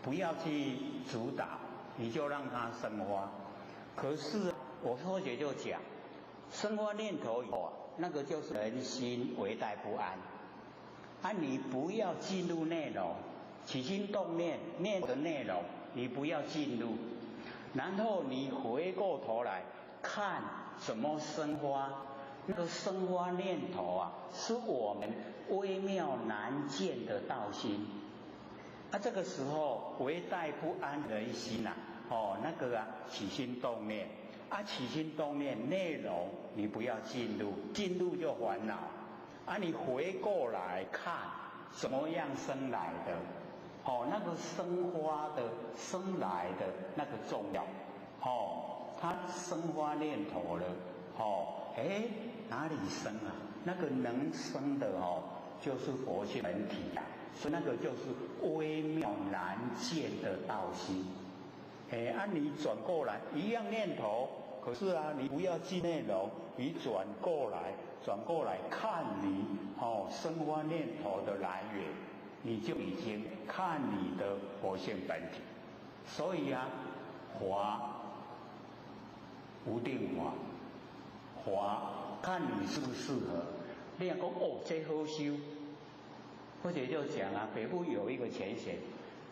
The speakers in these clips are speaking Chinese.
不要去主导，你就让它生花。可是我佛学就讲，生花念头以后啊，那个就是人心为待不安。你不要进入内容，起心动念念的内容，你不要进入，然后你回过头来看怎么生花。那个生花念头啊，是我们微妙难见的道心。这个时候为待不安人心啊，那个起心动念起心动念内容你不要进入，进入就烦恼。你回过来看怎么样生来的，那个生花的生来的那个重要，它生花念头了，哪里生啊？那个能生的就是佛性本体啊，所以那个就是微妙难见的道心。你转过来一样念头，可是你不要记内容，你转过来看你生花念头的来源，你就已经看你的佛性本体。所以华无定华看你适不适合。你要讲这好修，或者就讲北部有一个前贤，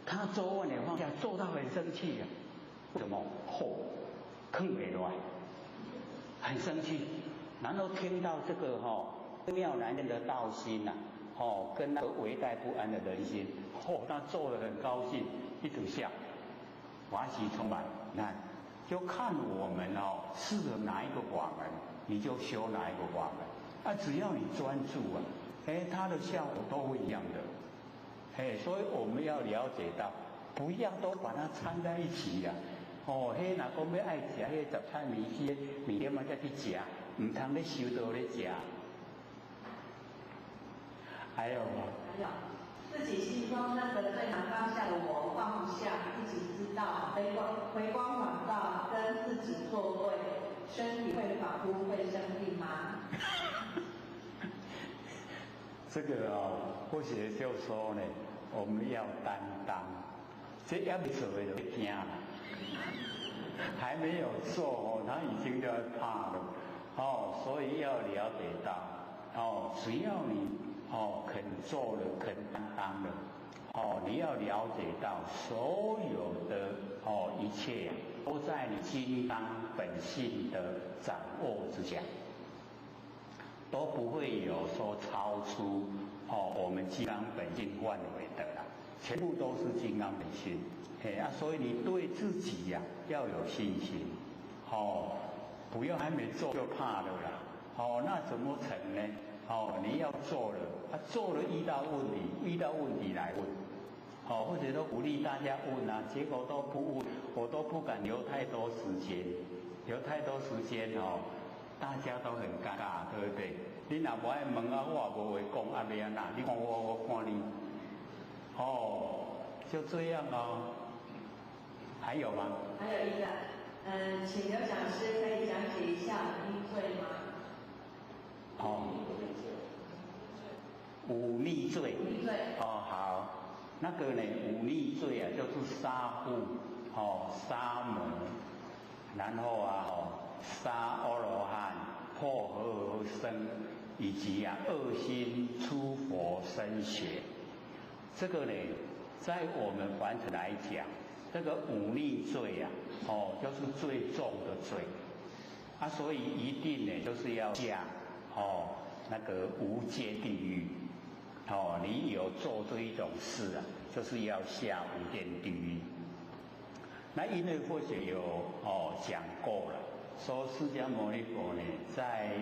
他做完了放下，做到很生气啊。为什么？坑没来，很生气。然后听到这个妙难见的道心跟那个为待不安的人心，他做得很高兴，一直笑，欢喜充满。你看，就看我们适合哪一个法门，你就修哪一个法门。只要你专注它的效果都不一样的。所以我们要了解到，不要都把它掺在一起呀。若讲要爱食迄杂菜米线，米点才去食，唔通咧修道咧食。还有自己心中那个最难当下的我放不下，自己知道，回光返照，跟自己作对，身体会仿佛会生病吗？这个或许就说呢，我们要担当，这也没所谓的惊了，还没有做他已经就怕了所以要了解到只要你肯做了，肯担当了你要了解到所有的一切都在你金刚本性的掌握之下。都不会有说超出我们金刚本性范围的啦，全部都是金刚本性。所以你对自己要有信心不要还没做就怕了啦那怎么成呢？你要做了做了遇到问题来问或者都鼓励大家问结果都不问，我都不敢留太多时间大家都很尴尬，对不对？你若不爱问我也无话讲要安那？你看我看你，就这样还有吗？还有一个，请刘讲师可以讲解一下五逆罪吗？五逆罪。五逆罪。好，那个呢，五逆罪就是杀父，杀母，然后杀阿罗汉、破和合僧，以及恶心出佛身血。这个呢，在我们凡尘来讲，这个五逆罪就是最重的罪所以一定呢，就是要下那个无间地狱你有做这一种事就是要下无间地狱。那因为或许有讲过了。说释迦牟尼佛呢，在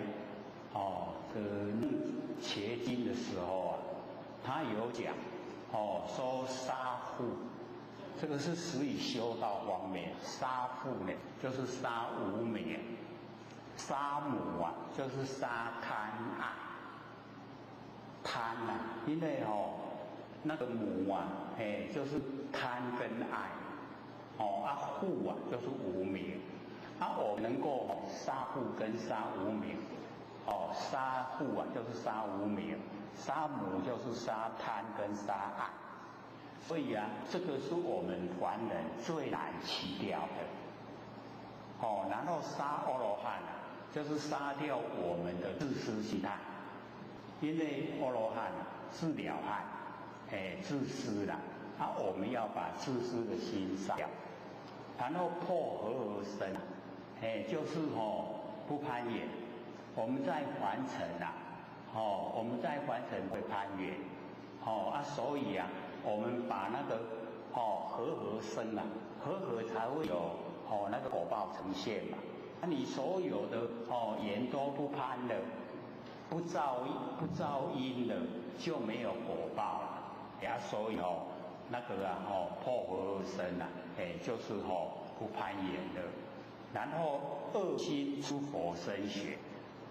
切经的时候他有讲说杀父，这个是属于修道方面。杀父呢，就是杀无明；杀母就是杀贪爱。贪因为那个母就是贪跟爱父就是无明。我能够杀父跟杀无明杀父就是杀无明，杀母就是杀贪跟杀爱。所以啊，这个是我们凡人最难去掉的。然后杀阿罗汉啊，就是杀掉我们的自私心态，因为阿罗汉是了汉，自私啦，我们要把自私的心杀掉，然后破和而生，就是不攀缘。我们在凡尘啊，我们在凡尘会攀缘，所以啊，我们把那个和合生啊，和合才会有那个果报呈现嘛。你所有的缘都不攀了，不造因了，就没有果报了。所以那个破和而生啊，就是不攀缘的。然后恶心出佛身血，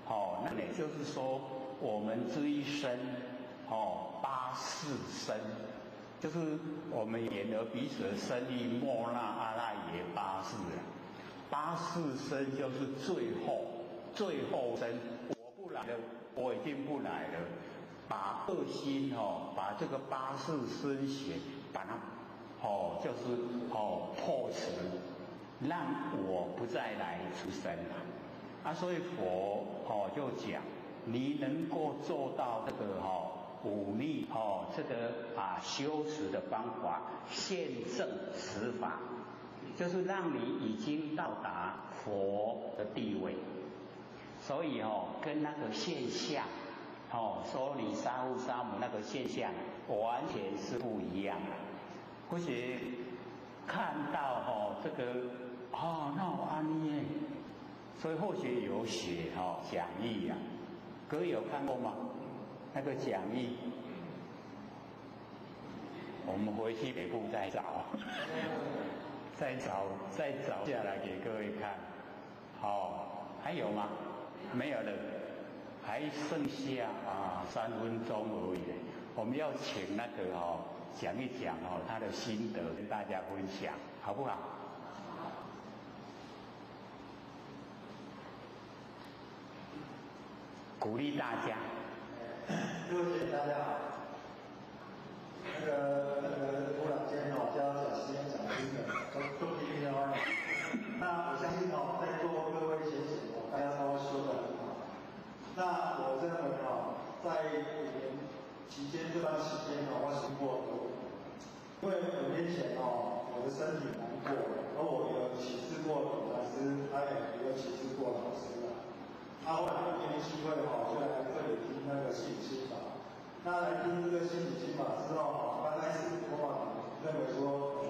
那也就是说，我们这一生八世生，就是我们眼耳鼻舌身意莫那阿赖耶八世啊。八世生就是最后生，我不来了，我已经不来了。把恶心把这个八世生血，把它就是破除，让我不再来出生了。所以佛就讲，你能够做到这个忤逆这个修持的方法，现证持法，就是让你已经到达佛的地位。所以跟那个现象说你杀父杀母那个现象完全是不一样的。或许看到这个那我安尼，所以或许有写讲义啊，各位有看过吗？那个讲义，我们回去北部再找，再找下来给各位看。还有吗？没有了。还剩下3分钟而已，我们要请那个讲一讲他的心得跟大家分享，好不好？鼓励大家。各位大家好，那个突然间教讲师讲经的都批评了那我相信在座各位先生大家都说的很好。那我认为在5年期间这段时间我是过多，因为5年前我的身体难过，而我有启示过老师，他也有启示过老师后来有机会就来这里听那个心理心法。那来听这个心理心法之后刚开始我认为说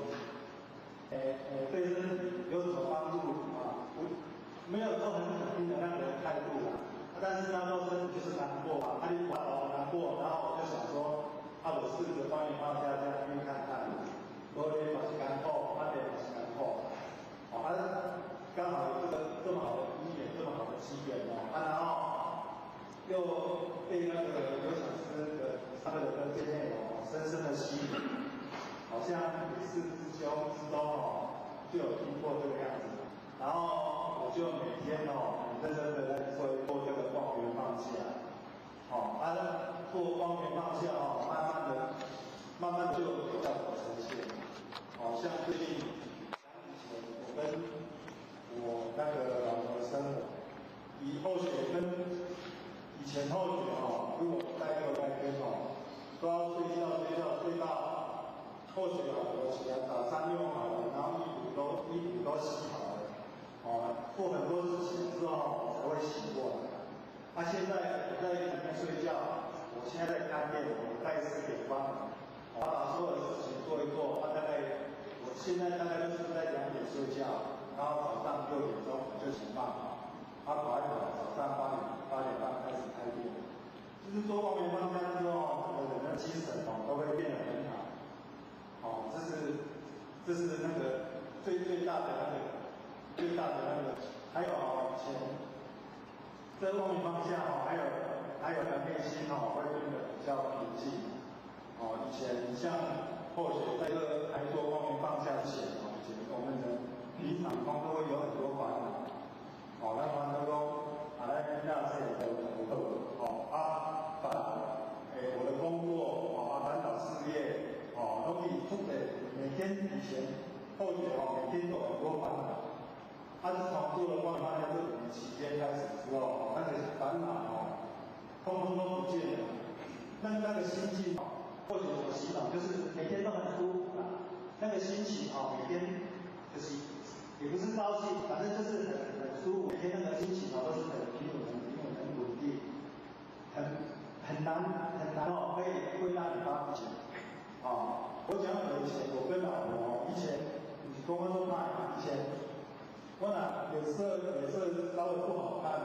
对身体有什么帮助没有说很肯定的那个态度但是那时候身体就是难过你管难过，然后我就想说我试着帮你放下这样去看看，我也把是干透，他也把是干透，刚好有这么好的因缘，这么好的机缘然后又被那个刘讲师的他的这些内容深深的吸引，好像每次之中就有听过这个样子，然后我就每天很认真的在做这个光源放下，做光源放下慢慢就有效果呈现，像最近我跟我那个老婆的生活，以后学跟以前后学如果带课带天都要睡到后学老婆起来，早餐用好了，然后衣服都洗好了，做很多事情之后才会醒过来。现在我在里面睡觉，我现在在看电脑，大概4点半，把所有的事情做一做，我现在大概就是在2点睡觉，然后早上6点钟我就起床，跑一跑，早上8点半开始开店。就是做光源放下之后，整个人的精神都会变得很好。这是那个最大的那个，还有以前在光源放下还有内心会变得比较平静。以前像或许在这个还做光源放下之前，我们的平常都会有很多烦恼。那烦恼中来听到这里的烦恼，我的工作烦恼事业，容易出以前后学每天都有很多烦恼。自从做了光明方向这5年期间开始之后，那个烦恼通通都不见了。那个心境或许我洗脑，就是每天都很舒服啦。那个心情每天就是也不是高兴，反正就是很舒服。每天那个心情都是很平稳、很稳定，很难会让你发脾气。我讲以前我跟老婆以前你跟我说嘛，以前我若有时稍微不好看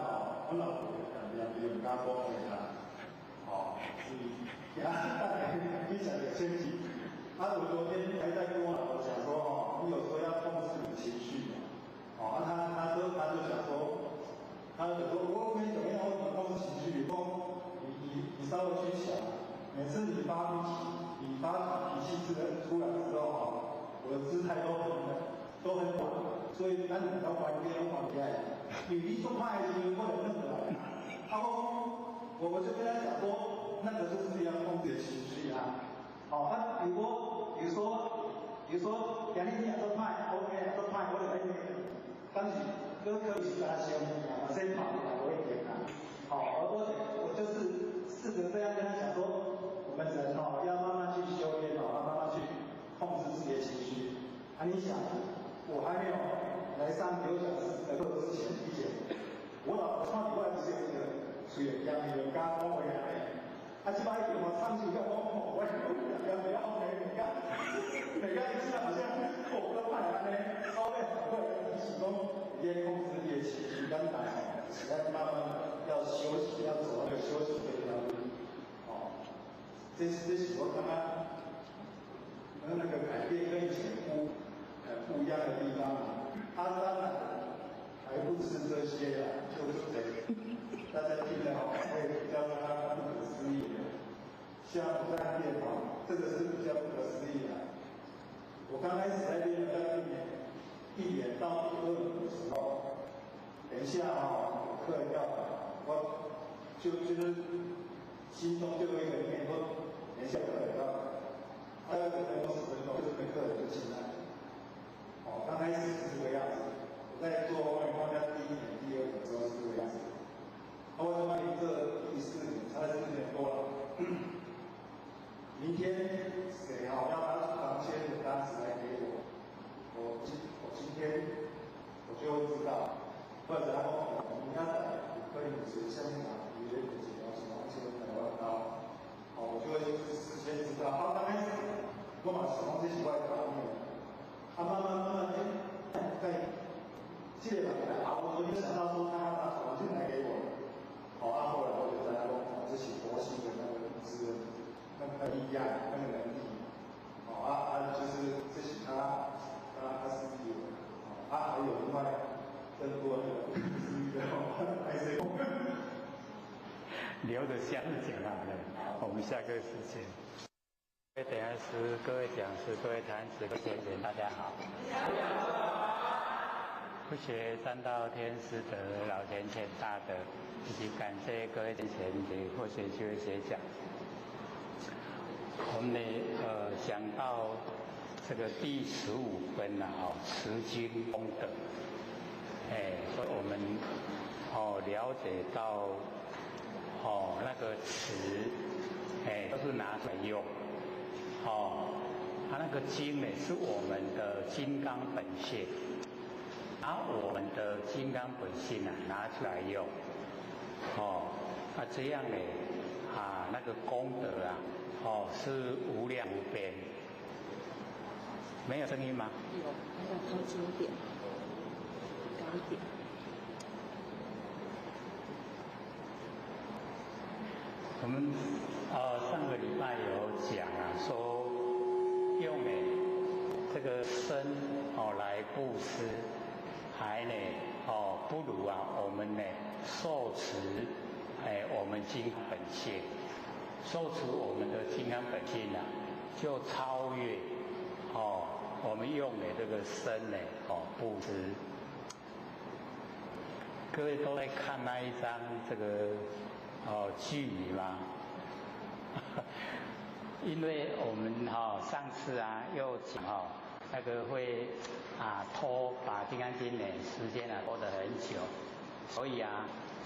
我老婆两家讲的啦，你讲有生气。我昨天还在跟我老婆讲说你有时候要控制你的情绪他就想说，我没怎么样，我怎么控制情绪？你稍微去想，每次你发脾气出来之后我的姿态都很软，所以咱两个关系拢起来。因为你做歹的时候，我就认得来。我就跟他讲说，那个就是要控制情绪比如说，今日你也做歹 ，OK， 做歹我就来你，但是你可以是跟他相处先跑来我一点我就是试着这样跟他讲说，我们人要慢慢去修炼慢慢去控制自己的情绪。你想，我还没有来上有讲师的课之前，我老婆上礼拜不是有一个水养员刚讲话这摆叫我唱首歌，我不要每个一次好像我都派安尼，后面会提醒讲，你要控制你的情绪，咱实在慢慢要休息，要走那个休息这条路。这是我刚刚那个改变跟以前不一样的地方。当然还不是这些就是大家听得会比较不可思议的。像我在练这个是比较不可思议的。我刚开始在练1年到2年的时候，等一下课要我就是心中就有一个念头，等一下课要大概10分钟这门课就进来。刚开始是这个样子。我在做外面第1年、第2年的时候是这个样子。我在外面这第4年，才4年多了。明天谁要拿房间的单子来给我，我今天我就会知道，或者你要可以随身拿别人的几条什么刀，我就会事先知道。刚开始我把手放这些外方面，慢慢在借来，我昨天想到说他要拿手进来给我，后来我就在说这些活性的那个是。那个力量，那个能力，就是这是他是有的，还有另外更多的还是留着下次讲好了，我们下个时间。各位讲师、各位讲师、各位坛子、各位学员，大家好。不学占道天师德，老贤贤大德，以及感谢各位贤给或学就会学讲。我们想到这个第15分持经功德，所以我们了解到那个词，都是拿出来用，它那个经呢是我们的金刚本性，把我们的金刚本性拿出来用，这样呢那个功德是无量无边。没有声音吗？有，还要高经典，高一点。我们上个礼拜有讲说用这个身来布施，还不如我们受持我们金刚本性。受持我们的金刚本性就超越我们用的这个身布施。各位都在看那一张这个剧语吗？因为我们上次又讲那个会把《金刚经》呢时间拖得很久，所以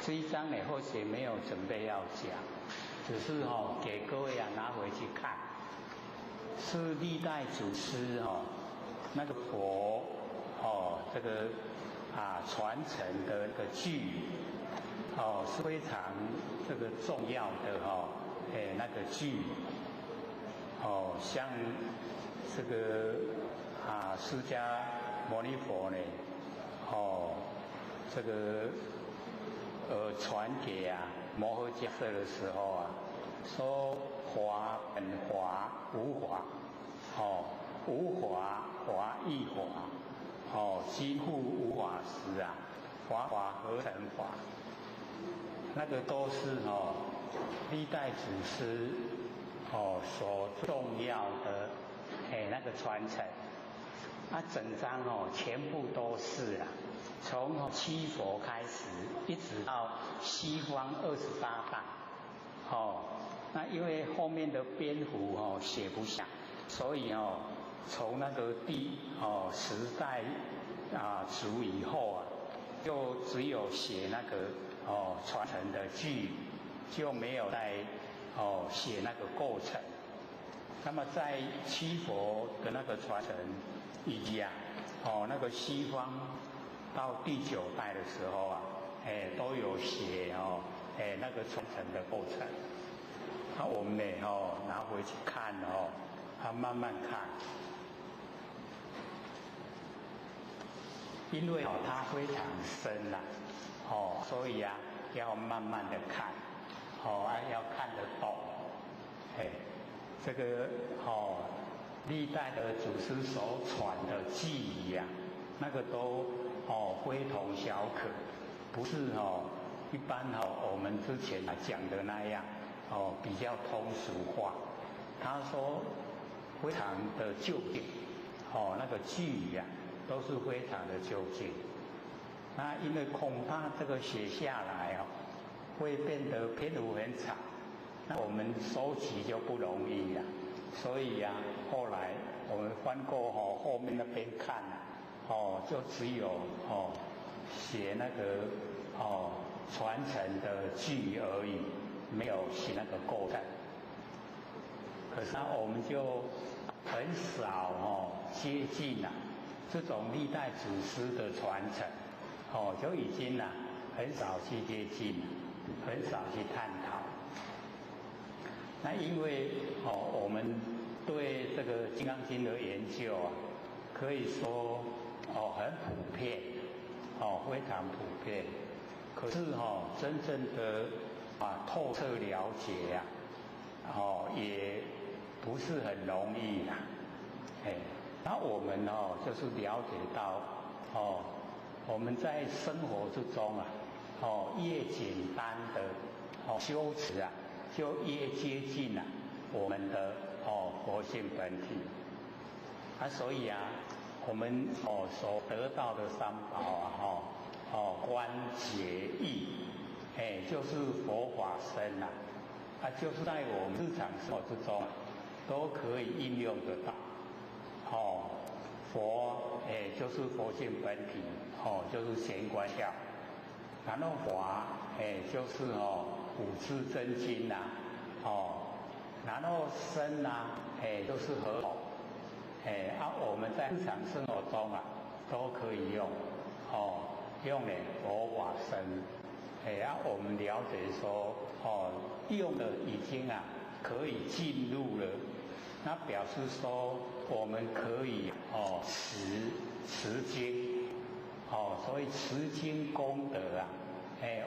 这一章呢或许没有准备要讲，只是给各位拿回去看，是历代祖师那个佛这个传承的一个句语是非常这个重要的那个句语像这个释迦牟尼佛呢这个传给摩诃迦叶的时候说法本法无法无法法亦法几乎无法时法法合成法，那个都是历代祖师所重要的那个传承。整章全部都是从七佛开始，一直到西方28代那因为后面的篇幅写不下，所以从那个第10代祖以后就只有写那个传承的句，就没有再写那个过程。那么在七佛的那个传承，以及那个西方到第9代的时候都有写那个传承的过程。我们呢拿回去看慢慢看，因为它非常深所以要慢慢的看要看得懂这个历代的祖师所传的记忆那个都非同小可，不是一般我们之前讲的那样比较通俗化。他说非常的究竟那个句语都是非常的究竟。那因为恐怕这个写下来会变得篇幅很长，那我们收集就不容易所以后来我们翻过后面那边看就只有写那个传承的句而已，没有写那个过程。可是我们就很少接近这种历代祖师的传承就已经很少去接近，很少去探讨。那因为我们对这个《金刚经》的研究可以说很普遍非常普遍，可是真正的透彻了解也不是很容易那我们就是了解到我们在生活之中越简单的修持就越接近我们的佛性本体所以我们所得到的三宝观解义就是佛法身就是在我们日常生活之中都可以应用得到佛就是佛性本体就是显观相，然后法就是五字真经然后身就是合同我们在日常生活中都可以用用佛法身我们了解说用的已经可以进入了，那表示说我们可以持经所以持经功德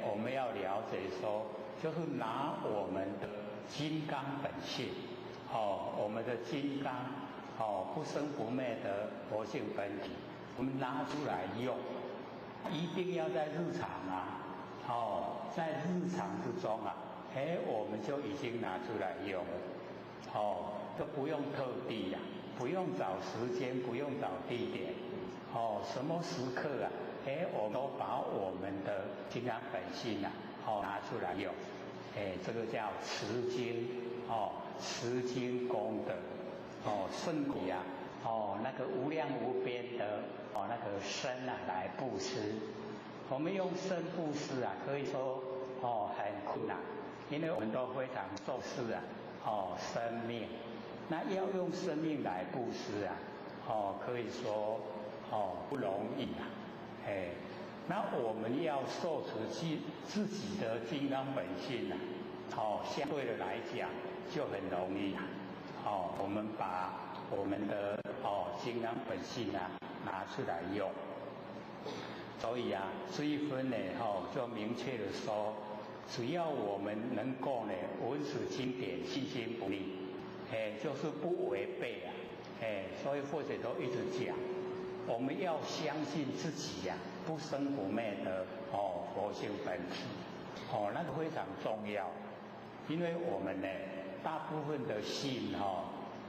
我们要了解说就是拿我们的金刚本性我们的金刚不生不灭的佛性本体，我们拿出来用，一定要在日常在日常之中我们就已经拿出来用了都不用特地不用找时间，不用找地点什么时刻我们都把我们的金刚本性拿出来用这个叫持经持经功德圣体那个无量无边的那个身啊来布施。我们用身布施啊，可以说很困难，因为我们都非常重视啊生命。那要用生命来布施啊，可以说不容易啊，那我们要受持自己的金刚本性啊，相对的来讲就很容易啊，我们把我们的金刚本性啊拿出来用。所以啊，这一分呢，就明确的说，只要我们能够呢闻此经典，信心不离，就是不违背啊，所以或者都一直讲，我们要相信自己呀，不生不灭的佛性本体，那个非常重要，因为我们呢，大部分的信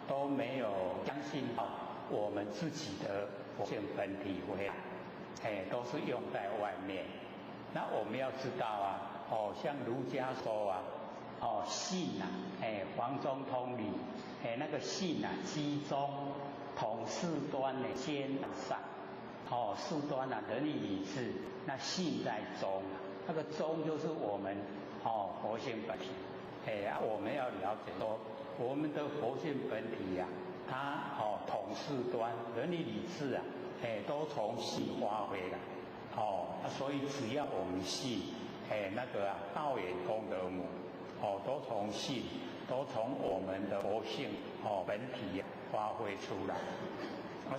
都没有相信到我们自己的佛性本体回来。都是用在外面。那我们要知道啊，像儒家说啊，信啊，黄宗通理，那个信啊，集中统四端呢，兼上，四端啊，仁义礼智，那信在中，那个中就是我们佛性本体。我们要了解说，我们的佛性本体呀，它统四端，仁义礼智啊。都从信发挥了，所以只要我们信，那个啊，道源功德母，都从信，都从我们的佛性本体发挥出来。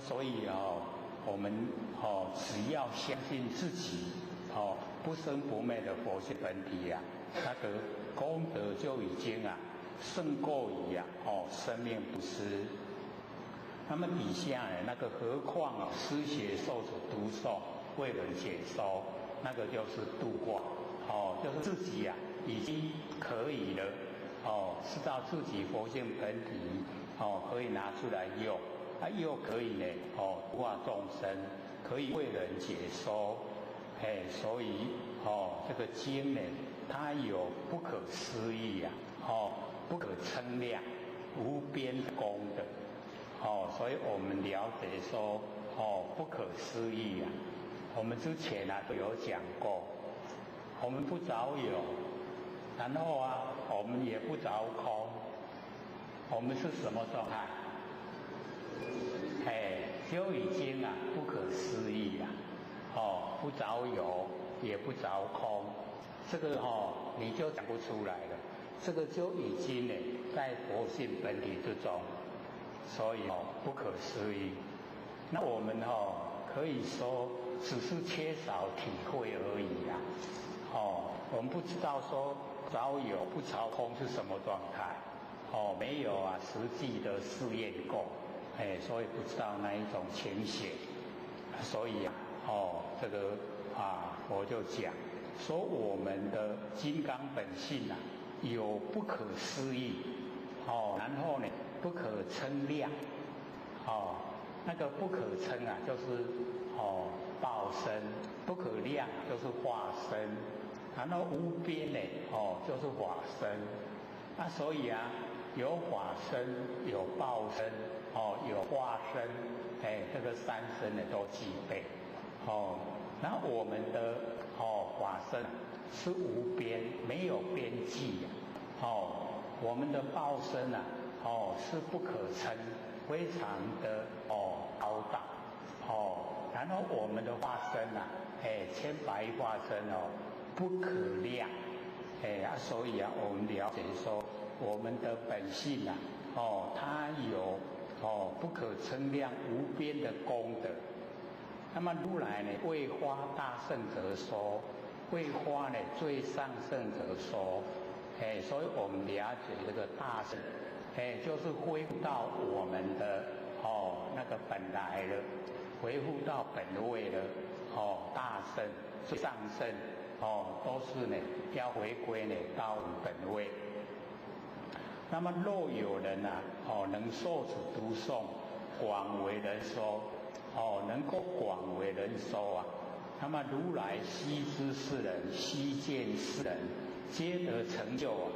所以我们只要相信自己不生不灭的佛性本体啊，那个功德就已经啊胜过于生命不施。那么底下呢，那个何况施学受持读诵为人解说，那个就是度化，就是自己啊已经可以了，知道自己佛性本体，可以拿出来用，又可以呢，度化众生，可以为人解说，所以这个经呢，它有不可思议啊，不可称量，无边功德。所以我们了解说，不可思议啊！我们之前啊都有讲过，我们不着有，然后啊我们也不着空，我们是什么状态？就已经啊不可思议了，不着有，也不着空，这个你就讲不出来了，这个就已经呢在佛性本体之中。所以不可思议。那我们可以说只是缺少体会而已啦。我们不知道说着有不着空是什么状态。没有啊实际的试验过，所以不知道那一种情形。所以这个我就讲说我们的金刚本性啊有不可思议，然后呢不可称量，那个不可称啊，就是报身；不可量就是化身，然后无边呢，就是法身。那所以啊，有法身，有报身，有化身，这个三身呢都具备。那我们的法身是无边，没有边际啊。我们的报身啊。是不可称，非常的高大，然后我们的化身啊，千百亿化身不可量，所以啊，我们了解说我们的本性啊，它有不可称量无边的功德。那么如来呢，为花大圣者说，为花呢最上圣者说，所以我们了解这个大圣。就是恢复到我们的那个本来了，恢复到本位了，大圣、最上圣，都是呢要回归呢到本位。那么若有人啊，能受持读诵，广为人说，能够广为人说啊，那么如来悉知世人，悉见世人，皆得成就啊。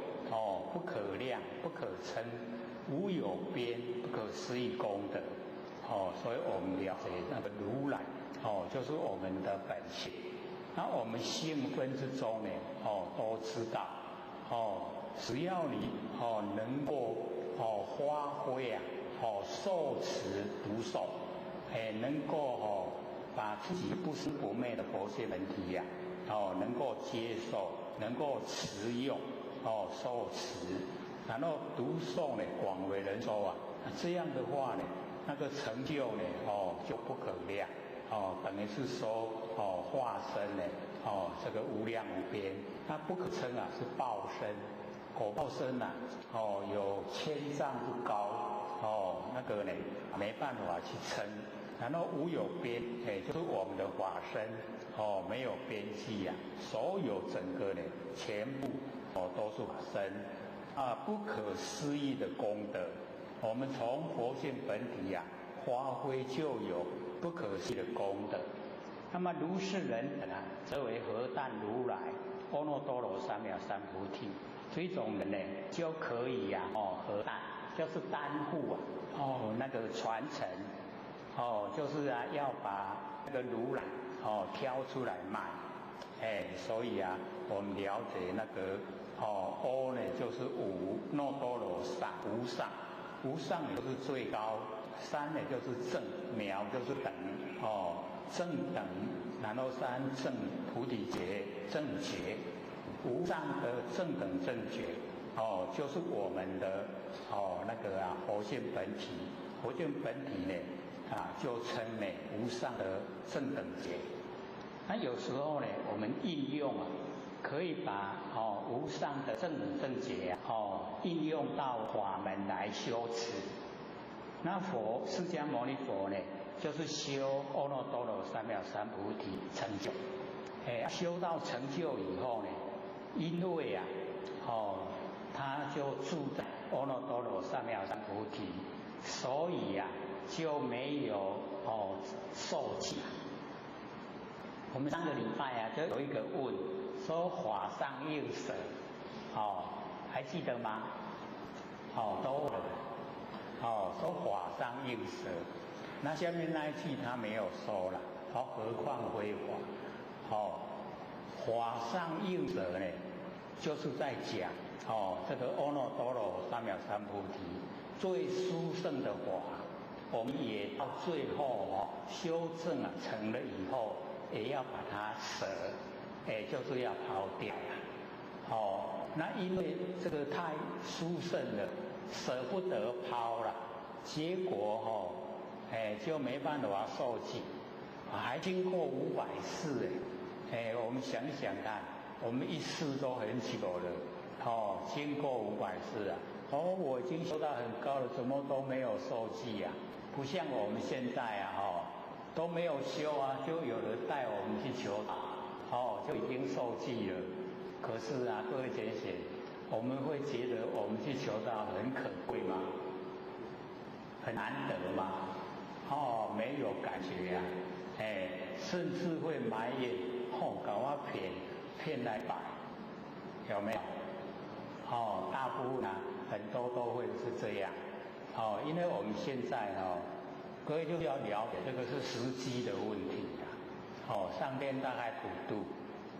不可量，不可称，无有边，不可思议功德。所以我们了解那个如来就是我们的本性。那我们性分之中呢都知道只要你能够发挥受持读诵，能够把自己不生不灭的佛性本体呀能够接受，能够持用受持，然后读诵呢广为人说啊，这样的话呢，那个成就呢就不可量等于是说化身呢这个无量无边，它不可称啊是报身，果报身啊有千丈之高那个呢没办法去称，然后无有边就是我们的法身没有边际啊，所有整个呢全部都是法身不可思议的功德，我们从佛性本体发挥就有不可思议的功德。那么如是人等则为何但如来阿耨多罗三藐三菩提，这种人呢就可以何但就是担负那个传承就是要把那个如来挑出来卖所以我们了解那个阿呢就是无，耨多罗三无上，无上也就是最高，三呢就是正，渺就是等正等，然后三正菩提觉正觉，无上的正等正觉就是我们的那个佛性本体，佛性本体呢就称呢无上的正等觉。那有时候呢我们应用可以把无上的正等正觉应用到法门来修持。那佛释迦牟尼佛呢就是修阿耨多罗三藐三菩提成就修到成就以后呢，因为他就住在阿耨多罗三藐三菩提，所以就没有受记。我们上个礼拜就有一个问说法上应舍还记得吗？都说法上应舍，那下面那一句他没有说了何况非法法上应舍呢就是在讲这个阿耨多罗三藐三菩提最殊胜的法，我们也到最后修正成了以后也要把它舍就是要抛掉那因为这个太殊胜了，舍不得抛了，结果就没办法受记还经过500世我们想想看，我们一世都很久了经过500世我已经修到很高了，怎么都没有受记不像我们现在都没有修就有人带我们去求道就已经受记了。可是各位姐姐，我们会觉得我们去求道很可贵吗？很难得吗？没有感觉甚至会埋怨搞我骗来摆，有没有？大部分很多都会是这样因为我们现在各位就要了解这个是时机的问题上天大概普渡，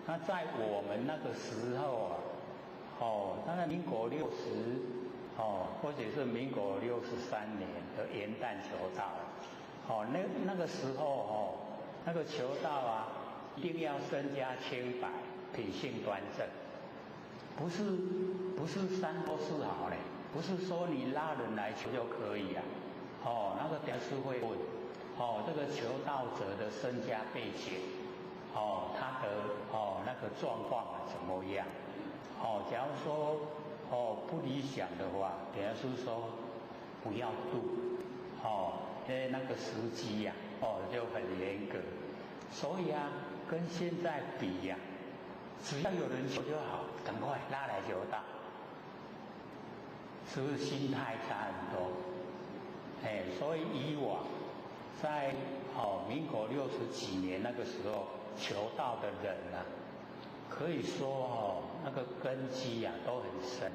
那在我们那个时候当然民国60或者是民国63年的元旦求道那个时候那个求道一定要身家清白，品性端正，不是三多四好不是说你拉人来求就可以那个屌丝会问这个求道者的身家背景他的那个状况怎么样假如说不理想的话，等于是说不要度因为那个时机就很严格，所以跟现在比只要有人求就好，赶快拉来求道，是不是心态差很多所以以往在民国60几年那个时候求道的人可以说那个根基都很深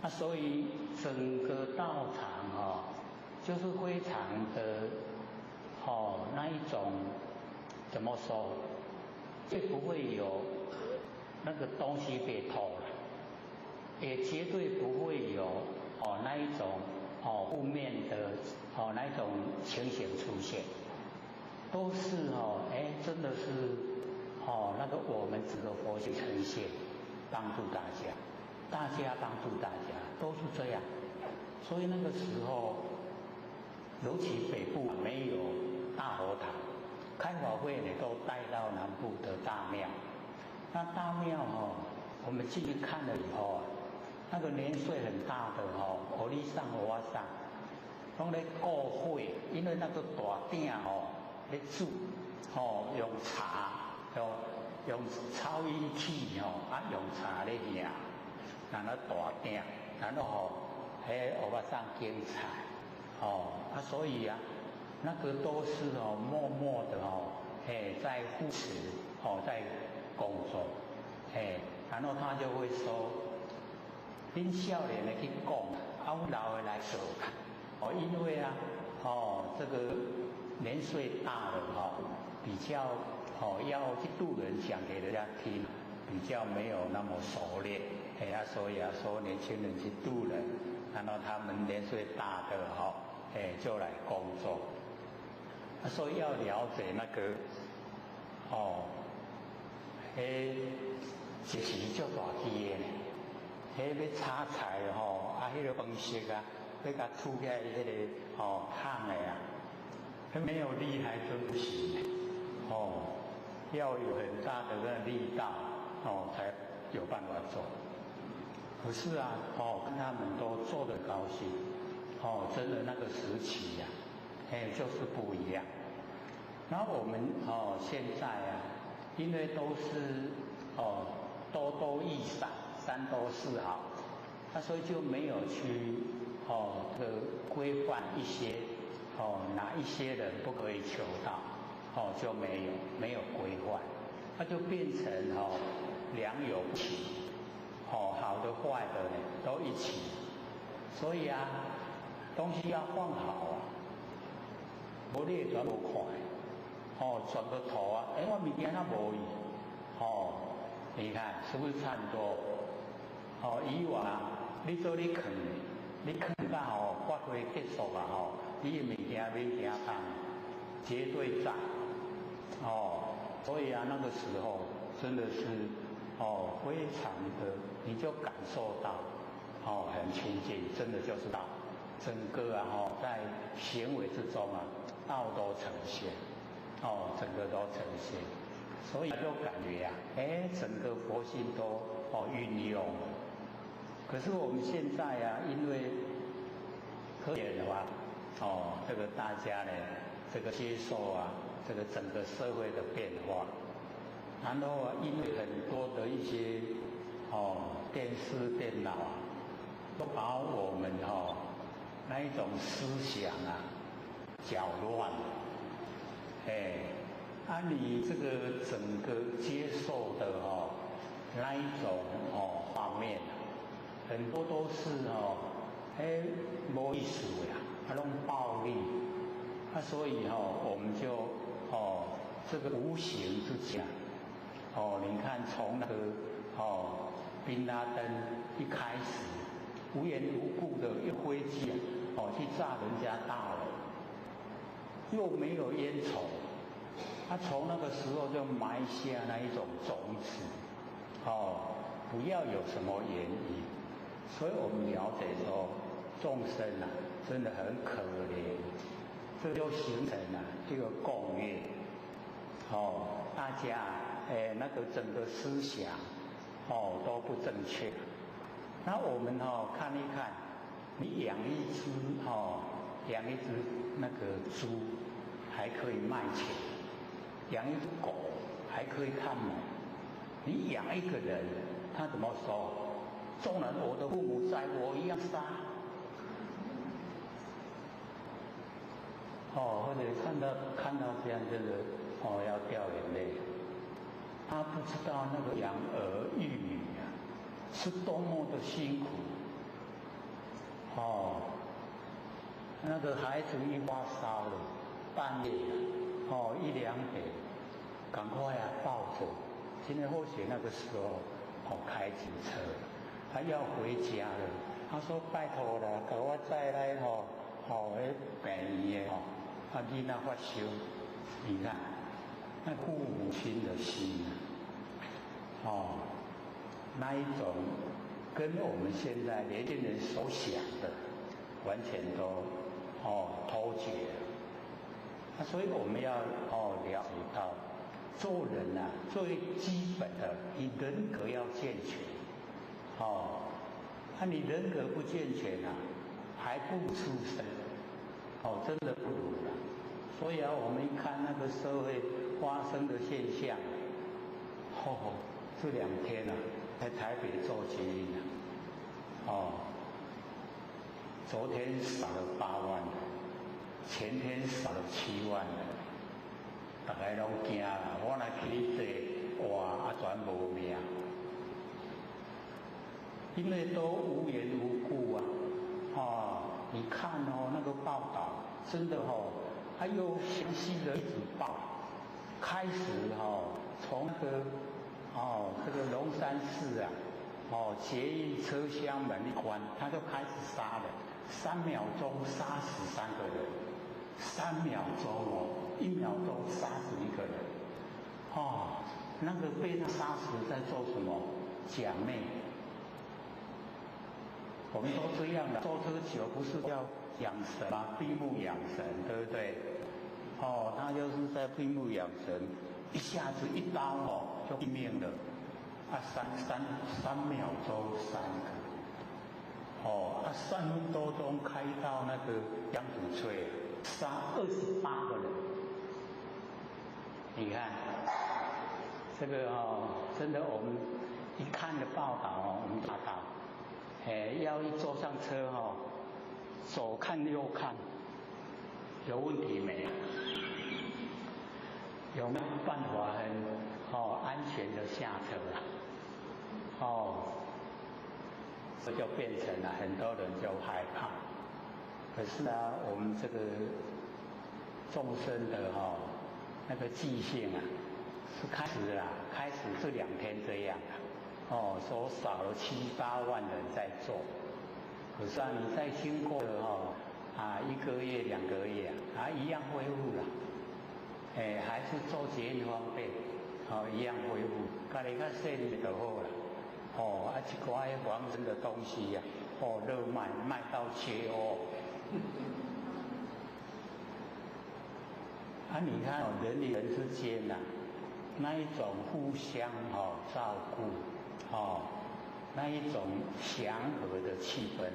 所以整个道场就是非常的那一种怎么说，就不会有那个东西被偷了，也绝对不会有那一种负面的那一种情形出现，都是真的是那个我们整个佛学呈现，帮助大家，大家帮助大家，都是这样。所以那个时候，尤其北部没有大佛堂，开法会呢都带到南部的大庙。那大庙我们进去看了以后那个年岁很大的我里上我上，拢咧过火，因为那个大鼎咧煮用茶用超音器用茶咧烘，然后大鼎，然后迄我巴上煎菜所以那个都是默默的在扶持在工作然后他就会说，恁少年的去讲，阮老的来做因为这个年岁大了比较要去渡人讲给人家听，比较没有那么熟练所以说年轻人去渡人，然后他们年岁大的就来工作，所以要了解那个一时足大机的呢，要炒菜迄个方式要甲煮起来迄个烫的没有厉害就不行要有很大的那个力道才有办法做。可是跟他们都做得高兴真的那个时期就是不一样。然后我们现在因为都是多多益善，善多事好，所以就没有去这个规范一些哪一些人不可以求道就没有规范，那就变成良莠不齐好的坏的都一起，所以东西要放好无你会转无看转个头我物件那无伊你看是不是差很多以往你做你啃到发挥结束你的物件免惊怕，绝对在所以那个时候真的是非常的，你就感受到很亲近，真的就是道，整个在行为之中道都呈现整个都呈现，所以就感觉整个佛性都运用了。可是我们现在因为科学的话这个大家呢这个接受这个整个社会的变化，然后因为很多的一些电视电脑都把我们那一种思想搅乱了你这个整个接受的那一种方面很多都是没意思的拢暴力所以我们就这个无形之下你看从那个宾拉登一开始无缘无故的一挥击去炸人家大楼，又没有烟仇，他从那个时候就埋下那一种种子不要有什么原因。所以我们了解说众生真的很可怜，这就形成这个共业大家那个整个思想都不正确。那我们看一看，你养一只那个猪还可以卖钱，养一只狗还可以看门，你养一个人他怎么说？纵然我的父母在，我一样杀或者看到这样真的要掉眼泪。他不知道那个养儿育女是多么的辛苦那个孩子一发烧了半夜1、2点，赶快抱着。今天或许那个时候开警车，他要回家了。他说拜托了，给我再来病院的囡仔发烧。你看，那父母亲的心那一种跟我们现在年轻人所想的完全都脱节了。所以我们要了解到，做人最基本的，你人格要健全。你人格不健全还不如出生。真的不如了。所以我们一看那个社会发生的现象，这2天在台北做捷运昨天少了8万人，前天少了7万人，大家拢惊啦。我来去坐，哇，全无命，因为都无缘无故你看那个报道，真的还有详细的一直报。开始从那个这个龙山寺捷运车厢门一关，他就开始杀了，3秒钟杀死3个人，3秒钟1秒钟杀死1个人。那个被他杀死在做什么？假寐。我们都这样的，坐车久不是要养神吗？闭目养神，对不对？他就是在闭目养神，一下子一刀就毙命了。3秒钟3个。3分多钟开到那个江子翠，杀28个人。你看，这个真的我们一看的报道我们查到。要一坐上车左看右看，有问题没有？有没有办法很安全的下车这就变成了很多人就害怕。可是我们这个众生的那个记性是开始这2天这样说少了7、8万人在做，可是你再经过了1个月、2个月一样恢复了，还是做捷运方便，一样恢复，家己较省就好了，一寡防身的东西热卖到缺你看人与人之间那一种互相照顾。那一种祥和的气氛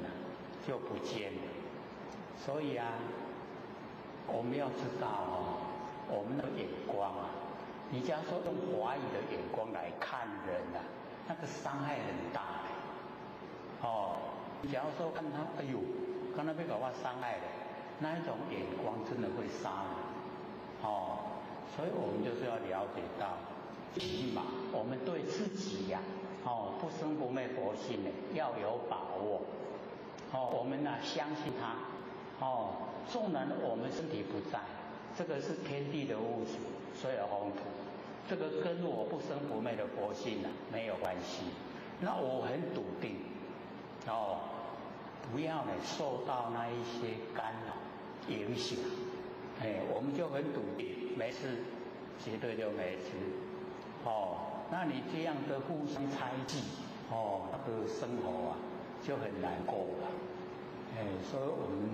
就不见了。所以我们要知道我们的眼光你假如说用华语的眼光来看人那个伤害很大假如说看他哎呦，刚才被搞伤害了，那一种眼光真的会杀人所以我们就是要了解到，起码我们对自己不生不灭佛性要有把握我们相信他纵然我们身体不在，这个是天地的物质，所有宏图，这个跟我不生不灭的佛性没有关系。那我很笃定不要受到那一些干扰影响我们就很笃定没事，绝对就没事那你这样的互相猜忌那个生活就很难过了所以我们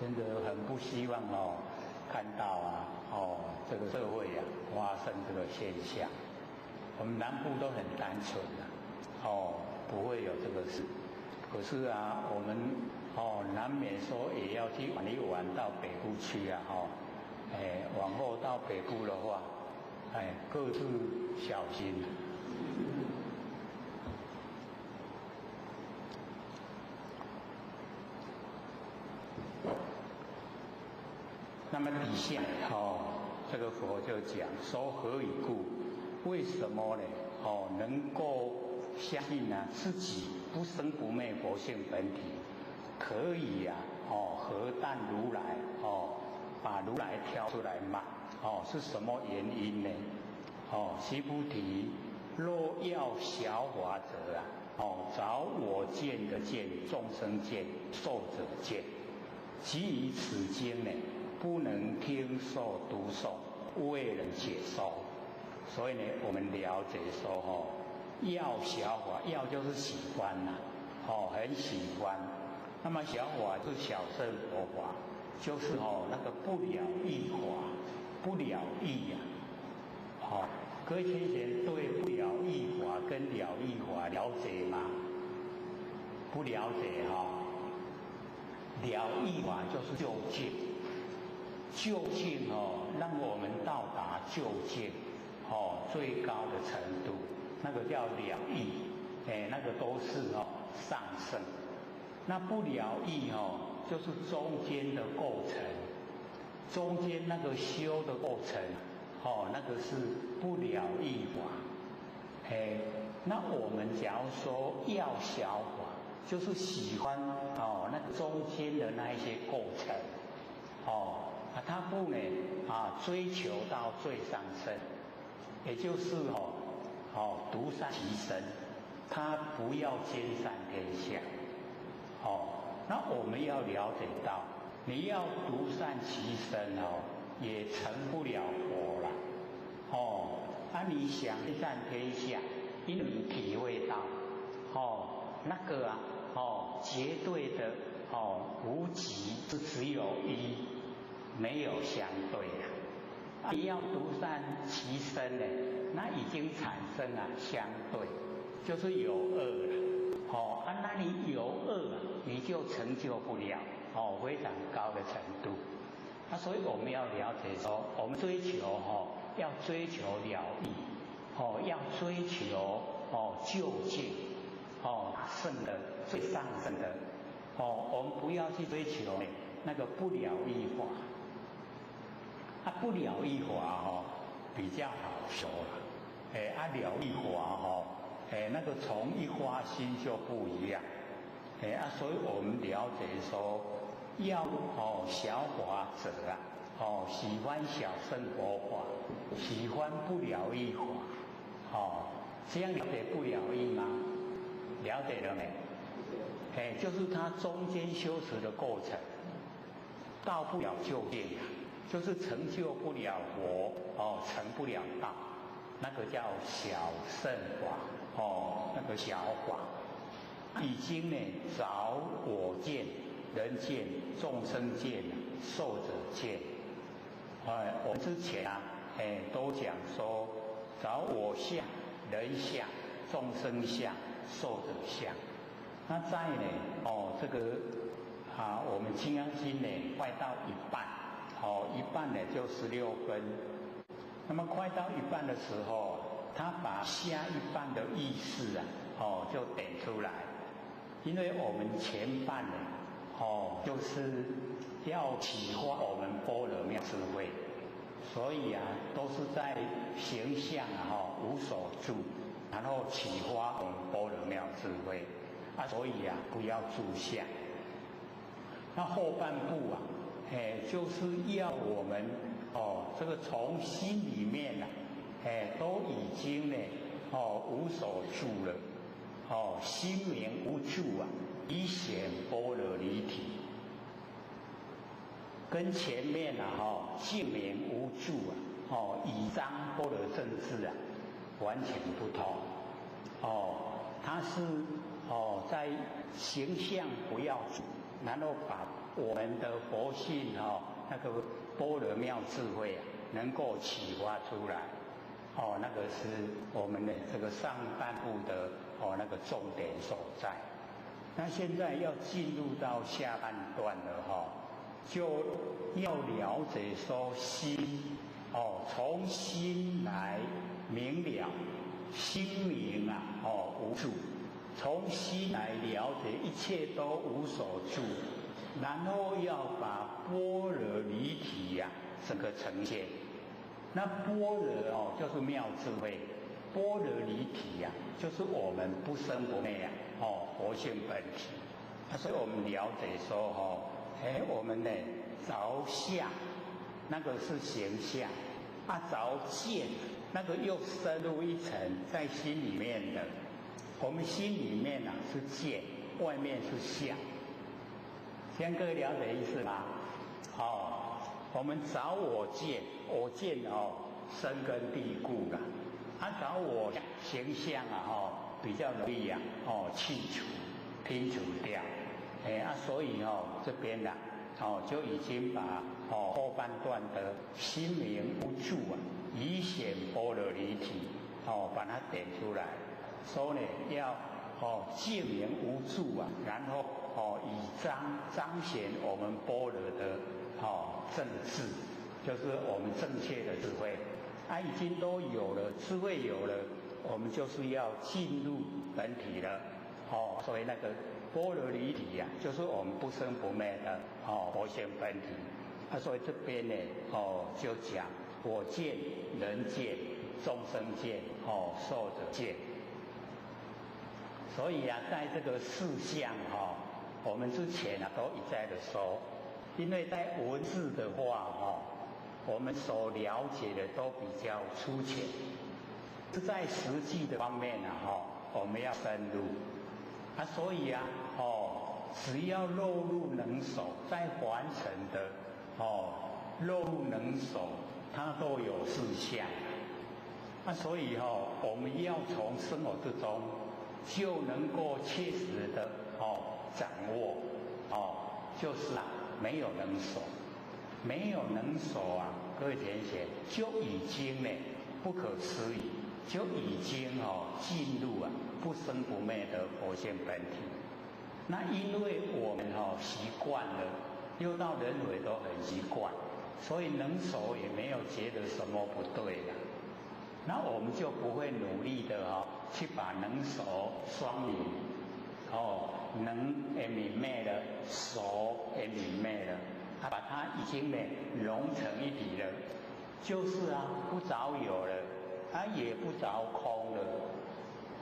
真的很不希望看到这个社会发生这个现象。我们南部都很单纯不会有这个事。可是我们难免说也要去玩一玩到北部去往后到北部的话各自小心。那么底下这个佛就讲说何以故？为什么呢？能够相信自己不生不灭佛性本体，可以何但如来把如来挑出来骂，是什么原因呢？须菩提，若要小法者啊，着我见的见、众生见、寿者见，即以此经呢，不能听受读诵，未能解说。所以呢，我们了解说要小法，要就是喜欢呐，很喜欢。那么小法是小乘佛法，就是那个不了义法，不了义呀。各位先贤对不了义法跟了义法了解吗？不了解了义法就是究竟，究竟让我们到达究竟最高的程度，那个叫了义，那个都是上乘。那不了义就是中间的构成，中间那个修的过程，那个是不了义法。那我们假如说要小法，就是喜欢那个中间的那一些过程，他不能追求到最上乘，也就是独善其身，他不要兼善天下。那我们要了解到，你要独善其身也成不了佛了。你想善天下，因为你体会到那个绝对的无极是只有一，没有相对了。你要独善其身呢，那已经产生了相对，就是有恶了。那你有恶，你就成就不了非常高的程度。所以我们要了解说，我们追求要追求了义，要追求究竟，圣的最上圣的，我们不要去追求那个不了义法。不了义法比较好修了。了义法那个从一发心就不一样。所以我们了解说，要小法者喜欢小乘佛法，喜欢不了义法。这样了解不了义吗？了解了没？就是他中间修持的过程，到不了究竟，就是成就不了佛，成不了道，那个叫小乘法。那个小法已经着我见、人见、众生见、寿者见。我们之前都讲说着我相、人相、众生相、寿者相。那在这个我们金刚经快到一半，一半就16分。那么快到一半的时候，他把下一半的意思就点出来。因为我们前半就是要启发我们般若妙智慧，所以都是在形象无所住，然后启发我们般若妙智慧所以不要住相。那后半部就是要我们这个从心里面都已经无所住了，心明无住以显般若离体，跟前面净明无住以彰般若正智完全不同。它是在形象不要住，然后把我们的佛性那个般若妙智慧能够启发出来。那个是我们的这个上半部的那个重点所在。那现在要进入到下半段了就要了解说心从心来明了，心明无住，从心来了解一切都无所住，然后要把般若离体这个呈现。那般若就是妙智慧，般若离体就是我们不生不灭佛性本体。所以我们了解说我们着相那个是形象，着见，那个又深入一层，在心里面的。我们心里面是见，外面是相。这样各位了解意思吗？我们找我见，我见深根蒂固了。找我形象比较容易去除、拼除掉。所以这边就已经把后半段的心明无助以显般若离体把它点出来。说呢要净明无助然后以彰显我们般若的正智，就是我们正确的智慧。已经都有了，智慧有了，我们就是要进入本体了。所以那个般若离体就是我们不生不灭的佛性本体。所以这边呢就讲我见、人见、众生见、寿者见。所以在这个四项我们之前都一再的说，因为在文字的话我们所了解的都比较粗浅，是在实际的方面我们要深入。所以只要肉入能手，在凡尘的肉入能手，它都有四项。所以我们要从生活之中就能够切实的掌握就是没有能手。没有能手各位同学就已经呢不可思议，就已经进入不生不灭的佛性本体。那因为我们习惯了，又到人为都很习惯，所以能手也没有觉得什么不对了。那我们就不会努力的去把能手双明能也泯灭了，手也泯灭了。把它已经融成一体了，就是不着有了，也不着空了，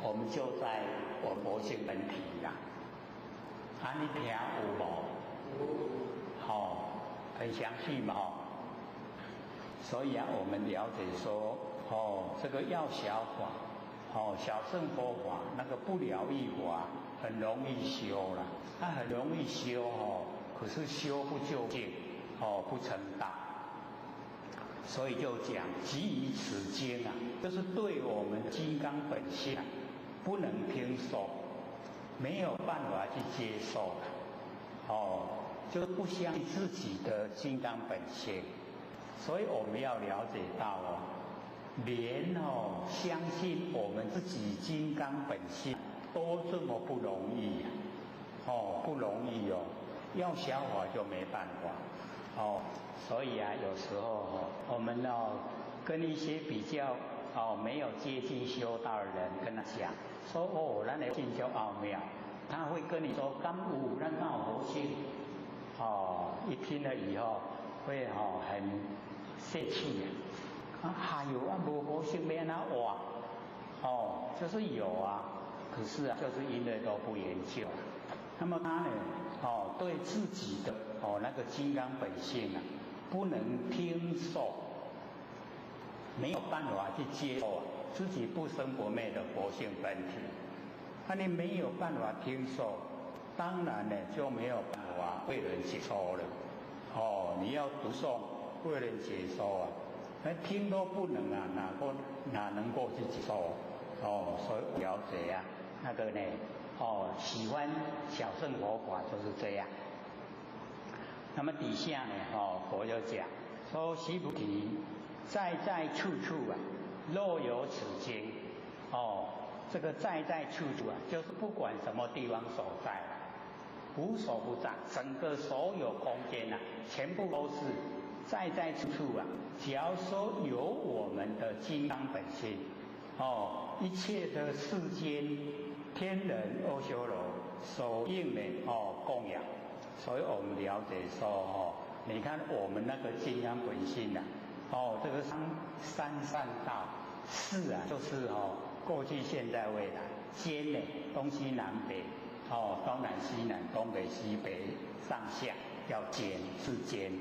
我们就在我佛性本体啦。你听有无？很详细嘛所以我们了解说这个要小法小乘佛法那个不了义法很容易修了，它很容易修可是修不究竟不成道。所以就讲基于此经就是对我们金刚本性不能听受，没有办法去接受就是不相信自己的金刚本性。所以我们要了解到连相信我们自己金刚本性都这么不容易不容易要小法就没办法所以有时候我们跟一些比较没有接近修道的人跟他讲说咱的境界奥妙，他会跟你说感悟咱有佛性一听了以后会很泄气还有没佛性要怎么活就是有可是就是因为都不研究。那么他呢对自己的那个金刚本性不能听受，没有办法去接受自己不生不灭的佛性本体。你没有办法听受，当然呢就没有办法为人解说了你要读诵为人解说听都不能哪能够去接受所以了解那个呢喜欢小乘佛法就是这样。那么底下呢佛就讲说须菩提在在处处若有此经这个在在处处就是不管什么地方所在无所不在，整个所有空间全部都是在在处处只要说有我们的金刚本性一切的世间天人阿修罗所应的供养。所以我们了解说你看我们那个金刚本性这个三善道四就是过去现在未来，间呢东西南北东南西南东北西北上下要间是间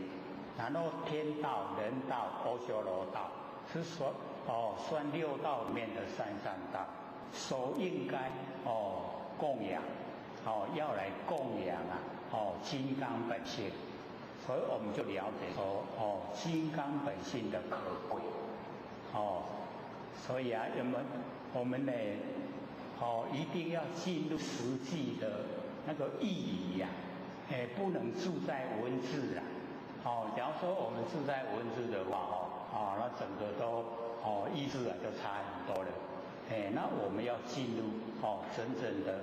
然后天道、人道、阿修罗道是算六道里面的三善道，所应该供养要来供养金刚本性，所以我们就了解说金刚本性的可贵所以我们呢一定要进入实际的那个意义呀，不能住在文字啦。假如说我们住在文字的话那整个都意思就差很多了。那我们要进入真正的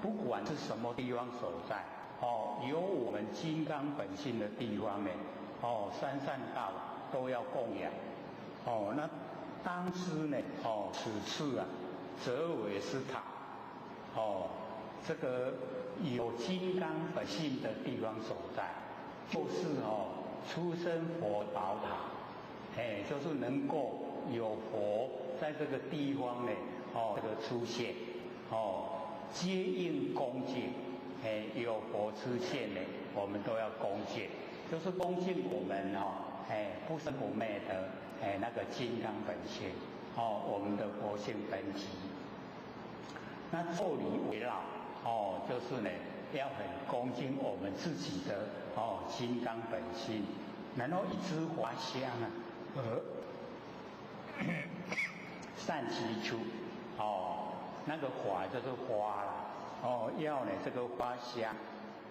不管是什么地方所在有我们金刚本性的地方呢三善道都要供养那当知呢此次则为是塔这个有金刚本性的地方所在，就是出生佛宝塔，就是能够有佛在这个地方呢这个出现接应恭敬，有佛出现呢，我们都要恭敬，就是恭敬我们不生不灭的那个金刚本性我们的佛性本体。那受礼为老就是呢要很恭敬我们自己的金刚本性，然后以支华香善其处那个华就是花啦要呢这个花香，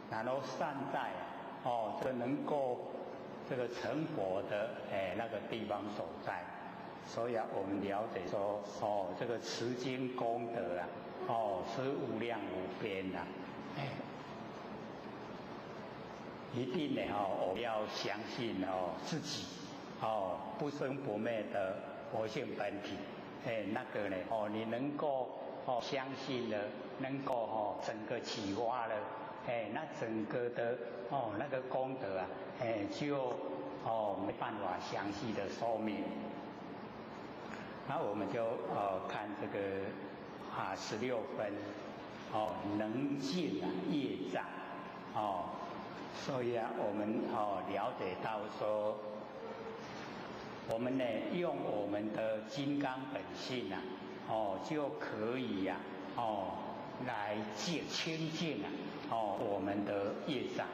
然后善待这个能够这个成佛的那个地方所在。所以我们了解说这个持经功德是无量无边一定呢我们要相信自己不生不灭的佛性本体那个呢你能够相信了，能够整个启发了那整个的那个功德就没办法详细的说明。那我们就看这个16分能尽业障所以我们了解到说，我们呢用我们的金刚本性就可以来清净我们的业障。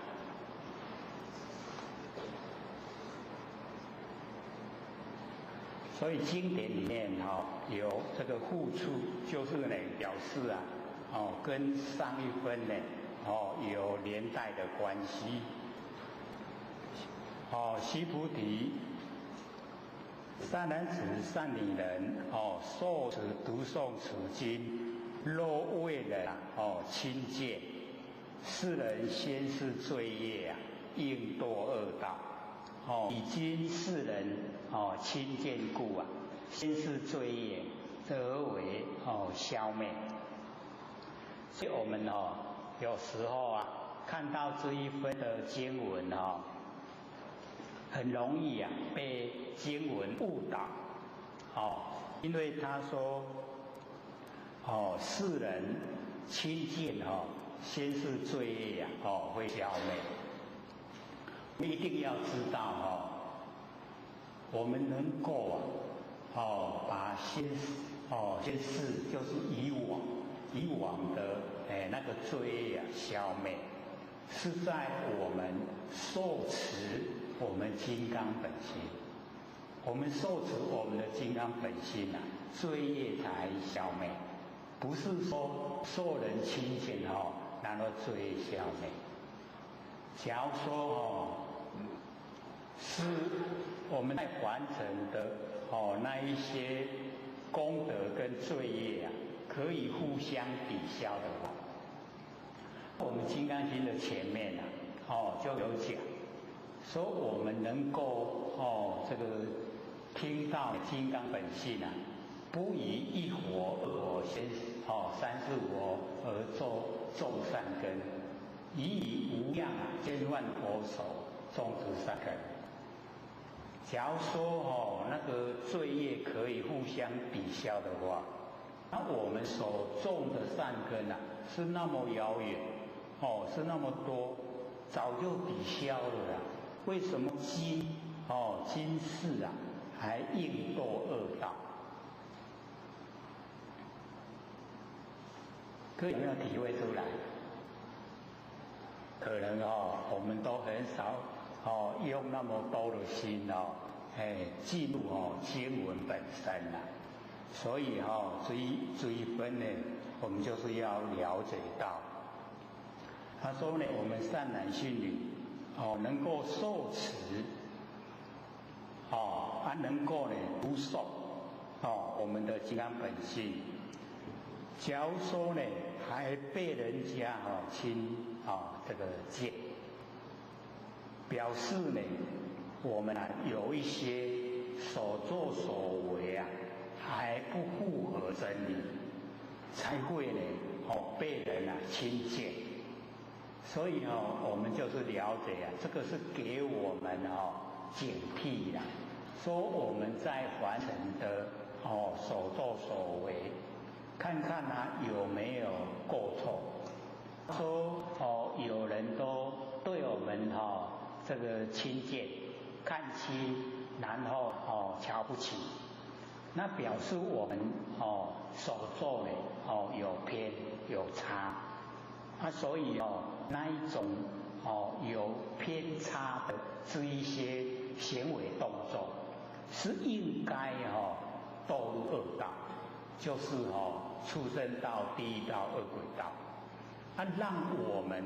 所以经典里面有这个复处，就是呢表示跟上一分呢有连带的关系。须菩提，善男子、善女人受持读诵此经，若为了亲见，世人先是罪业应堕恶道。已经世人亲见故先是罪业则为消灭。所以我们有时候看到这一分的经文很容易被经文误导因为他说世人亲见先是罪业会消灭。一定要知道我们能够把先世就是以往的那个罪业消灭，是在我们受持我们金刚本性。我们受持我们的金刚本性罪业才消灭，不是说受人亲近然后罪业消灭。假如说是我们在完成的那一些功德跟罪业可以互相抵消的话，我们《金刚经》的前面就有讲，说我们能够这个听到金刚本性不以一火二火先三世火而种善根，以无量千万佛手种植善根。假如说那个罪业可以互相抵消的话，那我们所种的善根是那么遥远是那么多，早就抵消了为什么今世啊还应堕恶道？各位有没有体会出来？可能我们都很少用那么多的心进入经文本身啦。所以这一分呢，我们就是要了解到，他说呢，我们善男信女能够受持能够呢读诵我们的金刚本性。假如说呢还被人家轻这个贱，表示呢我们有一些所作所为还不符合真理，才会呢被人轻贱。所以我们就是了解这个是给我们警惕啦，说我们在凡尘的所作所为，看看有没有过错。说有人都对我们这个轻贱、看轻，然后瞧不起，那表示我们所做的有偏有差。所以那一种有偏差的这一些行为动作，是应该堕入恶道，就是畜生道、地狱道、恶鬼道。让我们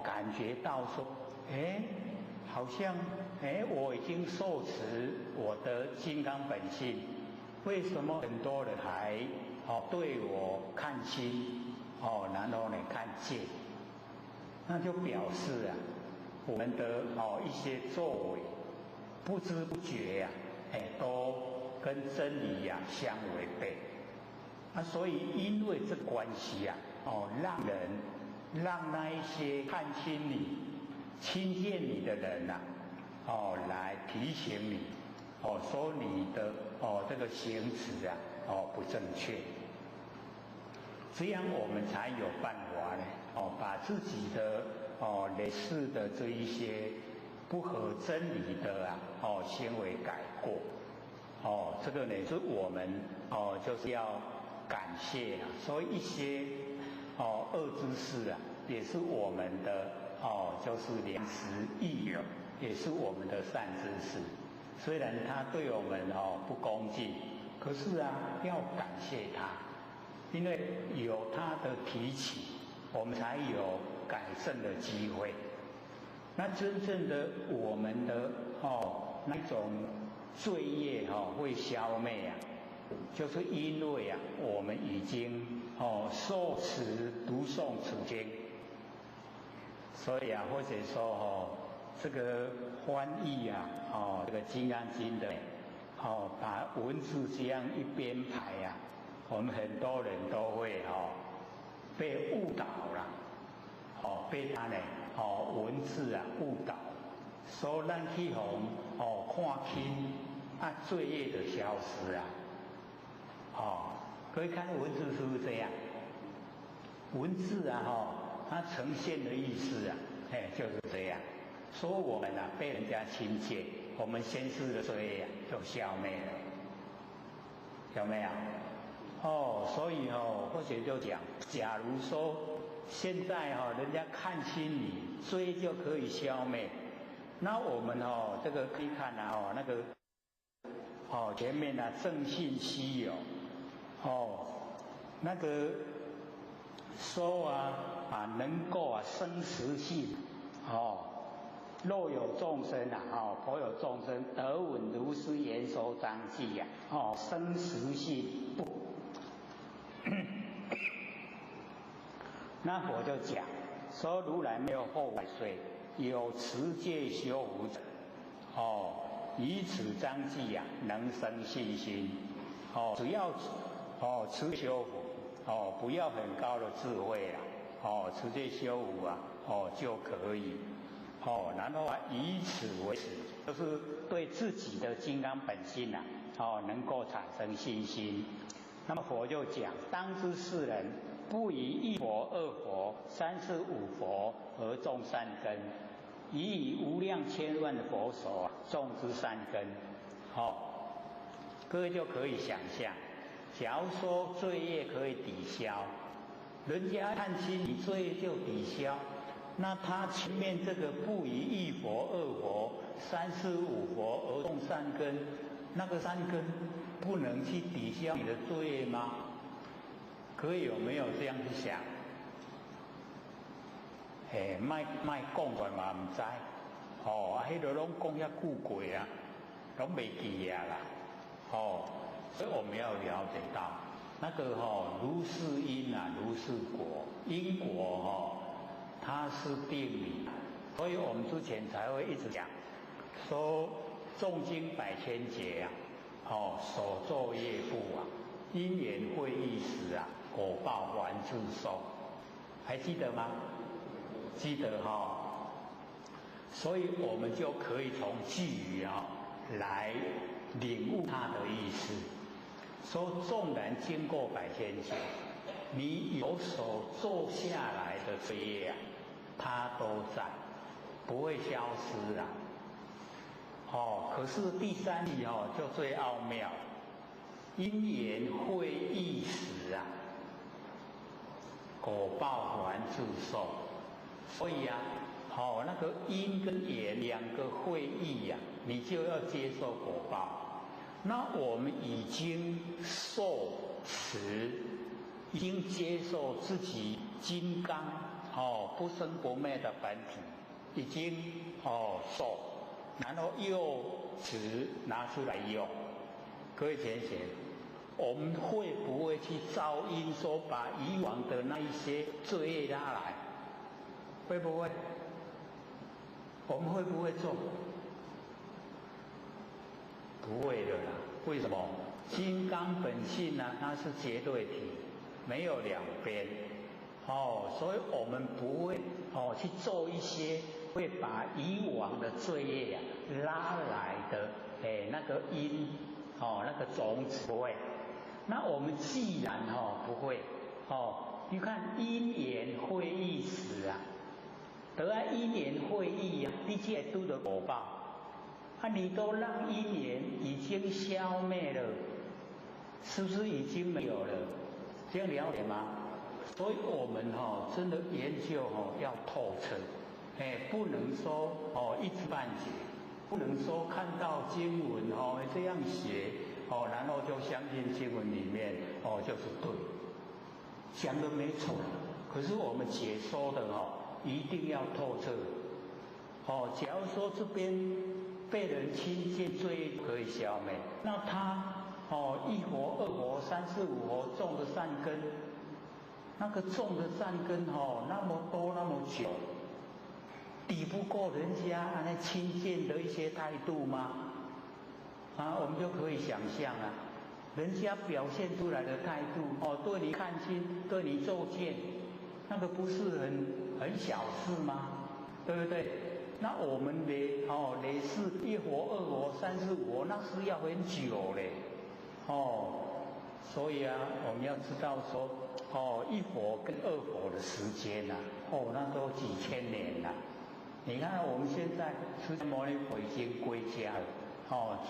感觉到说，好像我已经受持我的金刚本性，为什么很多人还对我看轻？然后呢看见，那就表示我们的一些作为，不知不觉都跟真理相违背。所以因为这关系让那一些看轻你、轻贱你的人来提醒你，说你的这个行持不正确。这样我们才有办法呢，把自己的类似的这一些不合真理的行为改过。这个呢是我们就是要感谢所以一些恶知识也是我们的就是良师益友，也是我们的善知识。虽然他对我们不恭敬，可是要感谢他。因为有他的提起，我们才有改正的机会。那真正的我们的那种罪业会消灭就是因为我们已经受持读诵此经，所以或者说这个翻译这个《金刚经》的把文字这样一编排我们很多人都会被误导了，被他呢文字误导，所以咱去看轻罪业的消失各位看文字是不是这样？文字它呈现的意思就是这样，说我们被人家轻贱，我们先世的罪业就消灭了，有没有？所以或许就讲，假如说现在人家看轻你，罪就可以消灭，那我们这个可以看那个前面正信稀有那个说能够生实性若有众生颇有众生得闻如是言说章记生实性不那我就讲说，如来没有后悔岁，有持戒修福者以此章记能生信心只要持修福不要很高的智慧持戒修福就可以然后以此为始，就是对自己的金刚本性能够产生信心。那么佛就讲，当知世人不以一佛、二佛、三世五佛而种善根，以无量千万的佛手种之善根，各位就可以想象，假如说罪业可以抵消，人家看清你罪业就抵消，那他前面这个不以一佛、二佛、三世五佛而种善根，那个善根不能去抵消你的罪业吗？各位有没有这样去想？卖讲话嘛唔知，迄个拢讲遐久过啊，拢袂记啊啦，所以我们要了解到，那个如是因啊，如是果，因果它是定理，所以我们之前才会一直讲，说诵经百千劫啊，所作业不啊，因缘会易时啊，果报还自受，还记得吗？记得所以我们就可以从句语来领悟它的意思。说纵然经过百千劫，你有所做下来的罪业啊，它都在，不会消失啊。可是第三句就最奥妙，因缘会易时啊，果报还自受。所以那个因跟缘两个会意你就要接受果报。那我们已经受持，已经接受自己金刚不生不灭的本体，已经受，然后又持拿出来用。各位同学，我们会不会去造因，说把以往的那一些罪业拉来？会不会？我们会不会做？不会的啦。为什么？金刚本性呢，它是绝对体，没有两边。所以我们不会去做一些会把以往的罪业拉来的那个因那个种子不会。那我们既然不会你看因缘会易时啊。得因缘会意你才会拄到果报。你都让因缘已经消灭了，是不是已经没有了？这样了解吗？所以我们真的研究要透彻，不能说一知半解，不能说看到经文这样写然后就相信经文里面就是对，讲的没错，可是我们解说的一定要透彻。假如说这边被人亲近，罪业可以消灭，那他一佛、二佛、三世五佛种的善根，那个种的善根那么多那么久，抵不过人家那亲近的一些态度吗？我们就可以想象人家表现出来的态度对你看清，对你作见，那个不是很小事吗？对不对？那我们累世一佛、二佛、三世五佛，那是要很久嘞。所以我们要知道说一佛跟二佛的时间那都几千年了。你看我们现在释迦牟尼佛已经归家了，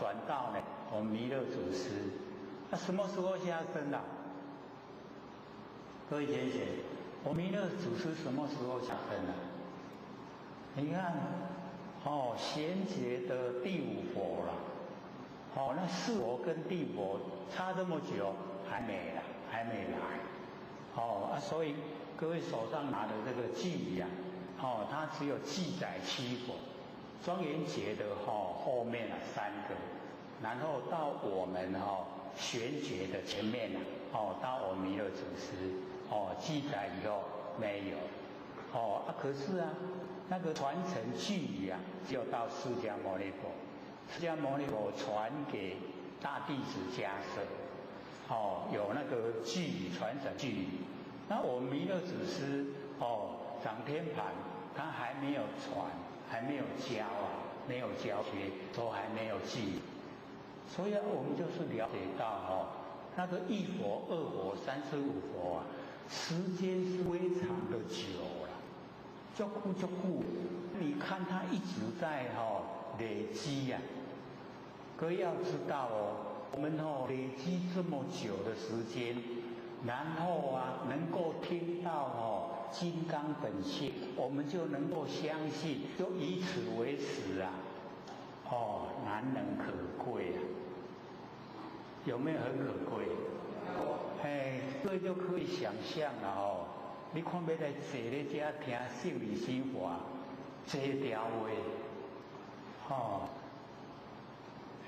转到呢我们弥勒祖师，那什么时候下生的？各位先生，我弥勒祖师什么时候下生的？你看贤劫的第五佛了，那四佛跟地佛差这么久，还没来，所以各位手上拿的这个记它只有记载七佛，庄严劫的后面三个，然后到我们玄觉的前面到我们弥勒祖师记载以后没有，可是那个传承句语只有到释迦牟尼佛，释迦牟尼佛传给大弟子迦叶，有那个句语传承句语。那我们弥勒祖师掌天盘，他还没有传，还没有教没有教学，都还没有记。所以我们就是了解到那个一佛、二佛、三世五佛时间是非常的久了。足久，你看它一直在累积呀。各位要知道我们累积这么久的时间，然后能够听到金刚本性，我们就能够相信，就以此为始难能可贵有没有很可贵？所以就可以想象了你看要来坐咧这听圣理心法，这条话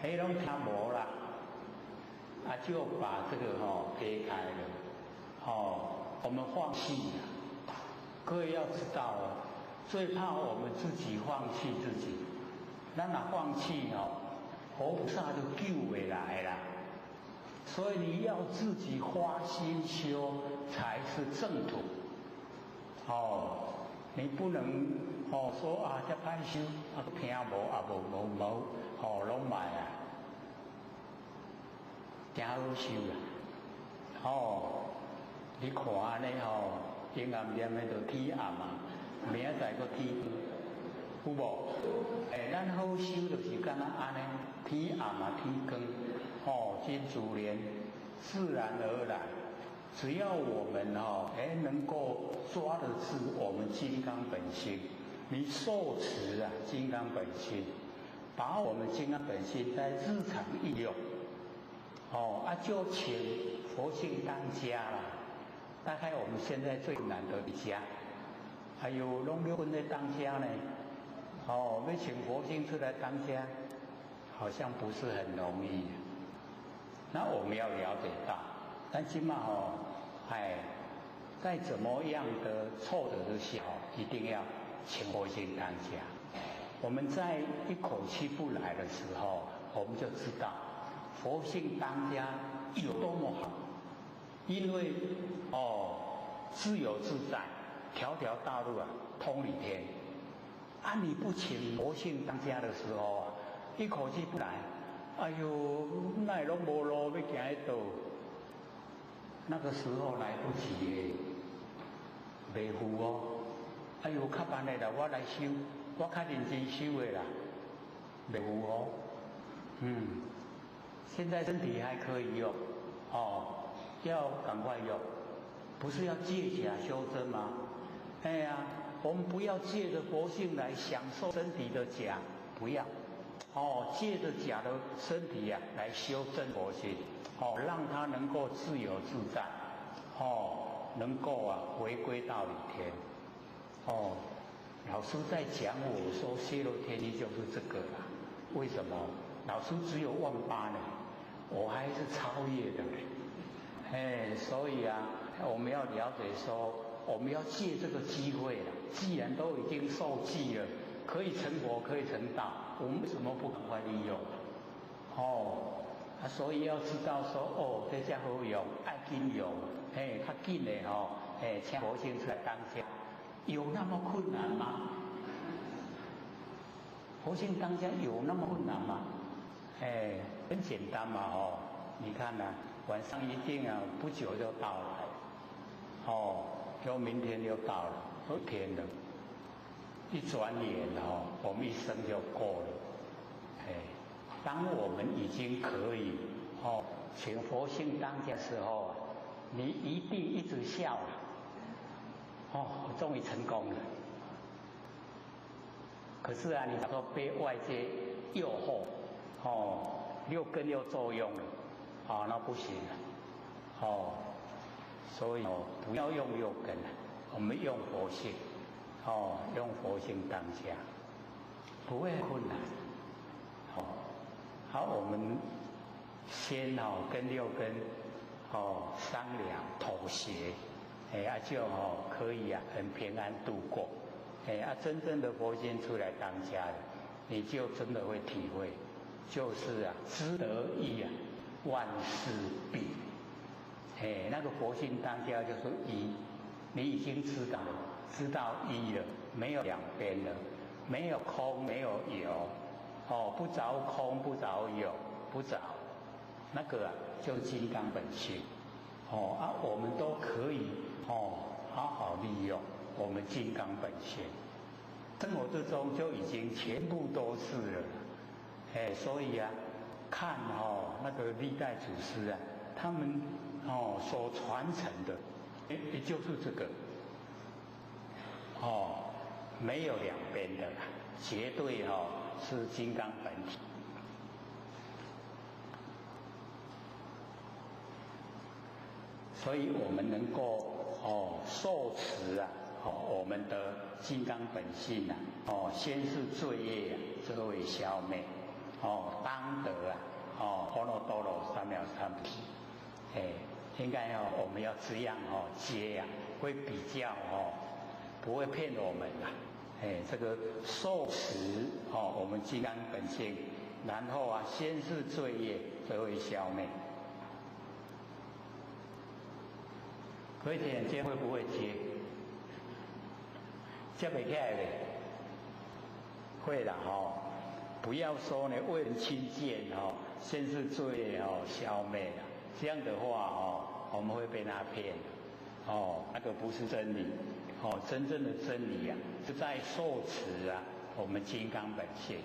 迄拢听无啦，就把这个撇开了，我们放弃了。各位要知道最怕我们自己放弃自己，咱若放弃佛菩萨就救回来啦。所以你要自己花心修才是正途。你不能说这歹修听无拢歹真好修你看安尼阴暗念的就天暗明仔载搁天有无？咱好修就是敢若安尼，天暗天光真自然，自然而然。只要我们能够抓得住我们金刚本性，你受持金刚本性，把我们金刚本性在日常应用，就请佛性当家啦。大概我们现在最难得的家，还有拢六分在当家呢，要请佛性出来当家，好像不是很容易。那我们要了解到，但起码再怎么样的挫折之下，一定要请佛性当家。我们在一口气不来的时候，我们就知道佛性当家有多么好，因为自由自在，条条大路通理天。你不请佛性当家的时候一口气不来，哎呦，那拢无路要行在倒，那个时候来不及袂赴哎呦，较慢的啦，我来修，我较认真修的啦，袂赴现在身体还可以用，要赶快用，不是要借假修真吗？我们不要借着佛性来享受身体的假，不要，借着假的身体来修真佛性，让它能够自由自在，能够回归到理天。老师在讲我说泄露天机就是这个啦。为什么？老师只有18000呢，我还是超越的呢。所以我们要了解说，我们要借这个机会啦。既然都已经受记了，可以成佛，可以成道，我们为什么不赶快利用？所以要知道说，这家好用，爱紧用，较紧的请佛性出来当家，有那么困难吗？佛性当家有那么困难吗？很简单嘛，你看晚上一定不久就到了，就明天就到了，2天了，一转眼我们一生就过了。当我们已经可以请佛性当家的时候你一定一直笑了，我终于成功了。可是你假如被外界诱惑，6根又作用了，那不行了，所以不要用6根，我们用佛性，用佛性当家，不会困难。好，我们先跟6根商量妥协，就可以很平安度过。真正的佛性出来当家的，你就真的会体会，就是知得一万事毕。那个佛性当家就是一，你已经知道了，知道一了，没有两边了，没有空，没有有，不着空，不着有，不着，那个就金刚本性。我们都可以好好利用。我们金刚本性。生活之中就已经全部都是了，所以啊，看那个历代祖师啊，他们所传承的，也就是这个，没有两边的啦，绝对是金刚本体。所以我们能够受持啊，我们的金刚本性啊，先是罪业啊，则为消灭，当得啊，阿耨多罗三藐三菩提，应该我们要这样接啊，会比较不会骗我们啦，这个受持我们金刚本性，然后啊，先是罪业，则为消灭。各位姐姐会不会接？接不起来的，会啦不要说呢为人亲见先是罪业消灭了，这样的话我们会被他骗那个不是真理真正的真理啊是在受持啊我们金刚本性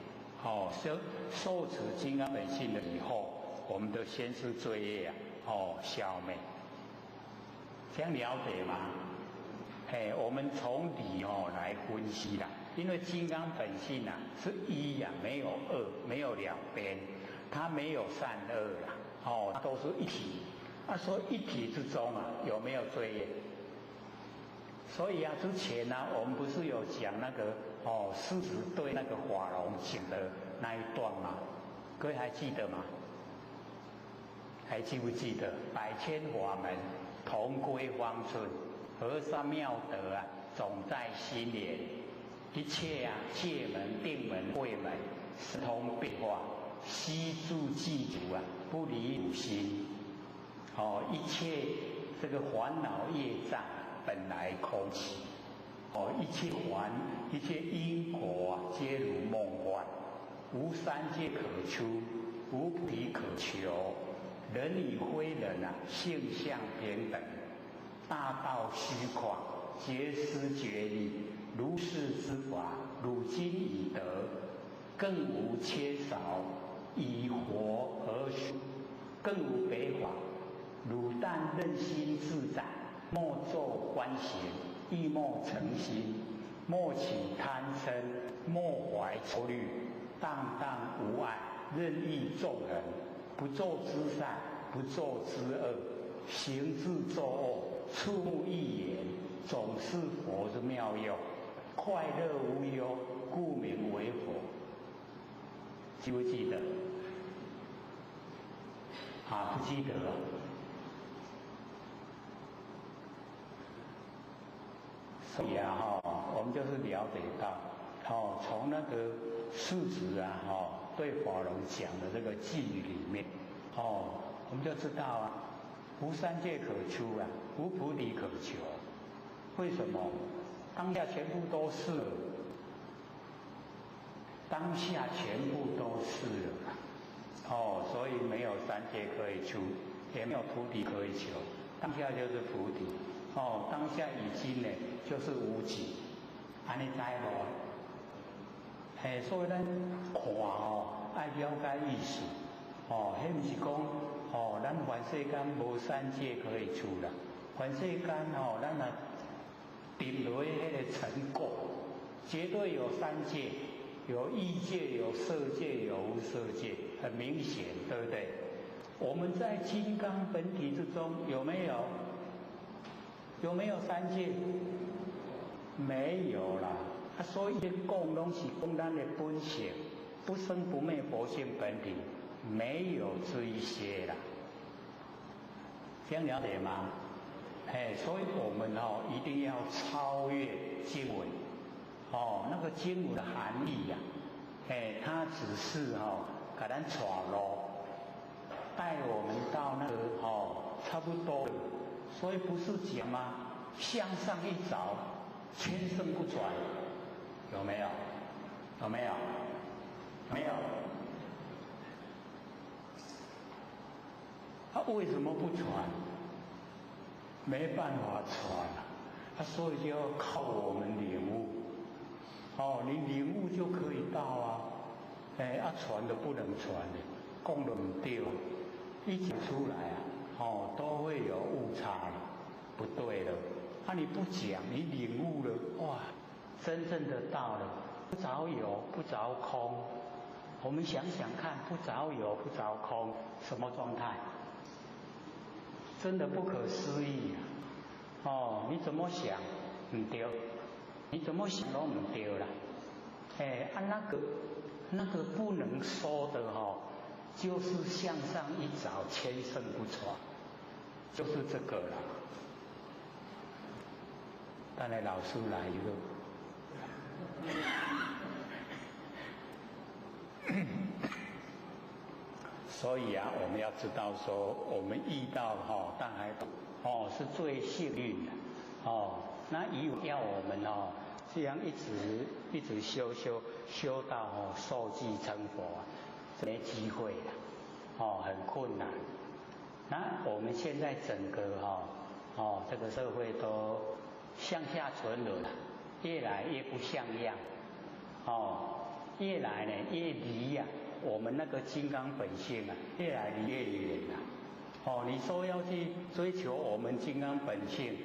受持金刚本性了以后，我们的先是罪业啊消灭。这样了解吗？我们从理来分析啦，因为金刚本性啊是一啊，没有二，没有两边，它没有善恶啦，它都是一体。说一体之中啊，有没有罪业？所以啊，之前啊，我们不是有讲那个狮子对那个法龙讲的那一段吗？各位还记得吗？还记不记得？百千法门同归方寸，和尚妙德啊，总在心莲。一切啊，戒门、定门、慧门，时通变化，悉住记足啊，不离汝心。一切这个烦恼业障本来空寂。一切因果啊，皆如梦幻，无三界可出，无菩提可求。人与非人啊，性相平等，大道虚旷，皆失觉理。如是之法，汝今已得，更无缺少，以活而殊，更无别法。汝但任心自在，莫作观行，亦莫成心，莫起贪嗔，莫怀愁虑，荡荡无碍，任意众人。不做之善，不做之恶，行之作恶，触目一言，总是佛之妙用，快乐无忧，故名为佛。记不记得？不记得了。所以啊，我们就是了解到，从那个世子啊，对法龙讲的这个偈语里面，我们就知道啊，无三界可出啊，无菩提可求。为什么？当下全部都是了，当下全部都是了，所以没有三界可以出，也没有菩提可以求，当下就是菩提。当下已经呢，就是无极，安尼知无？所以咱看爱了解意思，迄毋是讲咱凡世间无三界可以出啦，凡世间咱若定落去迄个成果，绝对有三界，有欲界，有色界，有无色界，很明显，对不对？我们在金刚本体之中有没有？有没有三界？没有啦。所以讲拢是讲咱的本性，不生不灭佛性本体，没有这一些啦。这样了解吗？所以我们一定要超越经文，那个经文的含义呀，它只是给咱带路，带我们到那个差不多。所以不是讲吗？向上一着，千声不转，有没有？有没有？没有。为什么不传？没办法传所以就要靠我们领悟。你领悟就可以到啊。传都不能传的，讲都唔对，一讲出来啊，都会有误差了，不对了。你不讲，你领悟了，哇，真正的到了，不着有，不着空。我们想想看，不着有，不着空，什么状态？真的不可思议啊！你怎么想唔对，你怎么想都唔对啦。那个不能说的就是向上一找，千圣不传，就是这个了。等下老师来一个。所以啊，我们要知道说，我们遇到大海是最幸运的那以后要我们这样一直修到受记成佛没机会了很困难。那我们现在整个这个社会都向下沉沦了，越来越不像样越来呢越离我们那个金刚本性越来越远了你说要去追求我们金刚本性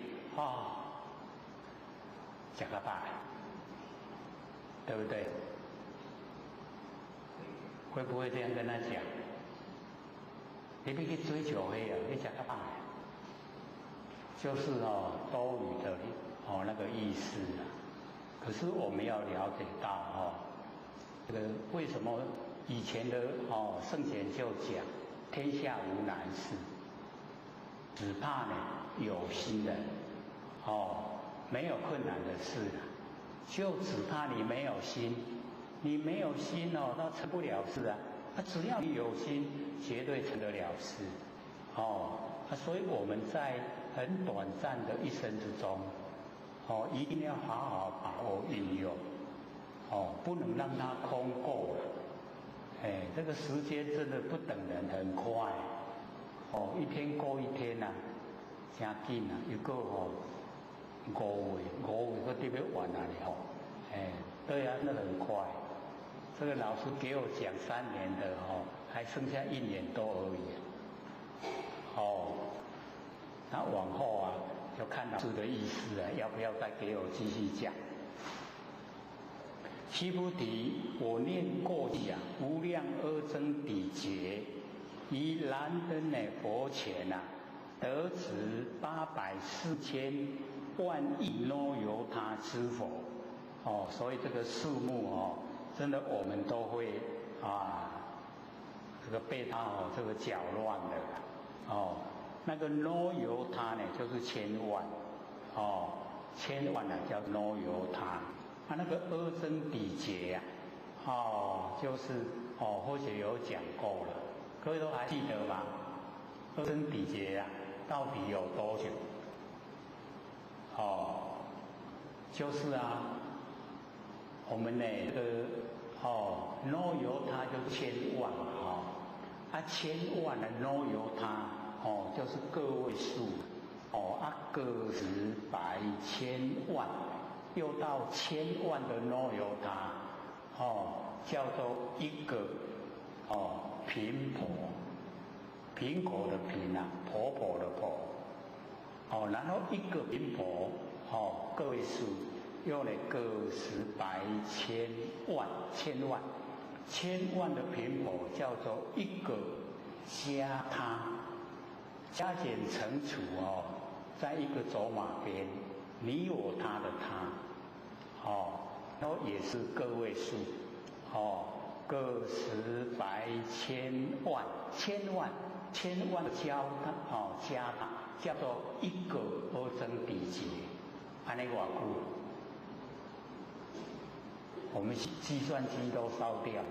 讲个吧，对不对？会不会这样跟他讲？你必须追求你讲个吧，就是多余的那个意思可是我们要了解到这个为什么以前的圣贤就讲天下无难事，只怕呢有心人没有困难的事就只怕你没有心，你没有心那成不了事只要你有心，绝对成得了事所以我们在很短暂的一生之中一定要好好把握运用不能让它空过了这个时间真的不等人，很快一天过一天真紧又过5月我特别晚对那很快。这个老师给我讲3年的还剩下1年多而已那往后就看老师的意思要不要再给我继续讲。须菩提，我念过去无量阿僧祇劫，于燃灯的佛前得值840,000万亿那由他之佛所以这个数目真的我们都会这个被他这个搅乱的那个那由他呢就是1000万1000万叫那由他那个阿僧祇劫就是或许有讲过了，各位都还记得吗？阿僧祇劫到底有多久？就是我们那个那由他就1000万1000万的那由他就是个位数个十百千万，又到1000万的那由他叫做一个频婆，苹果的苹婆婆的婆然后一个频婆个位数用了个十百千万千万的频婆叫做一个加他，加减乘除在一个走马边，你我他的他然后也是个位数个十百千万千万加他叫做一个阿僧祇劫，安尼多久？我们计算机都烧掉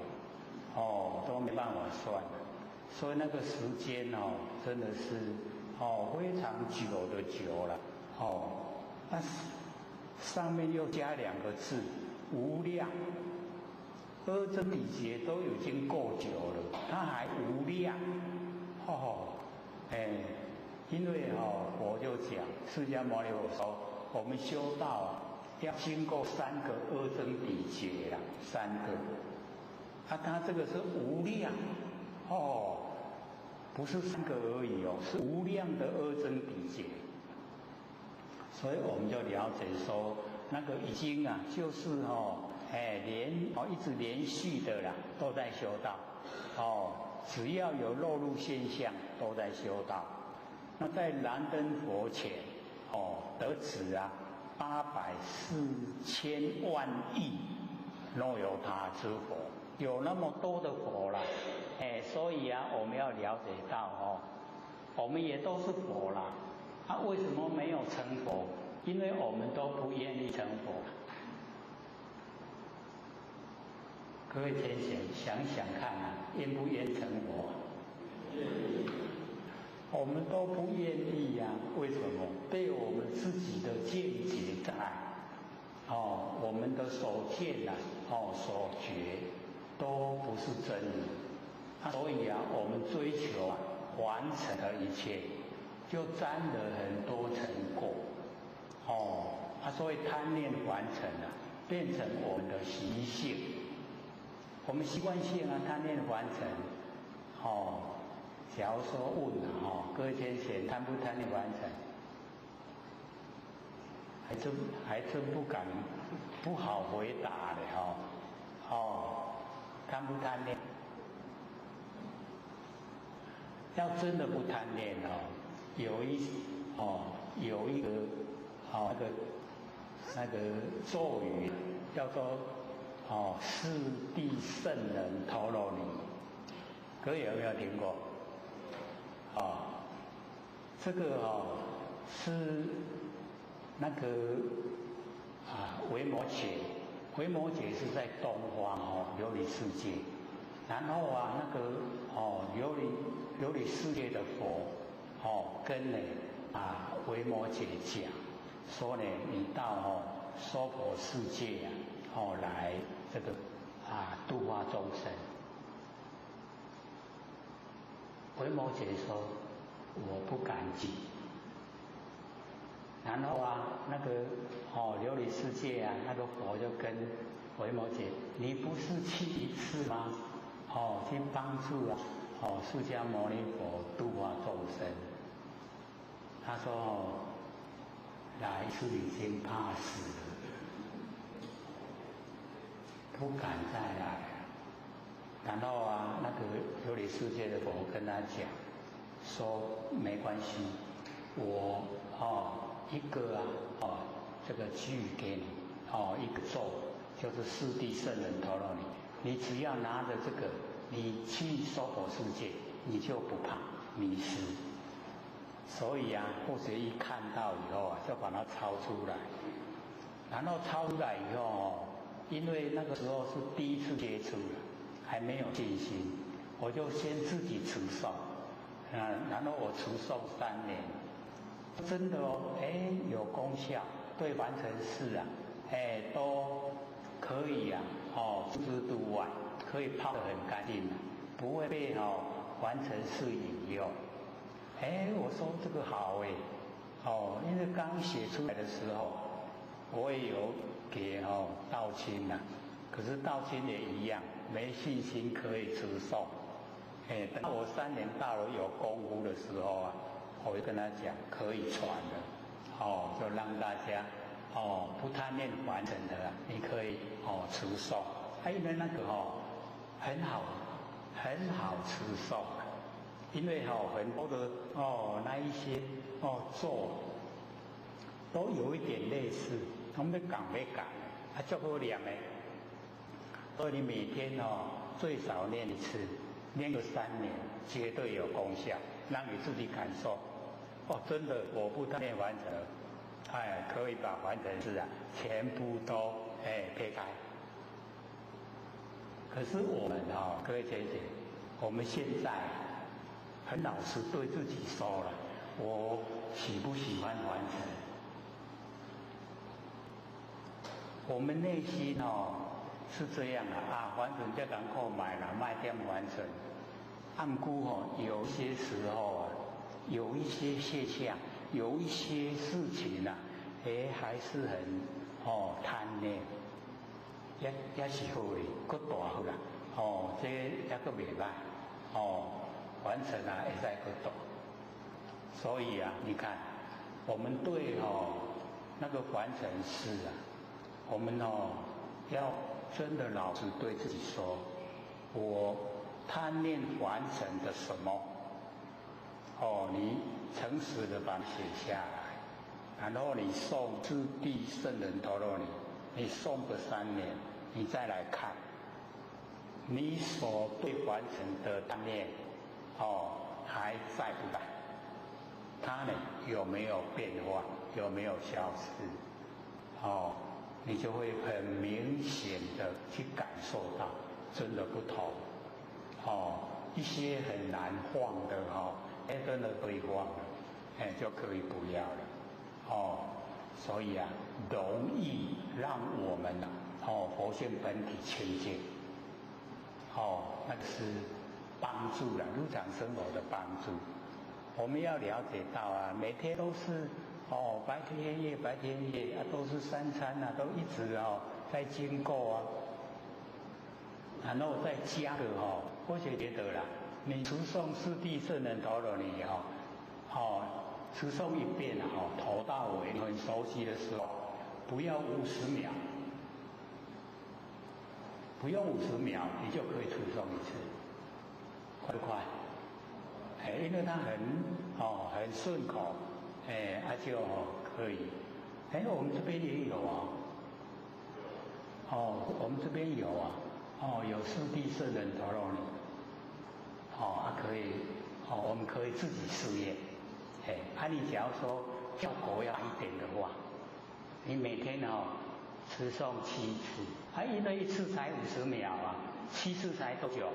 都没办法算，所以那个时间真的是非常久的久了那上面又加2个字无量，阿僧祇劫都已经够久了，它还无量因为我就讲释迦牟尼佛说我们修道啊，要经过3个阿僧祇劫啦，3个。他这个是无量哦，不是3个而已哦，是无量的阿僧祇劫。所以我们就了解说，那个已经啊，就是一直连续的啦，都在修道。只要有漏入现象，都在修道。那在燃灯佛前，得此啊84000万亿若有他之佛，有那么多的佛啦，所以啊，我们要了解到我们也都是佛啦。为什么没有成佛？因为我们都不愿意成佛。各位先生想想看啊，愿不愿成佛？我们都不愿意呀，为什么？被我们自己的见解障碍，我们的所见所觉都不是真理，所以啊，我们追求完成了一切，就沾了很多成果，所以贪念完成了，变成我们的习性，我们习惯性贪念完成，假如说问各位先生贪不贪念完成，还真不好回答的贪不贪念？要真的不贪念有一个那个咒语叫做四谛圣人陀罗尼，各位有没有听过？这个是那个维摩诘，维摩诘是在东方琉璃世界，然后那个琉璃世界的佛跟维摩诘讲说呢，你到娑婆世界来这个度化众生。维摩诘说我不敢去，然后那个琉璃世界那个佛就跟维摩诘，你不是去一次吗？去帮助释迦牟尼佛度化众生。他说来一次已经怕死了，不敢再来了。然后那个琉璃世界的佛跟他讲说没关系，我一个这个句给你一个咒，就是四谛圣人陀罗尼，你只要拿着这个，你去娑婆世界，你就不怕迷失。所以或者一看到以后就把它抄出来，然后抄出来以后因为那个时候是第一次接触了，还没有信心，我就先自己持诵，然后我持诵3年，真的有功效，对完成事都可以出之度外，可以泡得很干净，不会被完成事引诱。我说这个好因为刚写出来的时候，我也有给道亲可是道亲也一样没信心可以持诵。等到我3年到了有功夫的时候我就跟他讲可以传了，就让大家不贪念完成的你可以持诵，因为那个很好持诵。因为很多的那一些咒都有一点类似，我们要改，就好念的。所以你每天最少念一次，念个3年，绝对有功效，让你自己感受。真的我不贪念完成，可以把完成事全部都撇开。可是我们各位姐姐，我们现在很老实对自己说了，我喜不喜欢完成？我们内心是这样完成就赶快买了，卖掉完成。按估有些时候有一些现象，有一些事情还是很贪念，也是好的，佫大好啦，这也佫袂歹，完成啊会使佫大，所以啊，你看，我们对那个完成式啊，我们要真的老实对自己说，我贪念完成的什么？你诚实的把它写下来，然后你诵次第圣人陀罗尼，你诵个3年，你再来看，你所对完成的贪念，还在不在？它呢有没有变化？有没有消失？你就会很明显的去感受到真的不同。一些很难放的真的可以放了，就可以不要了。所以啊，容易让我们佛性本体清净。那是帮助了日常生活的帮助。我们要了解到啊，每天都是白天夜啊，都是3餐啊，都一直在经过啊。然后再加个我觉得啦，你持诵四谛圣人陀罗尼持诵一遍头到尾你很熟悉的时候，不要50秒，不用50秒，你就可以持诵一次，快不快？因为它很顺口，就可以。我们这边也有我们这边有有四谛圣人陀罗尼，可以，我们可以自己试验。你假如说效果要好一点的话，你每天持诵7次，因为一次才50秒啊，7次才多久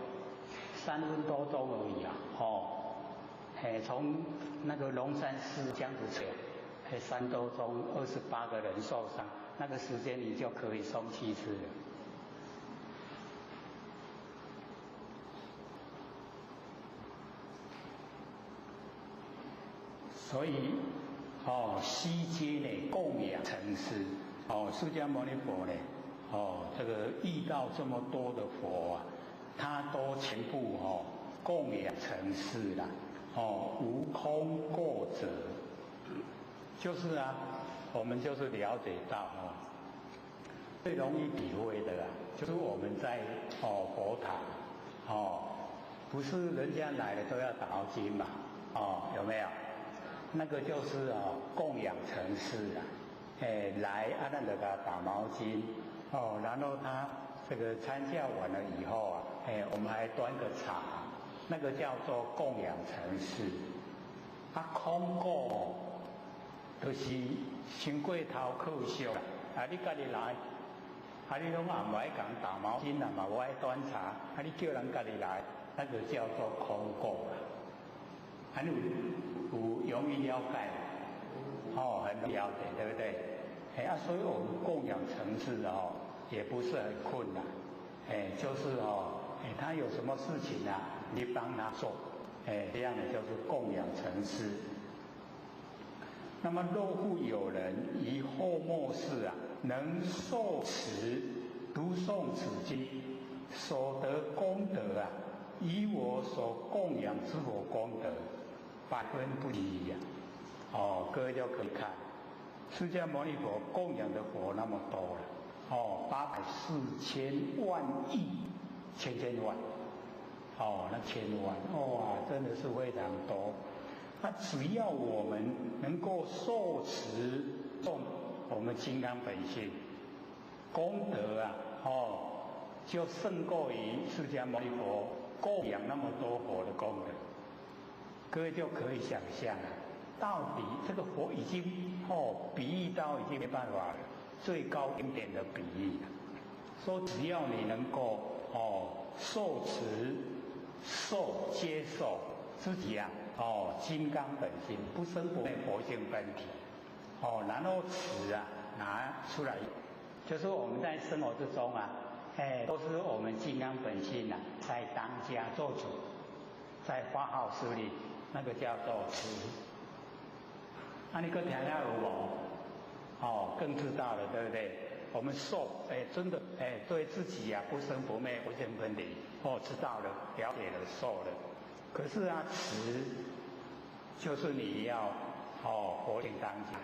？3分多钟而已啊，从那个龙山寺这样子走，3多钟，28个人受伤，那个时间你就可以诵7次了。所以悉皆呢供养成师，释迦牟尼佛呢，这个遇到这么多的佛啊，他都全部供养成师啦，无空过者，就是啊，我们就是了解到最容易体会的就是我们在佛堂不是人家来了都要打毛巾嘛，有没有？那个就是供养成师啊，来咱就给他打毛巾，然后他这个参加完了以后啊，我们还端个茶，那个叫做供养成师。空过就是先过头课修啦，你家己来，你拢也唔爱讲打毛巾啦，嘛唔爱端茶，你叫人家己来，那个叫做空过啦。你有容易了解，很了解，对不对？所以我们供养成师也不是很困难，就是他有什么事情啊，你帮他做，这样的就是供养成师。那么若复有人于后末世啊，能受持读诵此经，所得功德啊，以我所供养之佛功德100分不及呀！各位就可以看，释迦牟尼佛供养的佛那么多了，840千万亿千万，那千万，哇，真的是非常多。那只要我们能够受持诵我们金刚本性，功德啊，就胜过于释迦牟尼佛供养那么多佛的功德。各位就可以想象到底这个佛已经比喻到已经没办法了，最高经典的比喻了。说只要你能够受持、接受自己金刚本性不生不灭佛性本体，然后持拿出来，就是我们在生活之中都是我们金刚本性在当家做主，在发号施令。那个叫做持，你搁听了有无？更知道了，对不对？我们受，真的，对自己啊，不生不灭，不见分离，知道了，了解了，受了。可是啊，持就是你要，活现当下，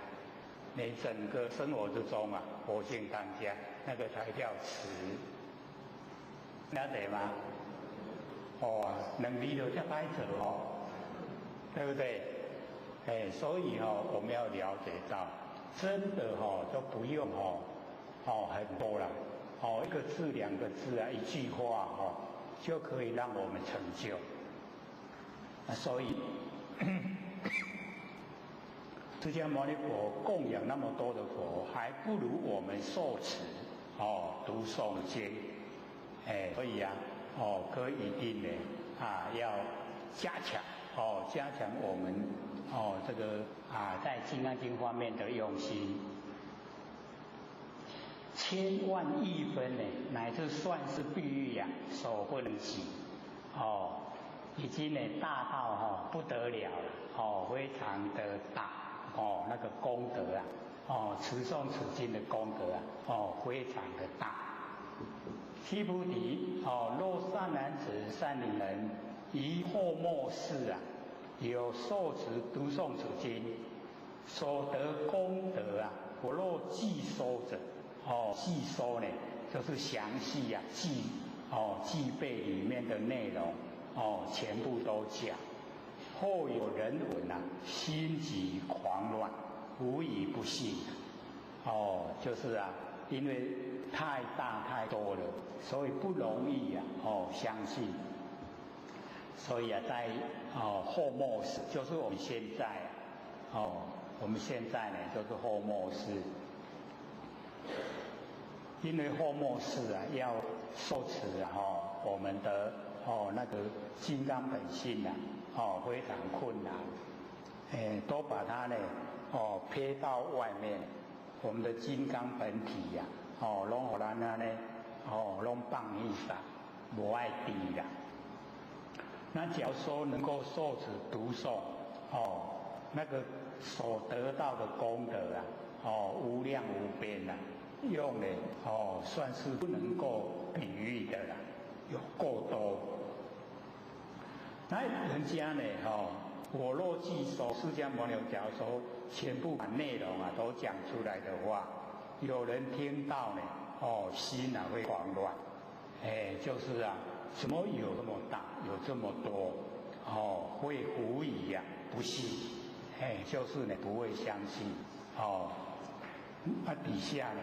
你整个生活之中啊，活现当下，那个才叫持，了解吗？能力就叫该走对不对？所以我们要了解到，真的都不用很多了，一个字两个字啊，一句话就可以让我们成就。所以释迦牟尼佛供养那么多的佛，还不如我们受持读诵经，所以啊可以一定的要加强加强我们这个在《金刚经》方面的用心，千万亿分呢，乃至算是地狱呀，所不能及已经呢大到不得了了非常的大那个功德持诵此经的功德非常的大。须菩提若善男子善女人于后末世有受持读诵此经，所得功德我若记收者记收呢就是详细记背里面的内容全部都讲。后有人闻心急狂乱，无以不信就是因为太大太多了，所以不容易相信。所以在后末世，就是我们现在我们现在呢就是后末世，因为后末世要受持我们的那个金刚本性非常困难，都把它呢撇到外面，我们的金刚本体拢互咱呢拢放逸啦，无爱低啦。那假如说能够受持读诵那个所得到的功德无量无边用的算是不能够比喻的啦，有够多。那人家呢我若记收，释迦牟尼佛假如说全部把内容都讲出来的话，有人听到呢心会慌乱，就是怎么有这么大，有这么多会狐疑不信，就是呢不会相信底下呢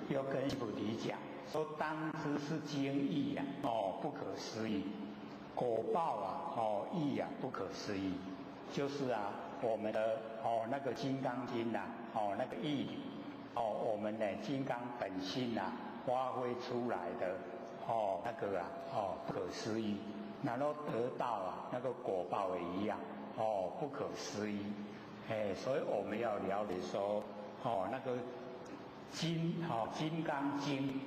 又跟菩提讲说，当知是经义不可思议，果报义不可思议，就是我们的那个金刚经那个义理我们的金刚本性发挥出来的那个不可思议，然后得到那个果报也一样不可思议，所以我们要了解说那个金刚经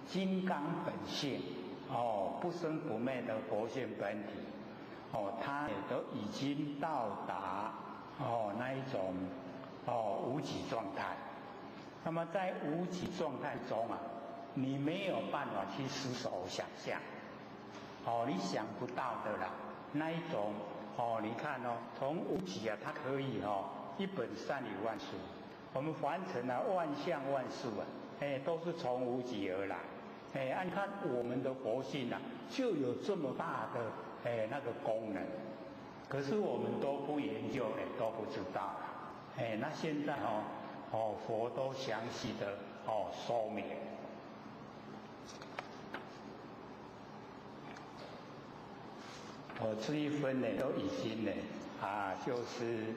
金刚本性不生不灭的佛性本体它也都已经到达那一种无极状态。那么在无极状态中你没有办法去思索想象你想不到的啦，那一种你看从无极它可以一本善语万数，我们凡尘万象万数都是从无极而来，按看我们的佛性就有这么大的那个功能，可是我们都不研究都不知道那现在佛都详细的说明。我这一分呢都已经呢就是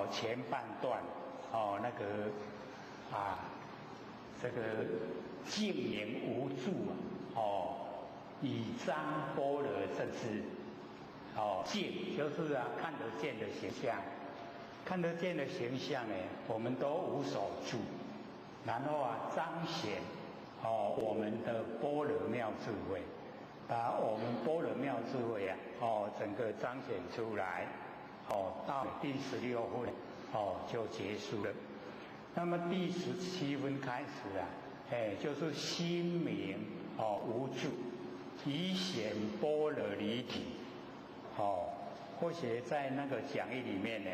前半段那个这个净明无助以彰般若正知净就是看得见的形象，看得见的形象呢我们都无所住，然后彰显我们的般若妙智慧，把我们般若妙智慧整个彰显出来到第16分就结束了。那么第17分开始啊，就是心明无助，以显般若离体。或许在那个讲义里面呢，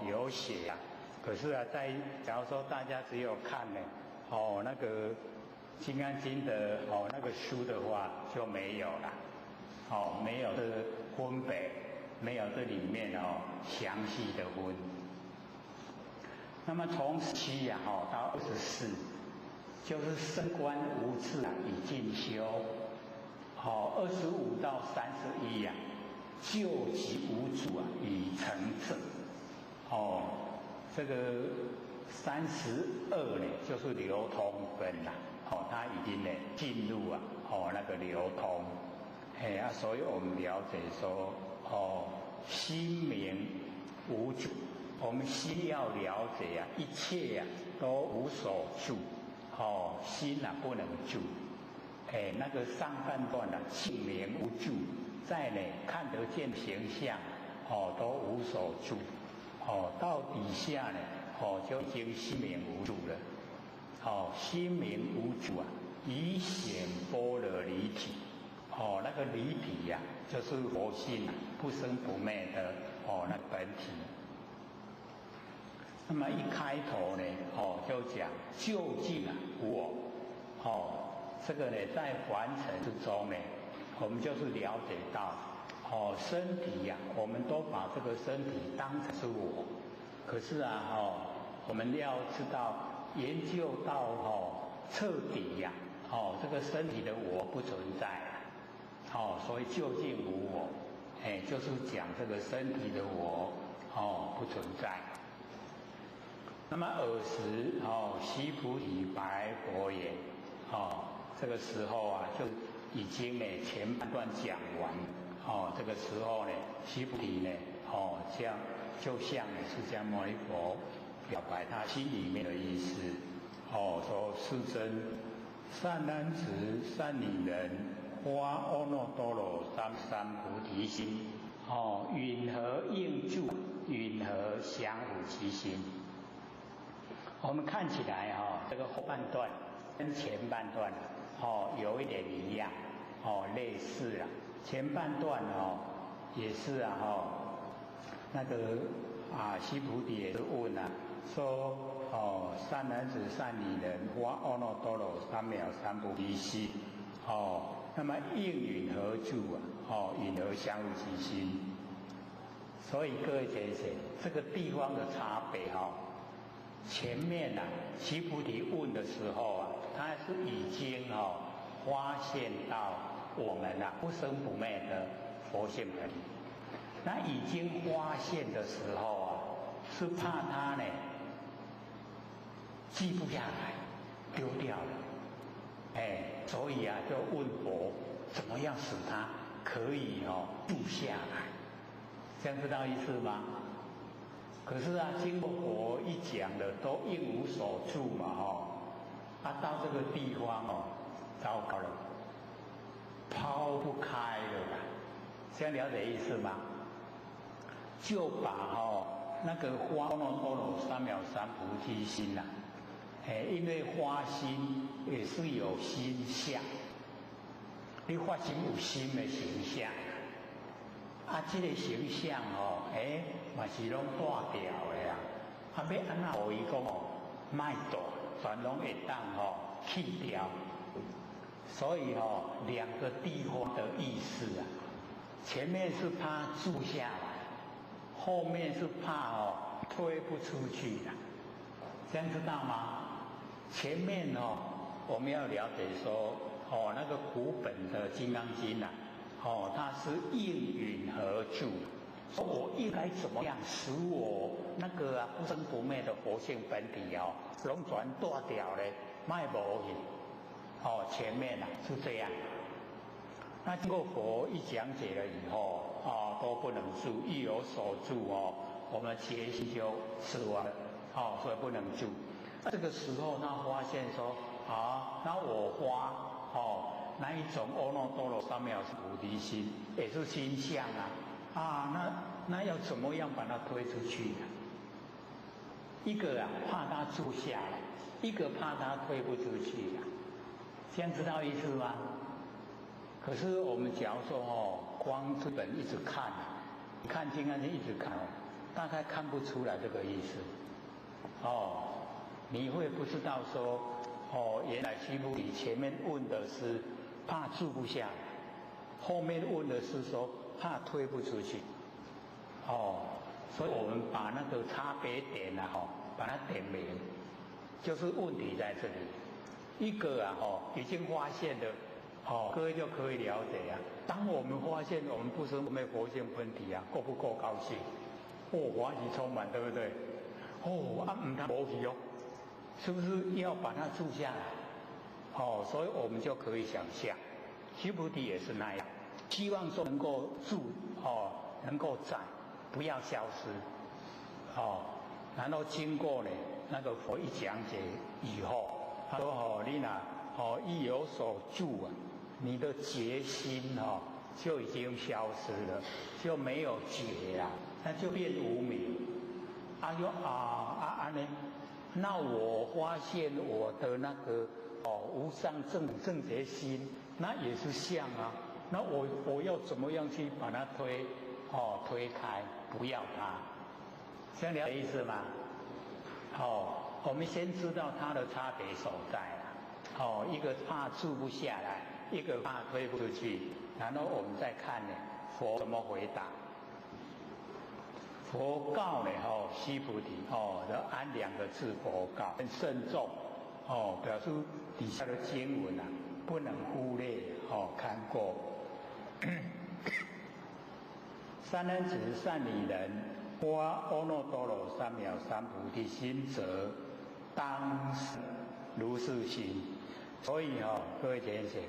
有写啊，可是啊，假如说大家只有看呢，那个《金刚经》的那个书的话就没有了，没有这个分别，没有这里面详细的分。那么从17到24，就是升观无智以进修，25到31救急无助以成正。这个32呢，就是流通分啦。它已经呢进入那个流通。所以我们了解说，心明无助，我们心要了解一切都无所住，心不能住。那个上半段心明无助。在呢看得见形象，都无所住，到底下呢，就已经心明无助了，心明无助以显般若离体，那个离体就是佛性不生不灭的那本体。那么一开头呢，就讲究竟我，这个呢在凡尘之中呢。我们就是了解到，身体我们都把这个身体当成是我，可是我们要知道，研究到彻底这个身体的我不存在，所以究竟无我，就是讲这个身体的我，不存在。那么尔时，须菩提白佛言，这个时候就已经呢前半段讲完，这个时候呢，须菩提呢，这样就向释迦牟尼佛表白他心里面的意思，说世尊，善男子、善女人，发阿耨多罗三菩提心，云何应住？云何降伏其心？我们看起来这个后半段跟前半段有一点一样，类似前半段也是那个须菩提也是问说善男子善女人，发阿耨多罗三菩提心，那么应云何住云何降伏其心？所以各位姐姐，这个地方的差别前面须菩提问的时候他是已经发现到我们不生不灭的佛性本体。那已经发现的时候是怕他呢记不下来，丢掉了，所以就问佛怎么样使他可以住下来，这样知道意思吗？可是经过佛一讲的都应无所住嘛，到这个地方糟糕了，抛不开了，这样了解意思吗？就把那个发阿耨多罗三藐三菩提心因为发心也是有心相，你发心有心的形象，这个形象嘛是拢断掉的要安怎互伊讲卖断，全拢会当去掉。所以两个地方的意思前面是怕住下来，后面是怕推不出去的，这样知道吗？前面我们要了解说那个古本的《金刚经》它是应云何住，说我应该怎么样使我那个不生不灭的佛性本体拢全断掉咧，卖无去。前面是这样。那经过佛一讲解了以后都不能住，一有所住我们决心就死亡了，所以不能住。这个时候他发现说那我发那一种阿耨多罗三藐三菩提心也是心相那要怎么样把它推出去呢？一个怕它住下来，一个怕它推不出去这样知道意思吗？可是我们假如说光这本一直看，看经啊就一直看大概看不出来这个意思你会不知道说原来须菩提前面问的是怕住不下来，后面问的是说怕推不出去所以我们把那个差别点把它点明，就是问题在这里。一个已经发现的各位就可以了解当我们发现我们不生不灭佛性本体够不够高兴？欢喜充满，对不对？不能没去是不是要把它住下来？所以我们就可以想象，须菩提也是那样，希望说能够住能够在，不要消失然后经过那个佛一讲解以后，他说你一有所住你的决心就已经消失了，就没有觉那就变无明那我发现我的那个无上正觉心，那也是相那我要怎么样去把它推开，不要它，这样了解意思吗？我们先知道它的差别所在一个怕住不下来，一个怕推不出去，然后我们再看佛怎么回答。佛告须菩提按2个字佛告，很慎重表示底下的经文不能忽略看过。善男子善女人，发阿耨多罗三藐三菩提心者，当生如是心。所以各位同学，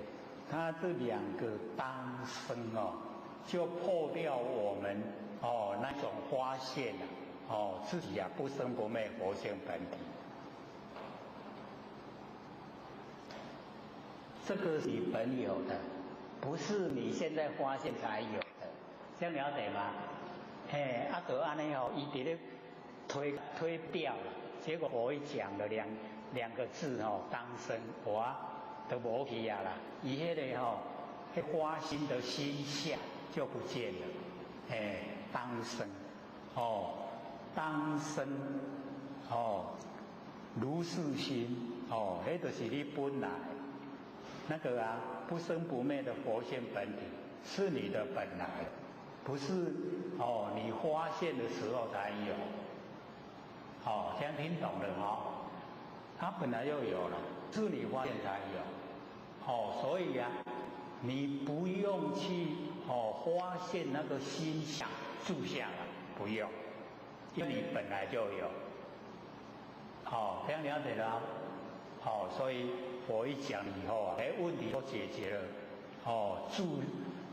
他这2个当生就破掉我们那种发现自己不生不灭佛性本体，这个是你本有的，不是你现在发现才有的，这样了解吗？就安尼伊直咧推掉了，结果我一讲了两个字当生，都无去啦，伊迄个花心的心相就不见了，当生当生如是心迄就是你本来那个不生不灭的佛性本体，是你的本来，不是你发现的时候才有。这样听懂了它本来就有了，是你发现才有。所以你不用去发现那个心想住下来，不用，因为你本来就有。这样了解了所以我一讲以后问题都解决了。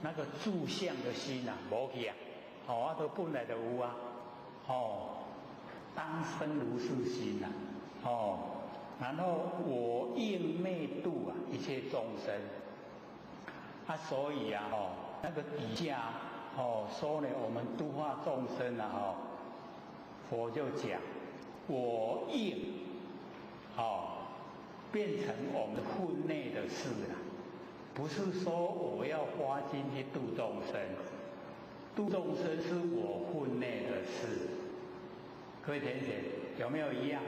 那个住相的心没去都本来就有当生如是心然后我应灭度一切众生所以那个底下说我们度化众生佛就讲我应变成我们分内的事不是说我要花心去度众生，度众生是我分内的事。各位同学有没有一样？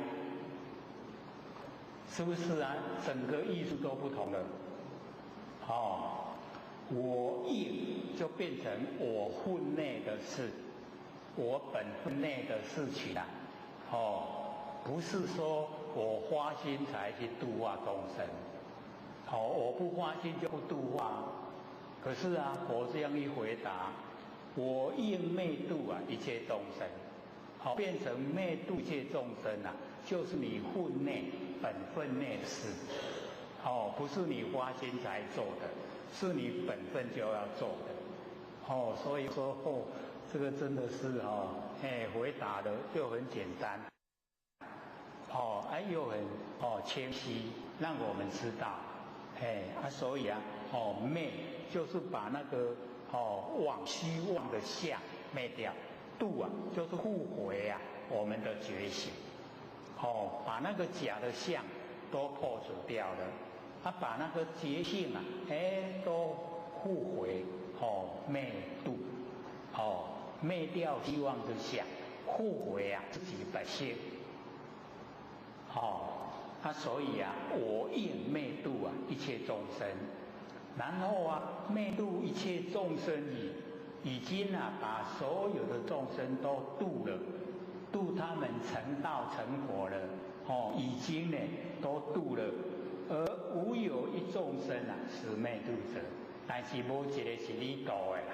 是不是整个意思都不同了我应就变成我分内的事，我本分内的事情不是说我花心才去度化众生我不花心就不度化。可是佛这样一回答，我应灭度一切众生变成灭度一切众生就是你分内本分内的事不是你花心才做的，是你本分就要做的所以说这个真的是回答的就很简单又很清晰，让我们知道所以灭就是把那个虚妄的相灭掉。度啊，就是复回啊，我们的觉醒。把那个假的相都破除掉了，把那个觉性啊，都复回，灭度，灭掉希望之相，复回啊自己本性。所以啊，我应灭度啊一切众生，然后啊灭度一切众生已经啊把所有的众生都度了，度他们成道成佛了，已经呢都度了，而无有一众生啊是灭度者，但是无一个是你度的啦。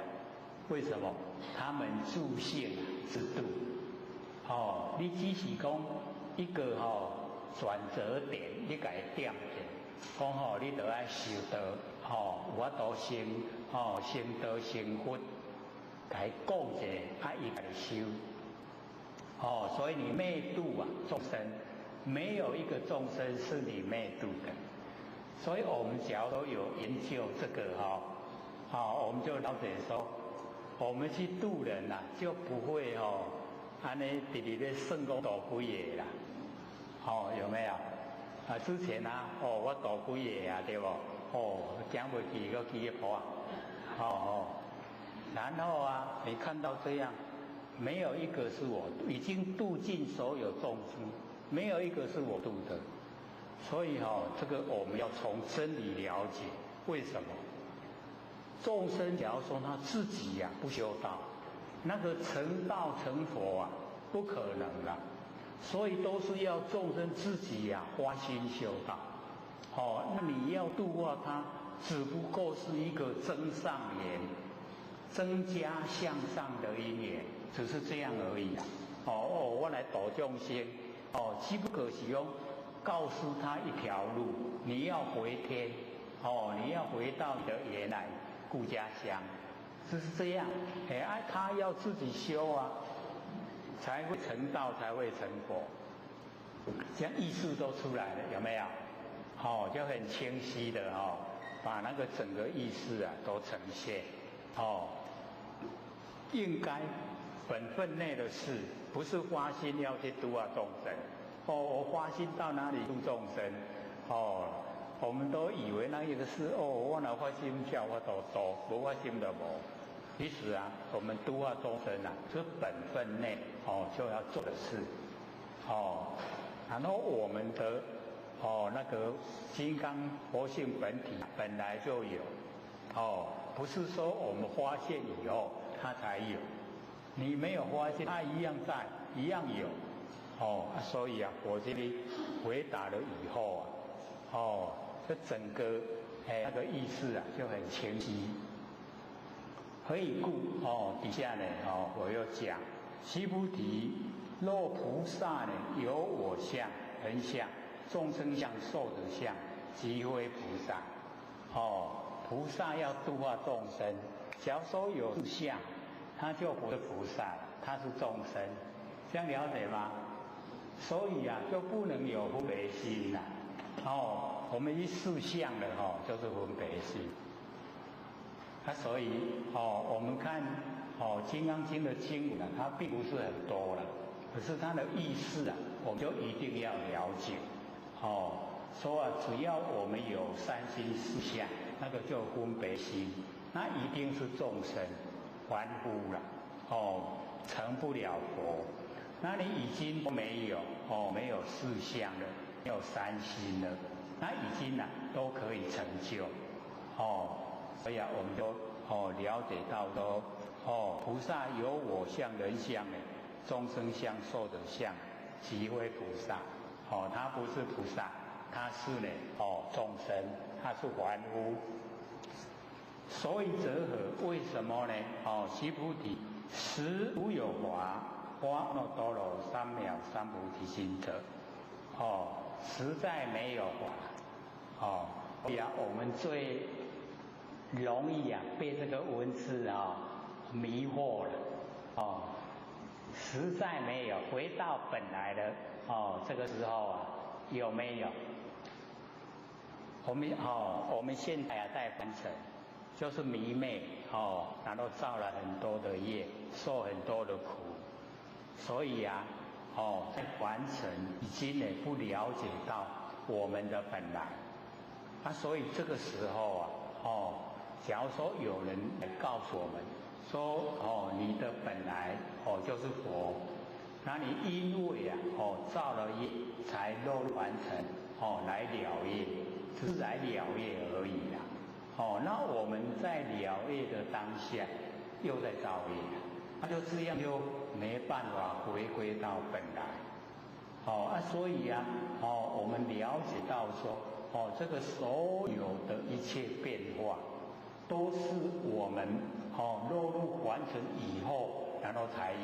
为什么？他们自性是度，你只是讲一个转折点，你给它点去，讲你就要修道，有法度成成道成佛，给它讲一下，伊给修。所以你灭度啊众生，没有一个众生是你灭度的。所以我们只要都有研究这个我们就了解说，我们去度人啊，就不会安尼直直咧算讲度几个啦。有没有？之前啊，我度几个啊，对不？讲不起个几个啊，然后啊，你看到这样，没有一个是我已经度尽所有众生，没有一个是我度的。所以这个我们要从真理了解，为什么？众生假如说他自己呀不修道，那个成道成佛啊，不可能啦。所以都是要众生自己呀花心修道。那你要度化他，只不过是一个增上缘，增加向上的因缘，只是这样而已啊。我来度众生，只不过是用告诉他一条路，你要回天，你要回到你的原来故家乡，就是这样。他要自己修啊，才会成道，才会成佛。这样意识都出来了，有没有？就很清晰的把那个整个意识啊都呈现。应该本分内的事，不是花心要去度化众生。我花心到哪里度众生？我们都以为那一个是我哪花心叫我都度，无花心的无。其实啊，我们度化众生啊，是本分内就要做的事。然后我们的那个金刚佛性本体本来就有，不是说我们发现以后它才有，你没有发现它一样在，一样有。所以啊，我这里回答了以后啊，这整个那个意思啊就很清晰。何以故？底下呢我又讲，须菩提，若菩萨呢有我相、人相、众生相、寿者相，即非菩萨。菩萨要度化众生，假如说有相，他就不是菩萨，他是众生，这样了解吗？所以啊，就不能有分别心啦。我们一视相的就是分别心。所以我们看《金刚经》的经文它并不是很多了，可是它的意思啊，我们就一定要了解。说啊，只要我们有三心四相，那个就分别心，那一定是众生凡夫了，成不了佛。那你已经没有没有四相了，没有三心了，那已经都可以成就。所以啊，我们就了解到说，菩萨有我相、人相呢，众生相、寿者相，即非菩萨。他不是菩萨，他是呢众生，他是凡夫。所以则何？为什么呢？须菩提，实无有华阿耨多罗三藐三菩提心者。实在没有华。所以啊，我们最容易被这个文字迷惑了。实在没有，回到本来的这个时候有没有？我们现在在凡尘，就是迷昧然后造了很多的业，受很多的苦，所以在凡尘已经不了解到我们的本来，所以这个时候假如说有人来告诉我们说你的本来就是佛，那你因为造了业才落入凡尘来了业，只是来了业而已啦。那我们在了业的当下又在造业，那就这样就没办法回归到本来。所以我们了解到说这个所有的一切变化都是我们落入凡尘以后然后才有。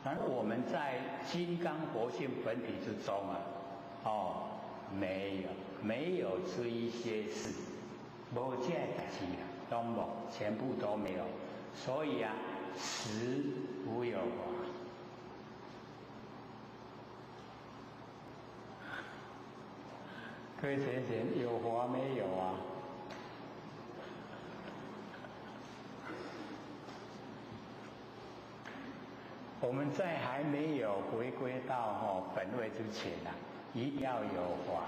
而我们在金刚佛性本体之中没有这一些事，无这代志都没，全部都没有。所以实无有华。各位贤贤，有华没有啊？我们在还没有回归到本位之前一定要有华，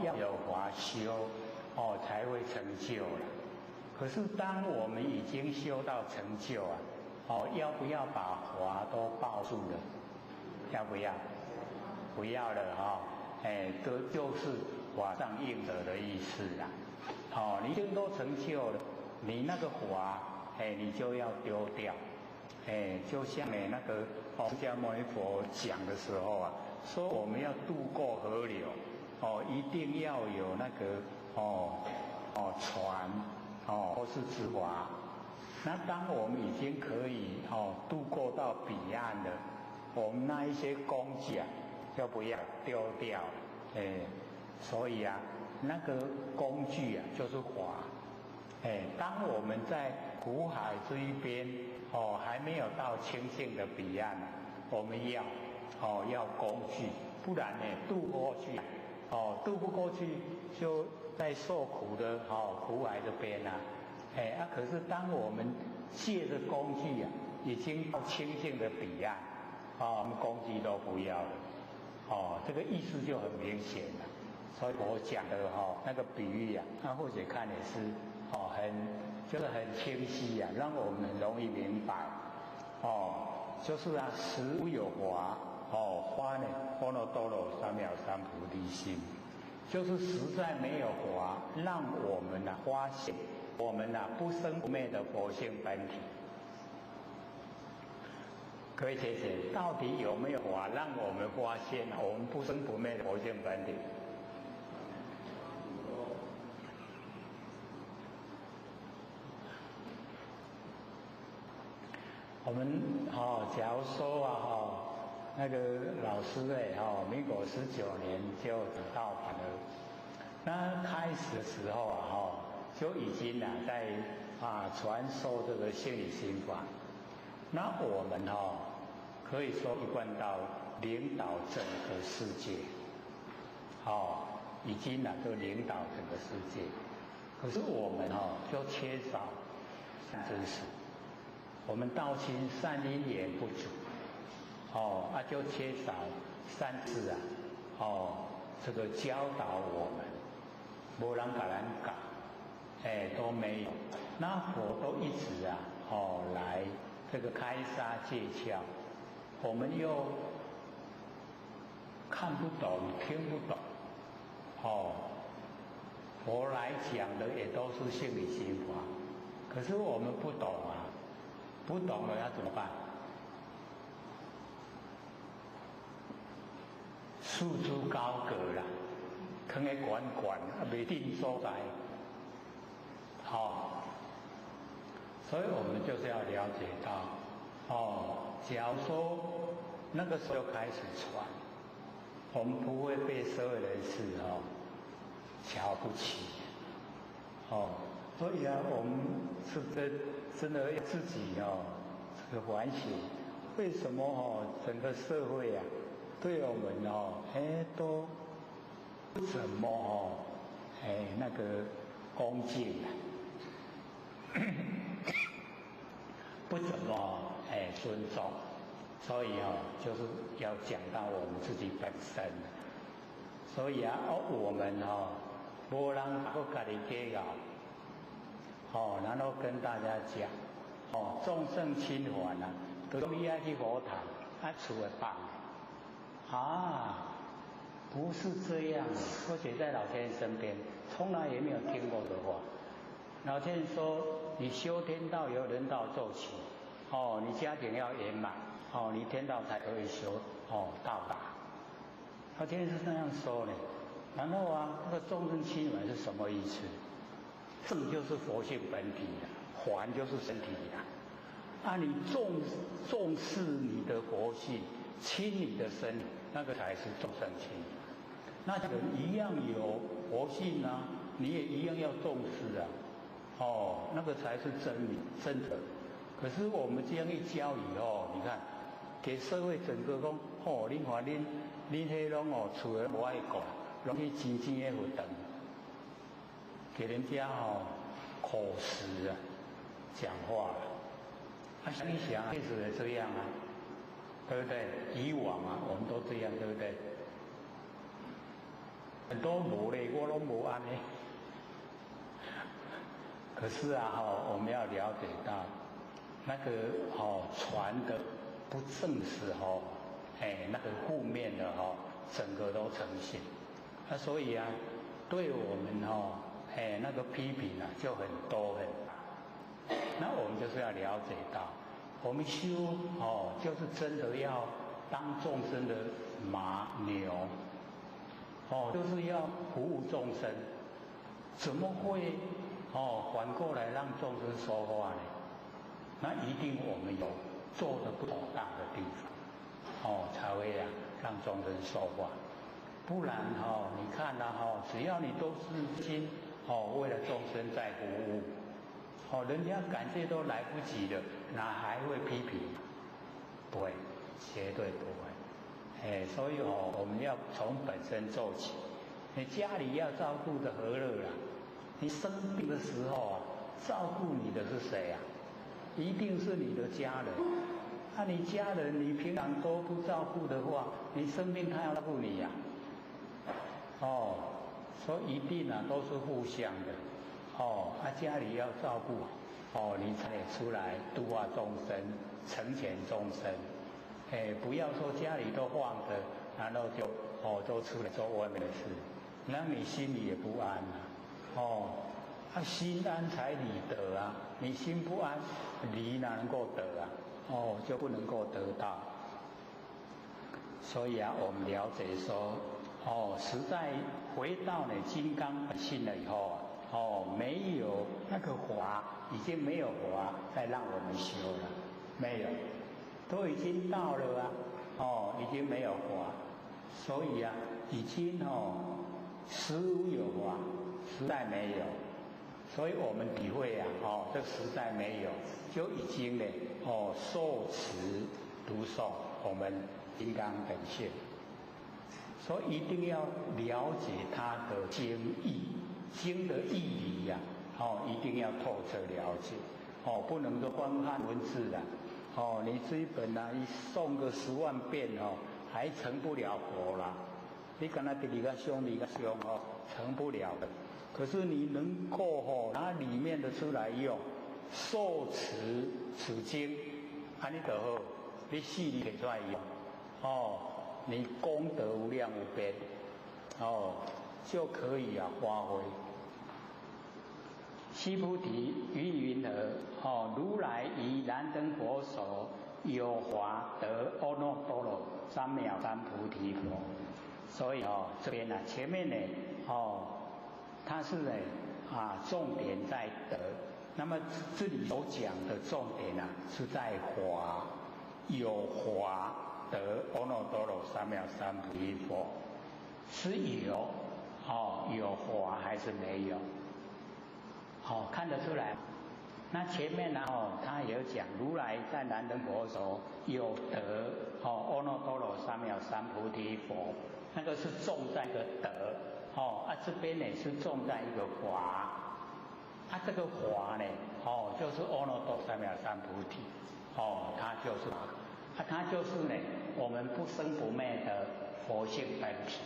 要有华修才会成就了。可是当我们已经修到成就要不要把华都抱住了？要不要？不要了这就是华上应得的意思啦。你已经都成就了，你那个华你就要丢掉。就像那个释迦牟尼佛讲的时候说我们要渡过河流一定要有那个船或是之华。那当我们已经可以渡过到彼岸了，我们那一些工具要不要丢掉？所以那个工具就是华。当我们在苦海这一边还没有到清净的彼岸，我们要工具，不然渡不过去，渡不过去就在受苦的苦海这边可是当我们借着工具已经到清净的彼岸我们工具都不要了这个意思就很明显了。所以我讲的那个比喻那或者看也是就是很清晰让我们很容易明白就是实无有华花呢波罗多罗三藐三菩提心，就是实在没有华，让我们发现我们不生不灭的佛性本体。各位姐姐，到底有没有华让我们发现我们不生不灭的佛性本体？我们假如说那个老师民国19年就到凡了，那开始的时候就已经在传授这个心理心法。那我们可以说一贯到领导整个世界，已经就领导整个世界。可是我们就缺少善知识。我们道亲善因缘不足，就缺少善知这个教导我们，没人给咱教，都没有。那佛都一直来这个开沙戒窍，我们又看不懂、听不懂，佛来讲的也都是心理心法，可是我们不懂不懂了要怎么办？束之高阁啦，放在悬悬，未定所在。所以我们就是要了解到，假如说那个时候开始传，我们不会被社会人士瞧不起。所以我们是真的要自己这个反省，为什么整个社会对我们都不怎么那个恭敬不怎么尊重，所以就是要讲到我们自己本身。所以我们无人不家己计较，然后跟大家讲，众生亲烦都你要去佛堂，厝会放不是这样。或许在老先生身边，从来也没有听过的话。老先生说，你修天道由人道做起，你家庭要圆满，你天道才可以修到达。老先生是这样说的。然后这个众生亲烦是什么意思？正就是佛性本体烦就是身体你重视你的佛性，亲你的身体，那个才是众生亲。那人一样有佛性你也一样要重视那个才是真理真的。可是我们这样一教以后，你看给社会整个讲恁看恁迄拢厝的无爱顾，拢去钱的活动，给人家口实讲话你想确实也这样对不对？以往我们都这样，对不对？很多无咧，我拢无安尼。可是我们要了解到，那个传的不正是那个负面的整个都呈现。所以对我们那个批评就很多很大。那我们就是要了解到，我们修就是真的要当众生的马牛就是要服务众生，怎么会反过来让众生说话呢？那一定我们有做的不妥当的地方才会让众生说话。不然你看只要你都是心为了众生在服务人家感谢都来不及了，哪还会批评？不会，绝对不会。所以我们要从本身做起。你家里要照顾的和乐你生病的时候照顾你的是谁一定是你的家人。你家人你平常都不照顾的话，你生病他要照顾你所以一定都是互相的家里要照顾你才出来度化众生，成全众生。不要说家里都放着，然后就都出来做外面的事，那你心里也不安心安才理得你心不安，理哪能够得就不能够得到。所以我们了解说实在回到金刚本性了以后没有那个法，已经没有法再让我们修了，没有，都已经到了已经没有法。所以已经实无有法，实在没有。所以我们体会这实在没有，就已经受持读诵我们金刚本性。所以一定要了解它的经义，经的义理一定要透彻了解不能说光看文字你这一本一诵个10万遍还成不了佛啦。你跟他比个凶成不了的。可是你能够拿里面的出来用，受持此经你就好，你细里给出来用你功德无量无边就可以发挥。须菩提，云何如来于燃灯佛手有法得阿耨多罗三藐三菩提佛。所以这边前面它是重点在德，那么这里所讲的重点是在法，有法得阿耨多罗三藐三菩提佛，是有有法还是没有？看得出来。那前面他也有讲，如来在燃灯佛手有得阿耨多罗三藐三菩提佛，那个是重在一个德这边是重在一个法这个法呢，就是阿耨多罗三菩提，它就是它就是呢，我们不生不灭的佛性本体，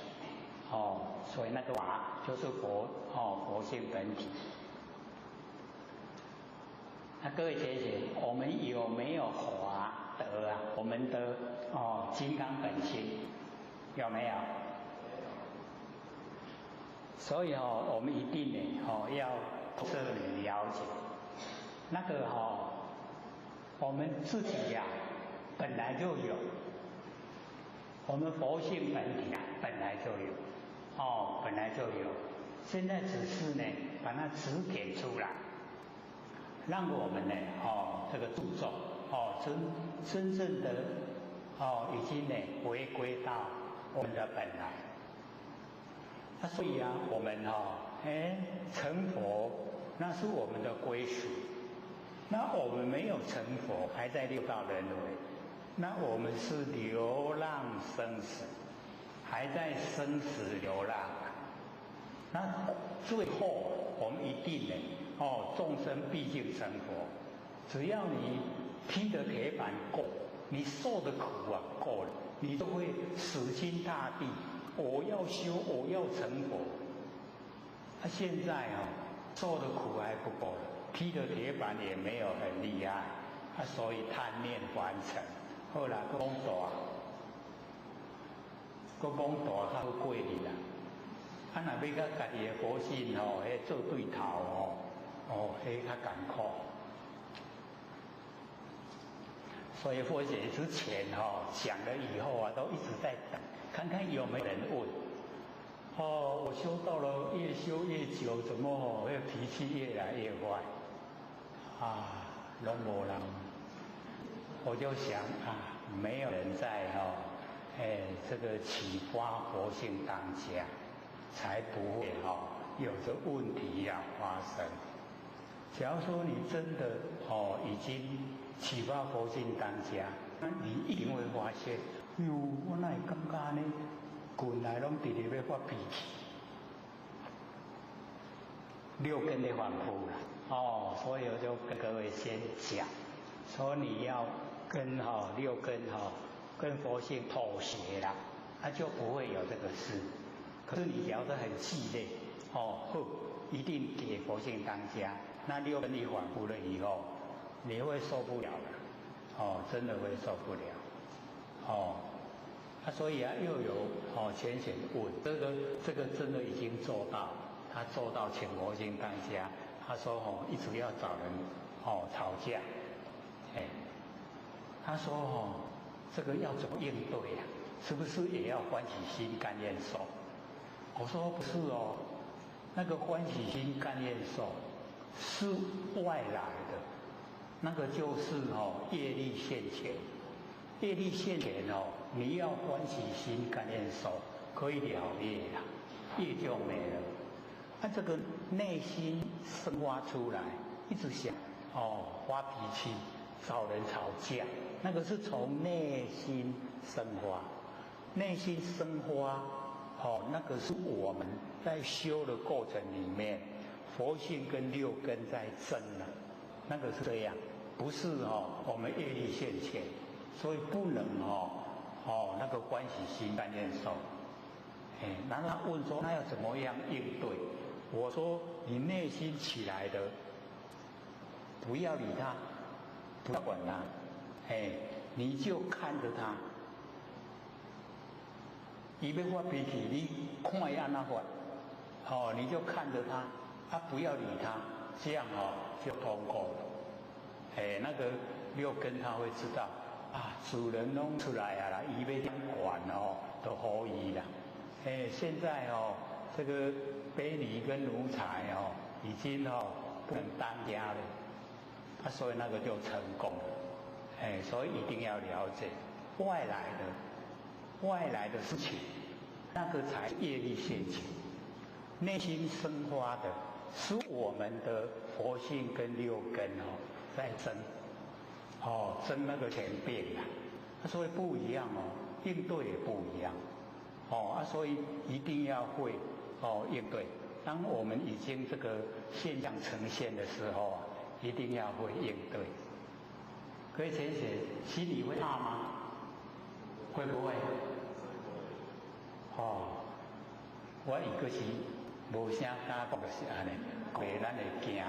所以那个法就是佛性本体。那各位姐姐，我们有没有法德啊？我们的金刚本性有没有？所以我们一定呢要彻底了解那个我们自己呀本来就有，我们佛性本体本来就有，本来就有，现在只是呢把它指点出来。让我们呢，这个注重，真正的，已经呢回归到我们的本来。所以我们成佛，那是我们的归属。那我们没有成佛，还在六道轮回，那我们是流浪生死，还在生死流浪。那最后我们一定呢。众生毕竟成佛，只要你踢的铁板够，你受的苦够了，你就会死心塌地，我要修，我要成佛。现在受的苦还不够了，踢的铁板也没有很厉害，所以贪念完成，后来讲大，较过去啦。若要甲家己的佛性做对头迄较艰苦。所以佛学之前讲了以后都一直在等，看看有没有人问。我修到了，越修越久，怎么脾气越来越坏？拢无人。我就想没有人在这个启发佛性当下，才不会有这问题要发生。假如说你真的已经启发佛性当下，那你一定会发现，我哪会感觉呢？近来拢直直要发脾气，六根的反复了。所以我就跟各位先讲，说你要跟六根跟佛性妥协啦，就不会有这个事。可是你只要是很气馁，一定给佛性当家。那六根一反复了以后，你会受不了了，真的会受不了，所以又有浅显问，这个真的已经做到，他做到请佛性当家。他说一直要找人吵架，他说这个要怎么应对呀？是不是也要欢喜心甘愿受？我说不是那个欢喜心甘愿受是外来的，那个就是业力现前。业力现前你要欢喜心甘愿受，可以了业啦，业就没了。这个内心生发出来，一直想发脾气，找人吵架，那个是从内心生发。内心生发那个是我们在修的过程里面，佛性跟六根在争了，那个是这样，不是我们业力现前，所以不能那个欢喜心甘愿受。然后他问说，那要怎么样应对？我说你内心起来的，不要理他，不要管他，你就看着他。他要发脾气，你看伊按哪发，你就看着他，不要理他，这样就通过了。那个六根他会知道主人弄出来啦，伊要点管都可以啦。现在这个卑女跟奴才已经不能当家了，所以那个就成功了。所以一定要了解外来的事情，那个才业力现前。内心生发的是我们的佛性跟六根在争，争那个前变所以不一样应对也不一样所以一定要会应对。当我们已经这个现象呈现的时候啊，一定要会应对。各位同学，心里会怕吗？会不会？哦，我一个是无啥敢讲，就是安尼，袂咱会惊。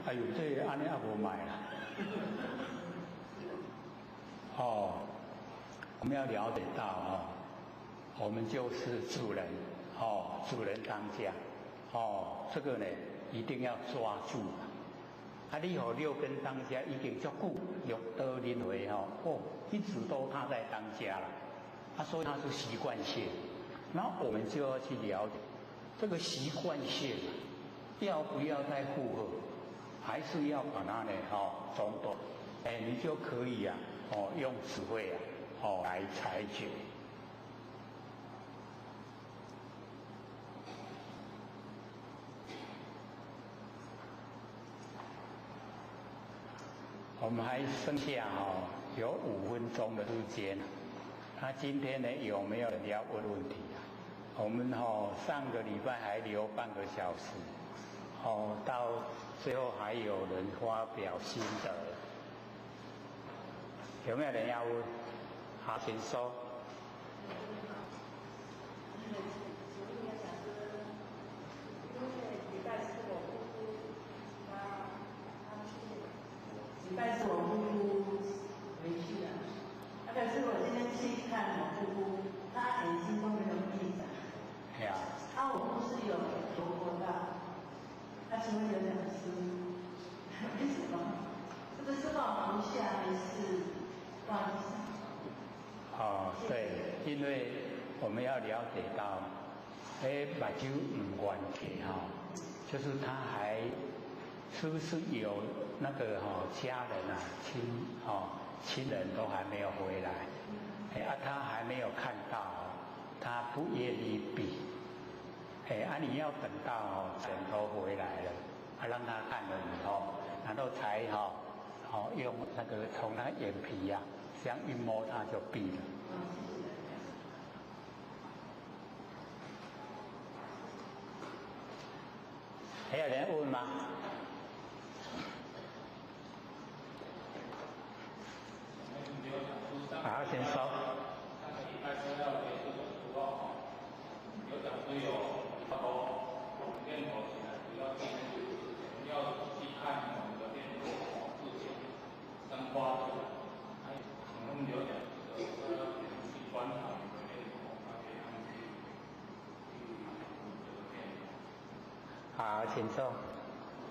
哎呦，这安尼也无买啦。哦，我们要了解到哦，我们就是主人，哦，主人当家，哦，这个呢一定要抓住。啊，你好六根当家已经足久，六道轮回哦，一直都他在当家了，所以他是习惯性。然后我们就要去了解这个习惯性，要不要再负荷，还是要把它呢中断？你就可以用智慧来裁决。我们还剩下有5分钟的时间，那今天呢有没有人要问问题啊？我们上个礼拜还留半个小时，到最后还有人发表心得，有没有人要问？好，请说。礼拜四我姑姑回去了，可是我今天去看我姑姑，她眼睛都没有闭着。对啊。我不是有活到，她请问有两只，为什么？这个是放不下还是放下？对，因为我们要了解到，目睭唔完全就是他还是不是有那个家人啊亲人都还没有回来，他还没有看到，他不愿意闭，你要等到人都回来了，让他看了以后，然后才用那个从他眼皮这样一摸他就闭了。还有人问吗？好，先说。好，请坐。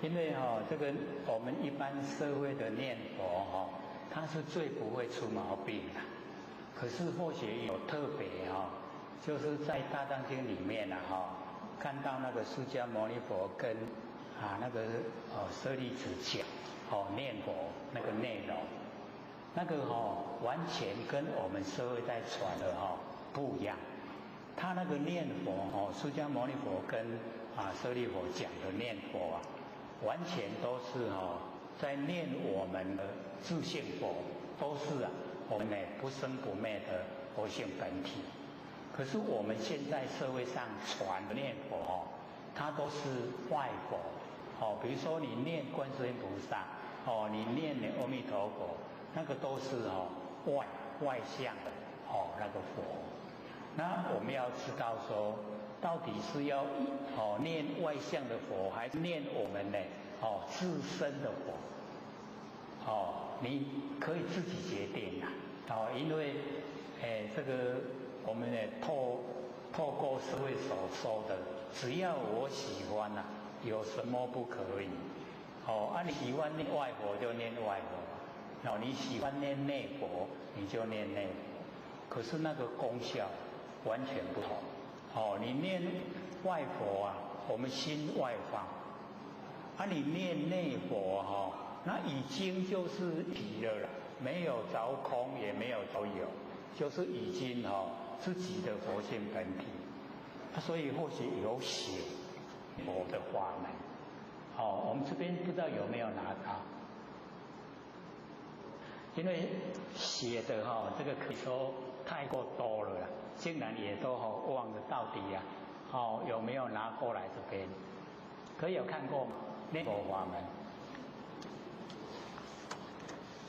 因为这个我们一般社会的念佛它是最不会出毛病的。可是或许有特别就是在大藏经里面看到那个释迦牟尼佛跟那个舍利子讲念佛那个内容，那个完全跟我们社会在传的不一样。他那个念佛释迦牟尼佛跟舍利佛讲的念佛完全都是在念我们的自性佛，都是我们不生不灭的佛性本体。可是我们现在社会上传的念佛它都是外佛比如说你念观世音菩萨你念阿弥陀佛，那个都是外向的那个佛。那我们要知道说，到底是要念外向的佛，还是念我们自身的佛？你可以自己决定因为这个我们透过社会所说的，只要我喜欢有什么不可以？你喜欢念外佛就念外佛，你喜欢念内佛你就念内佛，可是那个功效完全不同。你念外佛我们心外放，你念内佛那已经就是体了啦，没有着空也没有着有，就是已经自己的佛性本体。所以或许有写佛的法门。我们这边不知道有没有拿到，因为写的这个可以说太过多了啦，竟然也都忘了到底有没有拿过来这边？可以有看过吗？念佛法门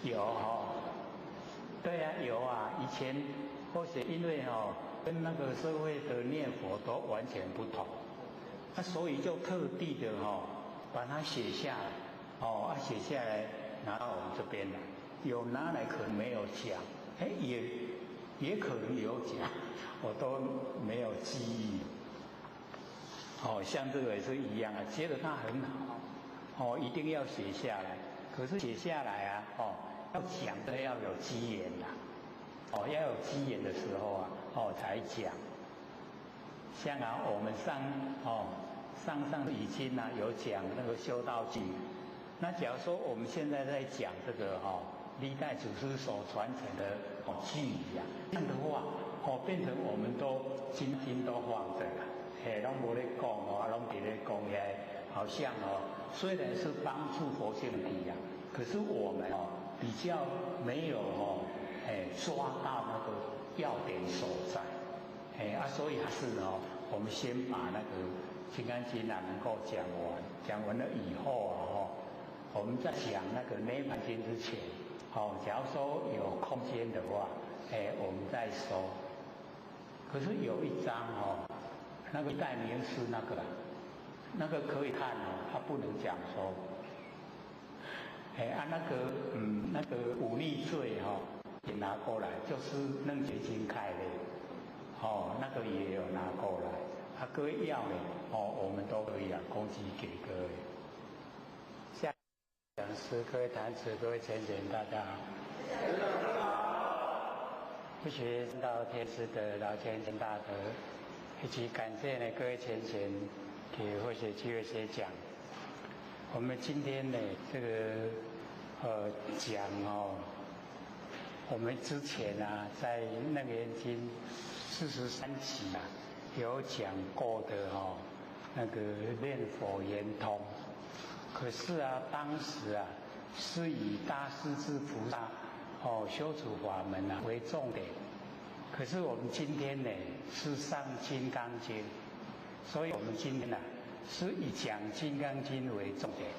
有对啊，有啊。以前或许因为跟那个社会的念佛都完全不同，所以就特地的把它写下来，写下来拿到我们这边来。有拿来可能没有讲，也可能有讲，我都没有记忆。像这个也是一样啊，觉得它很好，一定要写下来。可是写下来啊，要讲的要有机缘啦，要有机缘的时候啊，才讲。像我们上已经有讲那个修道记，那假如说我们现在在讲这个历代祖师所传承的句语啊，这样的话变成我们都今天都放着了，拢无咧讲拢伫咧讲好像虽然是帮助佛性体啊，可是我们比较没有抓到那个要点所在，所以还是我们先把那个《金刚经》能够讲完了以后我们在讲那个《涅槃经》之前，假如说有空间的话，我们再说。可是有一章那个代名词那个可以看它不能讲说。那个忤逆罪也拿过来，就是《楞严经》开的，那个也有拿过来。各位要的我们都可以供给给各位。下讲师、各位坛子、各位贤贤，大家好。不学到天师的老贤贤大德，以及感谢各位贤贤给或许机会写讲。我们今天这个讲我们之前在《楞严经》43集有讲过的那个念佛圆通，可是当时是以大势至菩萨修持法门为重点，可是我们今天是上《金刚经》，所以我们今天是以讲《金刚经》为重点，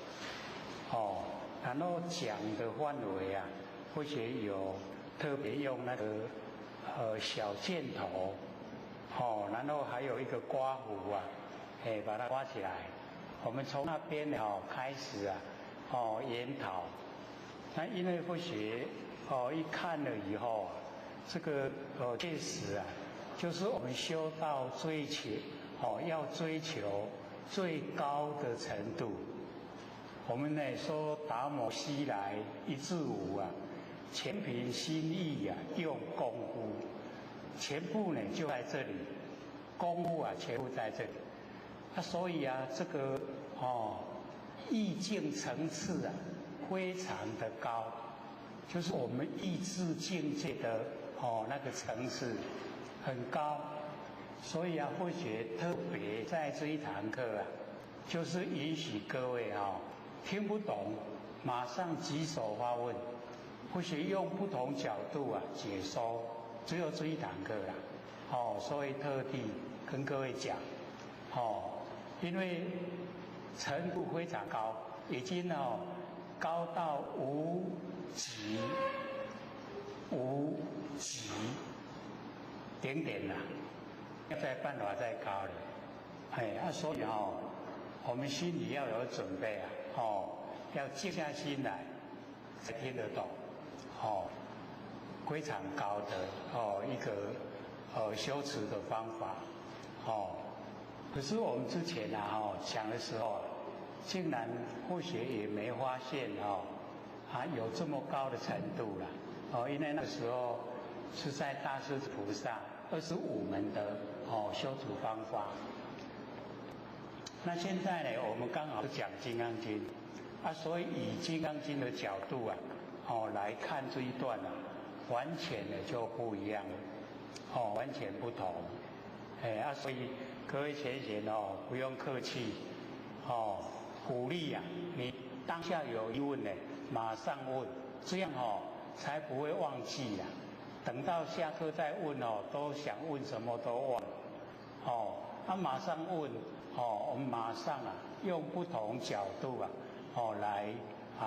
然后讲的范围或许有特别用那个小箭头，然后还有一个刮胡把它刮起来。我们从那边开始研讨。那因为或许一看了以后这个确实就是我们修道追求要追求最高的程度。我们说达摩西来一至五全凭心意用功夫，全部就在这里，功夫全部在这里。所以这个意境层次非常的高，就是我们意志境界的那个层次很高。所以或许特别在这一堂课就是允许各位听不懂马上举手发问，或许用不同角度解说，只有这一堂课所以特地跟各位讲因为程度非常高，已经高到无极顶点了，要再办法再高了。所以我们心里要有准备要静下心来才听得懂非常高的一个修持的方法可是我们之前讲的时候竟然或许也没发现有这么高的程度了因为那个时候是在大势至菩萨25门的修持方法。那现在我们刚好是讲《金刚经》所以以《金刚经》的角度来看这一段完全就不一样了完全不同所以各位贤贤不用客气鼓励你当下有疑问马上问，这样才不会忘记等到下课再问都想问什么都忘他马上问，我们马上用不同角度来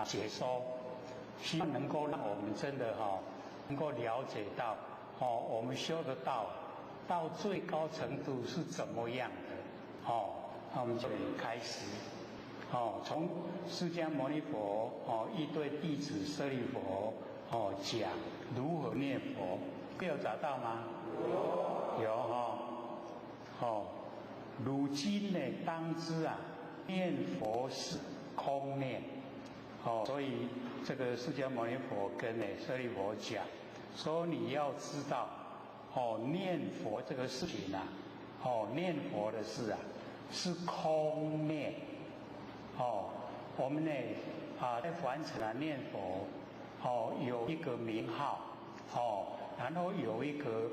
解说，希望能够让我们真的能够了解到，我们修得到最高程度是怎么样的，那我们就开始，从释迦牟尼佛一对弟子舍利佛讲如何念佛，有找到吗？有如今呢，当知念佛是空念，所以这个释迦牟尼佛跟舍利佛讲，说你要知道，念佛这个事情念佛的事是空念，我们呢在凡尘念佛，有一个名号，然后有一个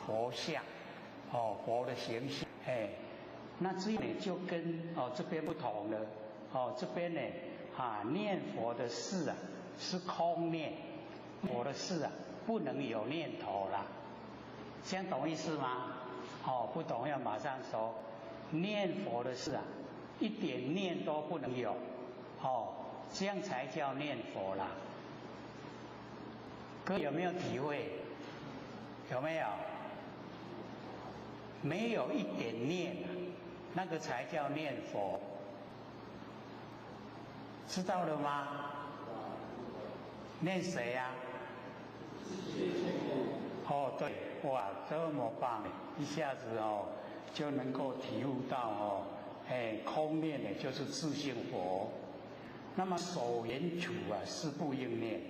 佛像，佛的形象，那这呢就跟这边不同了，这边呢念佛的事是空念，佛的事不能有念头啦，这样懂意思吗？不懂要马上说，念佛的事一点念都不能有，这样才叫念佛啦。各位有没有体会？有没有？没有一点念那个才叫念佛，知道了吗？念谁呀？对，哇，这么棒，一下子就能够体悟到空念的就是自性佛。那么所言处是不应念，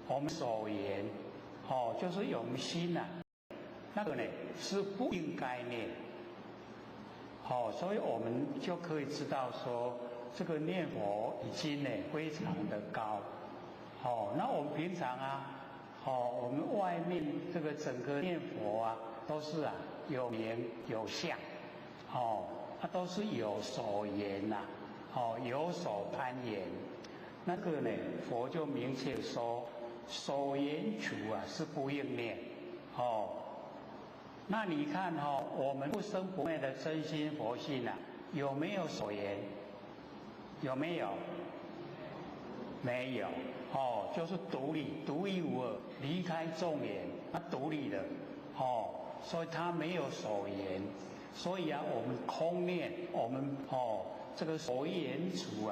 我们所言就是我们心那个呢是不应该念，所以我们就可以知道说，这个念佛已经呢非常的高，那我们平常我们外面这个整个念佛都是有名有相，它都是有所言有所攀言，那个呢佛就明确说，所言处是不应念，那你看我们不生不灭的真心佛性有没有所言？有没有？没有，就是独立独一无二，离开众言，它独立的，所以它没有所言，所以我们空念，我们这个所言处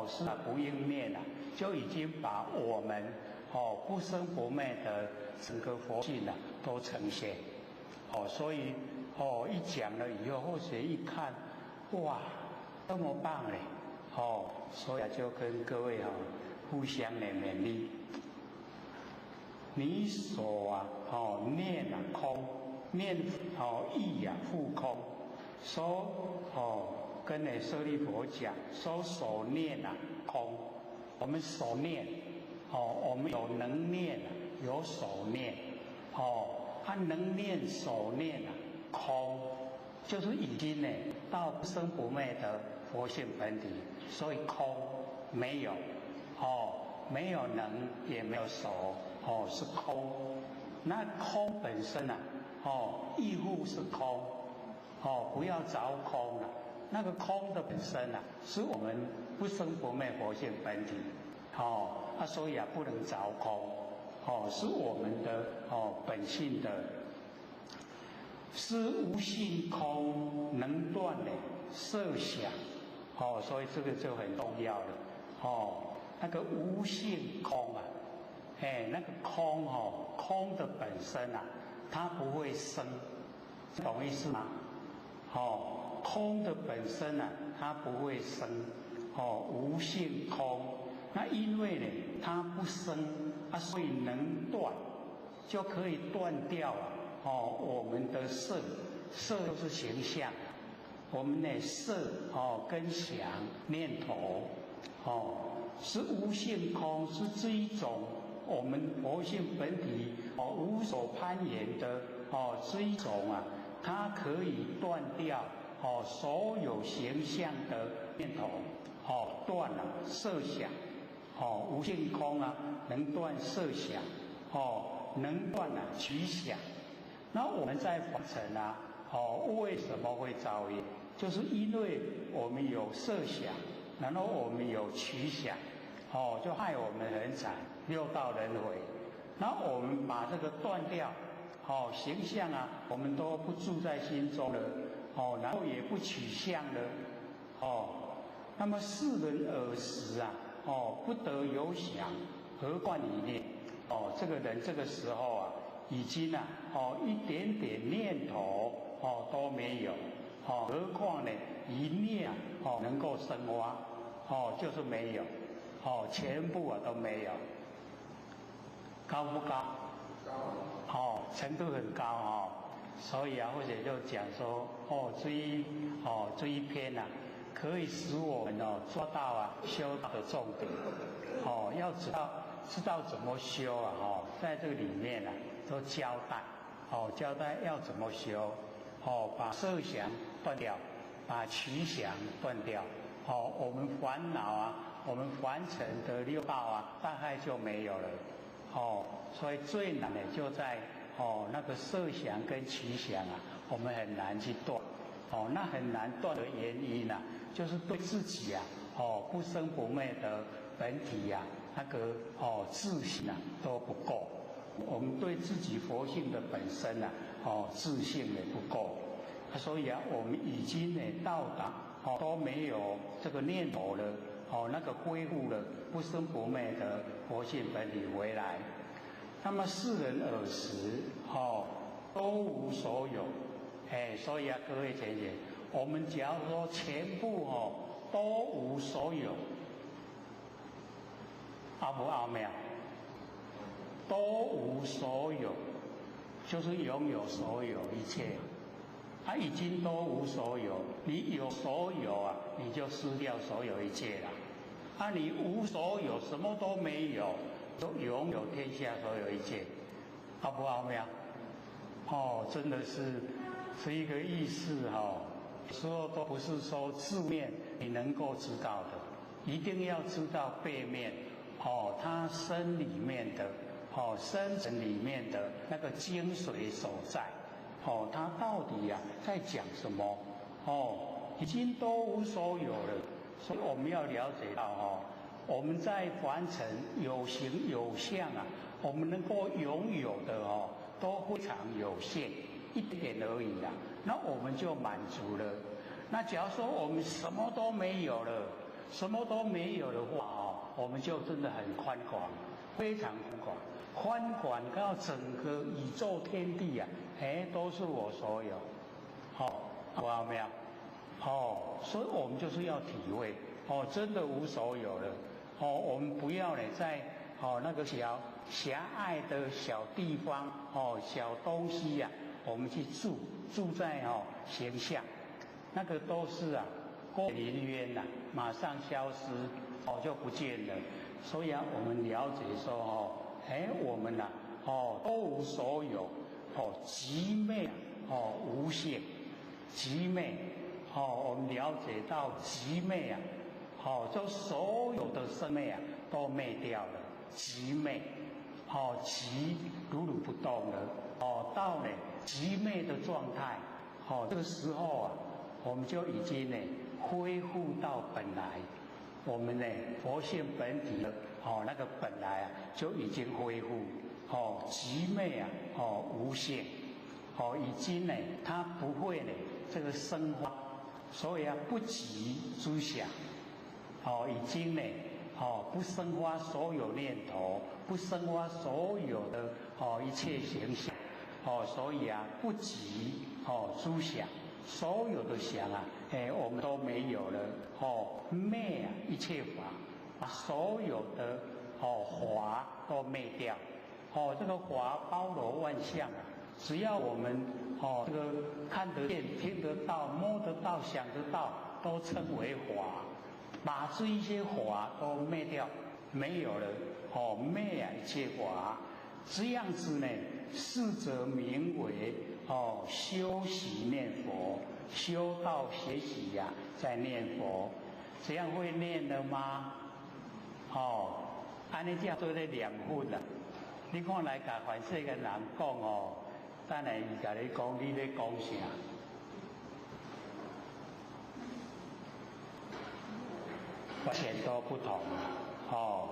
是不应念就已经把我们不生不灭的整个佛性都呈现，所以一讲了以后，或许一看，哇，这么棒嘞，所以就跟各位互相的勉励，你所念空，念意复空，说跟舍利佛讲，说所念空，我们所念我们有能念有所念，能念所念空，就是已经呢到不生不灭的佛性本体，所以空没有，没有能也没有所，是空。那空本身亦复是空，不要着空了。那个空的本身是我们不生不灭佛性本体，所以不能着空，是我们的本性的。是无性空，能断的设想，所以这个就很重要了，那个无性空那个空空的本身它不会生，懂意思吗？空的本身它不会生，无性空，那因为呢它不生所以能断，就可以断掉我们的色就是形象，我们的色跟想念头是无性空，是这一种我们佛性本体无所攀缘的这一种它可以断掉所有形象的念头，断了色想，无性空能断色想，能断取想。那我们在凡尘为什么会造业？就是因为我们有设想，然后我们有取想，就害我们很惨，六道轮回。然后我们把这个断掉，形象啊，我们都不住在心中了，然后也不取相了，那么世人尔时啊，不得有想，何况一念？这个人这个时候啊，已经啊，一点点念头都没有，何况呢一念能够生花，就是没有，全部啊都没有，高不高？高。程度很高所以啊，或者就讲说，这一篇啊，可以使我们抓到啊修道的重点，要知道怎么修啊，在这个里面啊都交代，交代要怎么修，把设想断掉，把取想断掉，我们烦恼啊，我们凡尘的六道啊，大概就没有了，所以最难的就在那个设想跟取想啊，我们很难去断，那很难断的原因啊，就是对自己啊，不生不灭的本体啊，那个自信啊都不够，我们对自己佛性的本身啊，自信也不够，所以啊，我们已经呢到达都没有这个念头了，那个恢复了不生不灭的佛性本体回来。那么世人尔时都无所有，所以啊，各位姐姐，我们假如说全部都无所有，奥不奥妙？都无所有，就是拥有所有一切，已经都无所有，你有所有啊，你就失掉所有一切了，你无所有，什么都没有。都拥有天下所有一切，奥不奥妙？真的是一个意思说都不是说字面你能够知道的，一定要知道背面，它身里面的，深层里面的那个精髓所在，它到底在讲什么？已经都无所有了，所以我们要了解到我们在凡尘有形有相啊，我们能够拥有的都非常有限，一点而已啦。那我们就满足了。那假如说我们什么都没有了，什么都没有的话我们就真的很宽广，非常宽广到整个宇宙天地啊，都是我所有，看到没有？所以我们就是要体会，真的无所有了。我们不要呢在那个狭隘的小地方小东西我们去住在形象，那个都是过林渊马上消失就不见了。所以我们了解说我们都无所有极昧无限极昧我们了解到极昧就所有的生命都灭掉了，极灭，极如如不动了，到了极灭的状态，这个时候我们就已经恢复到本来，我们佛性本体的那个本来就已经恢复，极灭无限，已经它不会这个生花，所以不及诸想。已经不生发所有念头，不生发所有的一切形象，所以不及诸想，所有的想我们都没有了，灭一切法，把所有的法都灭掉，这个法包罗万象只要我们这个看得见、听得到、摸得到、想得到，都称为法。把这一些法都灭掉，没有了，灭一切法，这样子是则名为修习念佛，修道学习在念佛，这样会念了吗？安尼这样做咧2分啦，你看来甲全世界人讲等下伊甲你讲你咧讲啥？完全都不同哦。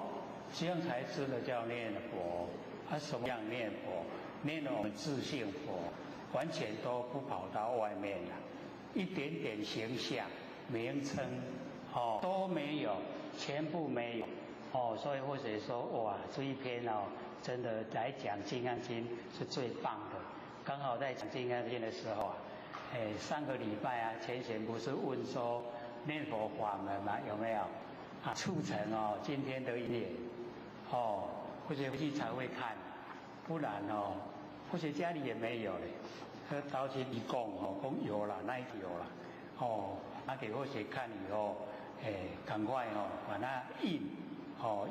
这样才真的叫念佛。什么样念佛？念了我们自性佛，完全都不跑到外面了，一点点形象、名称都没有，全部没有所以或者说哇，这一篇真的来讲《金刚经》是最棒的。刚好在讲《金刚经》的时候上个礼拜前贤不是问说念佛法门吗？有没有促成今天的一念或者回去才会看，不然或者家里也没有嘞。刀前一讲讲有了，那一有了拿给或者看以后赶快把它印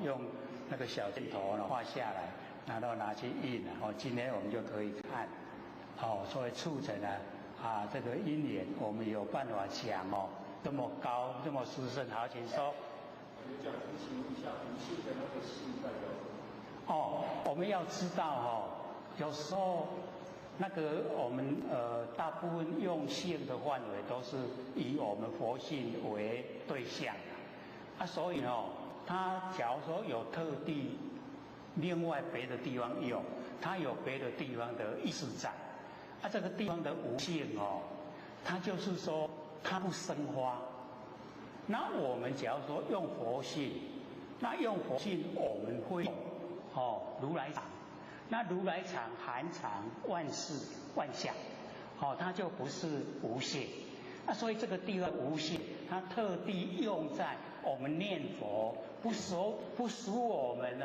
用那个小镜头画下来，然后拿去印今天我们就可以看所以促成了这个因缘，我们有办法讲这么高这么殊胜。好，请说。讲提醒一下无性的那个性代表我们要知道有时候那个我们大部分用性的范围都是以我们佛性为对象所以他假如说有特地另外别的地方用，他有别的地方的意思在这个地方的无性它就是说它不生花。那我们假如说用佛性，那用佛性我们会用如来藏。那如来藏含藏万事万象它就不是无性所以这个地方无性，它特地用在我们念佛，不使我们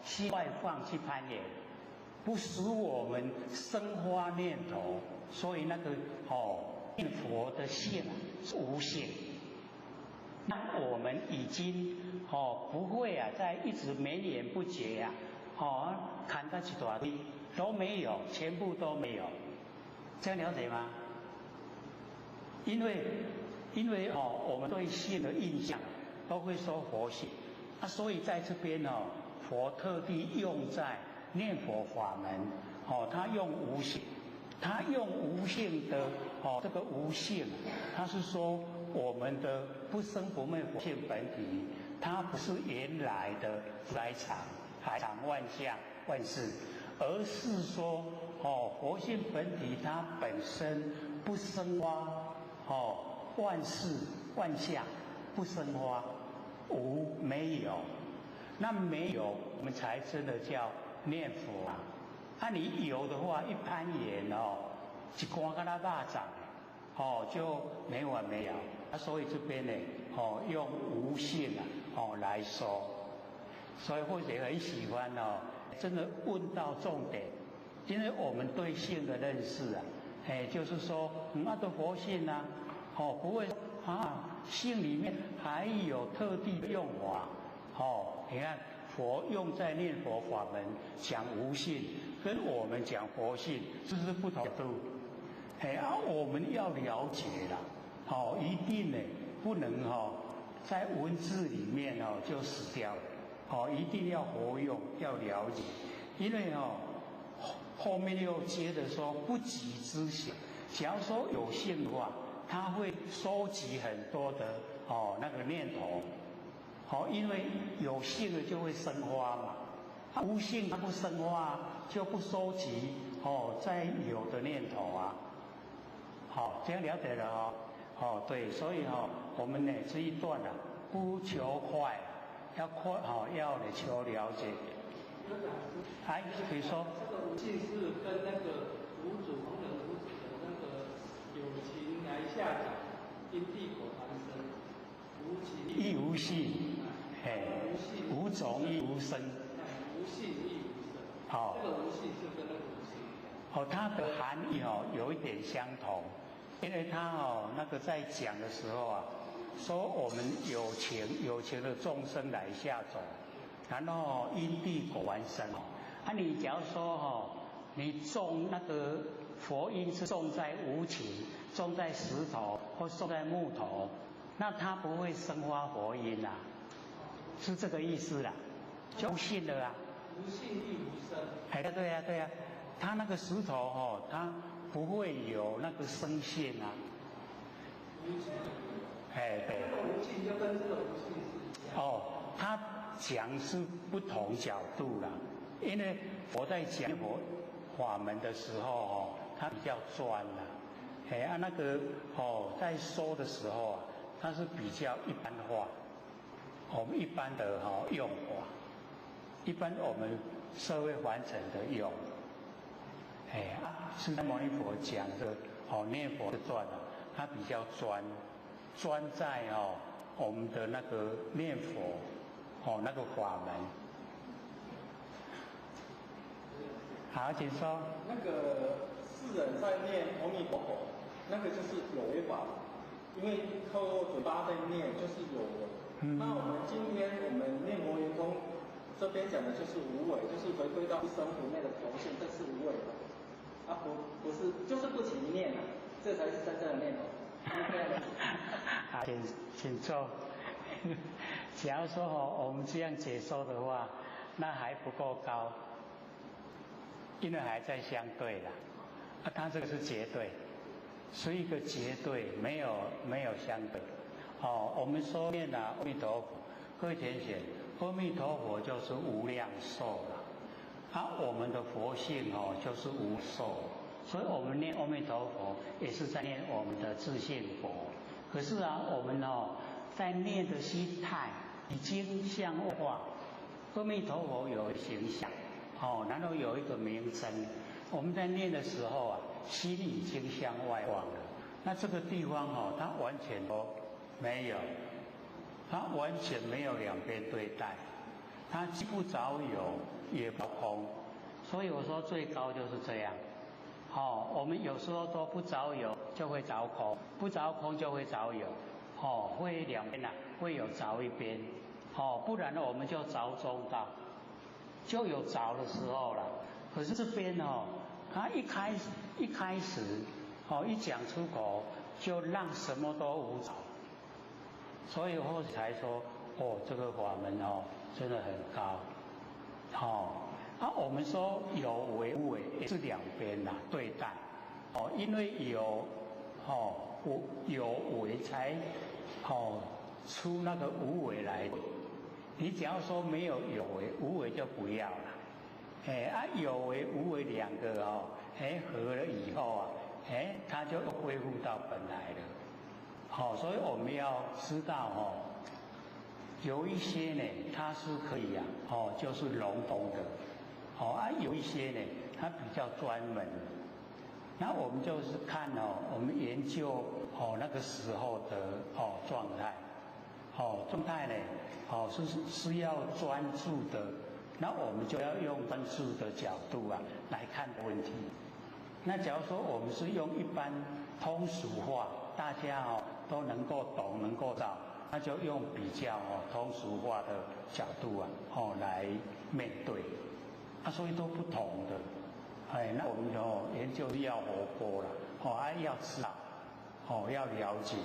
心外放去攀岩，不使我们生花念头，所以那个念佛的性是无性。那我们已经不会再一直绵延不绝看到一大堆都没有，全部都没有，这样了解吗？因为我们对性的印象都会说佛性所以在这边佛特地用在念佛法门他用无性，他用无性的这个无性，他是说我们的不生不灭佛性本体，它不是原来的来藏含藏万象万事，而是说佛性本体它本身不生花万事万象不生花，无没有，那没有我们才真的叫念佛你有的话一攀岩一竿跟他巴掌就没完没了所以这边呢用无性来说，所以或者很喜欢真的问到重点，因为我们对性的认识就是说的佛性不会性里面还有特地的用法你看佛用在念佛法门讲无性，跟我们讲佛性这是不同角度我们要了解了一定呢不能在文字里面就死掉了一定要活用，要了解，因为后面又接着说不己之想，假如说有性的话，它会收集很多的那个念头因为有性的就会生花嘛无性它不生花就不收集再有的念头这样了解了对，所以我们呢这一段不求快，要快要求了解。比如说这个无性是跟那个无主同人无主的那个有情来下掌，因地果谈生，无情亦无性无种亦无生无性亦无生这个无性是跟那个无性它的含义有一点相同，因为他那个在讲的时候说我们有情的众生来下走，然后因地果完生你假如说你种那个佛因是种在无情，种在石头或种在木头，那它不会生花佛因是这个意思就无性的无性亦无生对呀它那个石头它不会有那个生性无情对，这个无性就跟这个无性是一样讲是不同角度啦，因为我在讲佛法门的时候哦，它比较专啦，那个在说的时候啊，它是比较一般化，我们一般的用法，一般我们社会凡尘的用，释迦牟尼佛讲的念佛的传啊，它比较专在我们的那个念佛那个法门。好，请说。那个世人在念阿弥陀佛，那个就是有为法，因为透过嘴巴在念就是有为。那我们今天我们念摩圆通这边讲的就是无为，就是回归到一生不灭的佛性，这是无为的。不是，就是不起一念啊，这才是真正的念头。好，请坐。假如说我们这样解说的话，那还不够高，因为还在相对啦。它这个是绝对，是一个绝对，没有相对。我们说念阿弥陀佛，各位同学，阿弥陀佛就是无量寿啦。我们的佛性就是无寿，所以我们念阿弥陀佛也是在念我们的自性佛。可是我们在念的心态已经相化，阿弥陀佛有形象，然后有一个名称，我们在念的时候心已经向外望了。那这个地方它完全都没有，它完全没有两边对待，它既不着有也不空，所以我说最高就是这样。我们有时候说不着有就会着空，不着空就会着有，会两边会有着一边，不然我们就着中道，就有着的时候了。可是这边他一开始一讲出口就让什么都无着，所以后才说这个法门真的很高，我们说有为无为也是两边对待，因为有为才出那个无为来。你只要说没有为，无为就不要了。有为无为两个合了以后它就恢复到本来了。所以我们要知道有一些呢它是可以就是笼统的。有一些呢，它比较专门。那我们就是看我们研究那个时候的状态，状态呢是要专注的，那我们就要用专注的角度来看问题。那假如说我们是用一般通俗化，大家都能够懂能够照，那就用比较通俗化的角度来面对。所以都不同的，那我们研究要活泼了，要知道，要了解。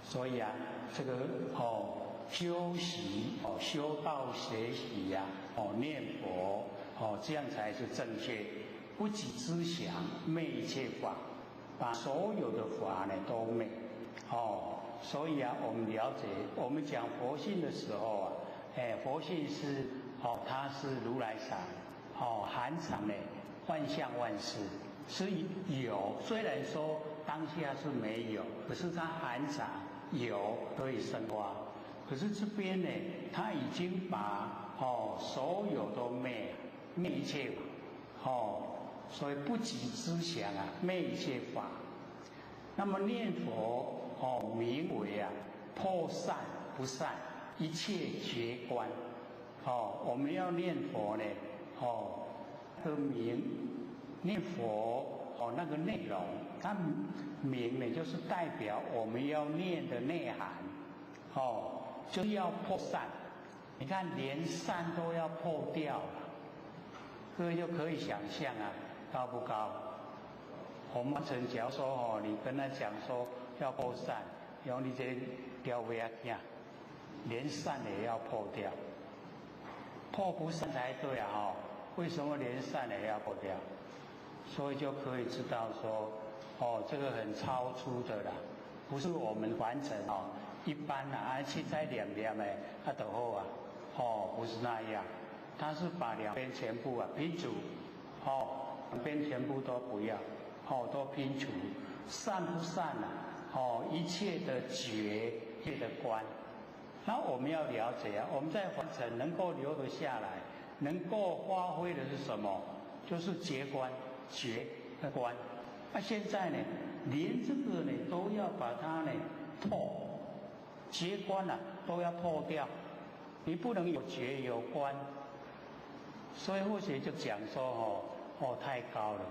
所以这个修习修道学习念佛这样才是正确。不己知晓昧一切法，把所有的法呢都昧。所以我们了解，我们讲佛性的时候佛性是。它是如来藏，含藏呢万象万事是有，虽然说当下是没有，可是它含藏有可以生花。可是这边呢，它已经把所有都昧一切法，所以不己知晓昧一切法。那么念佛名为破善不善，一切觉观。我们要念佛呢，的名念佛那个内容，它名呢就是代表我们要念的内涵，就是要破善。你看连善都要破掉了，各位就可以想象高不高？我们假如说你跟他讲说要破善，然后你这条不要听，连善也要破掉。破不善才对为什么连善也要破掉？所以就可以知道说，这个很超出的啦，不是我们凡尘一般啊，七彩亮亮的啊就好啊，不是那样，他是把两边全部啊拼除，两边全部都不要，都拼除，散不散啊？一切的觉，一切的观。那我们要了解啊，我们在凡尘能够留得下来，能够发挥的是什么？就是觉观、觉的观。那现在呢，连这个呢都要把它呢破，觉观都要破掉，你不能有觉有观。所以或许就讲说太高了，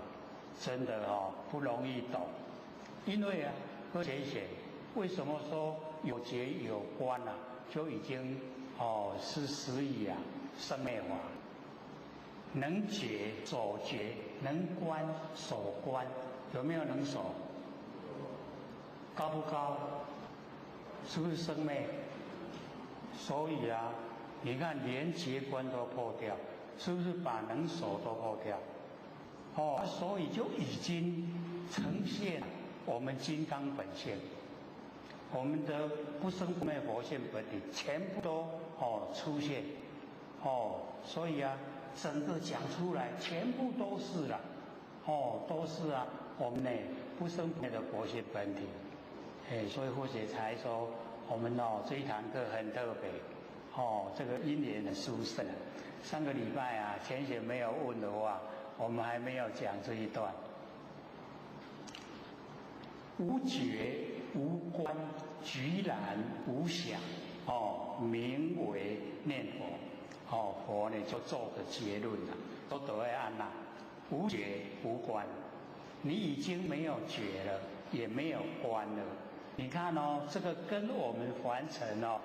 真的不容易懂。因为科学为什么说有觉有观就已经是始于生灭法，能觉守觉，能观守观，有没有能守？高不高？是不是生灭？所以你看连觉观都破掉，是不是把能守都破掉？所以就已经呈现我们金刚本性。我们的不生不灭佛性本体全部都出现，所以整个讲出来全部都是了，都是我们呢不生不灭的佛性本体，所以或许才说我们这一堂课很特别，这个因缘的殊胜。上个礼拜前学没有问的话，我们还没有讲这一段。无觉无观，居然无想，名为念佛。佛呢就做个结论了，都得会安无觉无观，你已经没有觉了，也没有观了。你看这个跟我们凡尘那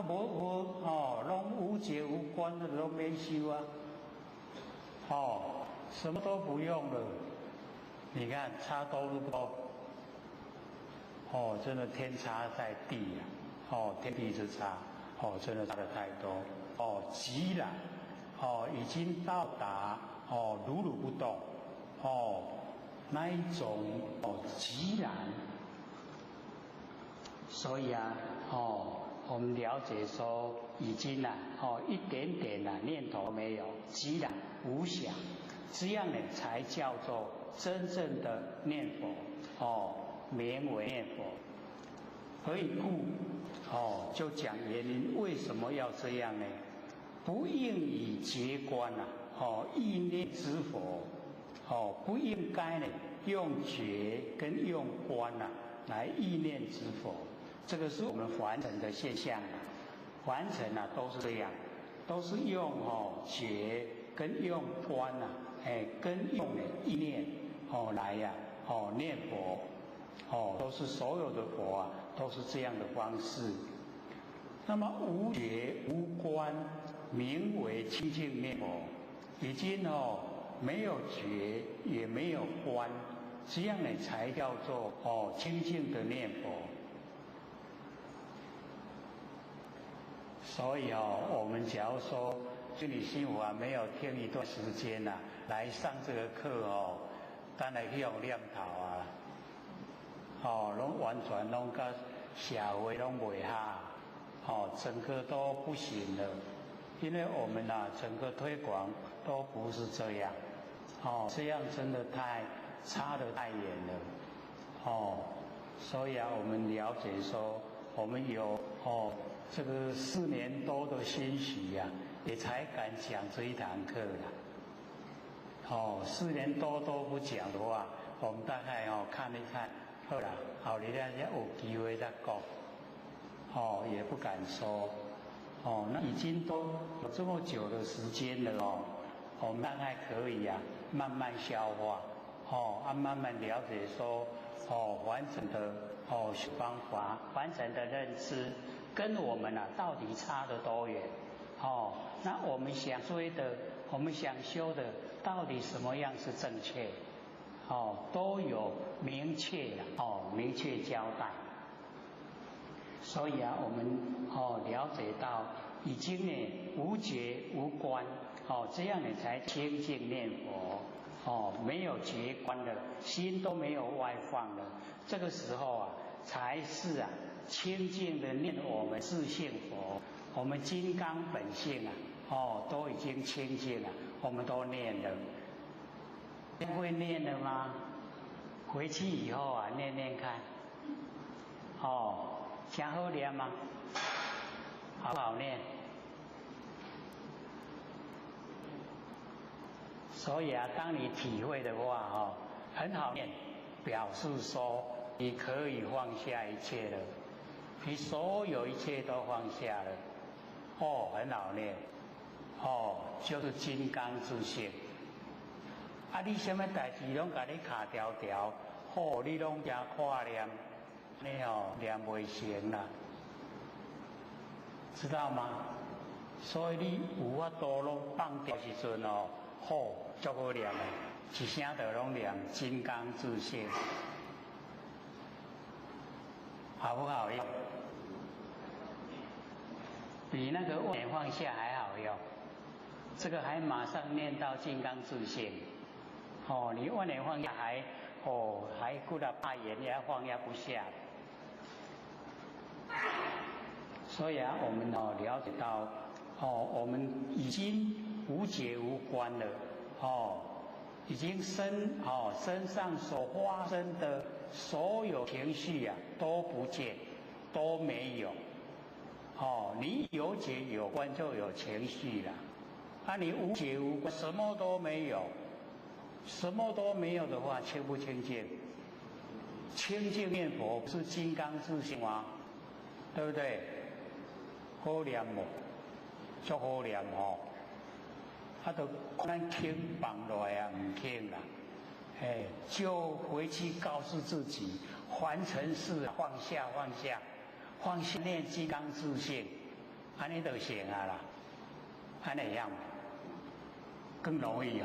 拢无觉无观的都没修什么都不用了。你看差多不多？真的天差在地天地之差，真的差得太多，极然，已经到达如如不动，那一种极然。所以我们了解说已经一点点念头没有，极然无想，这样呢才叫做真正的念佛，名为念佛。何以故？就讲原因，为什么要这样呢？不应以觉观意念之佛，不应该呢用觉跟用观来意念之佛。这个是我们凡尘的现象凡尘都是这样，都是用觉跟用观跟用意念来念佛。都是所有的佛都是这样的方式。那么无觉无观，名为清净念佛，已经没有觉也没有观，这样呢才叫做清净的念佛。所以我们假如说心理心法没有听一段时间来上这个课当然去用念头拢完全拢跟社会拢袂合，整个都不行了。因为我们整个推广都不是这样，这样真的差得太远了，所以我们了解说，我们有这个4年多的欣喜也才敢讲这一堂课了。4年多都不讲的话，我们大概看一看。好啦，后日也有机会再讲，也不敢说，那已经都有这么久的时间了我们大概可以慢慢消化，慢慢了解说，完整的方法，完整的认知，跟我们到底差得多远？那我们想追的，我们想修的，到底什么样是正确？都有明确交代。所以我们了解到已经无觉无观，这样才清净念佛，没有觉观的心都没有外放了，这个时候才是清净的念我们自性佛，我们金刚本性啊，都已经清净了，我们都念了。会念了吗？回去以后啊，念念看。讲好念吗？好不好念？所以啊，当你体会的话，很好念，表示说你可以放下一切了，你所有一切都放下了，很好念，就是金刚自性。啊，你什么代志拢甲你卡条条，你拢真快念，你念袂成啦，知道吗？所以你有法度拢放掉时阵足好念的，一声就拢念金刚自性，好不好用？比那个万年放下还好用，这个还马上念到金刚自性。你万年放下还顾到怕眼也放下不下，所以啊，我们了解到我们已经无解无关了，已经身上所发生的所有情绪啊都不见，都没有，你有解有关就有情绪了，你无解无关，什么都没有。什么都没有的话，清不清净？清净念佛不是金刚自性吗？对不对？好念足好念都咱轻放落来唔轻啦，就回去告诉自己，凡尘事放下放下，放下念金刚自性，安尼就行啊啦，安尼样更容易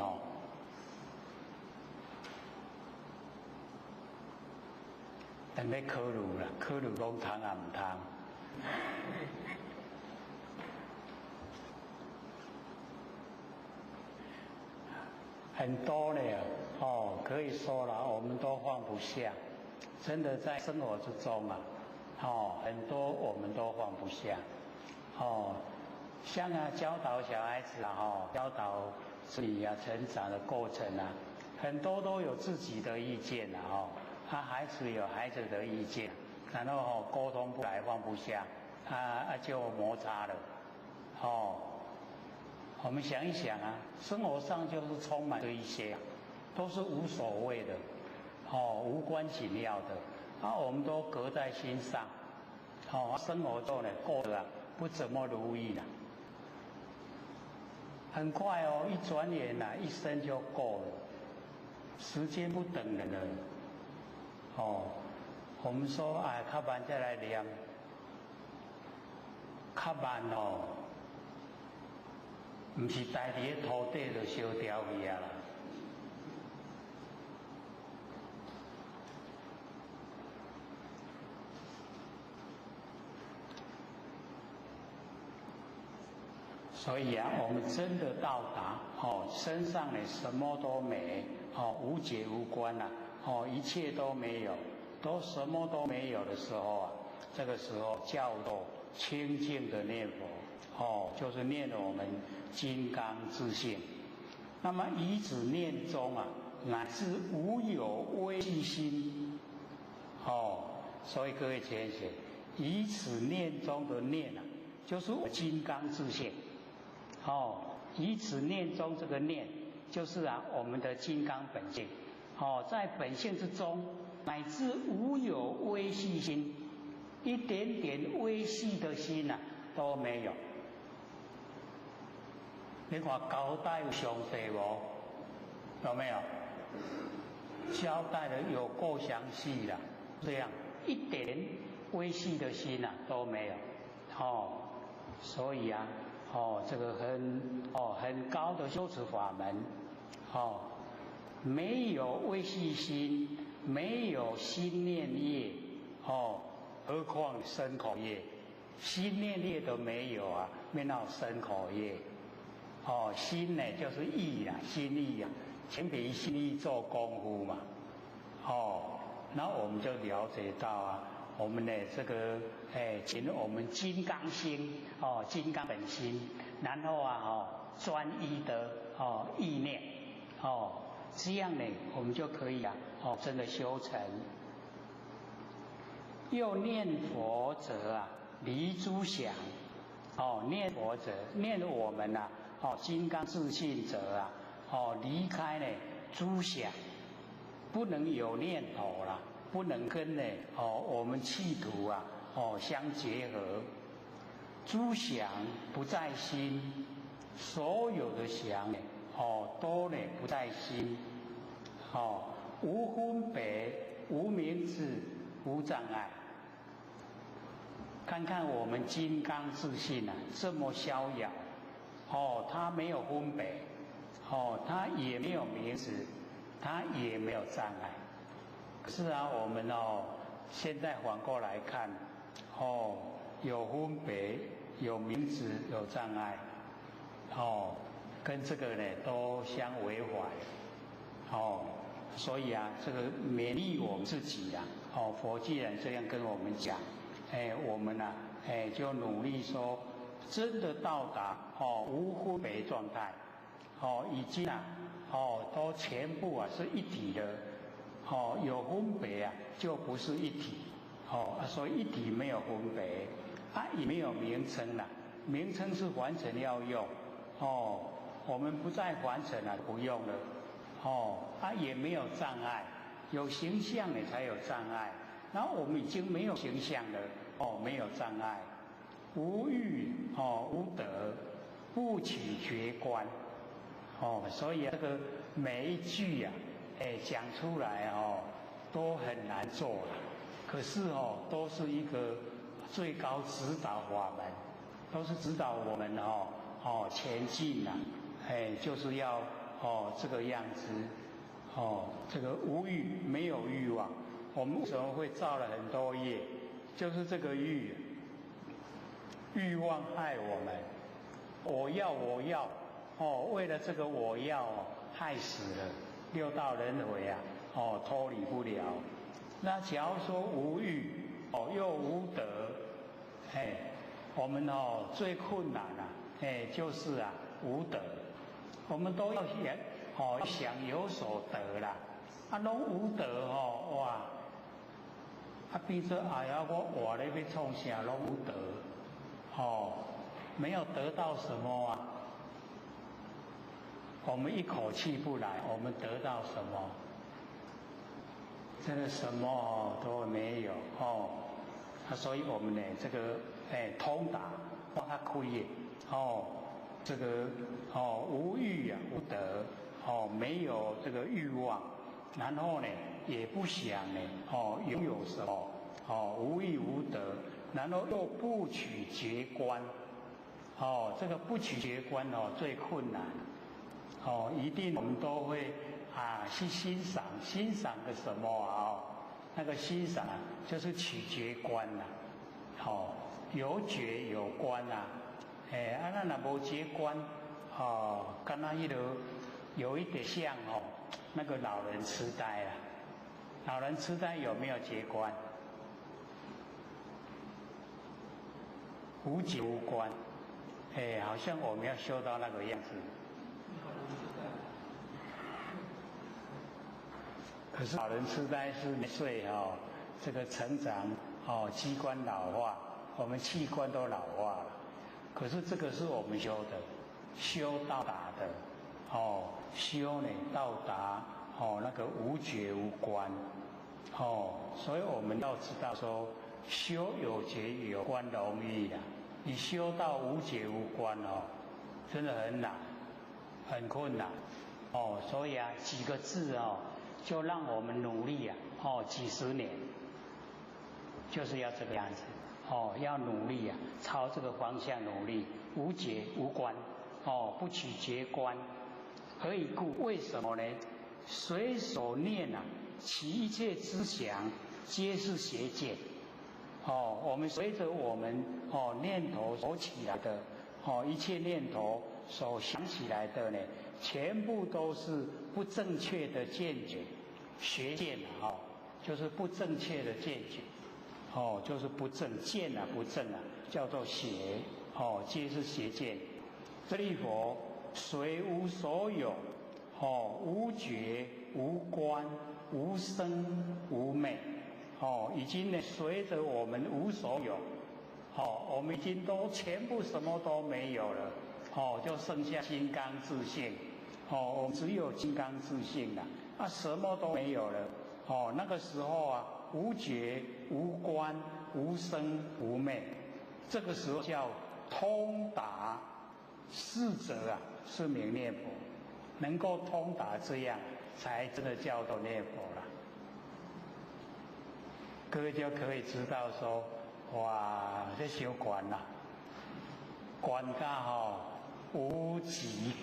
但要考虑啦，考虑讲通啊唔通。很多呢，可以说了，我们都放不下。真的在生活之中啊，很多我们都放不下。像教导小孩子教导自己成长的过程啊，很多都有自己的意见孩子有孩子的意见，然后沟通不来放不下，就摩擦了。我们想一想啊，生活上就是充满这一些，都是无所谓的，无关紧要的，我们都搁在心上，生活中呢过得不怎么如意了。很快一转眼一生就过了，时间不等人了。我们说较慢再来念，较慢不是待伫个土地就烧掉去啦。所以我们真的到达身上呢什么都没，无解无关啦，一切都没有，都什么都没有的时候这个时候叫做清净的念佛，就是念我们金刚自性。那么以此念中乃至无有微细心，所以各位先生，以此念中的念就是我金刚自性。以此念中这个念，就是我们的金刚本性。在本性之中，乃至无有微细心，一点点微细的心都没有。你看交代有详细无？有没有？交代的有够详细啦，这样一点微细的心都没有。所以这个很高的修持法门，没有微细心，没有心念业，何况身口业？心念业都没有没有身口业。心呢就是意心意全凭心意做功夫嘛。那我们就了解到我们的这个请我们金刚心金刚本心，然后专一的意念这样呢，我们就可以真的修成。又念佛者离诸想，念佛者念我们金刚自信者离开呢诸想，不能有念头了，不能跟呢我们企图相结合。诸想不在心，所有的想都呢不在心，无分别，无名字，无障碍。看看我们金刚自信这么逍遥，它没有分别，它也没有名字，它也没有障碍。是我们现在反过来看，有分别，有名字，有障碍，跟这个呢都相违反，所以这个勉励我们自己佛既然这样跟我们讲，我们就努力说，真的到达无分别状态，已经都全部是一体的，有分别就不是一体，所以一体没有分别，也没有名称了，名称是凡尘要用，我们不再凡尘不用了，也没有障碍，有形象的才有障碍，然后我们已经没有形象了，没有障碍，无欲无得，不取觉观，所以这个每一句讲出来都很难做了，可是都是一个最高指导法门，都是指导我们前进就是要这个样子，这个无欲，没有欲望。我们为什么会造了很多业？就是这个欲望害我们。我要，为了这个我要害死了六道轮回脱离不了。那假如说无欲又无得，我们最困难就是无得。我们都要想有所得啦，拢无得哇，变做我活咧要创啥拢无得，没有得到什么我们一口气不来，我们得到什么？真的什么都没有所以我们呢这个通达帮他开业这个无欲无得没有这个欲望，然后呢也不想呢拥有什么无欲无得，然后又不取觉观这个不取觉观最困难一定我们都会去欣赏个什么那个欣赏就是取觉观有觉有观咱若无觉观敢若迄个有一点像那个老人痴呆啦。老人痴呆有没有觉观？无觉无观，好像我们要修到那个样子。可是老人痴呆是年岁这个成长器官老化，我们器官都老化了。可是这个是我们修的，修到达的修呢到达那个无觉无观所以我们要知道说，修有觉有观容易你修到无觉无观真的很难，很困难所以几个字就让我们努力几十年，就是要这个样子要努力朝这个方向努力，无觉无观不取觉观。何以故？为什么呢？随所念其一切知想皆是邪见我们随着我们念头所起来的一切念头所想起来的呢，全部都是不正确的见解，邪见就是不正确的见解就是不正见啊，不正啊，叫做邪，皆是邪见。舍利佛，虽无所有，无觉无观无生无昧，已经呢随着我们无所有，我们已经都全部什么都没有了，就剩下金刚自性，我们只有金刚自性了，什么都没有了，那个时候啊，无觉无观无生无昧，这个时候叫通达四者啊，是名念佛，能够通达这样，才真的叫做念佛了。各位就可以知道说，哇，这修观啦，观到无极，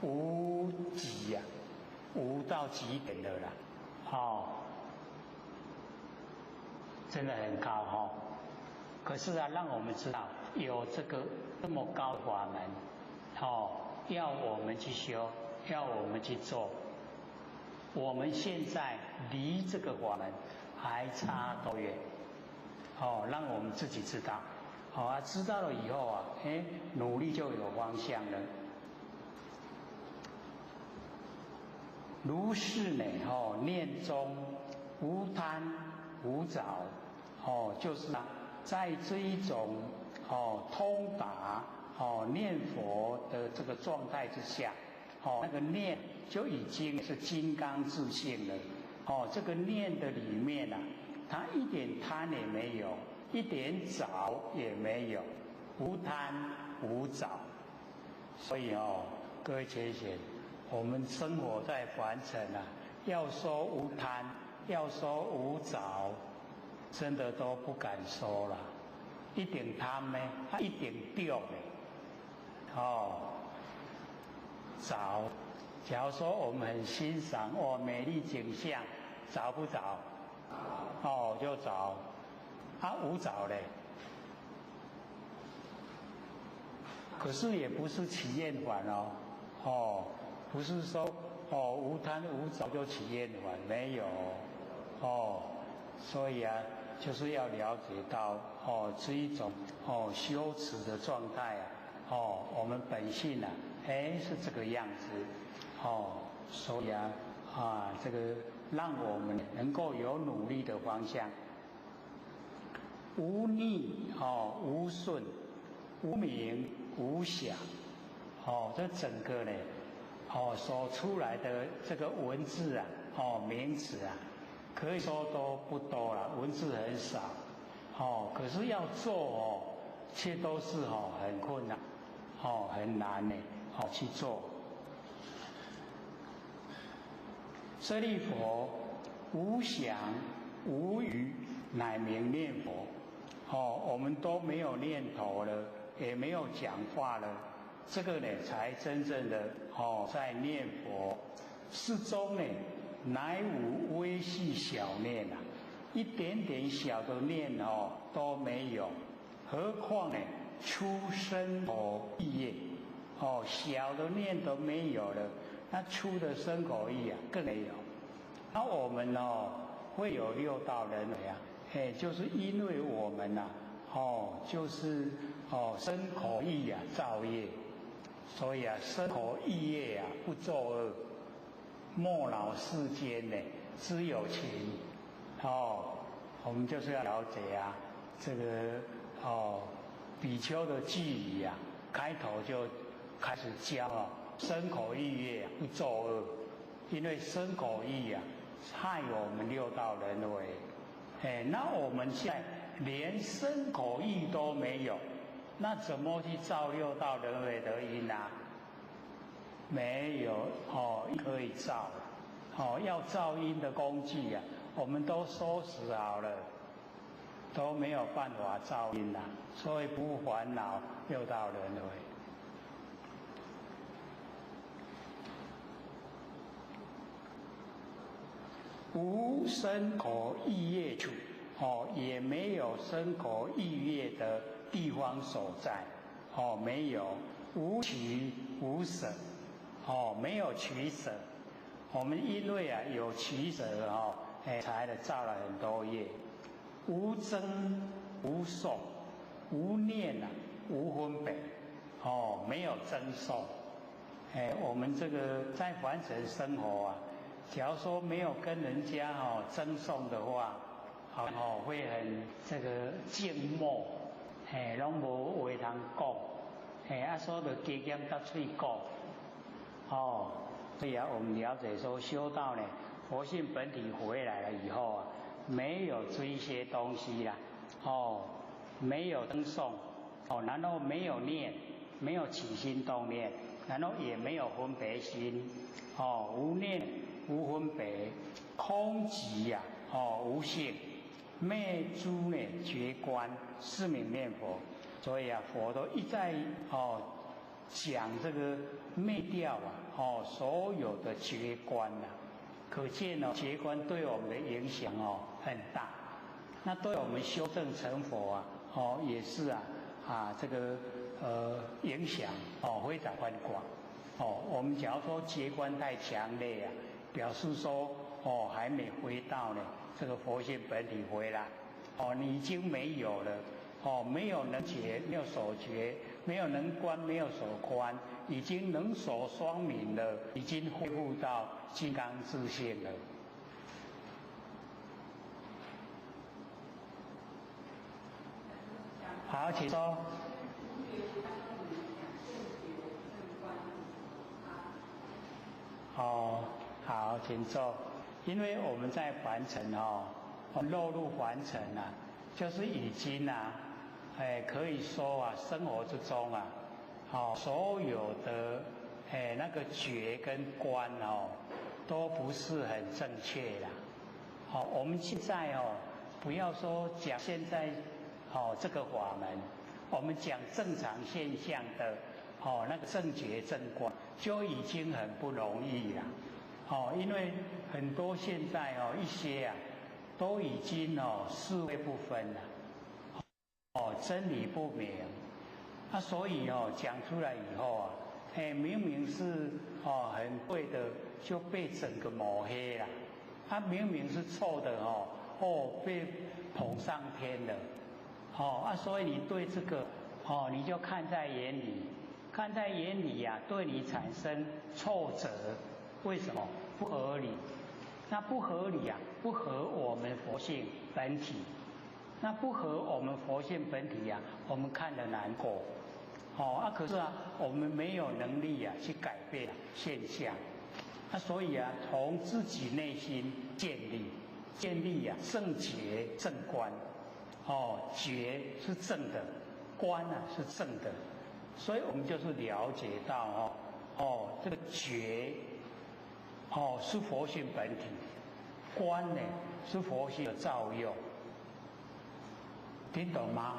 无极呀，无到极点的啦，真的很高可是啊，让我们知道有这个这么高的法门，要我们去修，要我们去做。我们现在离这个法门还差多远？让我们自己知道。知道了以后啊，努力就有方向了。如是呢，念中无贪无着，就是在这一种通达念佛的这个状态之下，那个念就已经是金刚自性了。这个念的里面啊，它一点贪也没有，一点着也没有，无贪无着。所以各位学贤，我们生活在凡尘啊，要说无贪，要说无着，真的都不敢说了。一点贪呢，一点掉呢，着。假如说我们很欣赏美丽景象，着不着？就着。无着嘞。可是也不是起厌烦不是说无贪无着就起厌烦，没有所以啊，就是要了解到这一种修持的状态啊，我们本性啊，是这个样子所以啊这个让我们能够有努力的方向，无逆无顺，无明无想，这整个呢所出来的这个文字啊，名词啊，可以说都不多了，文字很少，可是要做却都是很困难，很难呢，去做。舍利佛，无想无语，乃名念佛。我们都没有念头了，也没有讲话了，这个呢才真正的在念佛。世中呢，乃无微细小念啊，一点点小的念都没有，何况呢出生口意业小的念都没有了，那出的身口意啊更没有。那我们会有六道轮回啊，就是因为我们就是身口意啊造业，所以啊身口意业啊不作恶，莫恼世间呢知有情。我们就是要了解啊这个比丘的偈语啊，开头就开始教身口意业不作恶，因为身口意啊害我们六道轮回。那我们现在连身口意都没有，那怎么去造六道轮回的因啊？没有可以造要造因的工具啊，我们都收拾好了，都没有办法造因啊，所以不烦恼六道轮回。无身口意业处，也没有身口意业的地方所在，没有。无取无舍，没有取舍。我们因为有取舍才造了很多业，无争无受，无念啊，无分别，没有争受。我们这个在凡尘生活啊，假如说没有跟人家争讼的话，会很这个静默，拢无话通讲，所以就加减到嘴讲，所以啊，我们了解说修道呢，佛性本体回来了以后啊，没有这些东西啦，没有争讼，然后没有念，没有起心动念，然后也没有分别心，无念无分别，空寂呀，无性，灭诸呢觉观，是名念佛。所以啊，佛都一再讲这个灭掉所有的觉观呐，可见觉观对我们的影响很大。那对我们修正成佛啊，也是这个影响非常宽广。我们假如说觉观太强烈啊，表示说还没回到呢这个佛性本体回来，你已经没有了。没有能觉，没有所觉，没有能观，没有所观，已经能所双泯了，已经恢复到金刚自性了。好，请说。好，请坐。因为我们在凡尘落入凡尘啊，就是已经可以说生活之中所有的那个觉跟观都不是很正确啦。我们现在不要说讲现在这个法门，我们讲正常现象的那个正觉正观就已经很不容易了。因为很多现在一些都已经是非不分了。真理不明，所以讲出来以后明明是很对的，就被整个抹黑了。明明是错的被捧上天了。所以你对这个你就看在眼里，看在眼里对你产生挫折。为什么？不合理。那不合理不合我们佛性本体。那不合我们佛性本体我们看得难过。可是我们没有能力去改变现象。所以从自己内心建立正觉正观。觉是正的，观是正的。所以我们就是了解到这个觉是佛性本体，观呢是佛性的造用。听懂吗？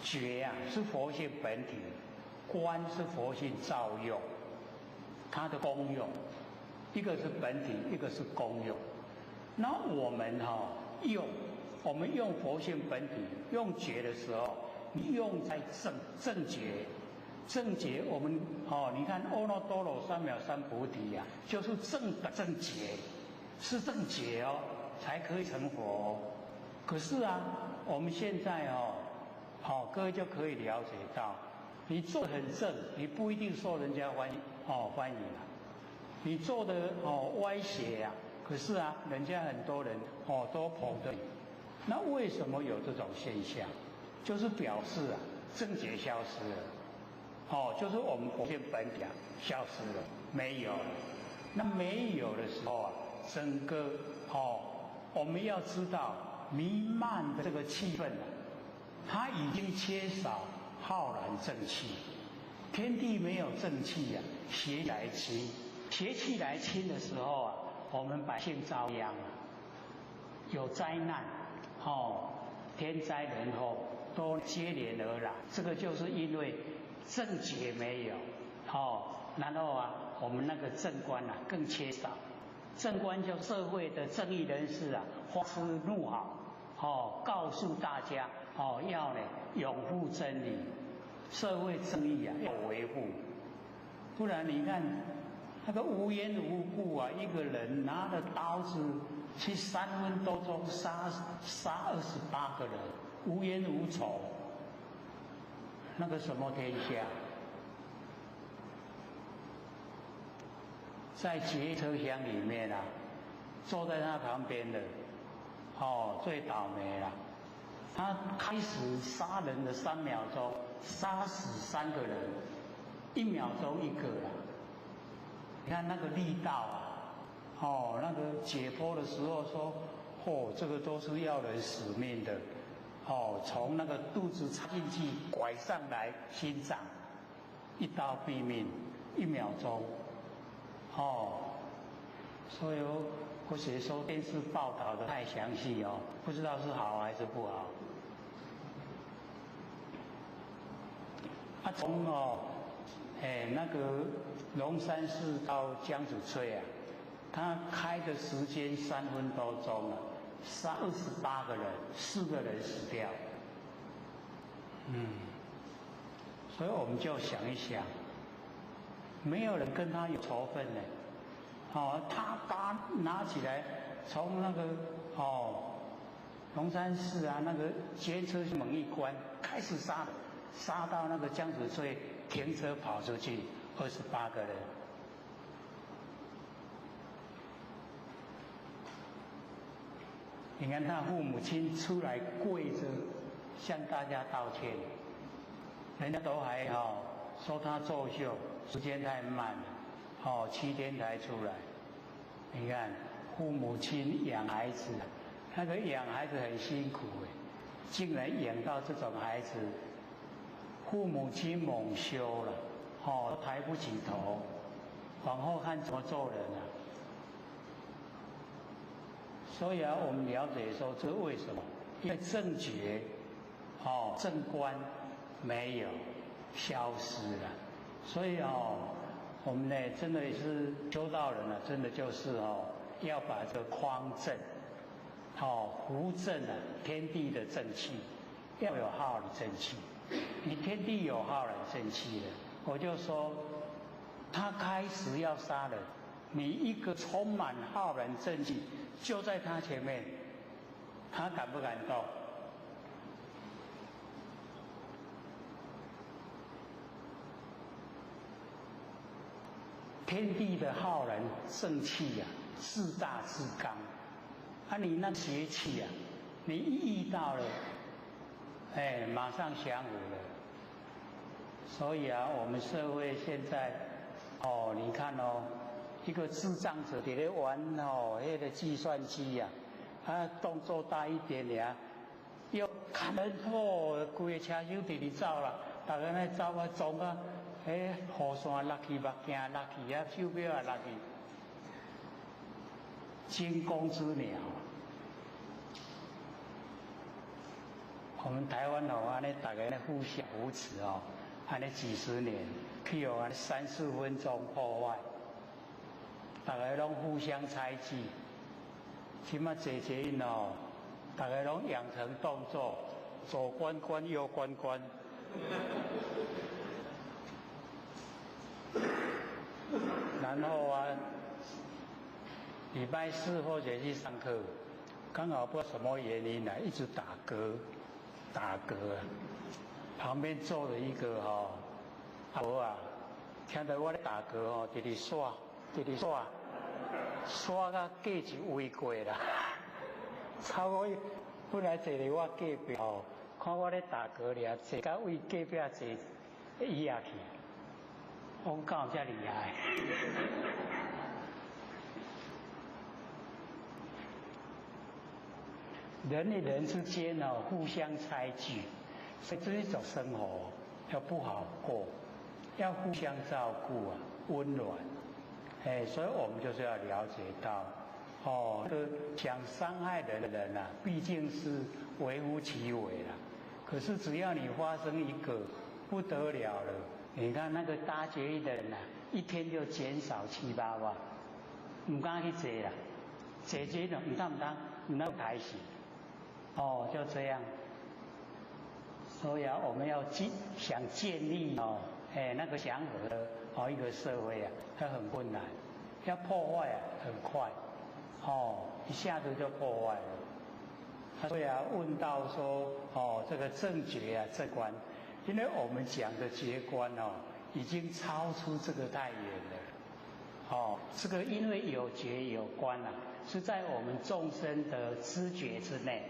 觉是佛性本体，观是佛性造用，它的功用，一个是本体，一个是功用。那我们我们用佛性本体用觉的时候，你用在正觉，正觉我们你看阿耨多罗三藐三菩提就是正的正觉，是正觉才可以成佛。可是我们现在各位就可以了解到，你做得很正，你不一定受人家欢迎你做的歪斜可是人家很多人都捧着你。那为什么有这种现象？就是表示正觉消失了。就是我们佛性本体消失了，没有了。那没有的时候整个我们要知道弥漫的这个气氛它已经缺少浩然正气。天地没有正气邪气来侵，邪气来侵的时候我们百姓遭殃有灾难天灾人祸都接连而来。这个就是因为正觉没有然后我们那个正观更缺少。正观就社会的正义人士发出怒号告诉大家要拥护真理，社会正义要维护。不然你看那个无缘无故一个人拿着刀子去3分多钟杀28个人，无冤无仇，那个什么天下？在捷运车厢里面啊，坐在他旁边的，最倒霉了。他开始杀人的3秒钟，杀死3个人，1秒钟1个了。你看那个力道啊，那个解剖的时候说，这个都是要人死命的，从那个肚子插进去，拐上来心脏，一刀毙命，1秒钟。所以我写说电视报道的太详细不知道是好还是不好。从那个龙山寺到江子翠啊，他开的时间3分多钟了，杀28个人，4个人死掉。所以我们就想一想。没有人跟他有仇恨呢，他把拿起来从那个龙山寺啊那个捷运车门一关，开始杀到那个江子翠停车跑出去，28个人。你看他父母亲出来跪着向大家道歉，人家都还说他作秀。时间太慢了，7天才出来。你看，父母亲养孩子，那个养孩子很辛苦竟然养到这种孩子，父母亲蒙羞了，都抬不起头，往后看怎么做人啊？所以我们了解说这为什么？因为正觉，正观没有消失了。所以我们呢真的是修道人啊，真的就是要把这个匡正，扶正啊天地的正气，要有浩然正气。你天地有浩然正气了，我就说他开始要杀人，你一个充满浩然正气就在他前面，他敢不敢动？天地的浩然正气自大自刚，你那邪气你一遇到了，马上降服了。所以我们社会现在，你看一个智障者在那玩那个计算机动作大一点又看人规个车手直直走啦，大家咧走撞雨伞落去，目镜落去手表也落去，惊弓之鸟。我们台湾安尼大家咧互相扶持安尼几十年，去安尼3、4分钟破坏，大家拢互相猜忌。起码坐捷运大家拢养成动作，左关关右关关。然后礼拜4或者去上课，刚好不知道什么原因一直打嗝，旁边坐了一个阿伯听到我咧打嗝直直刷，刷到隔一位过啦，超过本来坐伫我隔壁看我咧打嗝了，坐到位隔壁坐椅下去。我敢有这厉害？人与人之间互相猜忌，所以这一种生活要不好过，要互相照顾温暖。所以我们就是要了解到，想伤害人的人毕竟是微乎其微啦。可是只要你发生一个，不得了了。你看那个搭捷运的人一天就减少7、8万，唔敢去坐啦，坐捷运唔当抬死，就这样。所以我们要想建立那个祥和的一个社会它很困难，要破坏很快，一下子就破坏了。所以啊，问到说这个正觉啊正观，因为我们讲的觉观已经超出这个太远了。这个因为有觉有观是在我们众生的知觉之内。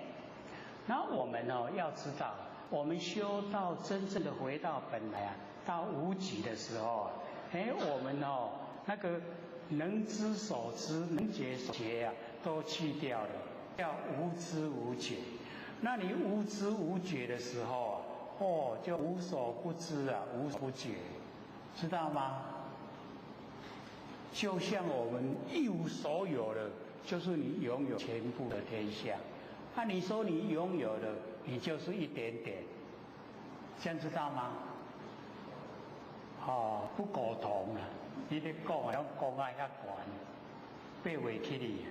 那我们要知道，我们修到真正的回到本来到无己的时候我们那个能知所知、能觉所觉都去掉了，叫无知无觉。那你无知无觉的时候就无所不知无所不觉，知道吗？就像我们一无所有的，就是你拥有全部的天下。你说你拥有的，你就是一点点，这样知道吗？不苟同你咧讲讲遐悬，爬袂起哩。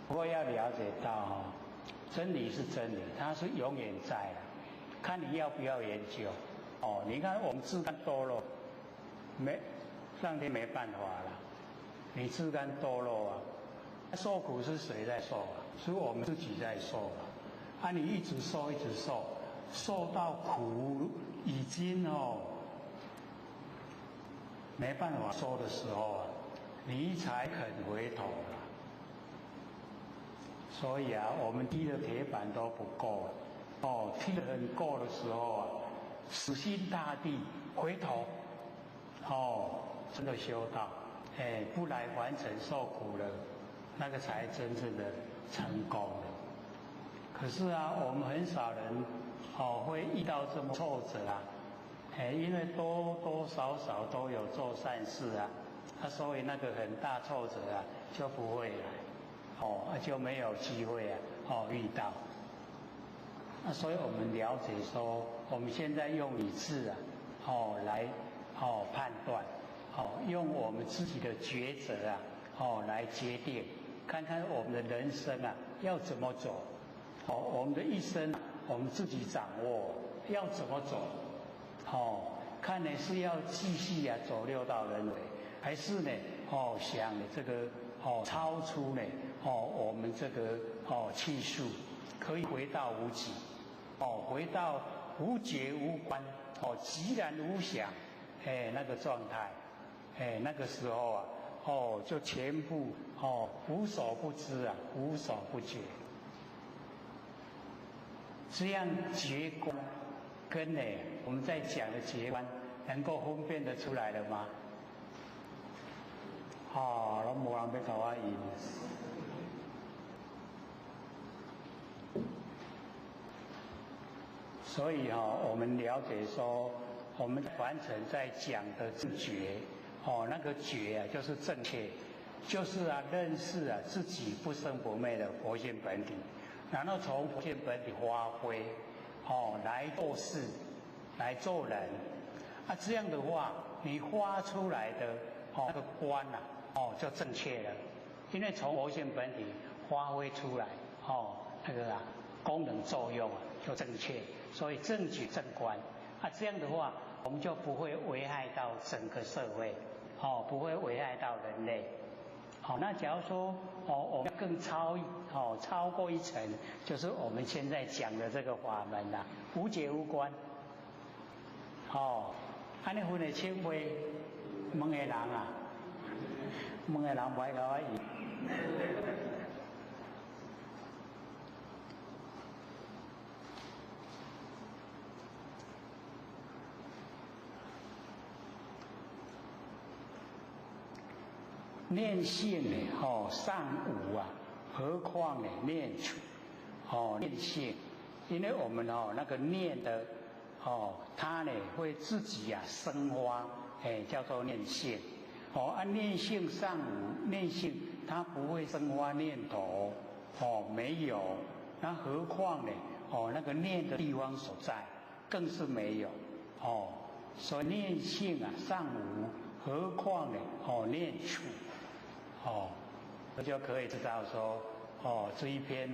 不过要了解到真理是真理，它是永远在的，看你要不要研究。你看我们自甘堕落，上天没办法了。你自甘堕落受苦是谁在受是我们自己在受你一直受一直受，受到苦已经没办法受的时候你才肯回头了。所以我们踢的铁板都不够踢得很够的时候死心塌地回头真的修道。不来凡尘受苦了，那个才真正的成功了。可是我们很少人会遇到这么挫折因为多多少少都有做善事所以那个很大挫折就不会来就没有机会遇到。所以我们了解说，我们现在用理智来判断。用我们自己的抉择来决定，看看我们的人生要怎么走。我们的一生我们自己掌握，要怎么走。看呢是要继续走六道轮回，还是呢想这个超出呢我们这个气数，可以回到无己，回到无觉无观，寂然无想，那个状态。那个时候就全部无所不知无所不觉。这样觉观跟我们在讲的觉观能够分辨得出来了吗？都没人要跟我赢。所以我们了解说，我们凡尘在讲的正觉。那个觉就是正确，就是认识自己不生不灭的佛性本体，然后从佛性本体发挥来做事，来做人这样的话，你发出来的那个观就正确了，因为从佛性本体发挥出来那个功能作用就正确，所以正觉正观这样的话，我们就不会危害到整个社会。不会危害到人类。那假如说我们更超过一层，就是我们现在讲的这个法门无觉无观。安尼分得清袂？问的人问的人不爱跟我赢。念性上无何况念处念性，因为我们那个念的它会自己生花叫做念性念性上无，念性它不会生花念头没有，那何况那个念的地方所在更是没有所以念性上无，何况念处这就可以知道说这一篇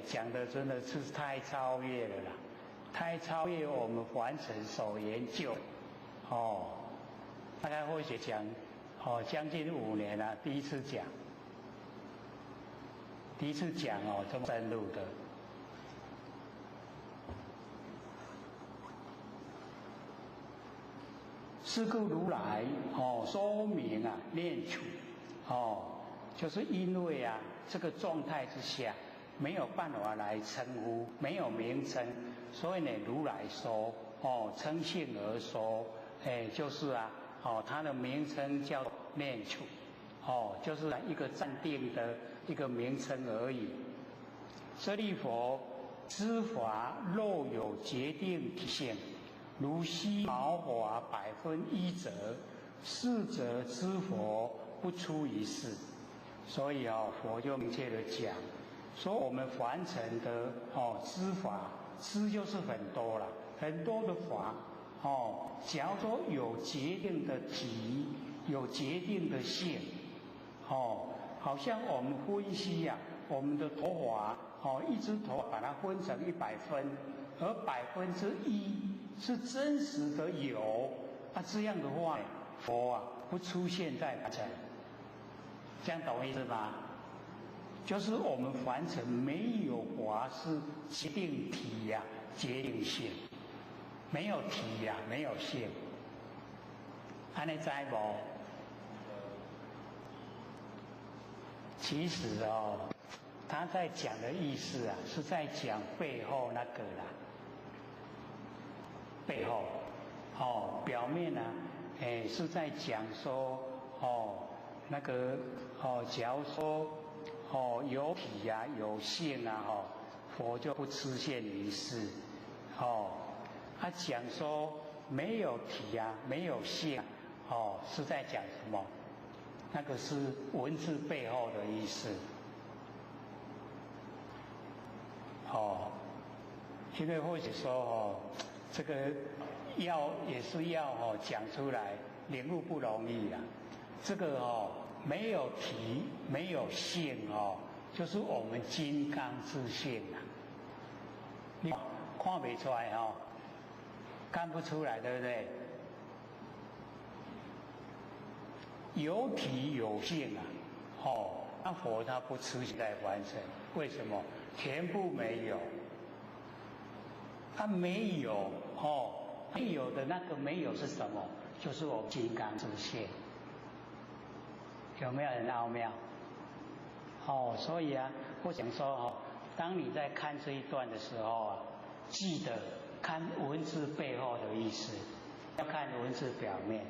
讲的真的是太超越了啦，太超越我们凡尘所研究大概或许讲将近5年了，第一次讲这么深入的。是故如来说明念处就是因为这个状态之下没有办法来称呼，没有名称，所以呢如来说称性而说，就是它的名称叫念处，就是一个暂定的一个名称而已。舍利弗，知法若有决定体性，如悉毛华100%者，是则知佛不出于世。所以佛就明确的讲，说我们凡尘的知法，知就是很多了，很多的法假如说有决定的体，有决定的性，好像我们分析我们的头发一只头把它分成100分，而1%是真实的有，这样的话佛不出现在凡尘，这样懂意思吗？就是我们凡尘没有法是决定体决定性，没有体没有性，安尼知无？其实他在讲的意思是在讲背后那个啦，背后表面是在讲说那个假如说有体有性佛就不出现于世讲说没有体没有性是在讲什么？那个是文字背后的意思因为或许说这个也是要讲出来，领悟不容易这个没有体没有性就是我们金刚自性你看不出来看不出来，对不对？有体有性那佛他不出现在凡尘，为什么？全部没有。没有没有的那个没有是什么？就是我金刚自性。有没有很奥妙？所以我想说当你在看这一段的时候记得看文字背后的意思，要看文字表面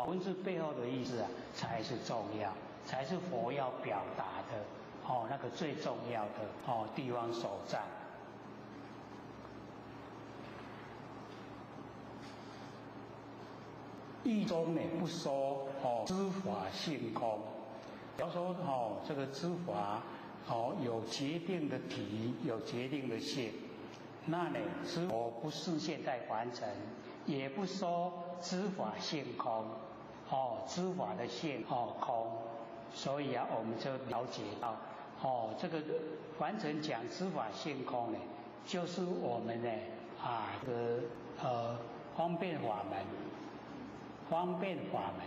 文字背后的意思才是重要，才是佛要表达的那个最重要的地方所在。义中呢不说知法性空，假如说这个知法有决定的体，有决定的性，那呢知佛不示现在凡尘，也不说知法性空知法的性空，所以我们就了解到这个凡尘讲知法性空呢，就是我们呢这个方便法门。方便法门，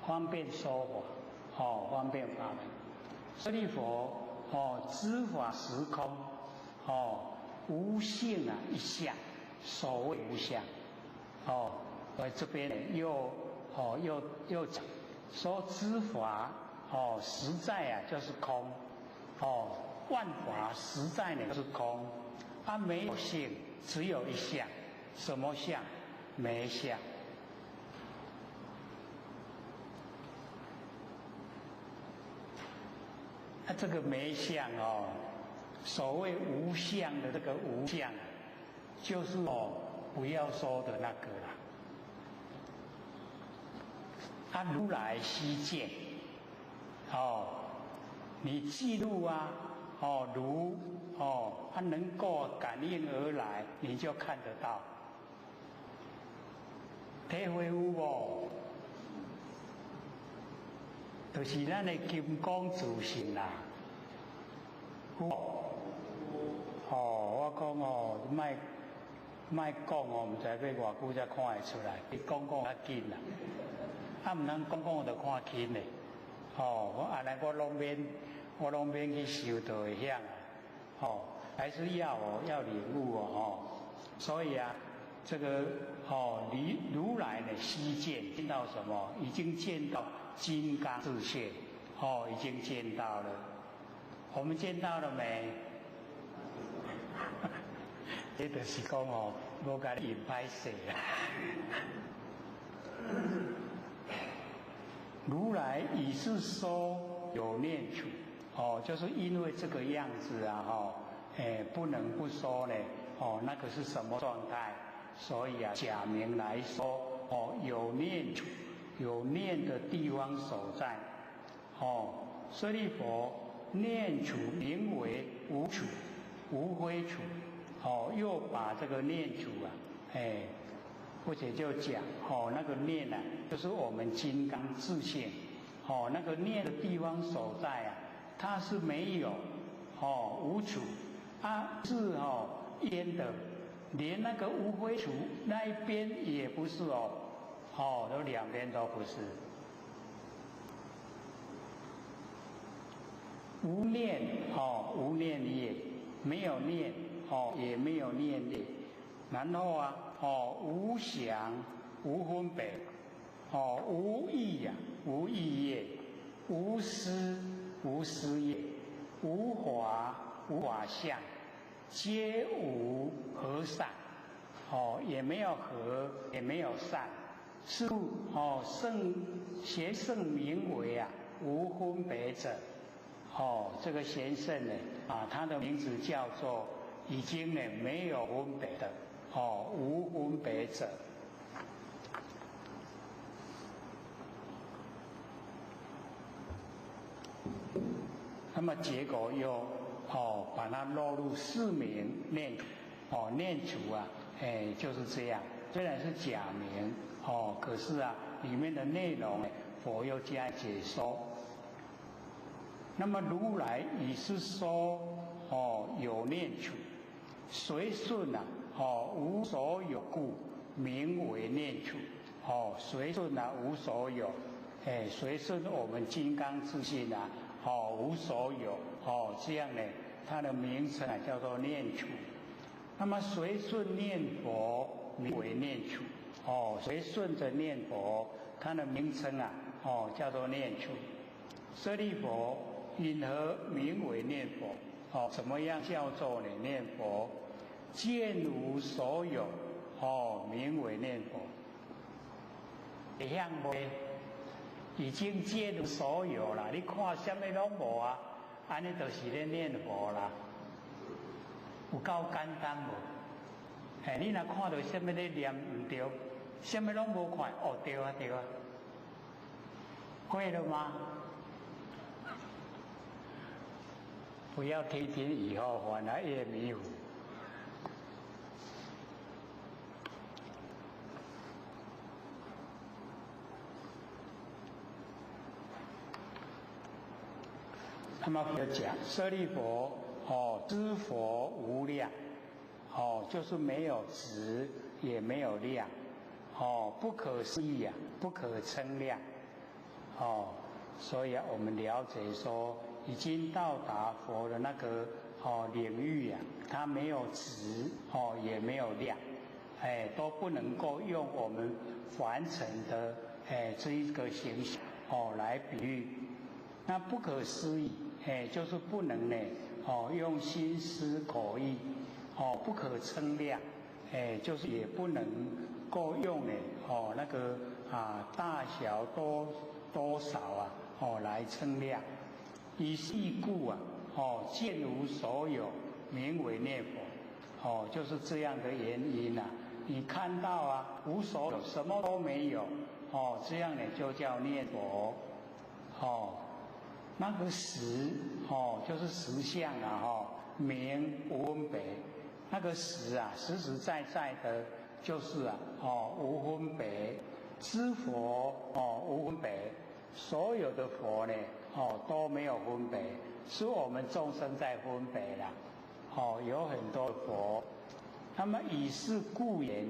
方便说法，方便法门。舍利弗，知法实空，无性一相，所谓无相，这边呢又讲说知法，实在就是空，万法实在呢就是空，没有性，只有一相，什么相？没相。这个没相所谓无相的这个无相，就是不要说的那个啦。如来悉见你记录如能够感应而来，你就看得到。体会有无？就是咱的金刚自性啦。我讲卖讲唔知要偌久才看会出来，你讲较紧啦。唔通讲讲就看轻嘞。我安尼我拢免去受就会晓啊。还是要领悟所以啊，这个如来呢悉见到什么？已经见到金刚自现，已经见到了。我们见到了没？这就是讲无甲你引歹势啦。如来已是说有念处，就是因为这个样子啊，不能不说呢，那个是什么状态？所以啊，假名来说，有念处，有念的地方所在，舍利佛念处名为无处、无非处，又把这个念处啊，或者就讲那个念啊，就是我们金刚自性，那个念的地方所在啊，它是没有无处是一边的，连那个无非处那一边也不是都两边都不是。无念无念也，没有念也没有念也。然后啊无想无分别，无意无意业，无思无思业，无法无法相，皆无和善，也没有和，也没有善。是故贤圣名为无分别者。这个贤圣呢他的名字叫做已经呢没有分别的无分别者。那么结果又把它落入四名念念处就是这样。虽然是假名可是里面的内容佛又加以解说。那么如来已是说有念处，随顺无所有故，名为念处。随顺无所有，随顺我们金刚自性无所有这样呢，它的名称叫做念处。那么随顺念佛名为念处，随顺着念佛，它的名称叫做念处。舍利佛因何名为念佛？怎么样叫做念佛？见无所有，名为念佛。会晓袂？已经见无所有啦，你看什么拢无安尼就是咧念佛啦，有够简单无？你若看到什么咧念唔对，什么拢无看，对啊对啊，会了吗？不要听听以后反而越迷糊。那么佛讲舍利弗知佛无量，就是没有质也没有量，不可思议不可称量，所以我们了解说已经到达佛的那个领域它没有质也没有量，都不能够用我们凡尘的这一个形象来比喻。那不可思议就是不能呢用心思口意不可称量，就是也不能够用呢那个大小多少来称量。以是故见无所有，名为念佛。就是这样的原因你看到无所有，什么都没有这样呢就叫念佛。那个实就是实相名无分别。那个实实实在在的就是无分别。知佛无分别，所有的佛呢都没有分别，是我们众生在分别啦。有很多佛。那么以是故言，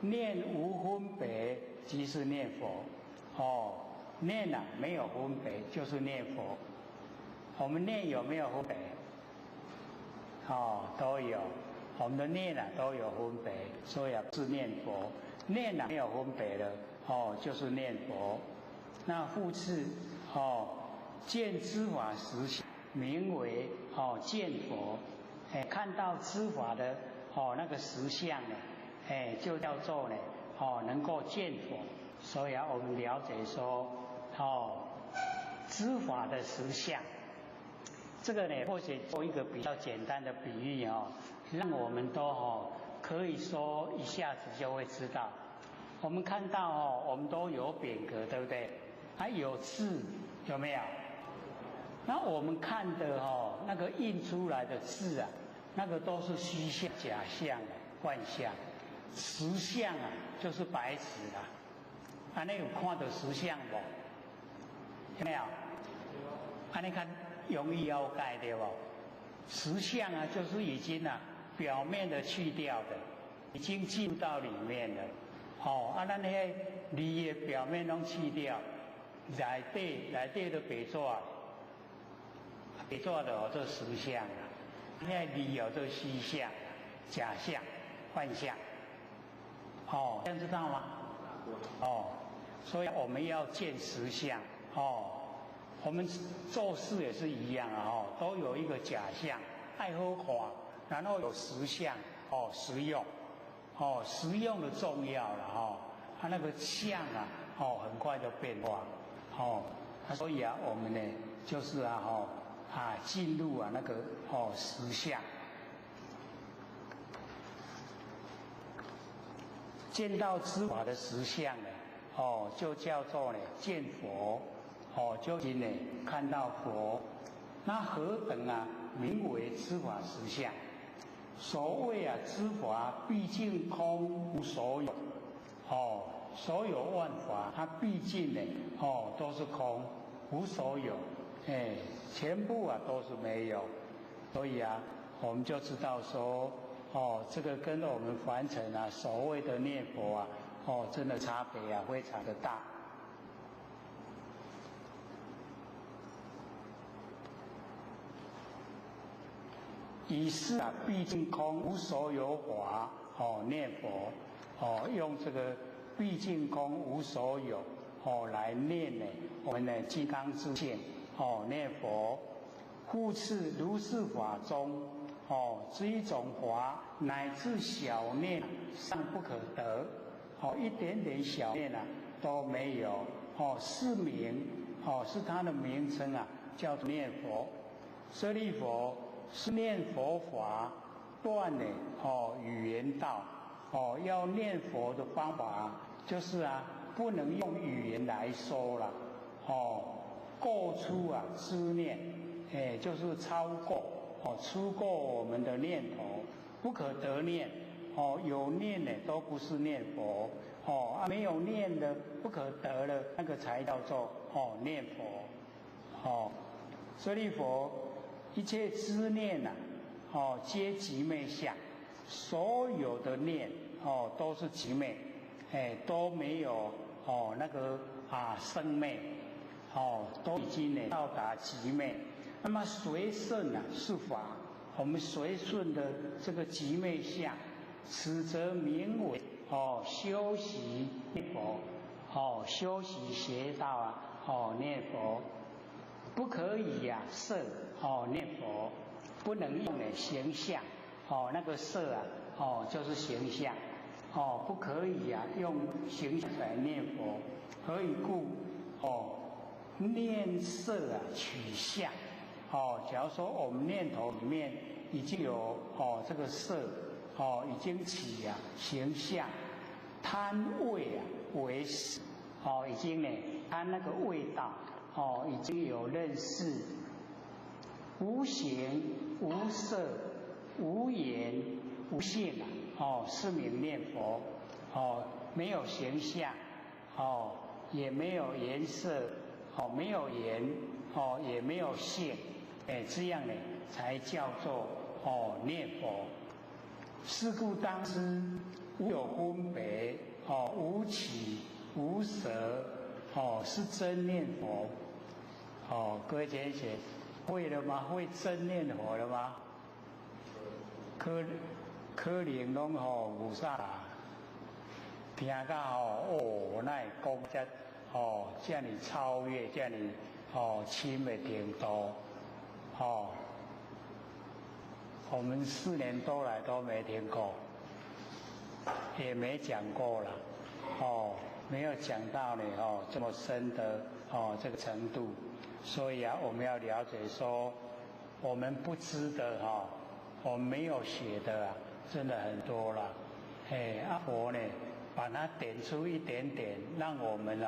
念无分别即是念佛。念啊没有分别，就是念佛。我们念有没有分别？都有。我们的念啊都有分别，所以是念佛。念啊没有分别的，就是念佛。那复次，见知法实相，名为见佛。看到知法的那个实相呢，就叫做呢能够见佛。所以我们了解说，知法的实相。这个呢，或许做一个比较简单的比喻让我们都可以说一下子就会知道。我们看到我们都有匾额，对不对？还有字，有没有？那我们看的那个印出来的字啊，那个都是虚相、假象、幻象。实相啊，就是白纸啦。那有看到实相不？有没有？你看容易了解对不？实相啊，就是已经表面的去掉的，已经进入到里面了。咱那些理的表面拢去掉，内底的白纸，白纸的做实相啊，那理做虚相、假象、幻象。这样知道吗？所以我们要见实相。我们做事也是一样都有一个假象，爱好看，然后有实相，实用，实用的重要了它那个相啊，很快就变化，所以我们呢，就是进入那个实相，见到知法的实相呢，就叫做呢见佛。就是呢看到佛，那何等名为知法实相？所谓知法毕竟空无所有，所有万法它毕竟呢都是空无所有，全部都是没有，所以我们就知道说这个跟我们凡尘所谓的念佛真的差别非常的大。以是毕竟空无所有法念佛用这个毕竟空无所有来念呢我们的金刚自性念佛。复次如是法中这一种法乃至小念尚不可得一点点小念都没有是名是它的名称叫做念佛。舍利佛是念佛法断呢语言道要念佛的方法就是不能用语言来说了过出知念就是超过出过我们的念头，不可得念有念的都不是念佛没有念的不可得了，那个才叫做念佛舍利佛一切知念皆寂昧相，所有的念都是寂昧，都没有那个生昧，都已经到达寂昧。那么随顺是法，我们随顺的这个寂昧相，此则名为修习念佛，修习学道念佛。不可以摄念佛，不能用形象那个摄就是形象不可以用形象来念佛。何以故念色取相假如说我们念头里面已经有这个色已经起形象，贪味为识已经贪那个味道已经有认识，无形无色无言无性是名念佛没有形象也没有颜色没有言也没有性这样才叫做念佛。是故当知无有分别无起无舍是真念佛。各位同学会了吗？会真念佛了吗？可能拢有啥？听到那讲这样超越，这样深的程度，我们4年多来都没听过，也没讲过了，没有讲到呢，这么深的这个程度，所以我们要了解说，我们不知的我们没有学的真的很多了，佛呢把它点出一点点，让我们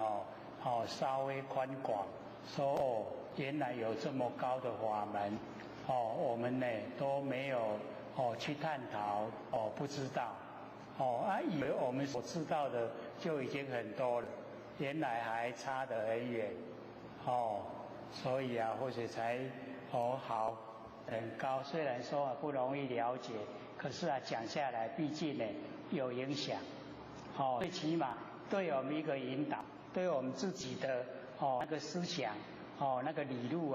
稍微宽广，说原来有这么高的法门，我们呢都没有去探讨，不知道，以为我们所知道的就已经很多了，原来还差得很远，所以或许才好很高。虽然说不容易了解，可是讲下来，毕竟呢有影响，最起码对我们一个引导，对我们自己的那个思想，那个理路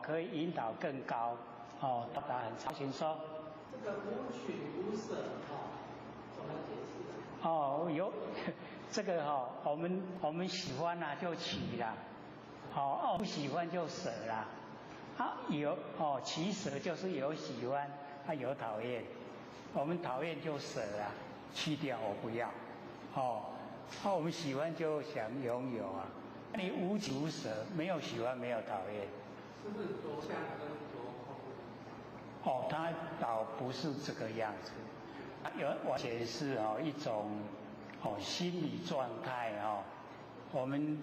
可以引导更高，到达很超前说。这个无取无舍怎么解释？有这个我们喜欢就取了，不喜欢就舍了，有取舍就是有喜欢，有讨厌，我们讨厌就舍了，去掉我不要，我们喜欢就想拥有你无取无舍，没有喜欢没有讨厌，是不是着相跟着空？它倒不是这个样子，完全是一种心理状态我们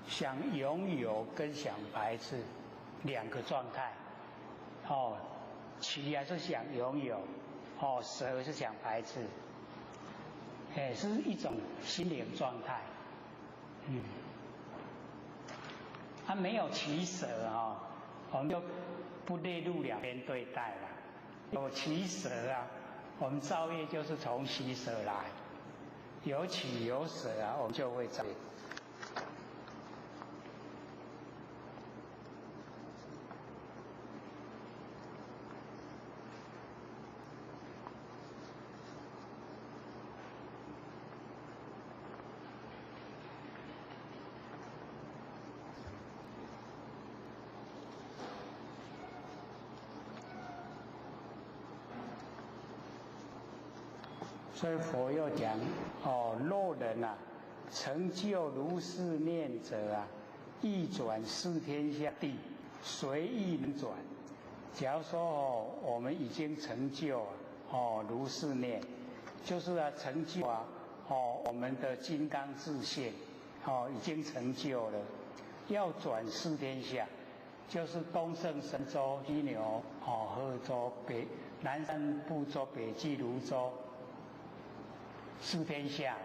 想拥有跟想排斥2个状态，取是想拥有，舍是想排斥，是一种心灵状态，没有取舍我们就不列入2边对待了。有取舍我们造业就是从取舍来，有取有舍我们就会造业。所以佛又讲若人成就如是念者欲转4天下地，随意能转。假如说我们已经成就如是念，就是成就我们的金刚自性已经成就了，要转4天下，就是东胜神州、西牛、贺州、南赡部洲、北俱泸州，4天下，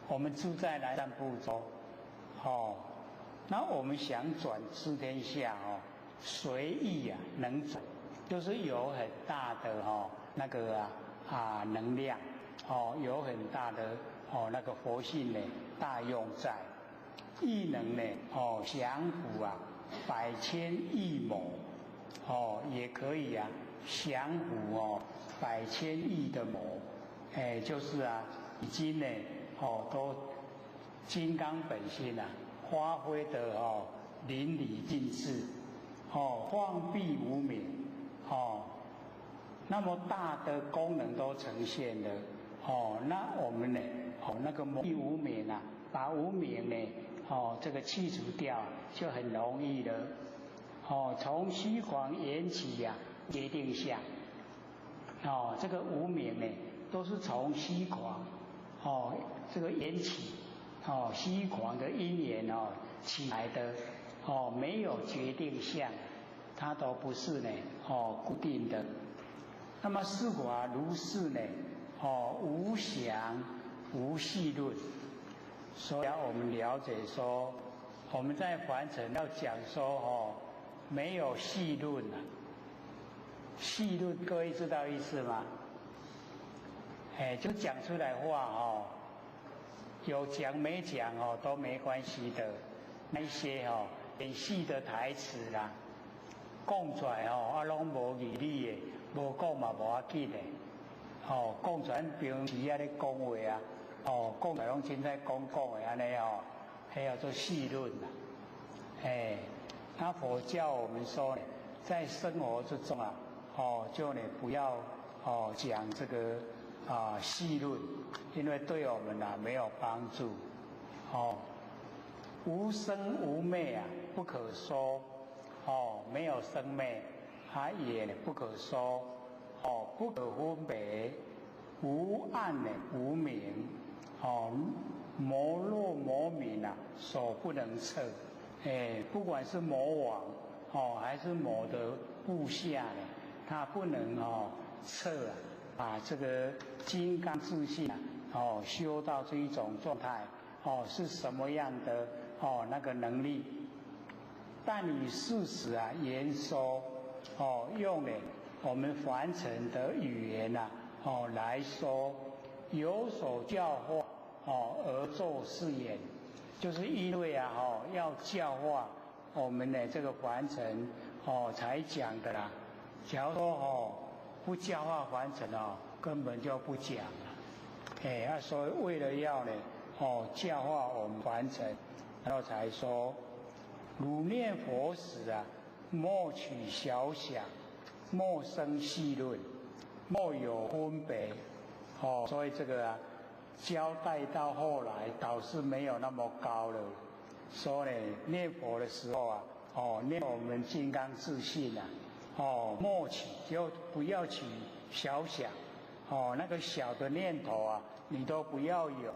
我们住在南赡部洲，那我们想转4天下随意能转，就是有很大的那个能量，有很大的那个佛性呢大用在，亦能呢降伏百千亿魔，也可以降伏百千亿的魔。就是已经呢都金刚本性发挥的淋漓尽致，晃蔽无明，那么大的功能都呈现了，那我们呢那个蔽无明把无明呢这个去除掉就很容易了，从虚狂缘起决定相，这个无明呢都是从虚狂这个缘起虚狂的因缘起来的，没有决定相，它都不是呢固定的。那么是法如是呢无详无细论，所以我们了解说，我们在凡尘要讲说没有细论细论各位知道意思吗？就讲出来话有讲没讲哦都没关系的，那些哦演戏的台词啦，讲出来哦啊拢无义理的，无讲嘛无要紧的，哦讲出来平时啊咧讲话啊，哦讲出来拢凊彩讲的安尼哦，迄叫做戏论啦，那佛教我们说呢，在生活之中啊，就呢不要讲这个戏论，因为对我们没有帮助。无生无灭啊，不可说。没有生灭，它也不可说。不可分别，无暗呢无明。魔若魔冥啊，所不能测。不管是魔王还是魔的部下呢，他不能测把这个金刚自信修到这一种状态是什么样的那个能力？但以事实言说用呢我们凡尘的语言来说，有所教化而作是言。就是因为要教化我们的这个凡尘才讲的啦。假如说不教化凡尘根本就不讲了。所以为了要呢教化我们凡尘，然后才说汝念佛时莫取小想，莫生细论，莫有分别。所以这个交代到后来导师没有那么高了，说呢念佛的时候念我们金刚自信莫起就不要起小想那个小的念头你都不要有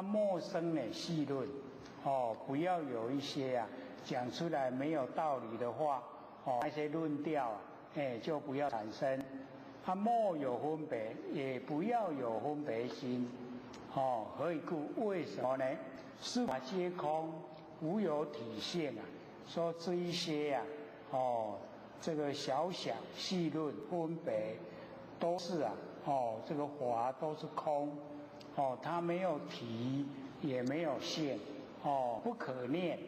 莫生呢细论不要有一些讲出来没有道理的话那些论调就不要产生莫有分别，也不要有分别心何以故？为什么呢？四法皆空，无有体现说这一些这个小想、细论、分别，都是这个法都是空它没有体，也没有现不可念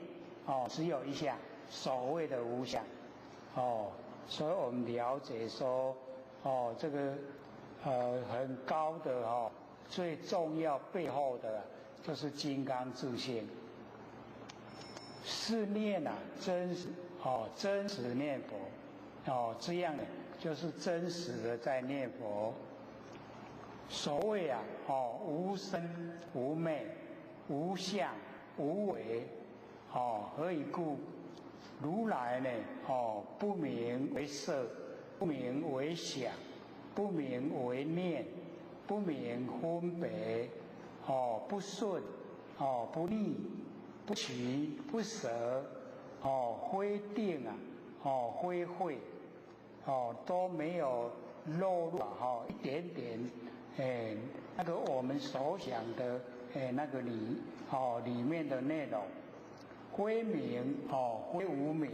只有一项所谓的无相所以我们了解说这个很高的最重要背后的就是金刚自性，是念真实真实念佛这样呢就是真实的在念佛。所谓无生无灭，无相无为何以故？如来呢不明为色，不明为想，不明为念，不明分别不顺不逆不取不舍非定非慧都没有漏入一点点那个我们所想的那个里面的内容，非明非无明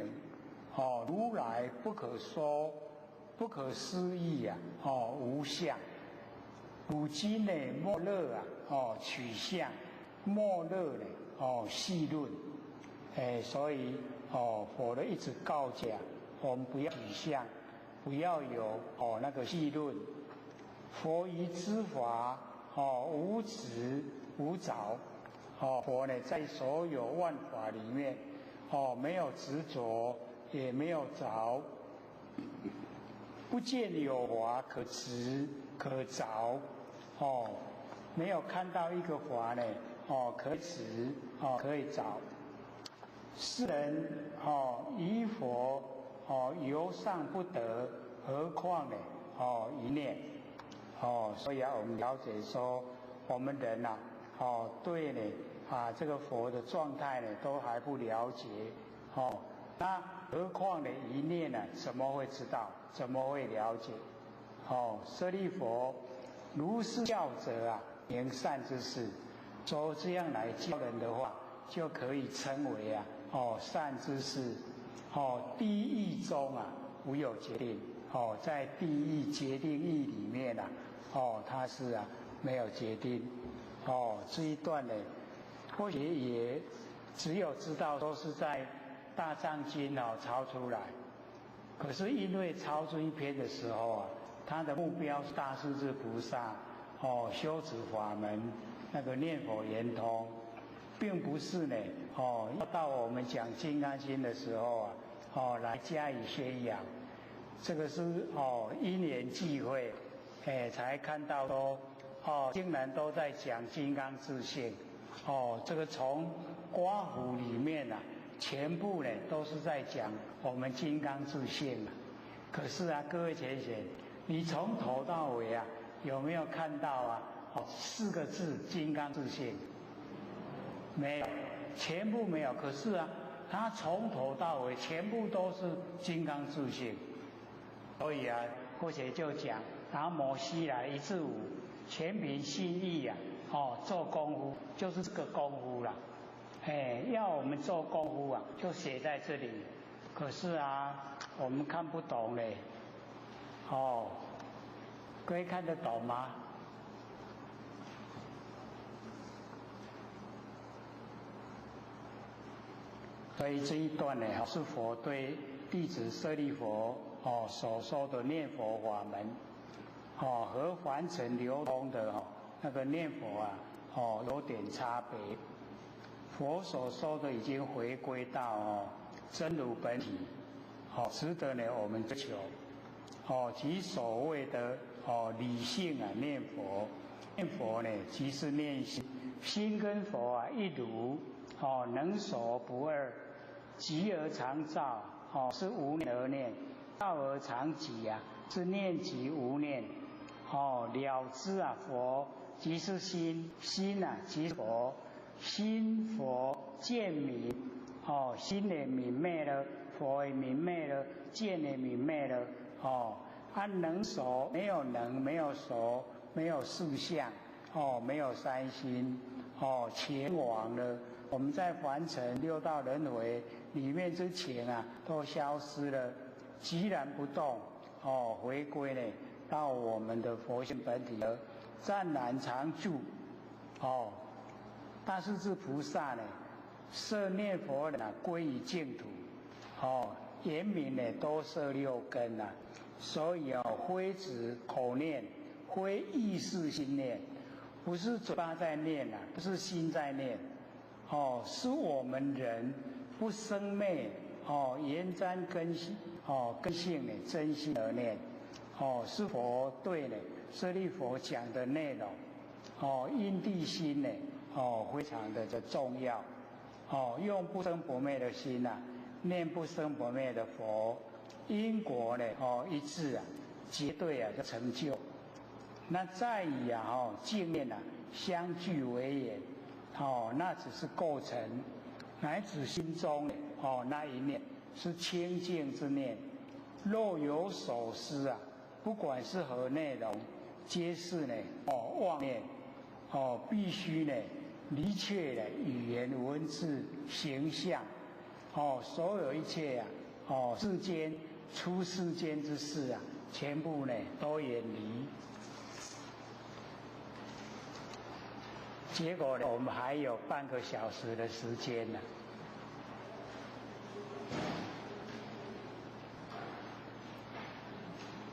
如来不可说不可思议无相。如今呢莫乐取相，莫乐呢细论所以佛的一直告诫我们不要取相，不要有那个细论。佛于知法无执无着佛呢在所有万法里面没有执着，也没有着，不见有法可执可着没有看到一个法呢可以执可以着。世人于佛由上不得，何况呢一念所以我们了解说我们人对呢这个佛的状态呢都还不了解那何况呢一念呢怎么会知道，怎么会了解舍利佛如是教者言善之事，说这样来教人的话就可以称为善知识第一义中无有决定在第一决定义里面它是没有决定这一段呢，或许也只有知道都是在大藏经抄出来，可是因为抄这一篇的时候啊，他的目标是大势至菩萨修持法门那个念佛圆通，并不是呢要到我们讲金刚经的时候啊来加以宣扬，这个是因缘际会，才看到说竟然都在讲金刚自性，这个从刮胡里面啊，全部呢都是在讲我们金刚自性啊。可是啊，各位贤贤，你从头到尾啊，有没有看到啊4个字金刚自性？没有，全部没有。可是啊，他从头到尾全部都是金刚自性。所以啊，或者就讲拿摩西来1至5，全凭心意啊，做功夫就是这个功夫啦。要我们做功夫啊，就写在这里。可是啊，我们看不懂嘞。各位看得懂吗？所以这一段呢，是佛对弟子舍利弗所说的念佛法门，和凡尘流通的那个念佛啊，有点差别。佛所说的已经回归到真如本体，值得呢我们追求。即所谓的理性啊念佛，念佛呢即是念心，心跟佛啊一如，能所不二，即而常照，是无念而念，照而常己啊，是念即无念，了知啊佛即是心，心啊即是佛，心佛见明，心也明昧了，佛也明昧了，见也明昧了，能所没有能，没有所，没有事相，没有三心，前往了。我们在凡尘6道轮回里面之前啊，都消失了，寂然不动，回归呢到我们的佛性本体了，湛然常住，大势至菩萨呢，摄念佛人归于净土，严明呢都摄6根啊，所以非指口念，非意识心念，不是嘴巴在念啊，不是心在念，是我们人不生灭，沿沾根性，根性呢真心而念，是佛对呢舍利弗讲的内容，因地心呢，非常的重要，用不生不灭的心啊，念不生不灭的佛，因果呢，一致啊，绝对啊就成就。那在以净念啊相聚为缘，那只是构成，乃至心中那一念是清净之念，若有所思啊，不管是何内容，皆是呢妄念，必须呢离却了语言文字形象，所有一切啊，世间出世间之事啊，全部呢都远离。结果呢，我们还有半个小时的时间呢。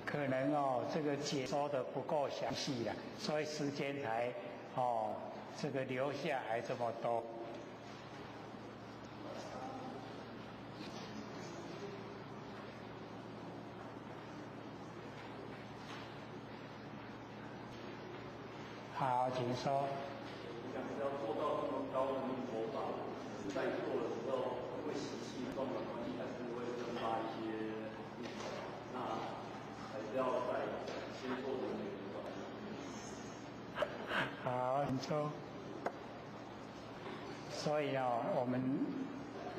可能这个解说的不够详细了，所以时间才这个留下还这么多。好，请说。讲是要做到这么高的佛法，在做的时候会习气重的关系，还是会生发一些那还是要在先做的那个关系。好，请说。所以我们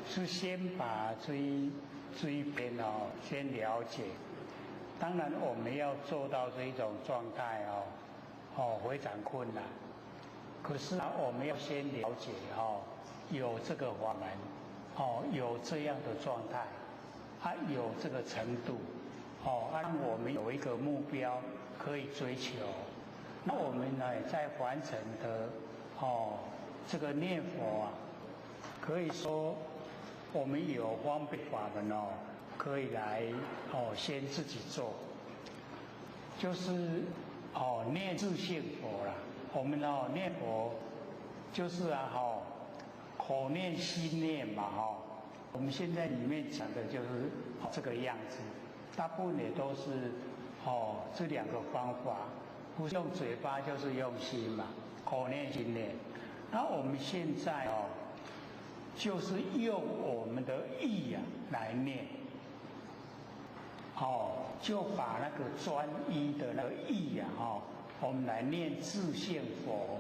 是先把这一篇先了解。当然，我们要做到这一种状态非常困难。可是我们要先了解有这个法门，有这样的状态，有这个程度，让我们有一个目标可以追求。那我们呢，在凡尘的这个念佛啊，可以说我们有方便法门可以来先自己做，就是念自性佛啦。我们念佛就是口念心念嘛我们现在里面讲的就是这个样子，大部分也都是这两个方法，不是用嘴巴就是用心嘛，口念心念。那我们现在就是用我们的意来念，就把那个专一的那个意我们来念自性佛。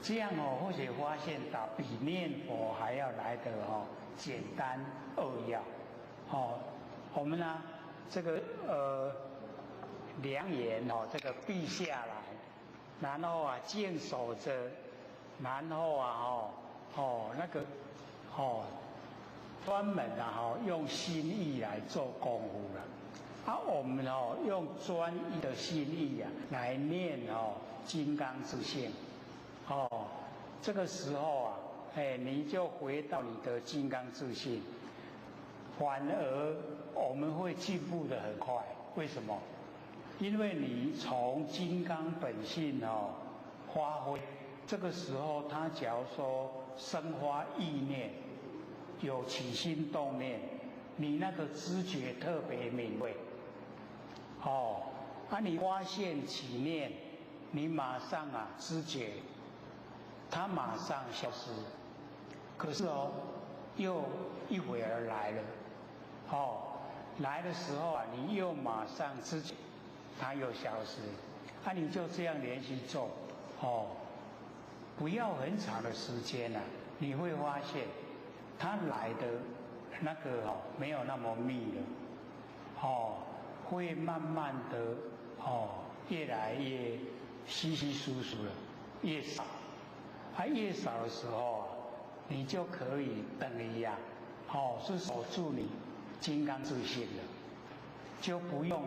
这样或许发现到比念佛还要来得简单扼要。我们呢这个两眼这个闭下来，然后静守着，然后那个专门用心意来做功夫了。我们用专一的心意来念金刚自性。这个时候你就回到你的金刚自性，反而我们会进步得很快。为什么？因为你从金刚本性发挥，这个时候他假如说生发意念，有起心动念，你那个知觉特别敏锐。你发现起念，你马上知觉。它马上消失，可是又一会儿来了，来的时候你又马上知觉，它又消失，你就这样连续做，不要很长的时间你会发现，它来的那个没有那么密了，会慢慢的越来越稀稀疏疏了，越少。越少的时候你就可以等于是守住你金刚自性了，就不用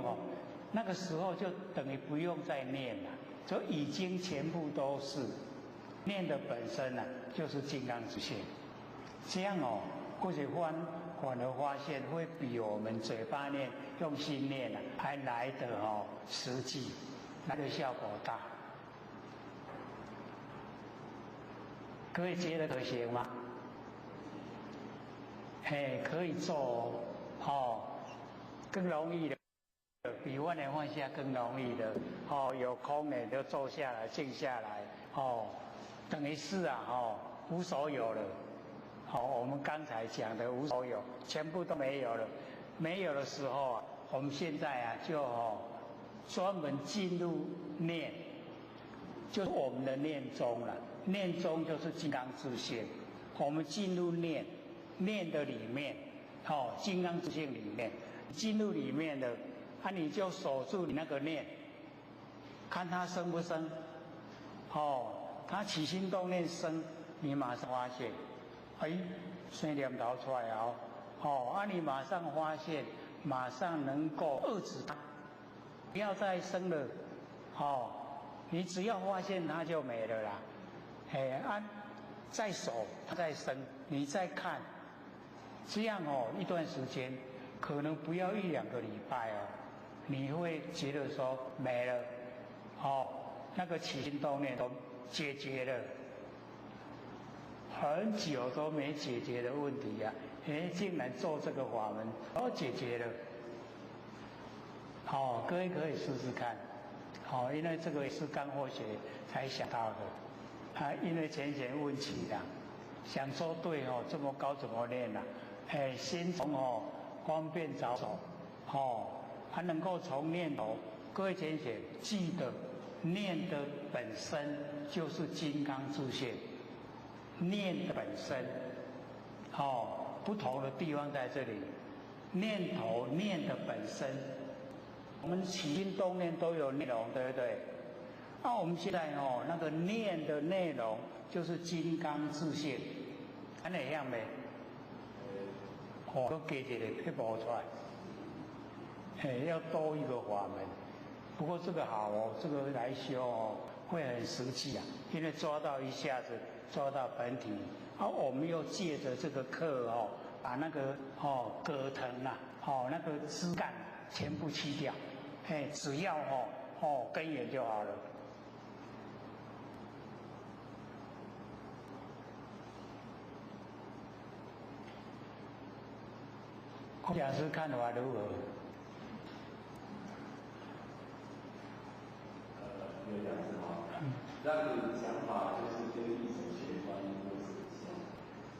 那个时候就等于不用再念了，就已经全部都是念的本身就是金刚自性。这样或许反而发现会比我们嘴巴念用心念还来得实际，来的效果大。各位觉得可行吗？可以做更容易的，比换来换下更容易的有空就坐下来静下来等于是无所有了。我们刚才讲的无所有全部都没有了。没有的时候我们现在就专门进入念，就是我们的念中了。念中就是金刚自性，我们进入念的里面，金刚自性里面，进入里面的，你就守住你那个念，看它生不生，它起心动念生，你马上发现，生念头出来你马上发现，马上能够遏制它，不要再生了，你只要发现它就没了啦。再守它再生，你再看，这样一段时间，可能不要1-2个礼拜你会觉得说没了，那个起心动念都解决了，很久都没解决的问题竟然做这个法门都解决了，各位可以试试看，因为这个也是干货学才想到的。因为前问起啦，想说对这么高怎么练先从方便着手还能够从念头。各位前记得，念的本身就是金刚自性，念的本身不同的地方在这里，念头念的本身，我们起心动念都有内容，对不对？我们现在那个念的内容就是金刚自性，安尼样没？都加一个配补出来，要多一个法门。不过这个好这个来修会很实际啊，因为抓到一下子抓到本体，我们又借着这个课把那个葛藤啊，那个枝干全部去掉，只要根源就好了。讲师看法如何？有讲师好，那你想法就是跟一手玄关都是像，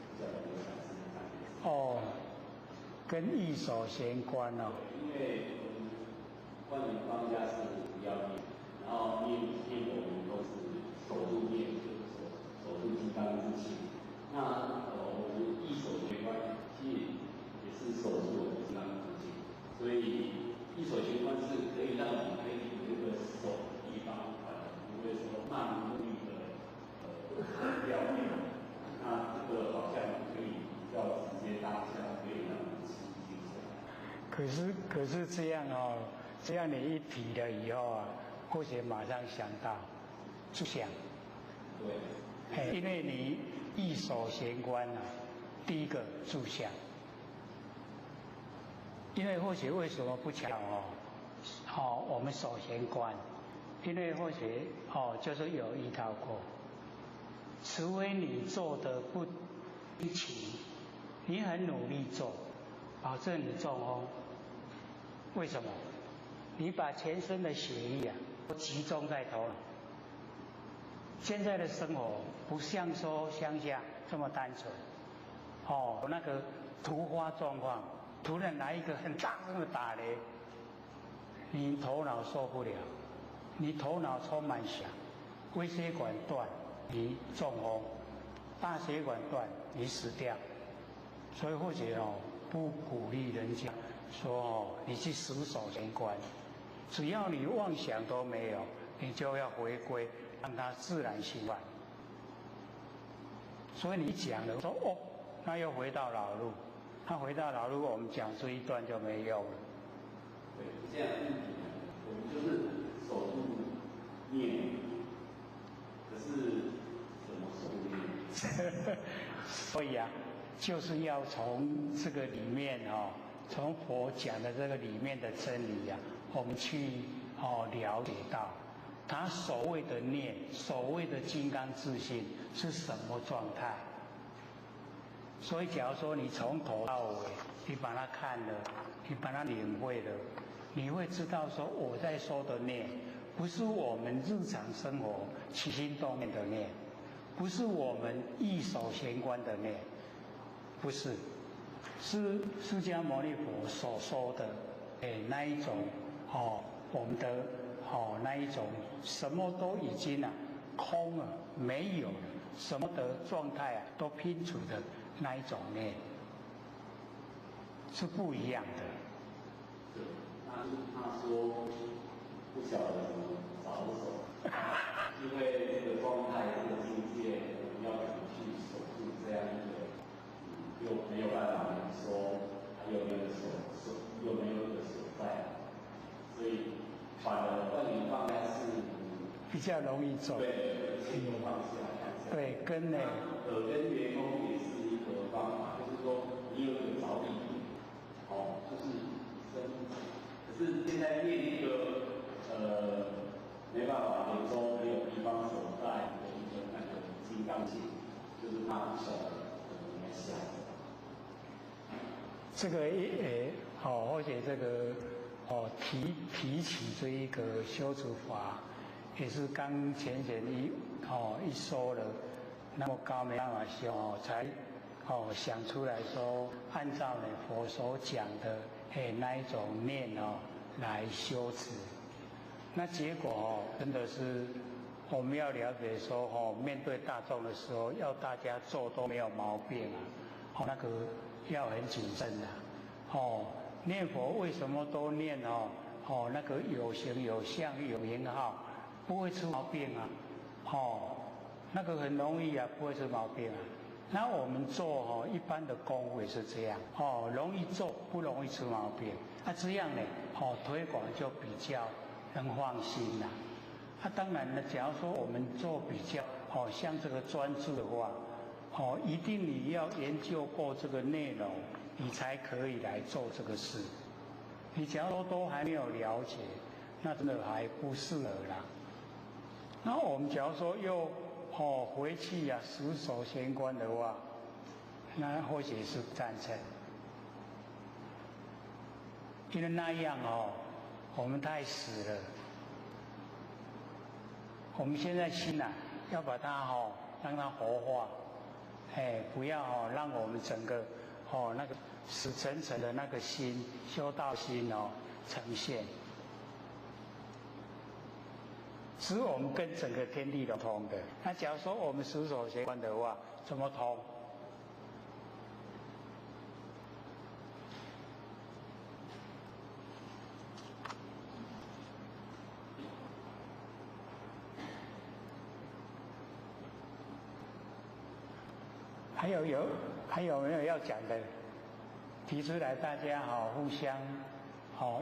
不晓得有讲师的感觉。跟一手玄关哦。因为观念方家是不要念，然后念我们都是守住念，就是守住金刚之气。那我们一手玄关其实也是守住我们金刚之气，所以一手玄关是可以让我们可以有一个守的地方，不会说漫无目的的表面。那这个好像可以比较直接当下，可以让我们清净下来。可是这样这样你一提了以后或许马上想到住想。对。因为你一手玄关第一个住相。因为或许为什么不讲我们手玄关，因为或许就是有遇到过，除非你做的不一起，你很努力做，保证你中为什么？你把全身的血液都集中在头脑。现在的生活不像说乡下这么单纯，那个突发状况，突然来一个很大声的打雷，你头脑受不了，你头脑充满想，微血管断，你中风，大血管断，你死掉。所以或许不鼓励人家说你去死守玄关，只要你妄想都没有，你就要回归，让它自然习惯。所以你讲了说那又回到老路，那回到老路，我们讲这一段就没用了。对，这样我们就是守住念，可是怎么守念？所以就是要从这个里面从佛讲的这个里面的真理我们去了解到，他所谓的念，所谓的金刚自信是什么状态。所以假如说你从头到尾，你把它看了，你把它领会了，你会知道说我在说的念，不是我们日常生活起心动念的念，不是我们一手玄关的念，不是，是释迦牟尼佛所说的那一种我们的那一种什么都已经空了，没有了，什么的状态都拼除的那一种念，是不一样的。对，他说不晓得怎么着手，因为这个状态、这个境界，我们要怎么去守住这样一个，又没有办法说还有没有又没有一个所在，所以反而万年放开是比较容易走。对，心有放下。对，根呢？耳根圆通也是一个方法，就是说你有一个着力点，就是身体。可是现在念一个没办法连中没有地方所在的一个那个金刚经，就是他不晓得怎么来想。这个或者这个提起这一个修持法，也是刚前一说了，那么高没办法修才想出来说，按照佛所讲的那一种念来修持。那结果真的是我们要了解说面对大众的时候，要大家做都没有毛病那个要很谨慎念佛为什么都念那个有形有相有名号，不会出毛病那个很容易不会出毛病那我们做一般的功夫也是这样容易做，不容易出毛病这样呢推广就比较能放心当然呢，假如说我们做比较，像这个专注的话，一定你要研究过这个内容，你才可以来做这个事。你假如说都还没有了解，那真的还不适合啦。那我们假如说又回去死守玄关的话，那或许是赞成，因为那样我们太死了。我们现在心要把它让它活化，不要让我们整个那个死沉沉的那个心修道心呈现，使我们跟整个天地都通的。那假如说我们死守玄关的话，怎么通？还有没有要讲的？提出来，大家互相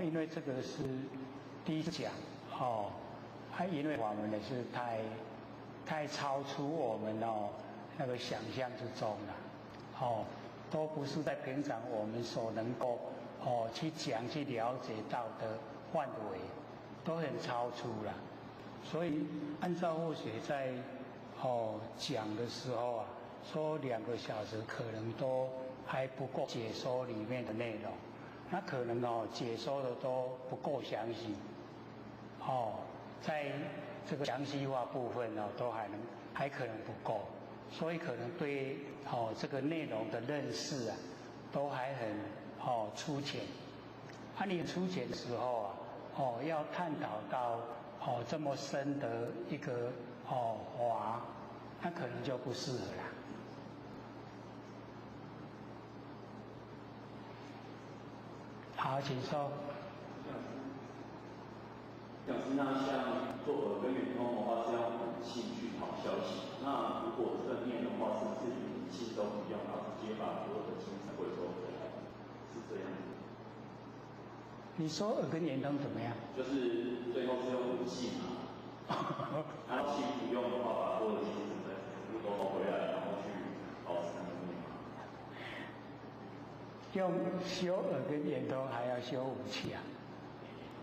因为这个是第一次讲因为我们也是太超出我们那个想象之中了，都不是在平常我们所能够去讲去了解到的范围，都很超出了。所以按照或许在讲的时候说2个小时可能都还不够解说里面的内容，那可能解说的都不够详细，在这个详细化部分都还可能不够，所以可能对这个内容的认识都还很粗浅。你粗浅的时候要探讨到这么深的一个华，那可能就不适合啦。好，请说。讲师，那像做耳根圆通的话是要武器去讨消息，那如果正面的话，是不是武器都不用，然后直接把所有的精神回收回来，是这样子？你说耳根圆通怎么样？就是最后是用武器嘛，然后气不用的话，把所有的精神再全部都回来，然后去保持那个密码。用修耳根圆通还要修武器啊？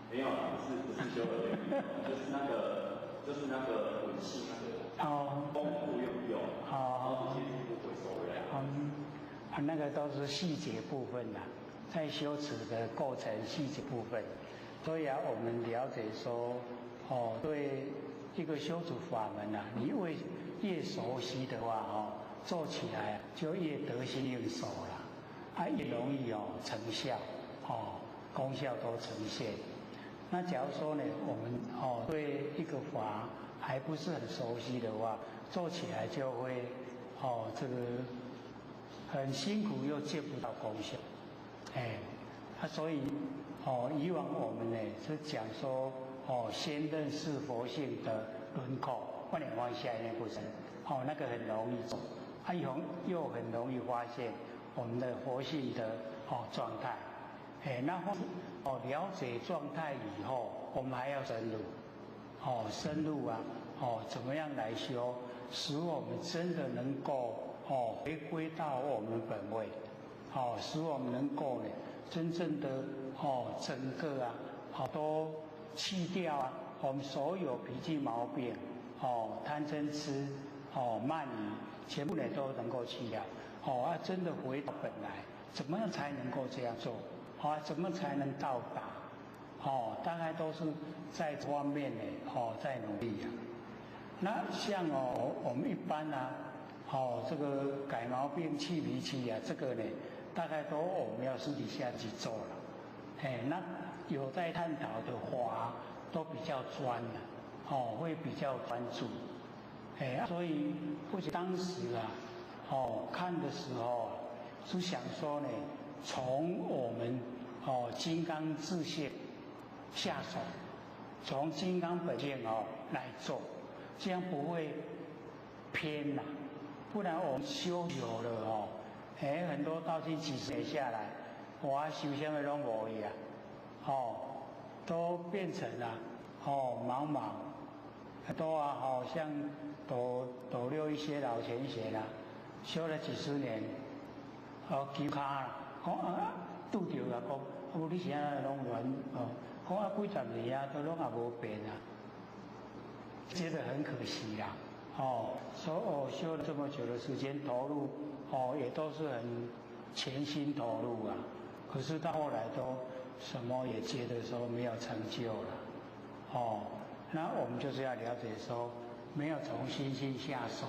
没有不是修耳根圆通，就是那个武器那个功夫用不用，然后这些全部回收回来。那个都是细节部分在修持的过程细节部分。所以我们了解说对一个修持法门你越熟悉的话做起来就越得心应手了，越容易成效功效都呈现。那假如说呢，我们对一个法还不是很熟悉的话，做起来就会这个很辛苦又见不到功效，所以以往我们呢是讲说先认识佛性的轮廓，换点方下一念不生，那个很容易走，又很容易发现我们的佛性的状态。那了解状态以后，我们还要深入，怎么样来修，使我们真的能够回归到我们本位，使我们能够呢真正的整个都去掉我们所有脾气毛病，贪嗔痴，慢疑，全部呢都能够去掉，真的回到本来，怎么样才能够这样做？怎么才能到达？大概都是在这方面呢，在努力那像我们一般这个改毛病、去脾气这个呢，大概都我们要私底下去做了。那有在探讨的话，都比较专的，会比较专注。所以或许当时看的时候是想说呢，从我们金刚自性下手，从金刚本性来做，这样不会偏不然我们修久了很多道经几十年下来，我修什么都没有都变成了茫茫很多啊，像斗六一些老前贤啊，修了几十年，求卡啦，讲拄着啊，讲无你是安拢乱讲几十年啊，都拢也无变啊，觉得很可惜啦。所以修了这么久的时间，投入也都是很全心投入啊。可是到后来都什么也觉得说没有成就了。那我们就是要了解说，没有从心性下手，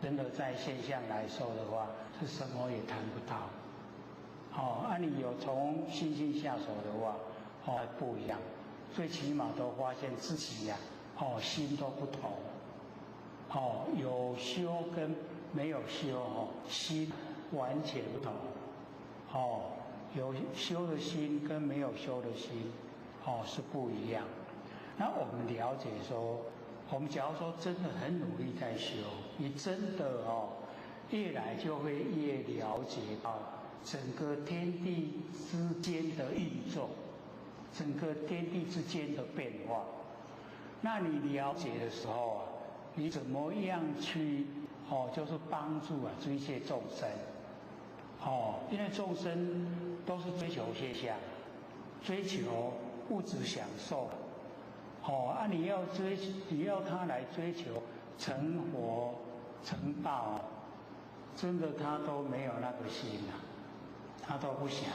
真的在现象来说的话，是什么也谈不到。你有从心性下手的话，不一样，最起码都发现自己呀，心都不同。有修跟没有修，心完全不同。有修的心跟没有修的心，是不一样。那我们了解说，我们假如说真的很努力在修，你真的越来就会越了解到整个天地之间的运作，整个天地之间的变化。那你了解的时候啊，你怎么样去就是帮助这些众生？因为众生都是追求现象，追求物质享受。你要他来追求成佛成道，真的他都没有那个心啊，他都不想。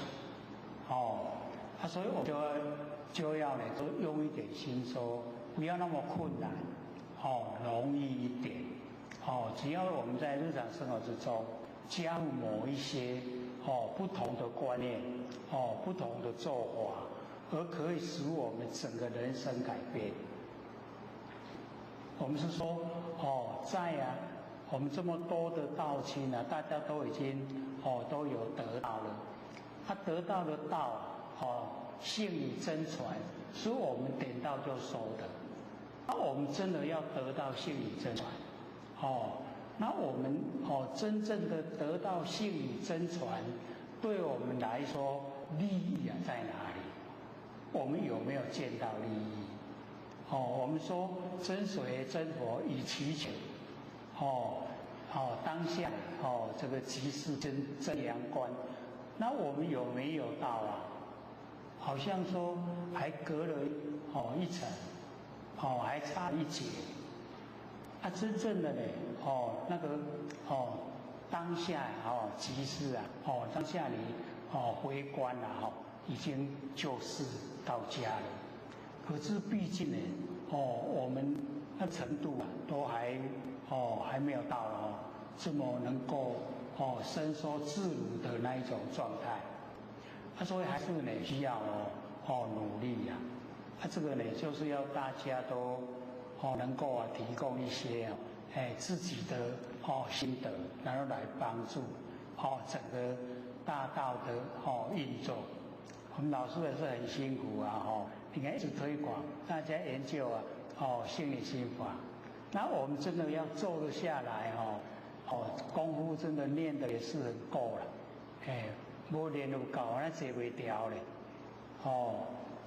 所以我就要呢，都用一点心说，不要那么困难，容易一点。只要我们在日常生活之中加入某一些不同的观念，不同的做法，而可以使我们整个人生改变。我们是说，我们这么多的道亲啊，大家都已经都有得到了，他得到的道性理真传，是我们点到就收的。那我们真的要得到性理真传，那我们真正的得到性理真传，对我们来说利益在哪里？我们有没有见到利益？我们说真水真佛以其求，当下这个即是真阳观，那我们有没有到啊？好像说还隔了一层，还差一截。真正的呢，那个当下即是啊，当下你回观了已经就是到家了。可是毕竟呢，我们那程度都还没有到这么能够伸缩自如的那一种状态。所以还是呢需要努力呀。这个呢就是要大家都能够提供一些自己的心得，然后来帮助整个大道的运作。我们老师也是很辛苦啊，你看一直推广，大家研究心理心法。那我们真的要做得下来功夫真的练的也是很够了，没练就够，那坐不掉嘞，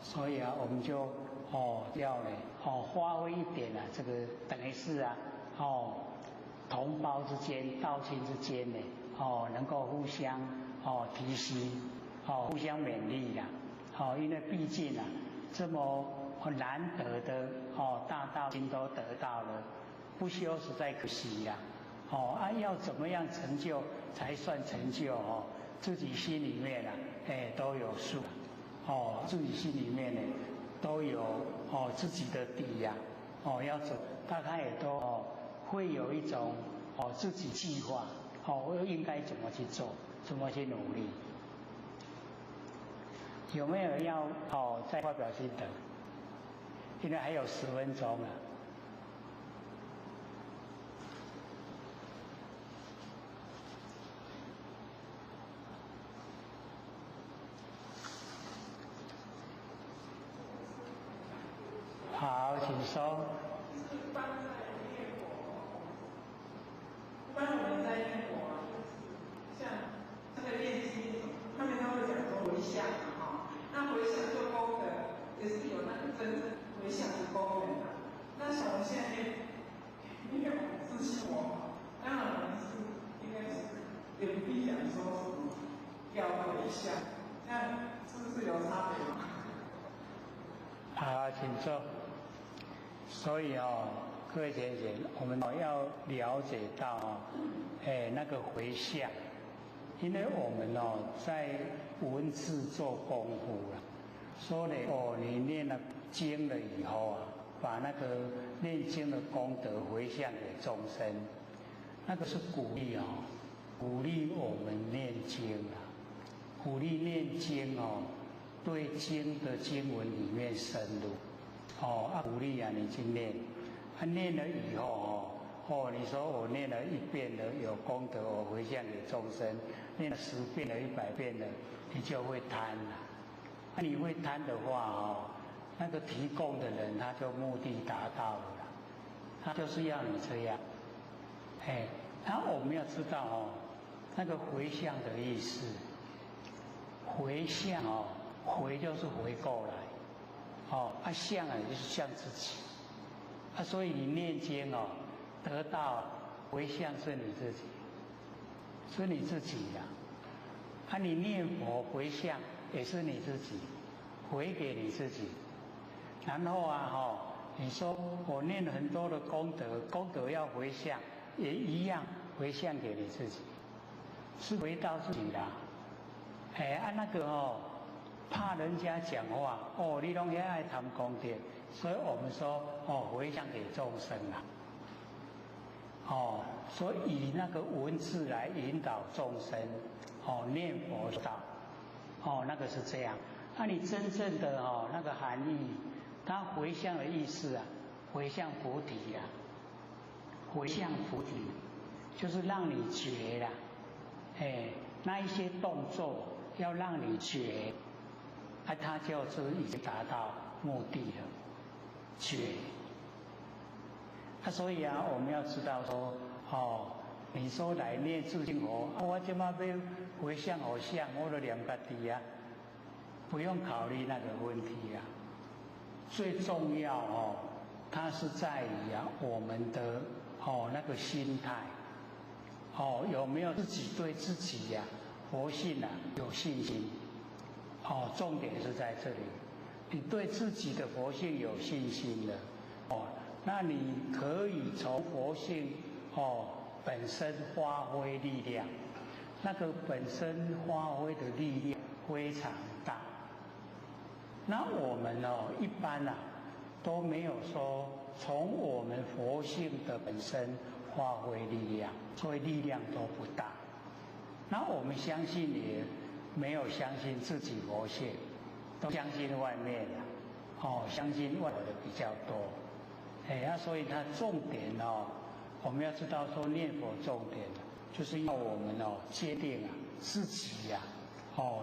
所以我们就要呢发挥一点这个等于是同胞之间、道亲之间呢能够互相提携，互相勉励啦，因为毕竟这么难得的大道亲都得到了，不修实在可惜呀。要怎么样成就才算成就自己心里面都有数，自己心里面呢都有自己的底呀，要走大概也都会有一种自己计划，应该怎么去做，怎么去努力。有没有人要再发表心得？现在还有10分钟了。好，请说。一般我们在念佛像这个念经，他们都会讲说回向那回向做功德也是有那个真正回向的功能那像我们现在错。所以各位先生，我们要了解到那个回向，因为我们在文字做功夫了，说的你念了经了以后把那个念经的功德回向给众生，那个是鼓励鼓励我们念经鼓励念经对经的经文里面深入鼓励你去念，念了以后你说我念了1遍了有功德，我回向给众生，念了10遍了100遍了，你就会贪了。你会贪的话那个提供的人他就目的达到了，他就是要你这样。然后我们要知道那个回向的意思，回向回就是回过来，向就是向自己，所以你念经得到回向是你自己，是你自己呀。你念佛回向也是你自己，回给你自己。然后你说我念了很多的功德，功德要回向，也一样回向给你自己，是回到自己的。那个怕人家讲话你拢也爱谈功德，所以我们说回向给众生所以以那个文字来引导众生念佛道那个是这样。你真正的那个含义，它回向的意思回向菩提回向菩提就是让你觉那一些动作要让你觉它就是已经达到目的了，觉。所以我们要知道说你说来念自性佛我现在要回向偶像，我就念家己不用考虑那个问题最重要它是在于我们的那个心态有没有自己对自己佛性有信心重点是在这里。你对自己的佛性有信心了那你可以从佛性本身发挥力量，那个本身发挥的力量非常大。那我们一般都没有说从我们佛性的本身发挥力量，所以力量都不大。那我们相信也没有相信自己佛性，都相信外面相信外的比较多。所以它重点我们要知道说念佛重点就是要我们坚定自己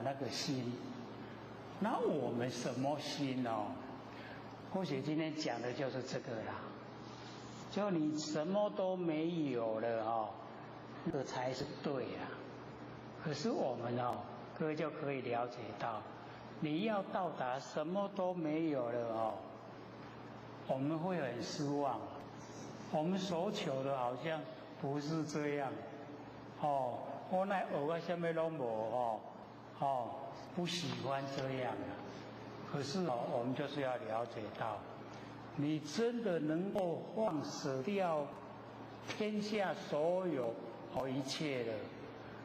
那个心。那我们什么心或许今天讲的就是这个啦，就你什么都没有了这才是对可是我们各位就可以了解到，你要到达什么都没有了我们会很失望，我们所求的好像不是这样我那学什么都没不喜欢这样可是我们就是要了解到，你真的能够放舍掉天下所有一切了，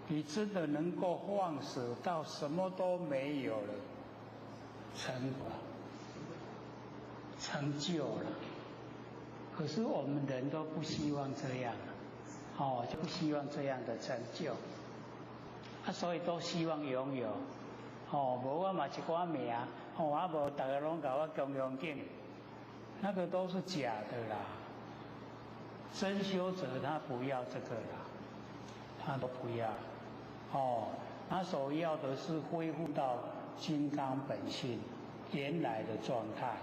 你真的能够放舍到什么都没有了，成就了。可是我们人都不希望这样就不希望这样的成就所以都希望拥有无我嘛一寡名无大家拢甲我恭恭敬，那个都是假的啦。真修者他不要这个啦，他都不要他所要的是恢复到金刚本性原来的状态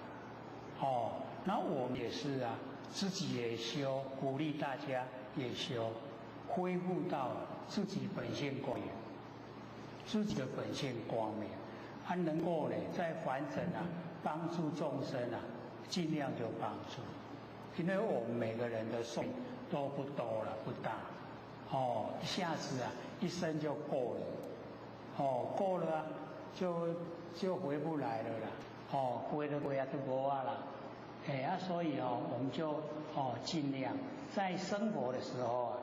那我们也是自己也修，鼓励大家也修，恢复到自己本性光明，自己的本性光明能够在凡尘帮助众生尽量就帮助。因为我们每个人的寿命都不多了，不大一下子一生就过了过了就回不来了啦回了就无啦所以我们就尽量在生活的时候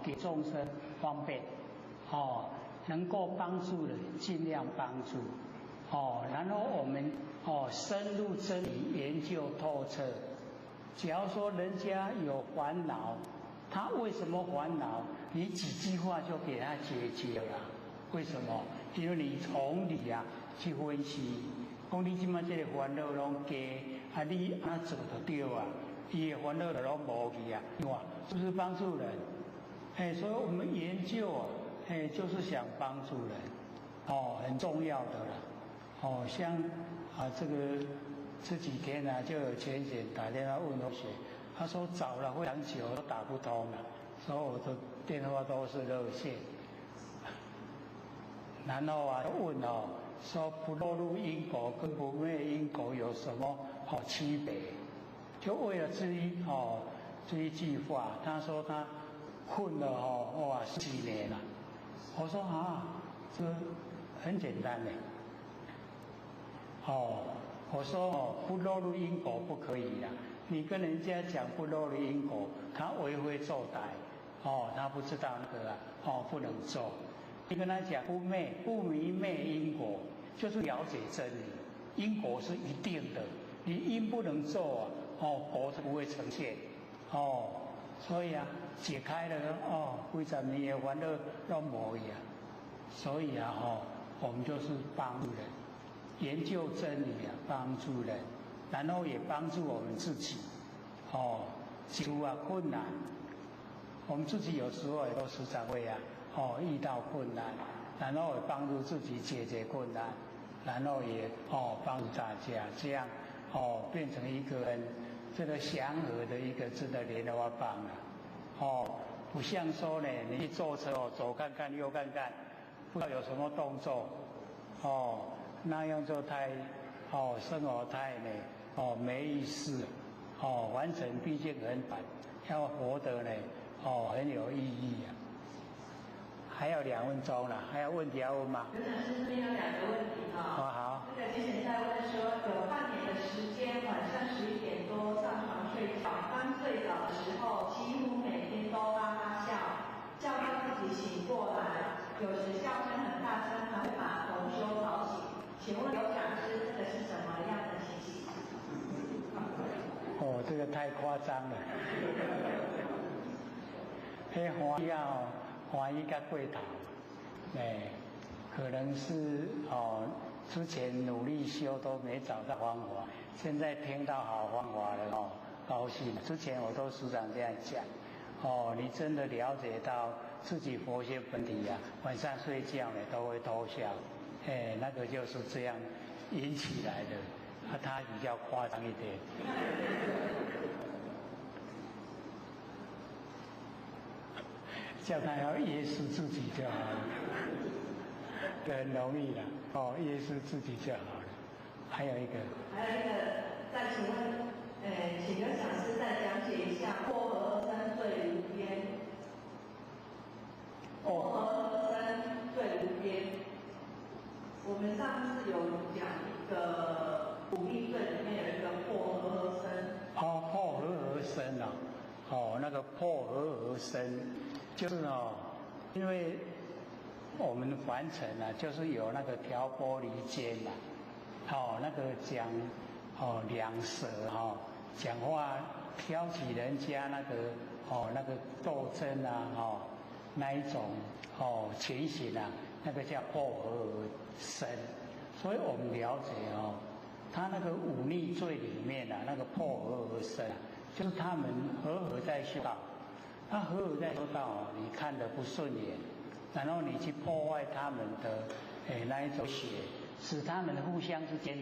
给众生方便，能够帮助的尽量帮助，然后我们深入真理研究透彻。假如说人家有烦恼，他为什么烦恼？你几句话就给他解决了。为什么？因为你从理去分析，讲你现在这个烦恼拢加，你安做就对啊，伊的烦恼就拢无去啊，哇，是不是帮助人？所以我们研究就是想帮助人，很重要的了。像这个这几天就有前线打电话问我学，他说找了非常久都打不通了，所以我的电话都是热线。然后问说不落入因果跟不灭因果有什么区别？就为了这一句话，他说他混了10几年了。我说这很简单的。我说不落入因果不可以啦。你跟人家讲不落入因果，他为非作歹，他不知道那个不能做。你跟他讲不迷昧因果，就是了解真理，因果是一定的，你因不能做果是不会呈现，所以解开了为什么也烦恼都没呀？所以我们就是帮助人，研究真理帮助人，然后也帮助我们自己，解除困难，我们自己有时候也都时常会遇到困难，然后也帮助自己解决困难，然后也帮助大家，这样变成一个这个祥和的一个真的莲花棒了。不像说呢，你一坐车左看看右看看，不知道有什么动作，那样就太生活太没意思了。完成毕竟很短，要活得呢很有意义啊。还有2分钟了，还有问题要问吗？刘讲师这边有2个问题好。那个之前在问说，有半年的时间，晚上11点多上床睡觉，刚睡着的时候，几乎每天都哈哈笑，笑到自己醒过来，有时笑声很大声，还会把同修吵醒。请问刘讲师，这个是什么样的情形？这个太夸张了。欢喜甲过头，可能是之前努力修都没找到方法，现在听到好方法了高兴。之前我都时常这样讲，你真的了解到自己佛性本体晚上睡觉呢都会偷笑，那个就是这样引起来的，他比较夸张一点。叫他要约束自己就好了，很容易了。约束自己就好了。还有一个，再请问，请刘讲师再讲解一下破和合生最无边。破和合生最无边。我们上次有讲一个五力罪里面有一个破和合生。破和合生那个破和合生。就是因为我们凡尘就是有那个挑拨离间那个讲两舌讲话挑起人家那个斗争那一种情形那个叫破和而生。所以我们了解他那个五逆罪里面那个破和而生就是他们合在修道。他合合在修道你看得不顺眼，然后你去破坏他们的那一种血，使他们互相之间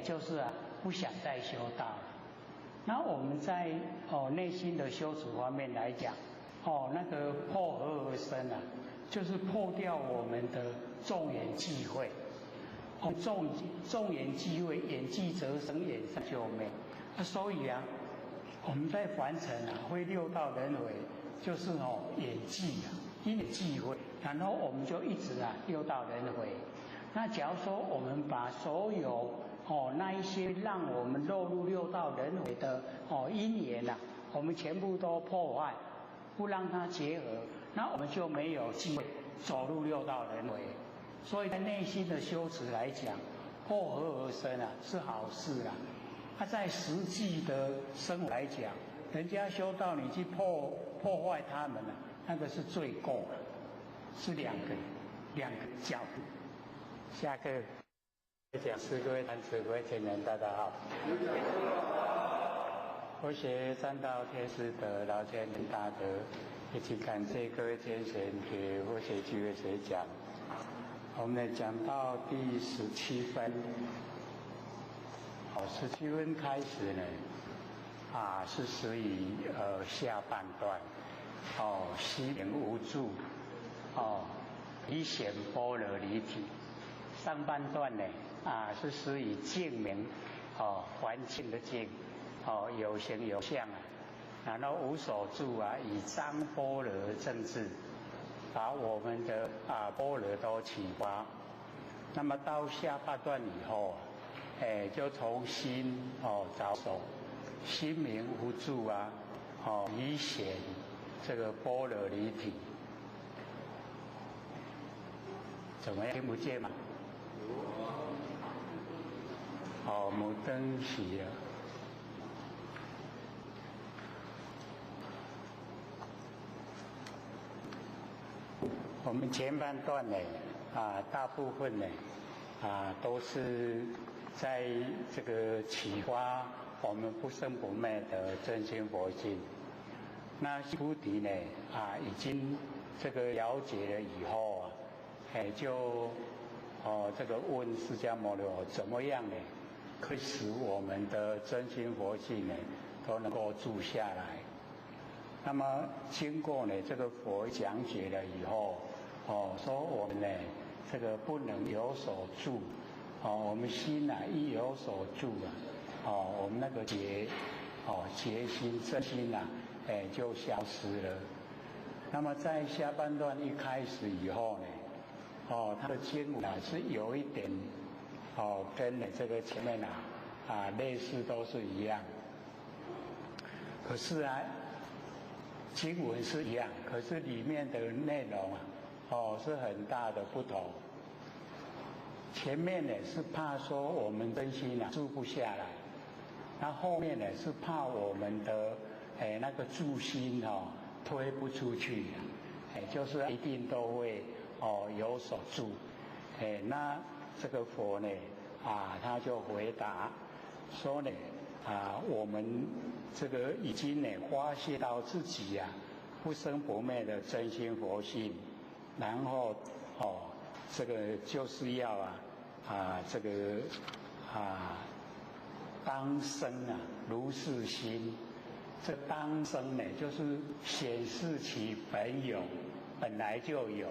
就是不想再修道。那我们在内心的修持方面来讲，那个破和而生就是破掉我们的众缘忌讳。众缘忌讳，眼忌则生，眼善就灭。所以我们在凡尘会六道轮回，就是眼忌因为忌讳，然后我们就一直六道轮回。那假如说我们把所有那一些让我们落入六道轮回的因缘啊，我们全部都破坏，不让它结合，那我们就没有机会走入六道轮回。所以在内心的修持来讲，破合而生啊是好事啊。在实际的生活来讲，人家修道你去破坏他们啊，那个是罪过了，是两个角度。下课。讲师各位坛子各位前人大家好，我学三道天师的老前人大德，以及感谢各位先贤给我学机会学讲。我们讲到第17分，17分开始呢，是属于下半段，心灵无助，离显般若离体。上半段呢，是属于净明，环境的净，有形有相啊，然后无所住啊，以彰般若正智，把我们的般若都启发。那么到下半段以后，就从心着手，心明无住啊，以显这个般若离体，怎么样？听不见吗？母灯熄了。我们前半段呢，大部分呢，都是在这个启发我们不生不灭的真心佛性。那菩提呢，已经这个了解了以后啊，就这个问释迦牟尼佛怎么样呢？可以使我们的真心佛性呢都能够住下来。那么经过呢这个佛讲解了以后，说我们呢这个不能有所住，我们心一有所住我们那个结心真心就消失了。那么在下半段一开始以后呢，它的经文是有一点跟这个前面类似都是一样，可是经文是一样，可是里面的内容是很大的不同。前面呢是怕说我们真心住不下来，那后面呢是怕我们的那个住心推不出去，就是一定都会有所住。那这个佛呢他就回答说呢我们这个已经呢发现到自己不生不灭的真心佛性，然后这个就是要这个当生如是心。这当生呢就是显示其本有，本来就有，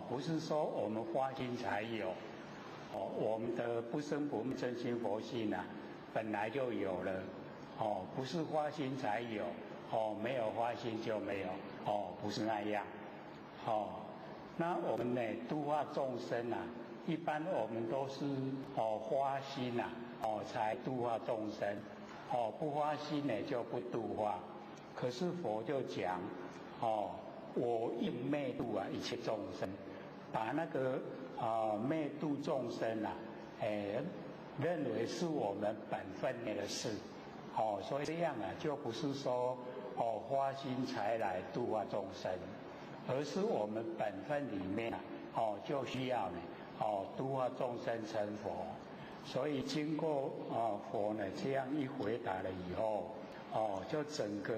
不是说我们发心才有，我们的不生不灭真心佛性本来就有了，不是发心才有，没有发心就没有，不是那样，那我们呢度化众生一般我们都是发心才度化众生，不发心呢就不度化。可是佛就讲我应灭度一切众生，把那个灭度众生认为是我们本分内的事，所以这样就不是说发心才来度化众生，而是我们本分里面就需要呢度化众生成佛。所以经过佛呢这样一回答了以后，就整个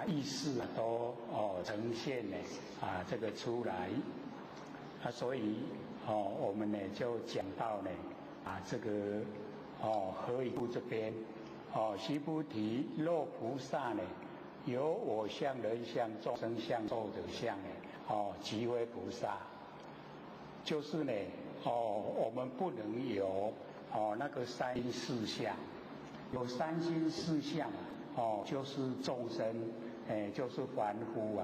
意识都呈现呢这个出来，所以我们呢就讲到呢这个合一部这边须菩提，若菩萨呢有我相、人相、众生相、寿者相即为菩萨。就是呢我们不能有那个三心四相，有三心四相就是众生就是凡夫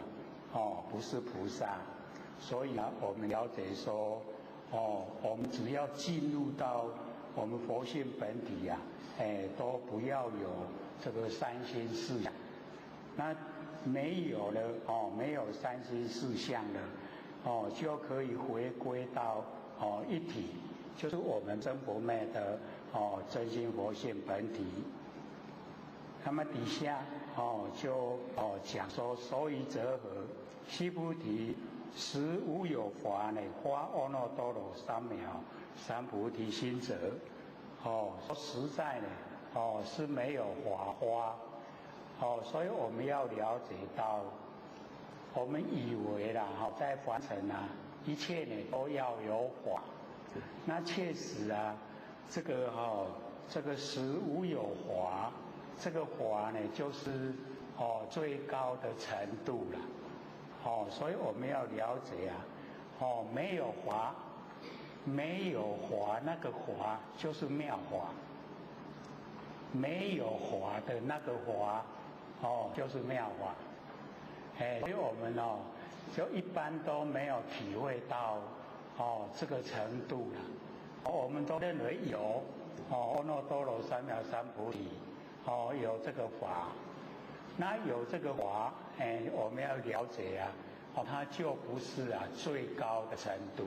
不是菩萨。所以我们了解说我们只要进入到我们佛性本体呀，都不要有这个三心四想。那没有了没有三心四相了就可以回归到一体，就是我们真佛昧的真心佛性本体。那么底下就讲说，所以则何？须菩提，实无有法呢，发阿耨多罗三藐三菩提心者。说实在呢，是没有法花。所以我们要了解到，我们以为啦，在凡尘啊，一切呢都要有法。那确实啊，这个实无有法，这个法呢就是最高的程度了。所以我们要了解啊，没有法，没有法，那个法就是妙法。没有法的那个法就是妙法。所以我们就一般都没有体会到这个程度了。我们都认为有阿耨多罗三藐三菩提有这个法。那有这个法我们要了解啊，它就不是最高的程度。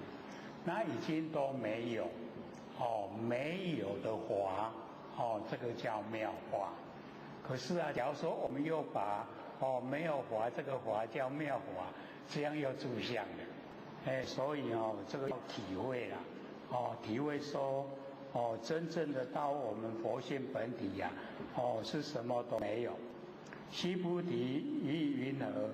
那已经都没有没有的法这个叫妙法。可是假如说我们又把没有法这个法叫妙法，这样又住相了。所以这个要体会了体会说真正的到我们佛性本体呀是什么都没有。须菩提，于云何？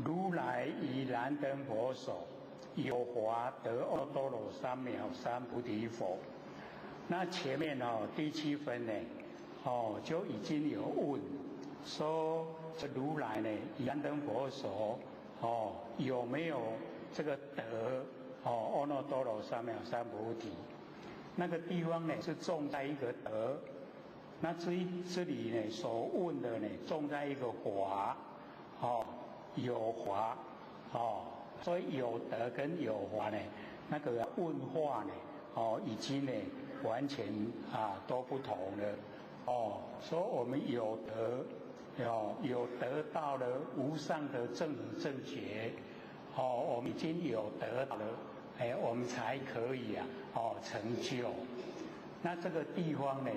如来以燃灯佛手，有法得阿耨多罗三藐三菩提否？那前面第7分呢就已经有问说，这如来呢以燃灯佛手有没有这个得阿耨多罗三藐三菩提？那个地方呢是种在一个得。那这里呢所问的呢种在一个法有法所以有德跟有法呢那个问话呢已经呢完全都不同了所以我们有德有得到了无上的正正觉我们已经有得到了我们才可以成就。那这个地方呢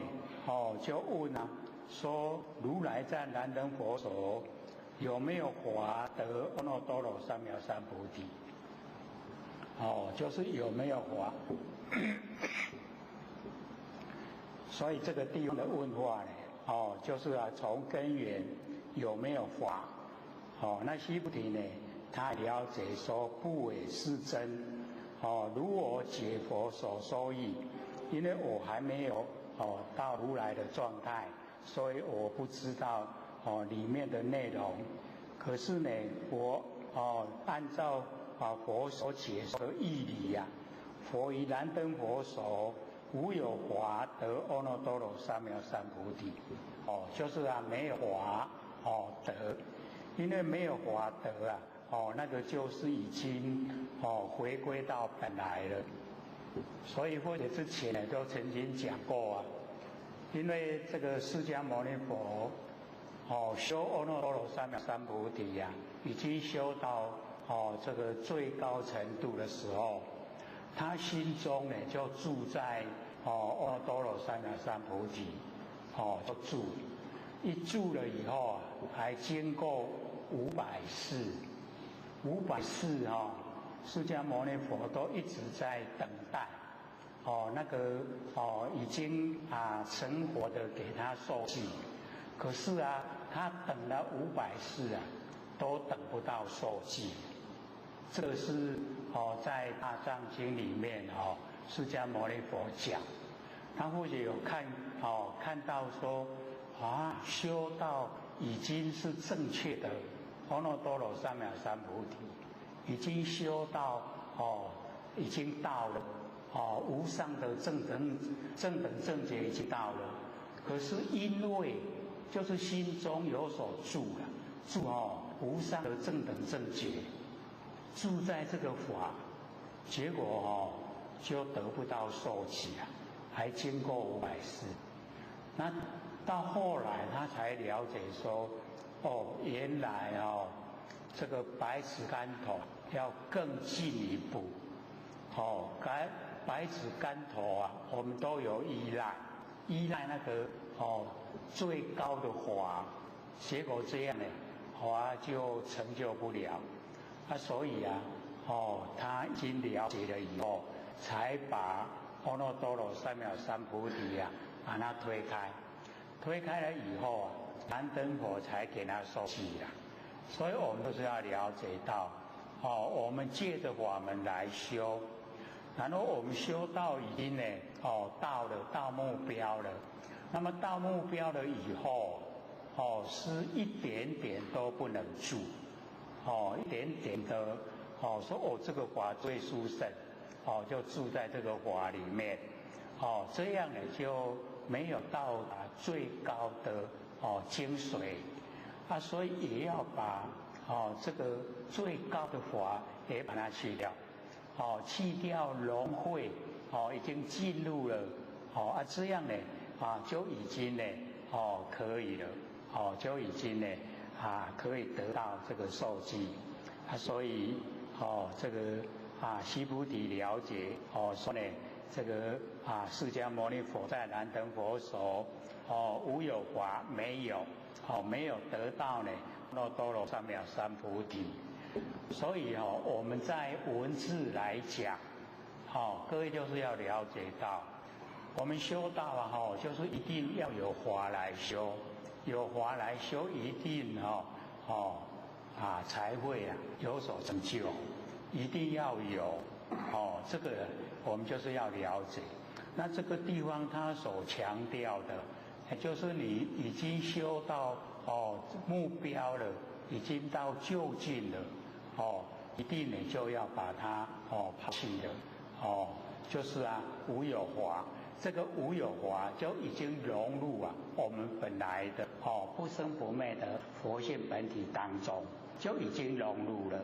就问说如来在燃灯佛手有没有法得阿耨多罗三藐三菩提？就是有没有法。所以这个地方的问话呢就是从根源有没有法。那须菩提呢他了解说不为是真如我解佛所说义，因为我还没有到如来的状态，所以我不知道里面的内容。可是呢我按照佛所解说的义理佛以燃灯佛手，无有法得阿耨多罗三藐三菩提。就是没有法得，因为没有法得那个就是已经回归到本来了。所以或者之前呢都曾经讲过因为这个释迦牟尼佛修阿耨多罗三藐三菩提已经修到这个最高程度的时候，他心中呢就住在阿耨多罗三藐三菩提就住，一住了以后还经过500世，500世释迦牟尼佛都一直在等待那个已经成佛的给他受记，可是他等了500世都等不到受记。这个是在大藏经里面释迦牟尼佛讲，他或许有看到说修到已经是正确的阿耨多罗三藐三菩提，已经修到已经到了无上的正等正觉已经到了，可是因为就是心中有所住无上的正等正觉，住在这个法，结果就得不到受记还经过500世。那到后来他才了解说，原来这个百尺竿头要更进一步。百尺竿头啊，我们都有依赖那个最高的法，结果这样呢，法就成就不了。所以啊，他已经了解了以后，才把阿耨多罗三藐三菩提啊，把它推开。推开了以后啊，燃灯佛才给他受记啊。所以我们都是要了解到，我们借着法门来修。然后我们修到已经呢，到目标了。那么到目标了以后，是一点点都不能住，一点点的，说这个法最殊胜，就住在这个法里面，这样呢就没有到达最高的精髓，所以也要把这个最高的法也把它去掉。去掉融会，已经进入了，这样呢，就已经呢，可以了，就已经呢，可以得到这个受记，所以，这个须菩提了解，说呢，这个释迦牟尼佛在燃灯佛所，无有法没有，没有得到呢，阿耨多罗三藐三菩提。所以我们在文字来讲，各位就是要了解到，我们修道啊，就是一定要有法来修，有法来修，一定才会有所成就，一定要有，这个我们就是要了解。那这个地方他所强调的，就是你已经修到目标了，已经到就近了。一定呢就要把它抛弃了，就是无有法，这个无有法就已经融入我们本来的不生不灭的佛性本体当中，就已经融入了，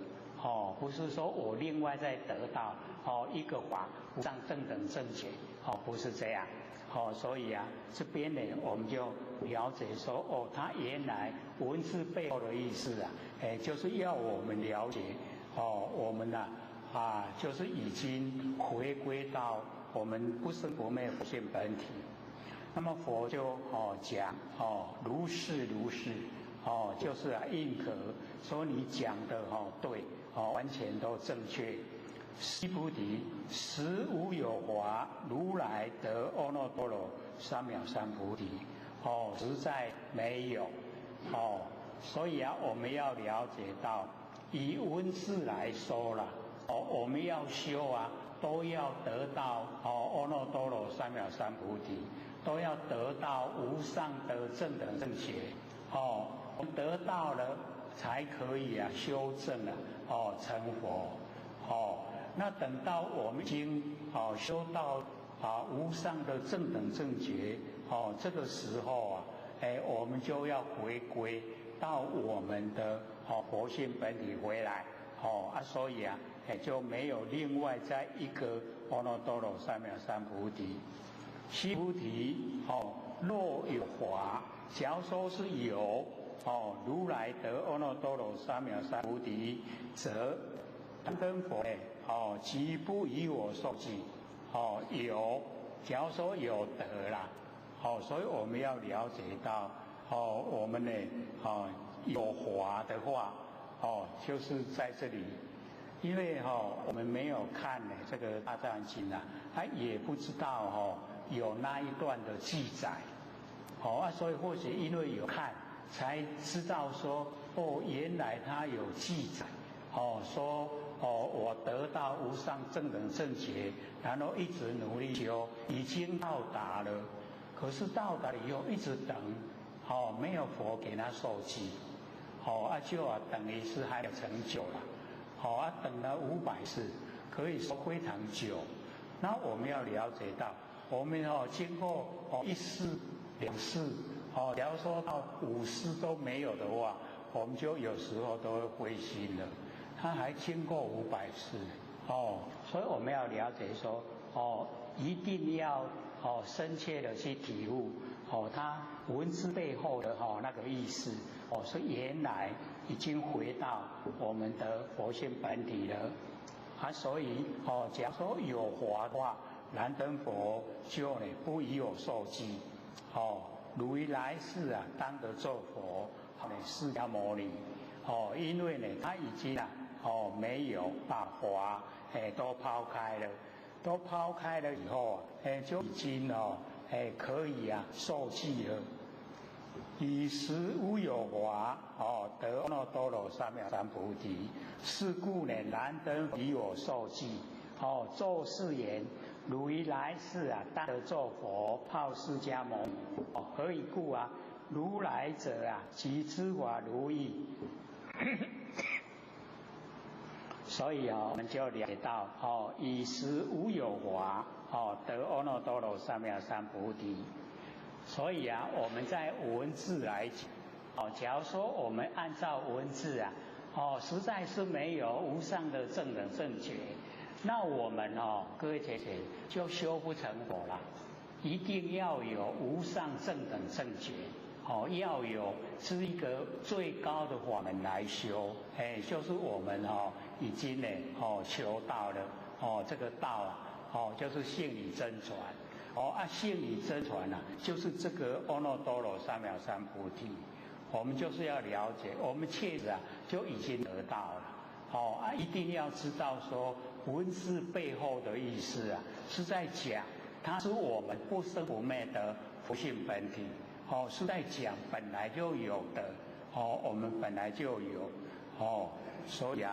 不是说我另外再得到一个法无上正等正觉，不是这样，所以这边呢我们就了解说，它原来文字背后的意思就是要我们了解，我们就是已经回归到我们不生不灭佛性本体。那么佛就讲如是如是，就是应可说你讲的对，完全都正确。须菩提，实无有法如来得阿耨多罗三藐三菩提，实在没有，所以我们要了解到，以文字来说啦，我们要修都要得到阿耨多罗三藐三菩提，都要得到无上的正等正觉，我们得到了才可以修正成佛，那等到我们已经修到无上的正等正觉，这个时候我们就要回归到我们的佛性本体回来，所以就没有另外再一个阿耨多罗三藐三菩提。须菩提，若有法，假如说是有，如来得阿耨多罗三藐三菩提，则燃灯佛即不以我受记。有，假如说有得啦，所以我们要了解到，我们呢，有法的话，就是在这里，因为我们没有看呢这个大藏经他也不知道有那一段的记载，所以或许因为有看，才知道说，原来他有记载，说我得到无上正等正觉，然后一直努力修，已经到达了，可是到达了以后一直等，没有佛给他受记，就等于是还没有成就了，等了500世，可以说非常久。那我们要了解到，我们经过1世、2世，假如说到5世都没有的话，我们就有时候都会灰心了。他还经过500世，所以我们要了解说，一定要深切的去体悟它文字背后的那个意思是原来已经回到我们的佛性本体了所以假如说有华的话，燃灯佛就不以我受记如于来世当得做佛释迦牟尼因为他已经没有把华都抛开了，都抛开了以后就已经可以受记了。以时无有华得阿耨多罗三藐三菩提，是故燃灯以我受记作是言。如于来世当得做佛，号释迦牟尼何以故如来者即知法如意所以我们就了解到以时无有华得阿耨多罗三藐三菩提。所以我们在文字来讲假如说我们按照文字实在是没有无上的正等正觉，那我们各位姐姐就修不成佛了。一定要有无上正等正觉要有是一个最高的法门来修就是我们已经求到了这个道就是性理真传性理真传就是这个阿耨多罗三藐三菩提。我们就是要了解，我们确实就已经得到了一定要知道说文字背后的意思是在讲它是我们不生不灭的佛性本体是在讲本来就有的我们本来就有所以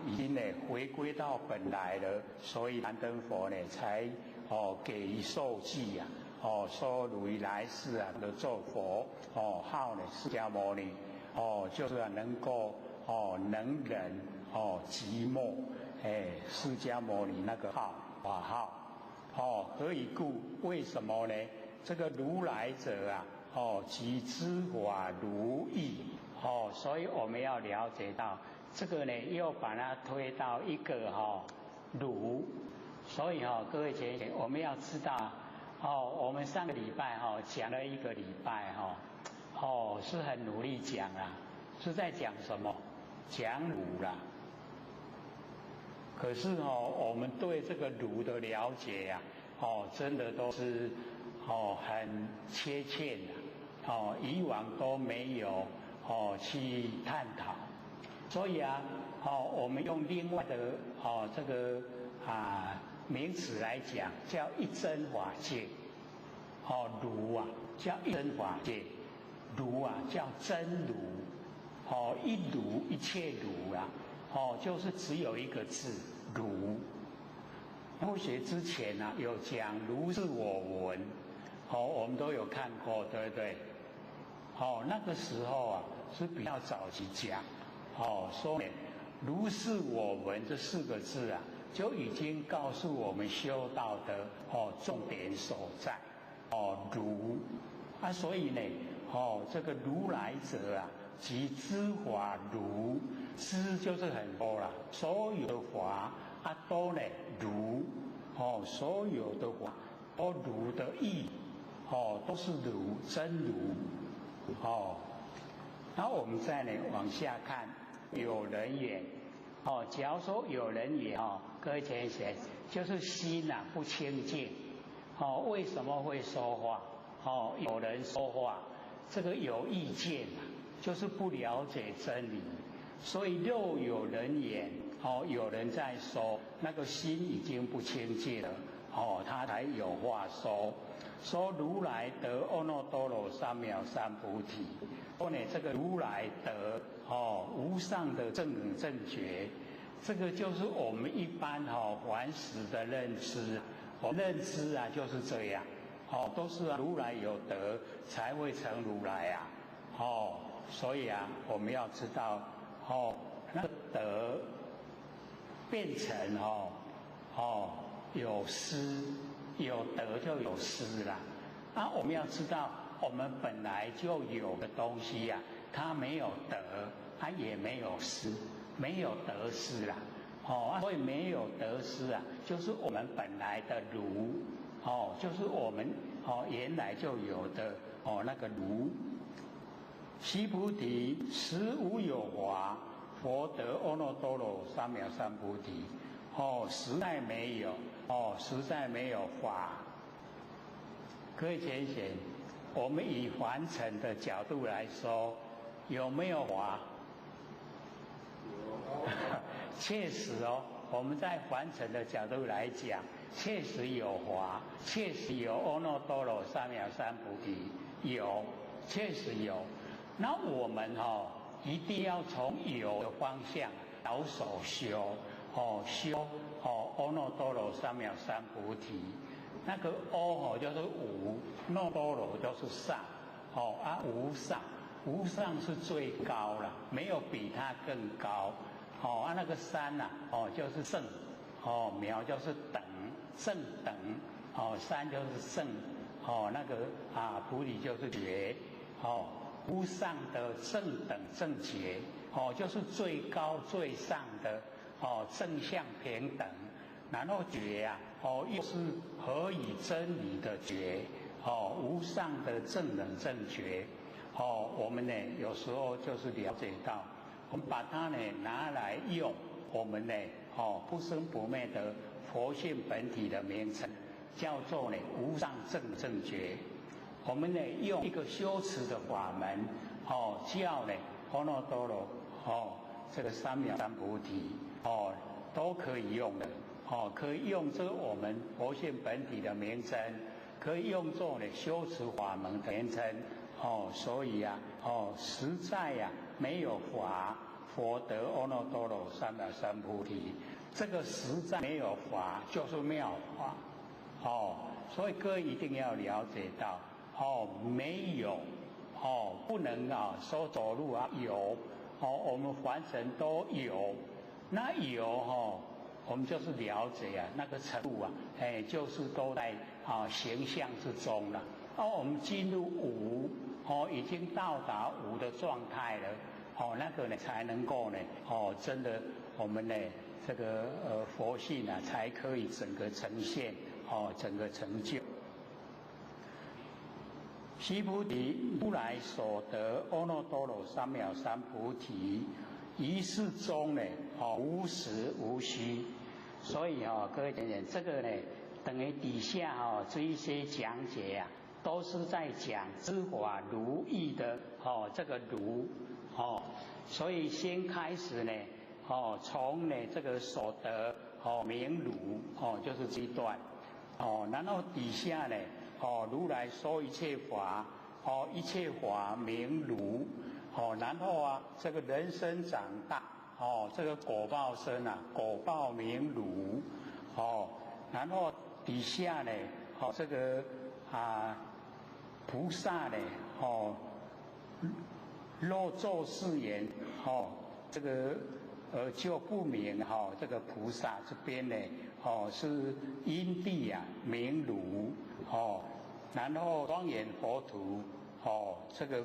已经回归到本来了，所以燃灯佛才给予受记说如于来世的做佛号释迦牟尼就是能够能忍寂寞释迦牟尼那个号法号何以故？为什么呢？这个如来者即知法如意所以我们要了解到这个又把它推到一个如，所以各位姐姐我们要知道我们上个礼拜讲了一个礼拜是很努力讲是在讲什么？讲如啦。可是我们对这个如的了解真的都是很缺欠的以往都没有去探讨。所以我们用另外的这个名词来讲，叫一真法界如叫一真法界，如叫真如一如一切如就是只有一个字如。佛学之前有讲如是我闻我们都有看过对不对那个时候是比较早期讲说如是我闻这四个字就已经告诉我们修道的重点所在如所以这个如来者即知法如，知就是很多了，所有的法都如所有的法都如的意都是如真如然后我们再往下看有人缘假如说有人缘各位同学就是心不清净为什么会说话有人说话这个有意见就是不了解真理，所以又有人言有人在说，那个心已经不清净了他才有话说如来得阿耨多罗三藐三菩提说这个如来得无上的正等正觉，这个就是我们一般凡时的认知认知就是这样都是如来有德才会成如来所以我们要知道那个德变成有失，有德就有失啦我们要知道我们本来就有的东西它没有德它也没有失，没有得失啦所以没有得失就是我们本来的如就是我们原来就有的那个如。须菩提，实无有法，佛得阿耨多罗三藐三菩提。实在没有，实在没有法。各位浅显，我们以凡尘的角度来说，有没有法？确实我们在凡尘的角度来讲，确实有法，确实有阿耨多罗三藐三菩提，有，确实有。那我们一定要从有的方向着手修，修阿耨多罗三藐三菩提。那个阿就是无，耨多罗就是上，无上，无上是最高了，没有比它更高。那个三就是圣，渺就是等，圣等，三就是圣，那个菩提就是觉，无上的正等正觉，就是最高最上的正向平等。然后觉又是何以真理的觉，无上的正等正觉。我们呢有时候就是了解到，我们把它呢拿来用我们呢不生不灭的佛性本体的名称，叫做呢无上正正觉。我们呢用一个修持的法门，叫呢阿耨多罗，这个三藐三菩提，都可以用的，可以用这我们佛性本体的名称，可以用作呢修持法门的名称，所以实在没有法，佛得阿耨多罗三藐三菩提。这个实在没有法，就是妙法，所以各位一定要了解到。没有，不能说走路有，我们凡尘都有，那有我们就是了解那个程度就是都在形象之中了。我们进入无，已经到达无的状态了，那个呢才能够呢，真的我们呢这个佛性才可以整个呈现，整个成就。须菩提，如来所得阿耨多罗三藐三菩提，于世中呢，无实无虚。所以各位讲讲这个呢，等于底下这一些讲解都是在讲知法如意的这个如所以先开始呢，从呢这个所得名如就是这一段然后底下呢。如来说一切法，一切法名如，然后这个人生长大，这个果报生果报名如，然后底下呢，这个菩萨呢，若作是言，这个就不明这个菩萨这边呢，是因地名如。然后庄严佛土，这个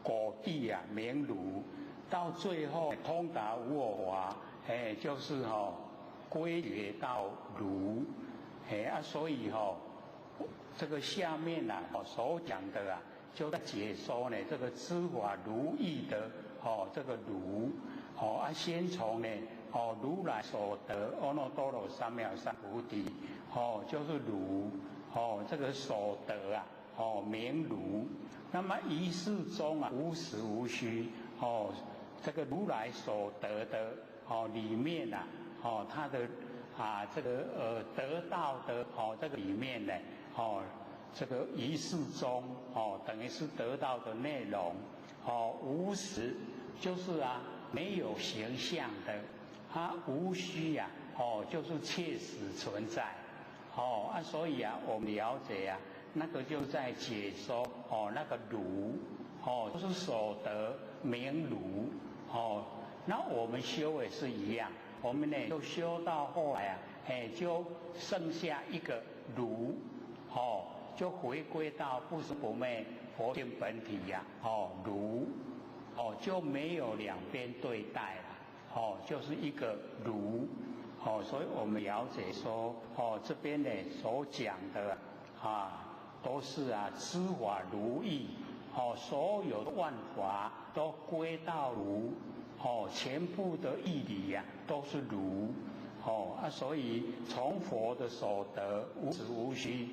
果地名如，到最后通达无我法，就是归结到如，所以这个下面所讲的就在解说呢这个知法如意的这个如，先从呢如来所得阿耨多罗三藐三菩提。就是如，这个所得名如。那么于世中无实无虚，这个如来所得的里面它的这个得到的这个里面呢，这个于世中等于是得到的内容，无实就是没有形象的，无虚就是切实存在。所以我们了解那个就在解说那个如，就是所得名如，那我们修也是一样，我们呢就修到后来就剩下一个如，就回归到不生不灭佛性本体如，就没有两边对待了，就是一个如。所以我们了解说，这边呢所讲的都是知法如意，所有的万法都归到如，全部的义理都是如，所以从佛的所得无实无虚，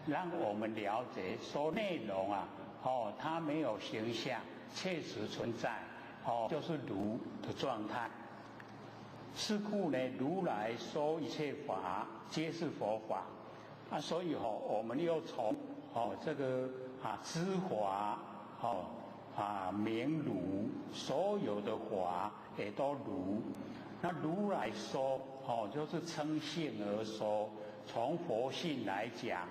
让我们了解说内容它没有形象，确实存在，就是如的状态。是故呢，如来说一切法皆是佛法，所以我们又从这个知法名如，所有的法也都如。那如来说就是称性而说，从佛性来讲，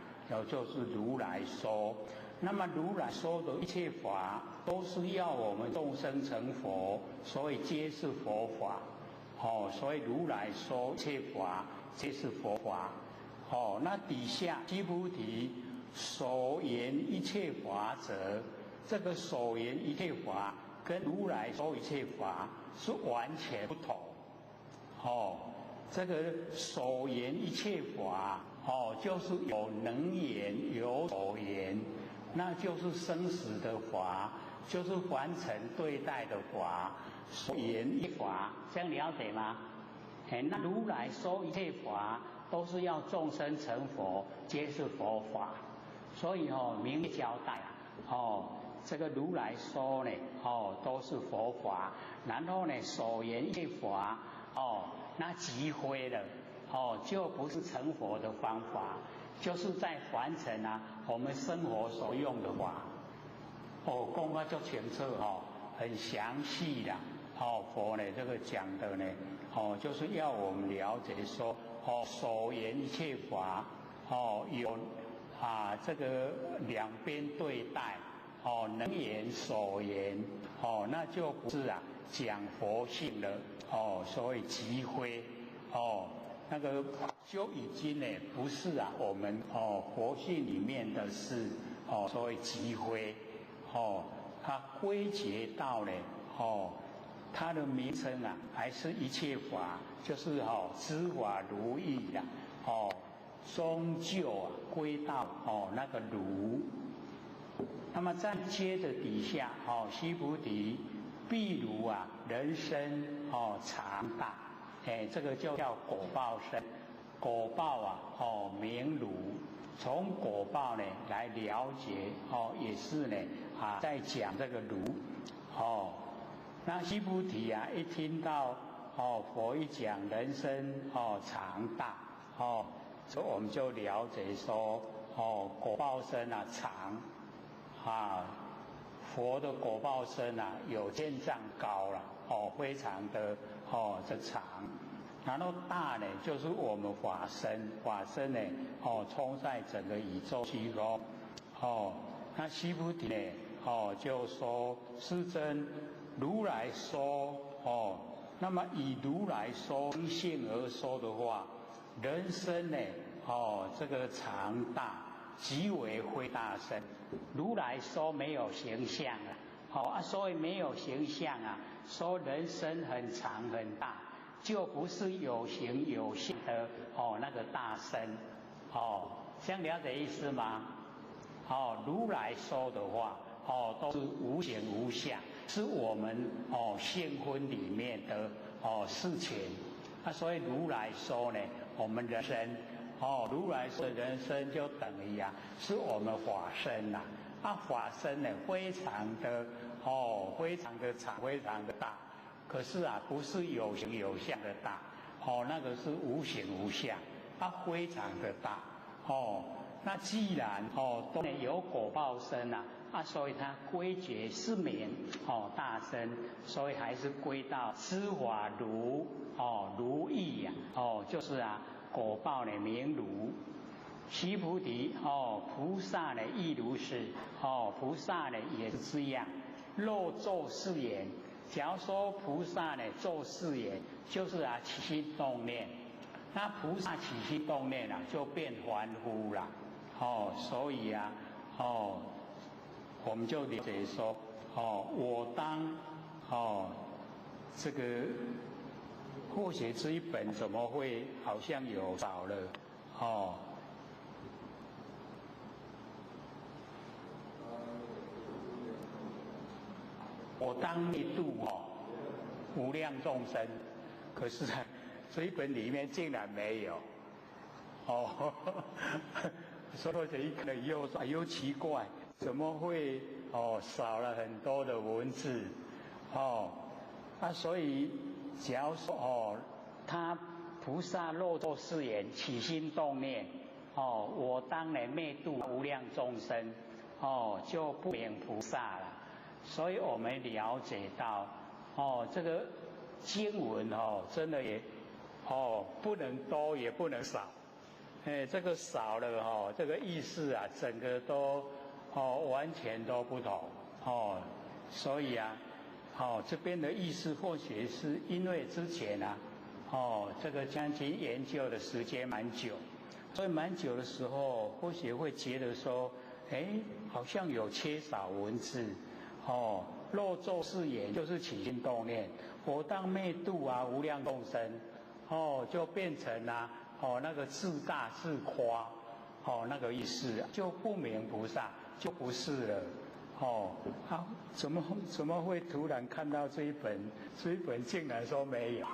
就是如来说。那么如来说的一切法，都是要我们众生成佛，所以皆是佛法。所以如来说一切法皆是佛法。那底下须菩提所言一切法者，这个所言一切法跟如来说一切法是完全不同。这个所言一切法就是有能言有所言，那就是生死的法，就是凡尘对待的法。所言一法，这样了解吗？那如来说一切法都是要众生成佛，皆是佛法。所以明确交代这个如来说呢都是佛法，然后呢所言一切法那即非了就不是成佛的方法，就是在凡尘我们生活所用的法。讲得就清楚很详细的。佛呢这个讲的呢就是要我们了解说所言一切法有这个两边对待能言所言那就不是讲佛性了所以即非那个就已经呢不是我们佛性里面的事所以即非它归结到呢它的名称还是一切法，就是知法如意终究归到那个如。那么再接着底下须菩提，譬如人生常大，这个就叫果报身。果报名如，从果报呢来了解也是呢在讲这个如那须菩提一听到佛一讲人生常大所以我们就了解说果报身常佛的果报身有千丈高了非常的这长，然后大呢就是我们法身，法身呢充在整个宇宙虚空那须菩提呢就说世尊，如来说那么以如来说因性而说的话，人生呢这个常大，即为非大身。如来说没有形象所以没有形象说人生很长很大，就不是有形有相的那个大身这样了解意思吗？如来说的话都是无形无相，是我们性分里面的事情所以如来说呢我们人生如来说的人生就等于是我们法身法身呢非常的非常的长，非常的大，可是不是有形有相的大那个是无形无相非常的大那既然都有果报身所以它归结是名大身，所以还是归到知法如如意就是果报呢名如。须菩提菩萨呢亦如是菩萨呢也是这样。若作是言，假如说菩萨呢作是言，就是起心动念，那菩萨起心动念就变凡夫了所以我们就理解说我当这个或许这一本怎么会好像有少了？哦。我当灭度无量众生，可是这一本里面竟然没有。所以这一看又奇怪，怎么会少了很多的文字？所以假如说他菩萨若作是言，起心动念，我当然灭度无量众生，就不名菩萨了。所以我们了解到，这个经文真的也不能多也不能少，这个少了这个意思啊，整个都完全都不同所以啊，这边的意思或许是因为之前啊，这个将近研究的时间蛮久，所以蛮久的时候，或许会觉得说，好像有缺少文字。若作是言，就是起心动念，我当灭度无量众生，就变成那个自大自夸，那个意思就不明菩萨，就不是了，怎么会突然看到这一本竟然说没有，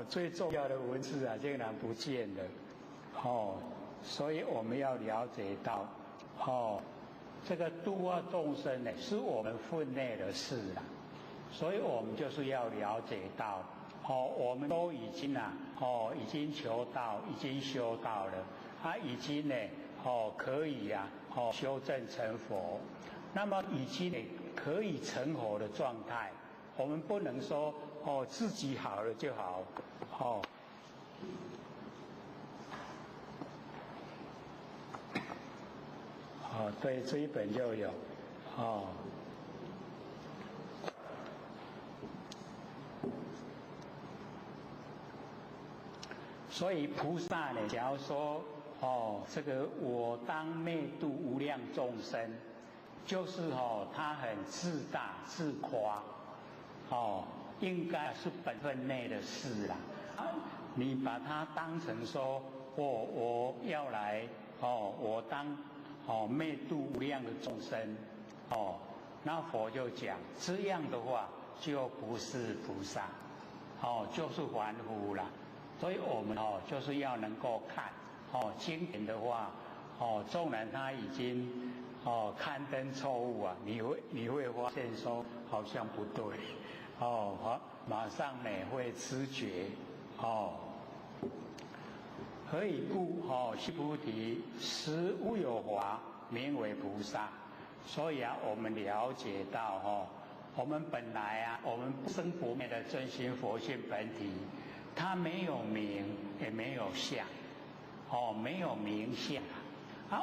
最重要的文字竟然不见了，所以我们要了解到，这个度化众生呢，是我们分内的事啦，所以我们就是要了解到，我们都已经已经求道，已经修道了，已经呢，可以修正成佛，那么已经呢可以成佛的状态，我们不能说自己好了就好，对，这一本就有，所以菩萨呢，假如说这个我当灭度无量众生，就是他很自大自夸，应该是本分内的事啦。你把它当成说，我要来我当灭度无量的众生，那佛就讲这样的话就不是菩萨，就是凡夫啦。所以我们就是要能够看经典的话，纵然他已经刊登错误你会发现说好像不对，马上呢会知觉，何以故？须菩提，实无有法名为菩萨。所以我们了解到我们本来我们生不灭的真心佛性本体，它没有名也没有相，没有名相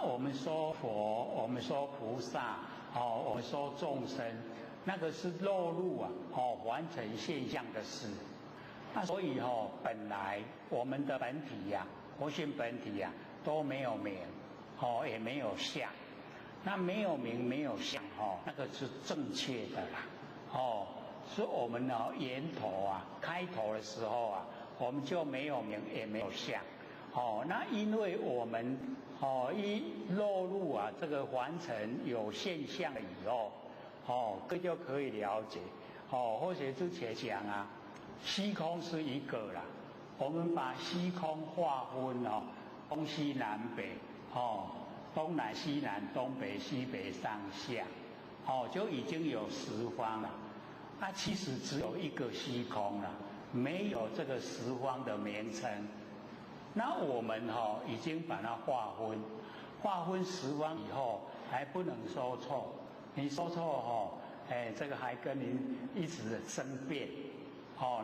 我们说佛，我们说菩萨，我们说众生，那个是落入完成现象的事。那所以本来我们的本体佛性本体都没有名，也没有相。那没有名没有相那个是正确的啦。是我们源头开头的时候我们就没有名也没有相。那因为我们一落入这个凡尘有现象了以后，这就可以了解。或许之前讲虚空是一个啦，我们把虚空划分东西南北，东南西南东北西北上下，就已经有十方了。其实只有一个虚空了，没有这个十方的名称。那我们已经把它划分十方以后，还不能说错。你说错这个还跟您一直争辩。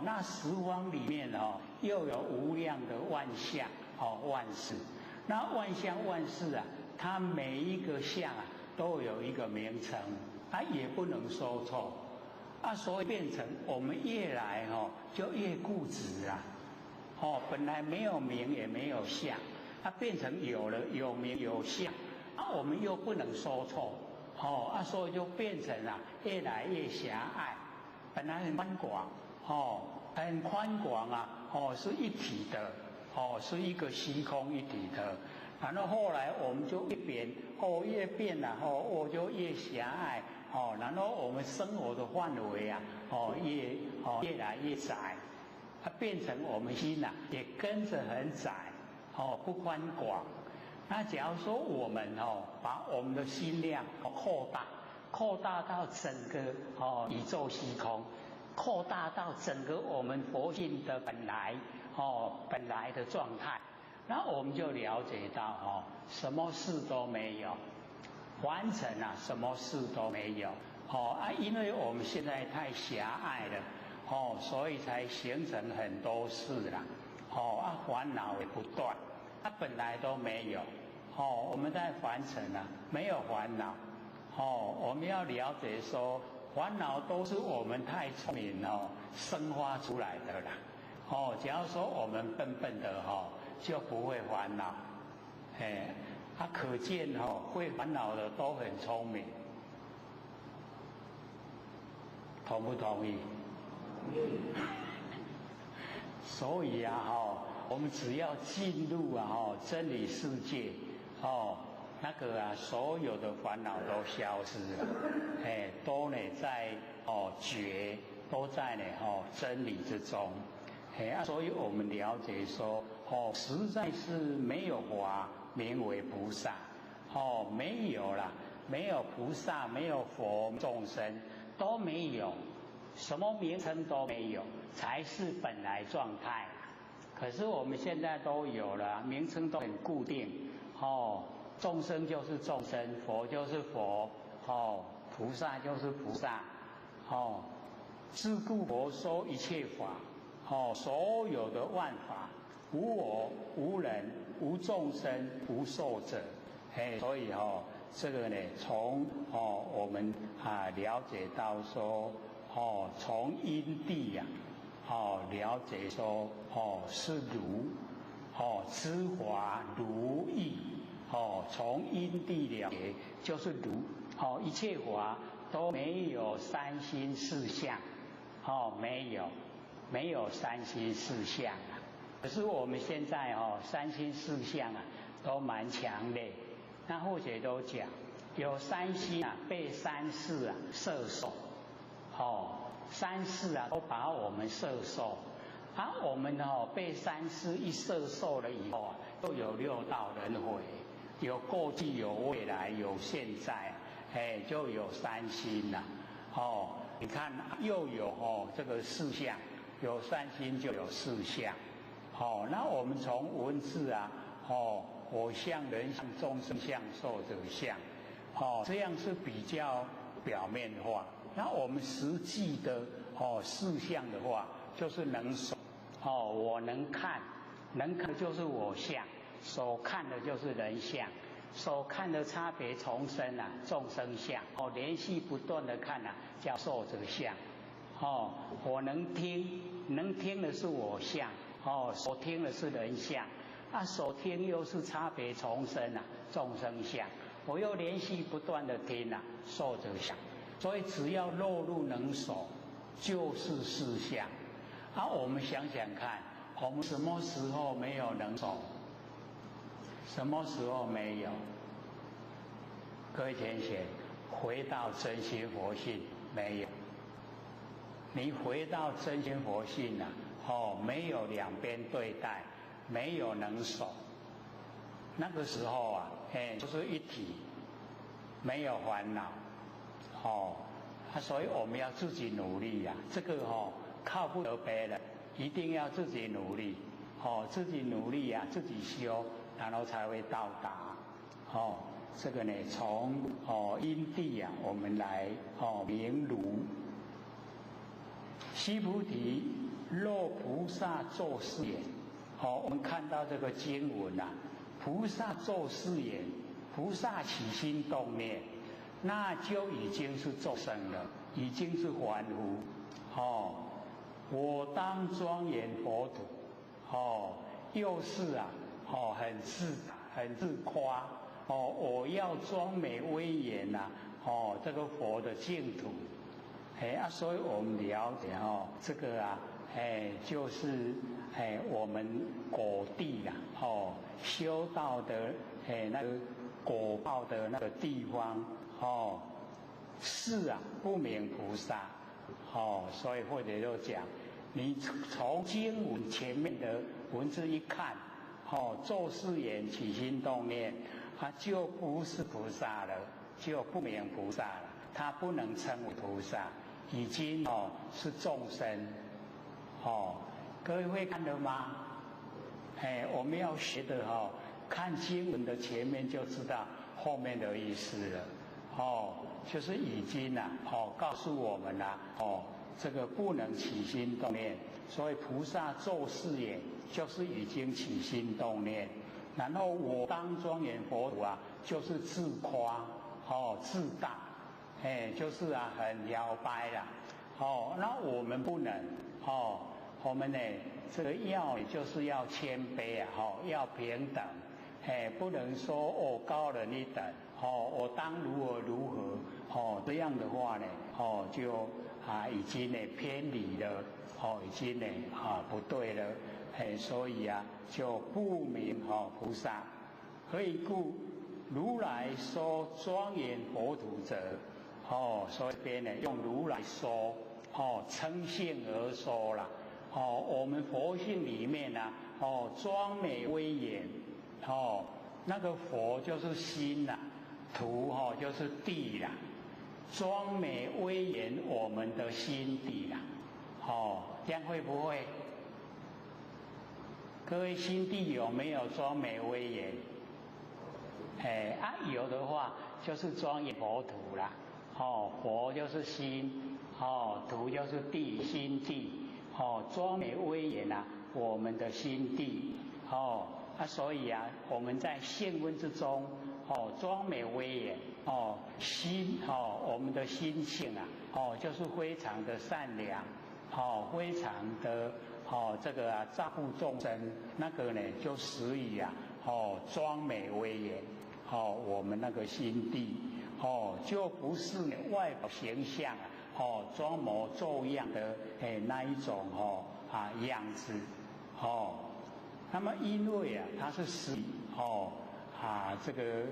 那十方里面又有无量的万象万事。那万象万事它每一个相都有一个名称，也不能说错。所以变成我们越来就越固执本来没有名也没有相，变成有了有名有相，我们又不能说错，所以就变成越来越狭隘。本来很宽广很宽广啊，是一体的，是一个虚空一体的。然后后来我们就越变，越变了，就越狭隘，然后我们生活的范围啊，越来越窄，它变成我们心啊也跟着很窄，不宽广。那假如说我们把我们的心量扩大到整个宇宙虚空，扩大到整个我们佛性的本来的状态。那我们就了解到什么事都没有，完成啊，什么事都没有因为我们现在太狭隘了所以才形成很多事啦烦恼也不断，它本来都没有我们在凡尘啊没有烦恼我们要了解说烦恼都是我们太聪明生发出来的啦假如说我们笨笨的就不会烦恼，可见会烦恼的都很聪明，同不同意？所以啊我们只要进入真理世界那个所有的烦恼都消失了，都在觉，都在真理之中。所以我们了解说实在是没有法名为菩萨没有啦，没有菩萨，没有佛，众生都没有，什么名称都没有，才是本来状态。可是我们现在都有了，名称都很固定众生就是众生，佛就是佛菩萨就是菩萨自故佛说一切法所有的万法无我无人无众生无寿者所以这个呢从我们了解到说从因地了解说是如知华如意从因地了解就是如一切法都没有三心四相没有三心四相可是我们现在三心四相都蛮强烈。那或者都讲有三心被三世摄受三世都把我们摄受我们被三世一摄受了以后都有六道轮回，有过去有未来有现在就有三心啦你看又有这个四相，有三心就有四相那我们从文字我相人相众生相寿者相这样是比较表面化。那我们实际的事相的话就是能手我能看，能看的就是我相，所看的就是人相，所看的差别重生众生相连续不断的看叫寿者相我能听，能听的是我相所听的是人相所听又是差别重生众生相，我又连续不断的听寿者相。所以只要落入能守就是四相我们想想看我们什么时候没有能守，什么时候没有？各位同学回到真心佛性没有，你回到真心佛性没有两边对待，没有能守，那个时候就是一体，没有烦恼所以我们要自己努力这个靠不得别人，一定要自己努力自己努力自己修，然后才会到达这个呢从因地我们来明如须菩提，若菩萨作是言我们看到这个经文菩萨作是言，菩萨起心动念，那就已经是众生了，已经是凡夫我当庄严佛土又是很自夸我要庄美威严这个佛的净土所以我们了解这个就是我们果地啦，修道的那个果报的那个地方，是啊，不明菩萨，所以或者就讲，你从经文前面的文字一看，做事言起心动念，它就不是菩萨了，就不明菩萨了，它不能称为菩萨，已经是众生，各位会看的吗？我们要学的看经文的前面就知道后面的意思了，就是已经告诉我们了，这个不能起心动念，所以菩萨做事也就是已经起心动念，然后我当庄严佛土啊，就是自夸，自大，就是很摇摆啦，那我们不能，我们呢这个就是要谦卑啊，要平等，不能说高人一等，我当如何如何，这样的话呢，就已经呢偏离了，已经呢不对了，所以就不明菩萨。何以故？如来说庄严佛土者，所以边呢用如来说，称性而说啦。我们佛性里面呢，庄美威严，那个佛就是心啦，土就是地啦，庄美威严我们的心底啦，这样会不会？各位心地有没有庄美威严？有的话就是庄严佛土啦，佛就是心，土就是地，心地。庄美威严我们的心地，所以我们在现问之中，庄美威严，心，我们的心性就是非常的善良，非常的这个照顾众生，那个呢就使以庄美威严，我们那个心地，就不是外表形象装模作样的那一种样子，那么因为它是使这个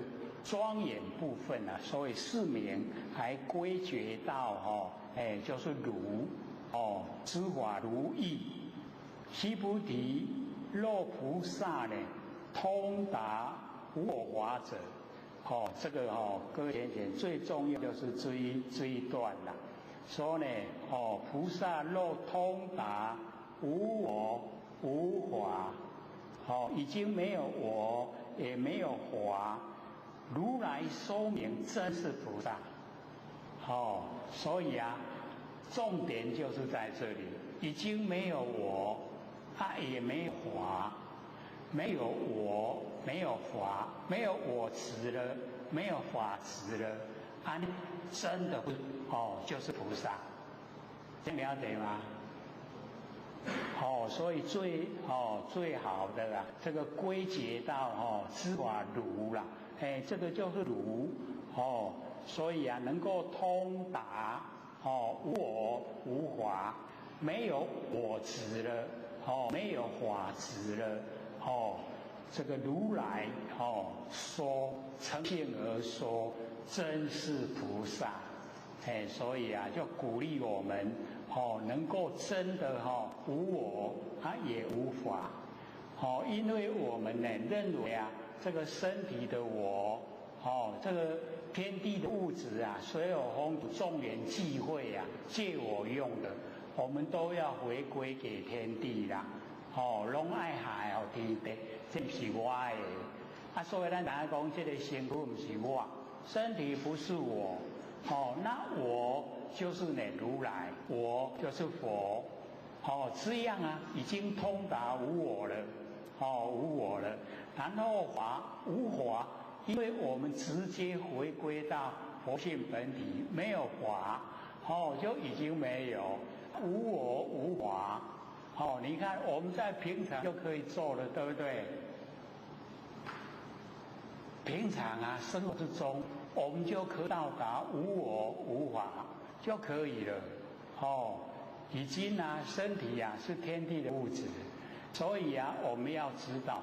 庄严部分所以四名还归结到就是如知法如意。须菩提，若菩萨呢通达无我法者，这个各位贤最重要就是这一段啦。说呢，菩萨若通达无我无法，已经没有我，也没有法，如来说明真是菩萨。所以重点就是在这里，已经没有我，也没有法，没有我，没有法，没有我执了，没有法执了，真的就是菩萨，这样了解吗？所以最好的这个归结到知法如啦，这个就是如，所以能够通达无我无法，没有我执了，没有法执了，这个如来说诚信而说，真是菩萨。所以就鼓励我们能够真的无我也无法，因为我们呢认为这个身体的我，这个天地的物质所有风土众缘际会借我用的，我们都要回归给天地啦，拢爱下天地，这不是我的，所以咱大家讲这个身躯不是我，身体不是我。那我就是呢如来，我就是佛，这样已经通达无我了，无我了。然后无法，因为我们直接回归到佛性本体，没有法，就已经没有无我无法。你看我们在平常就可以做了，对不对？平常生活之中，我们就可到达无我无法就可以了。已经啊，身体啊是天地的物质，所以啊，我们要知道，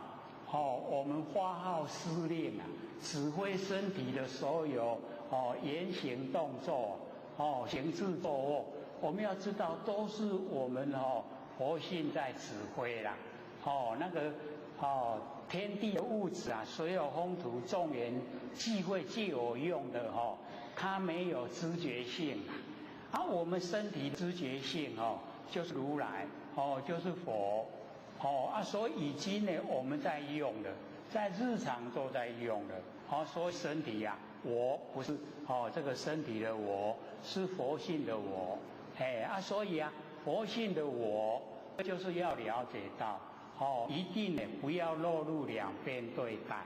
我们发号施令啊，指挥身体的所有言行动作，行事坐卧，我们要知道都是我们佛性在指挥啦，天地的物质啊，所有风土众缘既会借我用的它没有知觉性啊，我们身体的知觉性就是如来就是佛所以已经呢我们在用的，在日常都在用的所以身体啊，我不是这个身体的我是佛性的我，所以啊，佛性的我就是要了解到。一定呢不要落入两边对待，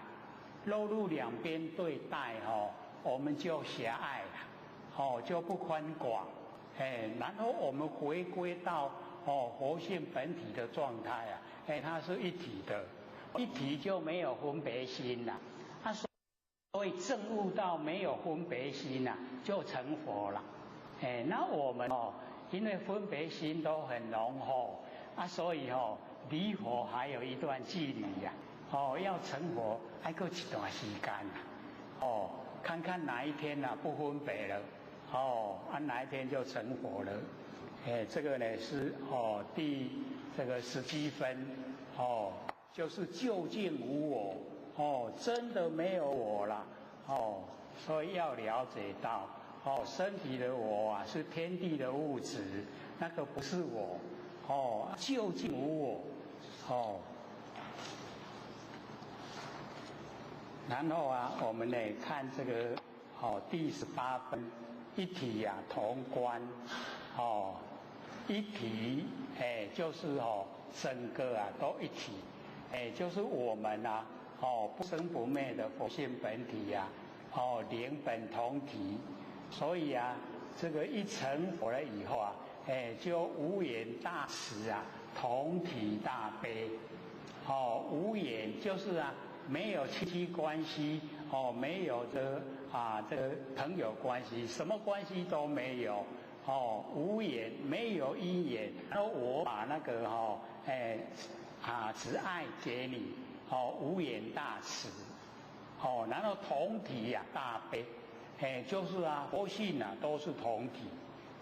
落入两边对待我们就狭隘了，就不宽广，然后我们回归到佛性本体的状态啊，它是一体的，一体就没有分别心了，所以证悟到没有分别心了，就成佛了，那我们因为分别心都很浓厚所以离佛还有一段距离呀，要成佛还够一段时间看看哪一天不分别了，哪一天就成佛了，这个呢是第17分就是究竟无我，真的没有我了所以要了解到身体的我啊是天地的物质，那个不是我究竟无我然后啊，我们呢看这个第18分，一体呀同观一体就是整个啊都一体，就是我们啊不生不灭的佛性本体呀灵本同体，所以啊这个一成佛了以后啊就无眼大慈啊，同体大悲无眼就是啊没有亲戚关系没有这个朋友关系，什么关系都没有无眼没有因缘，然后我把那个慈爱给你无眼大慈然后同体呀大悲就是啊佛性啊都是同体，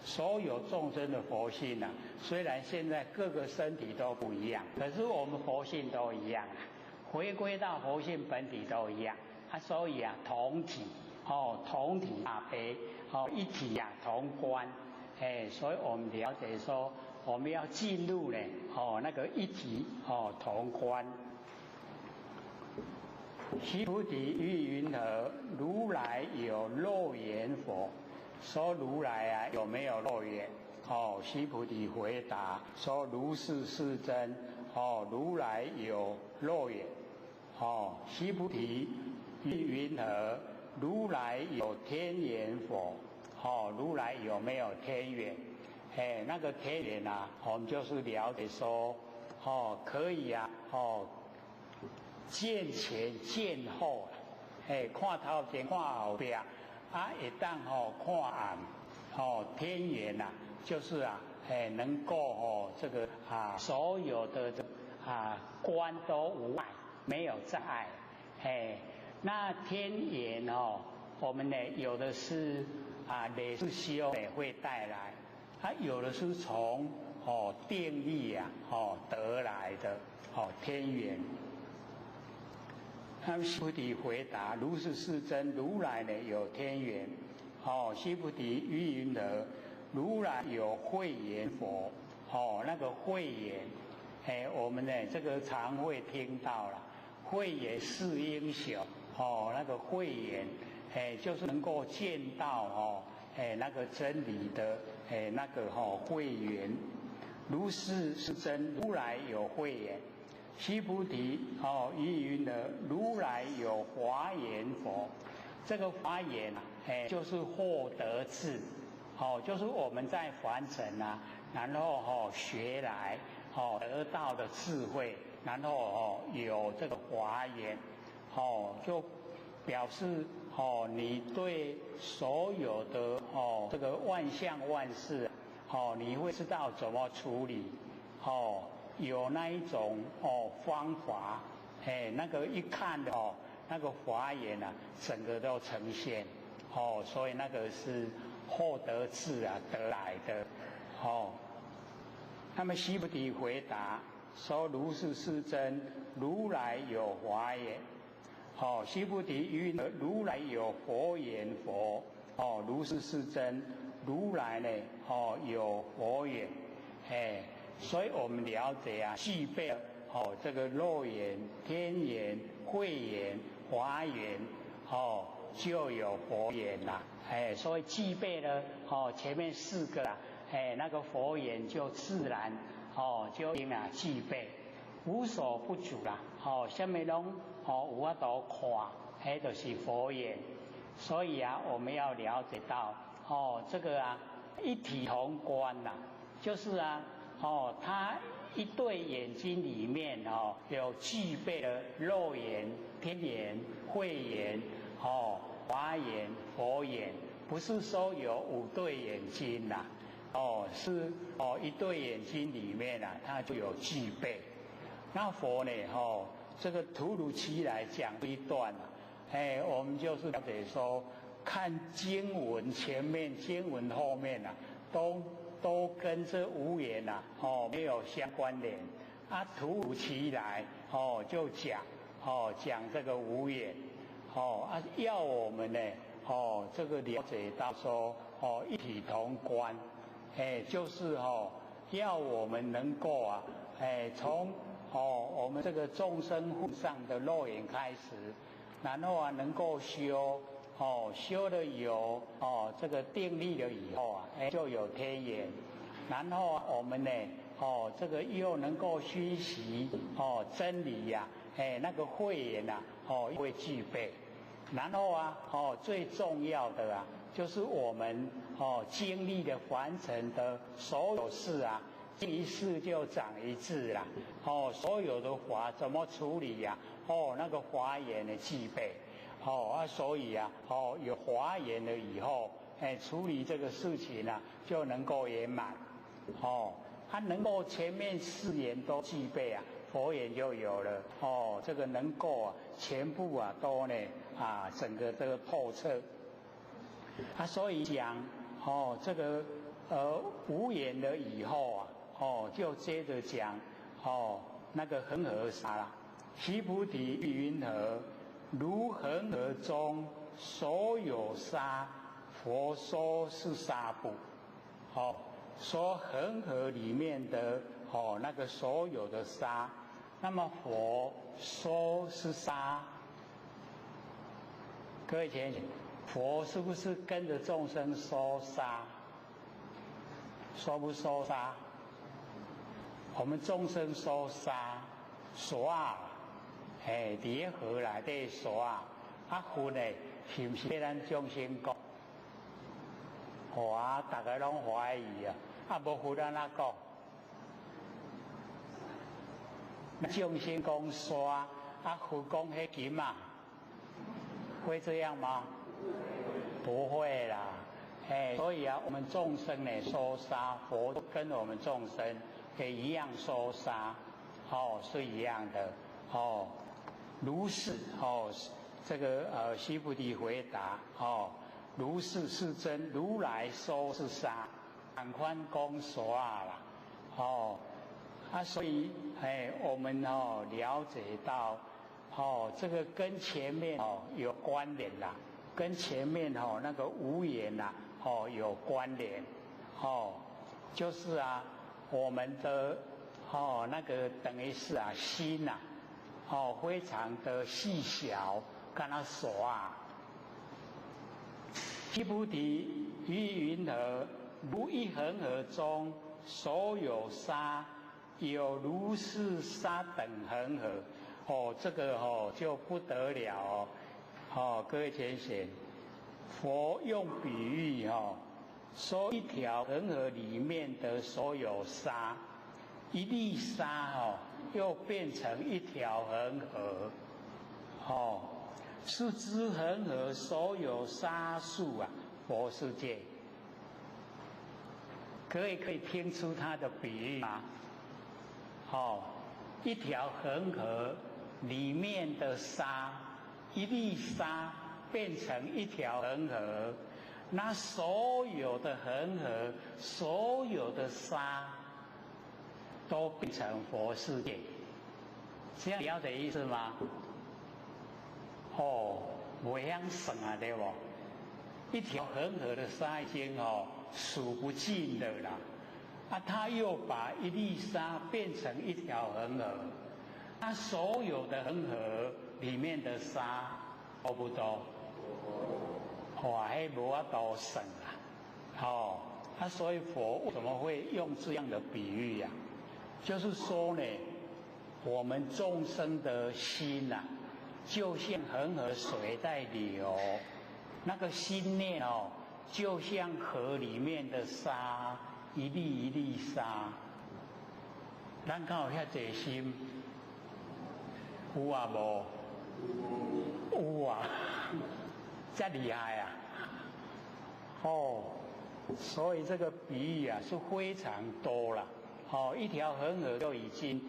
所有众生的佛性啊，虽然现在各个身体都不一样，可是我们佛性都一样回归到佛性本体都一样所以啊同体同体大悲一体啊同观所以我们了解说我们要进入呢那个一体同观。须菩提于云何？如来有肉眼否？说如来啊有没有肉眼？须菩提回答说如是是真如来有肉眼须菩提于云何？如来有天眼否？如来有没有天眼？那个天眼啊，我们就是了解说可以啊见前见后看头前看后边会当看暗天眼啊就是啊能够这个所有的观都无碍，没有障碍那天眼我们呢有的是累世修会带来有的是从定力得来的天眼。须菩提回答如是是真，如来呢有天眼须菩提于云何？如来有慧眼否？那个慧眼我们呢这个常会听到了，慧眼是英雄那个慧眼就是能够见到那个真理的那个慧眼。如是是真，如来有慧眼。须菩提于云何？如来有华严否？这个华严就是获得智就是我们在凡尘然后学来得到的智慧，然后有这个华严就表示你对所有的这个万象万事你会知道怎么处理，有那一种方法，那个一看那个华严啊，整个都呈现，所以那个是获得智啊得来的，那么须菩提回答说：如是世尊，如来有华严。须菩提云：如来有佛言佛。如是世尊，如来呢有佛言。所以我们了解啊，具备了这个肉眼、天眼、慧眼、华眼，就有佛眼啦。所以具备了前面4个啦，那个佛眼就自然就应具备，无所不足啦。什么拢有法度看，就是佛眼。所以啊，我们要了解到这个啊一体同观呐，就是啊它一对眼睛里面有具备了肉眼、天眼、慧眼、华眼、佛眼，不是说有5对眼睛呐，是一对眼睛里面啊，它就有具备。那佛呢这个突如其来讲一段啊，我们就是了解说，看经文前面、经文后面啊，都跟这无眼啊，没有相关联啊，突如其来就讲这个无眼，要我们呢这个了解到说一体同观，就是要我们能够啊，从我们这个众生互上的肉眼开始，然后啊能够修修了有这个定力了以后啊，就有天眼，然后我们呢这个又能够学习真理呀，那个慧眼呐会具备，然后啊最重要的啊就是我们经历了完成的所有事啊，一事就长一智啦，所有的法怎么处理呀？那个华严的具备，所以啊，有华严了以后，处理这个事情啊，就能够圆满，它能够前面4眼都具备啊，佛眼就有了，这个能够啊，全部啊都呢整个这个透彻，所以讲这个无眼了以后啊。就接着讲那个恒河沙啦。须菩提云何？如恒河中所有沙，佛说是沙不？说恒河里面的那个所有的沙，那么佛说是沙。各位请，佛是不是跟着众生说沙？说不说沙？我们众生说沙，说伫河内底说佛呢，是不是要咱众生讲？大家拢怀疑无佛咱哪讲？众生讲沙，佛讲迄金啊，会这样吗？不会啦，所以我们众生呢说沙，佛跟我们众生。也一样说沙，是一样的，如是这个须菩提回答，如是世尊，如来说是沙，赶快讲说啦，所以我们了解到，这个跟前面有关联啦，跟前面那个无眼啦有关联，就是我们的那个等于是心非常的细小，跟他说须菩提于云何？如一恒河中所有沙，有如是沙等恒河。这个就不得了各位浅显，佛用比喻说一条恒河里面的所有沙，一粒沙又变成一条恒河，是知恒河所有沙数佛世界。各位可以听出它的比喻吗？一条恒河里面的沙，一粒沙变成一条恒河，那所有的恒河，所有的沙，都变成佛世界。这样了解意思吗？不想省啊，对不？一条恒河的沙已经数不尽的啦。他又把一粒沙变成一条恒河，那所有的恒河里面的沙多不多？哇，还无法度算啊！所以佛为什么会用这样的比喻呀？就是说呢，我们众生的心呐，就像恒河水在流，那个心念就像河里面的沙。一粒一粒沙，咱敢有遐济心？有啊无？有啊，这厉害啊！所以这个比喻啊是非常多了。一条恒河就已经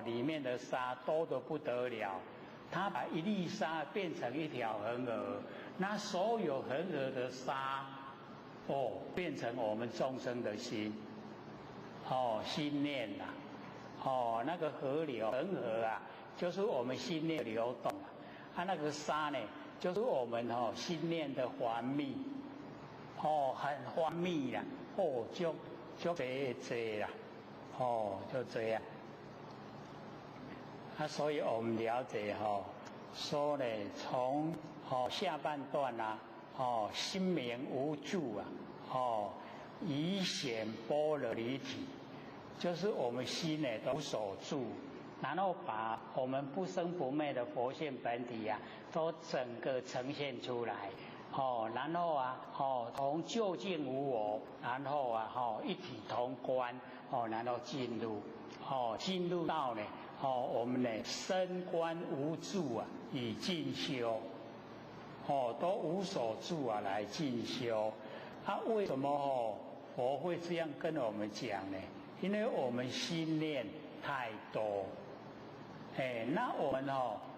里面的沙多得不得了。他把一粒沙变成一条恒河，那所有恒河的沙。变成我们众生的心，心念呐，那个河流恒河啊，就是我们心念流动那个沙呢，就是我们心念的环密，很环密啦，就这啦，就这样。所以我们了解说呢，从下半段啊。心明无住以显般若离体，就是我们心呢都守住，然后把我们不生不灭的佛性本体都整个呈现出来，然后从究竟无我，然后一体同观，然后进入到呢，我们呢身观无住以进修。都无所住来进修。为什么佛会这样跟我们讲呢？因为我们心念太多，那我们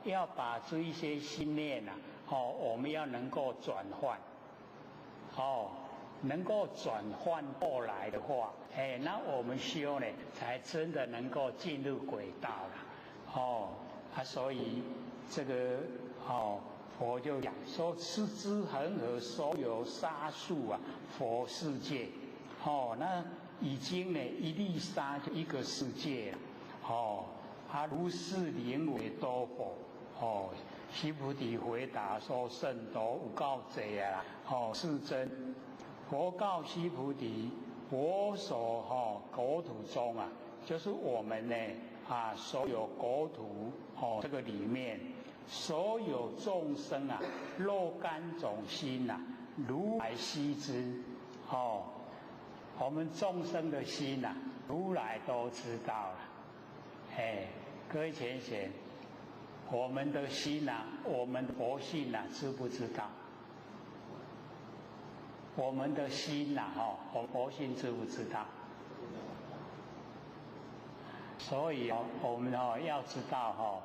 要把这一些心念我们要能够转换，能够转换过来的话，那我们修呢才真的能够进入轨道了。所以这个佛就讲说，是知恒河所有沙数佛世界，那已经呢一粒沙就一个世界了，如是名为多佛，须菩提回答说：甚多有够济啊！世尊，佛告须菩提，我所国土中就是我们呢所有国土这个里面。所有众生肉干种心如来悉知，我们众生的心如来都知道了。各位贤贤，我们的心我们佛性知不知道？我们的心我们佛性知不知道？所以我们要知道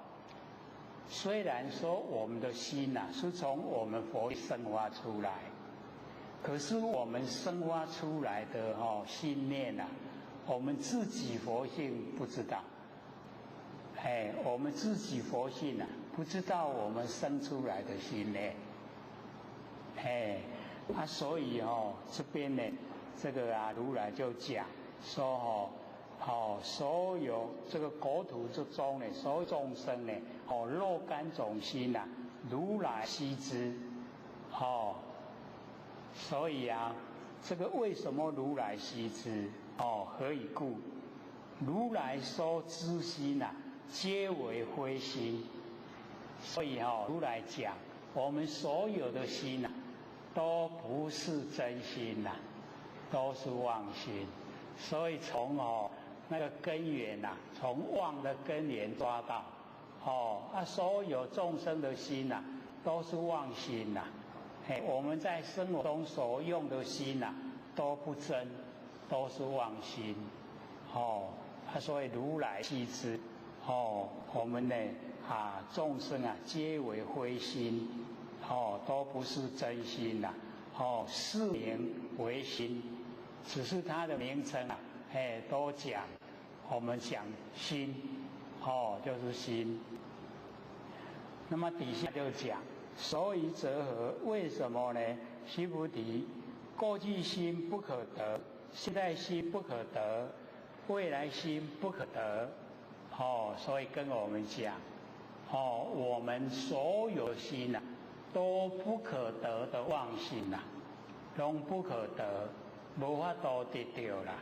虽然说我们的心是从我们佛生发出来，可是我们生发出来的心念我们自己佛性不知道。我们自己佛性不知道我们生出来的心念。所以这边呢，这个如来就讲说所有这个国土之中呢，所有众生呢，肉干种心如来悉知，所以这个为什么如来悉知？何以故？如来说知心皆为非心。所以如来讲，我们所有的心都不是真心都是妄心。所以从那个根源从妄的根源抓到，所有众生的心都是妄心我们在生活中所用的心都不真，都是妄心，所以如来悉知，我们呢众生皆为灰心，都不是真心呐，是名为心，只是它的名称都讲，我们讲心，就是心。那么底下就讲，所以则何？为什么呢？须菩提，过去心不可得，现在心不可得，未来心不可得。所以跟我们讲，我们所有心都不可得的妄心都不可得，无法都得到啦。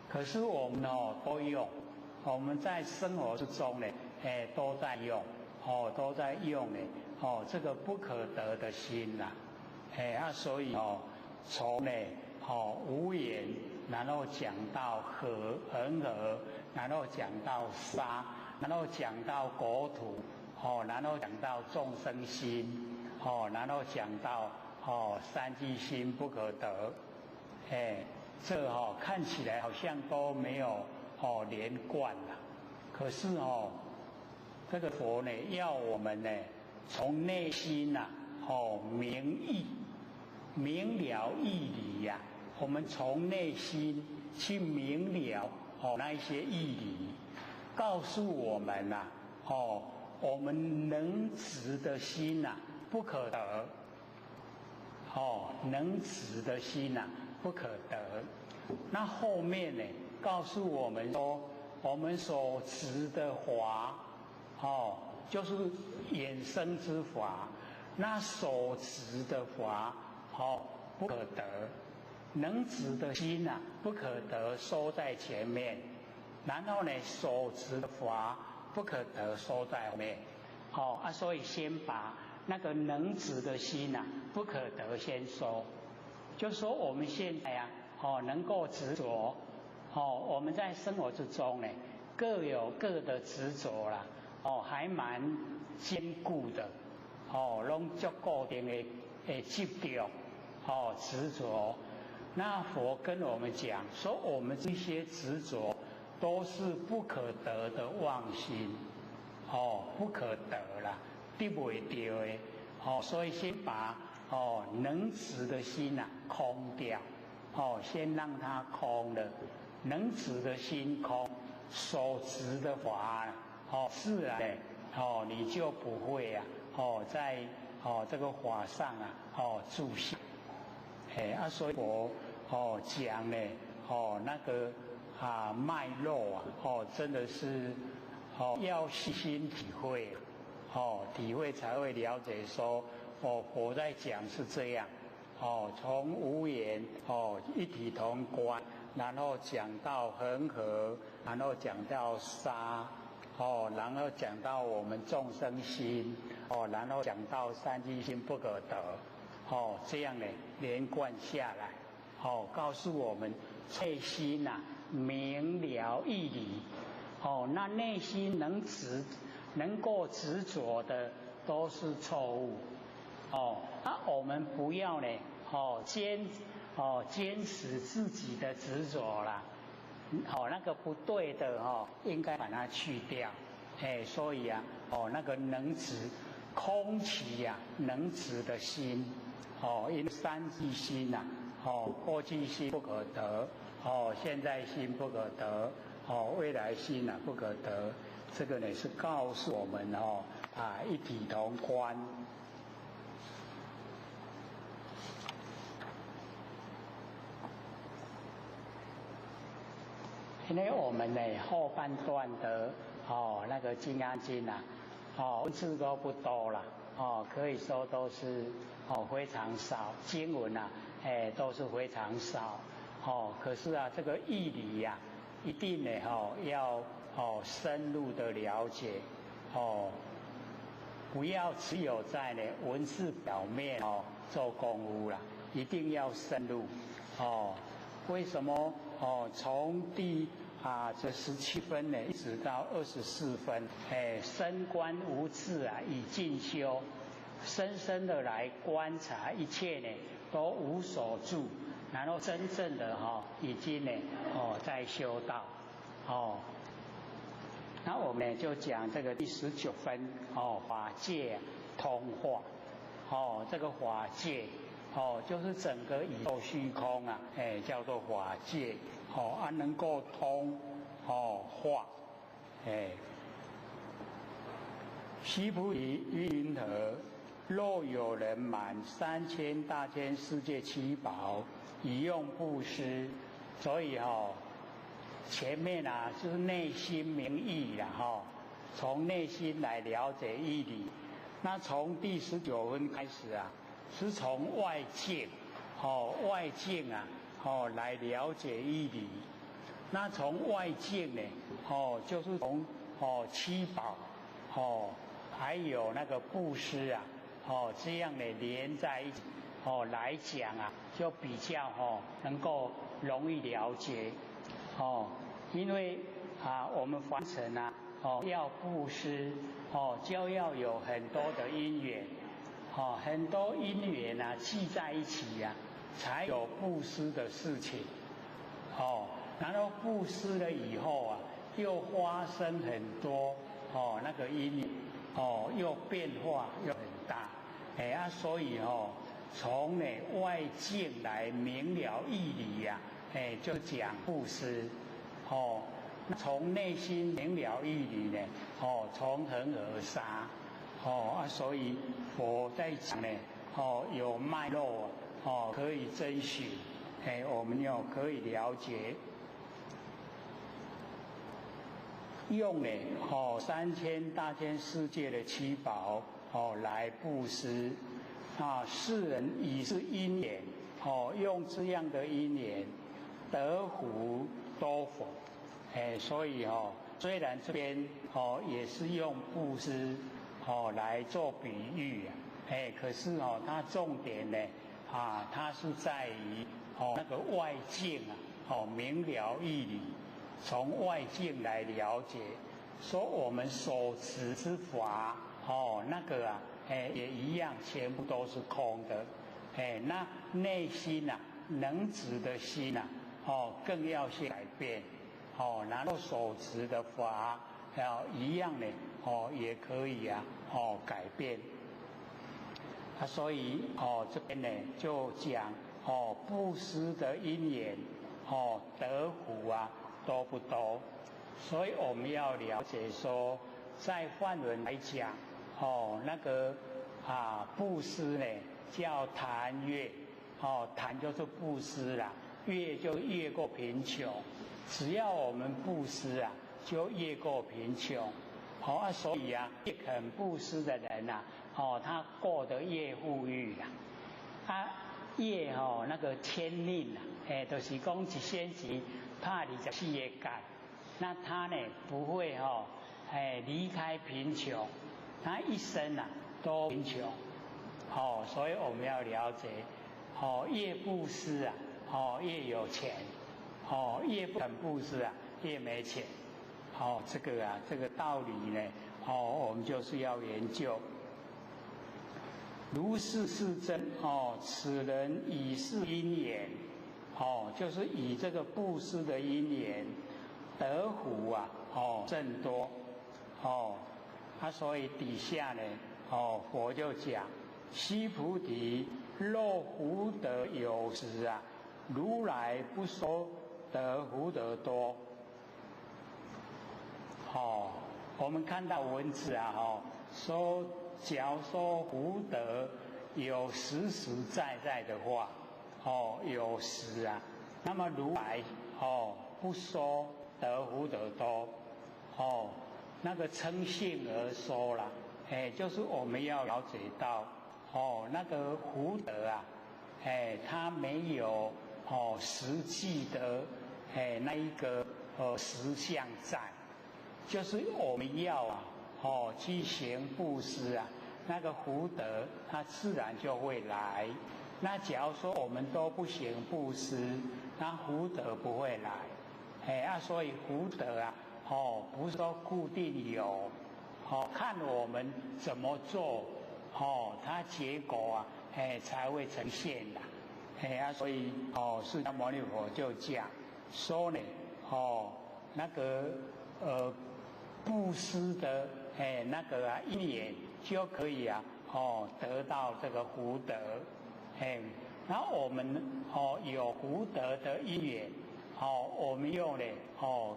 可是我们都用，我们在生活之中呢，都在用，都在用呢，这个不可得的心所以从呢无言，然后讲到恒河，然后讲到沙，然后讲到国土，然后讲到众生心，然后讲到三际心不可得，这看起来好像都没有连贯了。可是这个佛呢，要我们呢从内心明义，明了义理我们从内心去明了那一些义理，告诉我们我们能执的心不可得，能执的心不可得。那后面呢，告诉我们说，我们所执的法就是衍生之法，那所执的法不可得，能执的心不可得，收在前面，然后呢所执的法不可得，收在后面。所以先把那个能执的心不可得先收，就说我们现在能够执着，我们在生活之中呢各有各的执着啦，还蛮坚固的，拢足固定的执着，执着。那佛跟我们讲说，我们这些执着都是不可得的妄心，不可得啦，得不到的，所以先把能执的心空掉，先让它空了，能执的心空，所执的法自然你就不会在这个法上住下。所以我讲呢那个脉络真的是要细心体会，体会才会了解说佛在讲是这样，从无言一体同观，然后讲到恒河，然后讲到沙，然后讲到我们众生心，然后讲到三际心不可得，这样呢连贯下来，告诉我们内心明了义理，那内心能够执着的都是错误，我们不要呢坚持自己的执着啦，那个不对的应该把它去掉，所以那个能执空起能执的心，因三际心过去心不可得，现在心不可得，未来心不可得，这个呢是告诉我们一体同观。因为我们呢后半段的那个《金刚经》文字都不多了，可以说都是非常少，经文都是非常少，可是这个义理一定呢要深入的了解，不要只有在呢文字表面做功夫啦，一定要深入。为什么从这17分呢一直到24分，深观无智以静修，深深的来观察一切呢都无所住，然后真正的已经呢在修道那我们就讲这个第19分法界通化这个法界就是整个宇宙虚空啊，叫做法界能够通化须菩提云何？若有人满3000大千世界七宝，以用布施，所以前面就是内心明义从内心来了解义理。那从第19分开始是从外境外境来了解义理。那从外境呢就是从七宝还有那个布施这样的连在一起来讲就比较能够容易了解因为我们凡尘要布施就要有很多的因缘很多因缘聚在一起才有布施的事情然后布施了以后又发生很多那个因缘又变化又很大所以从外境来明了义理就讲布施从内心明了义理呢从恒而杀所以佛在讲呢有脉络可以遵循我们要可以了解用3000大千世界的七宝来布施世人以是因缘用这样的因缘得福多佛所以虽然这边也是用布施来做比喻可是它重点呢它是在于那个外境明了义理，从外境来了解，说我们所持之法那个也一样，全部都是空的那内心能执的心更要去改变然后所持的法一样的也可以改变所以这边呢就讲布施的因缘得福多不多，所以我们要了解说，在梵文来讲那个布施呢叫檀越檀就是布施啦，越就越过贫穷，只要我们布施就越过贫穷所以越肯布施的人他过得越富裕越那个天命就是讲一仙时怕24个干，那他呢不会离开贫穷，他一生都贫穷所以我们要了解越布施越有钱越不肯布施越没钱这个道理呢我们就是要研究。如是是真此人以是因缘就是以这个布施的因缘得福甚多所以底下呢佛就讲须菩提，若福德有时如来不说得福德多我们看到文字说假如说福德有实实在在的话有时那么如来不说得福德多那个称性而说啦就是我们要了解到那个福德它没有实际的那一个实相在，就是我们要去行布施那个福德它自然就会来。那假如说我们都不行布施，那福德不会来所以福德不是说固定有看我们怎么做它结果才会呈现的所以释迦牟尼佛就讲说呢，那个布施的那个因缘就可以得到这个福德，然后我们有福德的因缘，我们用呢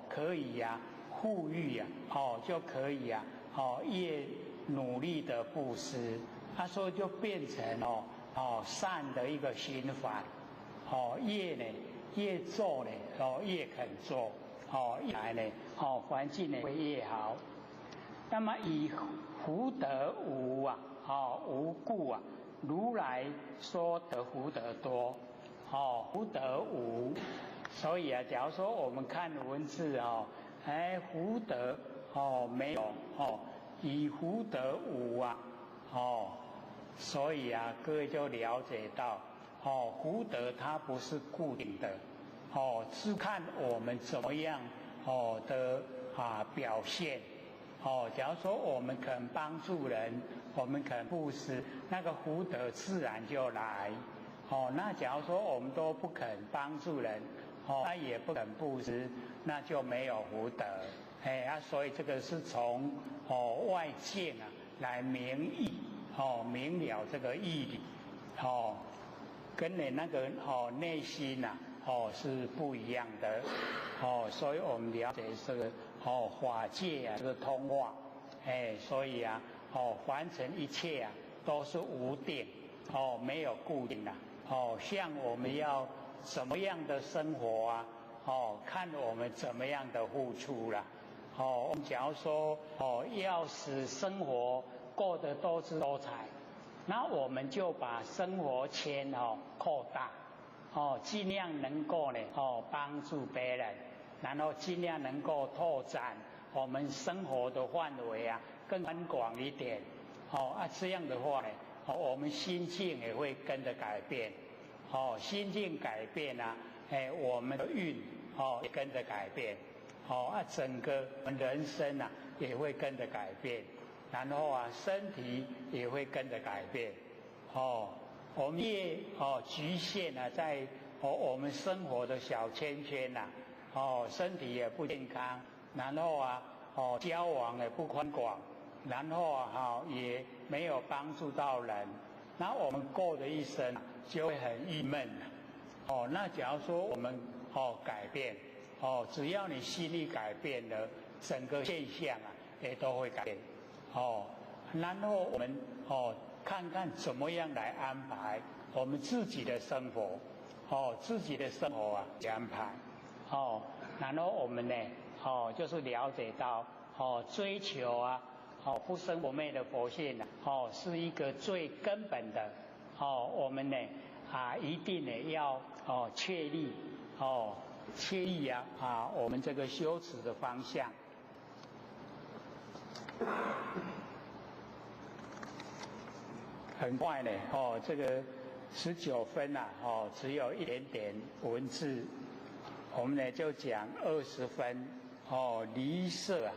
可以富裕就可以越努力的布施，所以就变成善的一个循环，越做呢越肯做，越来呢环境呢会越好。那么以福德无无故如来说得福德多，福德无，所以假如说我们看文字福德没有以福德无所以各位就了解到福德它不是固定的，是看我们怎么样的表现。假如说我们肯帮助人，我们肯布施，那个福德自然就来。那假如说我们都不肯帮助人，也不肯布施，那就没有福德。所以这个是从外境来明义，明了这个义理，跟你那个内心是不一样的。所以我们了解这个法界这个通化，所以凡尘一切都是无定，没有固定的。像我们要怎么样的生活看我们怎么样的付出了。我们假如说要使生活过得多姿多彩，那我们就把生活圈扩大，尽量能够呢帮助别人，然后尽量能够拓展我们生活的范围更宽广一点。这样的话呢我们心境也会跟着改变，心境改变我们的运也跟着改变，整个人生也会跟着改变，然后身体也会跟着改变。我们越局限在我们生活的小圈圈身体也不健康，然后交往也不宽广，然后也没有帮助到人，那我们过的一生就会很郁闷。那假如说我们改变，只要你心力改变了，整个现象也都会改变。然后我们看看怎么样来安排我们自己的生活，自己的生活安排。然后我们呢就是了解到追求不生不灭的佛性是一个最根本的，我们呢一定呢要确立我们这个修持的方向。很快呢这个19分只有一点点文字，我们呢就讲20分离色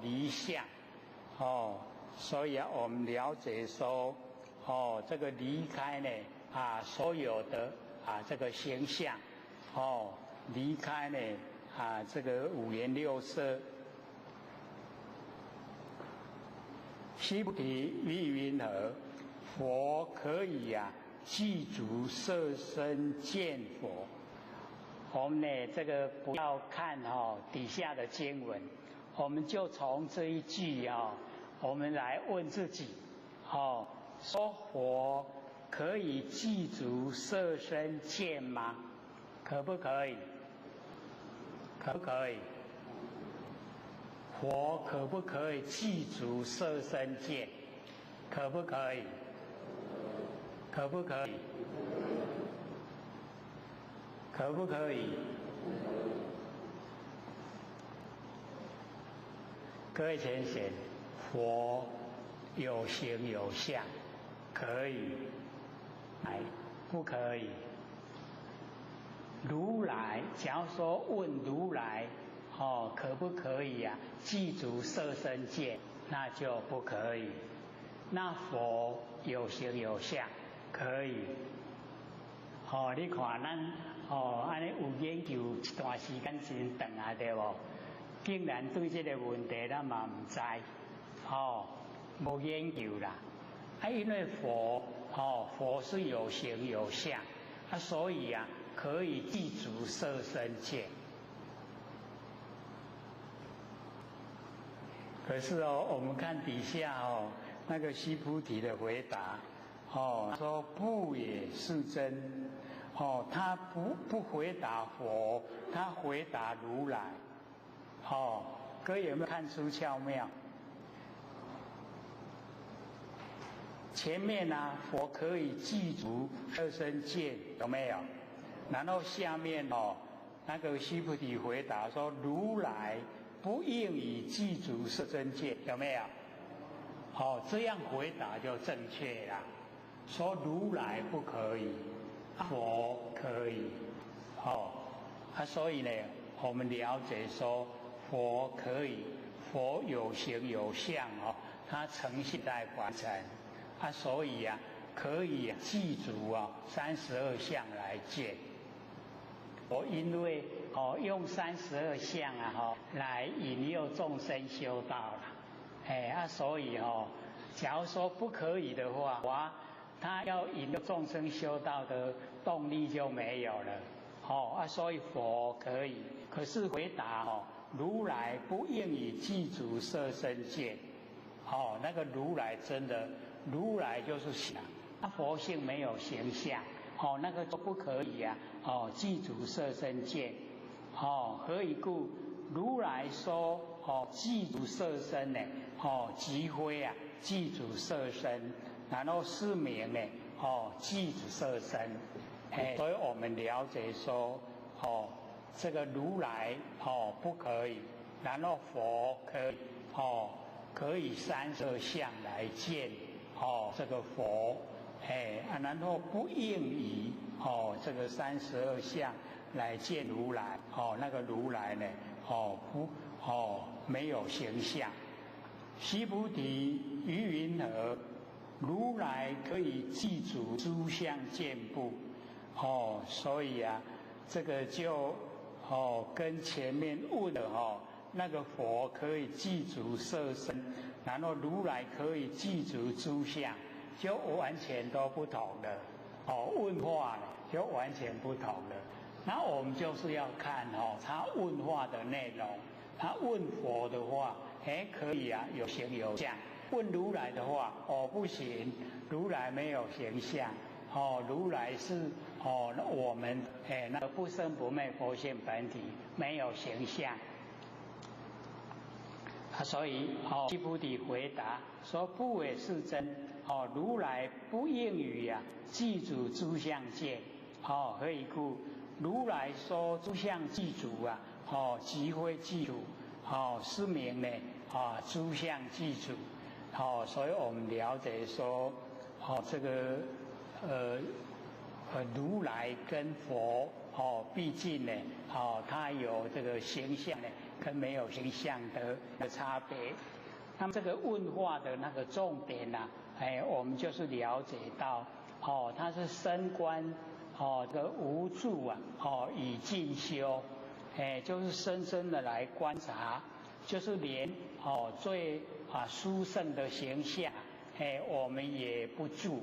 离相所以我们了解说这个离开呢所有的这个形象离开呢这个五颜六色。须菩提，于云何？佛可以具足色身见佛。我们呢这个不要看底下的经文，我们就从这一句我们来问自己说佛可以具足色身见吗？可不可以？可不可以？佛可不可以具足色身见？可不可以？可不可以？可不可以？各位浅显，佛有形有相，可以，不可以？如来，假如说问如来可不可以具足色身见，那就不可以。那佛有形有相，可以你看咱安尼有研究一段时间真长啊，对无？竟然对这个问题咱嘛唔知，无研究啦。因为佛是有形有相，所以可以具足色身见。可是我们看底下那个须菩提的回答，说不也是真，他不回答佛，他回答如来，各位有没有看出巧妙？前面佛可以具足色身见，有没有？然后下面那个须菩提回答说如来不应以具足色身见，有没有？这样回答就正确了。说如来不可以，佛可以，所以呢，我们了解说佛可以，佛有形有相它呈现在凡尘，所以可以具足32相来见。因为用32相来引诱众生修道了，所以假如说不可以的话，他要引诱众生修道的动力就没有了，所以佛可以，可是回答如来不应以具足色身见，那个如来真的，如来就是想，佛性没有形象，那个就不可以具足色身见，何以故？如来说具足色身呢，即非具足色身，然后是名呢具足色身，所以我们了解说这个如来不可以，然后佛可以可以32相来见这个佛，然后不应以这个32相来见如来，那个如来呢没有形象。须菩提，于云何？如来可以具足诸相见不？所以这个就跟前面问的那个佛可以具足色身，然后如来可以具足诸相，就完全都不同的问话就完全不同的。那我们就是要看他问话的内容。他问佛的话，可以有形有相；问如来的话，不行，如来没有形象，如来是我们那个不生不灭佛性本体，没有形象。所以须菩提回答说不也是真，如来不应于具足诸相见，何以故？如来说诸相具足即非具足，是名呢诸相具足，所以我们了解说这个如来跟佛毕竟呢它有这个形象呢跟没有形象的差别。那么这个问话的那个重点我们就是了解到它是深观的无助以进修，就是深深的来观察，就是连最殊胜的形象我们也不住，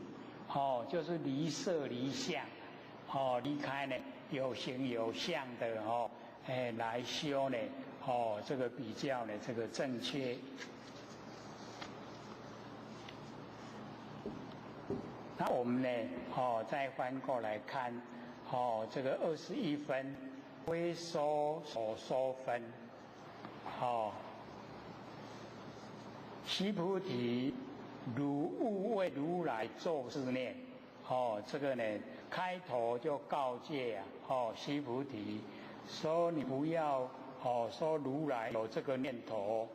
就是离色离相，离开呢有形有相的来修呢这个比较呢这个正确。那我们呢再翻过来看这个21分非说所说分，须菩提，汝勿为如来作是念，这个呢开头就告诫须菩提说你不要说如来有这个念头，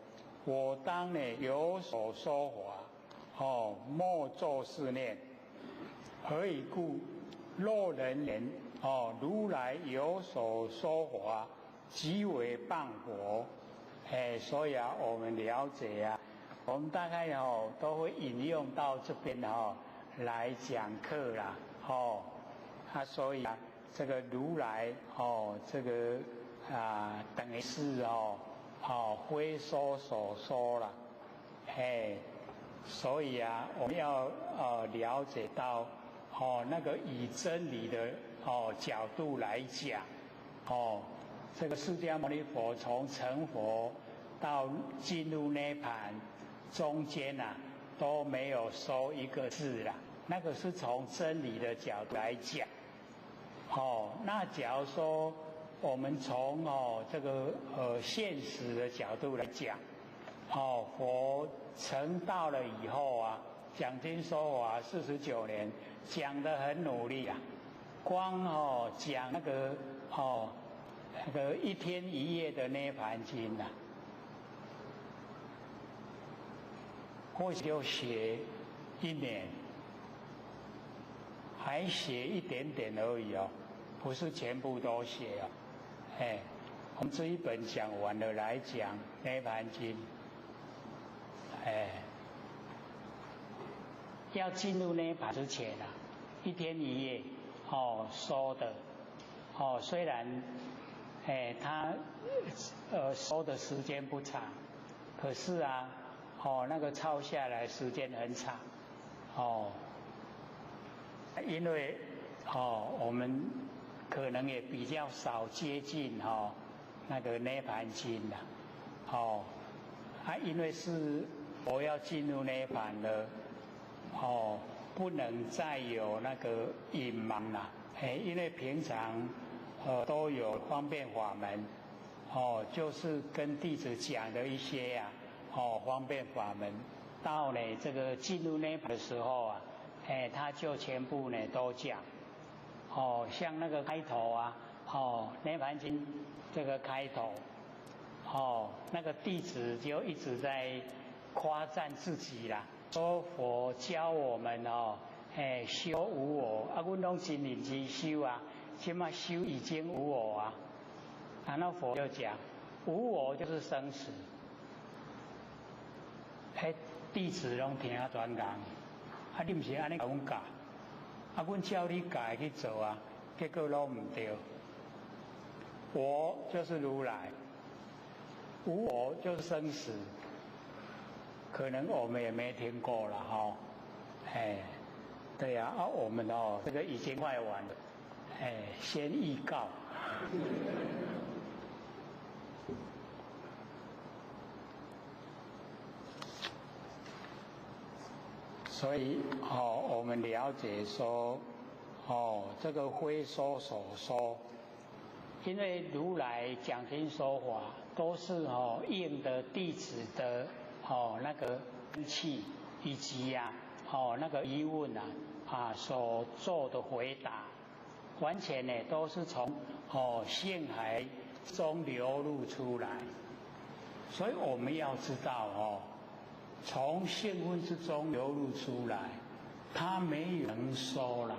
我当呢有所说法，莫作是念。何以故？若人言如来有所说法，即为谤佛。所以我们了解我们大概都会引用到这边来讲课啦。所以这个如来这个等于是非说所说了，所以我们要了解到那个以真理的角度来讲，这个释迦牟尼佛从成佛到进入涅槃中间都没有说一个字啦，那个是从真理的角度来讲。那假如说我们从这个现实的角度来讲，佛成道了以后讲经说法49年，讲得很努力光讲那个1天1夜的涅槃经或许就写1年，还写一点点而已不是全部都写我们这一本讲完了来讲涅槃经，要进入涅槃之前1天1夜说的虽然他说的时间不长，可是那个抄下来时间很长因为我们可能也比较少接近那个涅槃经因为是佛要进入涅槃了不能再有那个隐瞒因为平常都有方便法门就是跟弟子讲的一些方便法门，到这个进入涅槃的时候他就全部都讲像那个开头涅槃经这个开头那个弟子就一直在夸赞自己啦，说佛教我们修无我我们都真认真修现在修已经无我然后佛就讲无我就是生死，弟子拢听专讲你不是安尼甲阮教阮照你教去做结果拢唔对。我就是如来，无我就是生死，可能我们也没听过了对我们这个已经快完了先预告所以我们了解说这个非说所说，因为如来讲经说法都是应的弟子的那个根器，以及那个疑问所做的回答，完全都是从性海中流露出来。所以我们要知道从性分之中流露出来，他没有能说了，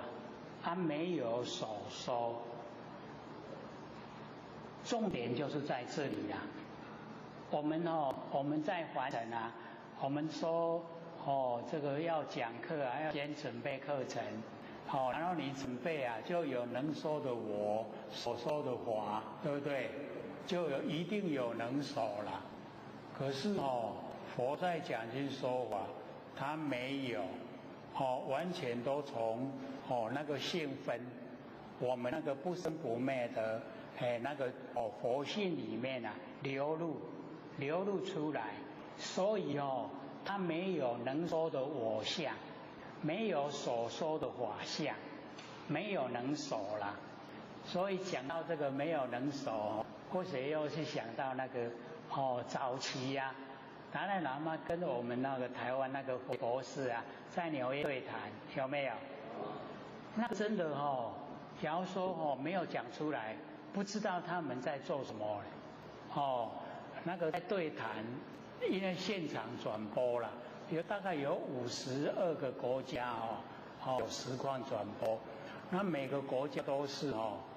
他没有所说，重点就是在这里我们在凡尘我们说这个要讲课要先准备课程然后你准备就有能说的我所说的法，对不对？就一定有能所了。可是佛在讲经说法，他没有完全都从那个性分，我们那个不生不灭的那个佛性里面流露出来，所以他没有能说的我相，没有所说的法相，没有能所啦。所以讲到这个没有能所，或许又是想到那个早期达赖喇嘛跟我们那个台湾那个博士在纽约对谈，有没有？那真的假如说没有讲出来，不知道他们在做什么那个在对谈，因为现场转播了，大概有52个国家有实况转播，那每个国家都是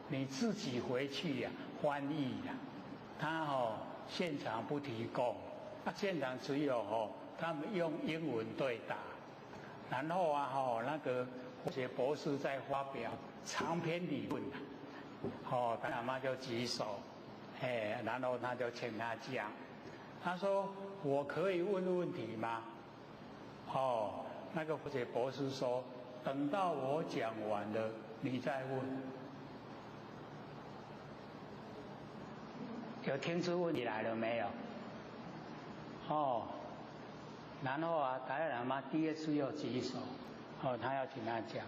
你自己回去翻译他现场不提供。现场只有他们用英文对答，然后那个佛学博士在发表长篇理论，达赖喇嘛就举手，然后他就请他讲，他说我可以问问题吗？那个佛学博士说，等到我讲完了你再问。有听出问题来了没有？然后达赖喇嘛第二次又举手，他要请他讲。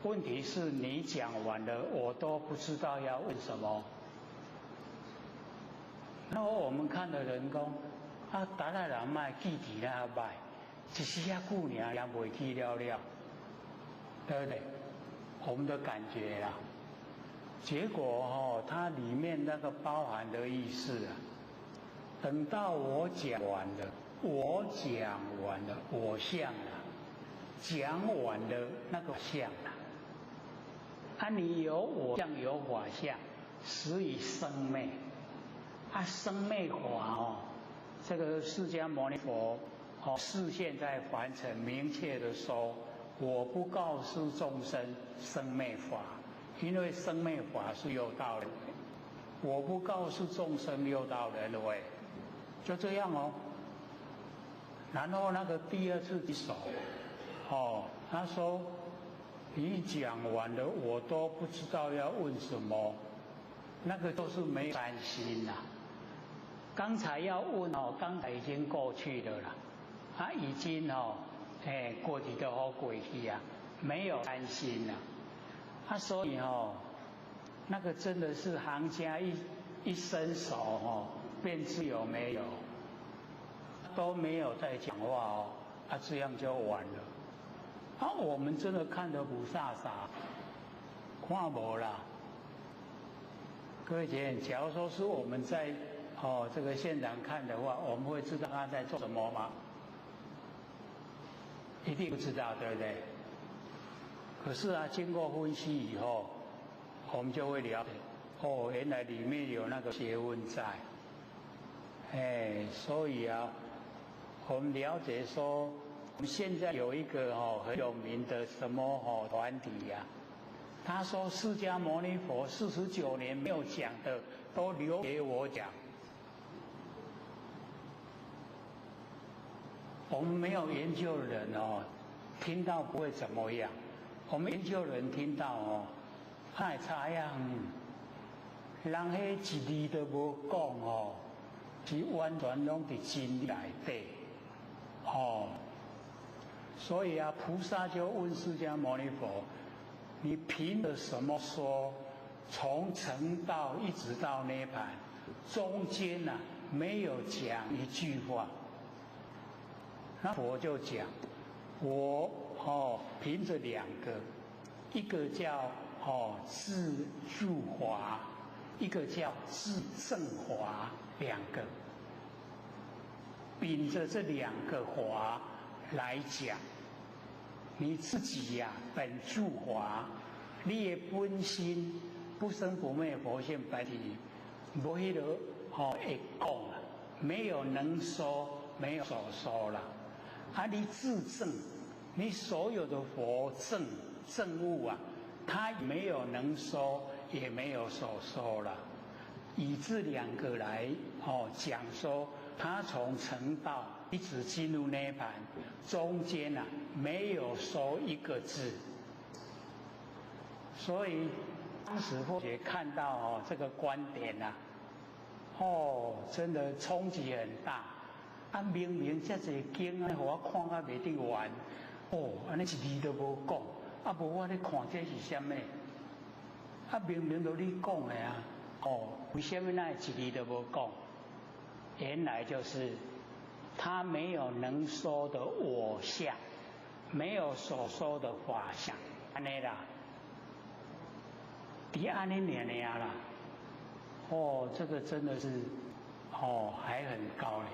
问题是你讲完了，我都不知道要问什么。然后我们看的人讲，达赖喇嘛记忆那歹，一时遐久尔也袂记了，对不对？我们的感觉啦。结果它里面那个包含的意思等到我讲完了，我相讲完了那个相你有我相有法相，实以生灭生灭法这个释迦牟尼佛示现在凡尘，明确的说，我不告诉众生生灭法。因为生灭法是六道轮回，我不告诉众生六道轮回，就这样然后那个第二次举手，他说你讲完了，我都不知道要问什么，那个都是没有担心啦。刚才要问刚才已经过去了啦，已经过去都好过去没有担心啦。所以那个真的是行家一伸手便知有没有，都没有在讲话这样就完了。我们真的看得不飒飒，看无啦。各位姐，假如说是我们在这个现场看的话，我们会知道他在做什么吗？一定不知道，对不对？可是经过分析以后，我们就会了解，原来里面有那个学问在，所以我们了解说，我们现在有一个很有名的什么团体他说释迦牟尼佛49年没有讲的，都留给我讲。我们没有研究的人听到不会怎么样。我们研究人听到太差样，人迄一字都无讲是完全拢伫真理内底所以菩萨就问释迦牟尼佛，你凭着什么说从成道一直到涅槃中间没有讲一句话？那佛就讲，我凭着两个，一个叫自助华，一个叫自证华，两个，秉着这两个华来讲，你自己本住华，你的本心不生不灭佛性本体，无迄个会讲没有能说，没有所说了。你自证，你所有的佛证悟它没有能说，也没有所说了。以这两个来讲说，他从成道一直进入涅槃，中间没有说一个字。所以当时佛学看到这个观点真的冲击很大。明明这侪经互我看甲袂得完，安尼一字都无讲，无我咧看这是啥物？明明都你讲的为什么那一字都无讲？原来就是他没有能说的我相，没有所说的法相，安尼啦，伫安尼尔啦，这个真的是还很高嘞。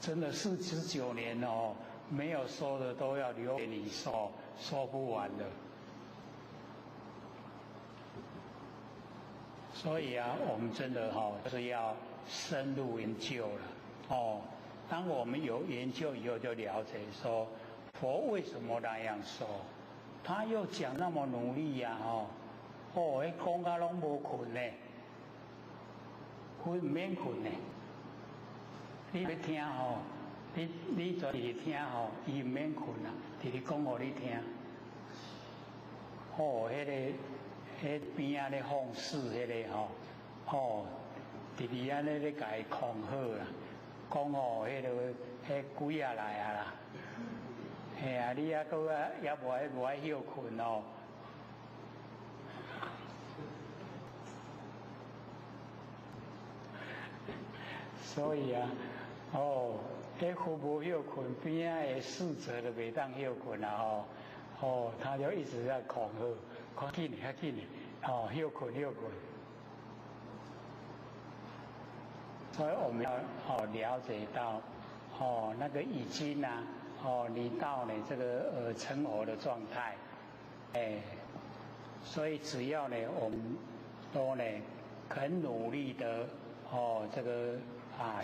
真的49年没有说的都要留给你说，说不完的。所以我们真的就是要深入研究了当我们有研究以后，就了解说佛为什么那样说？他又讲那么努力呀，迄讲甲拢无困呢，困唔免困呢。你要听你就直听伊唔免困啦，直直讲互你听。迄边仔咧放肆迄个直直安尼咧甲伊控好啦，讲迄几来啊啦。嘿啊，你还阁也无爱休困哦。所以啊，迄父母休困，边仔的侍者就袂当休困啦他就一直在恐吓，快紧快紧休困休困。所以我们要了解到那个已经啊。你到呢这个成佛的状态，所以只要呢我们都呢很努力的这个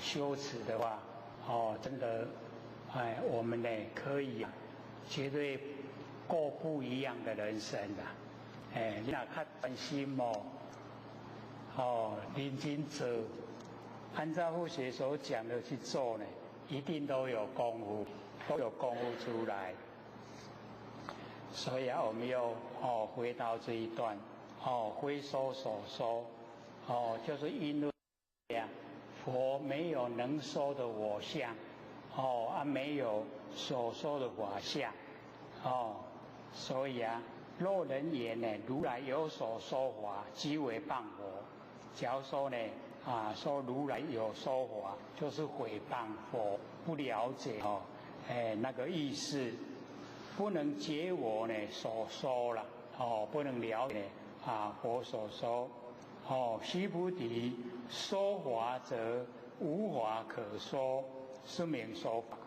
修持的话，真的我们呢可以绝对过不一样的人生的，你若较专心认真做，按照佛学所讲的去做呢，一定都有功夫。都有功夫出来，所以我们又回到这一段非说所说就是因为佛没有能说的我相没有所说的法相所以若人言呢，如来有所说法，即为谤佛。假如说呢说如来有说法，就是毁谤佛，不了解那个意思，不能解我呢所说了不能了解佛所说须菩提，说法者无法可说，是名说法。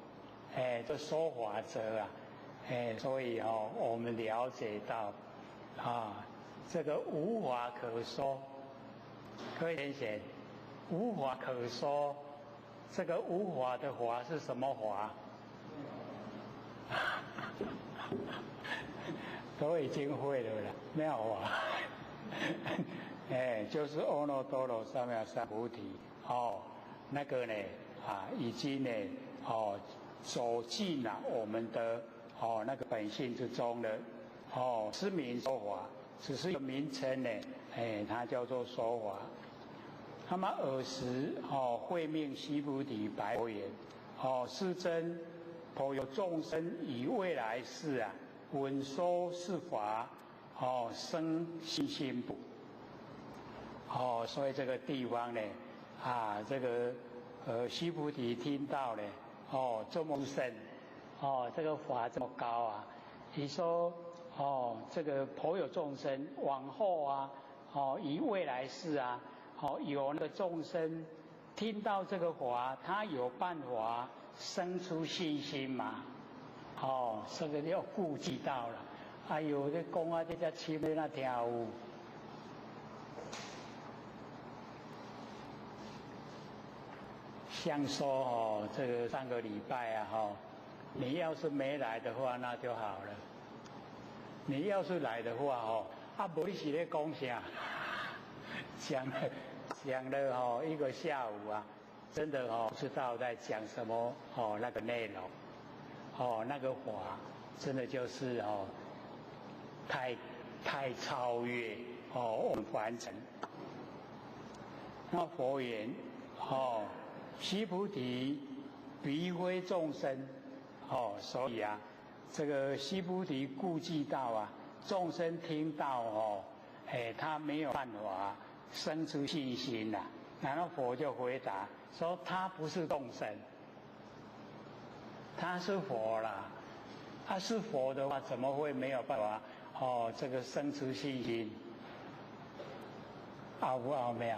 这说法者所以我们了解到这个无法可说，各位先生，无法可说，这个无法的法是什么法？都已经会了啦，妙法就是阿耨多罗三藐三菩提那个呢已经呢走进了我们的那个本性之中了是名说法，只是一个名称呢它叫做说法。那么尔时会命须菩提白佛言世尊，颇有众生以未来世闻说是法生信心不所以这个地方呢这个须菩提听到呢这么深这个法这么高你说这个颇有众生往后以未来世有那个众生听到这个法，他有办法生出信心嘛这个要顾及到了。哎呦，这讲这才深的那听有。像说这个上个礼拜你要是没来的话，那就好了。你要是来的话无你是咧讲啥？讲了一个下午真的不知道在讲什么那个内容那个法真的就是太超越我们凡尘。那佛言须菩提，彼非众生所以这个须菩提顾忌到众生听到他没有办法生出信心然后佛就回答说他不是众生，他是佛啦。他是佛的话，怎么会没有办法这个生出信心？拗不拗没有？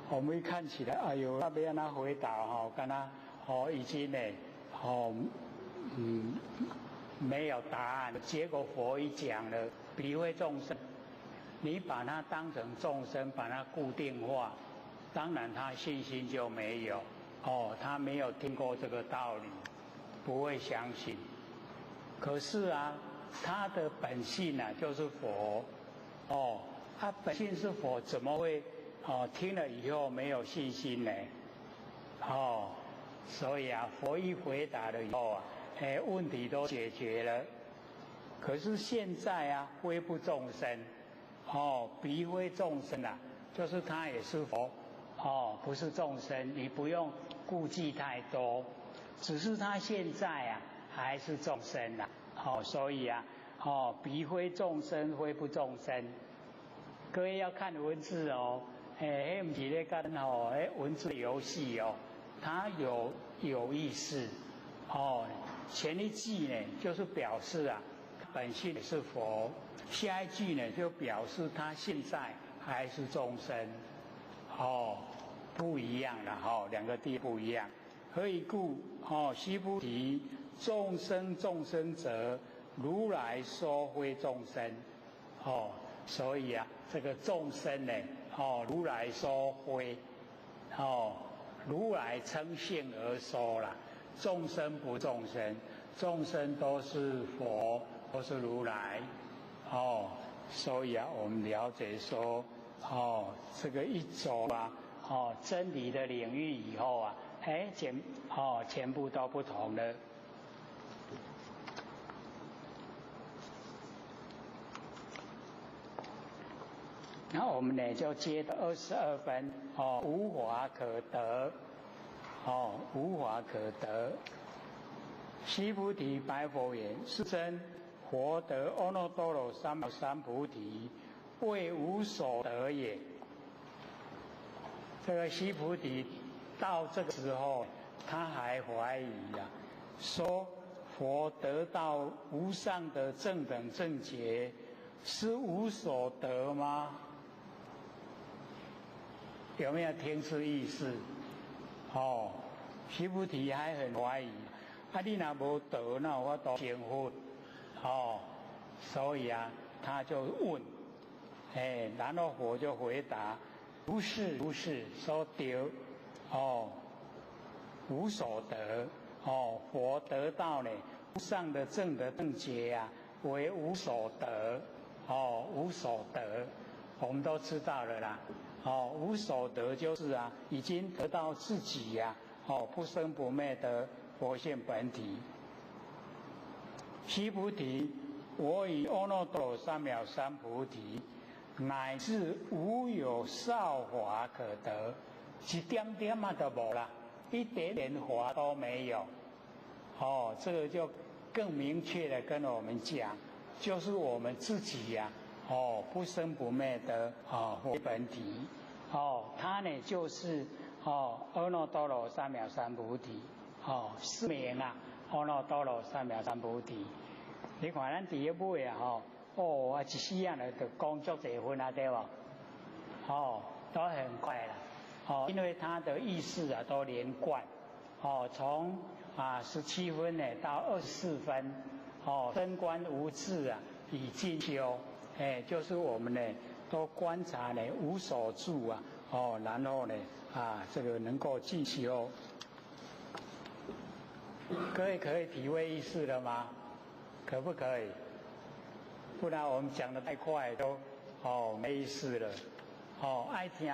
我们一看起来，哎呦，那边他回答跟他已经呢没有答案。结果佛一讲了，彼非众生，你把它当成众生，把它固定化，当然他信心就没有他没有听过这个道理不会相信。可是啊，他的本性啊就是佛，他本性是佛，怎么会听了以后没有信心呢？所以啊，佛一回答了以后啊，问题都解决了。可是现在啊，非不众生，彼非众生啊，就是他也是佛，不是众生，你不用顾忌太多，只是他现在啊还是众生啊，所以啊，彼非众生，非不众生。各位要看文字哦，不是咧干文字游戏哦，它有意思，前一句呢就是表示啊，本性是佛，下一句呢就表示他现在还是众生，不一样了两个地不一样。何以故？须菩提，众生者，如来说非众生。所以啊，这个众生呢，如来说非，如来称性而说啦，众生不众生，众生都是佛，都是如来，所以啊，我们了解说，这个一走啊，真理的领域以后啊，全部都不同了。然后我们呢就接到22分，无法可得，无法可得。须菩提白佛言：世尊，佛得阿耨多罗三藐三菩提，谓无所得也。这个须菩提到这个时候，他还怀疑啊，说佛得到无上的正等正觉，是无所得吗？有没有听出意思？须菩提还很怀疑，你若无得，那我都成佛。所以啊，他就问，然后佛就回答：不是，说对，无所得，佛得到呢无上的正的正觉啊，为无所得，无所得，我们都知道了啦。无所得就是啊，已经得到自己呀，不生不灭的佛性本体。须菩提，我以阿耨多罗三藐三菩提，乃至无有少法可得，一点点嘛都无啦，一点点法都没有。这个就更明确的跟我们讲，就是我们自己呀。不生不灭的佛本体，它呢就是阿耨多罗三藐三菩提，是名啊，阿耨多罗三藐三菩提。你看咱第一尾啊，一时啊就讲足侪分啊，对吧？都很快了，因为它的意思啊都连贯，从17分呢到24分，升观无智啊，以进修。就是我们呢都观察呢无所住啊，然后呢这个能够进修。各位可以体会意思了吗？可不可以？不然我们讲得太快都没意思了。爱听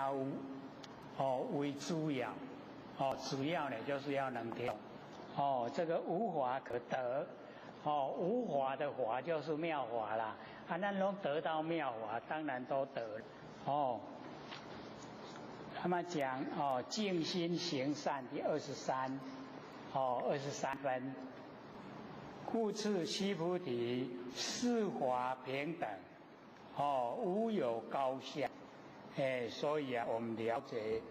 为主要，主要呢就是要能听。这个无法可得，无法的法就是妙法啦。咱能得到妙法，当然都得了。那么讲静心行善第23，23分。故次须菩提，是法平等，无有高下。所以啊，我们了解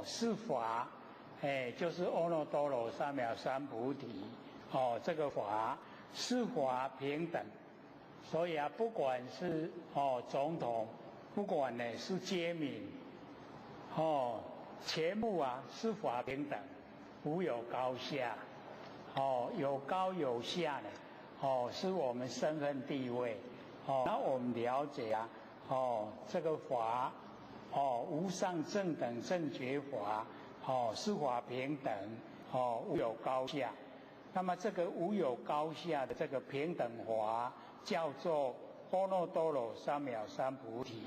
是法，就是阿耨多罗三藐三菩提，这个法是法平等。所以啊，不管是总统，不管呢是街民，全部啊是法平等，无有高下，有高有下呢，是我们身份地位，那我们了解啊，这个法，无上正等正觉法，是法平等，无有高下，那么这个无有高下的这个平等法，叫做阿耨多罗三藐三菩提。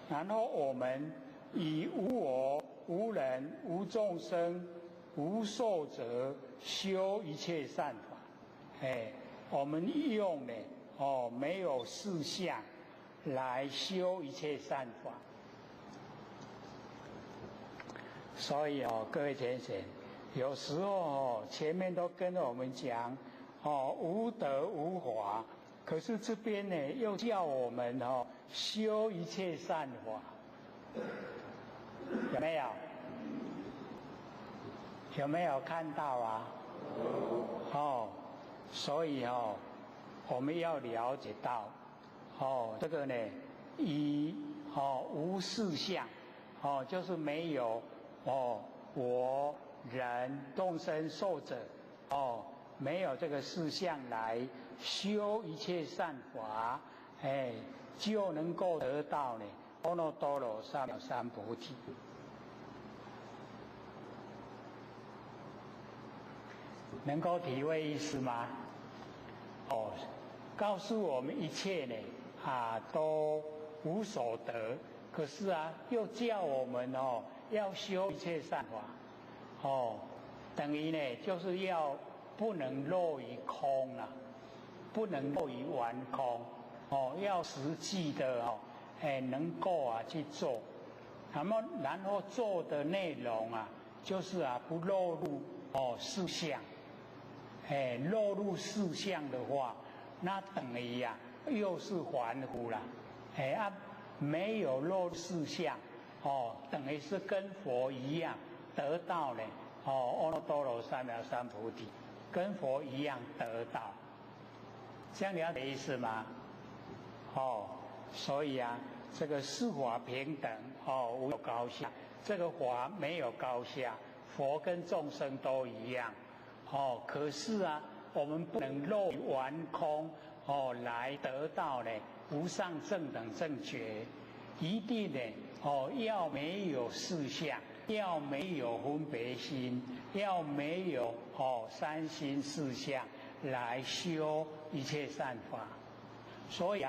然后我们以无我、无人、无众生、无寿者修一切善法。我们用呢，没有事相来修一切善法。所以各位先生，有时候前面都跟我们讲无德无法，可是这边呢又叫我们修一切善法，有没有？有没有看到啊？所以我们要了解到这个呢，无事相就是没有我人众生寿者没有这个事相来修一切善法，就能够得到呢阿耨多罗三藐三菩提。能够体会意思吗？告诉我们一切呢都无所得，可是又叫我们要修一切善法，等于呢就是要不能落于空了，不能落于完空，要实际的能够去做，然后做的内容就是不落入事相，落入事相的话，那等于又是凡夫了，没有落入事相，等于是跟佛一样得到呢阿耨多罗三藐三菩提，跟佛一样得到，这样了解意思吗？所以这个四法平等无有高下，这个法没有高下，佛跟众生都一样，可是我们不能落于完空来得到呢无上正等正觉，一定呢要没有事相，要没有分别心，要没有三心四相来修一切善法。所以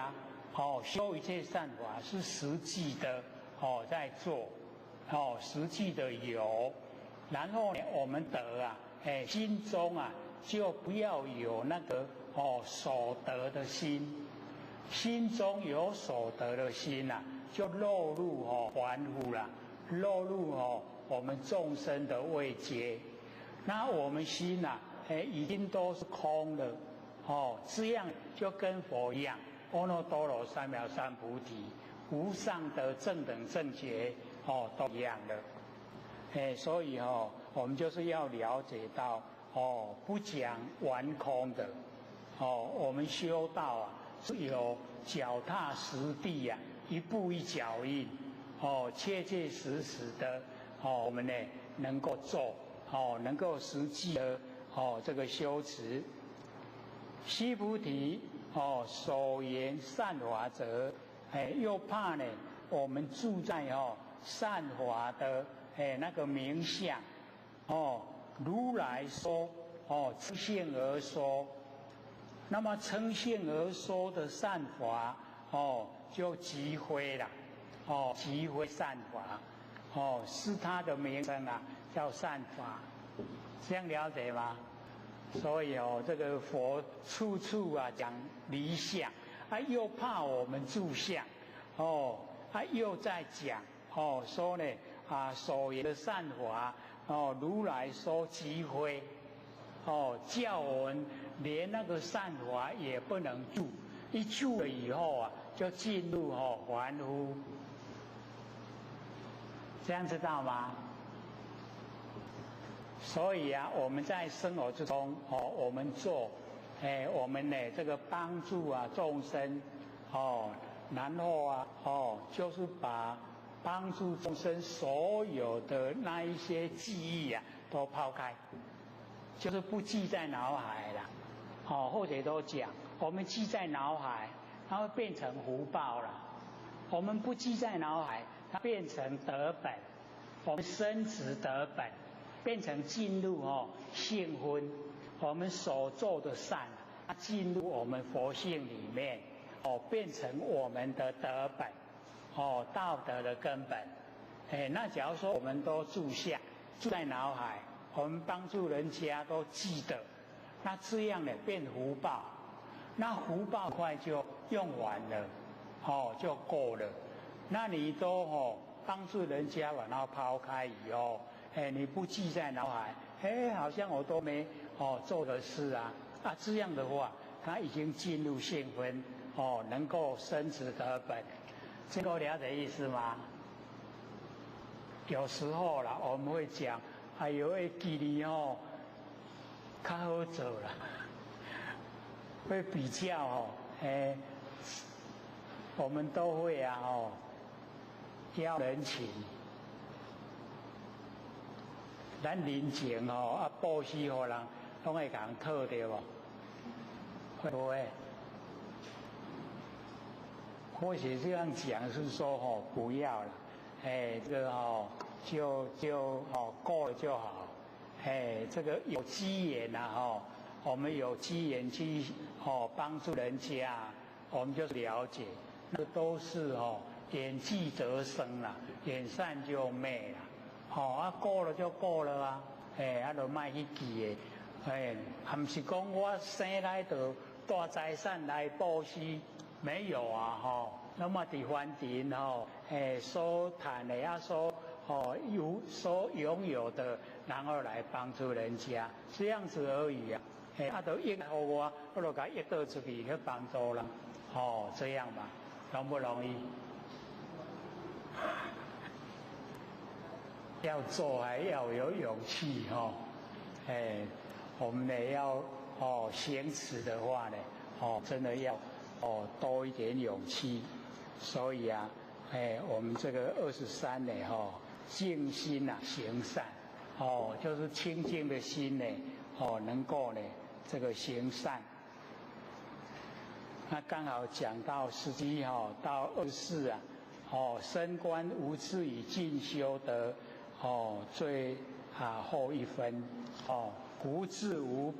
修一切善法是实际的在做，实际的有，然后呢我们得心中就不要有那个所得的心，心中有所得的心就落入凡夫了，落入我们众生的位阶，那我们心已经都是空了，这样就跟佛一样，阿耨多罗三藐三菩提，无上的正等正觉都一样的。所以我们就是要了解到不讲完空的，我们修道是有脚踏实地一步一脚印，切切实实的我们呢能够做，能够实际的这个修持。须菩提所言善法者，又怕呢我们住在善法的那个名相，如来说称性而说，那么称性而说的善法就即非了，即非善法，是它的名称叫善法，这样了解吗？所以这个佛处处讲离相，又怕我们住相，又在讲说呢所言的善法如来说即非，叫我们连那个善法也不能住，一住了以后就进入凡夫，这样知道吗？所以我们在生活之中我们做我们呢这个帮助众生然后就是把帮助众生所有的那一些记忆都抛开，就是不记在脑海了，或者都讲我们记在脑海它会变成福报了，我们不记在脑海它变成德本，我们生值德本，变成进入性分，我们所做的善，它进入我们佛性里面，变成我们的德本，道德的根本。那假如说我们都住在脑海，我们帮助人家都记得，那这样呢变福报，那福报快就用完了，就够了。那你都帮助人家把它抛开以后，你不记在脑海，好像我都没做的事啊，这样的话，他已经进入性分，能够生持德本，这个了解意思吗？有时候啦，我们会讲，哎呦，记忆较好做啦，会比较我们都会要人情，咱人情布施予人，拢会甲人讨对无？会不会？或许这样讲是说不要了。这个就够了就好。这个有机缘我们有机缘去帮助人家，我们就了解，那都是缘聚则生啦，缘散就灭啦。够了就够了啊。就莫去记的。还不是讲我生来就大财产来布施，没有啊那么伫凡尘所谈的所拥有的，然后来帮助人家，这样子而已啊。都益给我就给益到出去去帮助人，这样嘛，容不容易？要做还要有勇气我们呢要行持的话呢真的要多一点勇气。所以啊，我们这个23呢，静心行善，就是清净的心呢，能够呢这个行善。那刚好讲到11到24啊，升观无智以进修的最后一分无智无比，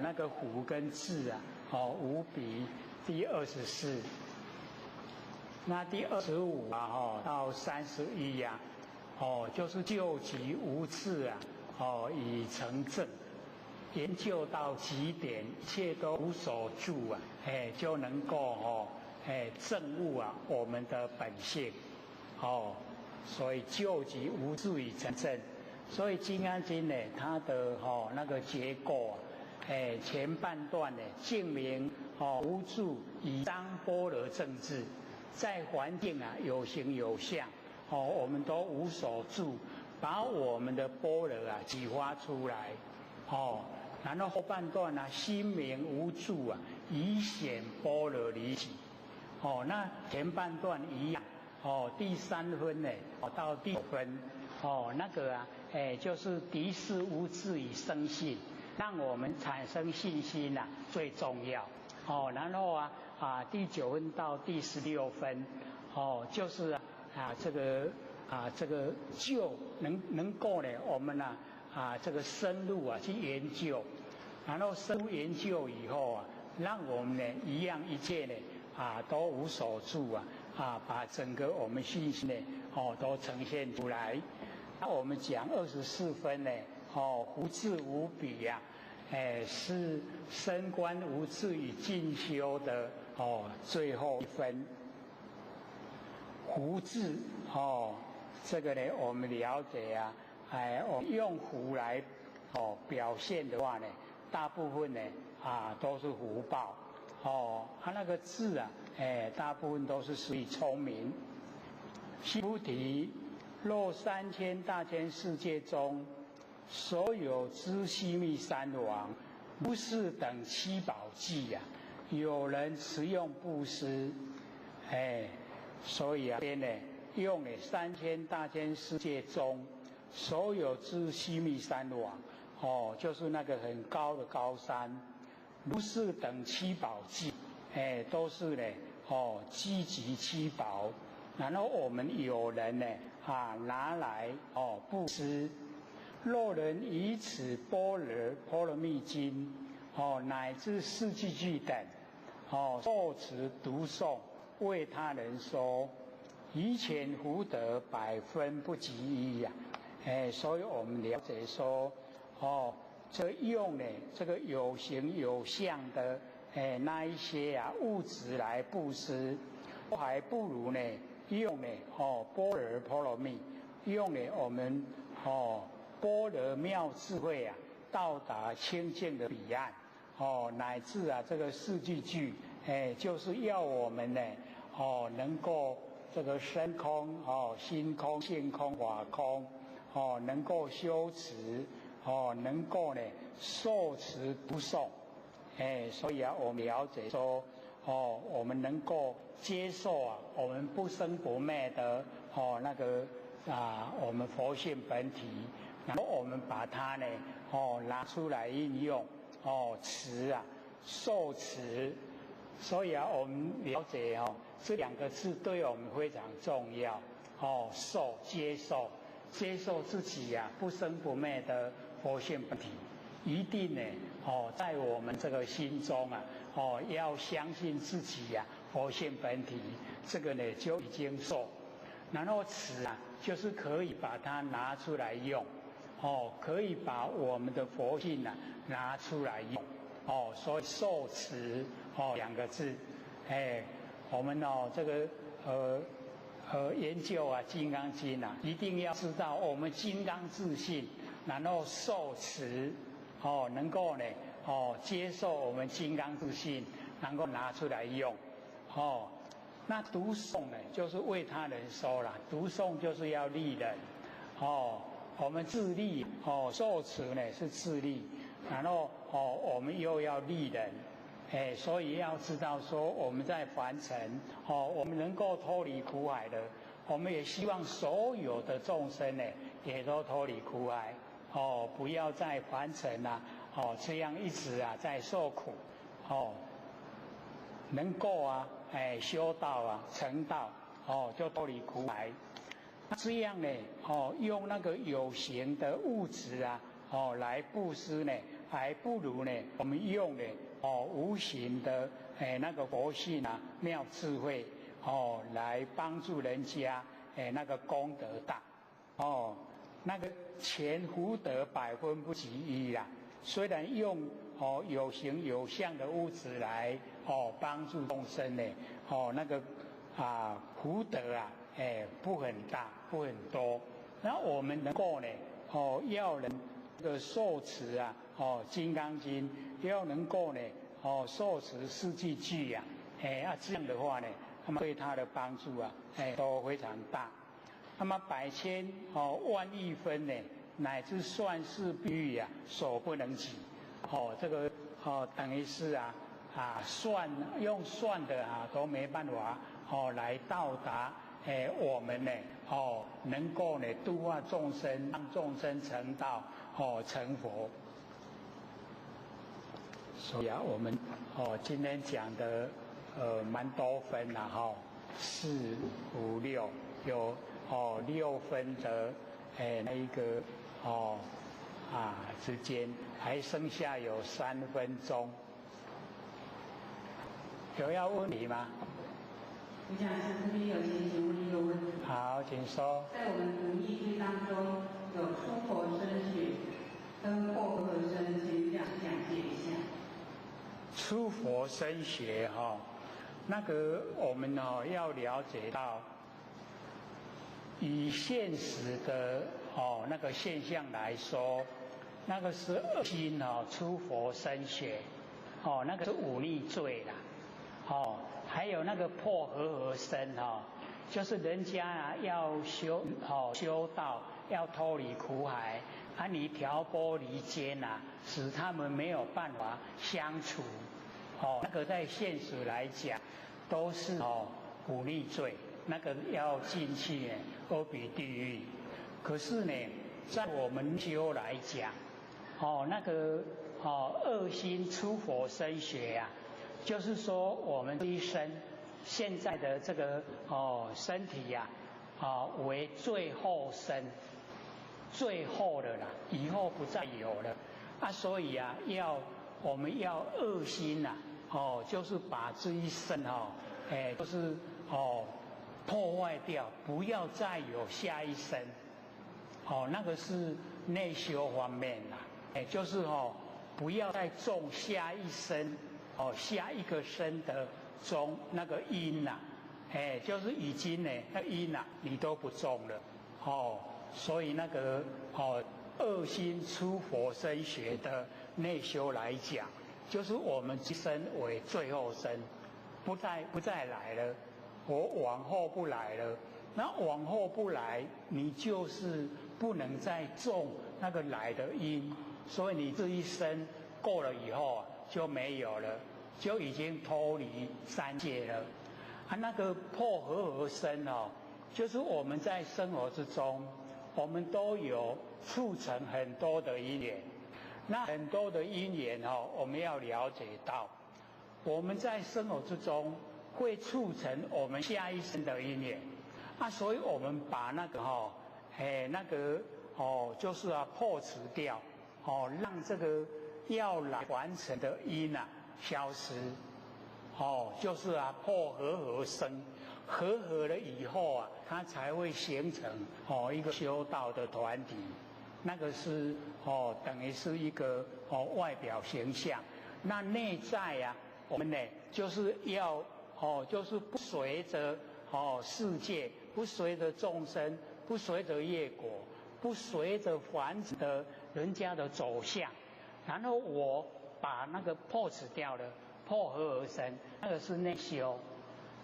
那个无跟智无比，第24。那第25到31就是究极无智以成正，研究到极点，一切都无所住就能够证悟我们的本性所以究极无智以成正。所以《金刚经》呢，它的那个结构前半段呢，净明无住以彰般若正智。在环境有形有相我们都无所住，把我们的般若激发出来然后后半段心明无住以显般若离体那前半段一样第3分呢到第9分那个就是敌视无智以生信，让我们产生信心最重要然后第9分到第16分就是这个就能够呢我们这个深入去研究，然后深入研究以后让我们呢一样一切呢都无所住把整个我们信息呢都呈现出来。那我们讲24分呢无智无比是升观无智以进修的最后一分。无智这个呢我们了解我们用福来表现的话呢，大部分呢都是福报那个智大部分都是属于聪明。须菩提，若3000大千世界中，所有之须弥山王，不是等七宝济有人持用布施所以这边呢用3000大千世界中所有之须弥山王就是那个很高的高山，不是等七宝济都是呢积集七宝，然后我们有人呢拿来布施，若能以此般若波罗蜜经，乃至四句句等，受持读诵，为他人说，以前福德百分不及一呀。所以我们了解说，这用呢这个有形有相的那一些物质来布施，还不如呢用呢般若波罗蜜，用呢我们般若妙智慧到达清净的彼岸，乃至这个四句句，就是要我们呢能够这个身空心空性空法空，能够修持，能够呢受持读诵，所以我们了解说，我们能够接受我们不生不灭的那个我们佛性本体，然后我们把它呢拿出来运用，持受持，所以我们了解这两个字对我们非常重要，受接受自己不生不灭的佛性本体，一定呢在我们这个心中要相信自己佛性本体，这个呢就已经受，然后持就是可以把它拿出来用，可以把我们的佛性拿出来用，所以受持两个字，我们这个研究《金刚经》一定要知道我们金刚自信，然后受持，能够呢接受我们金刚自信，能够拿出来用，那读诵呢，就是为他人说了，读诵就是要利人，我们自利，受持呢是自利，然后我们又要利人。所以要知道说我们在凡尘，我们能够脱离苦海的，我们也希望所有的众生呢也都脱离苦海，不要在凡尘这样一直在受苦，能够修道成道，就脱离苦海。这样呢用那个有形的物质来布施呢，还不如呢我们用呢无形的那个佛性妙智慧来帮助人家那个功德大，那个前福德百分不及一啦。虽然用有形有相的物质来帮助众生呢，那个福德不很大不很多，那我们能够呢要能的受持金刚经，要能够呢受持四句句这样的话呢，那么对他的帮助都非常大。那么百千万亿分呢，乃至算是比喻所不能及，这个等于是算用算的都没办法来到达我们呢能够呢度化众生，让众生成道成佛。所以我们今天讲的蛮多分啦4、5、6有6分的那一个之间，还剩下有3分钟，有要问你吗？李讲师这边有请问一个问题。好，请说。在我们读义句当中，有出佛身血跟过河身，请讲解一下。出佛身血那个我们要了解到，以现实的那个现象来说，那个是恶心出佛身血，那个是忤逆罪啦，还有那个破和身就是人家要修道，要脱离苦海，你挑拨离间使他们没有办法相处，那个在现实来讲都是忤逆罪，那个要进去阿鼻地狱。可是呢，在我们修来讲，那个恶心出佛身血就是说我们一生现在的这个身体为最后身，最后的啦，以后不再有了啊，所以啊，我们要恶心呐，就是把这一生就是破坏掉，不要再有下一生，那个是内修方面啦，就是不要再种下一生，下一个生的种那个因呐，就是已经呢，那因呐你都不种了，所以那个恶心出佛身学的内修来讲，就是我们这生为最后生，不再来了，我往后不来了。那往后不来，你就是不能再种那个来的因，所以你这一生过了以后就没有了，就已经脱离三界了。那个破和生就是我们在生活之中，我们都有促成很多的因缘。那很多的因缘我们要了解到，我们在生活之中会促成我们下一生的因缘。所以我们把那个就是破除掉，让这个要来完成的因消失，就是破和生，和了以后它才会形成一个修道的团体，那个是等于是一个外表形象。那内在我们呢就是要就是不随着世界，不随着众生，不随着业果，不随着凡子的人家的走向，然后我把那个破除掉了，破和而生，那个是内修。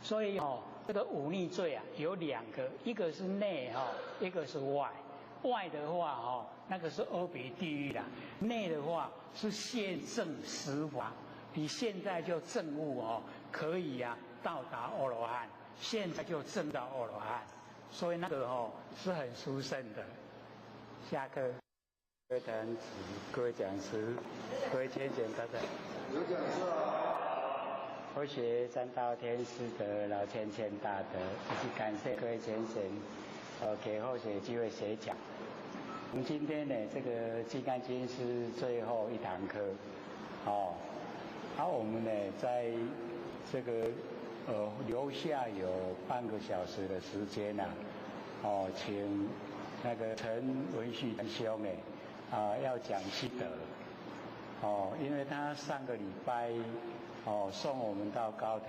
所以这个忤逆罪有两个，一个是内一个是外。外的话那个是阿鼻地狱啦，内的话是现证实法。你现在就证悟可以到达阿罗汉，现在就证到阿罗汉，所以那个是很殊胜的。下课，各位坛子、各位讲师、各位先贤大德，有讲师佛学三道天师的老千千大德，以及感谢各位先贤给后学机会写讲。我们今天呢，这个《金刚经》是最后一堂课，我们呢在这个留下有半个小时的时间请那个陈文旭兄要讲心得，因为他上个礼拜送我们到高铁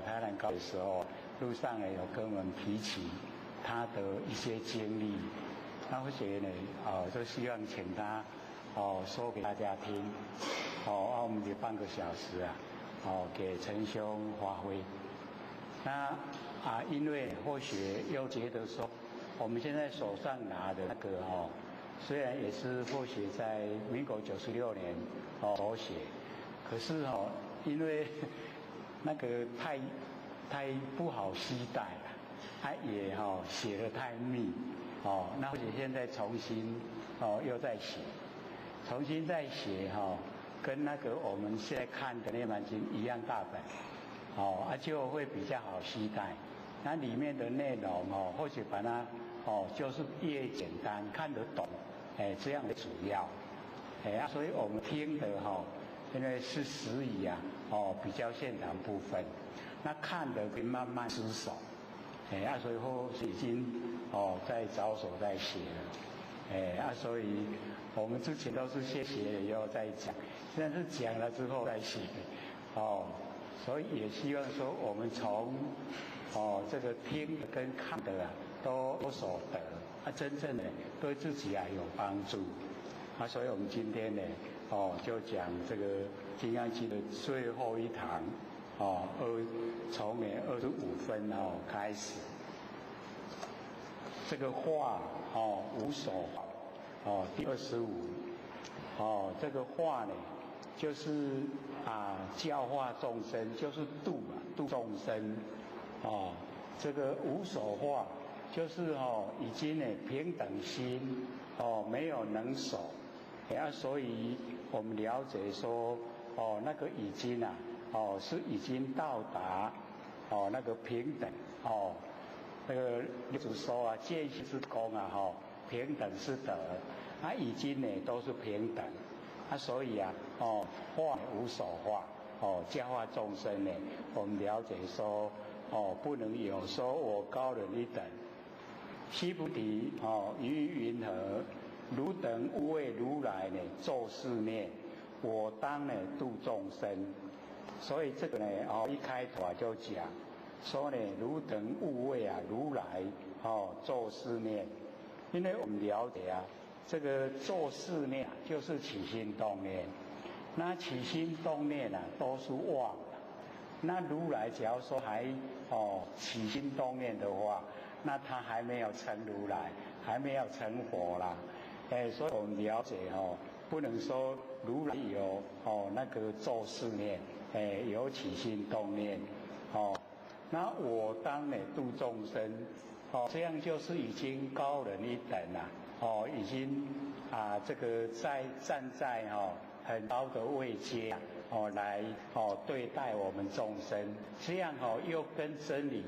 台南高铁的时候，路上呢有跟我们提起他的一些经历，那或许呢就希望请他说给大家听，我们这半个小时给陈兄发挥。那因为或许又觉得说，我们现在手上拿的那个虽然也是或许在民国96年所写，可是因为那个太不好携带了，他也写得太密那或许现在重新又在写，重新再写跟那个我们现在看的《涅槃经》一样大本就会比较好携带。那里面的内容或许把它就是越简单看得懂这样的主要所以我们听的因为是时语比较现场部分，那看的可以慢慢思手所以后已经在着手在写了所以我们之前都是先写了以后再讲，现在是讲了之后再写所以也希望说我们从这个听的跟看的都有所得真正的对自己有帮助所以我们今天呢就讲这个《金刚经》的最后一堂从25分开始，这个话无所第25这个话呢就是教化众生，就是度众生这个无所话就是已经呢平等心没有能守所以我们了解说那个已经是已经到达那个平等那个主说见性之功平等是德，啊，已经呢都是平等，啊，所以啊，化无所化，教化众生呢，我们了解说，不能有说我高人一等。须菩提，于云何？汝等勿为如来呢作是念，我当呢度众生。所以这个呢，一开头就讲说呢，汝等勿为如来作是念，因为我们了解啊，这个作是念就是起心动念，那起心动念都是妄。那如来只要说还起心动念的话，那他还没有成如来，还没有成佛啦。所以我们了解不能说如来有那个作是念，有起心动念，那我当呢度众生，这样就是已经高人一等啦，已经这个站在很高的位阶来对待我们众生，这样又跟真理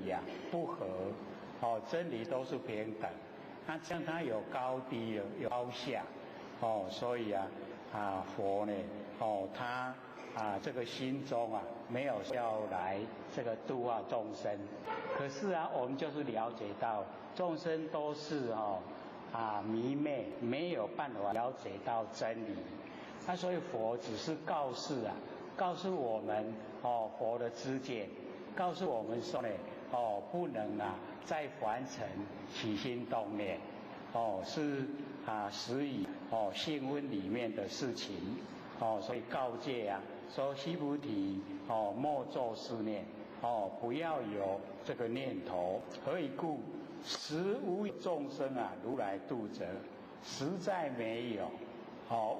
不合，真理都是平等，那这样它有高低有高下，所以佛呢他这个心中没有要来这个度化众生，可是我们就是了解到众生都是迷昧，没有办法了解到真理，那所以佛只是告诉我们佛的知见，告诉我们说呢不能再凡尘起心动念，是始于性温里面的事情，所以告诫说须菩提莫作是念，不要有这个念头。何以故？实无众生如来度者，实在没有。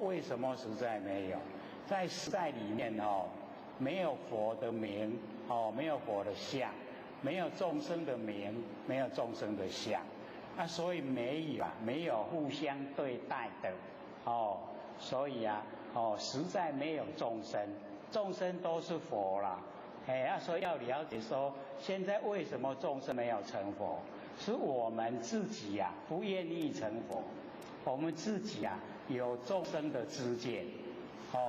为什么实在没有？在实在里面没有佛的名，没有佛的相，没有众生的名，没有众生的相，所以没有互相对待的，所以实在没有众生，众生都是佛啦，所以要了解说，现在为什么众生没有成佛？是我们自己不愿意成佛，我们自己有众生的知见，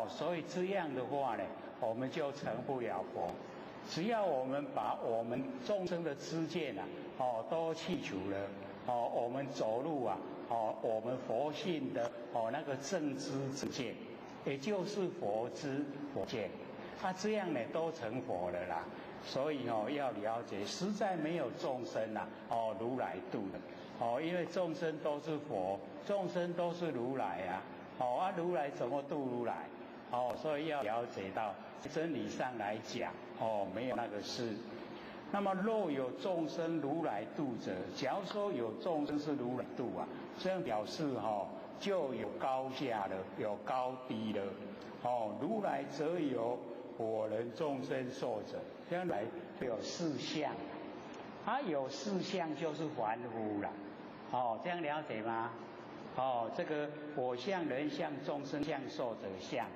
所以这样的话呢，我们就成不了佛。只要我们把我们众生的知见都去除了，我们走路我们佛性的那个正知之见，也就是佛知佛见，这样呢都成佛了啦。所以要了解，实在没有众生如来度的，因为众生都是佛，众生都是如来如来怎么度如来？所以要了解到真理上来讲，没有那个事。那么若有众生如来度者，假如说有众生是如来度这样表示就有高下了，有高低了。如来则有我人众生寿者，这样来就有四相，有四相就是凡夫了。这样了解吗？这个我相、人相、众生相、寿者相。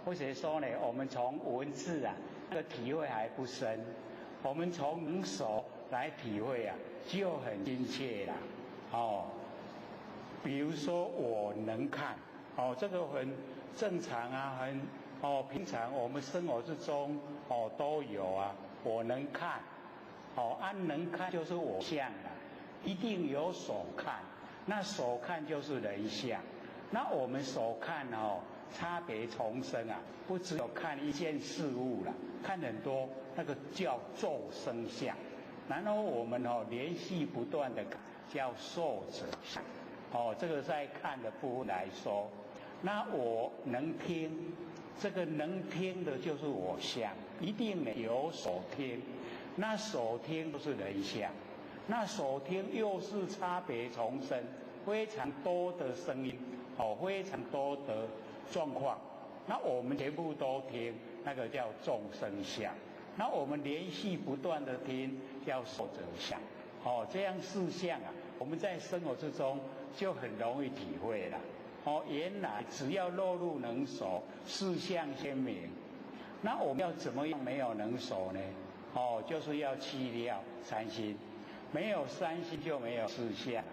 或者说呢，我们从文字那个体会还不深，我们从能手来体会就很亲切了。比如说我能看，这个很正常很平常我们生活之中都有我能看，能看就是我相一定有所看，那所看就是人相，那我们所看差别重生不只有看一件事物了，看很多，那个叫众生相，然后我们连续不断的叫寿者相，这个在看的部分来说，那我能听，这个能听的就是我相，一定有所听，那所听都是人相，那所听又是差别重生，非常多的声音，非常多的状况，那我们全部都听，那个叫众生相，那我们连续不断的听叫寿者相，这样四相我们在生活之中就很容易体会了。原来只要落入能守，四相鲜明。那我们要怎么样没有能守呢？就是要去掉三心，没有三心就没有四相，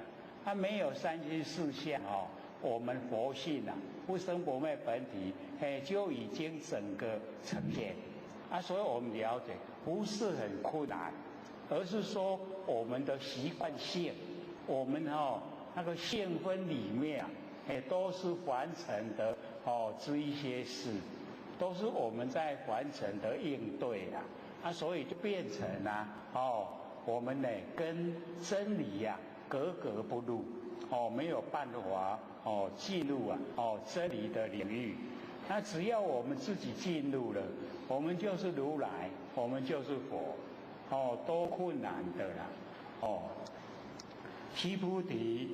它没有三心四相哦，我们佛性啊，不生不灭本体，就已经整个呈现啊。所以我们了解不是很困难，而是说我们的习惯性，我们那个性分里面啊，都是凡尘的这一些事，都是我们在凡尘的应对啊，所以就变成我们呢跟真理格格不入没有办法进入真理的领域。那只要我们自己进入了，我们就是如来，我们就是佛多困难的啦须菩提，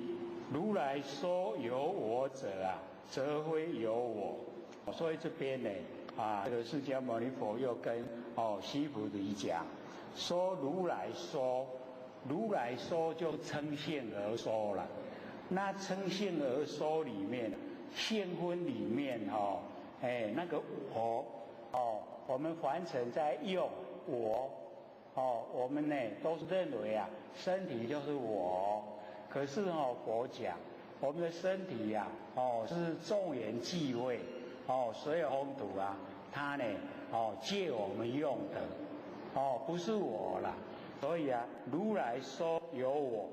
如来说有我者则非有我。所以这边呢这个释迦牟尼佛又跟须菩提讲说，如来说就称性而说了。那称性而说里面，性分里面那个我们凡尘在用我我们呢都是认为身体就是我，可是佛讲我们的身体是众缘际会所有风土它呢借我们用的不是我啦。所以如来说有我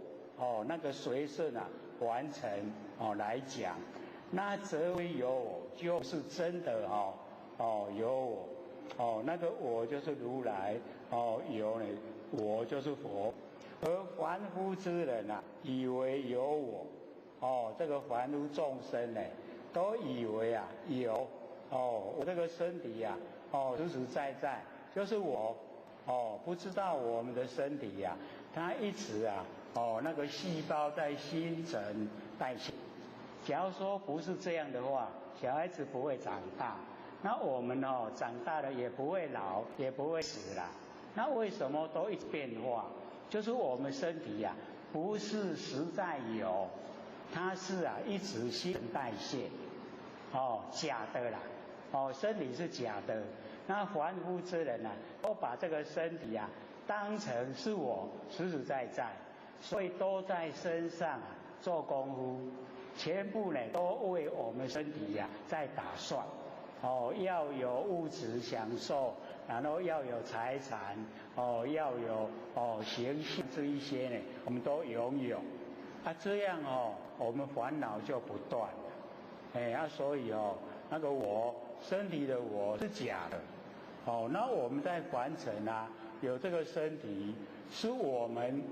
那个随顺完成来讲，那则为有我，就是真的有我那个我就是如来有呢，我就是佛。而凡夫之人以为有我这个凡夫众生呢，都以为有我这个身体实实在在就是我不知道我们的身体它一直那个细胞在新陈代谢。假如说不是这样的话，小孩子不会长大，那我们长大了也不会老，也不会死啦。那为什么都一直变化？就是我们身体不是实在有，它是一直新陈代谢假的啦身体是假的。那凡夫之人都把这个身体当成是我实实在在，所以都在身上做功夫，全部呢都为我们身体在打算要有物质享受，然后要有财产要有形象，这一些呢我们都拥有这样我们烦恼就不断了所以那个我身体的我是假的那我们在凡尘有这个身体，是我们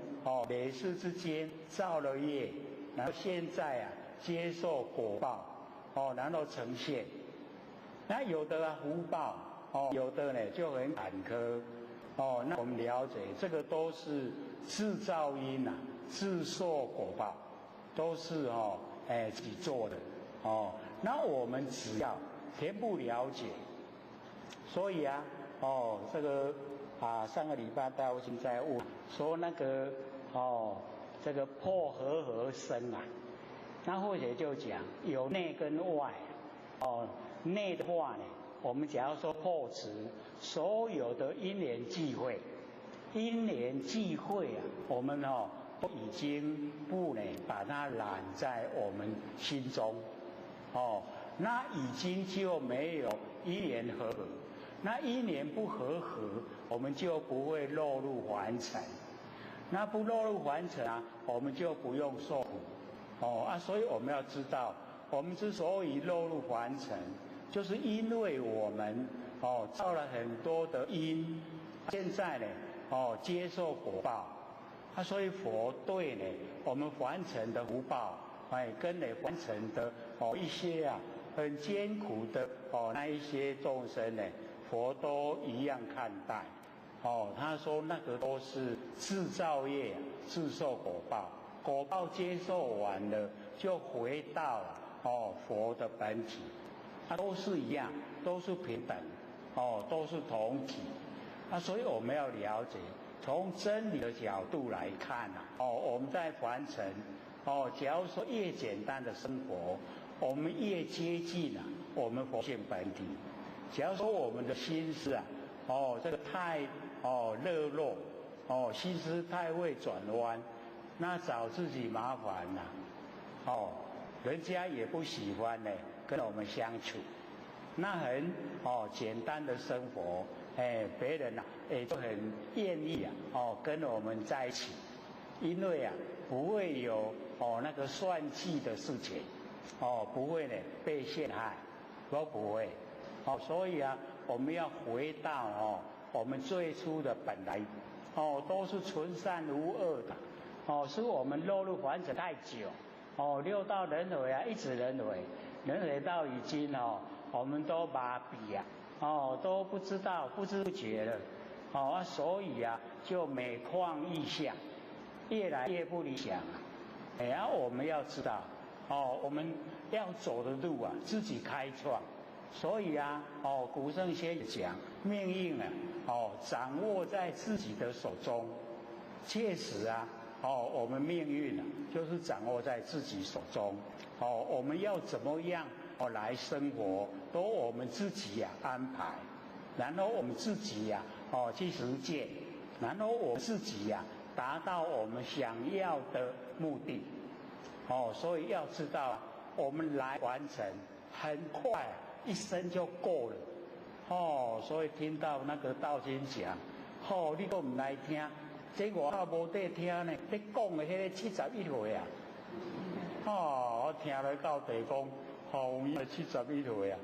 累世之间造了业，然后现在接受果报然后呈现。那有的福报有的呢就很坎坷那我们了解这个都是自造因自受果报，都是自己做的那我们只要全部了解。所以这个上个礼拜大家在问说那个这个破和生那或者就讲有内跟外内的话呢，我们假如说破除所有的因缘际会，我们都已经不能把它揽在我们心中那已经就没有因缘和合。那因缘不和合，我们就不会落入凡尘。那不落入凡尘我们就不用受苦所以我们要知道，我们之所以落入凡尘，就是因为我们造了很多的因，现在呢接受果报所以佛对呢我们凡尘的福报跟凡尘的一些很艰苦的那一些众生呢，佛都一样看待他说那个都是自造业自受果报，果报接受完了就回到佛的本体都是一样，都是平等都是同体所以我们要了解，从真理的角度来看我们在凡尘假如说越简单的生活，我们越接近我们佛性本体。假如说我们的心思这个太热络心思太会转弯那找自己麻烦啦，哦，人家也不喜欢呢，跟我们相处，那很简单的生活，别人也都很愿意跟我们在一起，因为不会有那个算计的事情，不会呢被陷害，都不会，所以我们要回到我们最初的本来，都是纯善无恶的，是我们落入凡尘太久，六道轮回一直轮回到已经我们都麻痹都不知道不知不觉了，所以就每况愈下，越来越不理想我们要知道我们要走的路自己开创，所以古圣先讲命运掌握在自己的手中，确实我们命运就是掌握在自己手中，我们要怎么样来生活，都我们自己安排，然后我们自己去实践，然后我们自己达到我们想要的目的，所以要知道我们来完成很快一生就够了，所以听到那个道经讲，你都唔来听，这我无得听呢，你讲的迄个71岁我听了到地讲71岁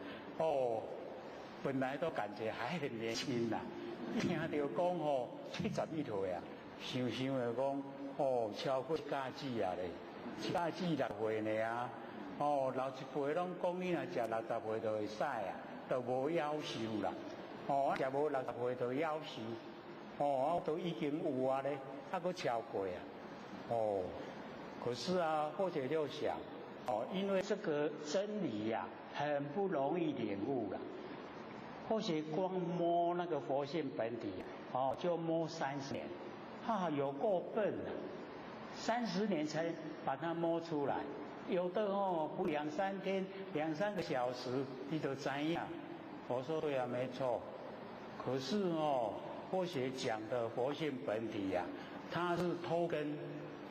本来都感觉还很年轻听到讲71岁想想就讲超过家子咧，家子6岁呢老一辈拢讲你若食60岁就会使就无夭寿啦，食无60岁就夭寿，都已经有咧，还佫超过可是或者就想因为这个真理很不容易领悟了，或许光摸那个佛性本体就摸30年，有够笨30年才把它摸出来，有的不2-3天2-3个小时你就知样。我说对没错，可是或许讲的佛性本体它是脱根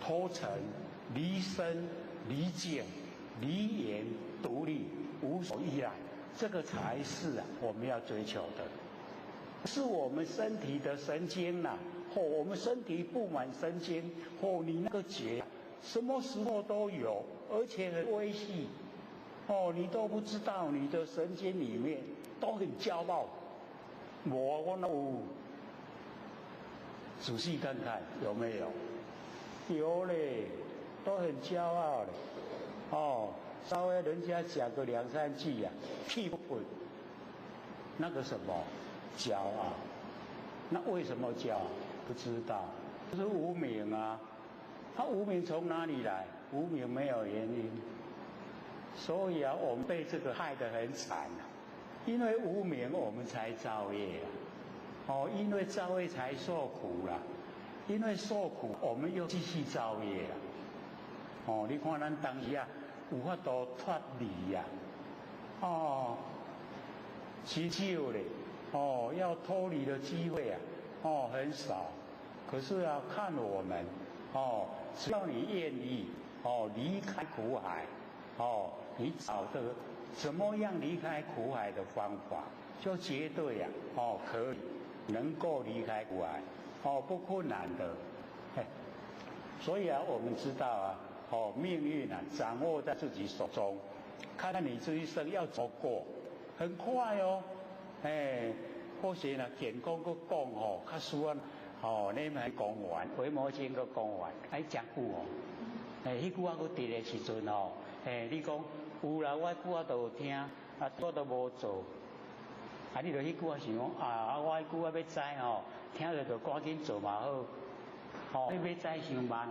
脱尘离身离境离言独立无所依赖，这个才是我们要追求的，是我们身体的神经我们身体布满神经你那个结什么时候都有，而且很微细你都不知道，你的神经里面都很骄傲，我仔细看看有没有，有嘞，都很骄傲嘞稍微人家讲个2-3句屁不滚，那个什么骄傲，那为什么骄傲？不知道，就是无明无明从哪里来？无明没有原因，所以我们被这个害得很惨因为无明我们才造业因为造业才受苦因为受苦我们又继续造业你看咱当时有法度脱离祈求嘞要脱离的机会很少，可是看我们只要你愿意离开苦海你找的怎么样离开苦海的方法，就绝对可以能够离开苦海不困难的所以我们知道命运掌握在自己手中，看看你这一生要走过很快或许健康佫讲较输你咪讲完回魔经佫讲完讲久迄句佫伫的时阵你讲有啦，我句都有听我都无做你就迄句想讲我迄句要知听了就赶紧做嘛好你要知伤慢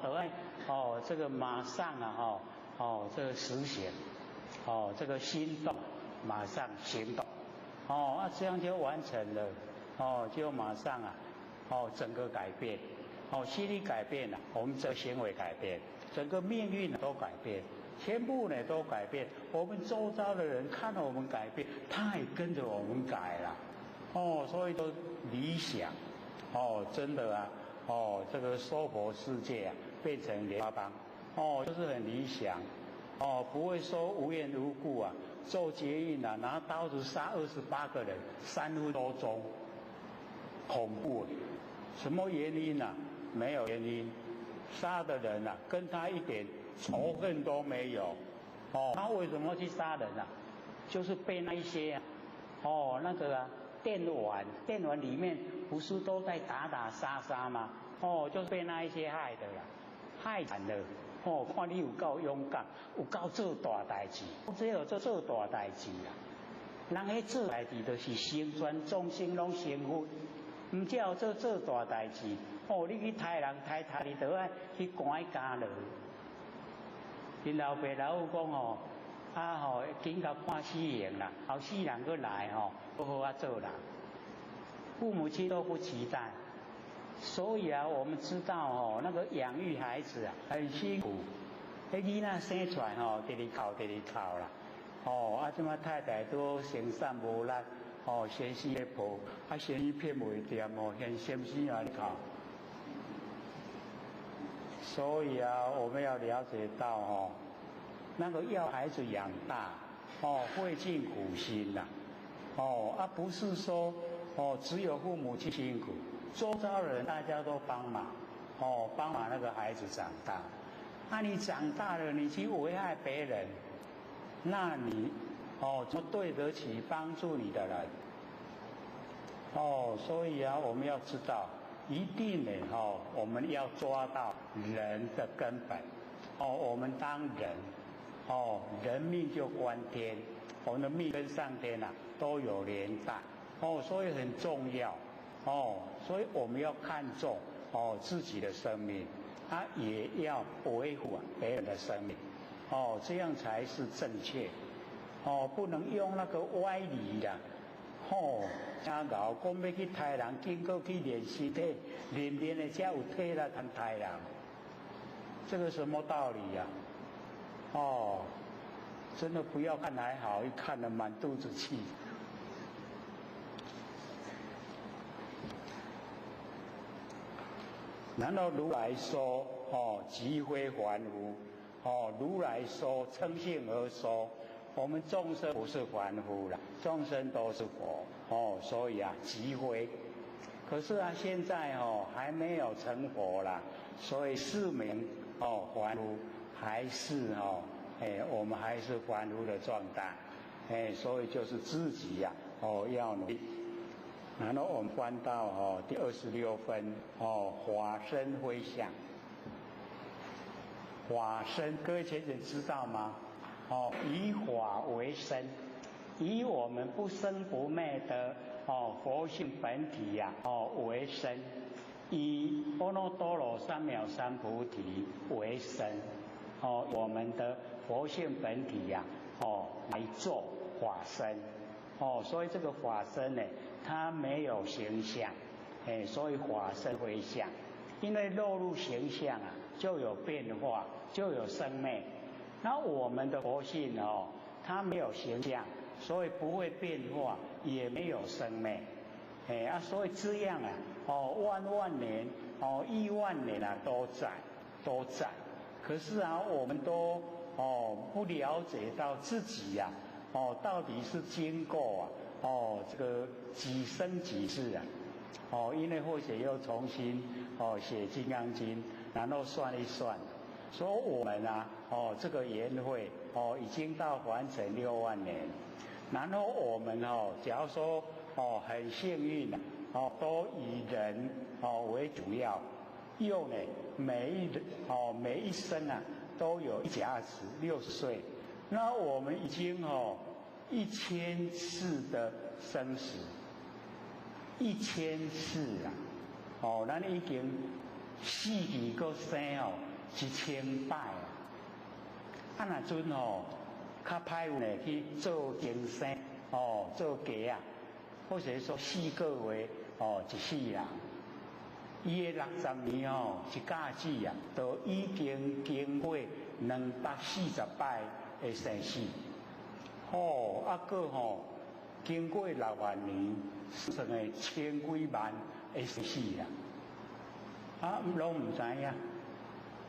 就爱这个马上这个实行这个心动马上行动这样就完成了就马上整个改变心理改变了，我们这行为改变，整个命运都改变，全部都改变，我们周遭的人看到我们改变，他也跟着我们改了所以都理想真的这个娑婆世界啊，变成莲花邦，就是很理想，不会说无缘无故啊，做捷运啊，拿刀子杀28个人，3分多钟，恐怖！什么原因啊？没有原因，杀的人啊，跟他一点仇恨都没有，他为什么去杀人啊？就是被那一些那个电玩里面不是都在打打杀杀吗？就是被那一些害的啦，害惨了。看你有够勇敢，有够做大代志，只有做大代志啦。人迄做代志就是成全众生拢成佛，唔叫做大代志。你去杀人杀你都爱去关监牢。因老爸老母讲紧甲判死刑啦，后世人搁来好好啊做人。父母亲都不期待。所以啊，我们知道那个养育孩子啊很辛苦。迄囡仔生出来直直哭啦。即摆太太都生产无力，先生咧抱，先生骗袂掂先生啊咧哭。所以啊，我们要了解到那个要孩子养大，费尽苦心啦。不是说只有父母亲辛苦。周遭的人大家都帮忙，帮忙那个孩子长大。你长大了，你去危害别人，那你怎么对得起帮助你的人？所以啊，我们要知道，一定呢，我们要抓到人的根本。我们当人，人命就关天，我们的命跟上天啊都有连带，所以很重要。所以我们要看重自己的生命，也要维护别人的生命，这样才是正确，不能用那个歪理啦，真搞讲要去杀人，经过去练尸体，练的才有体力通杀人，这个什么道理呀？真的不要看还好，一看了满肚子气。然后如来说，即非凡夫，如来说称性而说，我们众生不是凡夫啦，众生都是佛，所以啊，即非。可是啊，现在还没有成佛啦，所以是名凡夫，还是我们还是凡夫的状态，所以就是自己呀，要努力。然后我们翻到第26分，法身回向。法身，各位学者知道吗？以法为身，以我们不生不灭的佛性本体呀，为身，以阿耨多罗三藐三菩提为身，我们的佛性本体呀，来做法身，所以这个法身呢，它没有形象，所以法身回向，因为落入形象啊，就有变化，就有生灭。那我们的佛性它没有形象，所以不会变化，也没有生灭，所以这样啊，万年亿万年啊都在。可是啊，我们都不了解到自己呀，到底是经过这个几生几世啊，因为或许又重新写《金刚经》，然后算一算，说我们啊，这个缘会已经到完成6万年，然后我们假如说很幸运都以人为主要，又呢每一生啊都有一甲子60岁，那我们已经1000次的生死，1000次啊，咱已经死去搁生1000摆啊，那阵较歹有呢去做经生做家啊，或者说4个月一世人，伊的60年一架子啊，都已经经过240摆的生死。个经过6万年，算个1000几万的死啦。啊，都唔知呀，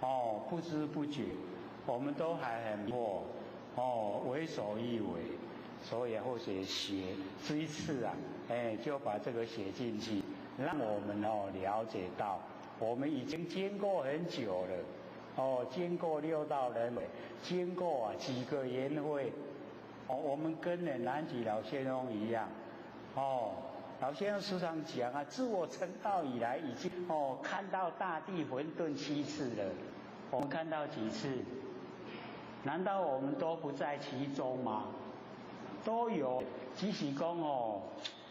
哦，不知不觉，我们都还很迷惑，哦，为所欲为，所以或许写这一次啊，就把这个写进去，让我们了解到，我们已经经过很久了，经过6道轮回，经过几个缘会，我们跟南极老先生一样，老先生时常讲啊，自我成道以来，已经看到大地混沌7次了。我们看到几次？难道我们都不在其中吗？都有。即使讲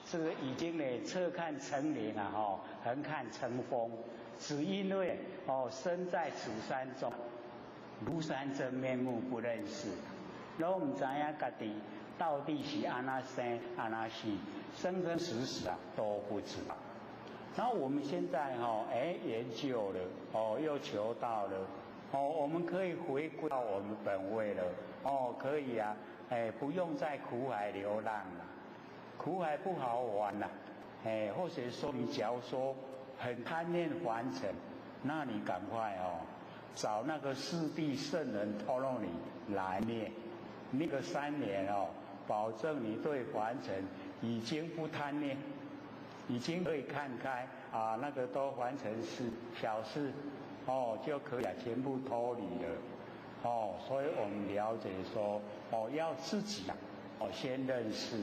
这个已经侧看成岭啊，横看成峰，只因为身在此山中，庐山真面目不认识，都唔知影家己到底是安那生安那死。生生死死啊都不知道。然后我们现在研究了，又求到了，我们可以回归到我们本位了，可以啊，不用在苦海流浪了，苦海不好玩了，或者说你假如说很贪恋凡尘，那你赶快找那个四谛圣人透露你来念，那个3年保证你对凡尘已经不贪恋，已经可以看开啊，那个都凡尘是小事，就可以全部脱离了，所以我们了解说，要自己先认识，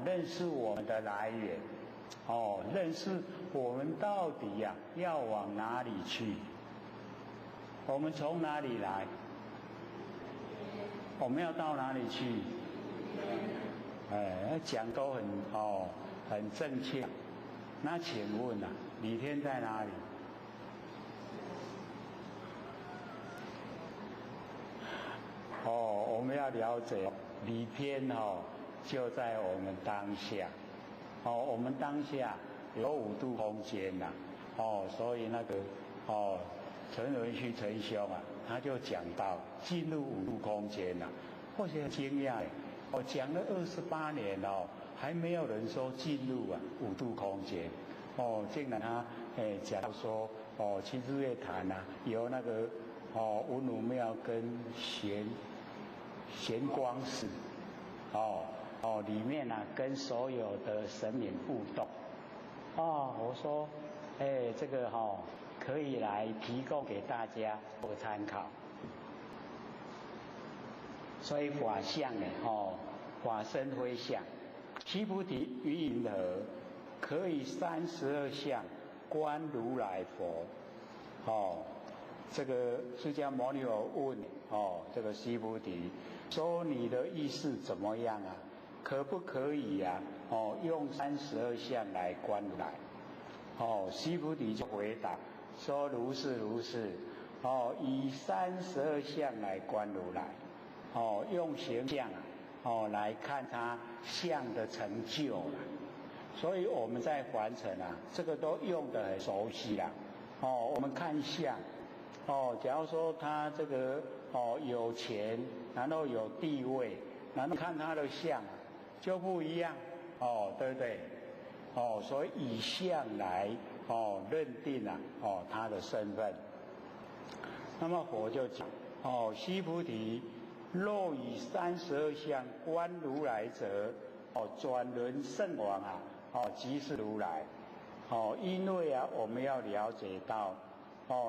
认识我们的来源，认识我们到底要往哪里去，我们从哪里来，我们要到哪里去？讲都很正确。那请问李天在哪里？我们要了解李天就在我们当下。我们当下有5度空间所以那个陈文旭陈兄他就讲到进入5度空间或许很惊讶讲了28年还没有人说进入5度空间竟然他讲到说去日月潭有那个文武庙跟玄光寺里面跟所有的神明互动我说这个可以来提供给大家做参考。所以法相法身非相，须菩提于云何？可以32相观如来佛。这个释迦牟尼佛问这个须菩提说你的意思怎么样可不可以用32相来观如来？须菩提就回答说如是如是，以32相来观如来。用形象来看他相的成就了，所以我们在凡尘这个都用得很熟悉我们看相假如说他这个有钱，然后有地位，然后看他的相就不一样对不对？所以以相来认定他的身份。那么佛就讲须菩提，若以32相观如来者，转轮圣王即是如来。因为我们要了解到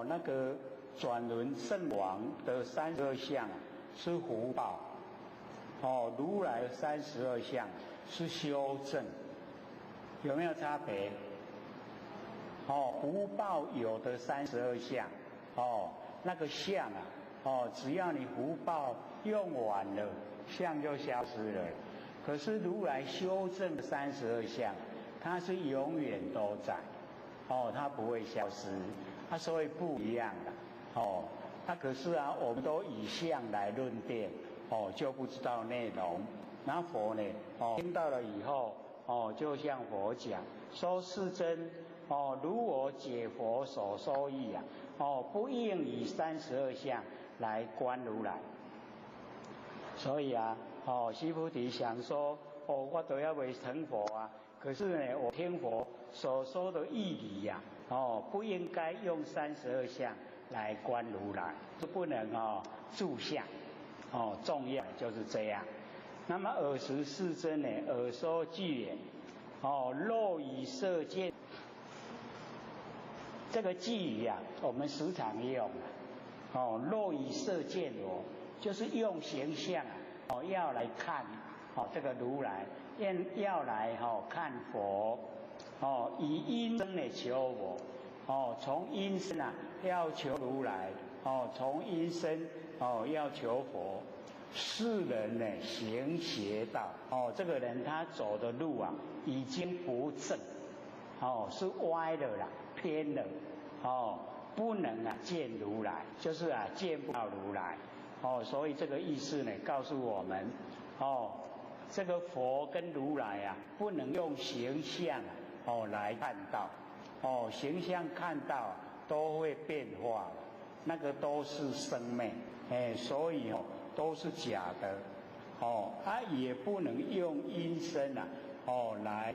那个转轮圣王的32相是福报，如来32相是修正，有没有差别？福报有的32相那个相只要你福报用完了，相就消失了。可是如来修正的32相，它是永远都在，它不会消失，所以不一样的可是我们都以相来论定，就不知道内容。那佛呢，听到了以后，就像佛讲说世尊，如我解佛所说义不应以32相来观如来。所以须菩提想说我都要未成佛可是呢，我听佛所说的义理不应该用32相来观如来，不能住相，重要就是这样。那么尔时世尊呢，耳说具言，肉以色见，这个句语啊，我们时常用肉以色见我，就是用形象要来看这个如来，要来看佛，以因身来求我，从因身要求如来，从因身要求佛。世人呢行邪道，这个人他走的路已经不正，是歪了啦，偏了，不能见如来，就是见不到如来，所以这个意思呢告诉我们，这个佛跟如来不能用形象来看到，形象看到都会变化，那个都是生灭，所以都是假的，也不能用因身来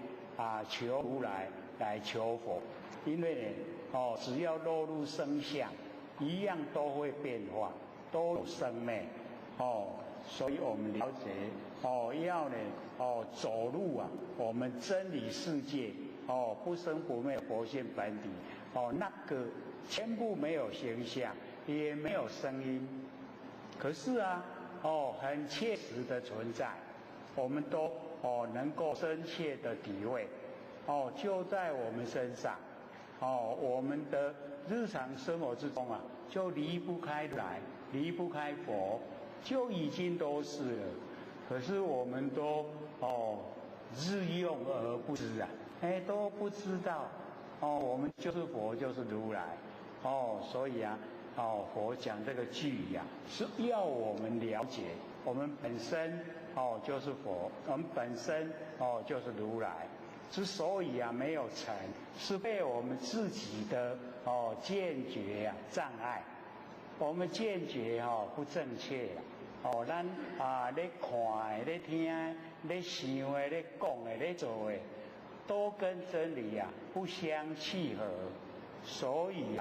求如来，来求佛，因为呢，只要落入生相，一样都会变化，都有生灭，所以我们了解，要呢，走入我们真理世界，不生不灭佛性本体，那个全部没有形象，也没有声音。可是很切实的存在，我们都能够深切的体会，就在我们身上，我们的日常生活之中就离不开来，离不开佛，就已经都是了。可是我们都日用而不知都不知道，我们就是佛，就是如来，所以佛讲这个句语是要我们了解，我们本身就是佛，我们本身就是如来。之所以没有成，是被我们自己的见觉障碍，我们见觉不正确咱咧看的、咧听的、咧想的、咧讲的、咧做的，都跟真理不相契合，所以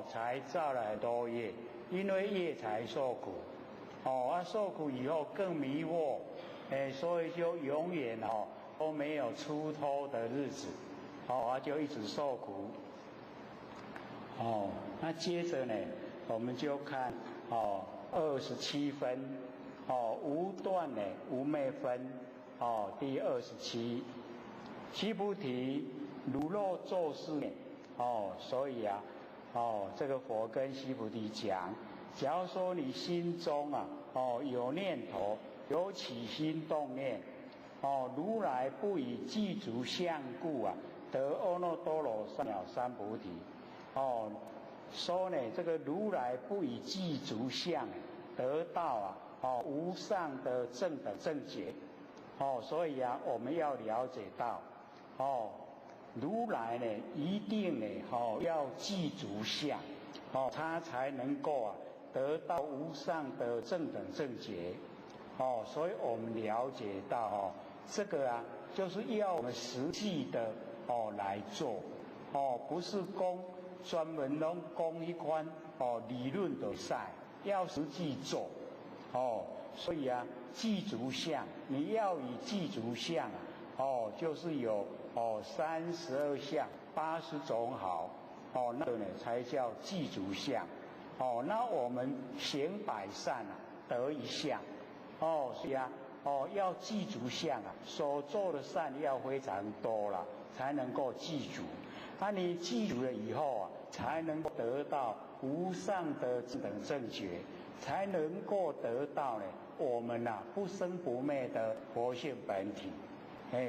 才造了很多业，因为业才受苦，受苦以后更迷惑，所以就永远都没有出脱的日子，就一直受苦。那接着呢，我们就看27分，无断的无昧分，第27，须菩提，如若作是念，所以这个佛跟须菩提讲，假如说你心中有念头，有起心动念，如来不以具足相故得阿耨多罗三藐三菩提，说呢这个如来不以具足相得到无上的正等正觉，所以我们要了解到如来呢一定呢要具足相，他才能够得到无上的正等正觉，所以我们了解到这个就是要我们实际的来做，不是专门讲一番理论的赛，要实际做，所以具足相，你要以具足相就是有32相80种好，那个呢才叫具足相，那我们行百善得一相，所以要具足相所做的善要非常多了，才能够记住。你记住了以后才能够得到无上的正等正觉，才能够得到呢我们不生不灭的佛性本体。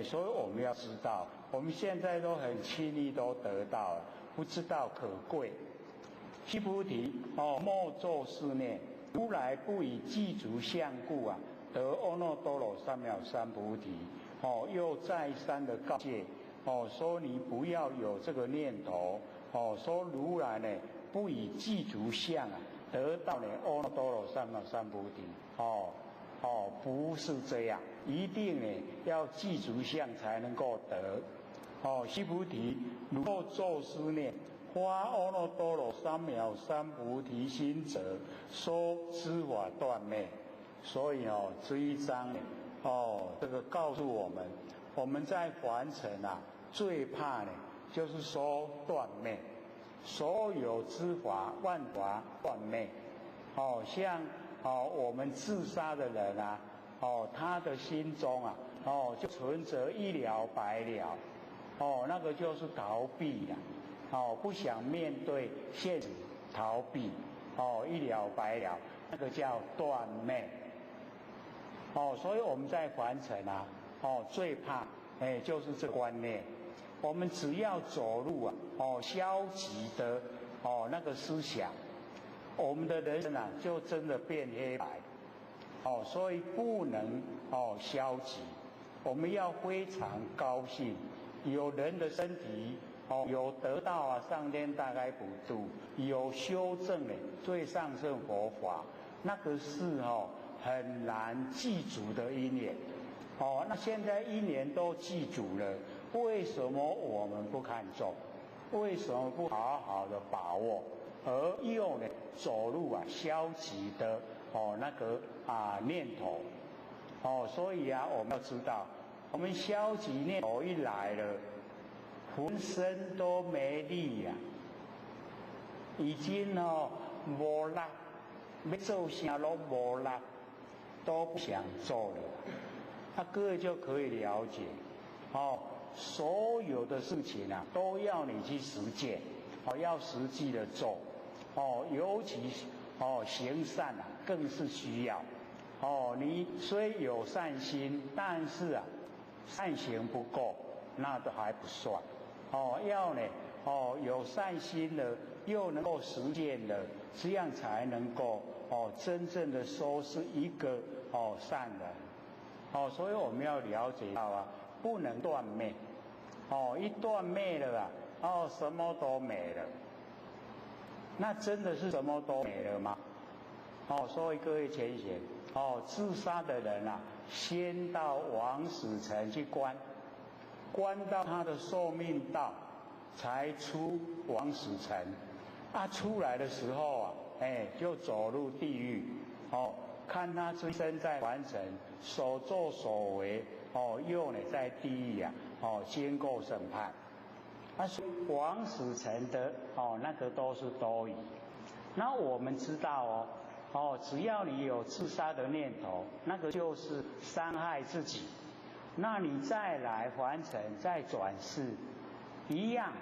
所以我们要知道，我们现在都很轻易都得到了，不知道可贵。须菩提，莫作是念，如来不以具足相故得阿耨多罗三藐三菩提。又再三的告诫，说你不要有这个念头，说如来呢不以具足相得到呢阿耨多罗三藐三菩提，不是这样，一定呢要具足相才能够得。须菩提，如若作是念，发阿耨多罗三藐三菩提心者，说知法断灭。所以这一章这个告诉我们，我们在凡尘最怕呢，就是说断灭，所有知法万法断灭。像我们自杀的人他的心中就存着一了百了，那个就是逃避了，不想面对现实，逃避，一了百了，那个叫断灭。所以我们在凡尘最怕就是这观念。我们只要走入消极的那个思想，我们的人生就真的变黑白。所以不能消极，我们要非常高兴，有人的身体有得到上天大概普度，有修正最上乘佛法，那个是很难记住的因缘。那现在因缘都记住了，为什么我们不看重？为什么不好好的把握？而又走入消极的那个念头。所以我们要知道，我们消极念头一来了，浑身都没力已经无力，要做啥都无力，都不想做了。各位就可以了解，所有的事情都要你去实践，要实际的做，尤其行善更是需要。你虽有善心，但是善行不够，那都还不算。要有善心了，又能够实践了，这样才能够真正的说是一个善人。所以我们要了解到不能断灭。一断灭了什么都没了。那真的是什么都没了吗？所以各位浅显，自杀的人先到枉死城去关到他的寿命到，才出枉死城。出来的时候就走入地狱。看他这一生在凡尘所作所为，又在地狱经过审判。枉死城的那个都是多余。那我们知道只要你有自杀的念头，那个就是伤害自己。那你再来凡尘，再转世，一样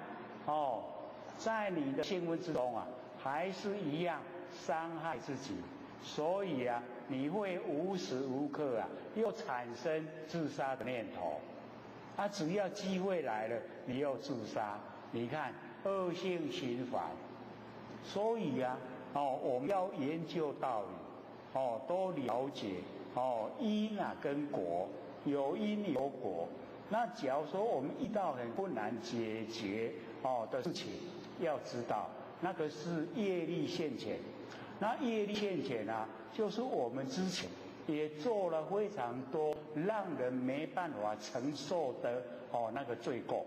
在你的性命之中还是一样伤害自己。所以你会无时无刻又产生自杀的念头。只要机会来了，你又自杀，你看恶性循环。所以我们要研究道理，都了解因跟果，有因有果。那假如说我们遇到很不难解决的事情，要知道那个是业力现前。那业力现前就是我们之前也做了非常多让人没办法承受的那个罪过。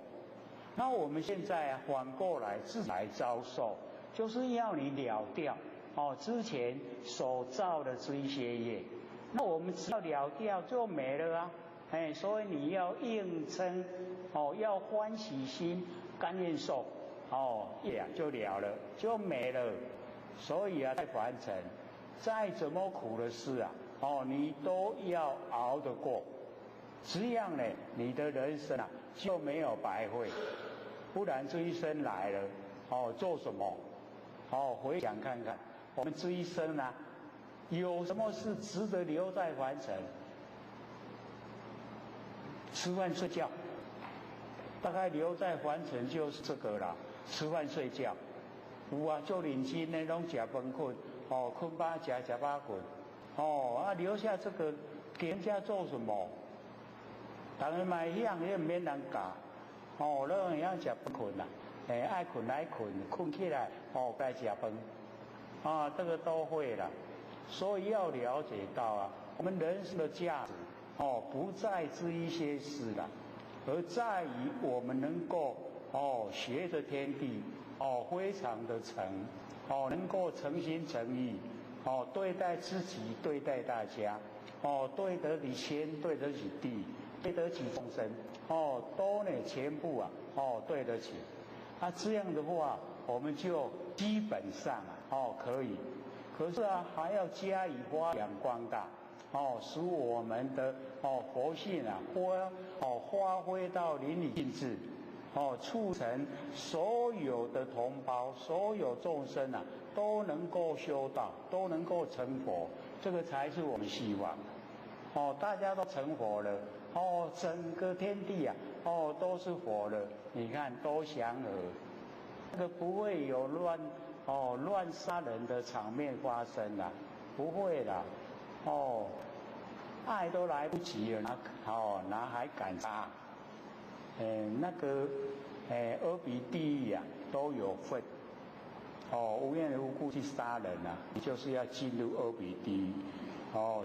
那我们现在反过来自己来遭受，就是要你了掉之前所造的这一些业。那我们只要了掉就没了所以你要硬撑要欢喜心，甘愿受业就了了，就没了。所以在凡尘再怎么苦的事你都要熬得过。这样你的人生就没有白费。不然这一生来了做什么？回想看看，我们这一生有什么是值得留在凡尘？吃饭睡觉，大概留在凡尘就是这个了。吃饭睡觉，有做认真的拢吃饭困，困饱吃，吃饱困，留下这个给人家做什么？当然嘛，一样也免人教，咱会晓吃饭困啦，爱困来困，困起来该吃饭，这个都会啦。所以要了解到我们人生的价值不在这一些事啦，而在于我们能够学着天地，非常的诚，能够诚心诚意，对待自己，对待大家，对得起天，对得起地，对得起众生，都呢全部对得起。这样的话，我们就基本上可以。可是还要加以发扬光大，使我们的佛性发挥到淋漓尽致，促成所有的同胞、所有众生都能够修道，都能够成佛，这个才是我们希望。大家都成佛了，整个天地都是佛了，你看都祥和，这个不会有乱杀人的场面发生啦，不会啦，爱都来不及了，哪还敢杀？阿鼻地狱都有份，无缘无故去杀人你就是要进入阿鼻地狱，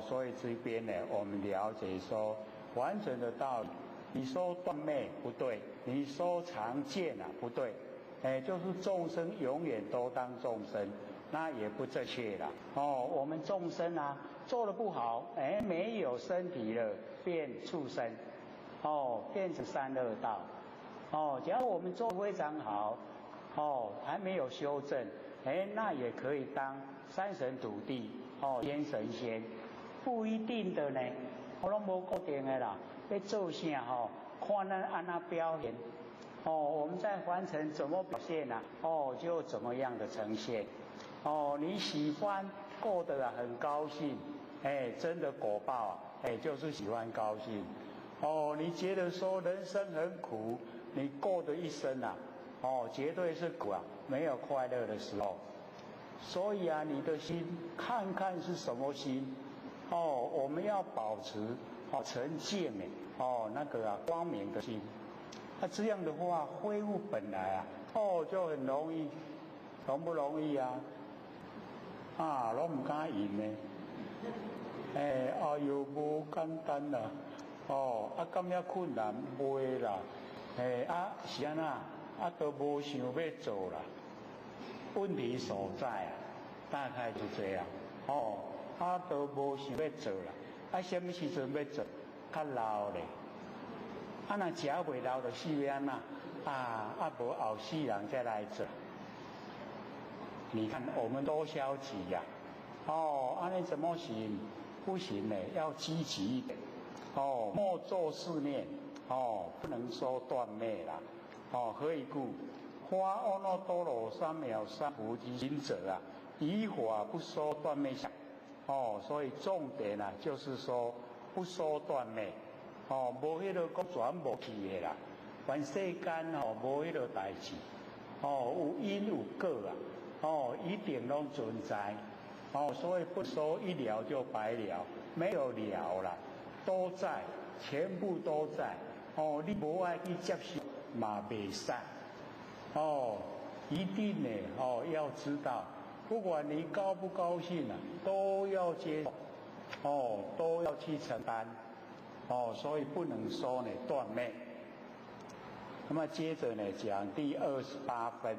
所以这边呢，我们了解说完整的道理。你说断灭不对，你说常见不对。就是众生永远都当众生，那也不正确了。我们众生做得不好，没有身体了，变畜生，变成三恶道。假如我们做得非常好，还没有修正，那也可以当三神土地，天神仙，不一定的呢。我都无固定的啦，要做啥看咱按那表现。我们在凡尘怎么表现就怎么样的呈现。你喜欢过得很高兴，真的果报就是喜欢高兴。你觉得说人生很苦，你过的一生绝对是苦没有快乐的时候。所以你的心看看是什么心，我们要保持沉静光明的心。这样的话恢复本来就很容易，容不容易都唔敢用呢。又无简单啦，咁样困难袂啦，是安那，都无想要做啦。问题所在大概就这样，都无想要做啦，什么时阵要做？较老咧。若食袂老就死要安那，无后世人再来做。你看我们多消极安尼怎么行？不行呢，要积极一点。莫作是念，不能说断灭啦。何以故？花阿耨多罗三藐三菩提行者以法不说断灭相。所以重点就是说不说断灭。无迄个讲全无去的啦，全世间无迄个代志，有因有果一定拢存在，所以不说一了就白了，没有了啦，都在，全部都在，你无爱去接受嘛袂使，一定呢要知道，不管你高不高兴都要接受，都要去承担。所以不能说断灭。那么接着讲第28分，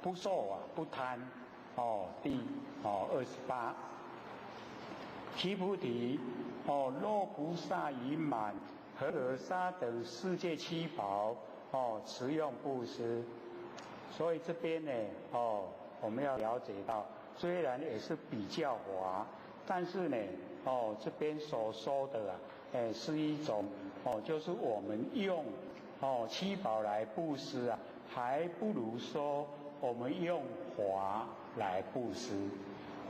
不受不贪，第28。其菩提，若菩萨已满和合沙等世界七宝，持用布施。所以这边我们要了解到，虽然也是比较华，但是呢，这边所说的是一种就是我们用七宝来布施还不如说我们用法来布施。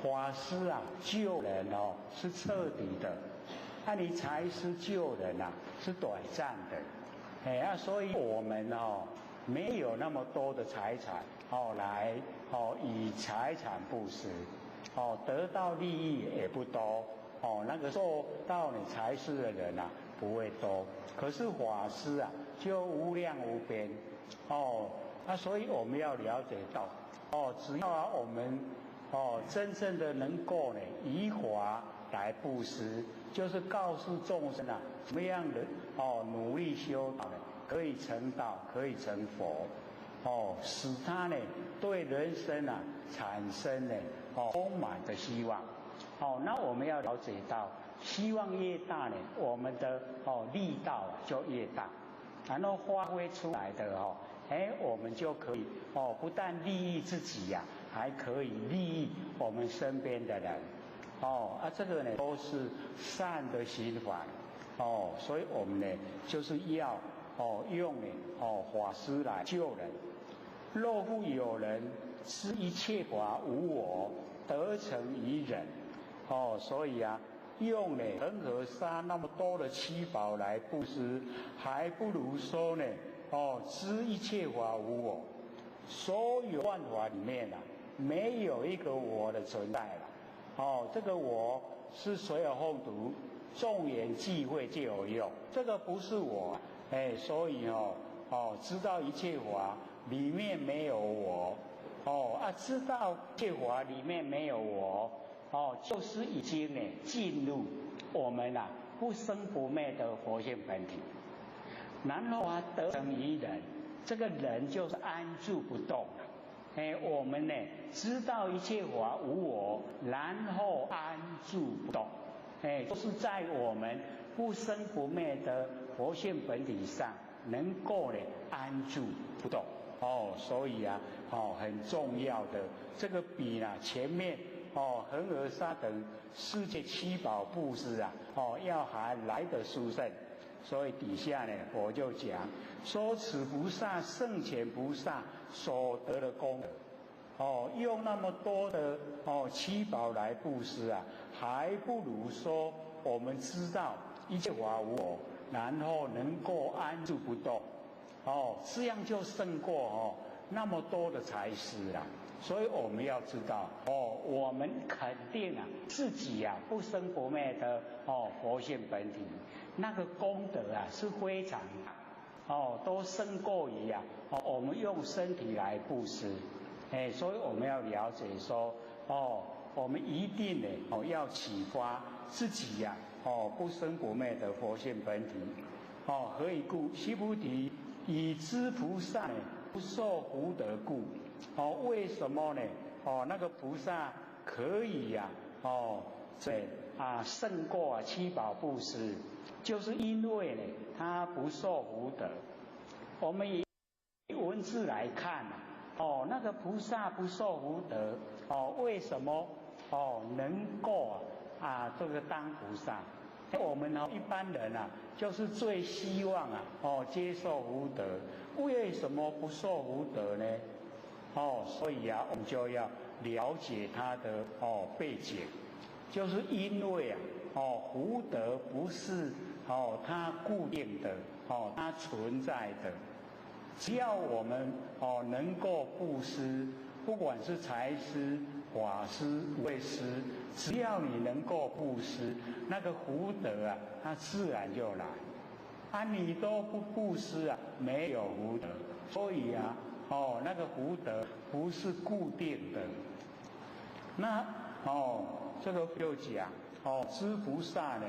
法施救人是彻底的，你财施救人是短暂的，所以我们没有那么多的财产来以财产布施，得到利益也不多。那个做到你财施的人不会多，可是法施就无量无边，所以我们要了解到，只要我们真正的能够以法来布施，就是告诉众生怎么样的努力修道可以成道，可以成佛，使他呢对人生啊产生呢充满的希望。那我们要了解到，希望越大呢，我们的力道就越大，然后发挥出来的我们就可以不但利益自己呀，还可以利益我们身边的人。这个呢都是善的行法。所以我们呢就是要用呢法师来救人。若复有人知一切法无我，得成于人。所以啊，用呢恒河沙那么多的七宝来布施，还不如说呢知一切法无我。所有万法里面啊，没有一个我的存在了。这个我是随有风读，众缘际会就有用，这个不是我。所以知道一切法里面没有我。知道一切法里面没有我。就是已经呢进入我们不生不灭的佛性本体，然后得成于人，这个人就是安住不动。我们呢知道一切法无我，然后安住不动，就是在我们不生不灭的佛性本体上，能够呢安住不动。所以很重要的这个比前面恒河沙等世界七宝布施要还来得殊胜。所以底下呢我就讲说，此菩萨圣贤菩萨所得的功德，用那么多的七宝来布施还不如说我们知道一切法无我，然后能够安住不动。这样就胜过那么多的财施啦。所以我们要知道我们肯定自己不生不灭的佛性本体，那个功德是非常都胜过于我们用身体来布施。所以我们要了解说我们一定呢要启发自己不生不灭的佛性本体。何以故？须菩提，以知菩萨不受福德故。为什么呢？那个菩萨可以胜过七宝布施，就是因为呢他不受福德。我们以文字来看那个菩萨不受福德，为什么能够这个当菩萨？我们一般人就是最希望接受福德，为什么不受福德呢？所以我们就要了解它的背景，就是因为福德不是它固定的它存在的。只要我们能够布施，不管是财施、法施、慧施，只要你能够布施，那个福德它自然就来。你都不布施没有福德。所以那个福德不是固定的。那这个就讲知菩萨呢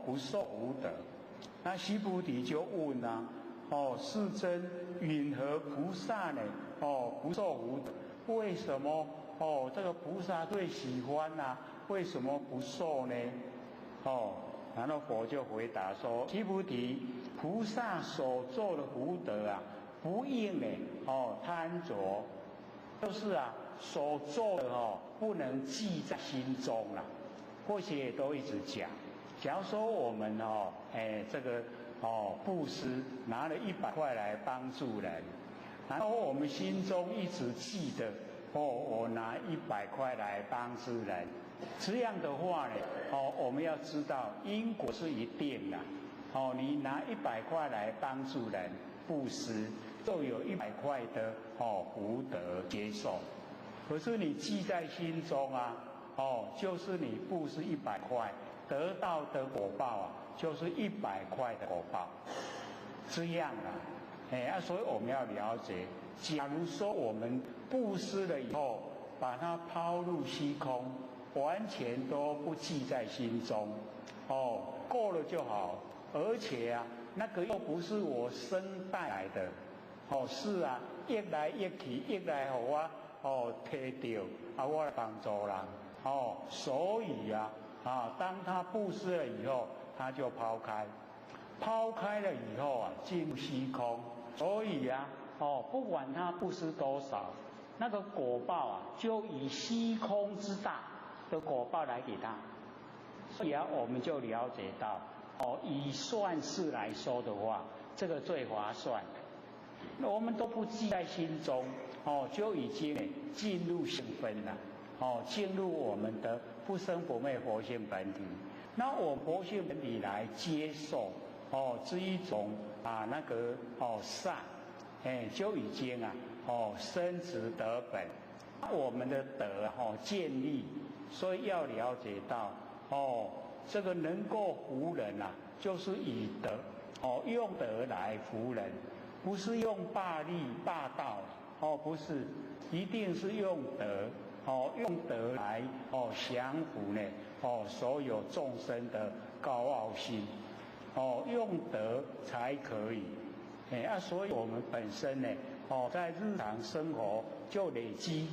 不受福德。那须菩提就问世尊，云何菩萨呢不受福德？为什么这个菩萨最喜欢为什么不受呢？然后佛就回答说，须菩提，菩萨所做的福德不应呢贪着，就是所做的不能记在心中过去也都一直讲，假如说我们这个布施拿了100块来帮助人，然后我们心中一直记得我拿100块来帮助人，这样的话呢我们要知道因果是一定的。你拿100块来帮助人布施，就有100块的福德接受。可是你记在心中就是你布施100块得到的果报就是100块的果报，这样所以我们要了解，假如说我们布施了以后，把它抛入虚空，完全都不记在心中，够了就好。而且那个又不是我生带来的，哦，是啊，益来益去，益来互我哦摕到，啊，我来帮助人，哦，所以啊，当他布施了以后，他就抛开，抛开了以后啊，进入虚空，所以啊，哦，不管他布施多少，那个果报啊，就以虚空之大的果报来给他。所以啊，我们就了解到，哦，以算式来说的话，这个最划算。那我们都不记在心中，哦，就已经进入性分了，哦，进入我们的不生不灭佛性本体。那我佛性本体来接受，哦，这一种那个善，就已经升值得本，我们的德建立。所以要了解到，这个能够服人啊，就是以德，用德来服人。不是用霸力霸道，不是，一定是用德，用德来降服呢，所有众生的高傲心，用德才可以，所以我们本身呢，在日常生活就累积，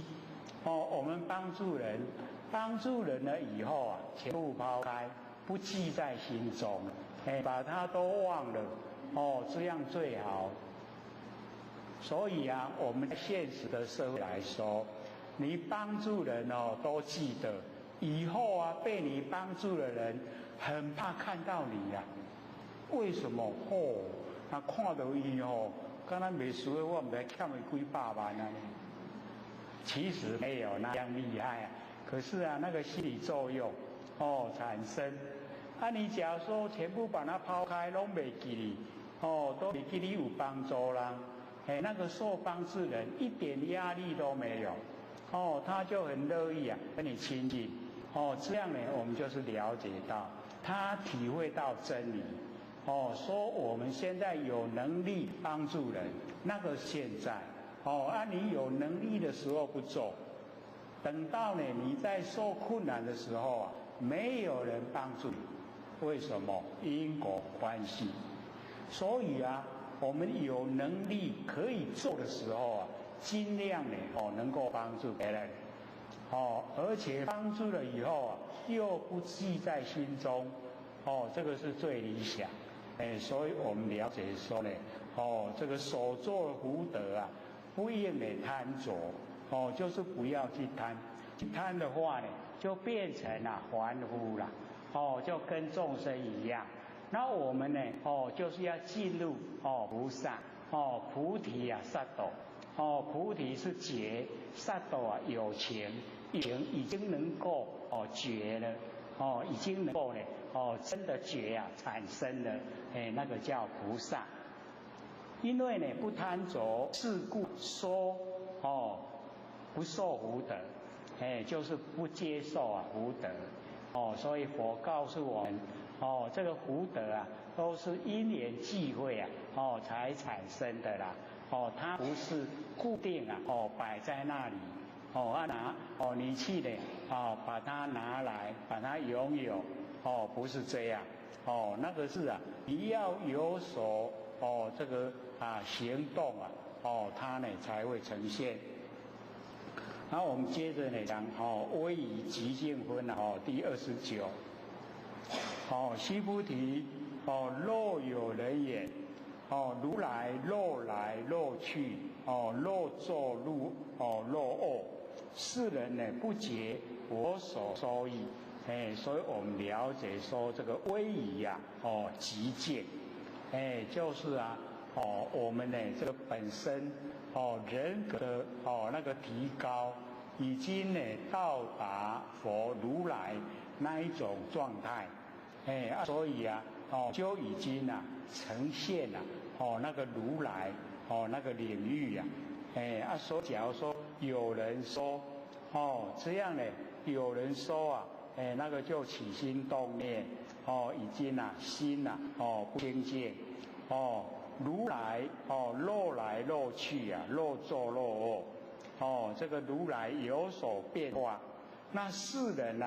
我们帮助人了以后啊，全部抛开，不记在心中，把它都忘了，这样最好。所以啊，我们在现实的社会来说，你帮助人都记得，以后啊被你帮助的人很怕看到你呀。为什么？那看到伊刚才没说，我们来欠了几百万啊。其实没有那样厉害啊，可是啊，那个心理作用产生。你假如说全部把它抛开，拢袂记你，都袂记你有帮助啦。那个受帮助人一点压力都没有，他就很乐意跟你亲近，这样呢，我们就是了解到他体会到真理，说我们现在有能力帮助人，那个现在，你有能力的时候不做，等到呢你在受困难的时候没有人帮助你，为什么？因果关系，所以我们有能力可以做的时候尽量呢能够帮助别人，而且帮助了以后又不记在心中，这个是最理想，所以我们了解说呢，这个所做的福德不应得贪着，就是不要去贪，去贪的话呢，就变成凡夫了，就跟众生一样。那我们呢，就是要进入菩萨，菩提萨埵，菩提是觉，萨埵有情，已经能够觉了，已经能够呢，真的觉产生了，那个叫菩萨。因为呢不贪着，是故说不受福德，就是不接受福德，所以佛告诉我们。这个福德都是因缘际会才产生的啦，它不是固定摆在那里，你去呢把它拿来，把它拥有，不是这样，那个是你要有所这个行动它呢才会呈现。然后我们接着呢讲威仪极静分第29。须菩提，若有人言，如来若来若去，若作若恶，世人呢不觉我所说意。所以我们了解说这个威仪极静，就是我们呢这个本身人格的那个提高，已经呢到达佛如来那一种状态。所以就已经呈现了那个如来那个领域所以假如说有人说这样呢，有人说那个就起心动念已经心不清净如来若来若去若作若恶这个如来有所变化，那世人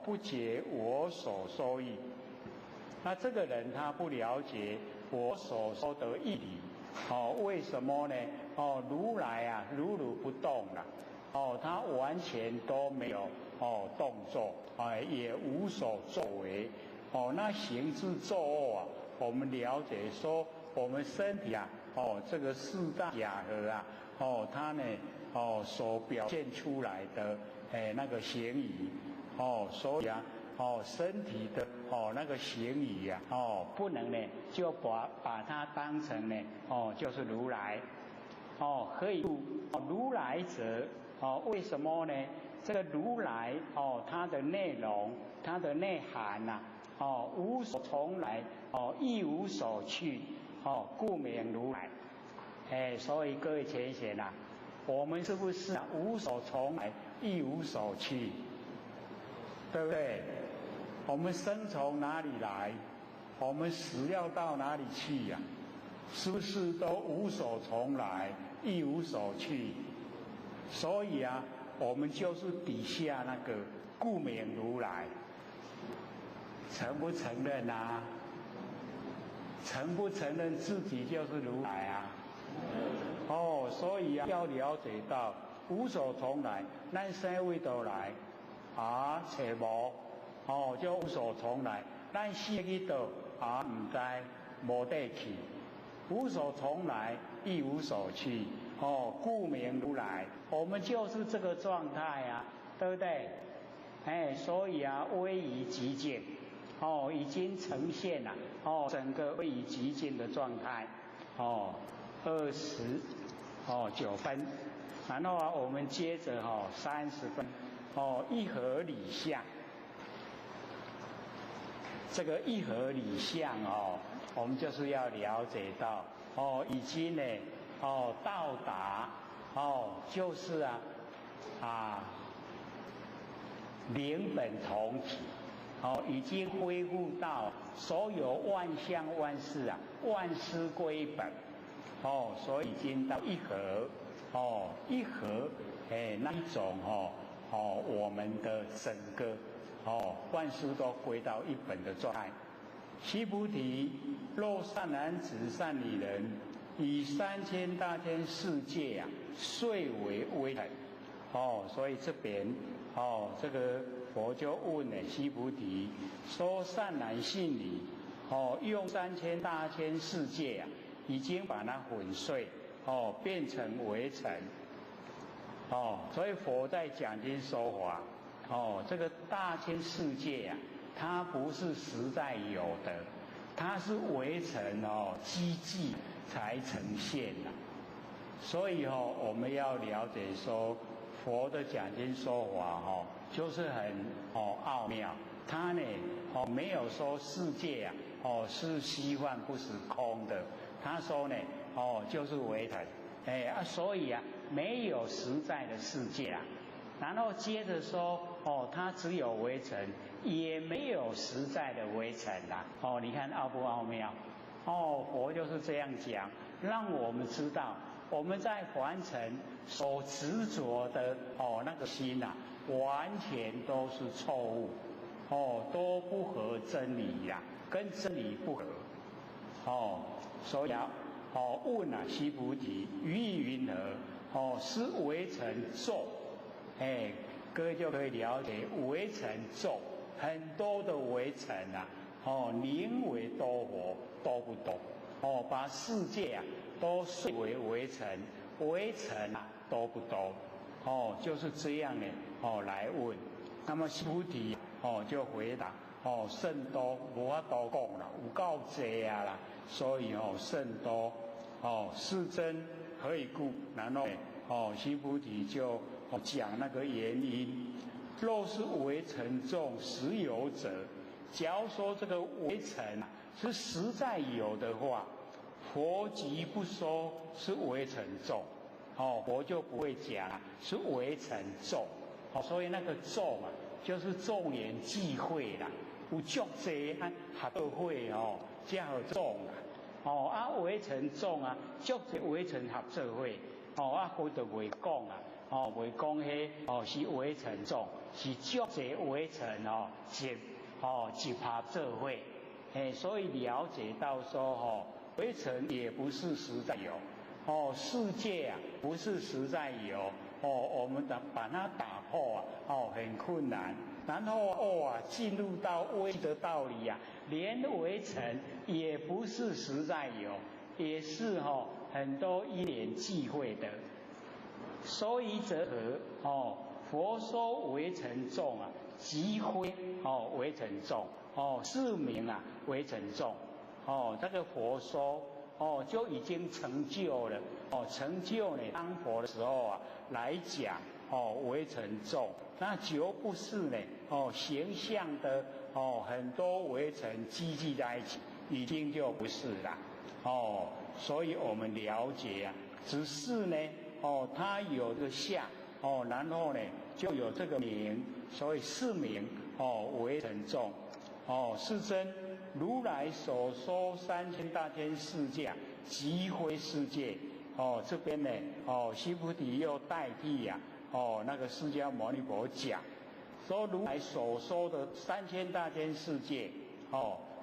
不解我所说意，那这个人他不了解我所说的义理，为什么呢？如来啊，如如不动了，他完全都没有动作，也无所作为，那行之作恶啊，我们了解说，我们身体啊，这个四大假合啊，它呢，所表现出来的，那个行仪，所以啊，身体的那个行仪啊，不能呢就把它当成呢，就是如来，可以如来者，为什么呢？这个如来它的内容，它的内涵呐，无所从来，亦无所去，故名如来。所以各位浅显呐，我们是不是无所从来，亦无所去？对不对？我们生从哪里来？我们死要到哪里去呀？是不是都无所从来，亦无所去？所以啊，我们就是底下那个故名如来，承不承认啊？承不承认自己就是如来啊？所以啊，要了解到无所从来，咱生为倒来啊，找无，就无所从来，咱死去倒啊，唔知无地去，无所从来，亦无所去。故名如来，我们就是这个状态啊，对不对？所以啊，威仪极尽，已经呈现了，整个威仪极尽的状态，29分，然后啊，我们接着30分，一合理相，这个一合理相我们就是要了解到已经呢。到达就是灵本同体，已经恢复到所有万象万事啊，万事归本，所以已经到一合，一合，那一种我们的整个万事都归到一本的状态。须菩提，若善男子、善女人，以3000大千世界啊，遂为微尘。所以这边这个佛就问了须菩提，说善男信女，用3000大千世界啊，已经把它粉碎，变成微尘。所以佛在讲经说法，这个大千世界啊，它不是实在有的，它是微尘机器才呈现的。所以我们要了解说，佛的讲经说法就是很奥妙。他呢没有说世界啊是虚幻不是空的，他说呢就是微尘，所以啊没有实在的世界啊。然后接着说它只有微尘，也没有实在的微尘啦。你看奥不奥妙？佛就是这样讲，让我们知道我们在凡尘所执着的那个心啊，完全都是错误，都不合真理呀，跟真理不合。所以问须菩提，于意云何？是微尘众。各位就可以了解微尘众，很多的微尘啊，宁为多佛，多不多？把世界啊都碎为微尘，微尘啊多不多？就是这样呢，来问。那么须菩提就回答，甚多，无法多讲啦，有够多啊啦，所以甚多，是真何以故？然后须菩提就讲那个原因。若是微尘众实有者，假如说这个微尘是实在有的话，佛即不说是微尘众，佛就不会讲是微尘众。所以那个众啊，就是众缘际会啦，有足多合作会才好众啦。微尘众啊，足多微尘合作会，佛就袂讲啊。袂讲迄是微尘众，是足多微尘集合做伙。所以了解到说微尘也不是实在有，哦，世界啊不是实在有，哦，我们把它打破啊，哦，很困难。然后进入到微的道理啊，连微尘也不是实在有，也是很多因缘际会的。所以则何？佛说微尘众啊，即非微尘众，是名啊微尘众。这个佛说就已经成就了，成就呢当佛的时候啊来讲微尘众，那就不是呢形象的很多微尘积聚在一起，已经就不是了所以我们了解啊，只是呢它有个相然后呢就有这个名，所以是名微尘众是真如来所说3000大千世界即非世界这边呢须菩提又代替那个释迦牟尼佛讲，说如来所说的3000大千世界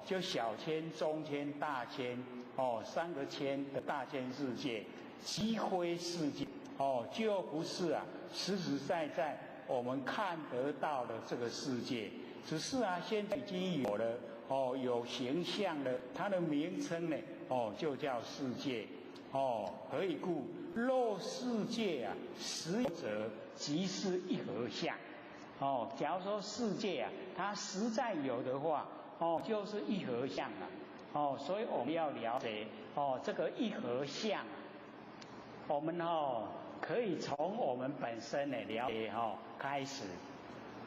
就小千、中千、大千3个千的大千世界，即非世界就不是啊实实在在我们看得到的这个世界，只是啊现在已经有了有形象的，它的名称呢就叫世界何以故？若世界啊实有者，即是一合相假如说世界啊它实在有的话就是一合相啊所以我们要了解这个一合相我们可以从我们本身的了解开始。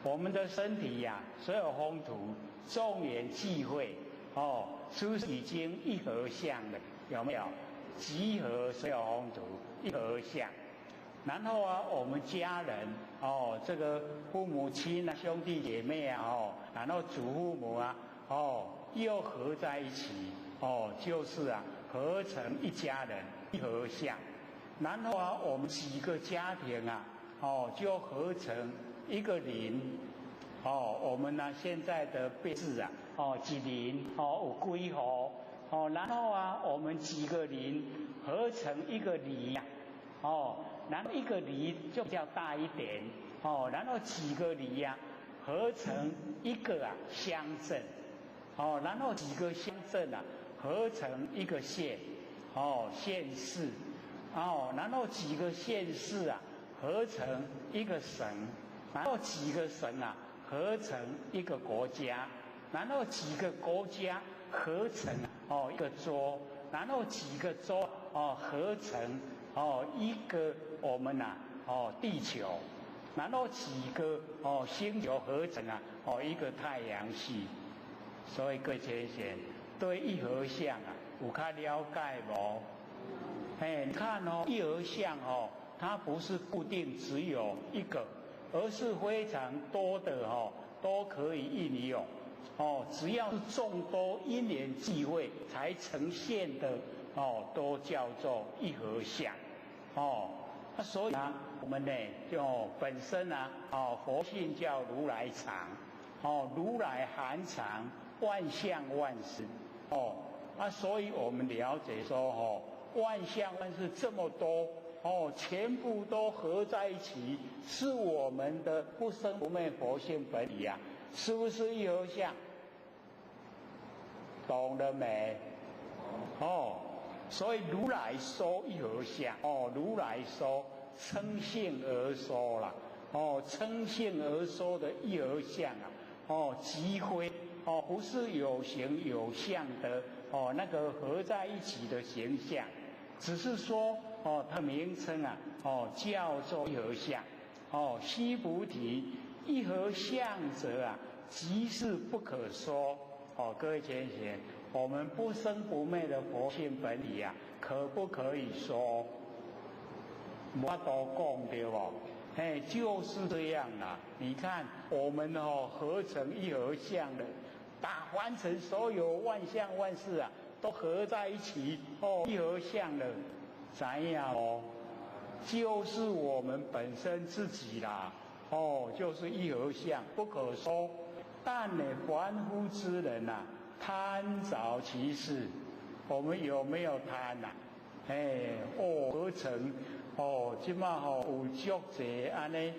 我们的身体呀所有风土众缘际会是不是已经一合相了？有没有？集合所有风土一合相。然后啊我们家人这个父母亲啊兄弟姐妹啊然后祖父母啊又合在一起就是啊合成一家人一合相。然后啊我们几个家庭啊就合成一个邻我们呢现在的辈字啊一邻有几户然后啊我们几个邻合成一个里然后一个里就比较大一点然后几个里啊合成一个乡镇然后几个乡镇啊合成一个县县市然后几个县市啊合成一个省，然后几个省啊合成一个国家，然后几个国家合成一个州，然后几个州合成一个我们地球，然后几个星球合成一个太阳系。所以各位先生对一合相有较了解无？你看一合相它不是固定只有一个，而是非常多的都可以应用只要是众多因缘际会才呈现的都叫做一合相所以我们呢就本身佛性叫如来藏如来含藏万象万事所以我们了解说万象万事这么多全部都合在一起，是我们的不生不灭佛性本体是不是一合相？懂了没？所以如来说一合相如来说称性而说啦称性而说的一合相即非不是有形有相的那个合在一起的形象，只是说它名称叫做一合相须菩提一合相者即是不可说各位先生，我们不生不灭的佛性本体可不可以说？我都讲对不？就是这样啦。你看我们合成一合相的，打完成所有万象万事都合在一起一合相的，怎样就是我们本身自己啦就是一合相不可说。但呢凡夫之人贪着其事我们有没有贪呐？合成即马有足济安尼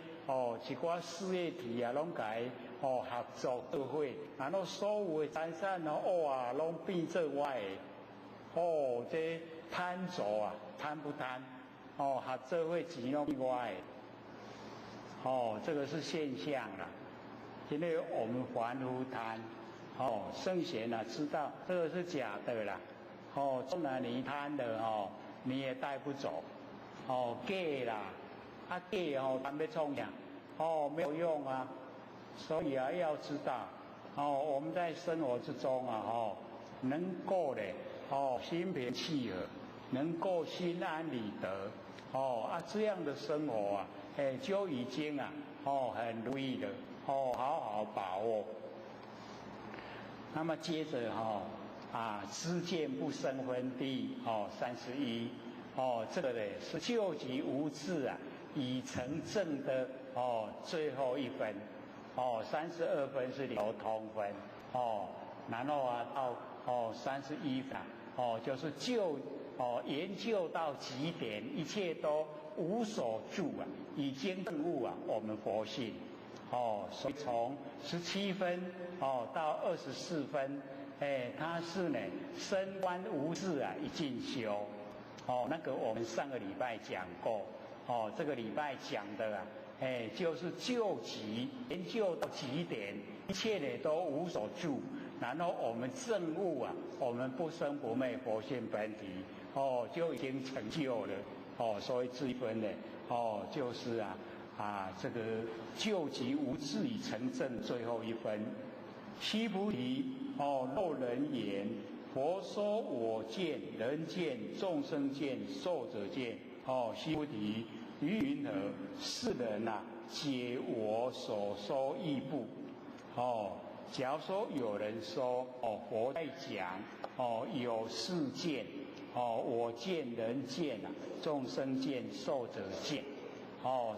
一寡事业体啊，拢甲伊合作做伙，然后所有的财产拢变做我的，这贪足啊，贪不贪？合作伙钱拢变我的，这个是现象啦。因为我们凡夫贪，圣贤啊知道这个是假的啦，纵然你贪的你也带不走，假啦，假贪要创啥？没有用啊，所以啊要知道，我们在生活之中啊，能够的心平气和，能够心安理得，这样的生活啊，就已经啊，很如意了。好好把握。那么接着知见不生分第31，这个呢是究极无智啊，已成正的最后一分，32分是流通分然后啊到31分就是研究到极点，一切都无所住啊，已经证悟啊我们佛性。所以从17分到24分，它是呢升观无智啊一进修，那个我们上个礼拜讲过，这个礼拜讲的啊，就是究极研究到极点，一切呢都无所住，然后我们证悟啊，我们不生不灭佛性本体，就已经成就了，所以这一分呢，就是这个究极无智已成正最后一分。须菩提，若人言，佛说我见、人见、众生见、寿者见。须菩提，于云何？是人解我所说义不？假如说有人说，佛在讲，有世见，我见、人见众生见、寿者见。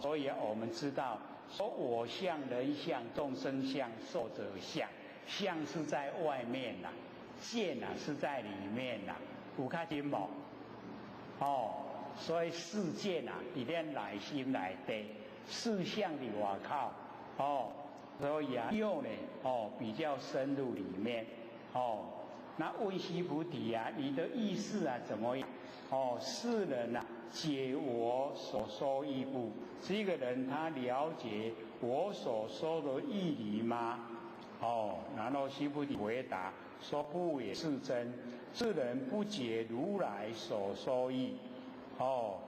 所以我们知道，说我相、人相、众生相、寿者相，相是在外面见是在里面有较深无？所以世见伫咱内心内底，事相伫外口，所以又呢比较深入里面，那问须菩提你的意思怎么样？是人解我所说义不？这个人他了解我所说的义理吗？然后须菩提回答说不也是真，是人不解如来所说义。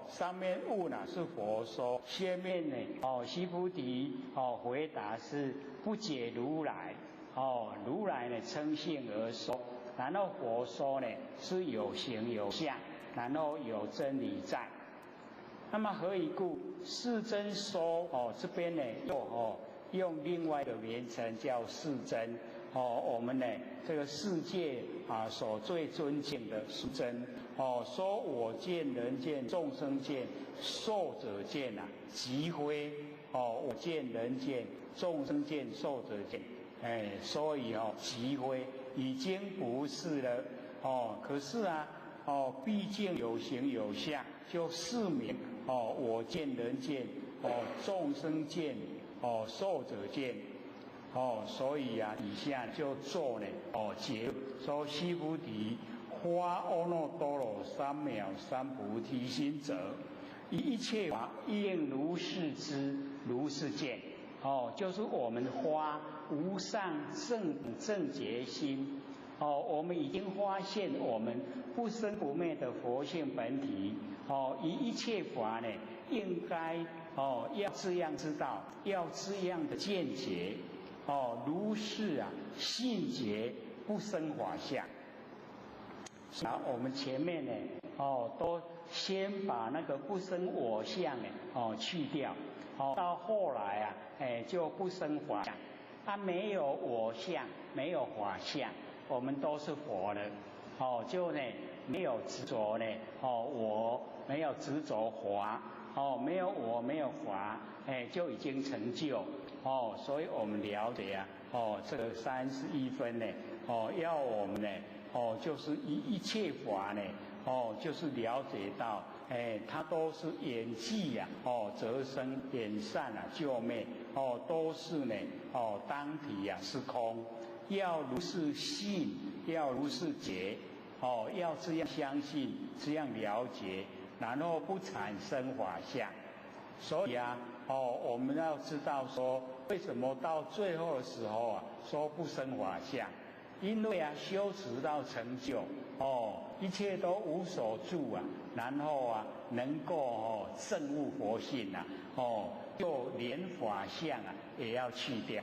上面悟是佛说，下面呢须菩提回答是不解如来，如来呢称性而说，然后佛说呢是有形有相，然后有真理在。那么何以故？世真说这边呢用另外的名称叫世真，我们呢这个世界所最尊敬的世真，说我见、人见、众生见、寿者见即非我见、人见、众生见、寿者见，所以即非已经不是了，可是毕竟有形有相，就示明我见、人见、众生见、寿者见，所以以下就做呢结论，说须菩提，发阿耨多罗三藐三菩提心者，一切法应如是知，如是见。就是我们发无上正觉心，我们已经发现我们不生不灭的佛性本体，一切法呢，应该要这样知道，要这样的见解，如是信解不生法相。我们前面呢，都先把那个不生我相呢，去掉，到后来就不生法相，没有我相，没有法相，我们都是佛了，就呢没有执着呢，我没有执着法，没有我，没有法，就已经成就，所以我们了解这个31分呢，要我们呢，就是一切法呢，就是了解到，它都是演技呀，则生演善啊，救灭，都是呢，当体呀是空，要如是信，要如是觉，要这样相信，这样了解，然后不产生法相。所以啊，我们要知道说，为什么到最后的时候啊，说不生法相？因为啊，修持到成就，一切都无所住啊，然后啊，能够证悟佛性啊，就连法相啊也要去掉，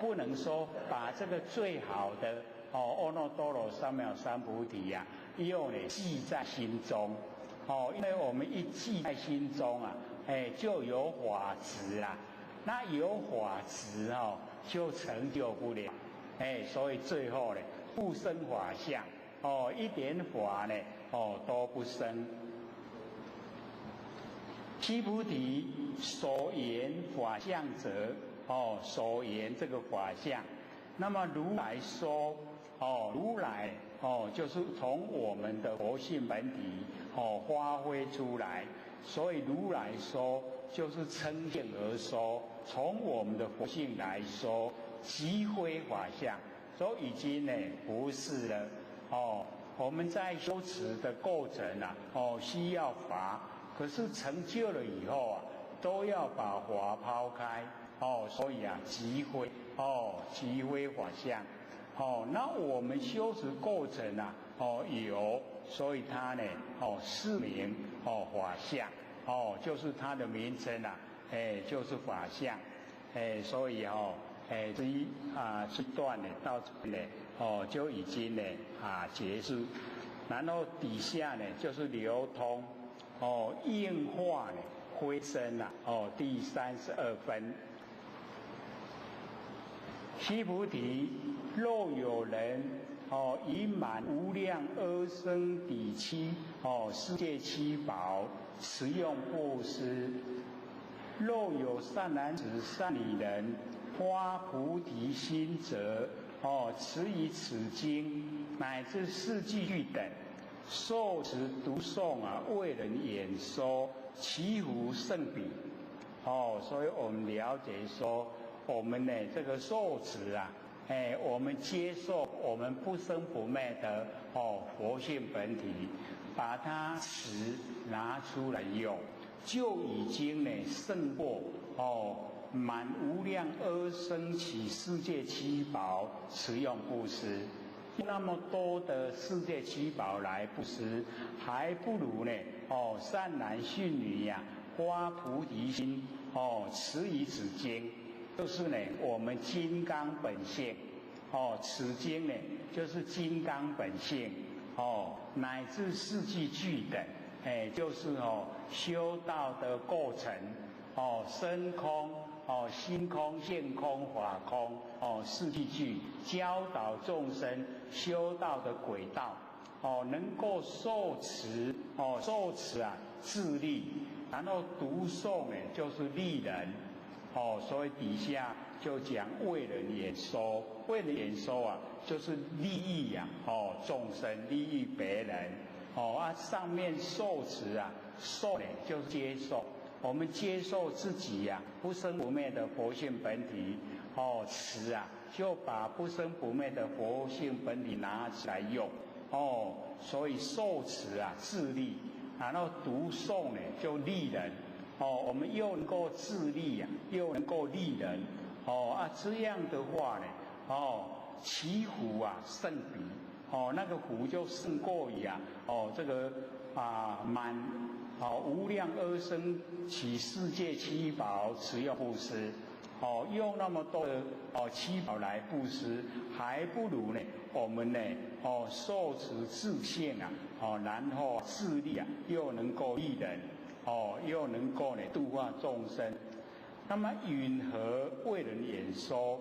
不能说把这个最好的阿耨多罗三藐三菩提呀，又呢记在心中，因为我们一记在心中啊，就有法执啊，那有法执就成就不了。所以最后呢，不生法相，一点法呢，都不生。须菩提，所言法相者，所言这个法相，那么如来说，如来，就是从我们的佛性本体，发挥出来，所以如来说，就是称性而说，从我们的佛性来说。即非法相，所以已经呢不是了。我们在修持的过程啊，需要法，可是成就了以后啊，都要把法抛开。所以啊，即非法相。那我们修持过程啊，有，所以它呢，是名法相。就是它的名称啊，就是法相。所以这段呢到这边呢，就已经呢结束。然后底下呢就是流通，应化呢回身啊，第32分。须菩提，若有人以满无量阿僧祇七世界七宝，持用布施；若有善男子、善女人，发菩提心者，持以此经乃至四句句等，受持读诵啊，为人演说，其福甚彼。所以我们了解说，我们呢这个受持啊，我们接受我们不生不灭的佛性本体，把它拿出来用，就已经呢胜过满无量阿僧祇世界七宝持用布施，那么多的世界七宝来布施，还不如呢善男信女呀，发菩提心持以此经，就是呢我们金刚本性此经呢就是金刚本性乃至四句句等，就是修道的过程身空。心空、性空、法空，四句句教导众生修道的轨道，能够受持啊自利，然后读诵呢就是利人，所以底下就讲为人演说，为人演说啊就是利益呀，众生利益别人，上面受持啊受呢就是接受。我们接受自己呀，不生不灭的佛性本体，持啊，就把不生不灭的佛性本体拿起来用，所以受持啊自利，然后读诵呢就利人，我们又能够自利呀，又能够利人，这样的话呢，其福啊胜彼，那个福就胜过于啊，这个满。无量阿僧祇世界七宝持用布施，用那么多的七宝来布施，还不如呢我们呢受持自性啊，然后自利啊，又能够利人，又能够呢度化众生。那么云何为人演说？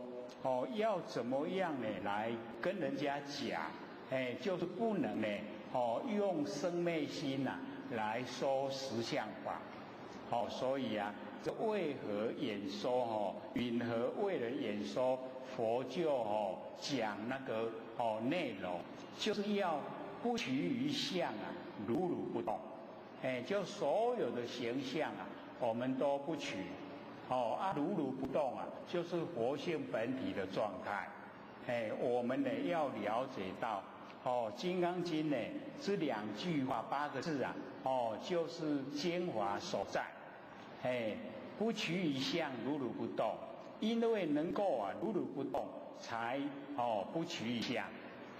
要怎么样呢来跟人家讲？就是不能呢用生灭心啊来说实相法，所以啊，这为何演说？云何为人演说佛就讲那个内容，就是要不取于相啊，如如不动。就所有的形象啊，我们都不取。如如不动啊，就是佛性本体的状态。我们呢要了解到，《金刚经》呢这2句话8个字啊，就是精华所在。不取于相，如如不动，因为能够如如不动，才不取于相，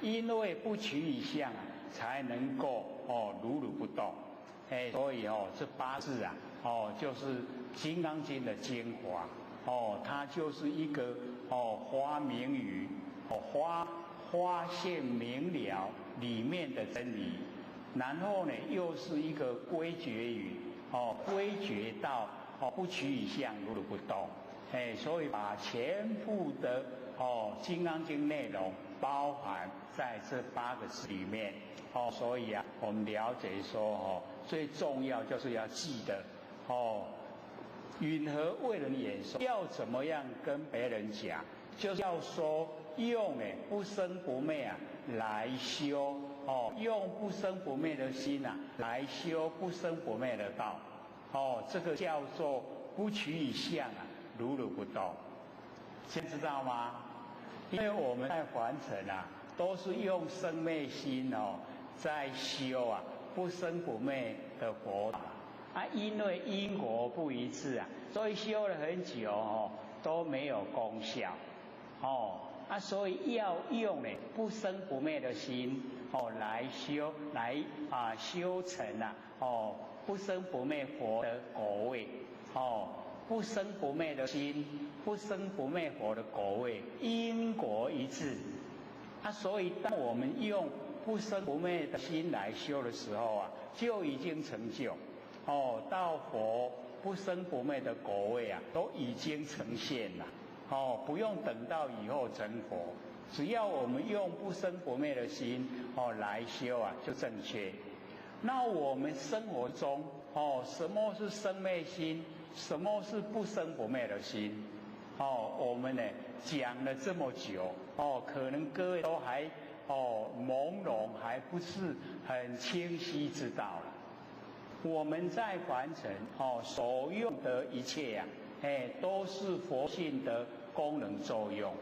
因为不取于相啊，才能够如如不动。所以这8字啊，就是《金刚经》的精华。它就是一个花明语，花现明了里面的真理，然后呢又是一个归觉语，归觉到不取于相，如如不动。所以把全部的《金刚经》内容包含在这8个字里面。所以啊，我们了解说最重要就是要记得允和为人演说，要怎么样跟别人讲，就是要说用不生不灭啊来修用不生不灭的心啊来修不生不灭的道。这个叫做不取于相啊，如如不动。现在知道吗？因为我们在凡尘啊，都是用生灭心在修啊不生不灭的佛法因为因果不一致啊，所以修了很久都没有功效所以要用不生不灭的心来修，来修成不生不灭佛的果位不生不灭的心，不生不灭佛的果位，因果一致所以当我们用不生不灭的心来修的时候就已经成就到佛不生不灭的果位都已经呈现了不用等到以后成佛，只要我们用不生不灭的心来修就正确。那我们生活中什么是生灭心，什么是不生不灭的心我们呢讲了这么久可能各位都还朦胧，还不是很清晰知道了。我们在凡尘所用的一切都是佛性的功能作用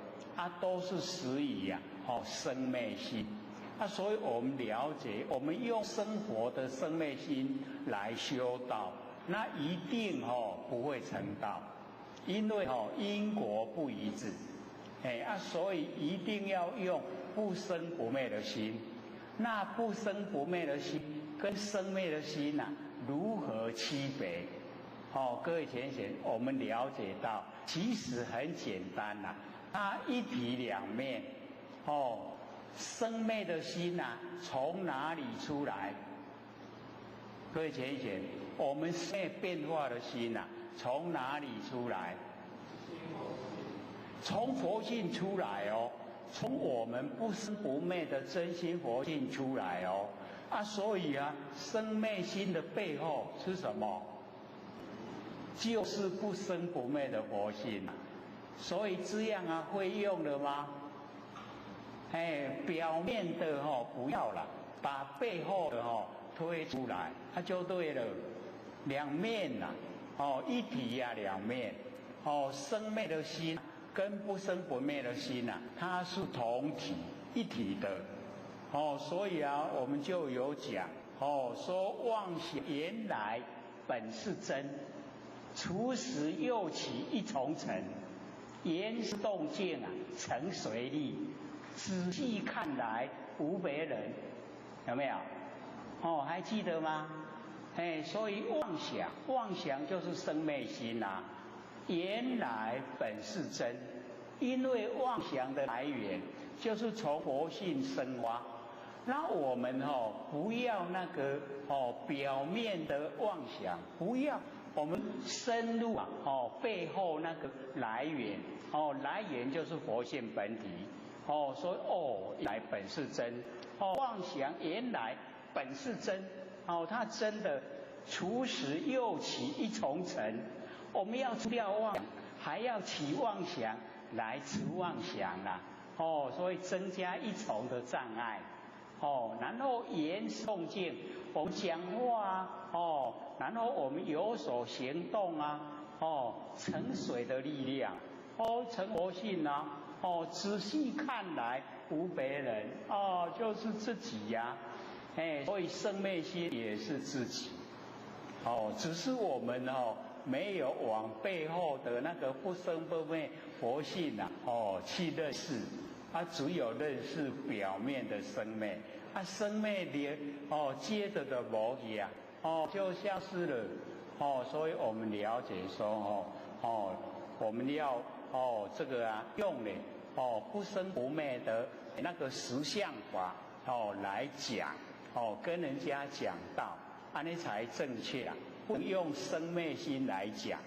都是始于生灭心所以我们了解，我们用生活的生灭心来修道，那一定不会成道，因为因果不一致所以一定要用不生不灭的心。那不生不灭的心跟生灭的心如何区别各位浅显，我们了解到其实很简单它一体两面生灭的心从哪里出来？各位浅显，我们生灭变化的心从哪里出来？从佛性出来从我们不生不灭的真心佛性出来所以生灭心的背后是什么？就是不生不灭的佛性所以这样会用的吗？表面的不要了，把背后的推出来就对了。两面一体两面生灭的心跟不生不灭的心它是同体一体的所以我们就有讲说妄想原来本是真，除时又起一重尘，言是动静成随力，仔细看来无别人，有没有还记得吗？所以妄想就是生灭心原来本是真，因为妄想的来源就是从佛性生发。那我们不要那个表面的妄想，不要，我们深入背后那个来源来源就是佛性本体说原来本是真妄想原来本是真它真的除时又起一重尘。我们要除掉妄想，还要起妄想来除妄想啦，所以增加一重的障碍，然后言诵经，我们讲话啊，然后我们有所行动啊，成水的力量，成佛性啊，仔细看来无别人，就是自己呀，所以生灭心也是自己，只是我们没有往背后的那个不生不灭佛性去认识，只有认识表面的生灭，生灭连接着的无去啊，就消失了，所以我们了解说我们要这个用呢不生不灭的那个实相法来讲，跟人家讲道，安尼才正确啊。不用生灭心来讲，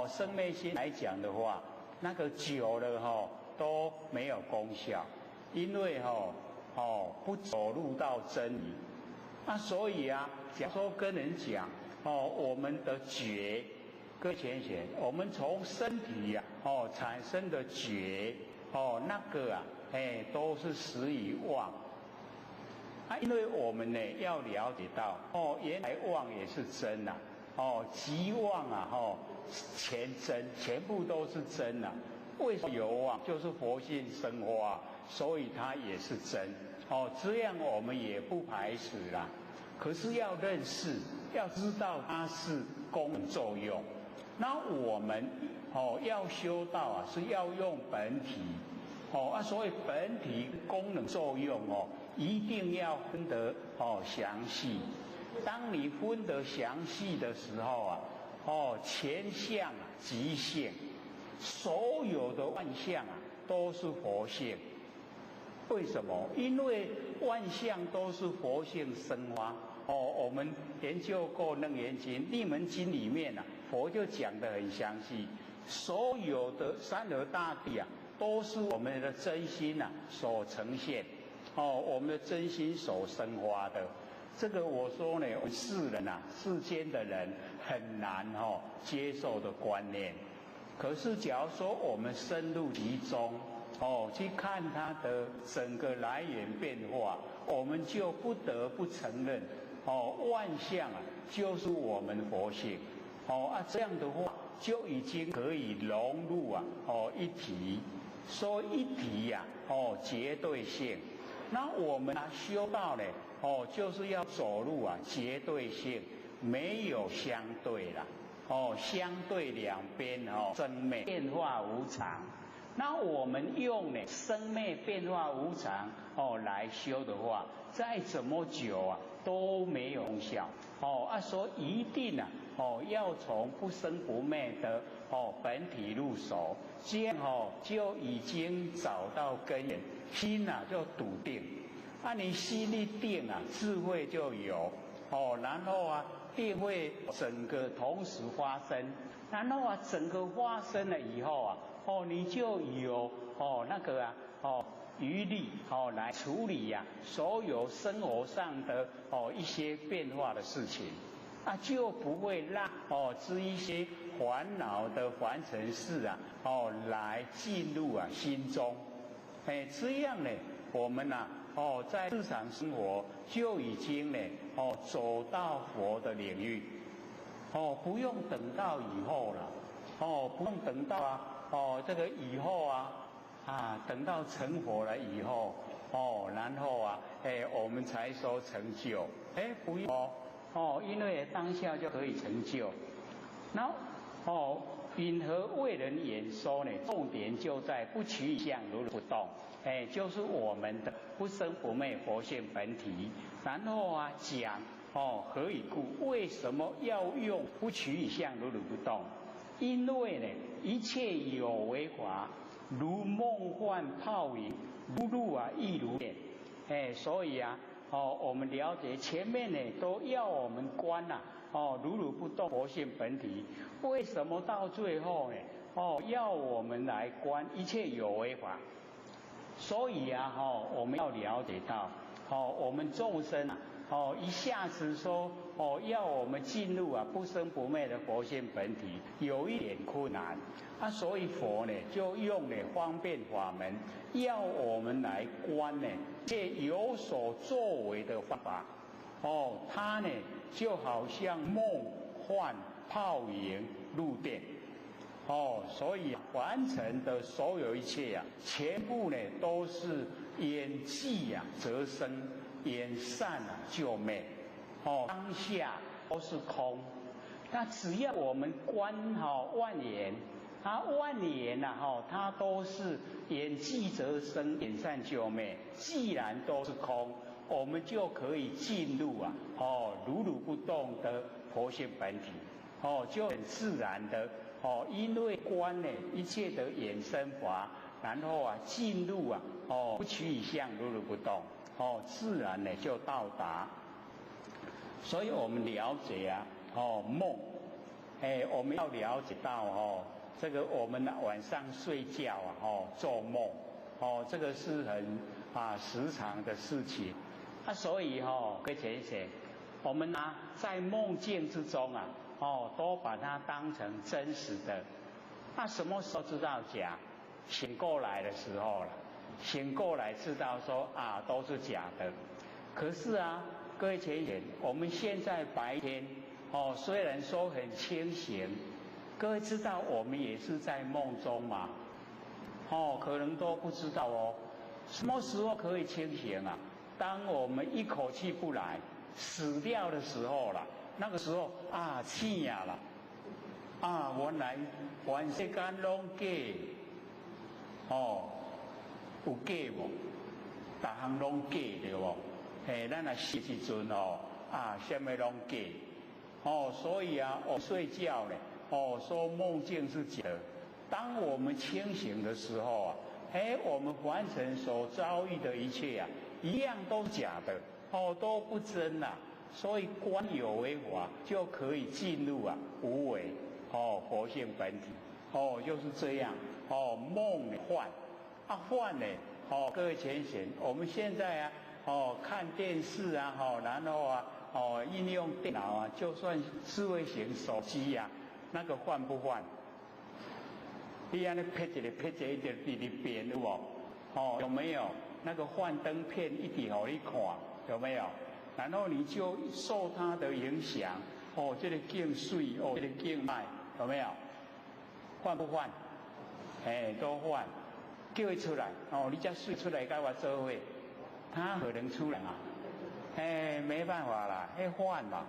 生灭心来讲的话，那个久了都没有功效，因为不走入到真理，所以假如说跟人讲我们的觉，各位浅显，我们从身体产生的觉那个都是始于妄。因为我们呢要了解到原来妄也是真呐，即妄全真，全部都是真呐。为什么有妄？就是佛性生花，所以它也是真。这样我们也不排斥啦。可是要认识，要知道它是功能作用。那我们要修道是要用本体，所以本体功能作用一定要分得详细。当你分得详细的时候全相即性，所有的万象都是佛性。为什么？因为万象都是佛性生发。我们研究过《楞严经》《立门经》里面佛就讲得很详细，所有的山河大地都是我们的真心所呈现。我们的真心所生发的，这个我说呢，我们世间的人很难接受的观念。可是假如说我们深入其中去看它的整个来源变化，我们就不得不承认万象就是我们佛性这样的话就已经可以融入一体。说一体绝对性。那我们修道呢就是要走入绝对性，没有相对啦，相对两边生灭变化无常。那我们用呢生灭变化无常来修的话，再怎么久都没有功效所以一定要从不生不灭的本体入手，这样就已经找到根源，心就笃定。你心一定智慧就有然后定会整个同时发生，然后整个发生了以后你就有那个余力来处理所有生活上的一些变化的事情就不会让这一些烦恼的凡尘事来进入心中。这样呢我们在日常生活就已经呢走到佛的领域不用等到以后了不用等到这个以后等到成佛了以后然后我们才说成就不用因为当下就可以成就。然后允和为人演说呢，重点就在不取相如如不动，就是我们的不生不灭佛性本体。然后讲何以故？为什么要用不取相如如不动？因为呢，一切有为法，如梦幻泡影，如露亦如电。所以我们了解前面呢都要我们观如如不动佛性本体。为什么到最后呢要我们来观一切有为法？所以我们要了解到我们众生一下子说要我们进入不生不灭的佛性本体，有一点困难所以佛呢就用了方便法门，要我们来观呢这有所作为的方法它呢就好像梦幻泡影入定所以完成的所有一切全部呢都是演寂则生，演散就灭当下都是空。那只要我们观万言，万言它都是演寂则生，演散就灭。既然都是空，我们就可以进入如如不动的佛性本体就很自然的因为观呢一切的衍生法，然后进入不取一相，如如不动自然呢就到达。所以我们了解梦我们要了解到这个我们晚上睡觉做梦这个是很时常的事情所以各位学姐，我们在梦境之中都把它当成真实的。那什么时候知道假？醒过来的时候了，醒过来知道说都是假的。可是各位学姐，我们现在白天虽然说很清醒，各位知道我们也是在梦中嘛可能都不知道什么时候可以清醒当我们一口气不来死掉的时候了，那个时候醒了原来全世间拢假有假无？每项拢假对无？咱死时阵什么拢假所以我睡觉呢说梦境是假的。当我们清醒的时候我们凡尘所遭遇的一切一样都是假的都不真所以观有为法就可以进入无为佛性本体就是这样梦幻幻呢各位浅显，我们现在看电视然后应用电脑就算智慧型手机那个幻不幻？你这样拍一个拍一个一直变有无？有没有？那个幻灯片一直给你看，有没有？然后你就受它的影响这个镜水这个镜脉有没有？幻不幻？都幻。叫他出来你才水出来跟我做伙，他可能出来没办法啦，幻嘛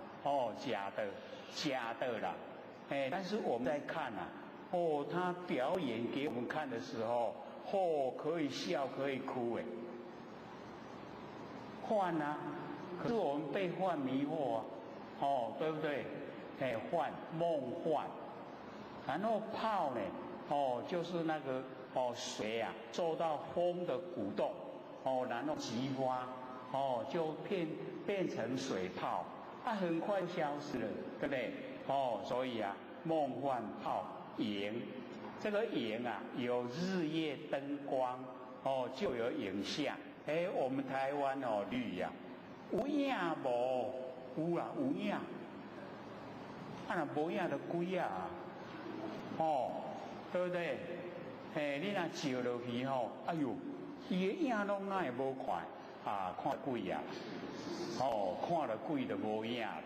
假的啦但是我们在看他表演给我们看的时候可以笑可以哭幻可是我们被幻迷惑对不对？幻梦幻，然后泡呢就是那个水受到风的鼓动然后激发就变成水泡很快消失了，对不对？所以梦幻泡影，这个影有日夜灯光就有影像我们台湾绿有影无？有啦，有影若无影就鬼对不对？你若照落去哎呦，伊的影拢哪会无看看鬼看了鬼就无影了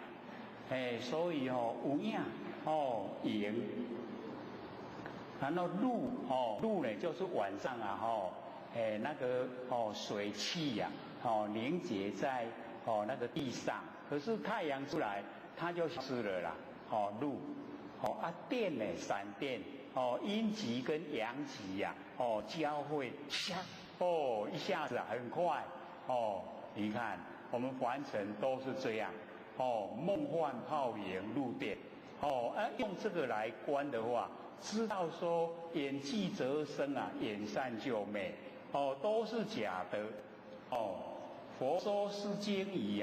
所以有影影，然后露呢就是晚上那个水汽凝结在那个地上，可是太阳出来它就消失了啦露电呢闪电阴极跟阳极交汇一下子很快你看我们凡尘都是这样梦幻泡影入定用这个来观的话，知道说演寂则生演散就灭都是假的佛说是经仪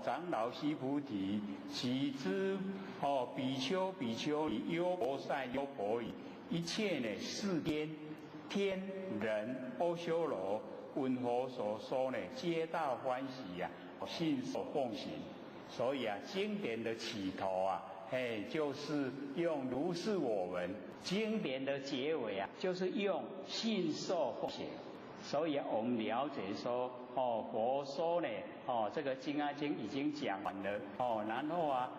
长老须菩提，岂知比丘比丘尼优婆塞优婆夷，一切呢世间天人阿修罗闻佛所说呢，皆大欢喜信受奉行所以啊，经典的起头啊，就是用如是我闻；经典的结尾啊，就是用信受奉行。所以啊，我们了解说，佛说呢，这个《金刚经》已经讲完了，然后啊，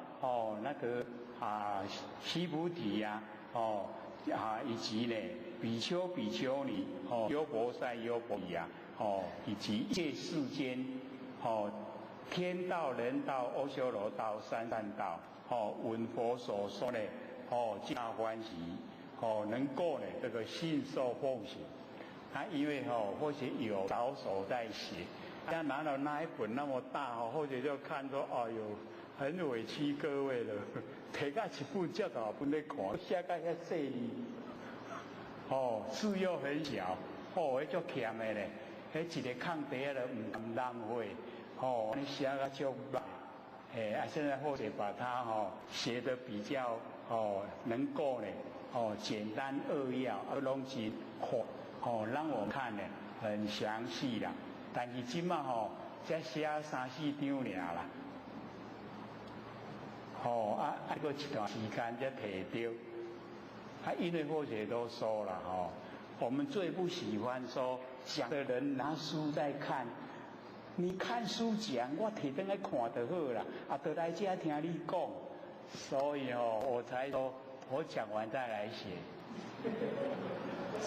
那个须菩提呀，以及呢，比丘、比丘尼，优婆塞、优婆夷啊，以及一切世间，天道、人道、阿修罗道、三善道，闻佛所说呢，皆大欢喜，能够呢这个信受奉行。因为或许有老手在写，他拿了那一本那么大或者就看说，很委屈各位了，摕到一本这大本在看，写到遐细字又很小，迄足欠的咧，迄一个空地都唔浪费，你写到足慢，现在或者把它写得比较能够呢，简单扼要，拢是让我看呢很详细啦，但是今嘛才写3、4张尔啦，还过一段时间才摕到，因为或者都说了我们最不喜欢说讲的人拿书在看，你看书讲，我摕回来看就好啦，就来这听你讲，所以我才说我讲完再来写。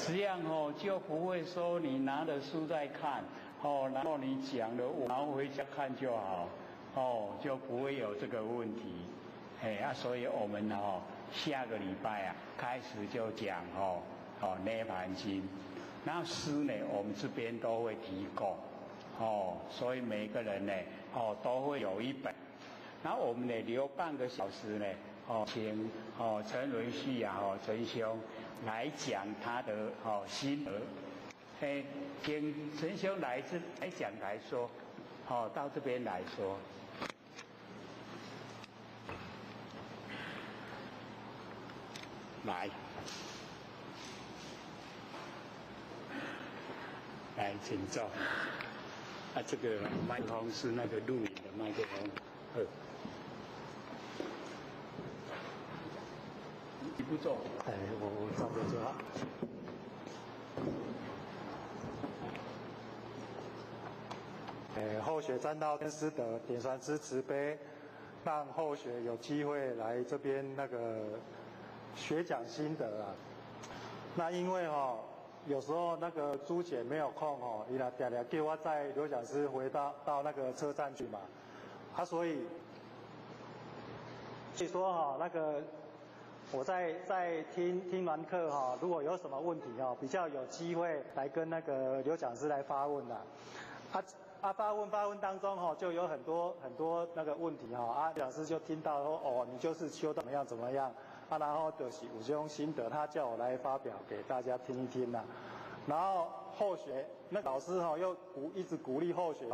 这样就不会说你拿着书在看，然后你讲了，然后回家看就好，就不会有这个问题。所以我们下个礼拜啊开始就讲涅盘经，那诗呢我们这边都会提供，所以每个人呢都会有一本，然后我们呢留半个小时呢请陈文旭啊陈兄来讲他的心得，请陈兄来讲台说，到这边来说。来，请坐。这个麦克风是那个录影的麦克风。你不坐？我差不多坐好。后学占道跟师德点传师慈悲，让后学有机会来这边学讲心得啊。那因为有时候那个朱姐没有空伊来常常叫我载刘讲师回到那个车站去嘛，所以说那个我在听完课如果有什么问题比较有机会来跟那个刘讲师来发问啦。发问当中就有很多那个问题讲师就听到说你就是修怎么样。然后就是有这种心得，他叫我来发表给大家听一听啦。然后后学那老师又一直鼓励后学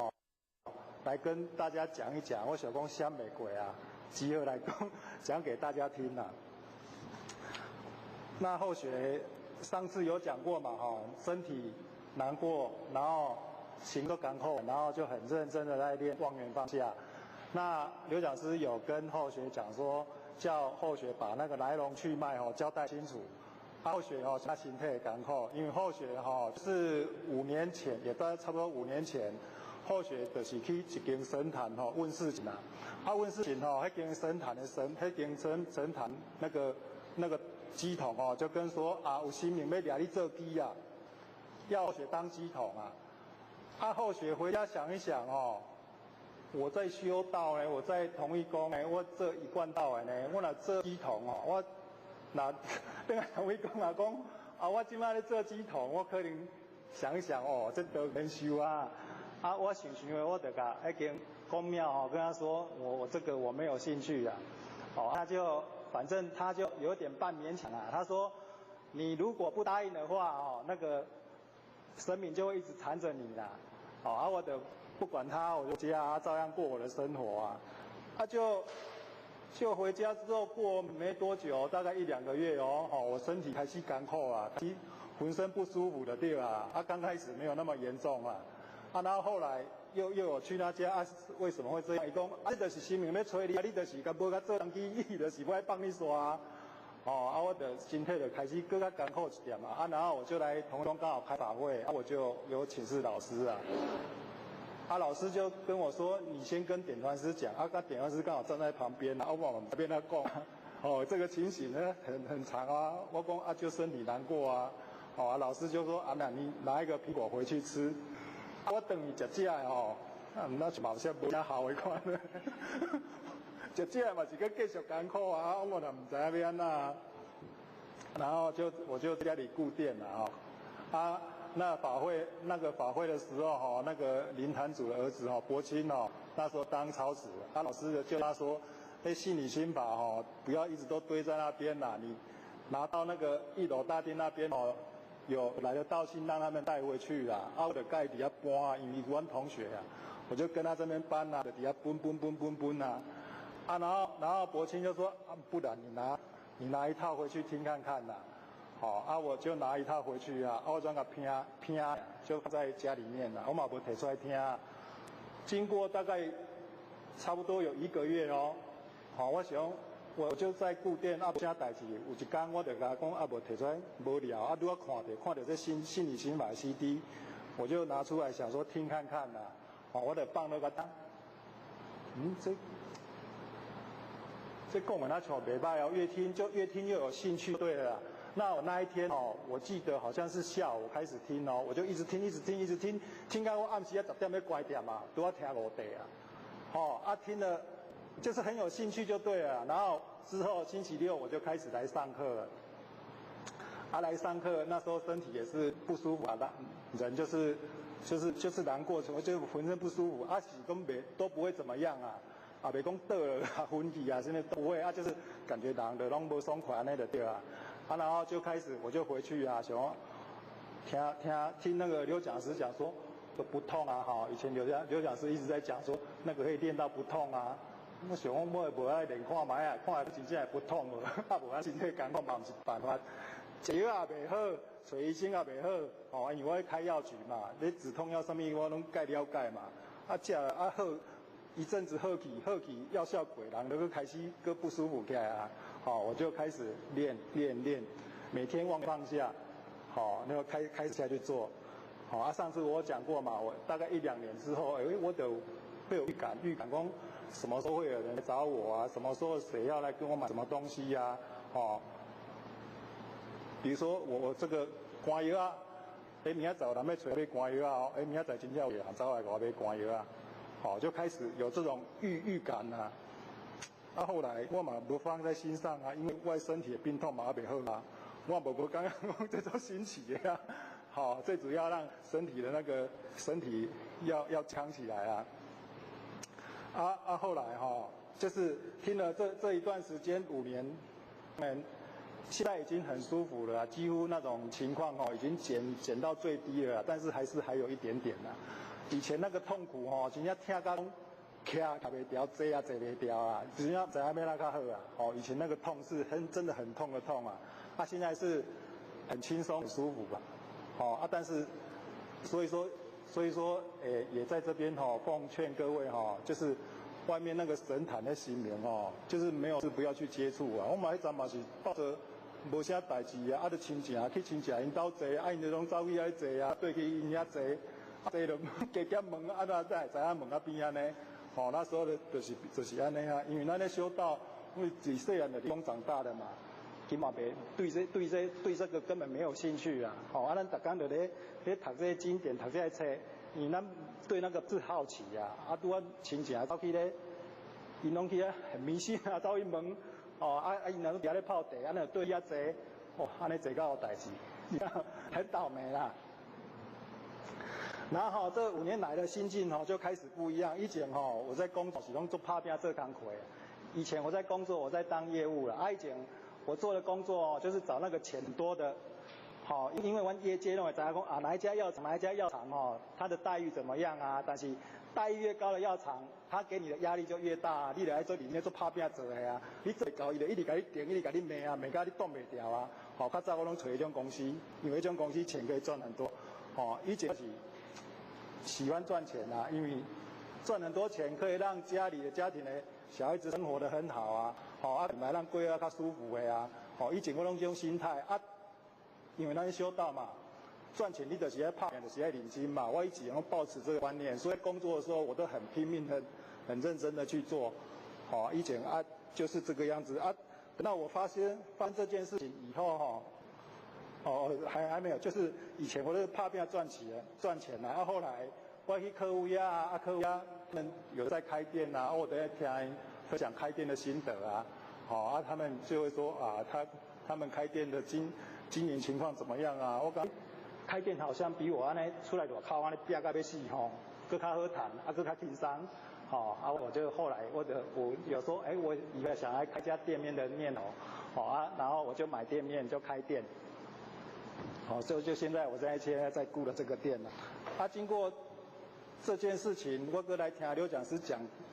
来跟大家讲一讲，我想讲想不过啊，集合来讲给大家听啦。那后学上次有讲过嘛身体难过，然后行都赶后，然后就很认真的在练望缘放下。那刘讲师有跟后学讲说，叫后学把那个来龙去脉交代清楚。后学他心态赶后，因为后学是5年前，也大概差不多5年前，后学就是去一间神坛问事情啦。问事情那间神坛的那间神坛那个乩童就跟说有神明要抓你做乩啊，要后学当乩童啊。后学回家想一想我在修道呢，我在同一宫呢，我做一贯道的呢，我若做乩童我若等下同一宫若讲我即摆咧做乩童，我可能想一想这都免修啊。我想的我就甲那间公庙跟他说，我这个我没有兴趣啊。他就反正他就有点半勉强啊。他说你如果不答应的话那个神明就会一直缠着你啦。我就不管他，我就家照样过我的生活啊。就回家之后过没多久，大概1、2个月我身体开始干枯啊，浑身不舒服的对吧？刚开始没有那么严重啊。然后后来又有去那家啊？为什么会这样？伊讲啊，你就是新民要找你啊，你就是甲无甲做人机，伊就是要帮你刷。我的心态就开始更加艰苦一点嘛。然后我就来同中刚好开法会，我就有请示老师啊。老师就跟我说，你先跟典传师讲，典传师刚好站在旁边，我往那边他讲，这个情形呢很长啊。我讲就身体难过啊。老师就说那你拿一个苹果回去吃。我等于食这个那就冇啥无啥好的款。食这个嘛是佮继续艰苦啊，我就唔知要安怎。然后我就在家里顾店了那法会的时候那个林坛主的儿子伯清那时候当操持，老师就他说，信理心法不要一直都堆在那边啦，你拿到那个1楼大厅那边有来的道信让他们带回去啦。我就盖底下搬，因为我同学我就跟他这边搬就底下搬然后伯清就说不然你拿一套回去听看看啦。我就拿一套回去我专个拼就放在家里面啦，我嘛无摕出来听。经过大概差不多有1个月我想我就在顾店无啥代志，有一天我就甲讲无摕出来无聊拄好看到这信理心法 CD， 我就拿出来想说听看看啦。我就放那个当，这讲完他像袂歹越听又有兴趣，对了啦。那我那一天我记得好像是下午开始听我就一直听到我暗时10点要关店嘛，都要听5地听了就是很有兴趣就对了。然后之后星期六我就开始来上课了。来上课那时候身体也是不舒服人就是难过，就浑身不舒服是都不会怎么样袂讲倒了昏去什么都不会就是感觉人就拢无爽快安尼就对了。然后就开始我就回去想听那个刘讲师讲说都不痛以前刘讲师一直在讲说那个可以练到不痛我想我无爱练看卖看真正会不痛无身体艰苦嘛不是办法，食药也袂好，找医生也袂好因为我开药局嘛，你止痛药什么我拢该了解嘛，食好一阵子好去药效过人就开始搁不舒服起来我就开始练，每天放下那个开始下去做上次我讲过嘛，我大概1-2年之后我都会有预感讲什么时候会有人来找我什么时候谁要来跟我买什么东西比如说我这个肝药明仔载有人要找我买肝药明仔载真正有人找来给我买肝药就开始有这种预感后来我嘛无放在心上因为我身体的病痛嘛也袂好我无刚刚讲这种兴起最主要让身体的那个身体要强起来后来就是听了这一段时间5年，现在已经很舒服了几乎那种情况已经减到最低了但是还有一点点以前那个痛苦真正听到卡袂掉，坐也坐袂掉真正知影要哪较好以前那个痛是真的很痛的痛现在是很轻松很舒服但是所以说也在这边奉劝各位就是外面那个神坛的神明就是没有事不要去接触我嘛迄阵嘛是抱着无啥代志就亲戚去亲戚因兜坐因就拢走去遐坐对去因遐坐坐就加减问哪才会知影问边安尼那时候就是安尼因为咱咧修道因为自细汉就地方长大的嘛根本对这个根本没有兴趣咱逐天就咧读这些经典读这些册因为咱对那个是好奇拄啊亲戚走去咧因拢去很迷信走去问因两个伫咧泡茶就对遐坐安尼坐到有代志很倒霉啦然后这5年来的心境就开始不一样以前我在工作是拢做打拼做工课以前我在工作我在当业务以前我做的工作就是找那个钱多的因为我们业界认为知影讲哪一家药厂它的待遇怎么样但是待遇越高的药厂它给你的压力就越大你就要做里面做打拼做的你做到伊就一直甲你盯一直甲你骂骂到你挡袂掉较早我拢找迄种公司因为迄种公司钱可以赚很多以前是喜欢赚钱啊，因为赚很多钱可以让家庭的小孩子生活得很好啊，买让过啊较舒服的啊，以前我拢这种心态啊，因为咱修道嘛，赚钱你就是要拍，就是要领金嘛，我一直拢抱持这个观念，所以工作的时候我都很拼命很认真的去做，以前啊就是这个样子啊，等到我发生这件事情以后还没有，就是以前我都怕变赚钱啊，后来我去客户家客户家他们有在开店啊，我都在听分享开店的心得啊，他们就会说啊，他们开店的经营情况怎么样啊？我讲开店好像比我安尼出来外口安尼拼到要死更较好谈，更较轻松，我就后来我有说，我以后想要开家店面的念头，然后我就买店面就开店。就现在我现在在顾的这个店了。经过这件事情，我哥来听刘讲师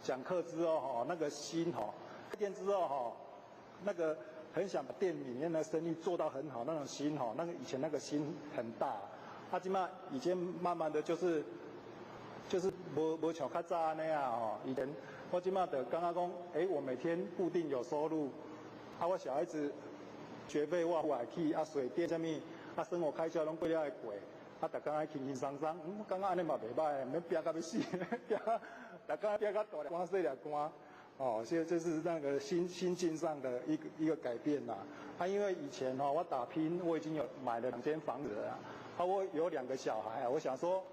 讲课之后，那个心开店之后那个很想把店里面的生意做到很好，那种心那个以前那个心很大。今嘛以前慢慢的就是无像较早那样以前我今嘛的刚刚讲，我每天固定有收入，我小孩子学费我付起，水电什么。生活开销拢过了会过，逐工爱轻轻松松，我感觉安尼嘛袂歹，免拼到要死，逐工拼到大粒汗细粒汗，所以这是那个心境上的一个改变啦。因为以前我打拼，我已经有买了2间房子了，我有2个小孩，我想说，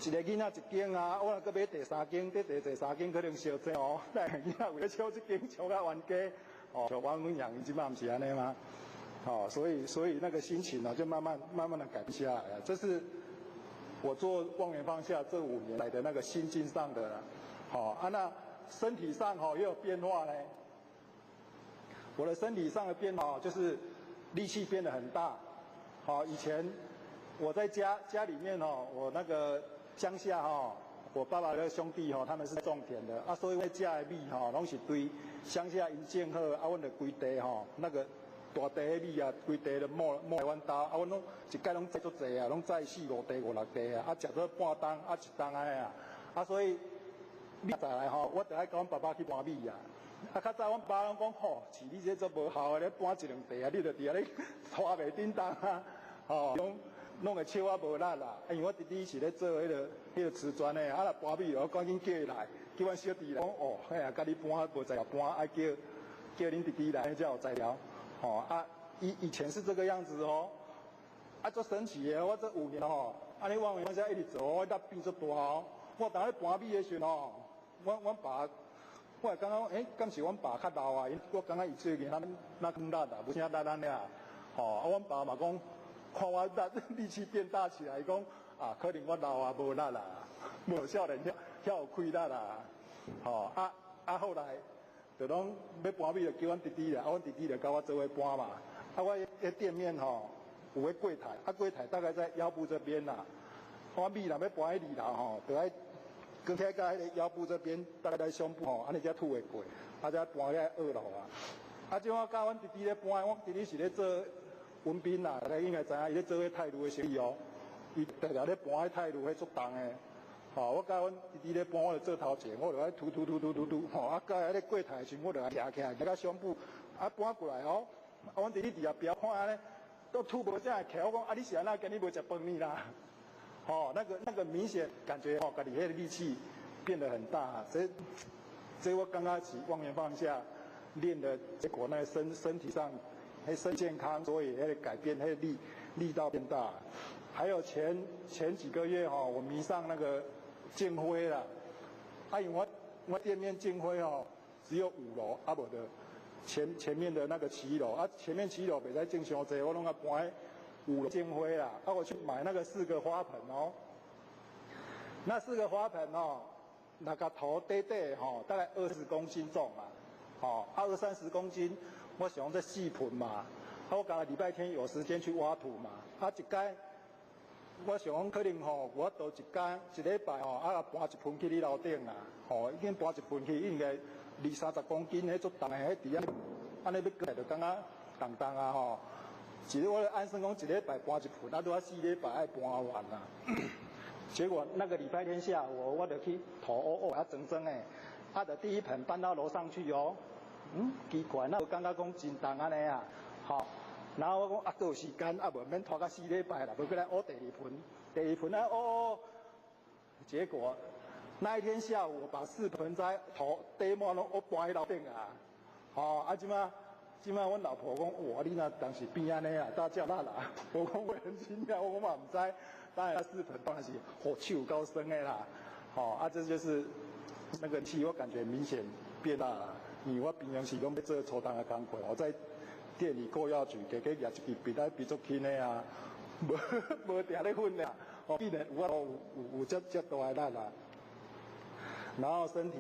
一个囡仔一间啊，我若搁买第3间，第3间可能烧济咱囡仔为了抢这间，抢到冤家，像阮养伊即摆毋是安尼吗？所以那个心情就慢慢的改变下来了。这是我做望远放下这5年来的那个心境上的那身体上也有变化呢。我的身体上的变化就是力气变得很大。以前我在家里面我那个乡下我爸爸的兄弟他们是种田的所以我家的米拢是对乡下因种好阮就规地那个。大地的米规地都摸来阮家，阮拢一届拢摘足济拢摘4、5地、5、6地食做半担1担安尼所以米再来我就爱跟阮爸爸去搬米较早阮爸拢讲饲你这做无效的，你搬1、2地你就伫遐咧拖袂叮当弄个手无力啦。因为我弟弟是咧做迄个瓷砖的若搬米我赶紧叫伊来，叫阮小弟来讲甲你搬无材料搬，爱叫恁弟弟来才有材料。以前是这个样子足神奇的。我这5年安尼往远方向一直走，我变足大我当咧搬米的时候阮爸，我会感觉敢是阮爸较老啊？我感觉伊最近那更力啊，无啥力咱俩。阮爸嘛讲，看我力气变大起来，伊讲可能我老啊无力啦，无少年遐有气力啦。后来。就拢要搬米，就叫阮弟弟啦，阮弟弟就跟我做伙搬嘛。我迄店面有个柜台，柜台大概在腰部这边啦。我米若要搬去2楼就爱跟起到迄个腰部这边，大概在胸部安尼才吐会过，才搬去2楼即我教阮弟弟咧搬，阮弟弟是咧做文斌啦，大家应该知影，伊咧做迄泰鲁的生意伊常常咧搬迄泰鲁迄足重的。我甲阮弟弟咧搬，我就做头前，我就爱吐，到迄个柜台时，我就爱徛起来到胸部，搬过来阮弟弟伫后边看安尼，都吐无啥起，我讲你是安那今日无食饭呢啦？那个明显感觉家己迄个力气变得很大，所以我刚开始望远放下练的结果，那身体上身健康，所以个改变，个力道变大。还有前几个月我迷上那个建辉啦，因为我店面建辉只有5楼，无的前面的那个7楼前面7楼袂使种伤济，我拢搬5楼建辉啦。我去买那个4个花盆那4个花盆那个头短大概20公斤重嘛，20-30公斤，我想这4盆嘛，我刚礼拜天有时间去挖土嘛，一间。我想讲可能我倒一礼拜搬1盆去你楼顶啦，已经搬1盆去，应该20-30公斤，迄足重的，迄伫安尼要过来就感觉重啊其实我按算讲1礼拜搬1盆，都要4礼拜爱搬完啦。结果那个礼拜天下午，我就去头乌乌整整的，就第一盆搬到楼上去哦。奇怪，那我感觉讲真重安尼啊，然后我讲还有时间，无免拖到4礼拜啦，无过来乌第二盆乌，结果那一天下午，我把4盆栽土地毛拢我搬去楼顶啊，即摆阮老婆讲，哇，你若当时变安尼啊，大叫啦！我讲我很奇妙，我嘛唔知，当然4盆当然是手高升的啦，这就是那个气，我感觉明显变大了。因为我平常时讲要做初档的工作，我在店里过药局，加加举一支笔来比足轻的啊，无定咧训啦，必然有这大的力啦。然后身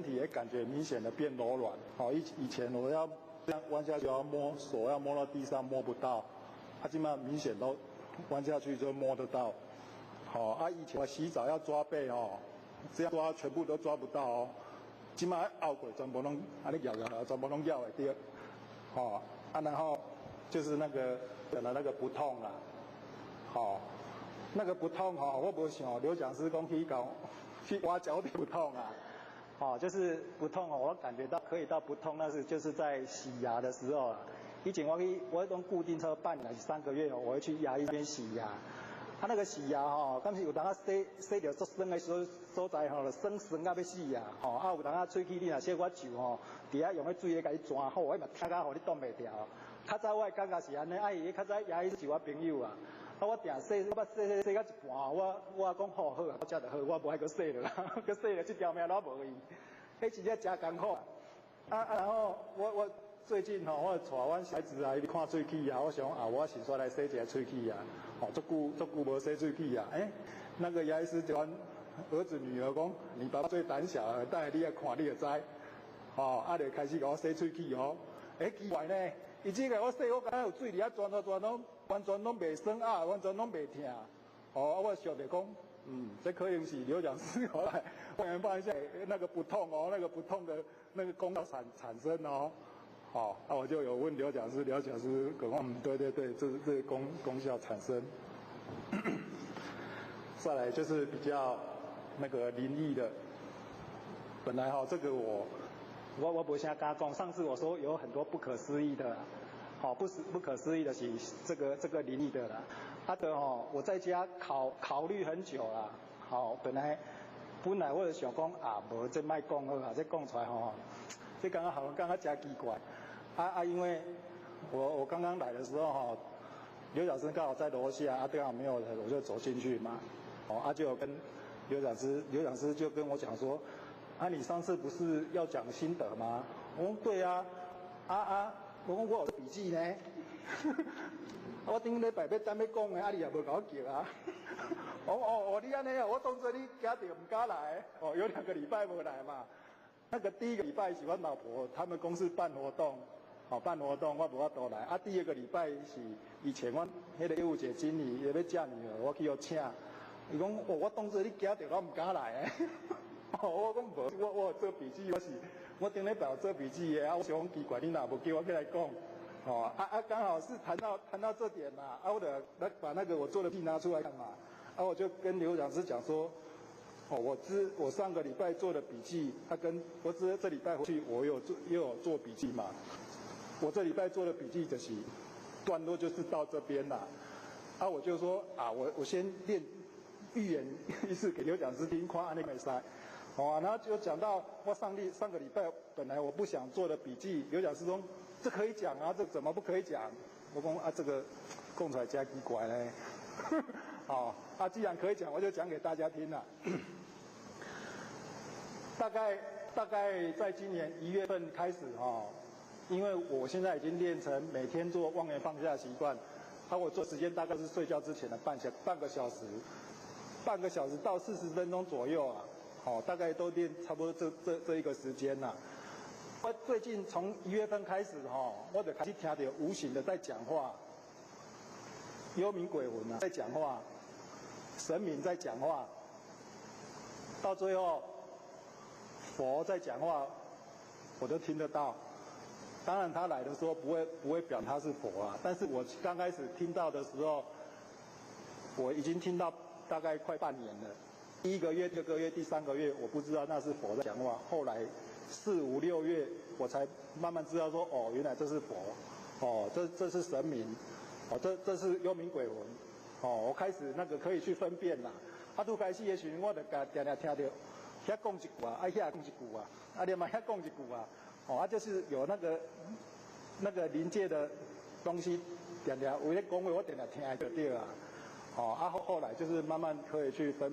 体也感觉明显的变柔软，以前我要这样弯下去要摸手要摸到地上摸不到，现在明显都弯下去就摸得到，以前我洗澡要抓背这样抓全部都抓不到哦。即马拗过全部拢安尼摇，全部拢摇会到，然后就是那个讲的那个不痛啦，那个不痛我无想刘讲师讲去挖脚底不痛啊，就是不痛我感觉到可以到不痛，那是就是在洗牙的时候啊。以前我用固定车半年还是3个月我会去牙医那边洗牙。那个洗牙敢是有当洗到足酸的所在酸到要死啊！有当喙齿你若小可皱底下用迄水咧甲你钻好，我嘛疼甲互你挡袂掉。较早我的感觉是安尼，伊较早牙医是我朋友啊。我定洗到一半我讲好，我才就好，我无爱阁洗了啦，阁洗了这条命拢无去。迄真正真艰苦然后我最近我带阮小孩子来看喙齿啊，我想我先煞来洗一下喙齿啊。足久无洗喙齿啊！那个牙医师就阮儿子女儿讲，你爸爸最胆小了，等下你来看你就知。就开始给我洗喙齿奇怪呢，伊这个我洗我感觉有水伫遐转拢完全拢袂酸完全拢袂痛。我想着讲，这可能是刘讲师后来研发一下那个不痛那个不痛的那个功效产生我就有问刘讲师讲对，这个功效产生。再来就是比较那个灵异的，本来这个我不想敢讲，上次我说有很多不可思议的，不可思议的是这个灵异的啦。我在家考虑很久啦，本来我就想讲无这卖讲好这讲出来这刚刚真奇怪。因为我刚刚来的时候刘讲师刚好在楼下刚好没有人，我就走进去嘛，就有跟刘讲师就跟我讲说，你上次不是要讲心得吗？我说对啊，我讲我有笔记呢，我顶礼拜要等要讲的，你也无甲我叫啊。你安尼我当作你家庭唔敢来，有2个礼拜无来嘛。那个第1个礼拜是我老婆他们公司办活动我无法度来。第2个礼拜是以前我迄个业务节经理也要嫁女儿，我去邀请。伊讲我当作你家庭，我唔敢来的。我讲无，我有做笔记，我顶礼拜有做笔记的我想讲奇怪，你哪无叫我起来讲？刚好是谈到这点嘛，我就把那个我做的笔记拿出来看嘛。我就跟刘讲师讲说。我上个礼拜做的笔记，我这礼拜回去我又有做笔记嘛。我这礼拜做的笔记就是段落就是到这边啦。我就说我先练预言意思给刘讲师听，看安尼袂使。然后就讲到我上个礼拜本来我不想做的笔记，刘讲师说这可以讲这怎么不可以讲？我讲这个讲出来真奇怪嘞。既然可以讲，我就讲给大家听了。大概在今年1月份开始因为我现在已经练成每天做望缘放下的习惯，我做时间大概是睡觉之前的半个小时到40分钟左右大概都练差不多这一个时间啦。我最近从1月份开始我就开始听到无形的在讲话，幽冥鬼魂在讲话，神明在讲话，到最后佛在讲话，我都听得到。当然他来的时候不会表他是佛但是我刚开始听到的时候，我已经听到大概快半年了。第1个月、第2个月、第3个月，我不知道那是佛在讲话。后来4、5、6月，我才慢慢知道说，哦，原来这是佛，哦，这是神明，哦，这是幽冥鬼魂，哦，我开始那个可以去分辨啦。拄开始的时候，我就常常听到，遐讲一句啊，遐讲一句啊，另外遐讲一句啊，哦，就是有那个临界的东西，常常有咧讲话，我常常听就对啊。哦，后来就是慢慢可以去分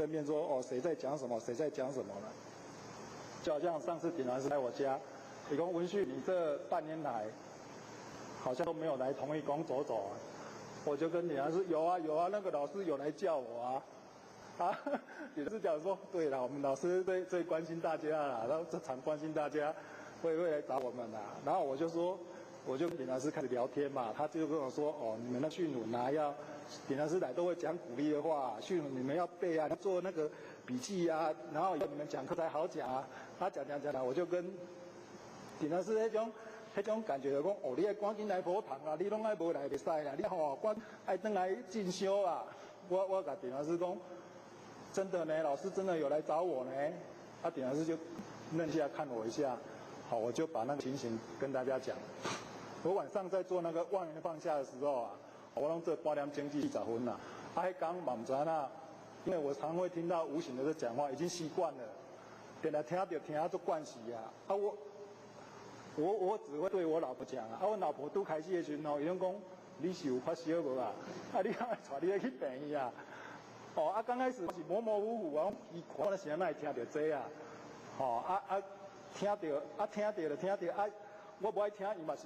辨说，哦，谁在讲什么，谁在讲什么了。就好像上次顶老师来我家，你说文旭，你这半年来好像都没有来同一宫走走啊。我就跟顶老师有啊，那个老师有来叫我啊。也是讲说，对了，我们老师最关心大家啦，然后常关心大家，会来找我们啦。然后我就跟顶老师开始聊天嘛，他就跟我说，哦，你们的训文啊，顶老师来都会讲鼓励的话，训文你们要背啊，要做那个笔记啊，然后以后你们讲课才好讲啊。他讲，我就跟顶老师那种感觉就讲，哦，你要赶紧来补堂啊，你拢爱无来袂使啦，你赶爱回来进修啊。我跟顶老师讲。真的呢，老师真的有来找我呢。顶老师就愣下看我一下，好，我就把那个情形跟大家讲。我晚上在做那个望远放下的时候啊，我拢做8点钟至40分啦。迄讲嘛唔知啦，因为我常会听到无形的在讲话，已经习惯了，本来听做惯习啊。我只会对我老婆讲啊，我老婆拄开始的时候，伊拢讲你是有发烧无啊？你带你去病院啊？哦，刚开始是模模糊糊啊，我那时候哪会听到这啊？哦，听到就听到啊，我不爱听，伊嘛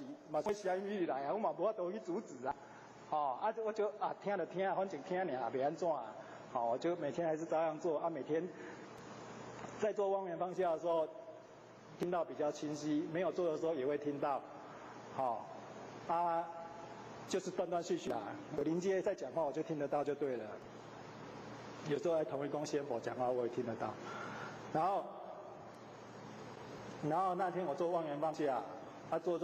是声音来啊，我嘛无法度去阻止啊。哦，我就听就听，反正听尔也袂安怎啊。好，我就每天还是照样做啊，每天在做望远放下的时候，听到比较清晰，没有做的时候也会听到。好，就是断断续续啊，有临界在讲话我就听得到就对了。有时候在同一宫仙佛讲话，我也听得到。然后那天我做望远放下，做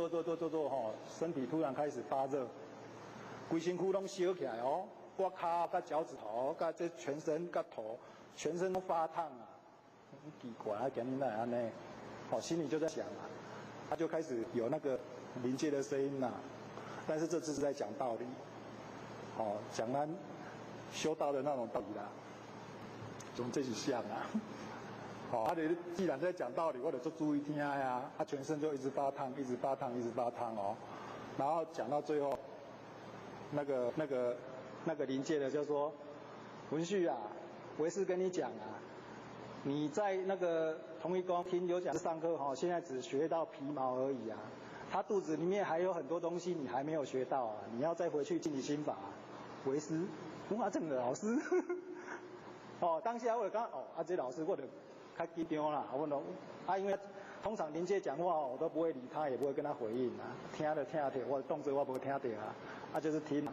吼，身体突然开始发热，规身躯拢烧起来哦，我脚甲脚趾头，甲这全身甲头，全身都发烫啊，很奇怪啊，今日哪会安尼？哦，心里就在想啊，他就开始有那个临界的声音啦。但是这次是在讲道理，哦，讲咱修道的那种道理啦。总这是像啊，好，你既然在讲道理，我得做注意听呀。全身就一直发烫，一直发烫哦。然后讲到最后，那个临界的就说，文旭啊，我是跟你讲啊，你在那个同一宫听有讲上课哈，现在只学到皮毛而已啊，他肚子里面还有很多东西你还没有学到啊，你要再回去进行心法。为师，文化正的老师。哦，当下我就讲这老师我就较紧张啦，我拢因为通常临界讲话我都不会理他，也不会跟他回应啊，听就听着，我动作我不会听到啊，就是听，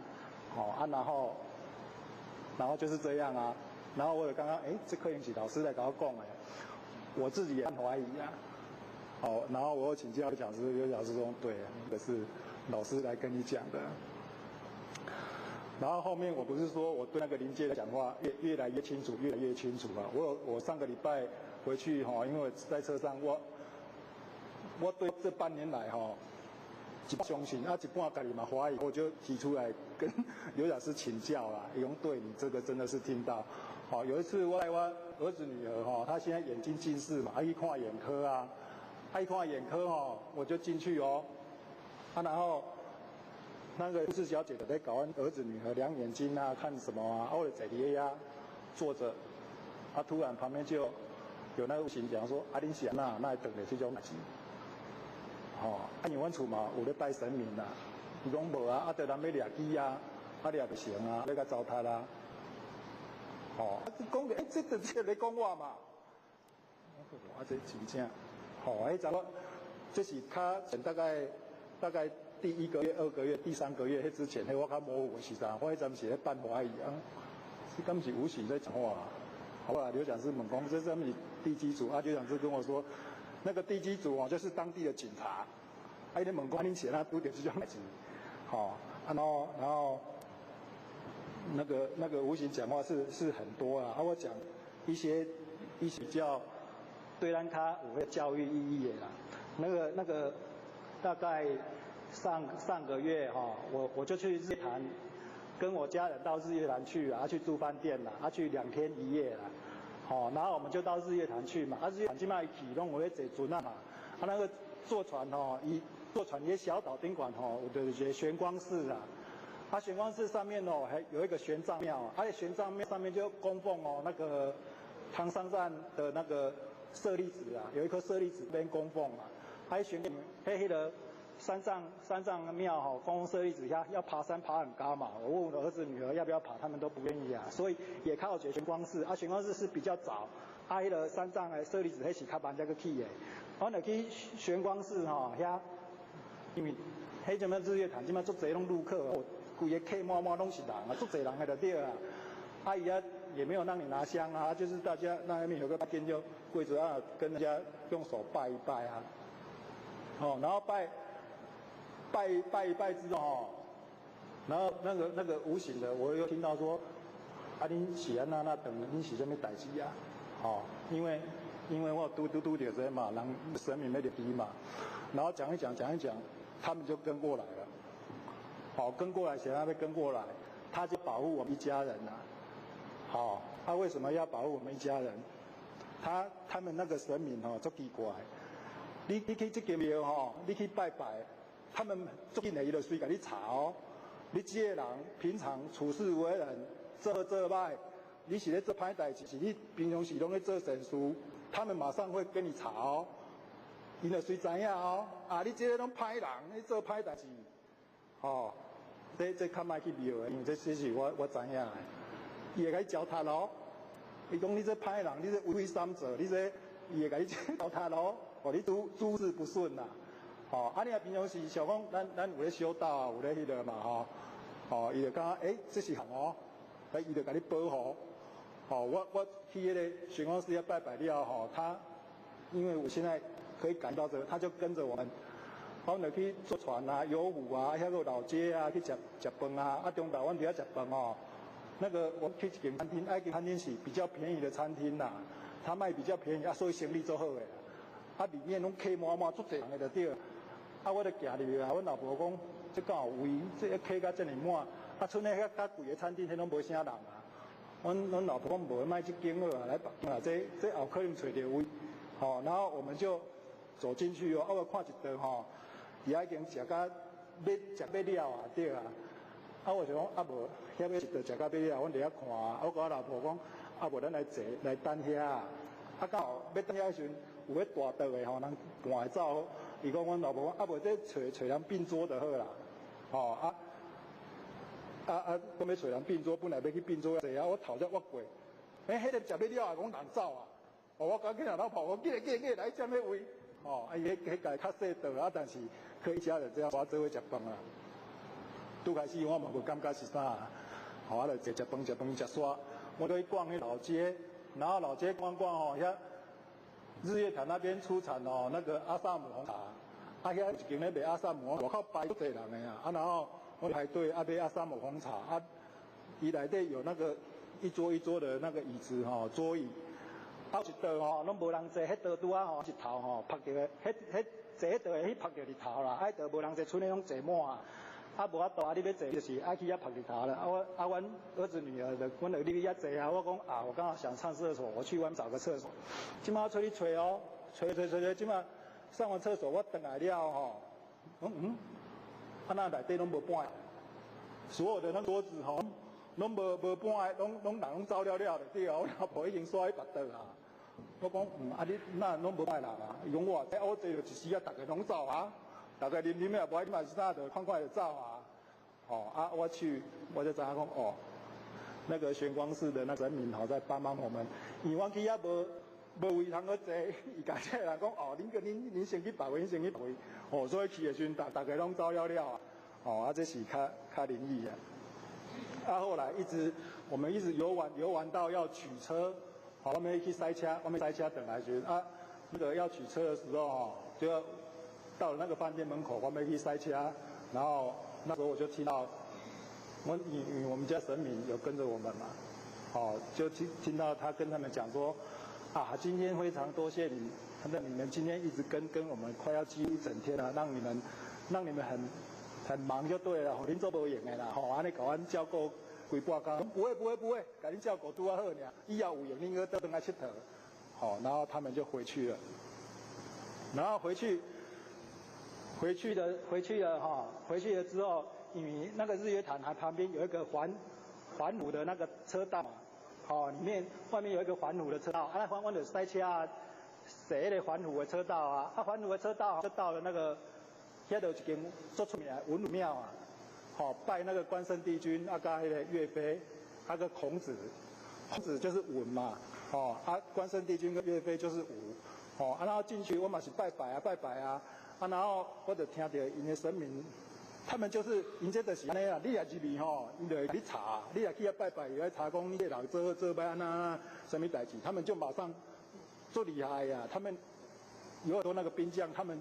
然后就是这样啊，然后我就刚刚这课应是老师来跟我讲的，我自己也很怀疑啊，然后我又请教讲师，有讲师说对，那个是老师来跟你讲的。然后后面我不是说我对那个临界的讲话越来越清楚啊！我上个礼拜回去因为我在车上我对这半年来一半相信一半家己嘛怀疑，我就提出来跟刘老师请教啦。伊讲对你这个真的是听到。有一次我带我儿子女儿他现在眼睛近视嘛，去看眼科啊，去看眼科我就进去然后。那个护士小姐在搞完儿子女儿量眼睛啊，看什么啊，我就在底下坐着，突然旁边就有那个无形讲说，恁是那会等的这种代志，因为阮厝嘛有咧拜神明啦，伊讲无啊，就咱要掠鸡啊，掠不成啊，要甲糟蹋啦，讲个这就是咧讲我嘛，这真正，查某，这是较前大概。第1个月、2个月、第3个月，之前我较模糊的时阵，我阵是咧办怀疑啊，这敢是无形在讲话啊？好吧，刘讲师问讲这是什么地基组刘讲师跟我说，那个地基组就是当地的警察，你问讲恁是哪拄着这种代志，然后那个无形讲话是很多啊，我讲一些比较对咱较有教育意义的啦。那个大概上个月哈，我就去日坛，跟我家人到日月潭去啊，去住饭店啦，啊去2天1夜啦，好，然后我们就到日月潭去嘛，啊日月潭即摆去拢有咧坐船啊嘛，啊那个坐船吼，坐船也小岛宾馆吼，有一个玄光寺啊，啊玄光寺上面哦还有一个玄奘庙，啊玄奘庙上面就供奉哦那个唐三藏的那个舍利子啊，有一颗舍利子被供奉啊，还玄黑的三藏庙哈，供奉舍利子要爬山爬很高嘛，我问我儿子女儿要不要爬，他们都不愿意啊，所以也靠学玄光寺啊，玄光寺是比较早，啊迄个三藏的舍利子迄是较慢才去起的，我就去玄光寺吼遐，因为迄阵日月潭即摆足侪拢陆客哦，规个客满拢是人啊，足侪人个就对啊，啊伊啊也没有让你拿香啊，就是大家那边有个店就跪着啊，跟人家用手拜一拜啊，哦，然后拜一拜之后，然后那个无形的，我又听到说，啊，恁是安那等，恁是什么代志啊？哦，因为我拄到这嘛，人神明要入去嘛，然后讲一讲，他们就跟过来了，好，跟过来，谁要跟过来，他就保护我们一家人啊，好，他为什么要保护我们一家人？他们那个神明哦，足奇怪，你去这间庙吼，你去拜拜。他们足紧的，伊就随甲你查哦。你这个人平常处事为人做好做歹，你是咧做歹代志，是你平常时拢咧做善事，他们马上会跟你查哦。伊就随知影哦，啊，你这个拢歹人，你做歹代志，哦，这较莫去庙的，因为这是我知影的。伊会甲你交塔咯，伊讲你这歹人，你这违规三者，你这伊会甲你交塔咯，哦，你诸事不顺啦。哦，啊，你啊平常时想讲，咱有咧修道啊，有咧迄个嘛，吼，哦，伊就讲，这是行哦，伊就甲你保护。哦，我去迄个玄光寺要拜拜了吼，他因为我现在可以感到这个，他就跟着我们，我们就去坐船啊、游湖啊，遐个老街啊，去食饭啊，啊中岛阮伫遐食饭哦，那个我去一间餐厅，那间餐厅是比较便宜的餐厅啦，他卖比较便宜啊，所以生意做好诶，啊里面拢客满，足侪人诶就对。啊，我就行入去啊！阮老婆讲，这敢有位，这客甲这么满，啊，剩诶遐较贵诶餐厅，迄拢无啥人啊。阮老婆讲无卖这间好啊，来北京啊，这后可能找到位，吼，然后我们就走进去哦，我看一道吼，伊已经食到要了啊，对啊。啊，我就讲啊无，遐要一道食到要了，阮伫遐看啊，我甲我老婆讲，啊无咱来坐来等遐啊，啊刚好要等遐时阵，有迄大道诶吼，人赶会走。伊讲阮老婆讲，啊无这找人并桌就好啦，吼讲要找人并桌，本来要去并桌坐啊，我头才挖过，迄个食要了啊，讲人走啊，我赶紧让老婆讲，记来占迄位，伊迄个较细道啊，但是可以一家人这样我做伙食饭啊。拄开始我嘛无感觉是啥，我就食饭食煞，我就去逛迄老街，然后老街逛吼遐。日月潭那边出产哦，那个阿萨姆红茶，啊遐一间咧卖阿萨姆，外口排足侪人的啊，然后我排队买阿萨姆红茶，啊，伊内底有那个一桌一桌的那个椅子吼，桌椅，啊一道吼拢无人坐，迄道拄啊吼一头吼拍着，迄坐迄道的迄拍着日头啦，迄道无人坐，剩诶拢坐满啊。啊，无法度啊！你要坐就是爱去遐晒日头啦。阮儿子女儿的，阮儿女遐坐啊。我讲啊，我刚好想上厕所，我去外面找个厕所。今麦出去找哦，找，今麦上完厕所我回来了吼，啊那内底拢无搬，所有的那桌子吼，拢无搬，拢人拢走了就对啊。我老婆已经刷去别倒啊。我讲啊你那拢无搬人啊？伊讲我坐就一时啊，大家拢走啊。大概啉也无爱，你嘛是啥的，快就走啊！我去，我就知影讲那个玄光寺的那神明在帮忙我们，因为我去遐无位通去坐，伊家这人讲恁先去别位，恁先去别位，所以去的时阵大家拢走了啊！这是较灵异啊！后来我们一直游玩到要取车，我们去塞车，我们塞车等来时啊，那个要取车的时候就要。到了那个饭店门口，我们去塞车，然后那时候我就听到因为我们家神明有跟着我们嘛，就听到他跟他们讲说，今天非常多谢你们今天一直跟我们，快要几乎一整天了，让你们很忙就对了，恁做无用的啦，安尼甲阮照顾规半工，不会，甲恁照顾拄啊好尔，以后有用恁个倒来佚佗，然后他们就回去了，然后回去了之后，因为那个日月潭还旁边有一个环湖的那个车道嘛，外面有一个环湖的车道，我就塞车啊，坐那个环湖的车道啊，环湖的车道就到了那个，遐就一间最出名的文武庙啊，拜那个关圣帝君，加那个岳飞，个孔子就是文嘛，关圣帝君跟岳飞就是武，然后进去我嘛是拜拜啊，然后我就听到因的神明。他们就是因这就是安尼啦，你若入去因就会给你查，你若去遐拜拜，伊来查讲你这人做歹安那什么代志，他们就马上做厉害呀。他们有很多那个兵将，他们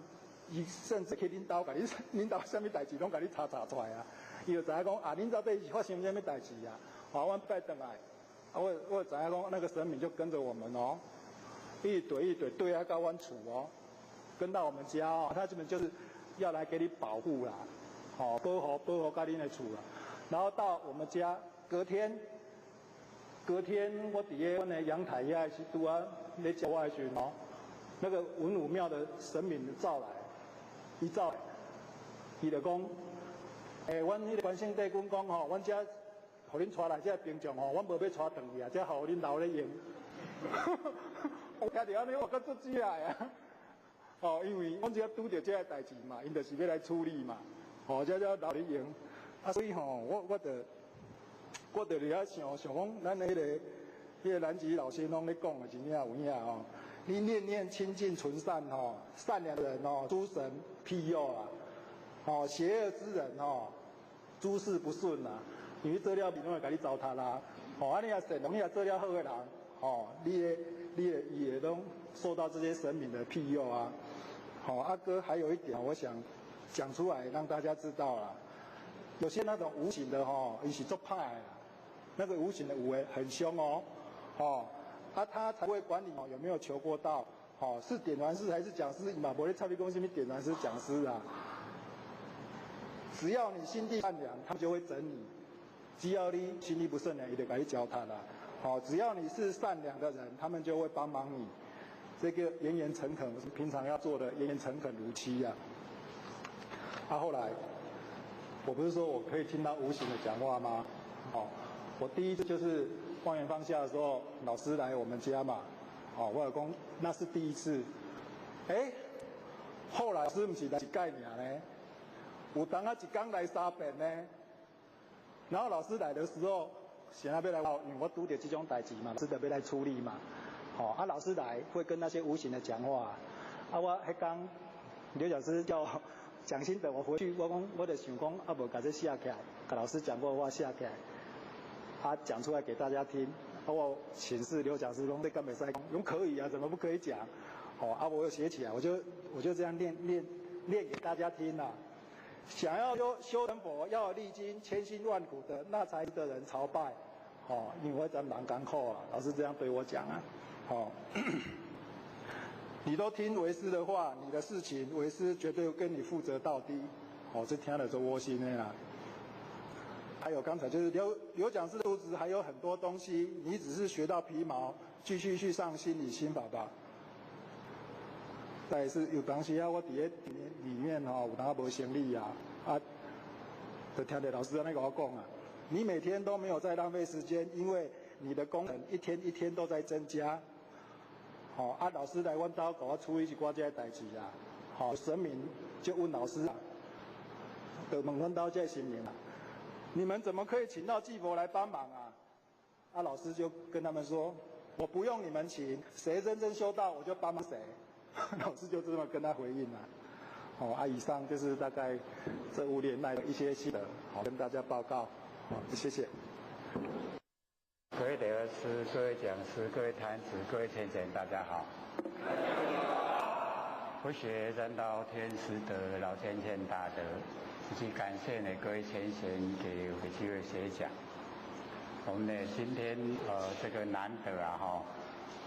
甚至去恁兜，甲恁兜什么代志拢甲你查出来啊。伊就知影讲恁到底是发生什么代志啊？阮拜转来，我知影讲那个神明就跟着我们一堆对啊到阮厝跟到我们家他这边就是要来给你保护啦。保护家恁的厝啦，然后到我们家，隔天我伫阮的阳台遐是拄啊咧叫我的时阵那个文武庙的神明走来，伊就讲，阮迄个关圣帝君讲阮遮互恁带来这兵将阮无要带转去啊，这互恁留咧用。我听到安尼，我较足水来啊！因为阮只拄着这个代志嘛，因就是要来处理嘛。这留咧用，所以我就咧想讲，咱迄个南极老先生咧讲的真正有影你念念清净纯善善良的人诸神庇佑啦，邪恶之人诸事不顺啦，因为做了面拢会甲你糟蹋啦，你也善良，你也做了好的人，你也都受到这些神明的庇佑啊，哥还有一点，我想。讲出来让大家知道啦，有些那种无形的伊是做派的，那个无形的有的很凶他才会管你有没有求过道，是点传师还是讲师嘛？不会差别公司点传师讲师啊。只要你心地善良，他们就会整你；只要你心地不善良，也得给你教他啦。只要你是善良的人，他们就会帮忙你。这个严严诚恳，平常要做的严严诚恳如漆啊。后来，我不是说我可以听到无形的讲话吗？我第一次就是望远放下的时候，老师来我们家嘛，我有讲那是第一次。后来老师不是来一届尔呢，有当一天来3遍呢。然后老师来的时候，想要来，因为我拄到这种代志嘛，老师就要来处理嘛。老师来会跟那些无形的讲话，我迄天刘讲师叫。蒋欣等我回去，我就想讲，无把这写起来，跟老师讲过的话写起来，讲出来给大家听。我请示刘讲师说，这根本是讲可以啊，怎么不可以讲？我又写起来，我就这样练给大家听啦。想要修成佛，要历经千辛万苦的，那才值得人朝拜。因为我在蛮艰苦啊，老师这样对我讲啊。你都听为师的话，你的事情为师绝对跟你负责到底。这听了就窝心的啦。还有刚才就是刘讲师的肚子还有很多东西，你只是学到皮毛，继续去上心理心法吧。再是有当时我伫咧里面有当无生理就听到老师那个我讲你每天都没有在浪费时间，因为你的功能一天一天都在增加。老师来阮兜，给我处理一寡这个代志神明就问老师就问阮兜这个神明你们怎么可以请到祭佛来帮忙老师就跟他们说，我不用你们请，谁真正修道，我就帮忙谁。老师就这么跟他回应以上就是大概这5年来的一些心得，跟大家报告。谢谢。各位德师、各位讲师、各位坛子、各位天神，大家好。不学人道天师德，老天见大德。以及感谢呢各位先贤给我机会学讲。我们呢今天这个难得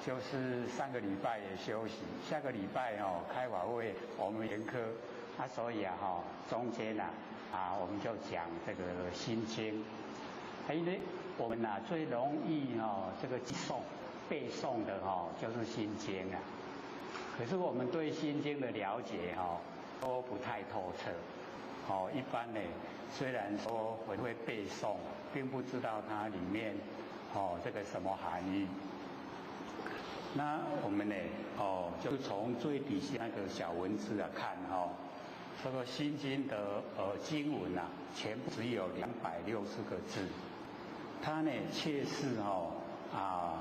就是上个礼拜也休息，下个礼拜开法会我们研科所以中间我们就讲这个心经。因为我们最容易这个记诵背诵的就是心经啊。可是我们对心经的了解都不太透彻。一般呢，虽然说我会背诵，并不知道它里面这个什么含义。那我们呢就从最底下那个小文字看这个心经的经文全部只有260个字。它呢却是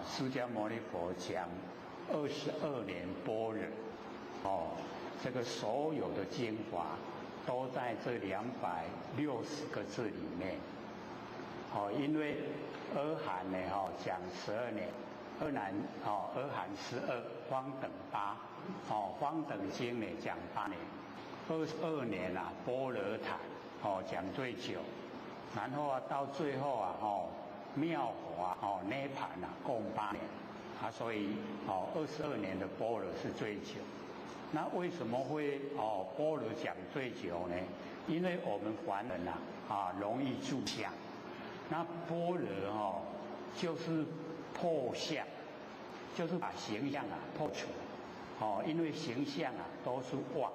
释迦牟尼佛讲22年般若这个所有的精华都在这260个字里面。因为阿含呢讲12年，阿含12，方等8，方等经呢讲8年，22年般若谈讲最久，然后到最后妙法涅盘共8年所以22年的般若是最久。那为什么会般若讲最久呢？因为我们凡人容易住相，那般若就是破相，就是把形象破除因为形象都是妄，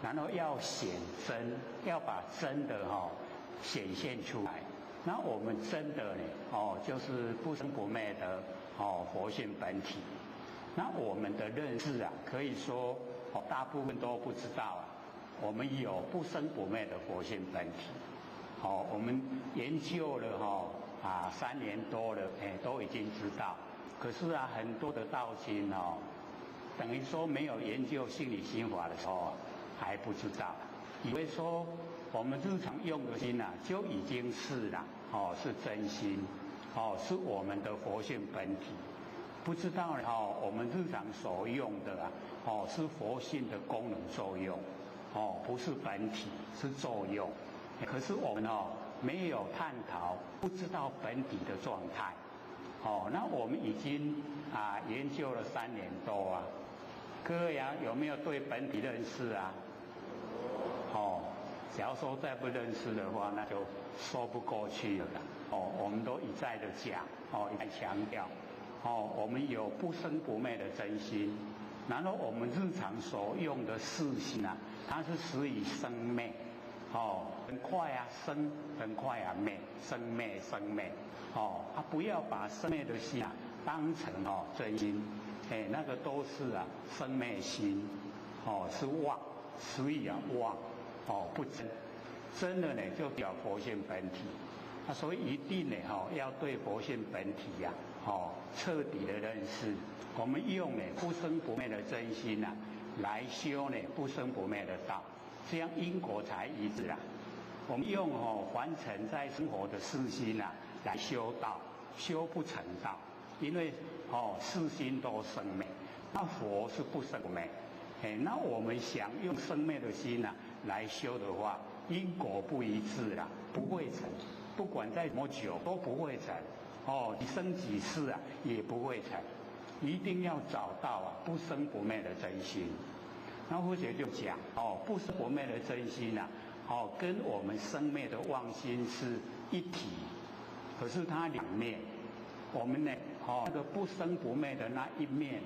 然后要显真，要把真的显现出来。那我们真的呢就是不生不灭的佛性本体。那我们的认识可以说大部分都不知道我们有不生不灭的佛性本体。我们研究了3年多了，都已经知道。可是很多的道亲等于说没有研究心理心法的时候还不知道，以为说我们日常用的心就已经是了是真心是我们的佛性本体。不知道我们日常所用的是佛性的功能作用不是本体，是作用。可是我们没有探讨，不知道本体的状态那我们已经研究了3年多各位有没有对本体认识假如说再不认识的话，那就说不过去了我们都一再的讲一再强调我们有不生不灭的真心，然后我们日常所用的事心它是始于生灭很快生，很快灭，生灭生灭不要把生灭的心当成真心，那个都是生灭心是妄，所以妄不真，真的呢就表佛性本体所以一定呢要对佛性本体彻底的认识。我们用不生不灭的真心来修不生不灭的道，这样因果才一致我们用凡尘在生活的世心来修道，修不成道，因为世心都生灭，那佛是不生不灭。那我们想用生灭的心来修的话，因果不一致不会成，不管再怎么久都不会成你生几世也不会成。一定要找到不生不灭的真心。那佛学就讲不生不灭的真心跟我们生灭的妄心是一体，可是它2面。我们呢那个不生不灭的那一面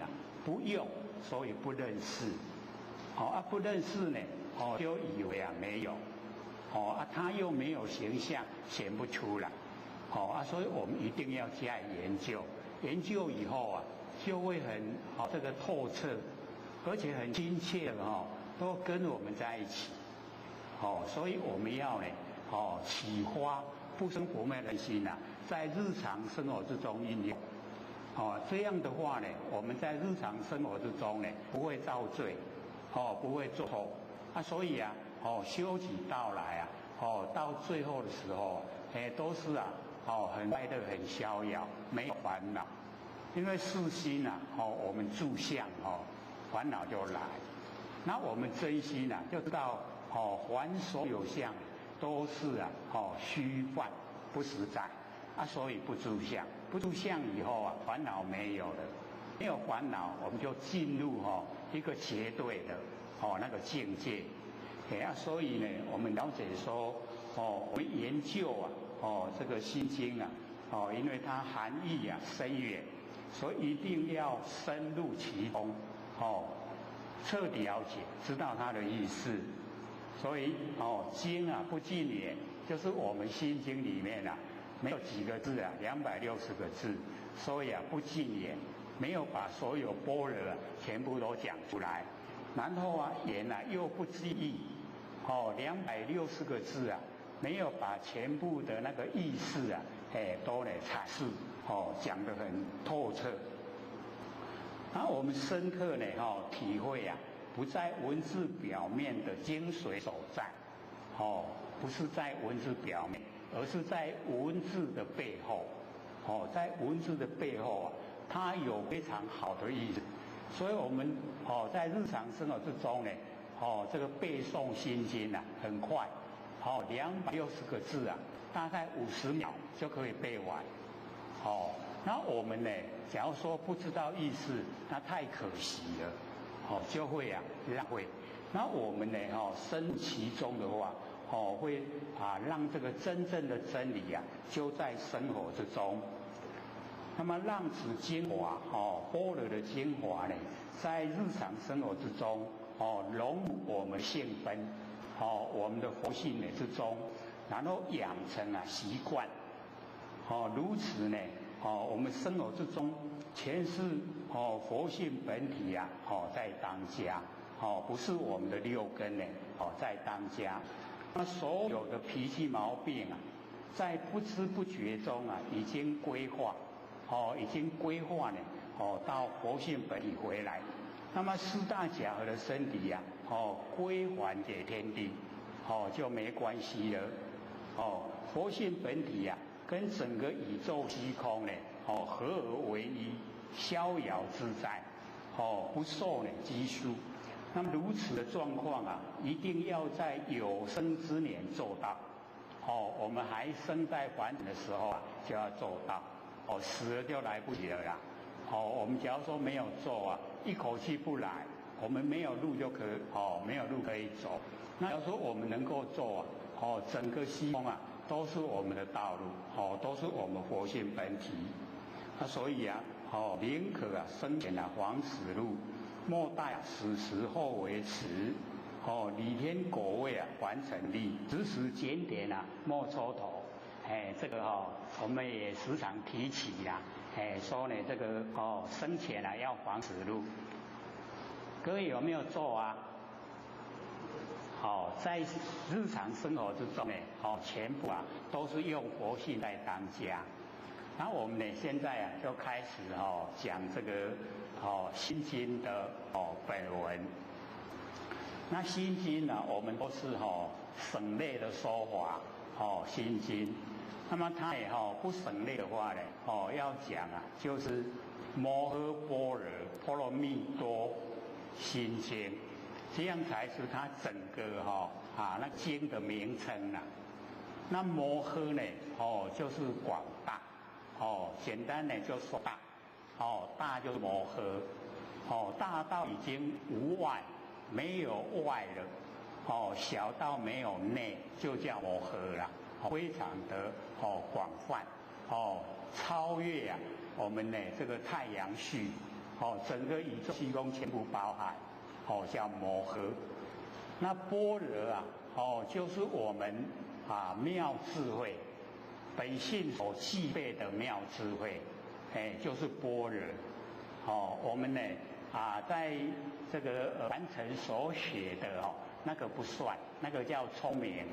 不用，所以不认识不认识呢就以为没有它又没有形象，显不出来所以我们一定要加以研究，研究以后就会很这个透彻，而且很亲切的都跟我们在一起所以我们要呢启发不生不灭的心在日常生活之中应用这样的话呢，我们在日常生活之中呢不会造罪不会做错所以修起道来到最后的时候都是很快乐，很逍遥，没有烦恼。因为世心我们住相烦恼就来。那我们真心就知道凡所有相，都是虚幻不实在所以不住相。不住相以后烦恼没有了，没有烦恼，我们就进入一个绝对的那个境界。所以呢，我们了解说我们研究这个心经因为它含义深远，所以一定要深入其中彻底了解，知道它的意思。所以经不尽言，就是我们心经里面没有几个字260个字，所以不尽言，没有把所有般若全部都讲出来。然后言又不记忆，260个字没有把全部的那个意思都来阐释讲得很透彻。然后我们深刻呢体会不在文字表面的精髓所在，不是在文字表面，而是在文字的背后，在文字的背后它有非常好的意思。所以我们在日常生活之中呢，这个背诵心经很快，260个字大概50秒就可以背完。那我们呢，假如说不知道意思，那太可惜了，就会浪费。那我们呢，深入其中的话，会让这个真正的真理就在生活之中。那么让此精华，般若的精华呢，在日常生活之中，融入我们性本，我们的活性呢之中，然后养成习惯，如此呢，我们生活之中全是佛性本体在当家，不是我们的六根呢在当家。那所有的脾气毛病在不知不觉中已经规划。已经规划呢，到活性本体回来。那么四大假合的身体归还给天地，就没关系了。活性本体跟整个宇宙虚空呢，合而为一，逍遥自在，不受拘束。那么如此的状况一定要在有生之年做到。我们还生在凡尘的时候就要做到。死了就来不及了啦。我们假如说没有做一口气不来，我们没有路就没有路可以走。那假如说我们能够做整个虚空都是我们的道路，都是我们活性本体。那所以宁可生前黄死路，莫待死时后为迟。李天果位还成立，只时检点莫蹉跎。这个我们也时常提起说呢这个生前要黄死路。各位有没有做在日常生活之中呢，全部都是用佛性在当家。那我们呢现在就开始讲这个心经的本文。那心经我们都是省略的说法心经。那么它也不省略的话呢，要讲就是摩诃般若波罗蜜多心经，这样才是它整个那经的名称那摩诃呢就是广大，简单呢就说大，大就是摩诃，大到已经无外，没有外了，小到没有内，就叫摩诃了。非常的广泛，超越我们呢这个太阳系，整个宇宙虚空全部包含，叫摩诃。那般若就是我们妙智慧本性所具备的妙智慧，就是般若。我们呢在这个凡尘所学的那个不算，那个叫聪明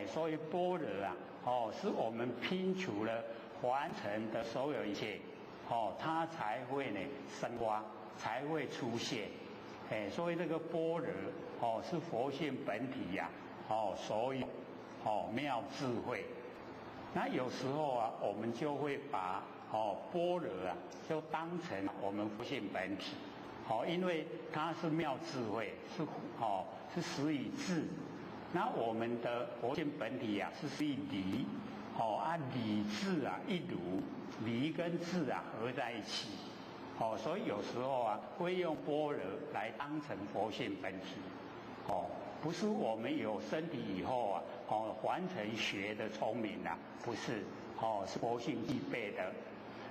所以般若是我们拼除了凡尘的所有一切，它才会呢生发，才会出现。所以这个般若是佛性本体所有妙智慧。那有时候我们就会把般若就当成我们佛性本体，因为它是妙智慧，是始于智。那我们的活性本体啊是一离，离字啊一如，离跟字啊合在一起，所以有时候啊会用般若来当成活性本体，不是我们有身体以后啊，还成学的聪明啊，不是，是活性具备的。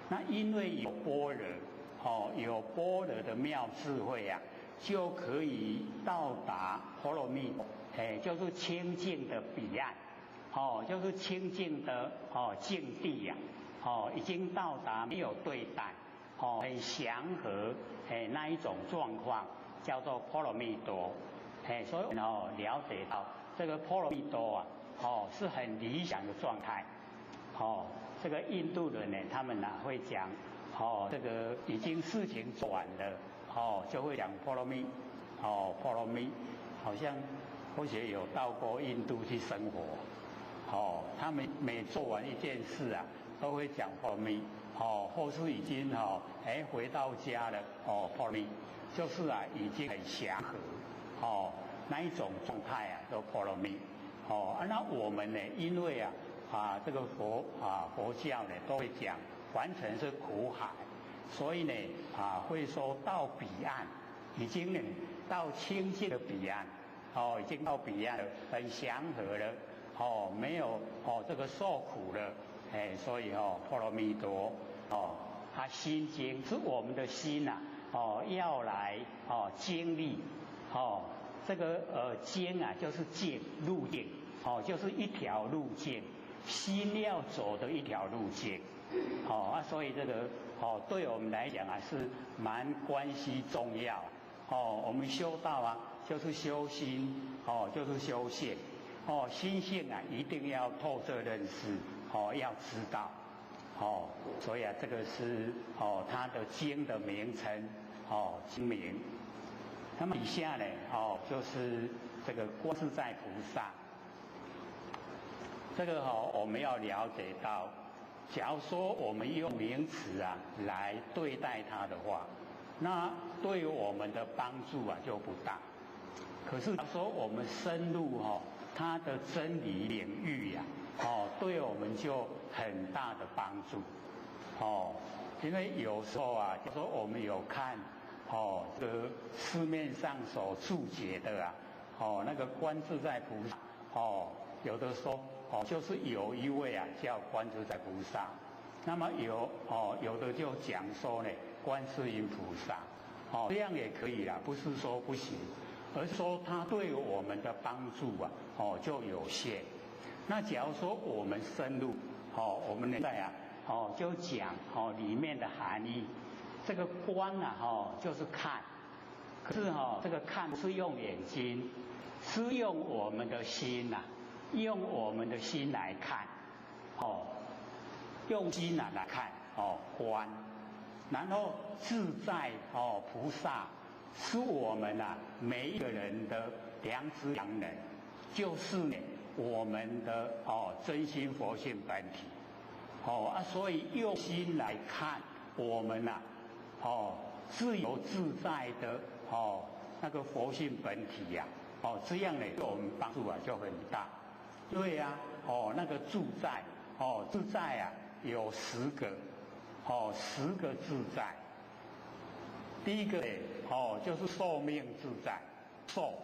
那因为有般若，有般若的妙智慧啊，就可以到达波罗蜜，就是清净的彼岸，就是清净的境地呀，已经到达没有对待，很祥和，那一种状况叫做波罗蜜多。所以了解到这个波罗蜜多啊，是很理想的状态。这个印度人呢，他们会讲，这个已经事情做完了，就会讲波罗蜜，波罗蜜，好像或许有到过印度去生活，他们每做完一件事啊，都会讲波罗蜜，或是已经回到家了，波罗蜜，就是啊已经很祥和。那一种状态啊，叫波罗蜜。那我们呢，因为这个佛教呢都会讲，完全是苦海，所以呢会说到彼岸，已经呢到清净的彼岸，已经到彼岸了，很祥和了，没有这个受苦了，所以波罗蜜多，它心经是我们的心呐，要来经历。这个经啊，就是径路径，就是一条路径，心要走的一条路径，所以这个对我们来讲啊是蛮关系重要，我们修道啊就是修心，就是修性，心性啊一定要透彻认识，要知道，所以啊这个是它的经的名称，经名。那么以下呢，就是这个观自在菩萨。这个我们要了解到，假如说我们用名词啊来对待它的话，那对我们的帮助啊就不大。可是假如说我们深入它的真理领域呀，对我们就很大的帮助。因为有时候啊，就说我们有看。这个市面上所注解的啊，那个观自在菩萨，有的说就是有一位啊叫观自在菩萨，那么有的就讲说呢观世音菩萨，这样也可以啦，不是说不行，而是说它对我们的帮助啊，就有限。那假如说我们深入，我们现在啊，就讲里面的含义。这个观啊，就是看，可是这个看不是用眼睛，是用我们的心呐，用我们的心来看，用心来看，观，然后自在菩萨是我们每一个人的良知良能，就是呢我们的真心佛性本体，所以用心来看我们自由自在的那个佛性本体呀，这样呢对我们帮助啊就很大。对呀，那个自在，自在啊有10个，10个自在。第一个呢，就是寿命自在，寿，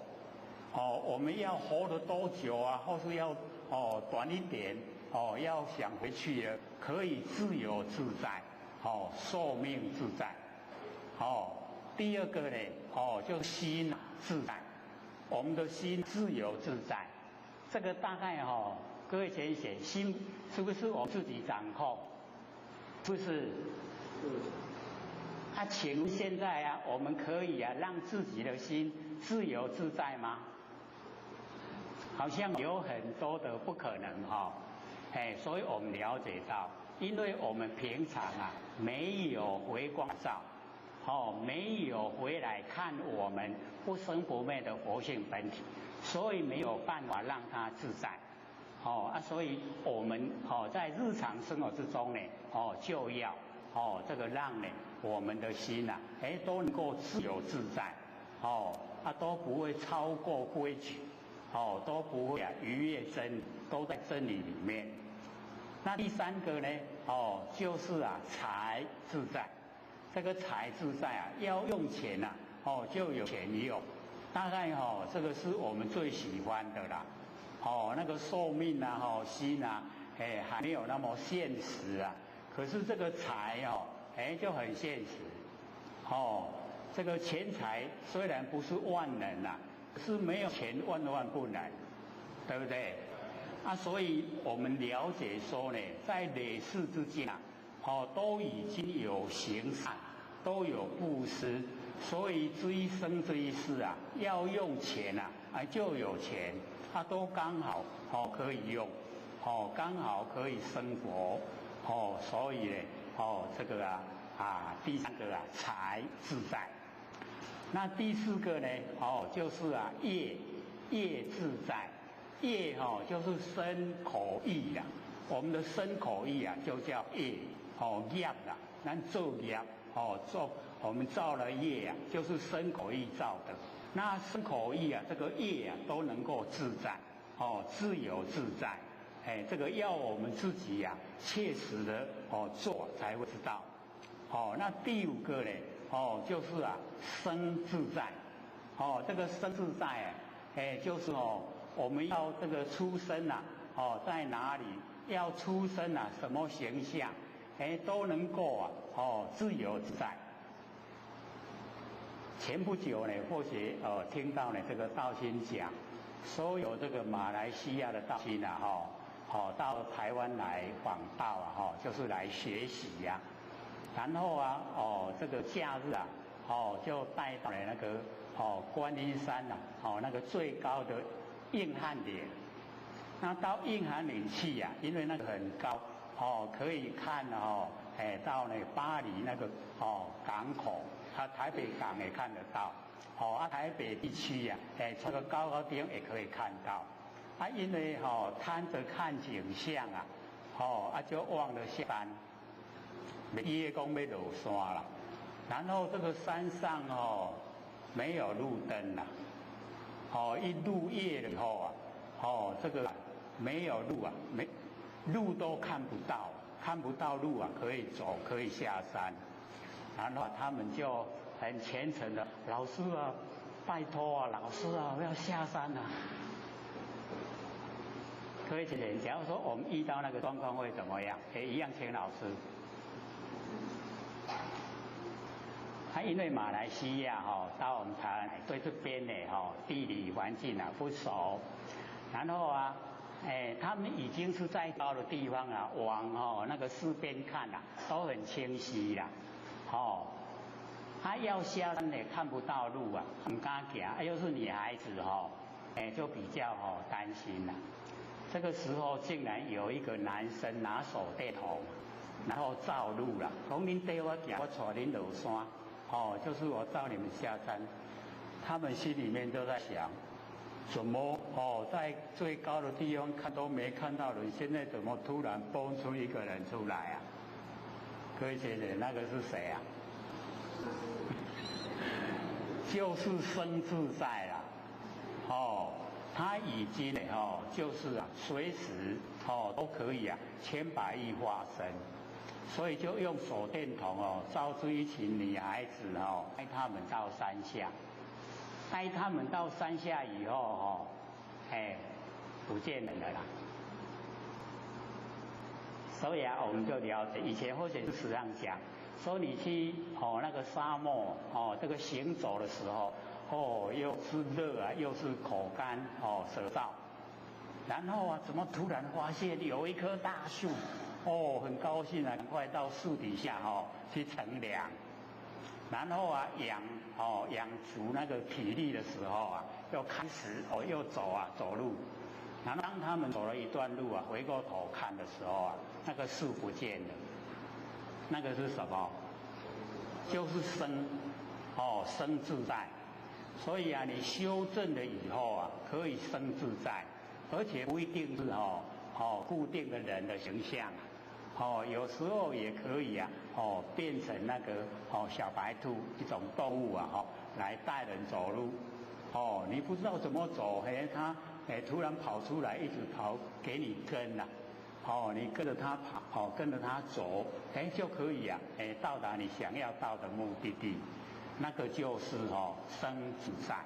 我们要活得多久啊，或是要短一点，要想回去了，可以自由自在，寿命自在。第二个呢，就心自在，我们的心自由自在。这个大概各位先写，心是不是我自己掌控？不是。请问现在啊，我们可以让自己的心自由自在吗？好像有很多的不可能所以我们了解到，因为我们平常没有回光照。没有回来看我们不生不灭的佛性本体，所以没有办法让它自在。所以我们在日常生活之中呢，就要这个让呢我们的心都能够自由自在，都不会超过规矩，都不会逾越真理，都在真理里面。那第三个呢，就是财自在。这个财自在要用钱就有钱用。大概这个是我们最喜欢的啦。那个寿命心还没有那么现实可是这个财就很现实。这个钱财虽然不是万能可是没有钱万万不能，对不对？所以我们了解说呢，在累世之间都已经有行善，都有布施，所以这一生这一世要用钱就有钱，都刚好可以用，刚好可以生活，所以呢这个第三个财自在。那第四个呢就是业自在。业就是身口意我们的身口意就叫业业咱做业我们造了业就是身口意造的。那身口意这个业都能够自在自由自在。这个要我们自己切实的做才会知道。那第五个呢就是生自在。这个生自在就是我们要这个出生在哪里，要出生什么形象都能够自由自在。前不久呢，或许听到呢这个道心讲，所有这个马来西亚的道心到台湾来访道就是来学习然后这个假日就带到了那个观音山那个最高的硬汉岭。那到硬汉岭去因为那个很高可以看到那巴黎那个港口，台北港也看得到台北地区这个高高顶也可以看到因为摊着看景象就忘了下山，伊讲要落山了。然后这个山上没有路灯一入夜了以后这个没有路路都看不到路可以走可以下山。然后他们就很虔诚的，老师拜托老师不要下山各位姐姐，假如说我们遇到那个状况会怎么样？也一样请老师。因为马来西亚到我们台湾对这边的地理环境不熟，然后他们已经是在高的地方往那个四边看都很清晰要下山也看不到路很敢行又是女孩子就比较担心这个时候竟然有一个男生拿手电筒，然后照路讲您带我行，我带您落山就是我照你们下山。他们心里面都在想，怎么在最高的地方看都没看到人，现在怎么突然蹦出一个人出来各位姐姐，那个是谁就是生自在他已经就是随时都可以千百亿化身。所以就用手电筒照出一群女孩子带他们到山下，带他们到山下以后不见人了所以我们就了解，以前或者是史上讲说你去那个沙漠这个行走的时候又是热又是口干舌燥，然后怎么突然发现有一棵大树很高兴赶快到树底下去乘凉，然后养足那个体力的时候又开始又走路，然后当他们走了一段路回过头看的时候那个树不见了，那个是什么？就是生自在。所以你修正了以后可以生自在，而且不一定是固定的人的形象有时候也可以变成那个小白兔一种动物来带人走路你不知道怎么走它突然跑出来，一直跑给你跟呐、你跟着他跑，跟着他走，就可以啊，到达你想要到的目的地，那个就是生自在。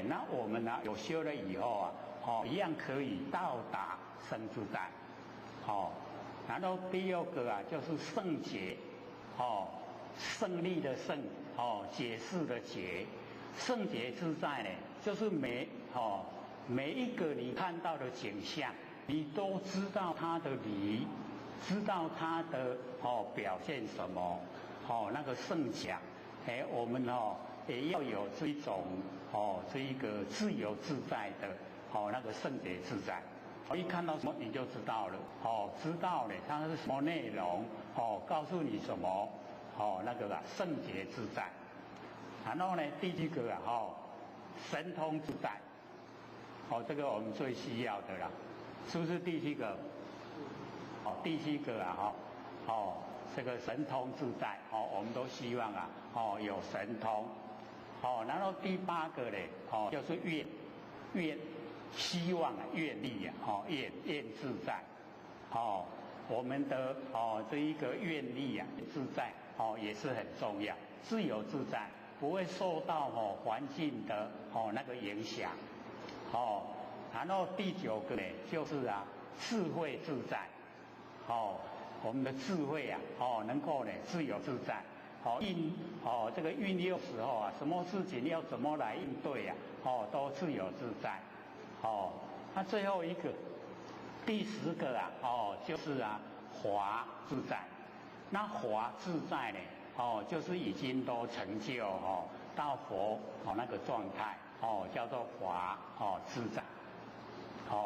那我们呢有修了以后啊，一样可以到达生自在。然后第二个啊就是圣解，胜利的胜，解释的解，圣解自在呢，就是每一个你看到的景象，你都知道它的理，知道它的表现什么，那个圣讲，我们也要有这一种这一个自由自在的那个圣解自在。一看到什么你就知道了，知道了它是什么内容，告诉你什么，那个圣洁自在。然后呢，第几个神通自在，这个我们最需要的啦，是不是第七个？第七个这个神通自在，我们都希望啊，有神通，然后第八个呢，就是愿。希望啊，愿力啊，愿自在，我们的这一个愿力啊，自在也是很重要，自由自在，不会受到环境的那个影响，然后第九个呢，就是啊，智慧自在，我们的智慧啊，能够呢自由自在，这个运用时候啊，什么事情要怎么来应对啊，都自由自在。那最后一个，第10个啊，就是啊，华自在。那华自在呢，就是已经都成就到佛那个状态，叫做华自在。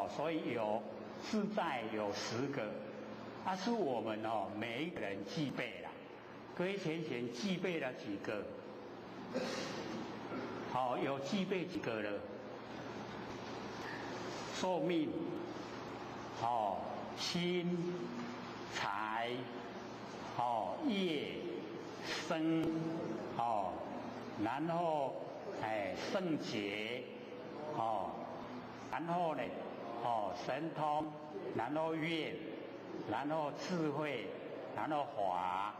所以有自在有10个，那是我们每一个人具备了。各位浅具备了几个？有具备几个了？寿命，心、财，业、生，然后圣洁，然后呢，神通，然后愿，然后智慧，然后华，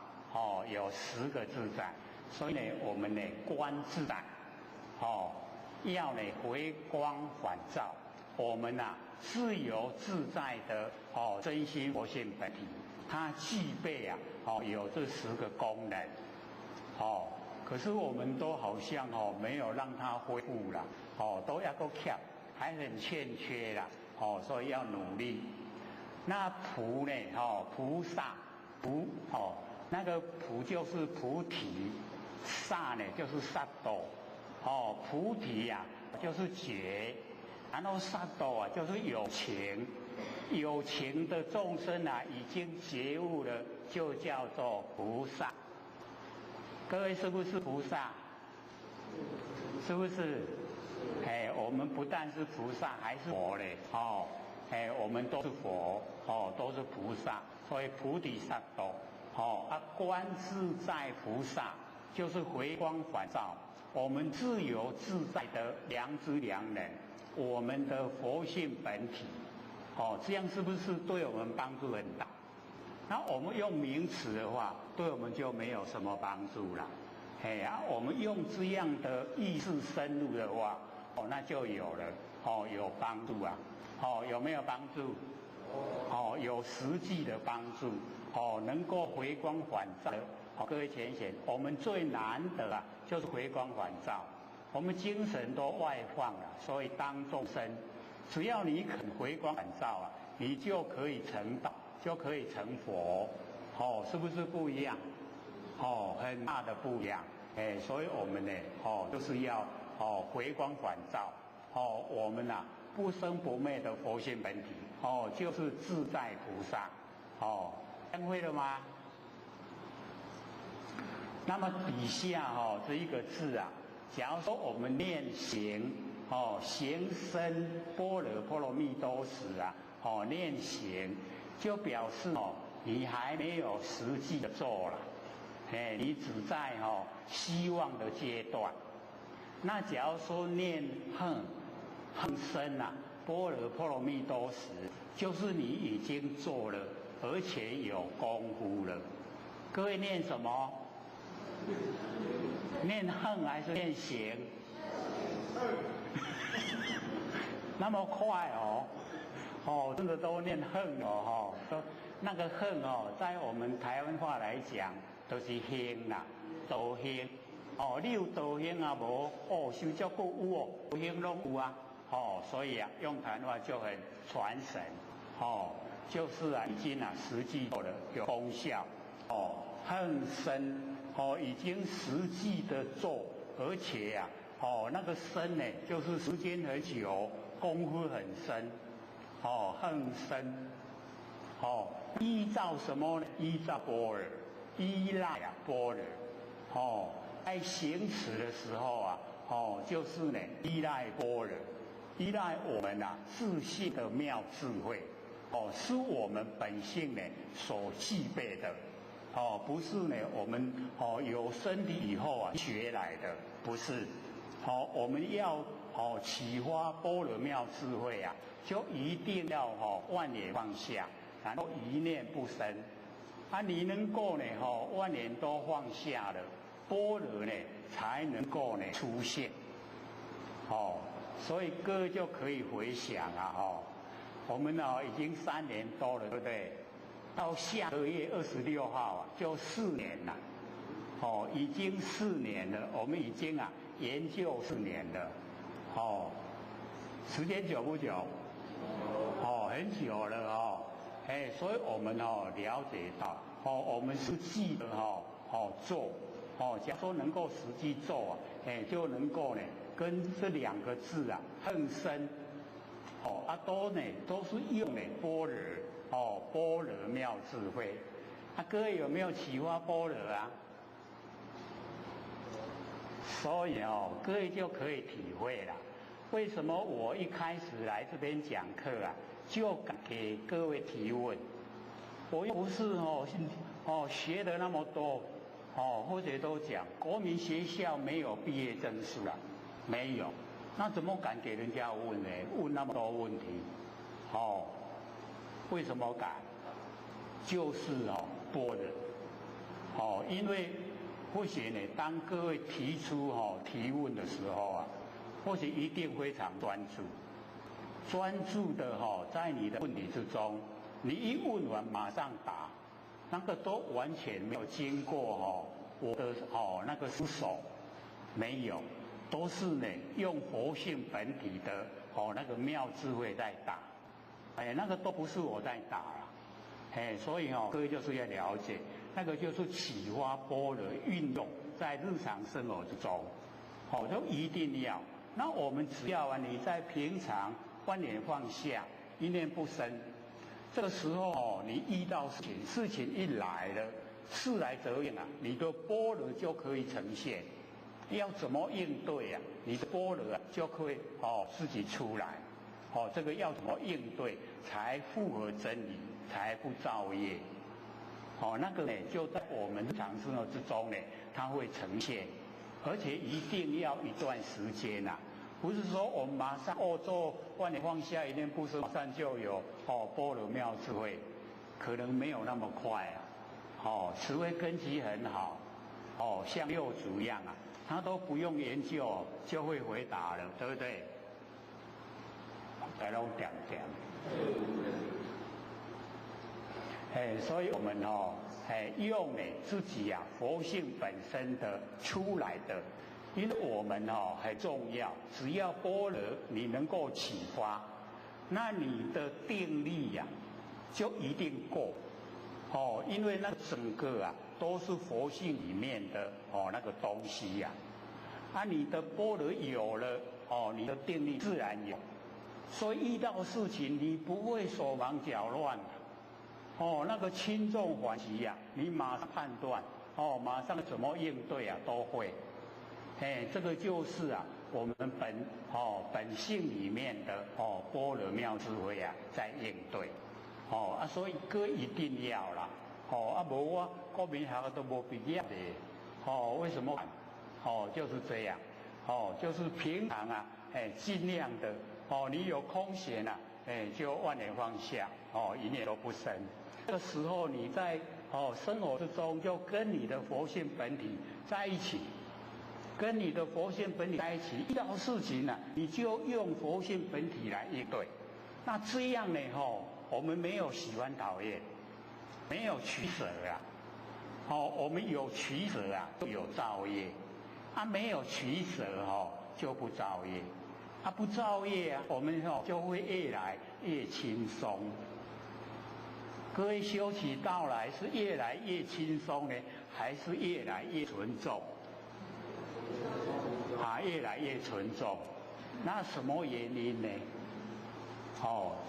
有10个自在。所以呢，我们呢观自在，要呢回光返照。我们自由自在的真心佛性本体，它具备有这10个功能，可是我们都好像没有让它恢复了，都要够强，还很欠缺啦，所以要努力。那菩呢，菩萨菩那个菩就是菩提，萨呢就是萨埵，菩提呀就是觉。然后萨埵啊，就是有情的众生啊，已经觉悟了，就叫做菩萨。各位是不是菩萨？是不是？我们不但是菩萨，还是佛嘞，我们都是佛，都是菩萨，所以菩提萨埵，观自在菩萨就是回光返照，我们自由自在的良知良能。我们的佛性本体，这样是不是对我们帮助很大？那我们用名词的话，对我们就没有什么帮助了。我们用这样的意识深入的话，那就有了，有帮助啊，有没有帮助？有实际的帮助，能够回光返照。各位浅显，我们最难得啊，就是回光返照。我们精神都外放了，所以当众生，只要你肯回光返照啊，你就可以成道，就可以成佛，是不是不一样？很大的不一样。所以我们呢，就是要回光返照，我们不生不灭的佛性本体，就是自在菩萨，听会了吗？那么底下这一个字啊。假如说我们念行，行深般若波罗蜜多时啊，念行，就表示你还没有实际的做了，你只在希望的阶段。那假如说念恒深啊，般若波罗蜜多时，就是你已经做了，而且有功夫了。各位念什么？念恨还是念行？那么快哦，哦，真的都念恨哦，都那个恨哦，在我们台湾话来讲，都是行啦，道行。哦，你有道行啊无？哦，修足够有哦，道行拢有啊。哦，所以啊，用台湾话就很传神。哦，就是啊，已经啊实际做了有功效。哦，恨深。哦，已经实际的做，而且啊，哦，那个深呢，就是时间很久，功夫很深，哦，很深，哦，依照什么呢？依照般若，依赖啊般若，哦，在行持的时候啊，哦，就是呢，依赖般若，依赖我们啊自信的妙智慧，哦，是我们本性呢所具备的。哦，不是呢，我们哦有身体以后啊学来的，不是。哦，我们要哦启发般若妙智慧啊，就一定要哦万念放下，然后一念不生。啊，你能够呢万念都放下了，般若呢才能够呢出现。哦，所以各位就可以回想啊，我们已经3年多了，对不对？到下个月26号啊，就4年了，哦，已经4年了，我们已经啊研究4年了，哦，时间久不久？哦，很久了哦，所以我们了解到，我们实际的做，假如说能够实际做啊，就能够呢跟这2个字啊更深，都是用般若。般若妙智慧，各位有没有启发般若啊？所以各位就可以体会了，为什么我一开始来这边讲课啊，就敢给各位提问？我又不是学的那么多，或者都讲国民学校没有毕业证书啊，没有，那怎么敢给人家问呢？问那么多问题，为什么敢？就是般若，因为或许呢，当各位提出提问的时候啊，或许一定非常专注的在你的问题之中，你一问完马上答，那个都完全没有经过我的那个出手，没有，都是呢用佛性本体的那个妙智慧在答。那个都不是我在打了，所以各位就是要了解，那个就是启发般若运用在日常生活之中，都一定要。那我们只要啊，你在平常万念放下，一念不生，这个时候你遇到事情一来了，事来则应啊，你的般若就可以呈现。要怎么应对啊？你的般若就可以自己出来。这个要怎么应对才符合真理，才不造业？那个呢，就在我们日常生活之中呢，它会呈现，而且一定要一段时间呐，不是说我们马上做万念放下一念不生，马上就有般若妙智慧，可能没有那么快啊。慈悲根基很好，像六祖一样啊，他都不用研究就会回答了，对不对？来拢点，所以我们用自己佛性本身的出来的，因为我们很重要，只要般若你能够启发，那你的定力就一定够，因为那整个都是佛性里面的那个东西你的般若有了你的定力自然有。所以遇到事情你不会手忙脚乱那个轻重缓急你马上判断马上怎么应对都会，这个就是我们本性里面的般若妙智慧在应对所以各位一定要啦无我国民学校都无毕业的为什么就是这样就是平常尽量的你有空闲就万年放下一念都不生。这个时候你在生活之中就跟你的佛性本体在一起，跟你的佛性本体在一起，遇到事情你就用佛性本体来应对。那这样呢我们没有喜欢讨厌，没有取舍我们有取舍就有造业没有取舍就不造业不造业我们就会越来越轻松。各位修起道来是越来越轻松呢，还是越来越沉重？越来越沉重。那什么原因呢？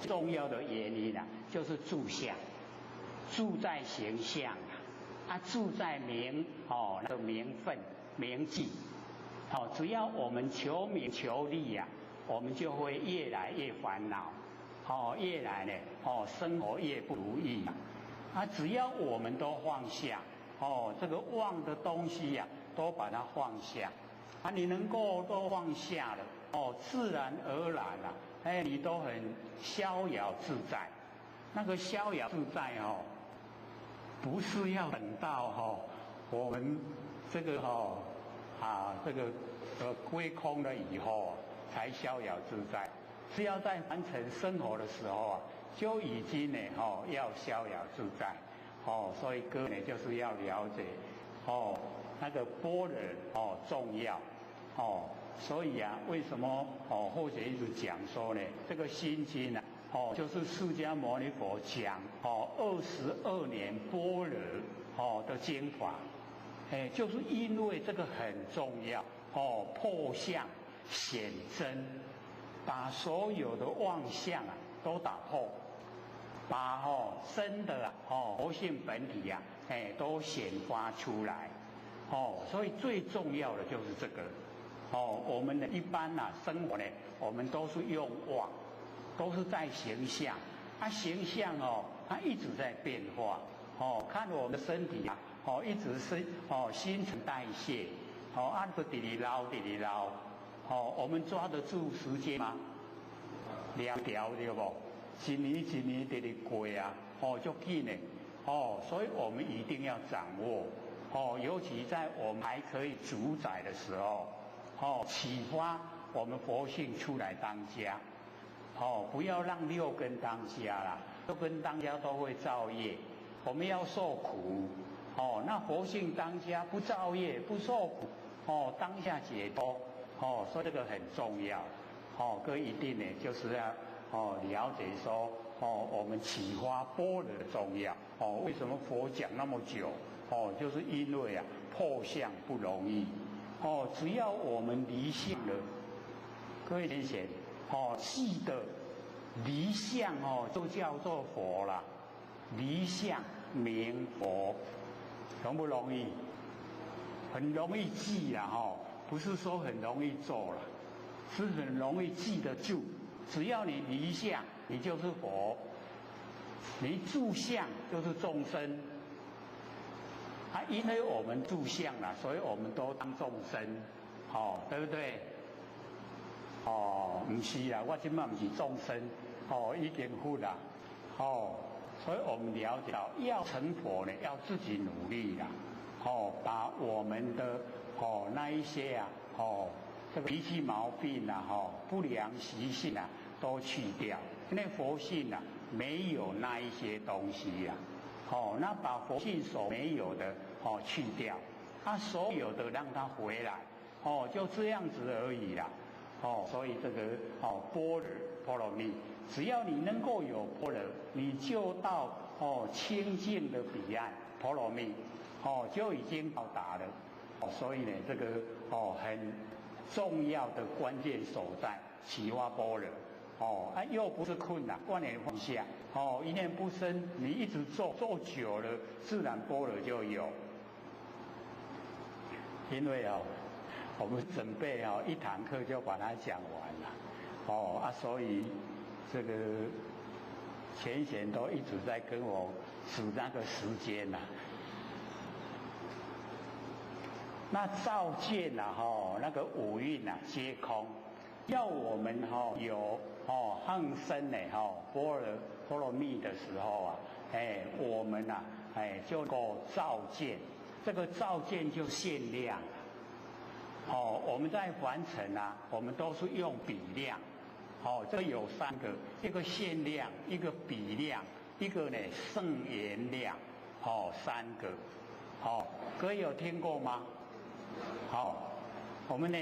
重要的原因就是住相，住在形象住在名那个名分名记只要我们求名求利我们就会越来越烦恼越来呢生活越不如意只要我们都放下这个妄的东西都把它放下你能够都放下了自然而然你都很逍遥自在。那个逍遥自在不是要等到我们这个这个归空了以后才逍遥自在，是要在完成生活的时候就已经呢要逍遥自在所以各位就是要了解那个般若重要所以为什么后学一直讲说呢这个心经就是释迦牟尼佛讲22年般若的经法就是因为这个很重要破相显真，把所有的妄相都打破，把真的佛性本体都显发出来所以最重要的就是这个我们一般生活呢我们都是用妄，都是在形象形象它一直在变化看我们的身体一直是新陈代谢按个滴哩捞我们抓得住时间吗？2条对不？一年一年直直过就紧的所以我们一定要掌握尤其在我们还可以主宰的时候启发我们佛性出来当家不要让6根当家啦，6根当家都会造业，我们要受苦那佛性当家不造业不受苦当下解脱所以这个很重要各位一定呢就是要了解说我们启发般若的重要为什么佛讲那么久就是因为破相不容易只要我们离相了，各位先生记得离相就叫做佛了，离相名佛，容不容易？很容易记不是说很容易做了，是很容易记得住。只要你离相，你就是佛；你住相就是众生。因为我们住相所以我们都当众生，对不对？不是啦，我现在不是众生，已经佛啦，所以我们了解到要成佛呢，要自己努力啦，把我们的那一些这个脾气毛病不良习性都去掉，因为佛性没有那一些东西那把佛性所没有的去掉，所有的让它回来就这样子而已啦所以这个般若蜜，只要你能够有般若，你就到清净的彼岸，般若蜜就已经到达了所以呢这个很重要的关键所在，启发般若又不是困难，万年放下一念不生，你一直做久了，自然般若就有。因为我们准备1堂课就把它讲完了所以这个前贤都一直在跟我数那个时间那照见那个五蕴皆空要我们有恒生的波罗蜜的时候啊，我们啊就够照见，这个照见就限量。我们在凡尘啊，我们都是用比量。这有3个，一个限量，一个比量，一个呢圣言量，3个。各位有听过吗？我们呢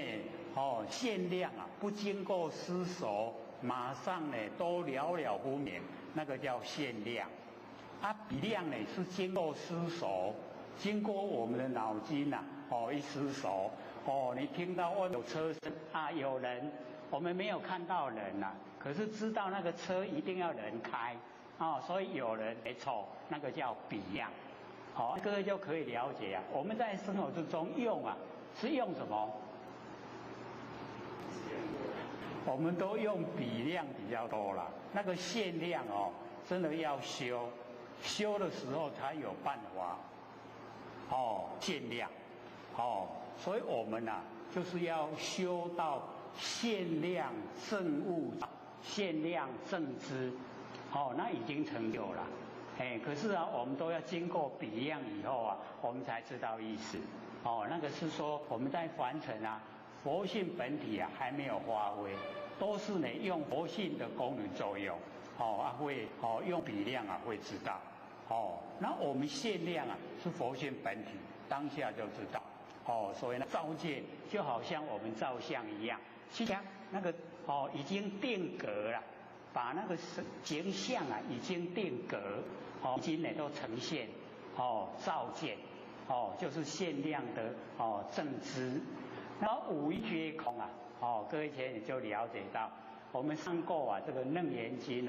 限量啊，不经过思索，马上呢都了了分明，那个叫限量。比量呢是经过思索，经过我们的脑筋啊，一思索，你听到外面有车声啊，有人，我们没有看到人啊，可是知道那个车一定要人开，所以有人没错，那个叫比量。各位就可以了解啊，我们在生活之中用啊，是用什么？我们都用比量比较多啦，那个限量真的要修的时候才有办法限量，所以我们就是要修到限量正悟、限量正知，那已经成就了。可是我们都要经过比量以后我们才知道意思。那个是说我们在凡尘佛性本体还没有发挥，都是呢用佛性的功能作用，会用比量会知道。那我们限量是佛性本体，当下就知道。所以呢照见就好像我们照相一样，去讲那个已经定格了，把那个形象已经定格，已经呢都呈现，照见，就是限量的正知。然后五蕴皆空各位前也就了解到，我们上过这个《楞严经》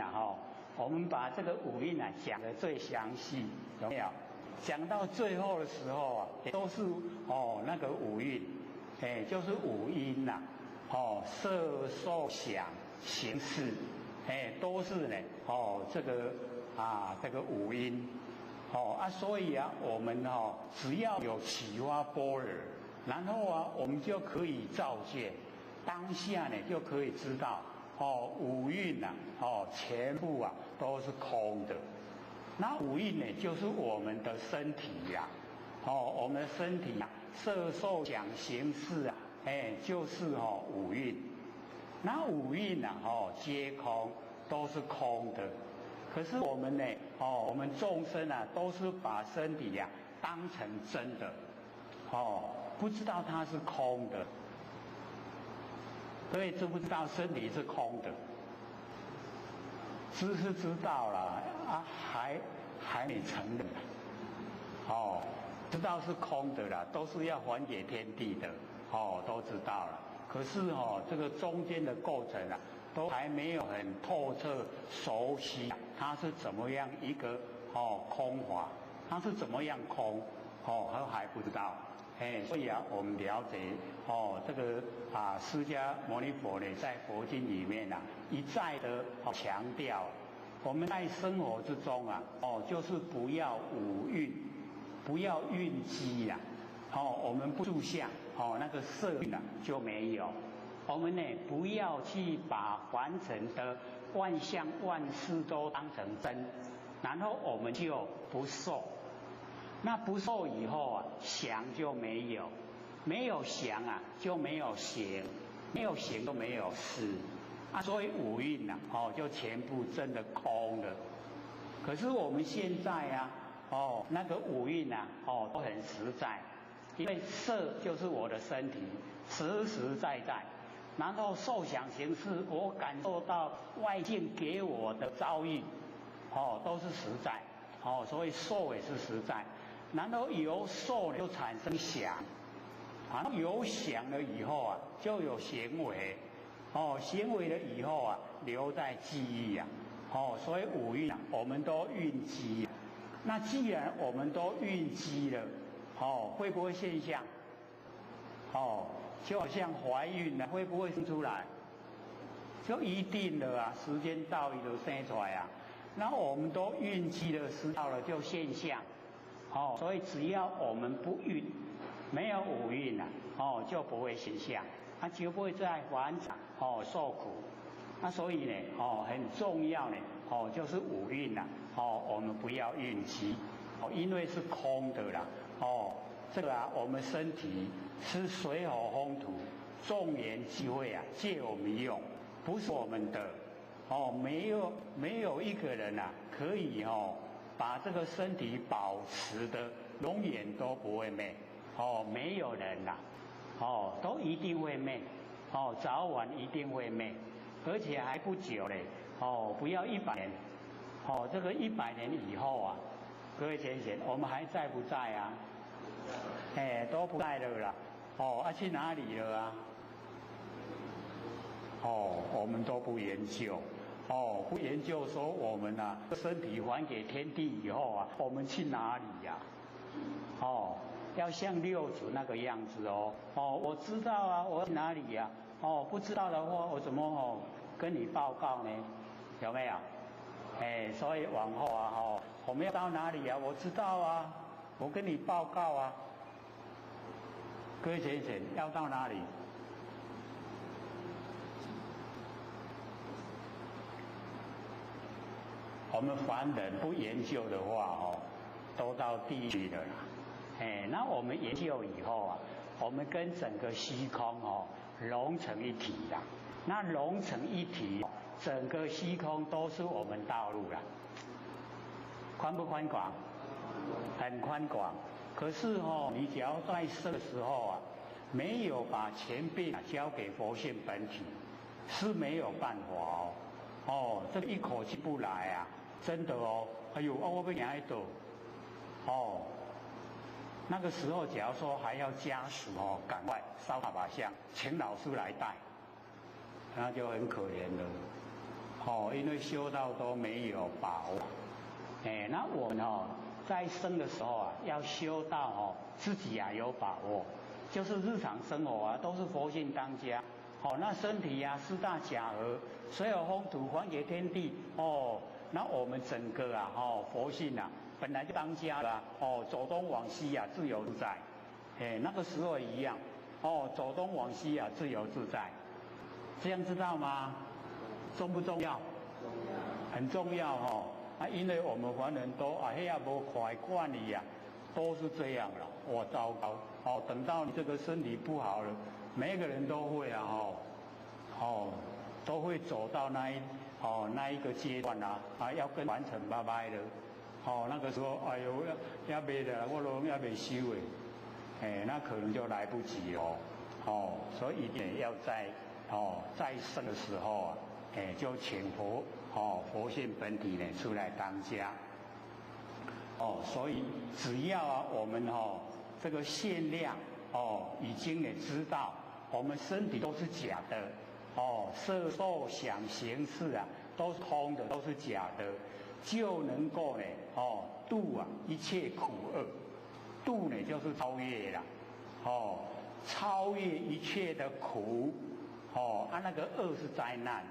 我们把这个五蕴讲得最详细，有没有？讲到最后的时候都是那个五蕴，就是五阴色受想行识，都是呢这个五阴，所以我们只要有启发般若，然后我们就可以照见，当下呢就可以知道五蕴全部都是空的。那五蕴呢就是我们的身体我们的身体色受想行识就是五蕴。那五蕴皆空，都是空的。可是我们呢我们众生都是把身体当成真的，不知道它是空的。所以知不知道身体是空的？知是知道了还没承认。知道是空的啦，都是要还给天地的，都知道了。可是这个中间的过程都还没有很透彻熟悉，它是怎么样一个空法，它是怎么样空，还不知道。所以我们了解这个释迦牟尼佛呢，在佛经里面一再的强调，我们在生活之中就是不要五蕴，不要蕴积我们不住相那个色蕴就没有。我们呢不要去把凡尘的万象万事都当成真，然后我们就不受。那不受以后想就没有，没有想就没有行，没有行都没有识所以五蕴就全部真的空了。可是我们现在那个五蕴都很实在，因为色就是我的身体，实实在在。然后受想行识，我感受到外境给我的遭遇，都是实在，所以受也是实在。然后由受就产生想，然后有想了以后就有行为，行为了以后留在记忆所以五蕴我们都蕴积。那既然我们都蕴积了，会不会现象？就好像怀孕会不会生出来？就一定了时间到了就生出来然后我们都蕴积了，时到了就现象。所以只要我们不蕴，没有五蕴啊，就不会形象，它就不会在凡场受苦。那所以呢，很重要呢，就是五蕴呐，我们不要蕴积，因为是空的啦，这个啊，我们身体是水火风土众缘际会啊，借我们用，不是我们的，没有一个人啊可以把这个身体保持的永远都不会灭，没有人呐，都一定会灭，早晚一定会灭，而且还不久嘞，不要100年，这个100年以后啊，各位先生，我们还在不在啊？都不在了啦，去哪里了啊？我们都不研究，不研究说我们啊，身体还给天地以后啊，我们去哪里呀？要像六祖那个样子我知道啊，我去哪里呀？不知道的话，我怎么跟你报告呢？有没有？所以往后啊，我们要到哪里啊？我知道啊，我跟你报告啊。各位先生，要到哪里？我们凡人不研究的话，都到地狱的啦。那我们研究以后啊，我们跟整个虚空融成一体啦。那融成一体，整个虚空都是我们道路啦。宽不宽广？很宽广。可是你只要在生的时候啊，没有把前辈交给佛性本体，是没有办法这个一口气不来啊，真的哎呦，我被人走那个时候假如说还要家属赶快烧大把香，请老师来带，那就很可怜了因为修道都没有把握。那我们在生的时候啊，要修到自己啊有把握，就是日常生活啊都是佛性当家。那身体啊四大假合，水火风土还给天地那我们整个啊佛性啊本来就当家啦走东往西啊自由自在。那个时候一样走东往西啊自由自在，这样知道吗？重不重要？很重要因为我们凡人都那也无快惯你呀，都是这样了。我糟糕等到你这个身体不好了，每一个人都会都会走到那一个阶段要跟完成拜拜了那个时候哎呦也没了，我都也没修那可能就来不及所以一定要在生的时候啊就请佛性本体呢出来当家所以只要我们这个限量已经也知道我们身体都是假的色受想行识啊都是空的，都是假的，就能够呢度一切苦厄。度呢就是超越啦超越一切的苦那个恶是灾难，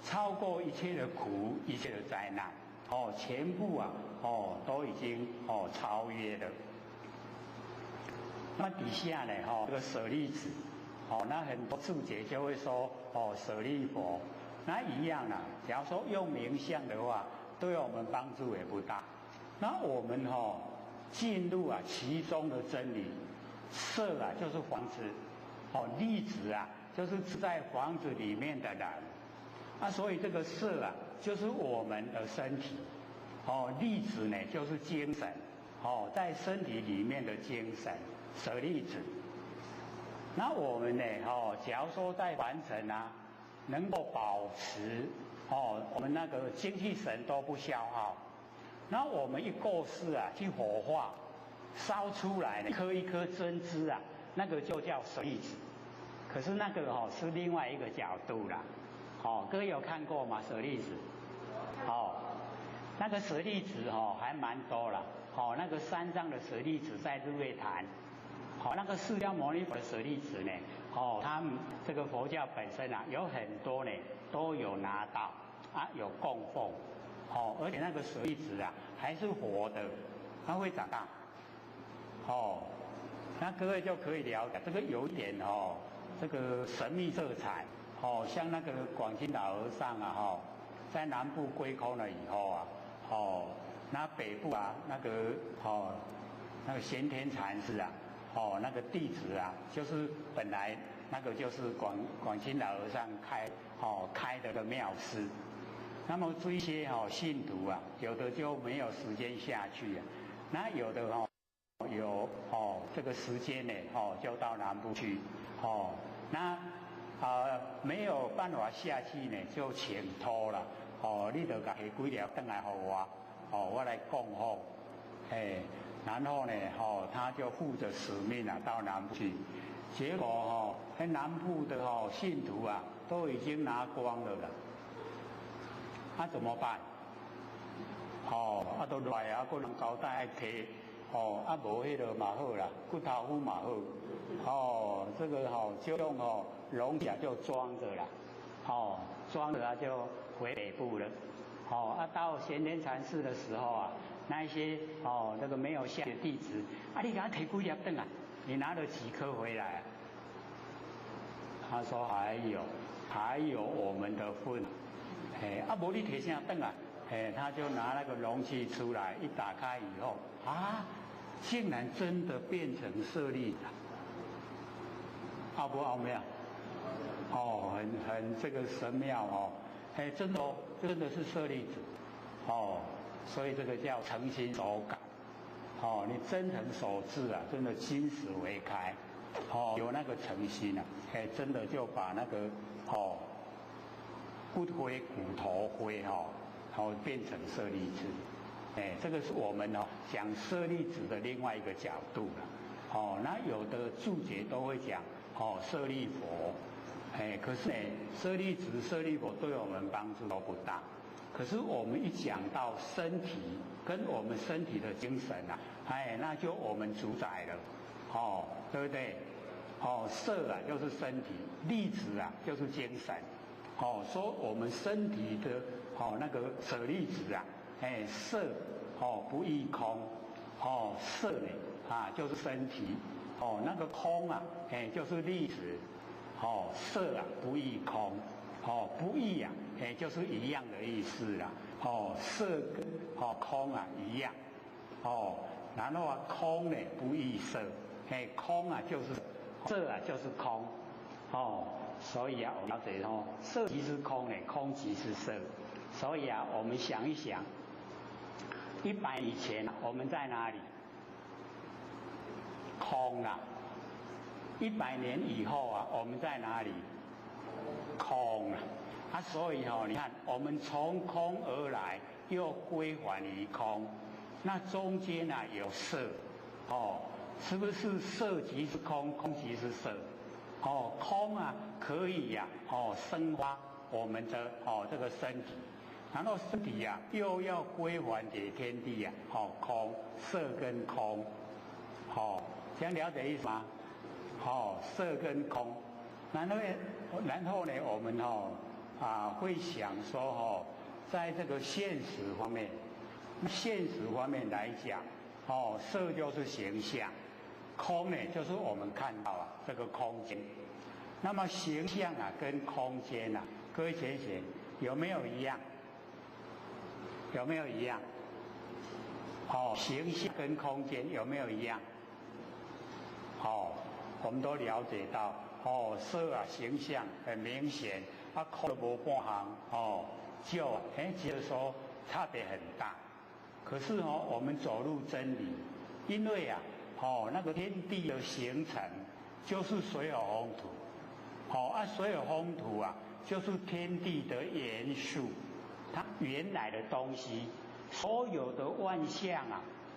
超过一切的苦，一切的灾难全部都已经超越了。那底下呢这个舍利子那很多注解就会说舍利佛，那一样假如说用名相的话，对我们帮助也不大。那我们进入其中的真理，色就是房子粒子就是住在房子里面的人所以这个色就是我们的身体粒子呢就是精神在身体里面的精神舍利子。那我们呢假如说在凡尘能够保持我们那个精气神都不消耗，那我们一过世去火化烧出来一颗一颗珍珠那个就叫舍利子。可是那个是另外一个角度啦各位有看过吗？舍利子那个舍利子还蛮多啦那个山上的舍利子在日月潭那个释迦牟尼佛的舍利子呢他们这个佛教本身有很多呢都有拿到有供奉而且那个舍利子还是活的，它会长大那各位就可以了解，这个有点这个神秘色彩像那个广清老和尚啊在南部归空了以后啊那北部啊那个玄天禅师啊那个弟子啊，就是本来那个就是广清老和尚开的庙师，那么这些信徒啊，有的就没有时间下去那有的有这个时间呢就到南部去那没有办法下去呢，就请托了你就把几粒回来给我来供奉然后呢他就负着使命到南部去，结果在南部的信徒啊都已经拿光了怎么办？都来个人交代爱提无迄个嘛好啦，骨头夫嘛好这个就用笼甲就装着啦装着就回北部了到玄天禅寺的时候啊，那一些那个没有下的弟子你给他提几粒回来，你拿了几颗回来他说还有我们的份无你提啥回来他就拿那个容器出来，一打开以后竟然真的变成舍利子不奥妙很这个神妙真的是舍利子所以这个叫诚心所感你真诚所致啊，真的金石为开有那个诚心真的就把那个骨灰骨头灰变成舍利子这个是我们讲舍利子的另外一个角度了那有的注解都会讲舍利佛可是舍利子舍利佛对我们帮助都不大，可是我们一讲到身体跟我们身体的精神那就我们主宰了对不对色就是身体，粒子就是精神说我们身体的那个舍利子色不异空色呢就是身体那个空就是粒子色不异空不异就是一样的意思啦色跟空一样然后空呢不异色空就是色就是空所以我们了解色即是空空即是色，所以我们想一想100以前我们在哪里？空100年以后我们在哪里？空所以你看我们从空而来又归还于空，那中间有色是不是色即是空，空即是色空可以生发我们的这个身体，然后身体又要归还给天地空色跟空这样了解意思吗？色跟空，然后呢我们会想说在这个现实方面来讲色就是形象，空呢就是我们看到这个空间，那么形象跟空间各位学姐有没有一样？有没有一样？形象跟空间有没有一样？我们都了解到色形象很明显空都无半行就是说差别很大。可是我们走入真理，因为那个天地的形成就是水火风土水火风土就是天地的元素，它原来的东西，所有的万象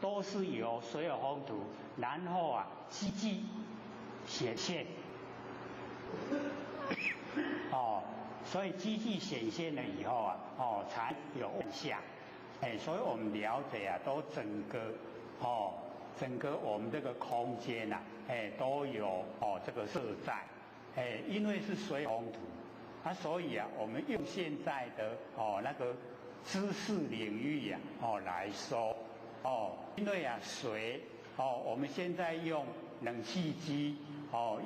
都是由水火风土然后积极显现所以积极显现了以后才有万象所以我们了解都整个我们这个空间都有这个色在因为是水火风土所以我们用现在的那个知识领域来说因为水我们现在用冷气机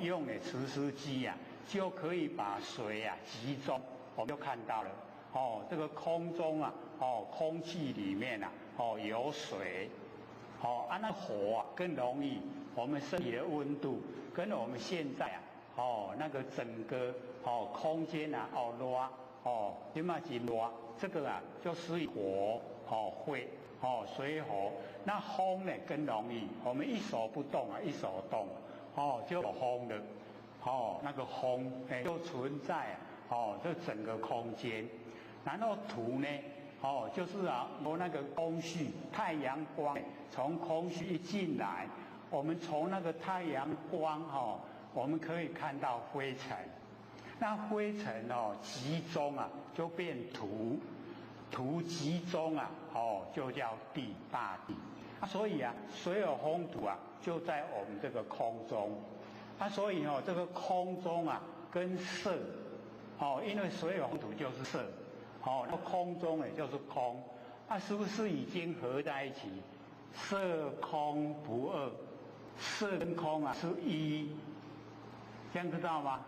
用的除湿机就可以把水集中，我们就看到了这个空中空气里面有水，那火更容易，我们身体的温度跟我们现在那个整个空间热今嘛是热，这个就属于火会水火。那风呢更容易，我们一手不动一手动就有风的那个风就存在这整个空间。然后土呢就是由那个空气太阳光从空气一进来，我们从那个太阳光我们可以看到灰尘，那灰尘集中就变土，土集中就叫地，大地。所以水有风土就在我们这个空中。所以这个空中跟色因为水有风土就是色那空中也就是空，是不是已经合在一起？色空不二，色跟空是一，这样知道吗？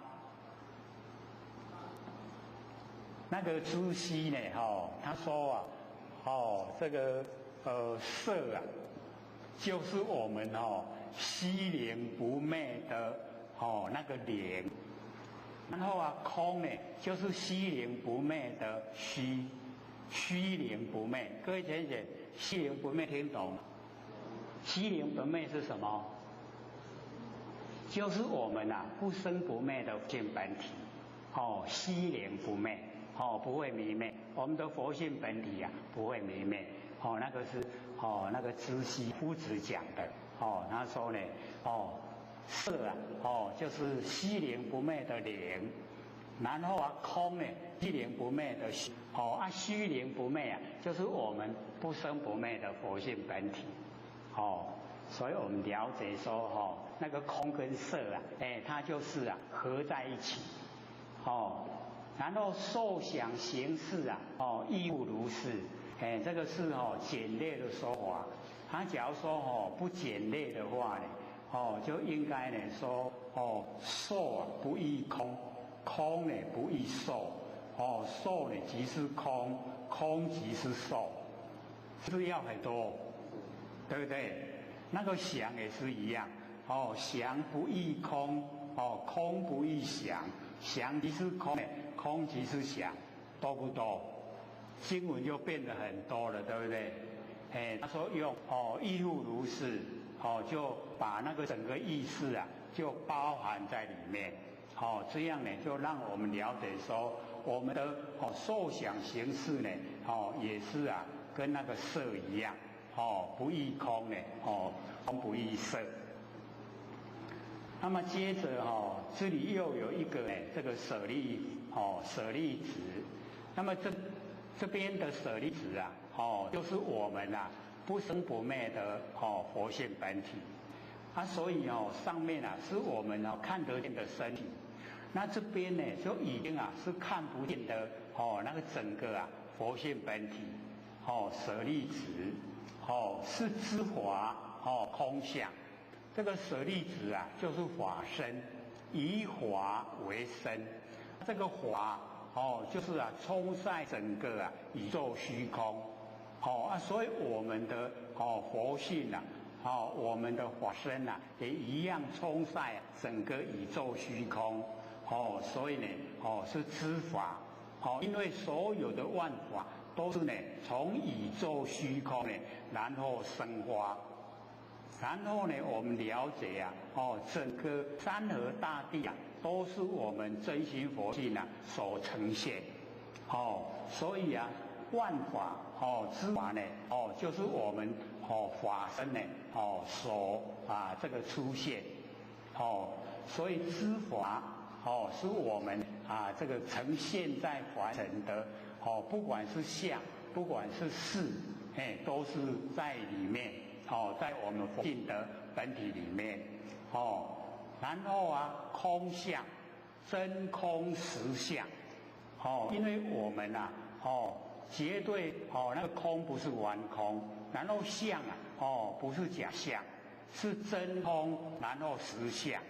那个朱熹呢他说这个色就是我们虚灵不昧的那个灵，然后空呢就是虚灵不昧的虚，虚灵不昧。各位同学，虚灵不昧听懂吗？虚灵不昧是什么？就是我们不生不灭的性本体虚灵不昧不会迷昧，我们的佛性本体不会迷昧那个是那个知悉夫子讲的他说呢色就是虚灵不昧的灵，然后空呢虚灵不昧的虚虚灵不昧就是我们不生不灭的佛性本体所以我们了解说那个空跟色它就是合在一起然后受想行识亦复如是这个是简略的说法。他假如说不简略的话呢就应该呢说受不异空，空呢不异受受呢即是空，空即是受，是不是要很多？对不对？那个想也是一样想不异空空不异想，想即是空空即是想，多不多？经文就变得很多了，对不对？他说用亦复如是就把那个整个意识就包含在里面这样呢就让我们了解说我们的受想行识呢也是跟那个色一样不异空呢空不异色。那么接着这里又有一个这个舍利子，那么这边的舍利子就是我们不生不灭的佛性本体所以上面是我们看得见的身体，那这边呢就已经是看不见的那个整个佛性本体舍利子是知法空相。这个舍利子就是法身，以法为身，这个法就是充塞整个宇宙虚空所以我们的佛性我们的法身也一样充塞整个宇宙虚空所以呢是知法因为所有的万法都是呢从宇宙虚空呢然后生发，然后呢我们了解整个山河大地都是我们真心佛性所呈现所以万法知法呢就是我们法身呢所这个出现所以知法是我们这个呈现在凡尘的不管是相不管是事都是在里面在我们佛性的本体里面然后空相真空实相因为我们绝对那个空不是完空，然后相不是假象，是真空，然后实相。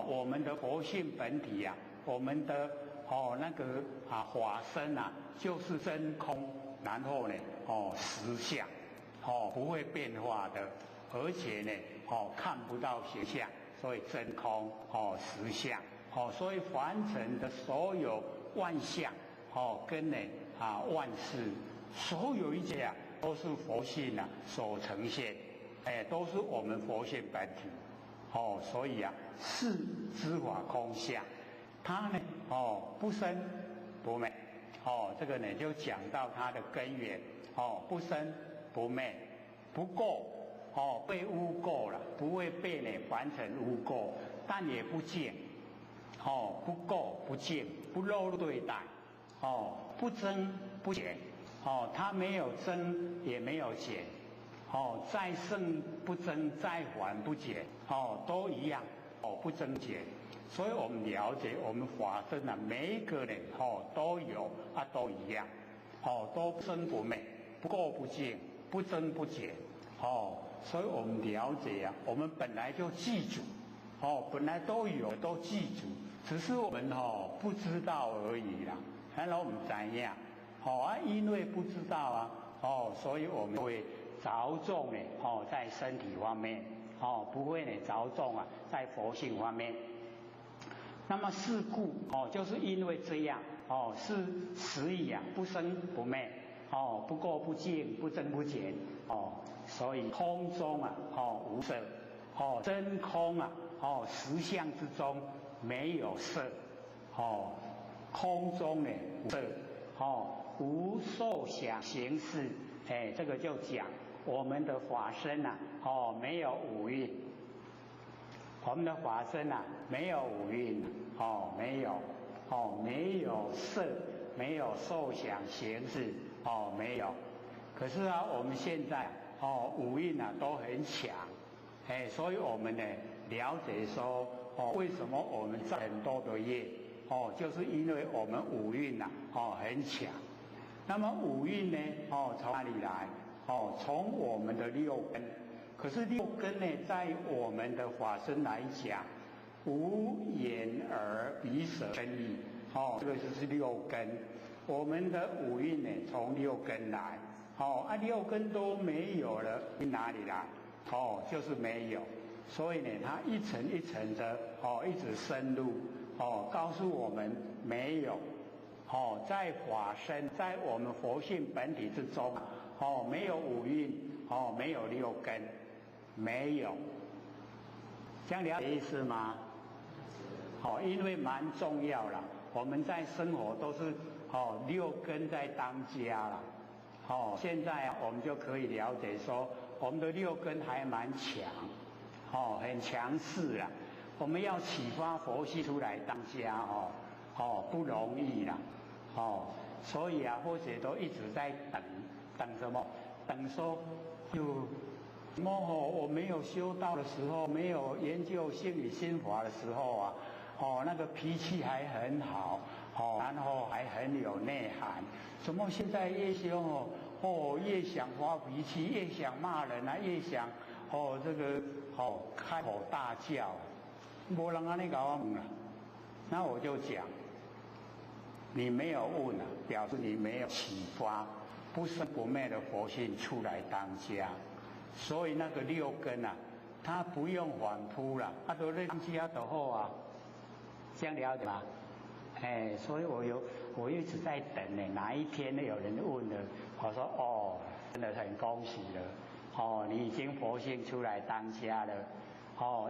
我们的活性本体啊，我们的法身啊，就是真空，然后呢实相，不会变化的，而且呢看不到形象，所以真空实相，所以凡尘的所有万象跟呢万事，所有一切啊都是佛性啊所呈现，都是我们佛性本体。所以啊，是知法空相，它呢，不生不灭，这个呢就讲到它的根源，不生不灭，不垢，被污垢了，不会被呢凡尘污垢，但也不净，不垢不净，不漏对待，不增不减，它没有增也没有减。再胜不增，再缓不减，都一样，不增减。所以我们了解我们法身啊，每一个人都有都一样，都不生不灭，不垢不净，不增不减，所以我们了解啊，我们本来就记住，本来都有，都记住，只是我们不知道而已啦。然后我们怎样？因为不知道啊，所以我们会着重呢，在身体方面，不会呢着重啊，在佛性方面。那么是故，就是因为这样，是实以啊，不生不灭，不垢不净，不增不减，所以空中啊，无色，真空啊，实相之中没有色，空中呢无色，无受想行识，这个就讲。我们的法身啊，没有五蕴，我们的法身啊，没有五蕴，没有，没有色，没有受想行识，没有。可是啊，我们现在五蕴啊都很强，所以我们呢了解说，为什么我们造很多的业，就是因为我们五蕴啊，很强。那么五蕴呢，从哪里来？从我们的六根，可是六根呢，在我们的法身来讲，无眼耳鼻舌身意，这个就是六根。我们的五蕴呢，从六根来，六根都没有了，哪里来？就是没有。所以呢，它一层一层的，一直深入，告诉我们没有。在法身，在我们佛性本体之中，没有五蕴，没有六根，没有，这样了解意思吗？因为蛮重要了，我们在生活都是六根在当家了，现在我们就可以了解说，我们的六根还蛮强，很强势啊，我们要启发佛系出来当家不容易啦，所以啊，或者都一直在等什么？等说我没有修道的时候，没有研究心理心法的时候啊，那个脾气还很好，然后还很有内涵。怎么现在越修越想发脾气，越想骂人啊，越想开口大叫，没人安尼搞我问啊，那我就讲。你没有问啊，表示你没有启发不生不灭的佛性出来当家，所以那个六根啊，它不用反扑了，都在当家就好啊，这样了解吗？所以我一直在等呢，哪一天呢有人问了，我说真的很恭喜了，你已经佛性出来当家了。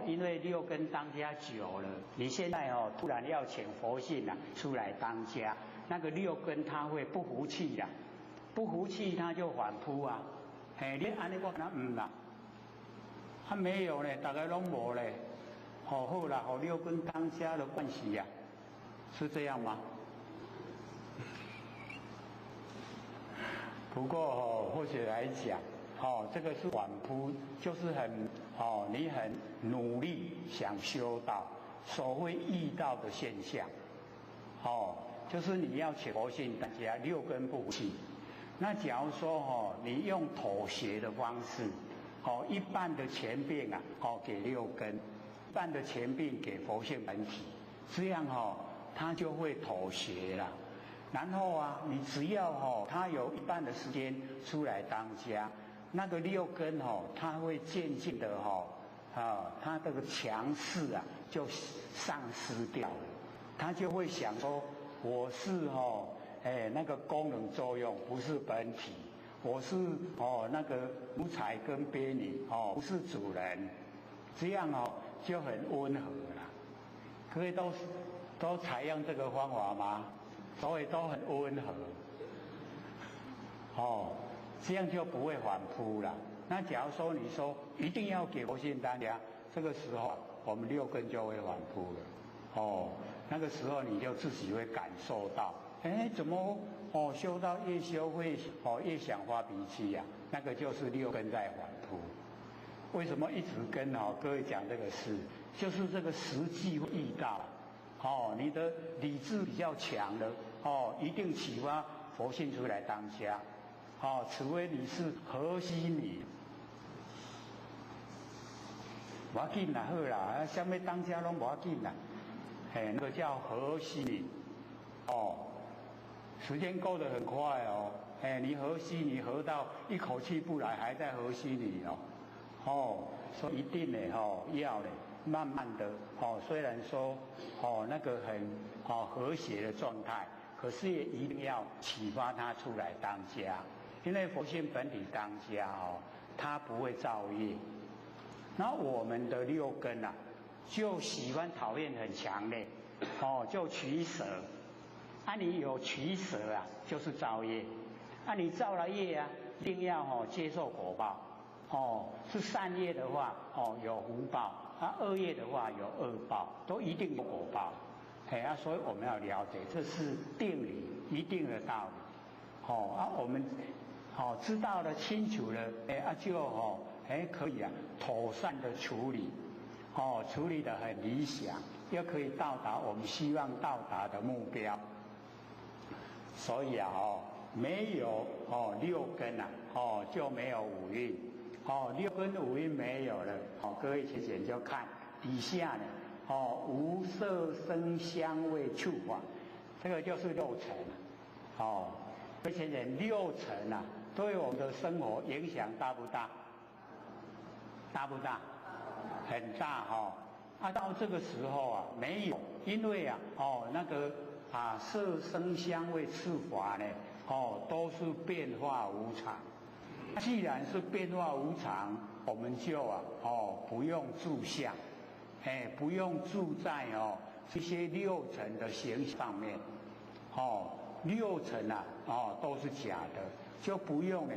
因为六根当家久了，你现在突然要请佛性出来当家，那个六根他会不服气啦，不服气他就反扑啊，你安尼我跟他啦，他没有呢，大家拢无嘞，好啦，六根当家的关系呀，是这样吗？不过或许来讲。这个是反扑，就是你很努力想修道，所会遇到的现象，就是你要请佛性大家六根不服气。那假如说你用妥协的方式，一半的前病啊，给六根，一半的前病给佛性本体，这样他就会妥协了。然后啊，你只要他有一半的时间出来当家，那个六根他会渐渐的他这个强势啊就丧失掉了，他就会想说，我是那个功能作用不是本体，我是那个奴才跟婢女不是主人，这样就很温和了。各位都采用这个方法吗？所以都很温和，这样就不会反扑了。那假如说你说一定要给佛性当家，这个时候我们六根就会反扑了。那个时候你就自己会感受到，怎么修到越修会越想发脾气呀？那个就是六根在反扑。为什么一直跟各位讲这个事？就是这个实际会遇到。你的理智比较强的，一定启发佛性出来当家，除非你是核心理，无要紧啦，好啦，什么当家拢无要紧啦，那个叫核心理，时间过得很快你核心你核到一口气不来，还在核心里所以一定的要的。慢慢的虽然说那个很和谐的状态，可是也一定要启发他出来当家，因为佛性本体当家他不会造业。那我们的六根啊，就喜欢讨厌很强烈，就取舍。你有取舍啊，就是造业。你造了业啊，一定要接受果报。是善业的话有福报。恶业的话有恶报，都一定有果报。所以我们要了解，这是定理一定的道理。我们知道了清楚了，就可以妥善的处理，处理得很理想，又可以到达我们希望到达的目标。所以没有六根就没有五蕴。六根五蕴没有了，各位浅浅就看底下呢，无色声香味触法，这个就是六尘。各位浅浅，六尘啊，对我们的生活影响大不大？大不大？很大到这个时候啊，没有，因为那个色声香味触法呢，都是变化无常。既然是变化无常，我们就不用住相，不用住在这些六尘的形上面，六尘啊都是假的，就不用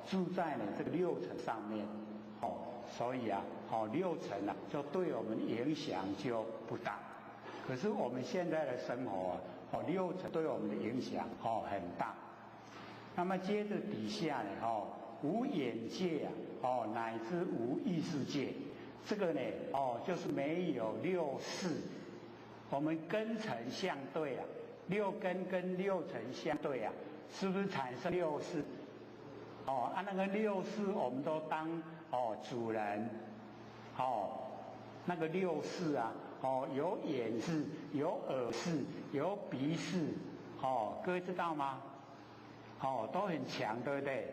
住在这个六尘上面，所以六尘啊就对我们影响就不大。可是我们现在的生活六尘对我们的影响很大。那么接着底下呢无眼界乃至无意识界，这个呢就是没有六识。我们根尘相对六根跟六尘相对是不是产生六识？那个六识我们都当主人。那个六识有眼识，有耳识，有鼻识，各位知道吗？都很强，对不对？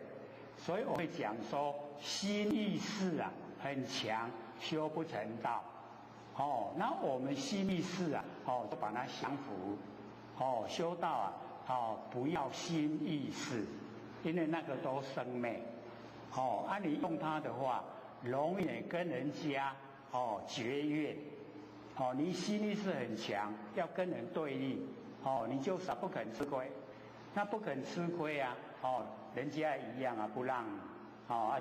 所以我会讲说，心意识很强，修不成道。那我们心意识就把它降服。修道不要心意识，因为那个都生灭。你用它的话，容易跟人家结怨。你心意识很强，要跟人对立，你就是不肯吃亏。那不肯吃亏人家一样不让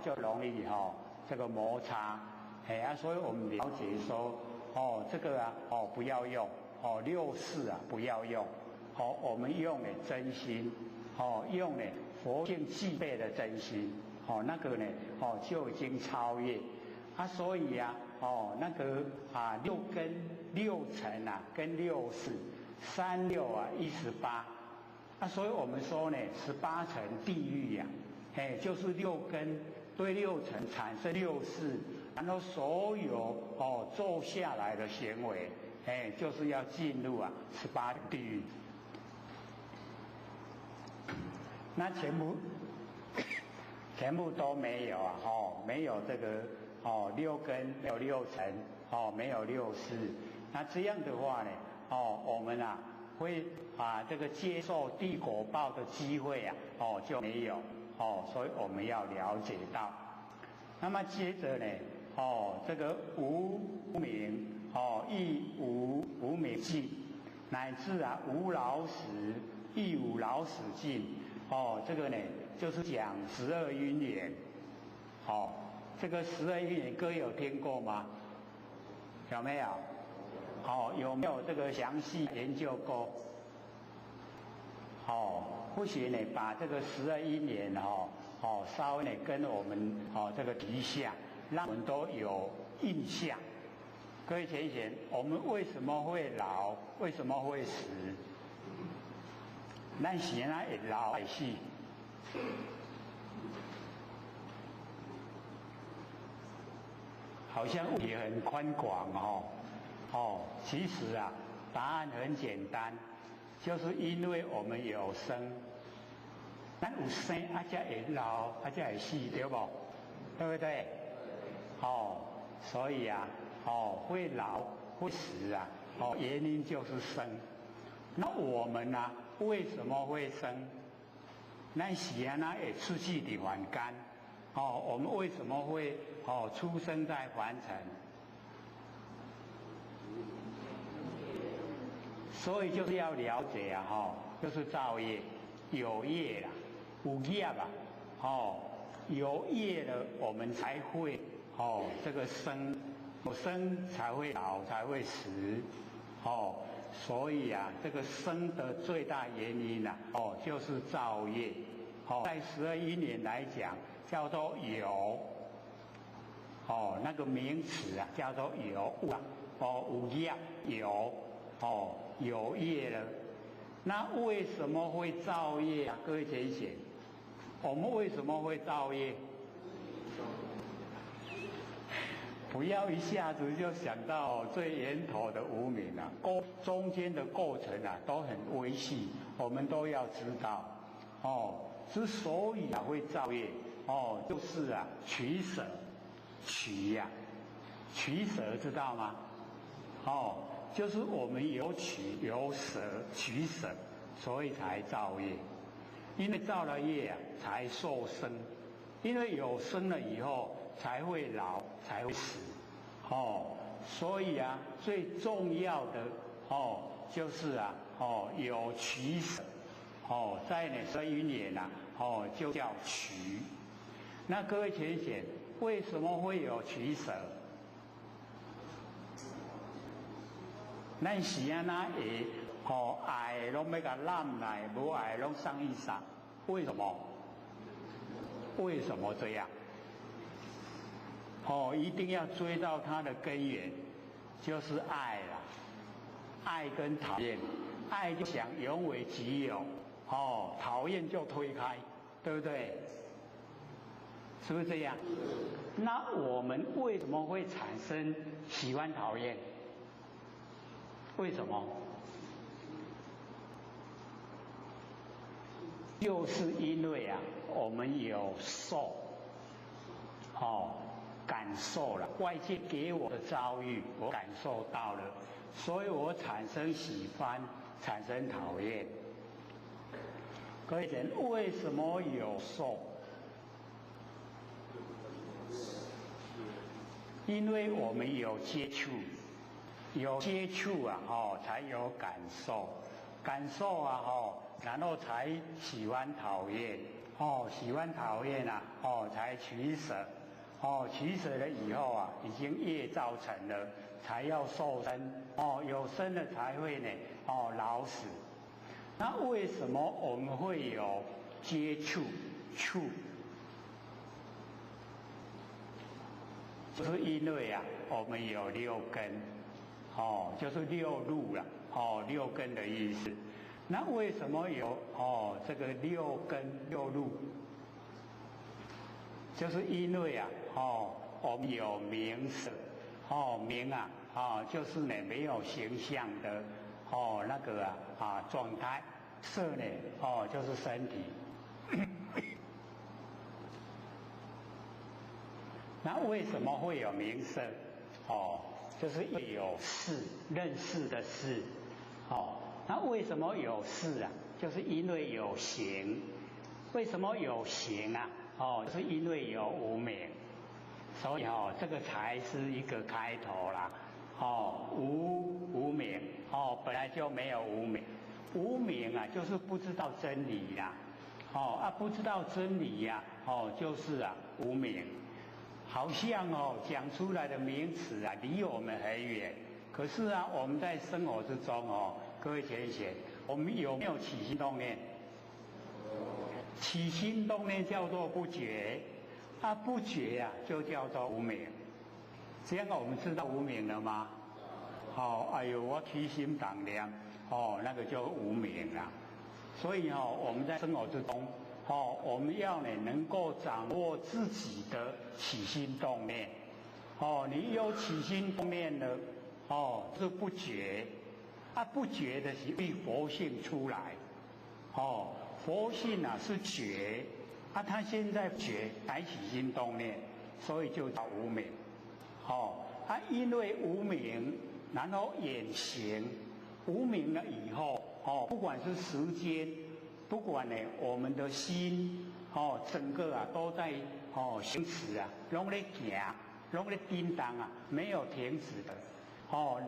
就容易这个摩擦。所以我们了解说这个不要用六识不要用，我们用真心，用佛性具备的真心，那个呢就已经超越所以那个六根六尘跟六识3、6、18所以我们说呢18层地狱就是六根对六尘产生六识，然后所有做下来的行为，就是要进入18地狱。那全部都没有没有这个六根，没有六尘，没有六识。那这样的话呢，我们会这个接受地果报的机会就没有所以我们要了解到。那么接着呢，这个无明亦无明尽，乃至无老死亦无老死尽。这个呢就是讲12因缘。这个12因缘各位有听过吗？有没有？有没有这个详细研究过？或许呢把这个12因缘稍微呢跟我们这个提一下，让我们都有印象。各位浅显，我们为什么会老？为什么会死？咱是会老会死。好像问题很宽广其实答案很简单，就是因为我们有生，咱有生才会老，才会死，对不？对不对？所以会老会死原因就是生。那我们为什么会生？咱是会出去的凡间，我们为什么会出生在凡尘？所以就是要了解就是造业，有业啦，有业有业了，我们才会这个生，有生才会老，才会死所以这个生的最大原因就是造业在12因缘来讲叫做有那个名词叫做有有业有业了。那为什么会造业各位浅显，我们为什么会造业？不要一下子就想到最源头的无明中间的过程都很微细，我们都要知道之所以会造业就是取舍，取舍知道吗？就是我们有取有舍，取舍，所以才造业。因为造了业才受生，因为有生了以后才会老，才会死所以最重要的就是有取舍在12因缘就叫取。那各位浅显，为什么会有取舍？咱是会爱拢要甲揽来，无爱拢送伊送，为什么？为什么这样？一定要追到它的根源，就是爱啦。爱跟讨厌，爱就想拥为己有，讨厌就推开，对不对？是不是这样？那我们为什么会产生喜欢讨厌？为什么？就是因为我们有受感受了外界给我的遭遇，我感受到了，所以我产生喜欢，产生讨厌。各位人为什么有受？因为我们有接触，有接触才有感受，感受然后才喜欢讨厌，喜欢讨厌才取舍。取舍了以后已经业造成了，才要受生有生了才会呢老死。那为什么我们会有接触触？就是因为我们有六根就是六路了六根的意思。那为什么有这个六根六路？就是因为啊，我们有名色，名啊，就是呢没有形象的，那个状态，色呢，就是身体。那为什么会有名色？就是有识，认识的识。那为什么有识啊？就是因为有形。为什么有形啊？就是因为有无明。所以这个才是一个开头啦。无明，本来就没有无明。无明啊，就是不知道真理啦。不知道真理呀，就是无明。好像讲出来的名词啊，离我们很远。可是啊，我们在生活之中各位贤贤，我们有没有起心动念？起心动念叫做不觉，不觉啊就叫做无明。这样我们知道无明了吗？哎呦，我起心动念，那个就无明了。所以我们在生活之中。我们要能够掌握自己的起心动念。你有起心动念了，是不觉，不觉的是为佛性出来。佛性啊是觉，他现在觉才起心动念，所以就叫无明。因为无明，然后眼行，无明了以后，不管是时间。不管呢，我们的心整个都在行驶啊，拢在行，拢在叮当啊，没有停止的。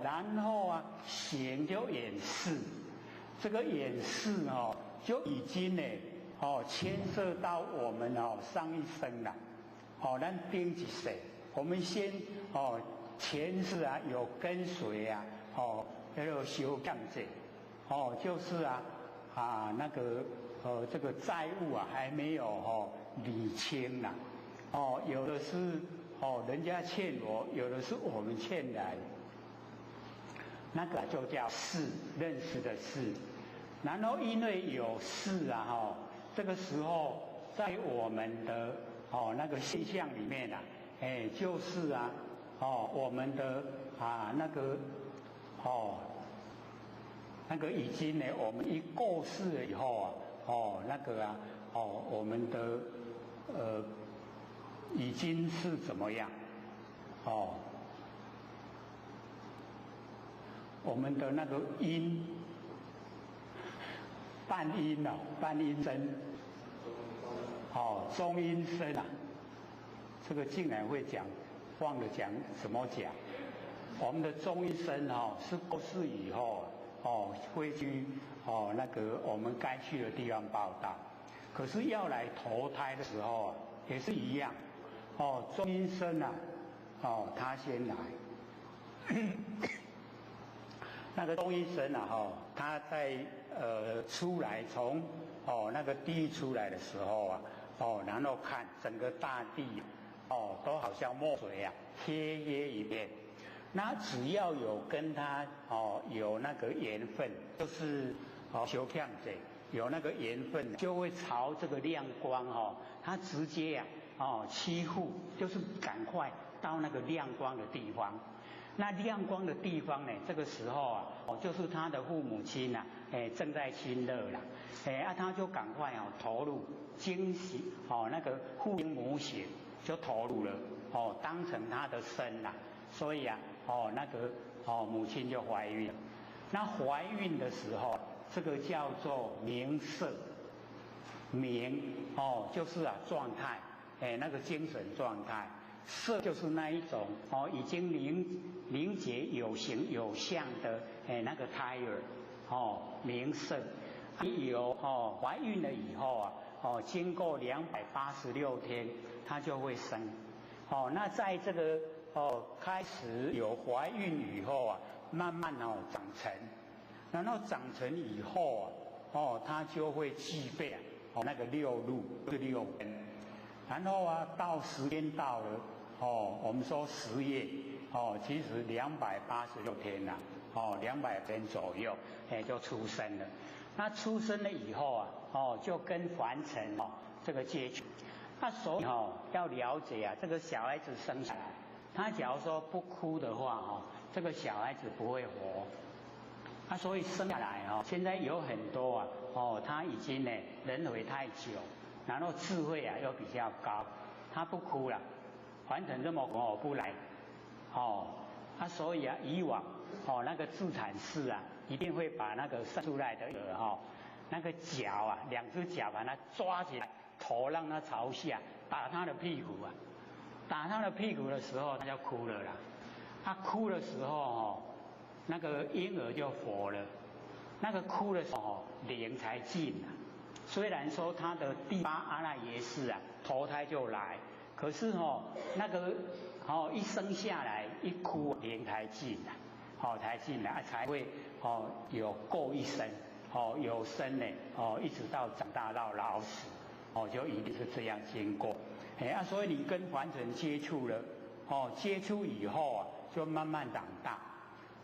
然后啊，行就眼识，这个眼识就已经呢牵涉到我们上一生了。咱顶一世，我们先前世啊有跟随啊，叫做修降者，就是那个这个债务啊还没有理清啦。有的是人家欠我，有的是我们欠人。那个就叫识，认识的识。然后因为有识啊，这个时候在我们的那个现象里面啊，就是啊，我们的那个已经呢，我们一过世了以后我们的已经是怎么样？我们的那个因，半音声，中阴身啊，这个竟然会讲，忘了讲怎么讲。我们的中阴身是过世以后。会去那个我们该去的地方报道，可是要来投胎的时候也是一样，中阴身啊，他先来，那个中阴身啊，他在出来从那个地狱出来的时候啊，然后看整个大地都好像墨水啊，黑一片。那只要有跟他有那个缘分，就是修向者有那个缘分，就会朝这个亮光他直接欺负，就是赶快到那个亮光的地方。那亮光的地方呢，这个时候就是他的父母亲正在亲热啦，他就赶快投入精息那个父精母血就投入了当成他的身啦，所以那个母亲就怀孕了。那怀孕的时候，这个叫做明色，明就是状态，那个精神状态。色就是那一种已经凝结有形有相的那个胎儿明色。有怀孕了以后经过286天，它就会生。那在这个开始有怀孕以后慢慢长成，然后长成以后它就会具备那个6路是6根，然后到时间到了我们说10月其实286天啦200天左右就出生了。那出生了以后就跟凡尘这个接触。所以要了解啊，这个小孩子生下来，他假如说不哭的话这个小孩子不会活。所以生下来现在有很多他已经呢轮回太久，然后智慧又比较高，他不哭了，凡尘这么不来，所以以往那个自产室一定会把那个生出来的那个脚两只脚把它抓起来，头让它朝下，打他的屁股打他的屁股的时候他就哭了啦。他哭的时候那个婴儿就活了，那个哭的时候灵才进虽然说他的第8阿赖耶识投胎就来，可是那个一生下来一哭灵才进才进来才会有过一生有生呢一直到长大到老死就一定是这样经过。所以你跟凡尘接触了接触以后就慢慢长大，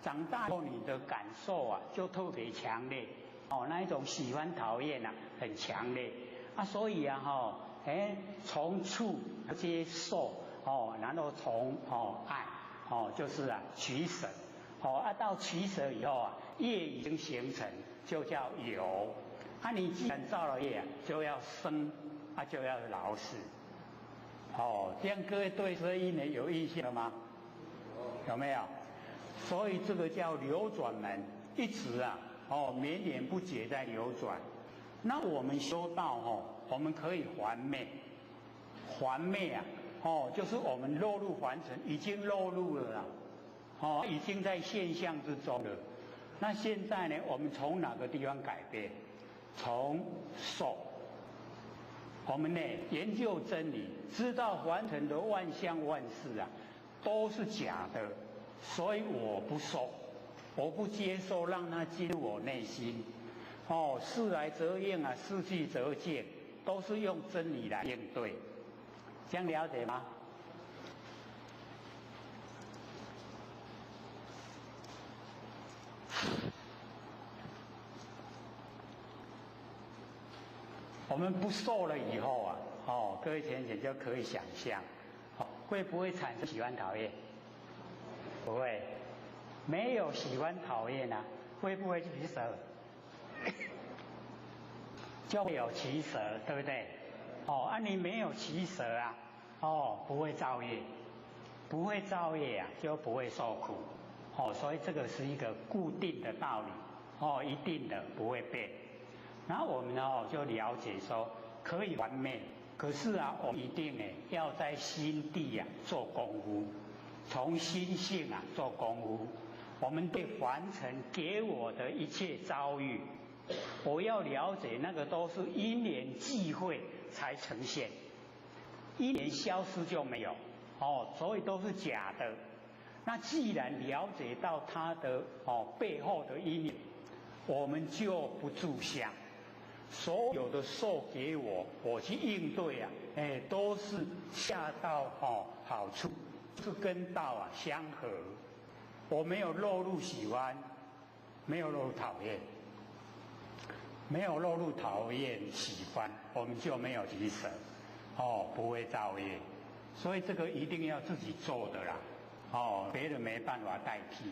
长大后你的感受就特别强烈那一种喜欢讨厌很强烈所以从处接受然后从爱就是取舍到取舍以后业已经形成就叫有你既然造了业就要生就要老死这样各位对这一年有印象了吗？有没有？所以这个叫流转门，一直绵延不绝在流转。那我们修道我们可以还灭，还灭就是我们落入凡尘，已经落入了啦，已经在现象之中了。那现在呢，我们从哪个地方改变？从受。我们呢研究真理，知道凡尘的万象万事都是假的，所以我不受，我不接受，让它进入我内心。事来则应事去则见，都是用真理来应对。这样了解吗？我们不受了以后各位浅浅就可以想象，会不会产生喜欢讨厌？不会，没有喜欢讨厌会不会取舍？就会有取舍，对不对？你没有取舍不会造业，不会造业就不会受苦，所以这个是一个固定的道理，一定的不会变。然后我们就了解说可以还灭，可是我们一定要在心地做功夫，从心性做功夫。我们对凡尘给我的一切遭遇，我要了解那个都是因缘际会才呈现，因缘消失就没有所以都是假的。那既然了解到它的背后的因缘，我们就不住相。所有的受给我，我去应对都是恰到好处，是跟道相合。我没有落入喜欢，没有落入讨厌，没有落入讨厌喜欢，我们就没有取舍，不会造业。所以这个一定要自己做的啦，别人没办法代替。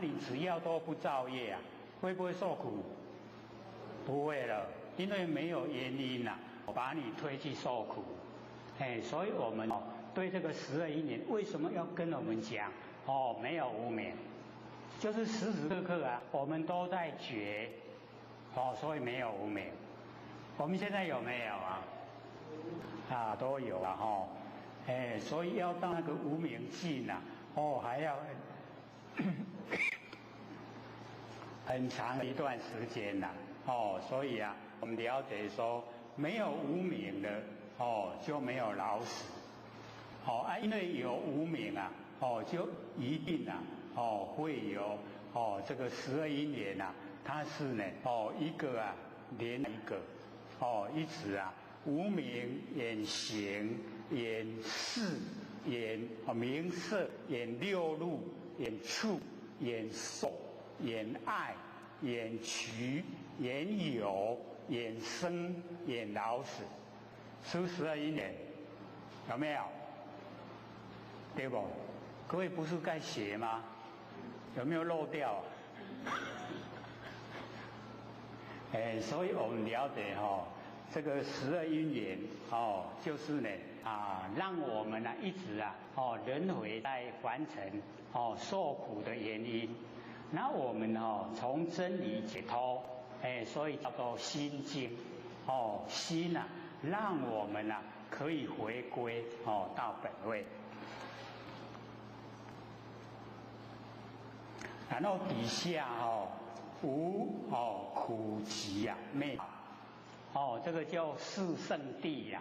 你只要都不造业会不会受苦？不会了，因为没有原因我把你推去受苦。所以我们对这个12因缘为什么要跟我们讲没有无明，就是时时刻刻我们都在觉所以没有无明。我们现在有没有都有所以要到那个无明尽还要很长一段时间所以我们了解说没有无明的就没有老死因为有无明就一定会有这个12因缘它是呢一个连一个一直无明眼行眼识眼名色眼六路眼触眼受眼爱眼取眼有眼生眼老死，是不是12因缘？有没有？对不？各位不是该写吗？有没有漏掉？所以我们了解这个12因缘就是呢让我们一直轮回在凡尘受苦的原因。那我们从真理解脱，所以叫做心经心让我们可以回归到本位。然后底下无苦集灭这个叫四圣谛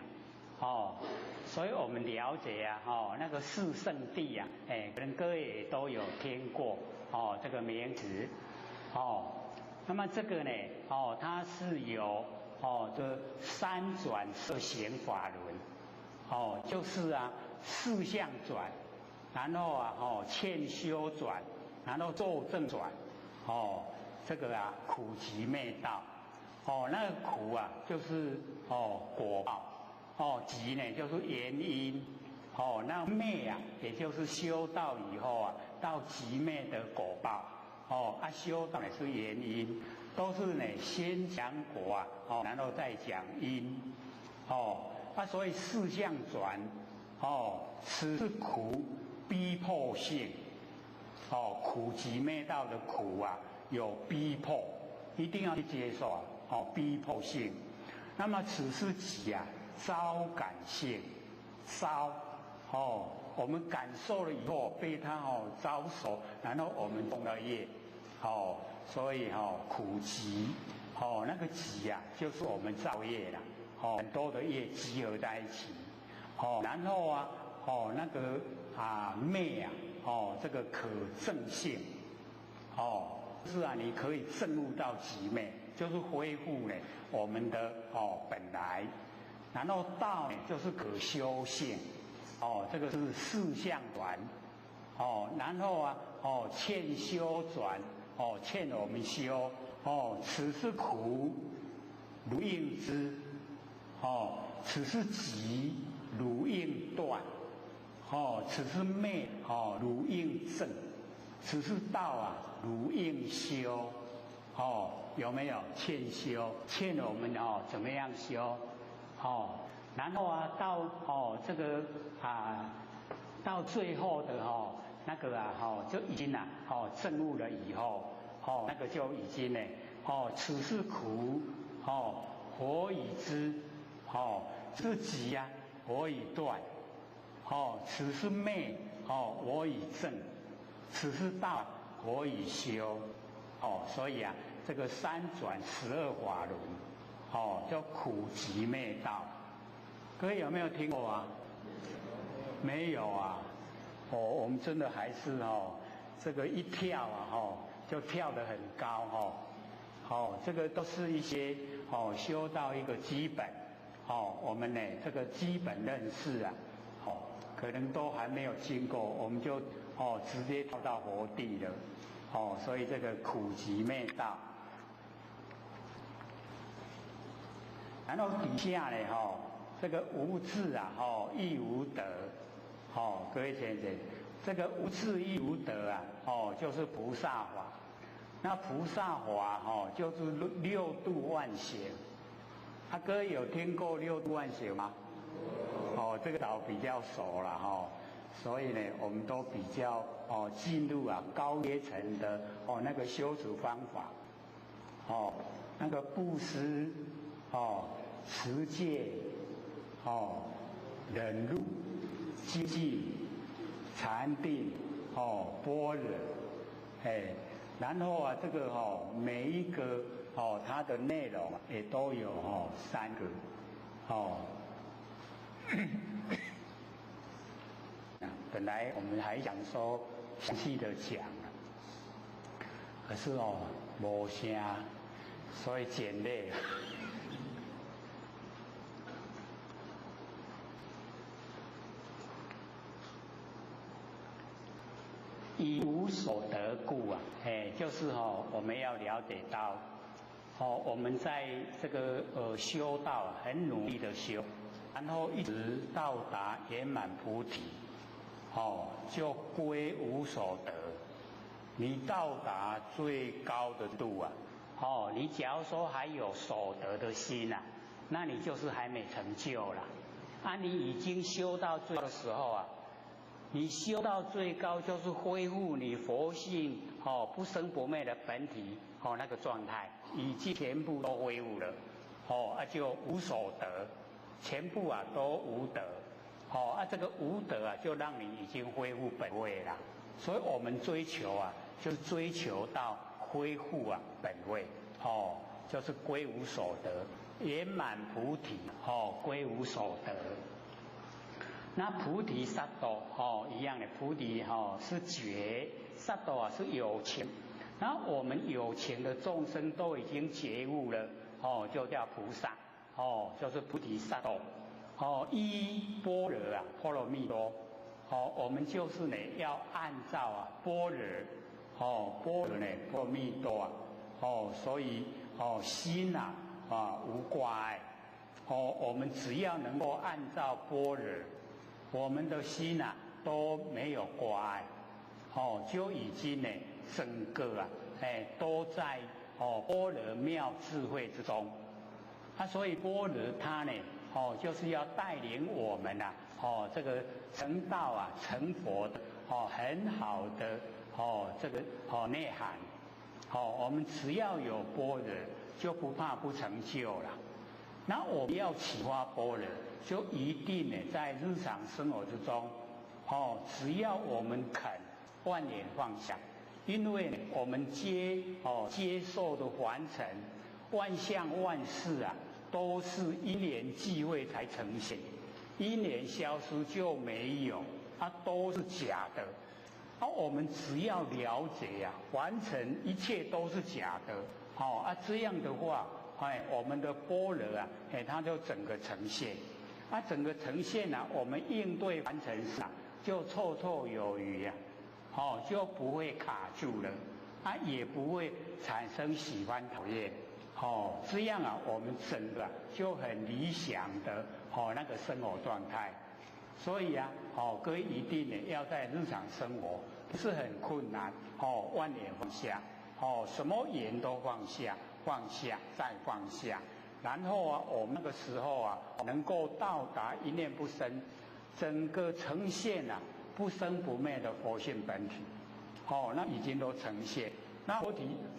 所以我们了解那个四圣谛可能各位也都有听过这个名词那么这个呢它是由这三转色行法轮就是四相转，然后欠修转，然后咒正转这个苦集灭道那个苦就是果报集呢就是原因那灭也就是修道以后到集灭的果报修道也是原因，都是呢先讲果然后再讲因所以四相转此是苦逼迫性苦集灭道的苦有逼迫，一定要去接受逼迫性。那么此是集招感性，招我们感受了以后被它招手，然后我们动了业所以苦集那个集就是我们造业了很多的业集合在一起然后那个灭这个可证性是你可以证悟到集灭，就是恢复呢我们的本来。然后道呢就是可修性这个是四相转然后欠修转欠我们修此是苦如应知此是集如应断此是灭如应证，此是道如应修有没有欠修？欠我们怎么样修然后到这个到最后的那个就已经证悟了以后那个就已经呢此是苦何以知是集何以断此是灭何以证，此是道何以修所以这个三转12法轮叫苦集灭道。各位有没有听过没有我们真的还是这个一跳就跳得很高这个都是一些修到一个基本我们呢这个基本认识可能都还没有经过，我们就直接跳到佛地了所以这个苦集灭道。然后底下呢这个无智亦无德各位先生，这个无智亦无德就是菩萨法。那菩萨法就是六度万行各位有听过六度万行吗？这个倒比较熟了所以呢我们都比较进入高阶层的那个修持方法那个布施持戒忍辱精进禅定般若然后这个每一个它的内容也都有3个本来我们还想说详细的讲可是没声，所以简略以无所得故就是我们要了解到我们在这个修道很努力的修然后一直到达圆满菩提，就归无所得。你到达最高的度啊，你假如说还有所得的心啊，那你就是还没成就了。你已经修到最高的时候啊，你修到最高就是恢复你佛性不生不灭的本体那个状态，已经全部都恢复了，就无所得，全部都无得，这个无得就让你已经恢复本位了。所以我们追求就是追求到恢复本位，就是归无所得，圆满菩提，归无所得。那菩提萨埵一样的，菩提是觉，萨埵是有情。然后我们有情的众生都已经觉悟了，就叫菩萨，就是菩提萨埵，依般若波罗蜜多，我们就是呢要按照般若，般若呢波罗蜜多所以心无挂碍，我们只要能够按照般若，我们的心都没有挂碍，就已经呢整个都在般若妙智慧之中。所以般若它呢就是要带领我们这个成道成佛的很好的这个内涵。我们只要有般若，就不怕不成就了。那我们要启发般若，就一定呢在日常生活之中，只要我们肯万念放下，因为我们接受的凡尘，万象万事都是因缘际会才呈现，因缘消失就没有，都是假的。我们只要了解凡尘一切都是假的，这样的话，我们的般若它就整个呈现，整个呈现我们应对凡尘时就绰绰有余就不会卡住了，也不会产生喜欢讨厌，这样我们整个就很理想的那个生活状态。所以各位一定呢要在日常生活不是很困难，万念放下，什么缘都放下，放下再放下，然后我们那个时候能够到达一念不生，整个呈现不生不灭的佛性本体，那已经都呈现。那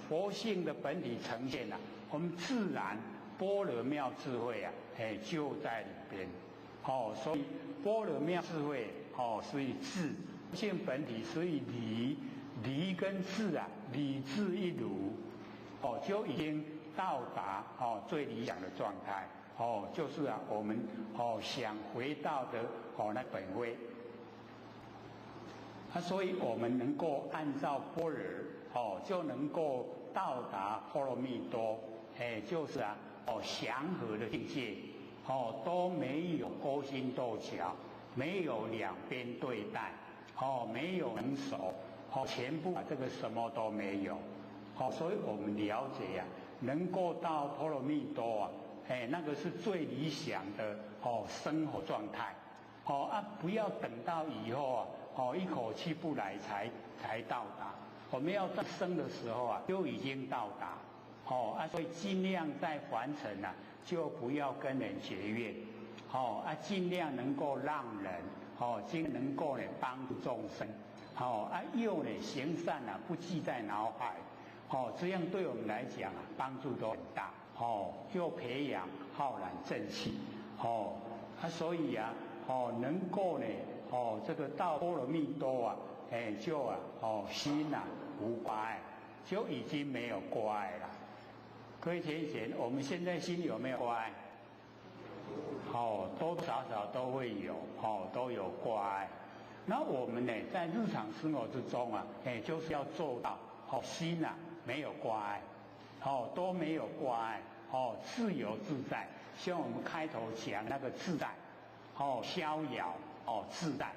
佛性的本体呈现我们自然般若妙智慧就在里边。所以般若妙智慧所以智性本体，所以理跟智理智一如，就已经到达最理想的状态，就是我们想回到的那本位。所以我们能够按照般若就能够到达波罗蜜多，就是祥和的境界，都没有勾心斗角，没有两边对待，没有能手，全部这个什么都没有。所以我们了解能够到波罗蜜多那个是最理想的生活状态。不要等到以后一口气不来才到达，我们要在生的时候就已经到达。所以尽量在凡尘就不要跟人结怨，尽量能够让人，尽量能够帮助众生，又行善不记在脑海，这样对我们来讲帮助都很大，又培养浩然正气，所以能够这个到波罗蜜多就心无挂碍，就已经没有挂碍了。各位浅显，我们现在心有没有挂碍？多多少少都会有，都有挂碍。那我们在日常生活之中就是要做到心没有挂碍，都没有挂碍，自由自在。像我们开头讲那个自在，逍遥，自在，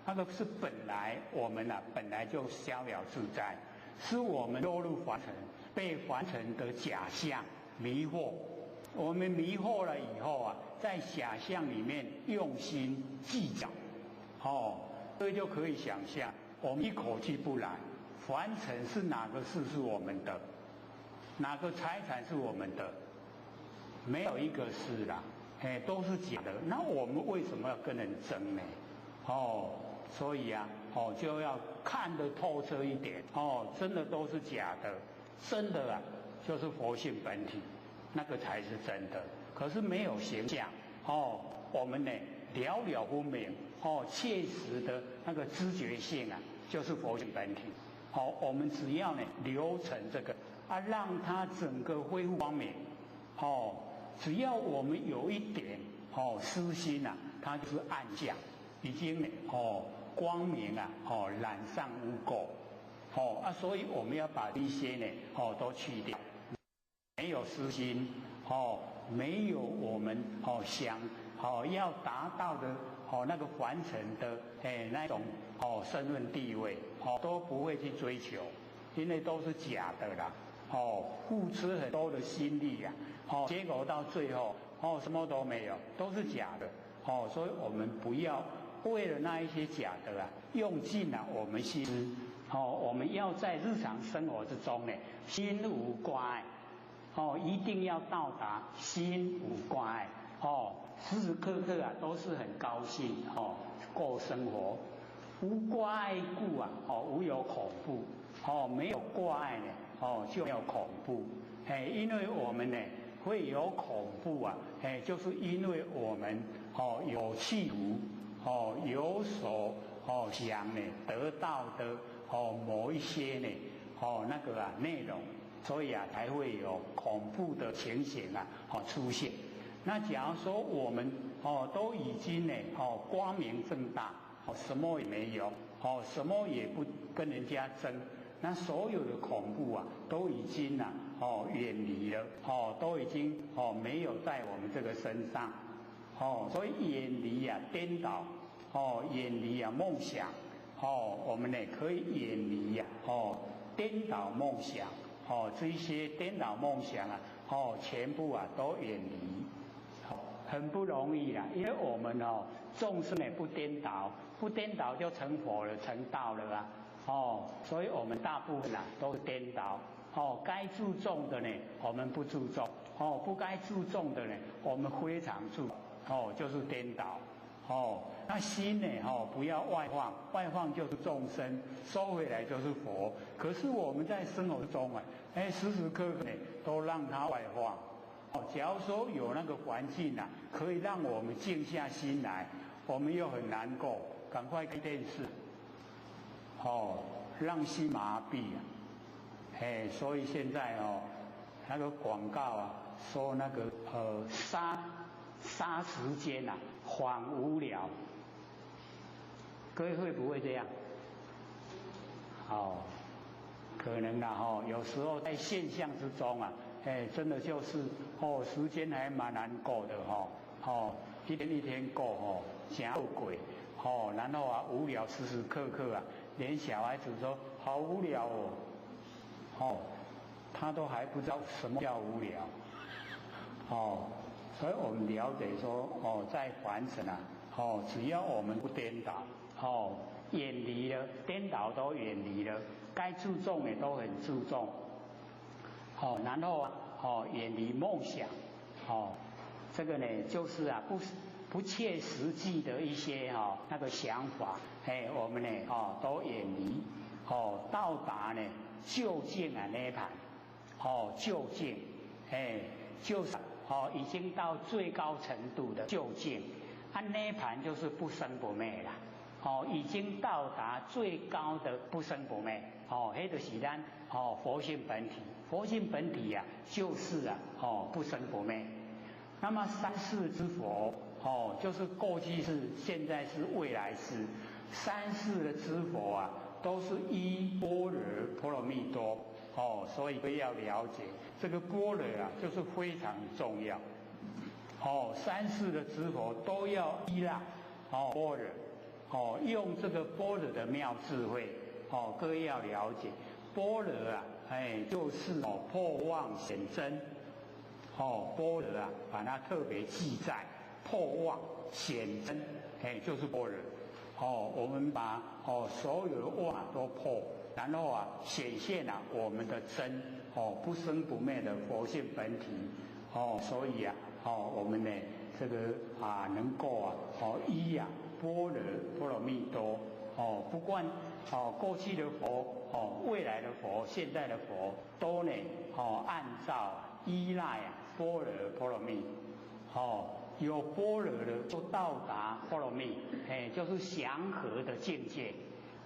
那个是本来我们本来就逍遥自在，是我们落入凡尘，被凡尘的假象迷惑，我们迷惑了以后啊，在想象里面用心计较，所以就可以想象，我们一口气不来，凡尘是哪个事是我们的，哪个财产是我们的，没有一个是啦，都是假的。那我们为什么要跟人争呢？所以啊，就要看得透彻一点，真的都是假的，真的啊，就是佛性本体，那个才是真的。可是没有形象，我们呢了了分明，切实的那个知觉性啊，就是佛性本体。我们只要呢留成这个啊，让它整个恢复光明，只要我们有一点私心啊，它就是暗象，已经呢光明啊染上污垢，所以我们要把这些呢都去掉，没有私心，没有我们想要达到的那个凡尘的那种身份地位，都不会去追求，因为都是假的啦，付出很多的心力啊，结果到最后什么都没有，都是假的，所以我们不要为了那一些假的啊，用尽了我们心思，我们要在日常生活之中呢，心无挂碍，一定要到达心无挂碍，时时刻刻啊都是很高兴，过生活，无挂碍故啊，无有恐怖，没有挂碍呢，就没有恐怖，因为我们呢会有恐怖啊，就是因为我们有气无。有所想呢得到的某一些呢那个啊内容，所以啊才会有恐怖的情形啊出现。那假如说我们都已经呢光明正大，什么也没有，什么也不跟人家争，那所有的恐怖啊都已经啊远离了，都已经没有在我们这个身上。所以远离啊颠倒，远离啊梦想，我们呢可以远离啊颠倒梦想，这一些颠倒梦想啊，全部啊都远离，很不容易啦。因为我们众生呢不颠倒，不颠倒就成佛了，成道了啊。所以我们大部分啊都是颠倒，该注重的呢我们不注重，不该注重的呢我们非常注重。就是颠倒，那心呢，不要外放，外放就是众生，收回来就是佛。可是我们在生活中啊，时时刻刻呢都让它外放。假如说有那个环境啊，可以让我们静下心来，我们又很难过，赶快看电视，让心麻痹啊。所以现在那个广告啊，说那个杀时间啊，缓无聊。各位会不会这样？可能啦有时候在现象之中啊，真的就是时间还蛮难过的一天一天过真后悔然后啊无聊，时时刻刻啊，连小孩子说好无聊他都还不知道什么叫无聊所以我们了解说在凡尘啊只要我们不颠倒远离了颠倒都远离了，该注重的都很注重然后远离梦想这个呢就是啊不切实际的一些那个想法我们呢都远离到达呢究竟啊涅槃究竟就是已经到最高程度的究竟，涅槃就是不生不灭啦，已经到达最高的不生不灭，那就是咱佛性本体，佛性本体啊，就是啊不生不灭。那么三世之佛就是过去世、现在是、未来世，三世的之佛啊，都是依般若波罗蜜多所以要了解这个般若啊，就是非常重要三世的之佛都要依赖般若用这个般若的妙智慧各位要了解般若啊就是破妄显真般若啊，把它特别记在破妄显真，就是般若。我们把所有的妄都破，然后啊显现了我们的真，不生不灭的佛性本体。所以啊，我们呢这个能够啊，依啊般若波罗蜜多，不管过去的佛，未来的佛，现在的佛，都呢按照依赖啊般若波罗蜜，有般若的就到达波罗蜜，就是祥和的境界。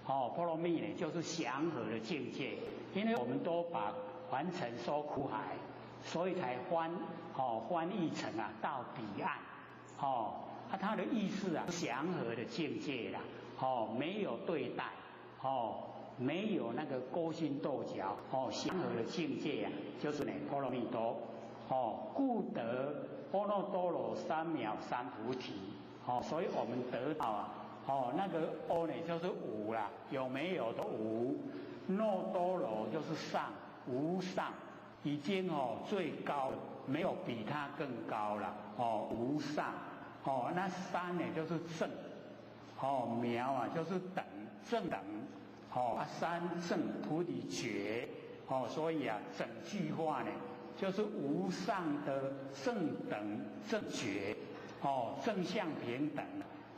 波罗蜜呢就是祥和的境界，因为我们都把凡尘说苦海，所以才翻译成啊到彼岸。它的意思啊，祥和的境界啦，没有对待，没有那个勾心斗角，祥和的境界啊，就是呢波罗蜜多，故得波罗多罗三藐三菩提，所以我们得到啊，那个阿呢就是无啦，有没有的无，耨多罗就是上，无上，已经最高了，没有比它更高了，无上。那三呢就是正，渺啊就是等，正等，三正菩提觉，所以啊整句话呢就是无上的正等正觉，正向平等，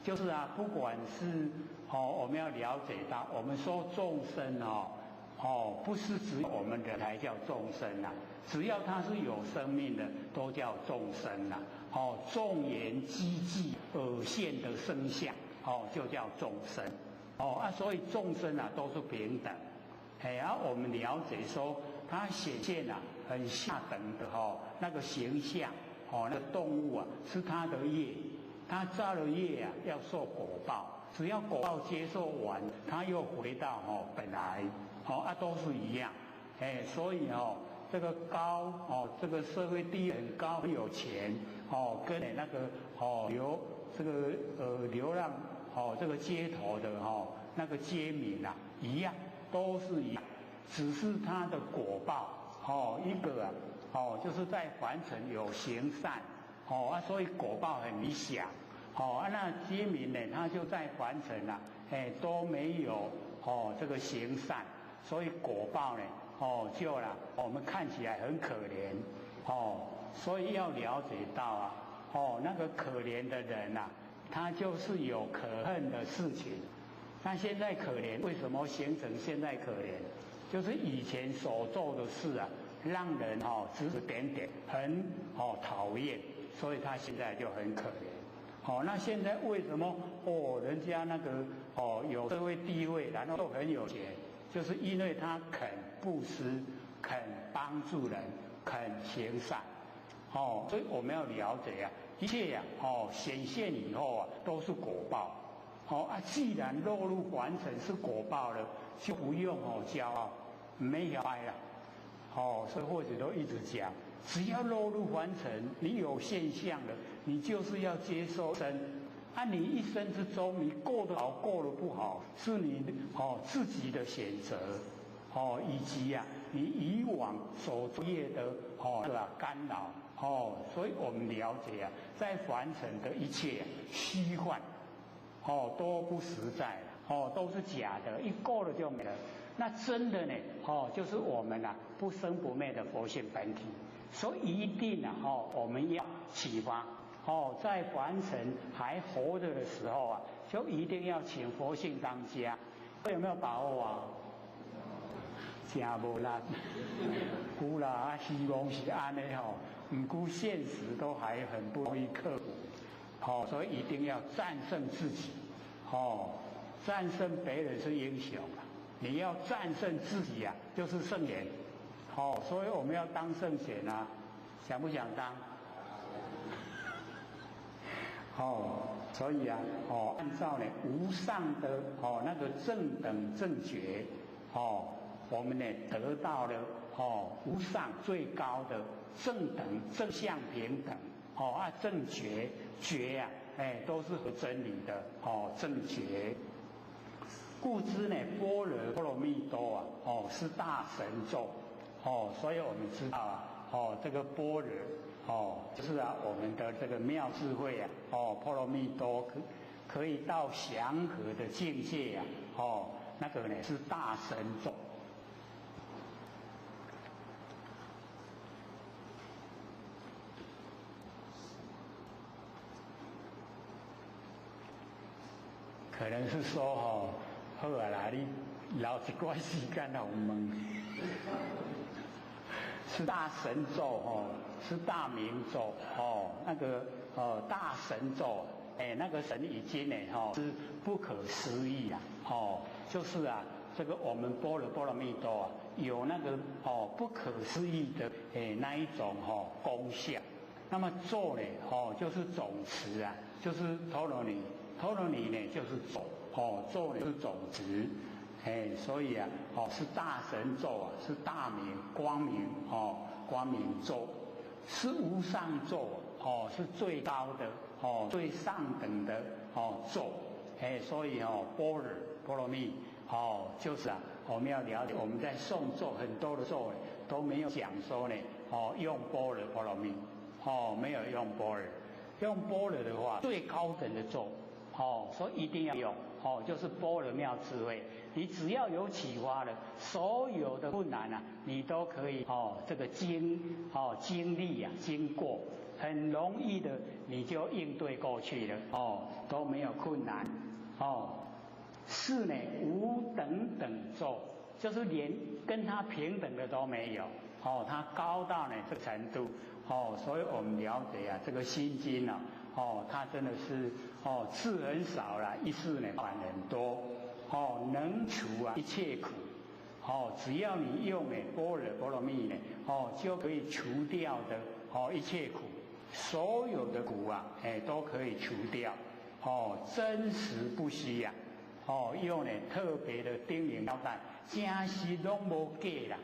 就是啊不管是我们要了解到，我们说众生不是只有我们人才叫众生啊，只要它是有生命的，都叫众生啊。众缘机际而现的生相，就叫众生。所以众生啊都是平等。我们了解说，它显现啊很下等的那个形象，那个动物啊是它的业，它造了业啊要受果报，只要果报接受完，它又回到本来，都是一样。所以这个高这个社会地位很高，很有钱跟那个流浪这个街头的那个街民啊一样，都是一样，只是他的果报一个就是在凡尘有行善所以果报很理想那街民呢他就在凡尘啊都没有这个行善，所以果报呢就啦，我们看起来很可怜所以要了解到啊那个可怜的人啊，他就是有可恨的事情。那现在可怜，为什么形成现在可怜？就是以前所做的事啊，让人指指点点，很讨厌，所以他现在就很可怜。那现在为什么人家那个有社会地位，然后都很有钱？就是因为他肯布施，肯帮助人，肯行善，所以我们要了解啊，一切啊，显现以后啊，都是果报，既然落入凡尘是果报了，就不用骄傲，没有爱了，所以或者都一直讲，只要落入凡尘，你有现象了，你就是要接受生。你一生之中，你过得好，过得不好，是你自己的选择，以及你以往所作业的干扰，所以我们了解在凡尘的一切虚幻，都不实在都是假的，一过了就没了。那真的呢，就是我们不生不灭的佛性本体，所以一定我们要启发。在凡尘还活着的时候就一定要请佛性当家，有没有把握啊？真无力，有啦，希望是安尼不过现实都还很不容易克服，所以一定要战胜自己，战胜别人是英雄你要战胜自己就是圣贤，所以我们要当圣贤想不想当？所以按照呢无上的那个正等正觉，我们呢得到了无上最高的正等正向平等，正觉都是和真理的正觉。故知呢般若波罗蜜多是大神咒所以我们知道这个般若就是我们的这个妙智慧波罗蜜多可以到祥和的境界那个呢是大神咒。可能是说好啦，你留一段时间让我问。是大神咒是大明咒那个大神咒那个神已经呢是不可思议就是这个我们般若蜜多有那个不可思议的那一种功效。那么咒呢就是种子就是陀罗尼呢就是种咒呢是种子。所以是大神咒是大明光明光明咒，是无上咒是最高的最上等的咒。所以般若蜜就是我们要了解，我们在诵咒很多的咒都没有讲说呢用般若蜜没有用般若。用般若的话，最高等的咒所以一定要用就是般若妙智慧。你只要有启发了，所有的困难你都可以这个经历经过，很容易的你就应对过去了都没有困难是呢无等等咒，就是连跟他平等的都没有他高到呢这个程度所以我们了解这个心经它真的是字很少啦，意思呢反很多能除一切苦只要你用般若蜜呢就可以除掉的一切苦，所有的苦都可以除掉真实不虚用特别的叮咛交代，真实拢无假啦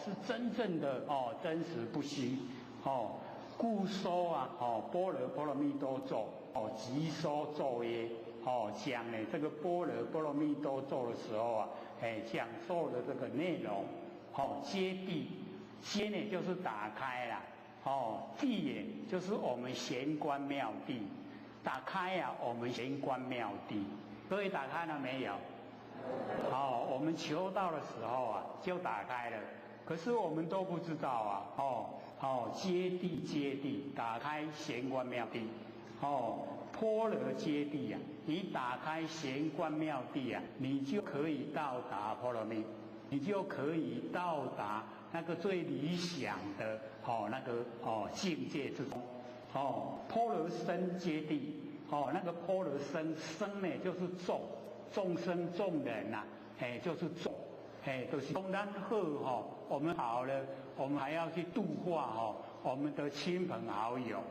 是真正的真实不虚故说般若蜜多咒即说咒耶讲这个般若蜜多咒的时候讲授的这个内容揭谛，揭呢就是打开啦谛也就是我们玄关妙谛，打开我们玄关妙谛。所以打开了没有我们求道的时候就打开了，可是我们都不知道揭谛打开玄关妙谛般若揭谛你打开玄关妙谛你就可以到达般若蜜，你就可以到达那个最理想的那个境界之中般若僧揭谛那个般若僧呢就是众生众人就是众就是当然好我们好了，我们还要去度化我们的亲朋好友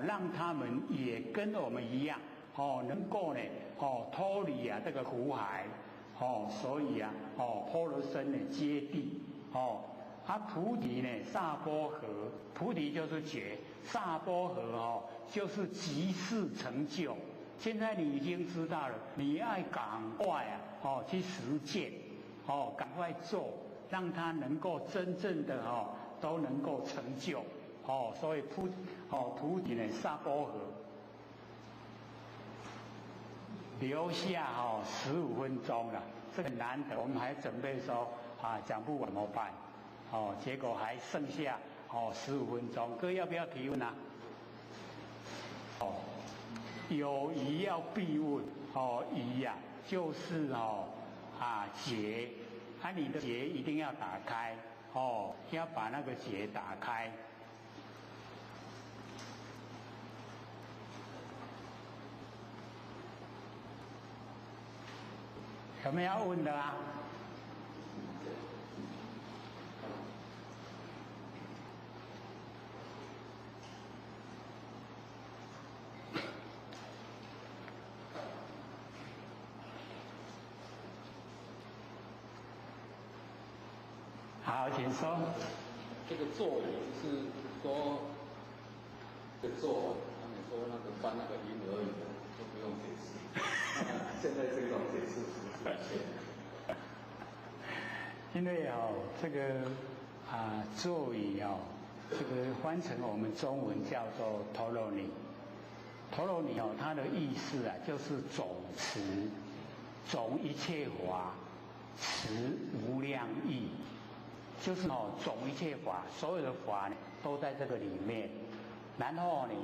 让他们也跟我们一样能够呢脱离这个苦海所以般若僧呢揭谛菩提呢萨婆诃，菩提就是觉，萨婆诃就是即事成就。现在你已经知道了，你要赶快去实践赶快做，让它能够真正的都能够成就所以菩提呢萨婆诃。留下15分钟了，这个难得，我们还准备说讲不完怎么办结果还剩下15分钟，各位要不要提问有疑要必问疑就是结你的结一定要打开要把那个结打开。有没有要问的好，请说。这个咒语是说，这个咒他们说那个翻那个婴儿语就不用解释。现在这种解释是不是因为这个咒语这个翻成我们中文叫做陀罗尼。陀罗尼哦，它的意思啊，就是总持，总一切法，持无量义，就是总一切法，所有的法呢都在这个里面。然后你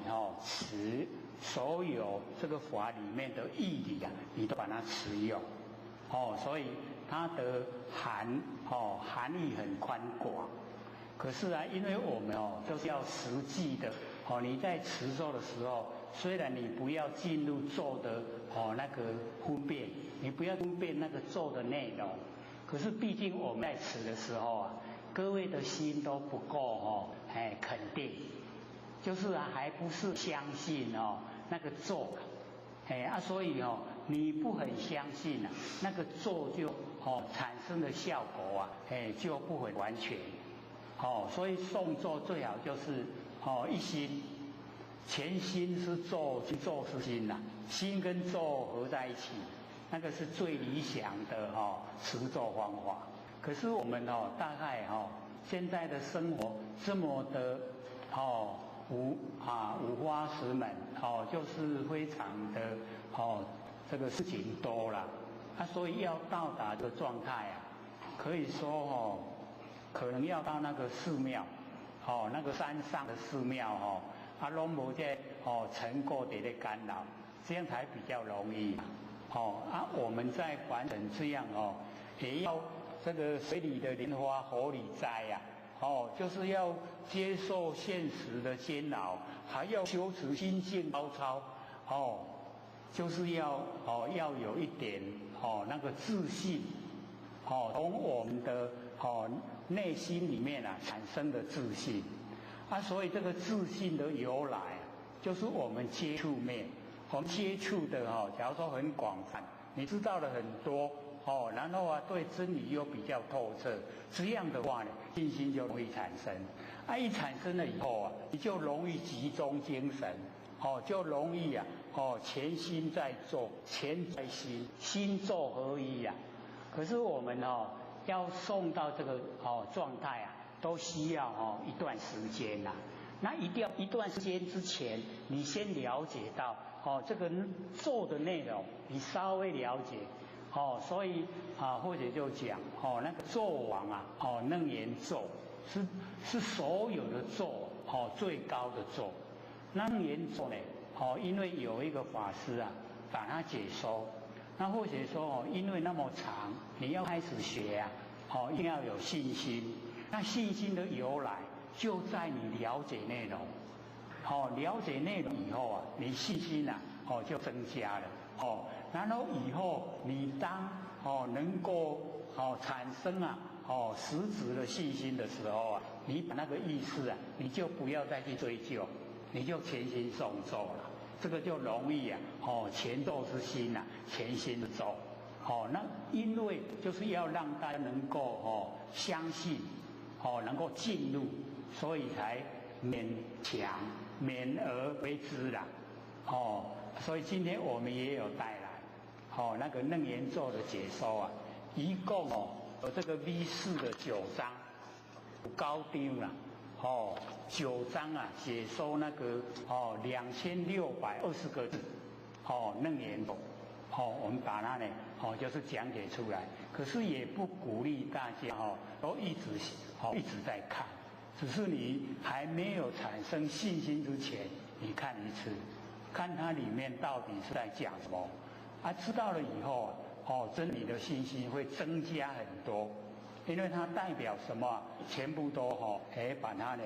持所有这个法里面的义理啊，你都把它持有。所以它的含义很宽广。可是啊，因为我们就是要实际的你在持咒的时候，虽然你不要进入咒的那个分辨，你不要分辨那个咒的内容，可是毕竟我们在持的时候啊，各位的心都不够肯定，就是还不是相信那个咒所以你不很相信那个咒就产生的效果啊就不很完全。所以诵咒最好就是一心，全心是咒，咒是心呐，心跟咒合在一起，那个是最理想的持咒方法。可是我们大概现在的生活这么的五花十门就是非常的这个事情多了所以要到达这个状态啊，可以说可能要到那个寺庙，那个山上的寺庙拢无这尘垢在咧干扰，这样才比较容易我们在凡尘这样也要这个水里的莲花火里栽呀就是要接受现实的煎熬，还要修持心境高超就是要有一点那个自信从我们的内心里面产生的自信所以这个自信的由来就是我们接触面，我们接触的假如说很广泛，你知道了很多然后对真理又比较透彻，这样的话呢，信心就容易产生一产生了以后你就容易集中精神就容易全心在做，全在心，心咒合一可是我们要送到这个状态都需要一段时间那一定要一段时间之前，你先了解到这个咒的内容，你稍微了解所以或者就讲那个咒王楞严咒是所有的咒最高的咒。楞严咒呢因为有一个法师把它解说，那或者说因为那么长，你要开始学一定要有信心。那信心的由来就在你了解内容了解内容以后你信心就增加了然后以后你当能够产生实质的信心的时候你把那个意思你就不要再去追究，你就全心诵咒了，这个就容易全咒之心全心的咒那因为就是要让大家能够相信能够进入，所以才勉强勉而为之啦所以今天我们也有带来那个楞严咒的解说一共有这个 V4的9章，高丢了9章解说那个2620个字楞严咒我们把它呢就是讲解出来，可是也不鼓励大家都一直在看，只是你还没有产生信心之前，你看一次，看它里面到底是在讲什么知道了以后真理的信心会增加很多，因为它代表什么全部都把它呢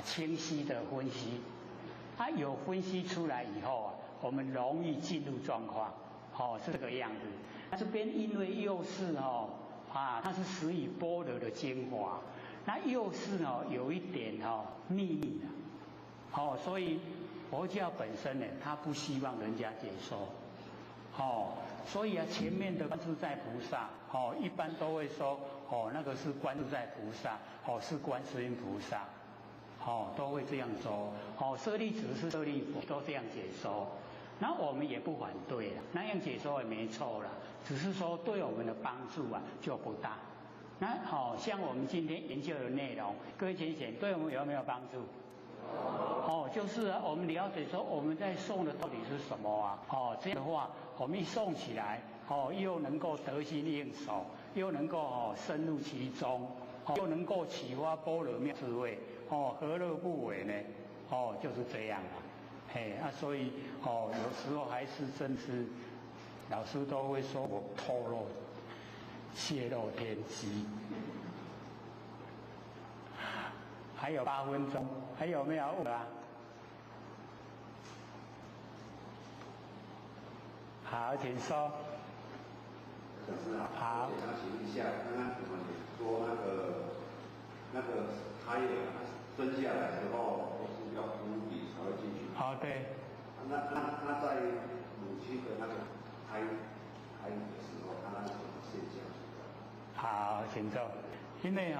清晰的分析有分析出来以后我们容易进入状况是这个样子。这边因为又是它是始以般若的精华，那又是有一点秘密所以佛教本身呢，它不希望人家解说所以前面的观自在菩萨一般都会说那个是观自在菩萨是观世音菩萨都会这样说舍利子是舍利弗，都这样解说。那我们也不反对那样解说也没错啦，只是说对我们的帮助就不大那好像我们今天研究的内容，各位浅显对我们有没有帮助？就是我们了解说我们在诵的到底是什么啊？这样的话，我们一诵起来，又能够得心应手，又能够深入其中，又能够启发般若妙智慧，何乐不为呢？就是这样啊。所以有时候还是真是，老师都会说我透露、泄露天机。还有8分钟，还有没有问啊？好，请说。老师好。好。我想请问一下，刚刚我们说那个胎儿生下来之后都是要封闭才会进去。对。那在母亲的那个胎的时候，它那什么现象？好，请坐。因为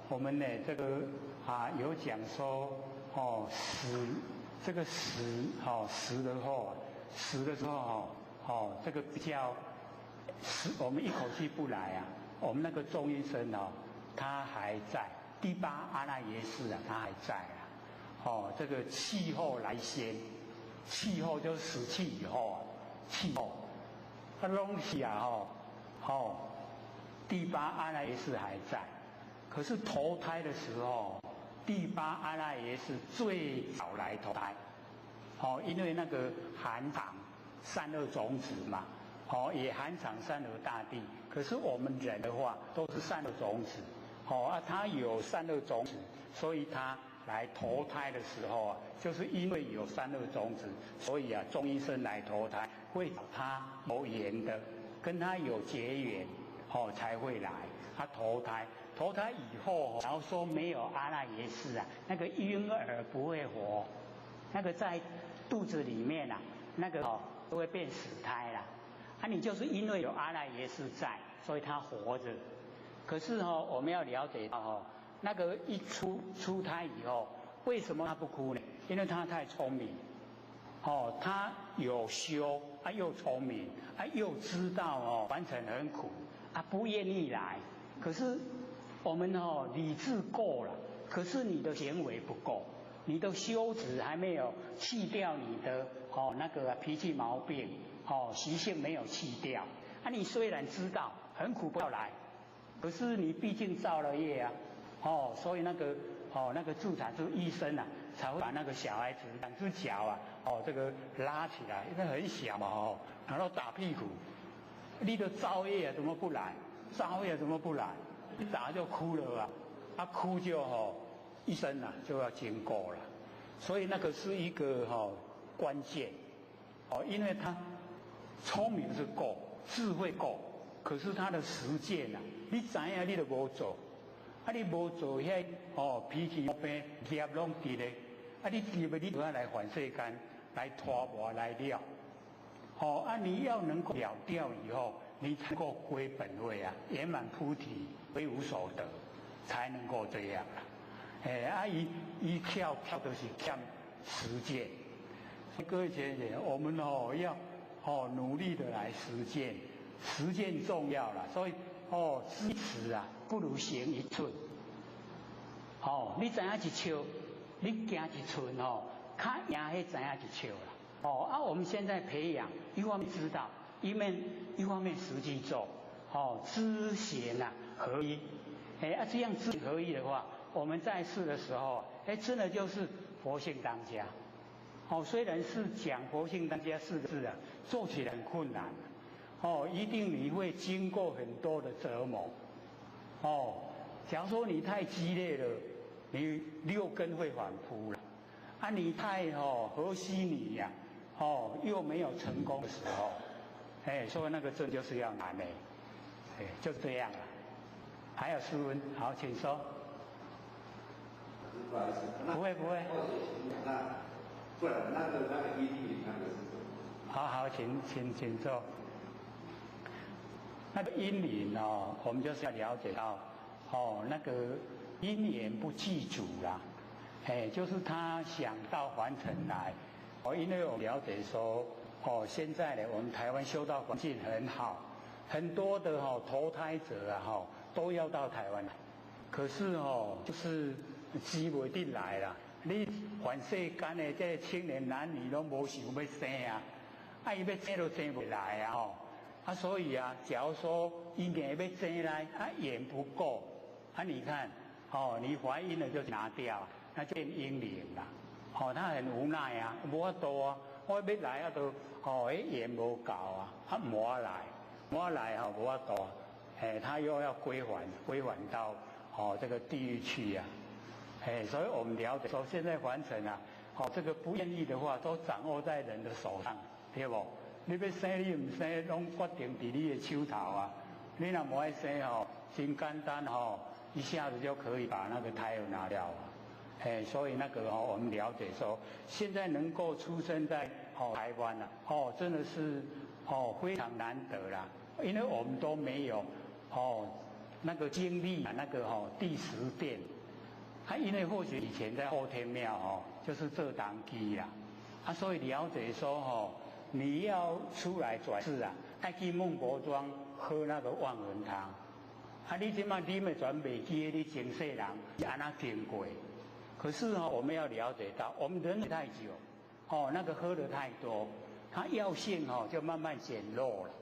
我们呢这个有讲说这个死的时候这个比较我们一口气不来啊，我们那个中医生他还在第8阿赖耶识啊，他还在啊。这个气候来先，气候就是死气以后啊，气候它东西啊第8阿赖耶识还在，可是投胎的时候，第8阿赖耶识最早来投胎，因为那个含藏善恶种子嘛，也含藏善恶大地。可是我们人的话都是善恶种子，它有善恶种子，所以它来投胎的时候啊，就是因为有善恶种子，所以中医生来投胎会找他有缘的，跟他有结缘。才会来，他投胎以后，然后说没有阿赖耶识啊，那个婴儿不会活，那个在肚子里面啊，那个就会变死胎啦。你就是因为有阿赖耶识在，所以他活着。可是我们要了解到那个一出胎以后，为什么他不哭呢？因为他太聪明，他有修又聪明又知道完成很苦。不愿意来，可是我们理智够了，可是你的行为不够，你的修持还没有去掉你的那个脾气毛病，习性没有去掉。你虽然知道很苦不要来，可是你毕竟造了业啊，所以那个助产士医生啊，才会把那个小孩子2只脚啊，这个拉起来，因为很小嘛，然后打屁股。你的造业怎么不来？造业怎么不来？一打就哭了啊！哭就一生就要经过了。所以那个是一个关键因为他聪明是够，智慧够，可是他的实践你知影你都无做，你无做遐脾气病业拢伫咧，你就要来还世间，来拖磨来了。你要能够了掉以后，你才能够归本位圆满菩提，为无所得，才能够这样一跳都是欠实践。各位姐姐，我们要努力的来实践，实践重要了。所以知持不如行1寸。你知影1尺，你行1寸较赢迄知影1尺啦。我们现在培养，一方面知道，一方面实际做，知行合一，这样知行合一的话，我们在世的时候，真的就是佛性当家。虽然是讲佛性当家4个字做起来很困难，一定你会经过很多的折磨，假如说你太激烈了，你6根会反扑了，你太和稀泥呀。又没有成功的时候，所以那个真就是要难的，就这样了。还有师温，好，请说。不好意思，不会。那个阴灵那个是什么？好，请坐。那个阴灵我们就是要了解到，那个因缘不具足啦，就是他想到凡尘来。因为我了解说，现在呢，我们台湾修道环境很好，很多的投胎者都要到台湾来，可是就是机袂得来啦。你全世间的这青年男女拢无想要生啊，伊要生都生不来啊所以啊，假如说伊硬要生来眼不够你看你怀孕了就拿掉，那就变婴灵啦。他很无奈啊，无法度啊，我要来都眼无够无法来无法度他又要归还到这个地狱去啊。所以我们了解说，现在凡尘啊，这个不愿意的话，都掌握在人的手上，对不？你要生你唔生，拢决定在你的手头啊。你若不爱生真简单一下子就可以把那个胎儿拿掉啊。所以那个我们了解说，现在能够出生在台湾真的是非常难得啦，因为我们都没有那个经历那个第10殿。因为或许以前在后天庙就是这档期啦，所以了解说你要出来转世啊，爱去孟婆庄喝那个万文汤，你即马啉的全袂记得你前世人是安那经过，可是我们要了解到，我们忍了太久那个喝的太多，它药性就慢慢减弱了，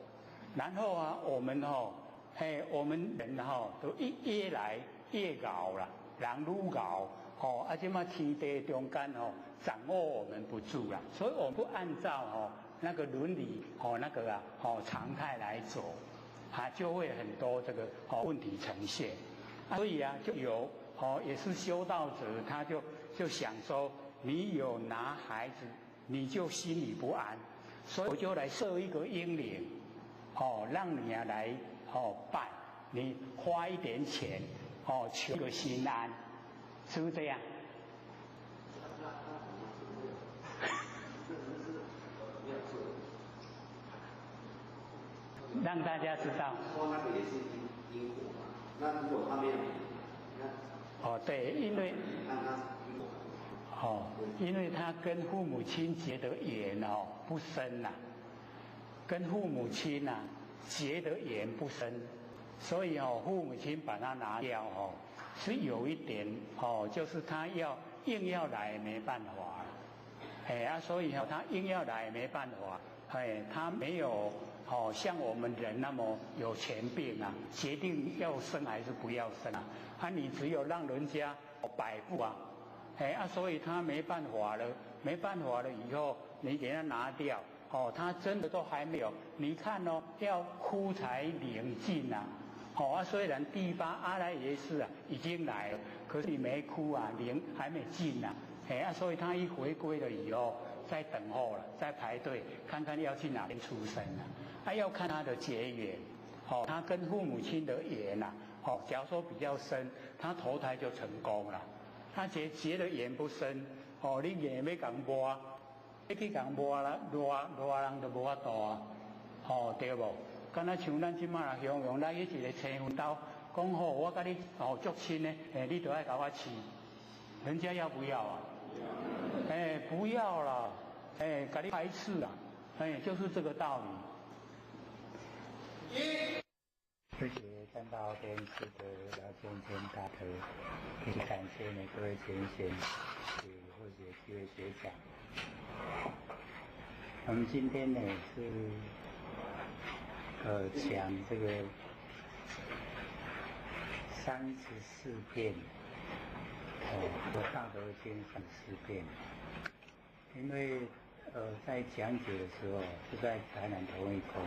然后我们我们人都越来越老了。人愈老即马天地中间掌握我们不住了，所以我们不按照那个伦理那个常态来走，就会很多这个问题呈现。所以就有也是修道者，他就想说，你有拿孩子，你就心里不安，所以我就来设一个婴灵让你来办，你花一点钱求个心安，是不是这样？让大家知道。说那个也是因果嘛，那如果他没有，对，因为因为他跟父母亲结的缘不深呐，跟父母亲结的缘不深。所以父母亲把他拿掉是有一点就是他硬要来也没办法所以他硬要来也没办法他没有像我们人那么有权柄决定要生还是不要生你只有让人家摆布所以他没办法了以后你给他拿掉他真的都还没有，你看要哭才灵尽虽然第8阿赖耶识已经来了，可是你没哭灵还没尽所以他一回归了以后，在等候了，在排队看看要去哪边出生要看他的结缘他跟父母亲的缘假如说比较深，他投胎就成功了。他结的缘不深你硬要讲摸，你去讲摸啦，热人就无法度对不？敢若像咱即马啦，向阳来去一个青云岛，讲我甲你足亲呢，你都爱甲我饲，人家要不要不要啦，甲你排斥啦，就是这个道理。谢谢三道电视的廖先生大头，也感谢每各位前贤或者几位学长。我们今天呢是讲这个34遍大德经34遍，因为在讲解的时候是在台南同一空，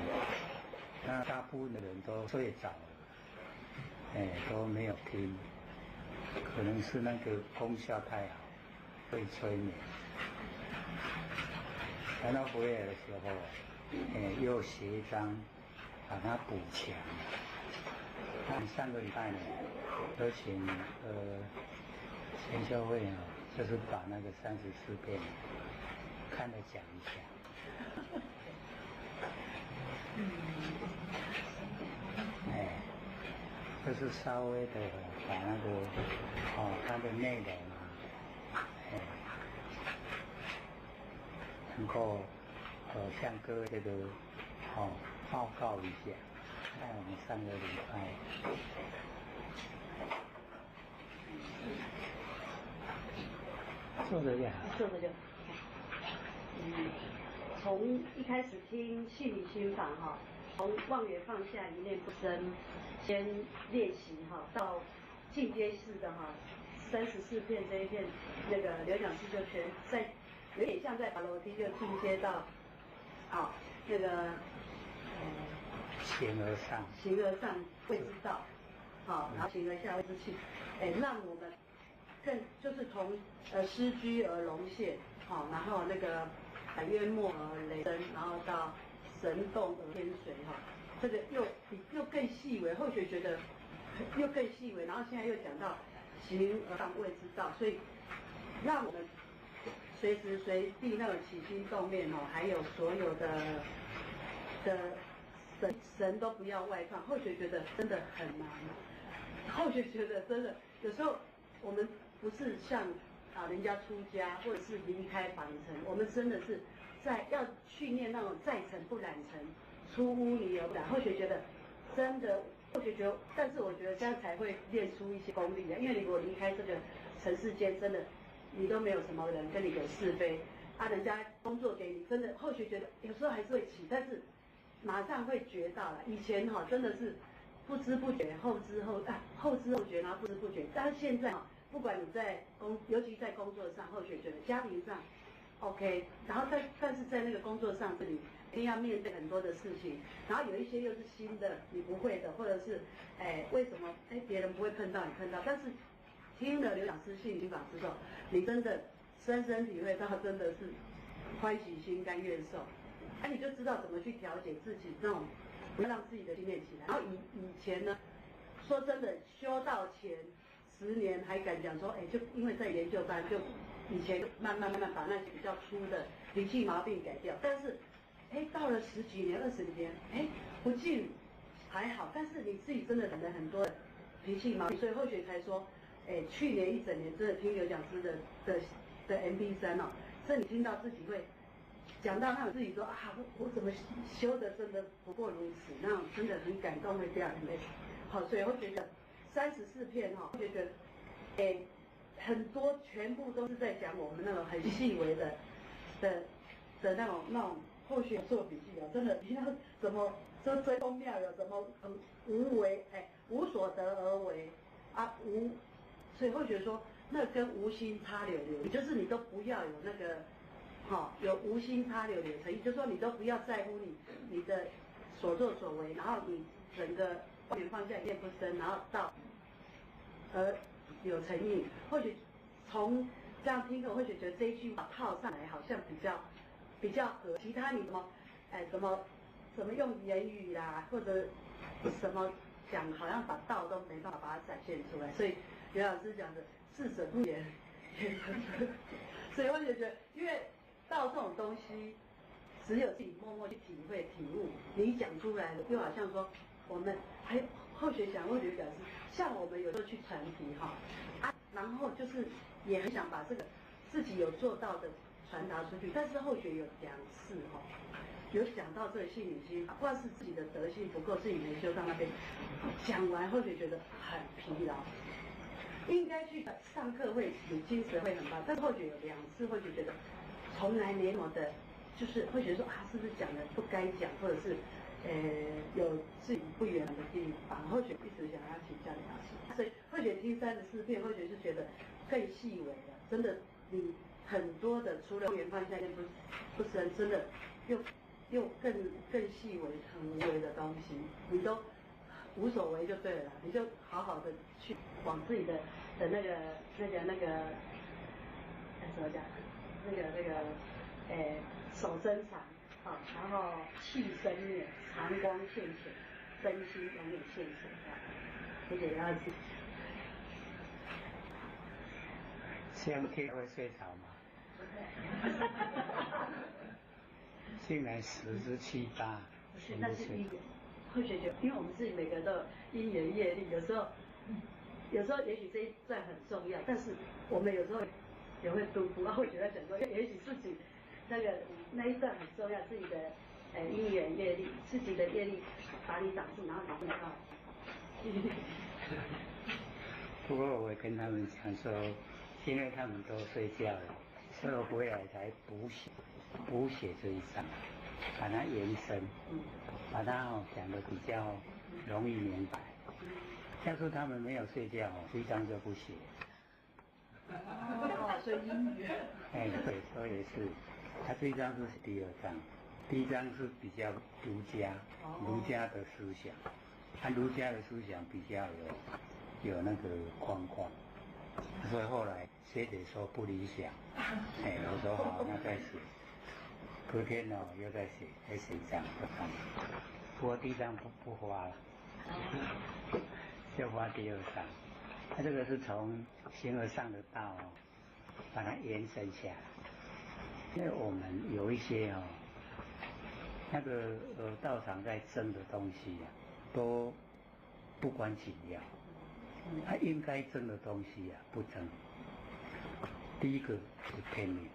那大部分的人都睡着了，都没有听，可能是那个功效太好，被催眠。然后回来的时候，又协商把它补强。那上个礼拜呢，都请全校会就是把那个34遍看着讲一下。就是稍微的把那个它的内容能够向各位这个报告一下。在我们上个礼拜坐着就好。坐着就。从一开始听信理心法哈，从望缘放下，一念不生，先练习哈，到进阶式的哈，34片这一片，那个刘讲师就全在，有点像在爬楼梯就进阶到，好那个形而上，形而上谓之道，好，然后形而下谓之器，让我们更就是从失居而龙现，好，然后那个渊墨而雷声，然后到神动而天水哈，这个又更细微，后学觉得又更细微，然后现在又讲到形而上谓之道，所以让我们随时随地那种起心动念哦，还有所有的神都不要外放，后学觉得真的很难，后学觉得真的有时候我们不是像人家出家或者是离开凡尘，我们真的是要训练那种在尘不染尘，出污泥而不染。后学觉得真的，后学觉得，但是我觉得这样才会练出一些功力的，因为你如果离开这个尘世间，真的你都没有什么人跟你有是非人家工作给你，真的后学觉得有时候还是会起，但是马上会觉到了。以前真的是不知不觉，后知后觉，然后不知不觉，但是现在不管你在尤其在工作上，后学觉得家庭上 OK， 然后但是在那个工作上这里一定要面对很多的事情，然后有一些又是新的你不会的，或者是为什么别人不会碰到你碰到，但是听了刘讲师信心法之后，你真的深深体会到真的是欢喜心甘愿受，你就知道怎么去调节自己那种不要让自己的心念起来。然后以前呢，说真的修到前10年还敢讲说，就因为在研究班，就以前就慢慢把那些比较粗的脾气毛病改掉。但是，到了10几年、20年，不尽还好，但是你自己真的染了很多脾气毛病，所以后学才说，去年1整年真的听刘讲师的 MP3哦，所以你听到自己会讲到那种自己说我怎么修的真的不过如此，那种真的很感动，会掉眼泪。好，所以我觉得34片我觉得很多全部都是在讲我们那种很细微的那种后续做笔记真的你要怎么说追公庙有什么无为无所得而为无，所以会觉得说那跟无心插柳柳，就是你都不要有那个有无心插柳柳诚意，就是说你都不要在乎你的所作所为，然后你整个望缘放下，一念不生，然后到有诚意。或许从这样听课，或许觉得这一句话套上来好像比较合，其他你什么用言语啦，或者什么讲，好像把道都没办法把它展现出来。所以刘老师讲的智者不言，言而德。所以我就觉得，因为道这种东西，只有自己默默去体会体悟，你讲出来的，就好像说我们还有后学讲，或者讲是像我们有时候去传题然后就是也很想把这个自己有做到的传达出去，但是后学有2次有讲到这个信理心，或是自己的德性不够，自己没修到那边，讲完后学觉得很疲劳。应该去上课会有精神会很棒，但是后学有2次会觉得从来没有的，就是会觉得说是不是讲的不该讲，或者是有自己不圆满的地方，或许一直想要请教刘老师，所以或许听34片，或许是觉得更细微的，真的你很多的除了缘放下念不生，真的又更细微很无为的东西，你都无所为就对了，你就好好的去往自己的那个怎么讲，手伸长然后气生灭，长光现前，真心永远现前谢谢大家。这样听会睡着吗？竟然10之7、8，不是，那是因缘。会觉得，因为我们自己每个人都有因缘业力，有时候也许这一段很重要，但是我们有时候也会读，会觉得讲说，也许自己那一段很重要，自己的因缘业力，自己的业力把你挡住，然后你不知道。不过我跟他们讲说，因为他们都睡觉了，所以我回来才补写这一章，把它延伸，把它讲得比较容易明白。要是他们没有睡觉，这一章就不写。所以音乐。哎，对，所以是，他这一章是第二章，第一章是比较儒家的思想，儒家的思想比较有那个框框，所以后来学姐说不理想，我说好，那再写，隔天又再写一章，不过第一章不花了，就花第二章。它这个是从形而上的道把它延伸下来，因为我们有一些那个道场在争的东西都不关紧要，他应该争的东西不争。第一个是天命，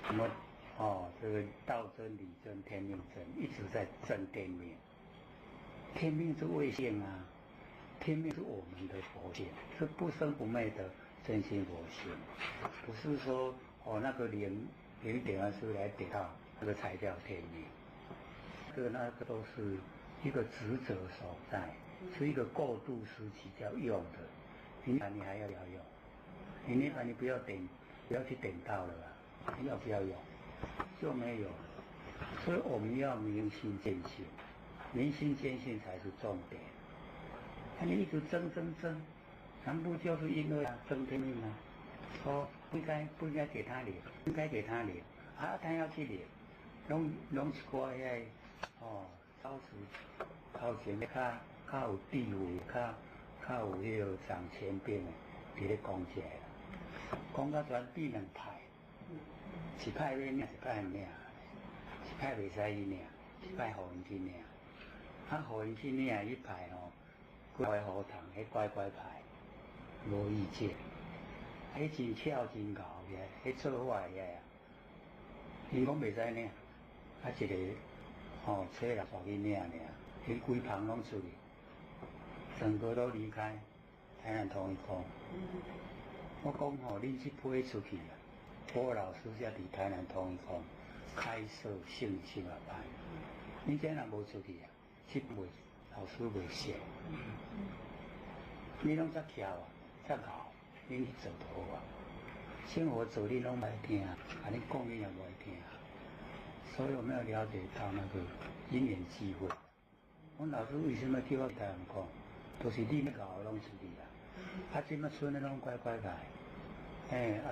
什么这个道争、理争、天命争，一直在争天命。天命是位性啊。天命是我们的佛性，是不生不灭的真心佛性，不是说那个零点完出来得到那个才叫天命，那个都是一个职责所在，是一个过渡时期要用的。你还要用，你不要去点到了吧？你要不要用？就没有，所以我们要明心见性，明心见性才是重点。你一直争，全部就是因为争天命啊！说不应该给他领，应该给他领他要去领，拢一寡高前较有地位，较有迄个掌权柄的，伫咧讲起来啦，讲到全变两派，一派要领，一派唔领，一派袂使伊领，一派互因去领，互因去领一派乖好堂，迄乖牌，无意见，迄真巧真牛嘅，迄做坏嘅呀。因讲袂使领，一个车6大去领尔，因规旁拢出去，整个都离开台南同一空。我讲恁这批出去啊，我老师才伫台南同一空开设性啊班，恁这若无出去啊，这袂。老师袂写，你拢遮巧遮熬，你去做头啊！生活走你拢袂听，你讲你也袂听，所以我们要了解到那个因缘机会。我老师为什么叫我台湾讲，都是你要熬拢出去啊！即摆村的拢乖来，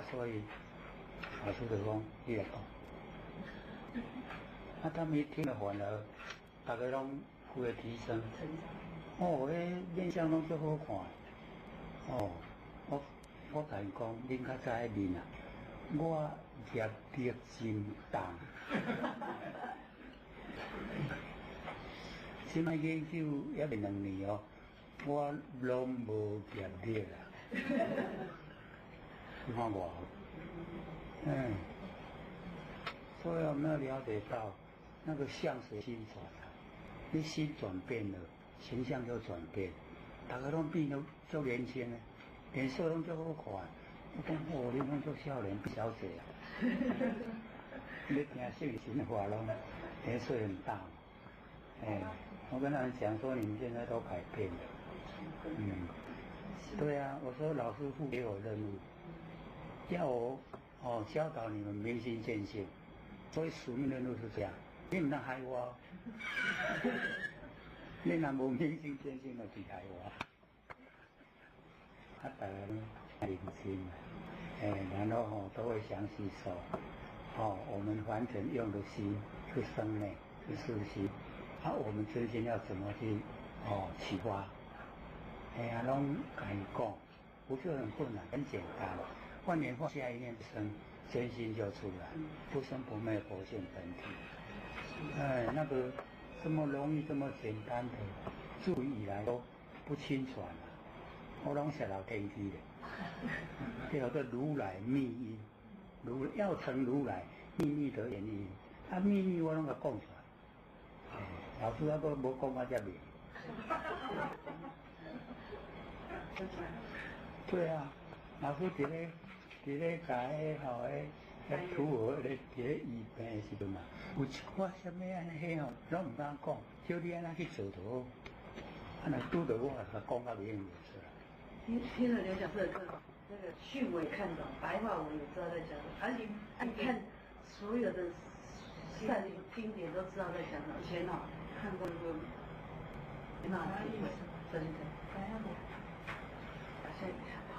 所以老师就讲你来讲，他们一听了反而大家拢。会提升，面相拢足好看，我甲伊讲，恁较早迄面啊，我业力真重，即摆研究也未2年我拢无业力啦，你看我，所以我们要了解到那个相随心转。你心转变了，形象就转变，大家拢变得足年轻的，脸色拢足好看。我讲你拢足少年小姐啊！你听姓秦的话拢年岁很大，我跟他们讲说你们现在都改变了，对啊，我说老师傅给我任务，要我教导你们明心见性，所以使命任务是这样。你唔通害我，你若无明心见性，就是害我。大家都认真，然后都会详细说，我们完全用的心是生内，是事心，我们真心要怎么去启发？拢甲伊讲，不是很困难，很简单。万年放下一念生，真心就出来，不生不灭佛性本体。那个这么容易、这么简单的，自古以来都不亲传啊！我拢写到天机的，叫做如来密因，要成如来秘密的原因，秘密我拢甲讲出来。老师无讲我遮明。对啊，老师伫咧甲迄吼迄土鹅咧伫咧医病的时阵嘛，有一寡什么安尼迄吼，拢唔敢讲，叫你安那去做就好。啊，若拄着我，甲讲到明就是了。听了刘讲师的课，那个序我也看懂，白话我也知道在讲什么，而且你看所有的善经典都知道在讲什么。以前看过那个，没办法体会，真的。现在看到。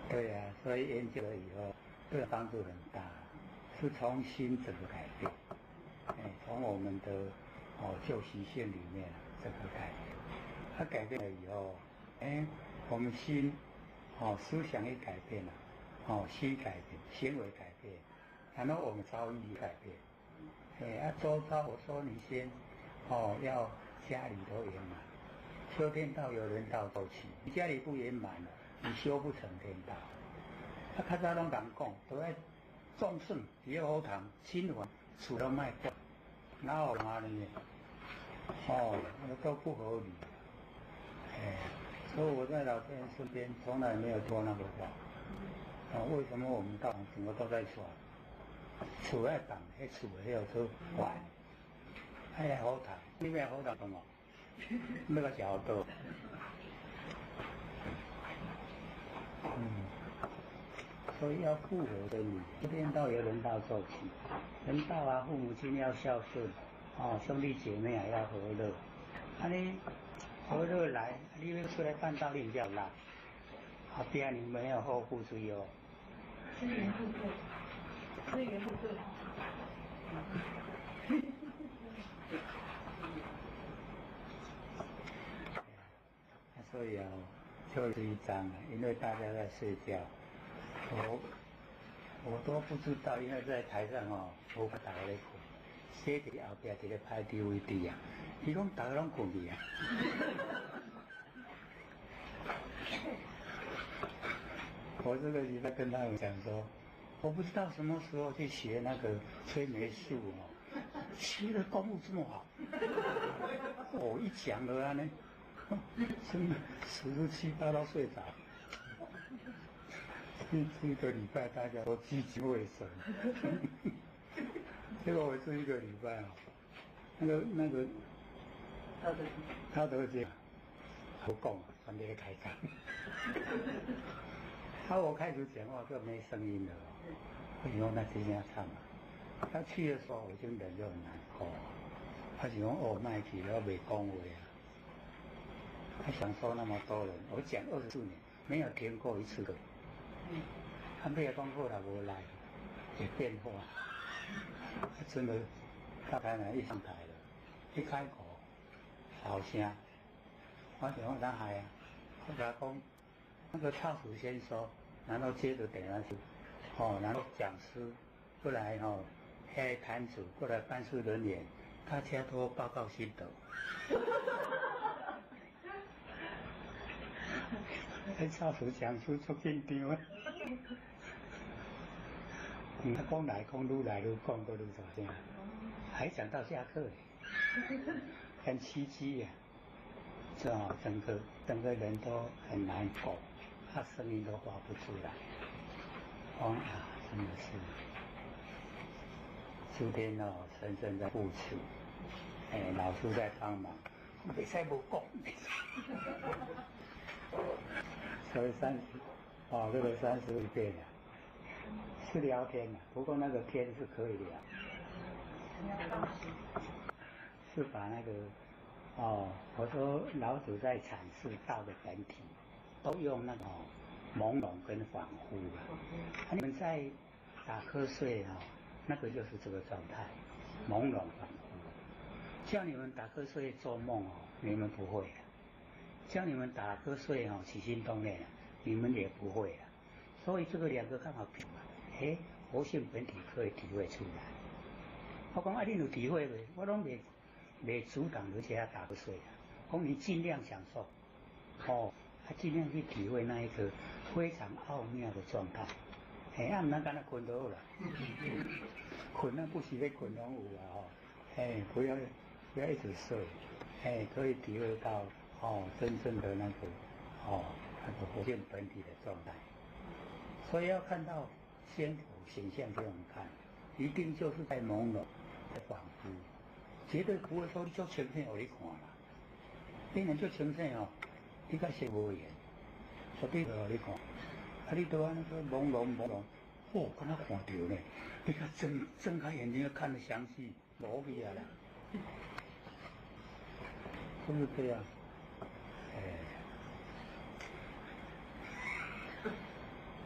对呀、所以研究了以后，对帮助很大，是从心整个改变，从我们的旧习性里面整个改变，它改变了以后，我们心思想也改变了，心改变，行为改变，然后我们遭遇也改变，周遭我说你先要家里头圆满，修天道由人道做起，你家里不圆满了，你修不成天道。较早拢人讲，都要种笋，伫咧好堂亲还，厝都卖掉，哪有安尼？那都不合理。所以我在老天身边从来没有说那个话。为什么我们道场整个都在说？厝要动，迄厝的要做坏，要好堂，你要好堂干嘛？那个小道。所以要复合真理，天道由人道做起，人道啊，父母亲要孝顺，兄弟姐妹也要和乐，你和乐来，你要出来办道理要啦，不然你没有后顾之忧。资源互助，资源互助。所以就是一章，因为大家在睡觉。我都不知道，因为在台上无法大家咧困，写伫后壁伫咧拍 DVD 啊，伊讲大家拢困去啊。我这个礼拜跟他们讲说，我不知道什么时候去学那个催眠术学的功夫这么好。我一讲了呢，真的17、18都睡着。这一个礼拜大家都积极卫生，结果我这一个礼拜那个他都这样，好讲，专门开讲。我开始讲话就没声音了，我说那今天唱他去的时候我就人就很难过，他就说卖去了没讲话啊，他想说那么多人，我讲24年没有停过一次的。他没有讲好了，无来，也变化。真的，大台南一上台了，一开口，好声，我就讲咱害啊，我甲讲，那个超楚先说，然后接着点下去，然后讲师过来黑摊主过来办事人员，大家都报告心得。超楚讲书足紧张啊！他讲来讲愈来愈讲都愈大声，还讲到下课，很奇迹呀！整个人都很难搞，他声音都发不出来。真的是，今天深深在付出，老师在帮忙，袂使无讲。所以这个31遍啊，是聊天啊，不过那个天是可以聊，是把那个我说老子在阐释道的本体，都用那个朦胧跟恍惚了。你们在打瞌睡那个就是这个状态，朦胧恍惚。叫你们打瞌睡做梦你们不会。叫你们打瞌睡起心动念你们也不会所以这个两个刚好平嘛。活性本体可以体会出来。我讲你有体会没？我拢没阻挡人家打瞌睡讲你尽量享受，尽量去体会那一个非常奥妙的状态。唔能干那困就好了，困不是在困拢有不要一直睡，可以体会到真正的那个那个佛性本体的状态。所以要看到仙佛显象这样看，一定就是在朦胧、在恍惚，绝对不会说你做呈现给你看啦。你若做呈现哦，你甲谁无缘，所以就给你看。啊，你都安尼个朦胧，哦，敢若看到呢。你看睁开眼睛要看得详细，无去啊啦，是不是这样？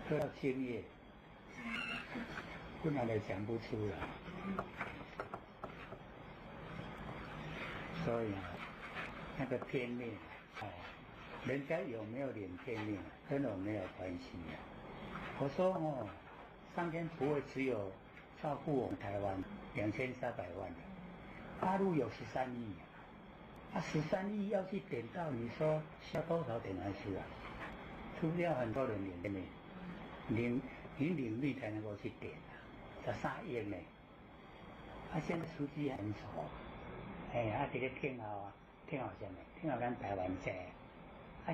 这要经验，不然的讲不出来。所以啊，那个天命，人家有没有领天命，跟我没有关系啊。我说哦，上天不会只有照顾我们台湾2300万人，大陆有13亿啊，13亿要去点到，你说需要多少点来吃啊？除掉很多人领的呢，领率才能够去点啊，13亿呢，现在数据很少，这个挺好什么？挺好咱台湾这，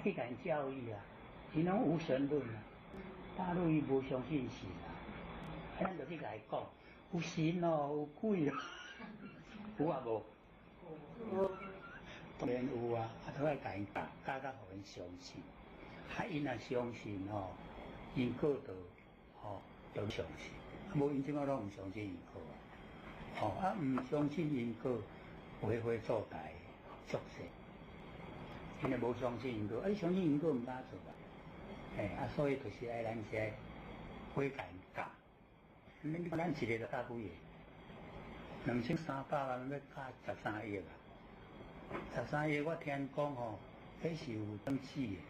去给人教育啊，伊拢无神论啊，大陆伊无相信神啊，咱就去甲伊讲，有神哦，有鬼哦，有啊无？当然有啊，都要甲因教，互因相信。因若相信吼，因果就相信；无因即马拢唔相信因果啊。唔相信因果，为非作歹，作死。因为无相信因果，你相信因果唔敢做啊。所以就是爱咱些会甲因教。你看咱一个就教几个？2300万要教13亿啊！13亿我听讲吼，迄是有登记的。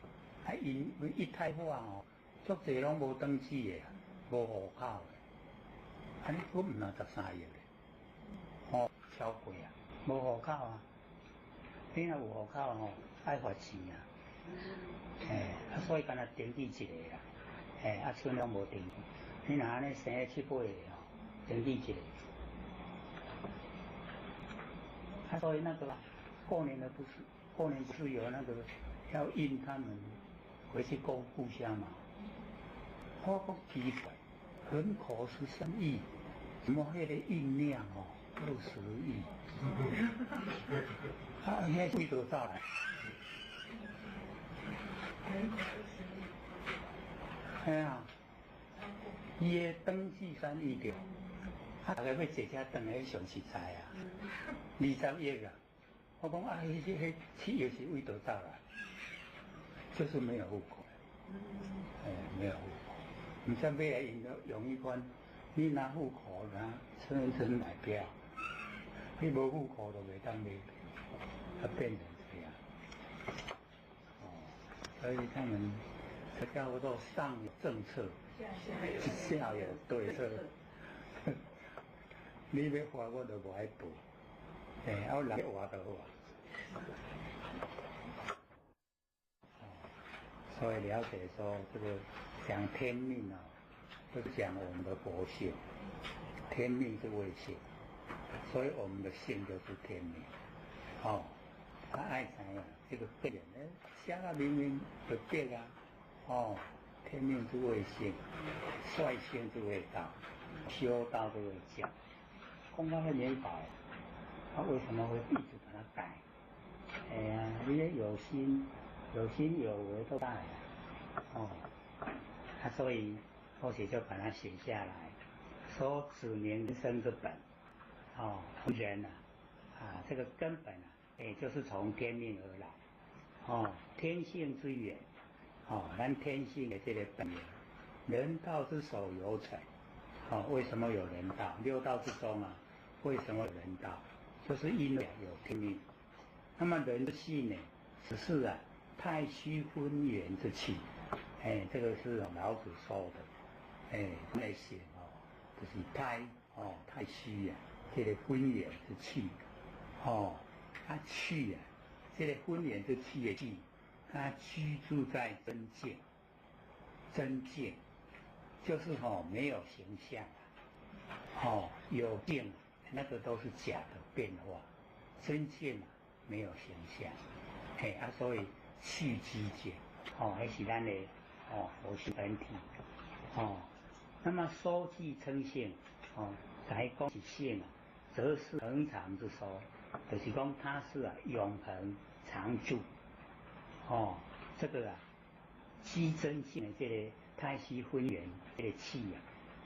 因一胎化哦，足侪拢无登记的，无户口的，你都唔能13亿嘞，超过啊，无户口啊，你若有户口吼，爱罚钱啊，所以干那登记一个啦，剩拢无登记，你若安尼生7、8个吼，登记一个，所以那个过年不是有那个要印他们。回去供故乡嘛，我讲奇怪，人口13亿，怎么那个酝酿60亿？现在几多少来？伊的登记3亿条，大概要坐车登来上实在啊，20亿啊！我讲迄7亿是为多少来？就是没有户口，没有户口。你在未来用一款，你拿户口拿身份证买票，你无户口就袂当买票，变成这样。所以他们这叫做上有政策，下有对策。你要花我就无爱补，我人活就好。所以了解说，这个讲天命啊，就讲我们的佛性。天命是为性，所以我们的性就是天命。他爱怎样，这个个人呢，写到明明就对啊。天命是为性，率性是为道，修道是为教。公开的明白，他为什么会弟子把它改？你也有心有为都大所以后学就把它写下来，说子民人生之本，人这个根本也就是从天命而来，天性之源，咱天性的这个本源，人道之首有成，为什么有人道？6道之中为什么有人道？就是因为有天命。那么人的性呢，只是太虚昏元之气，这个是老子说的，那些就是太虚这个昏元之气，它气这个昏元之气的气，它居住在真见，真见就是没有形象有见那个都是假的变化，真见没有形象，所以气之见，还是咱的佛性本体，那么说即称性，才讲是性啊，则是恒常之说，就是讲它是永恒常住，这个虚真性的这个太虚分缘这个气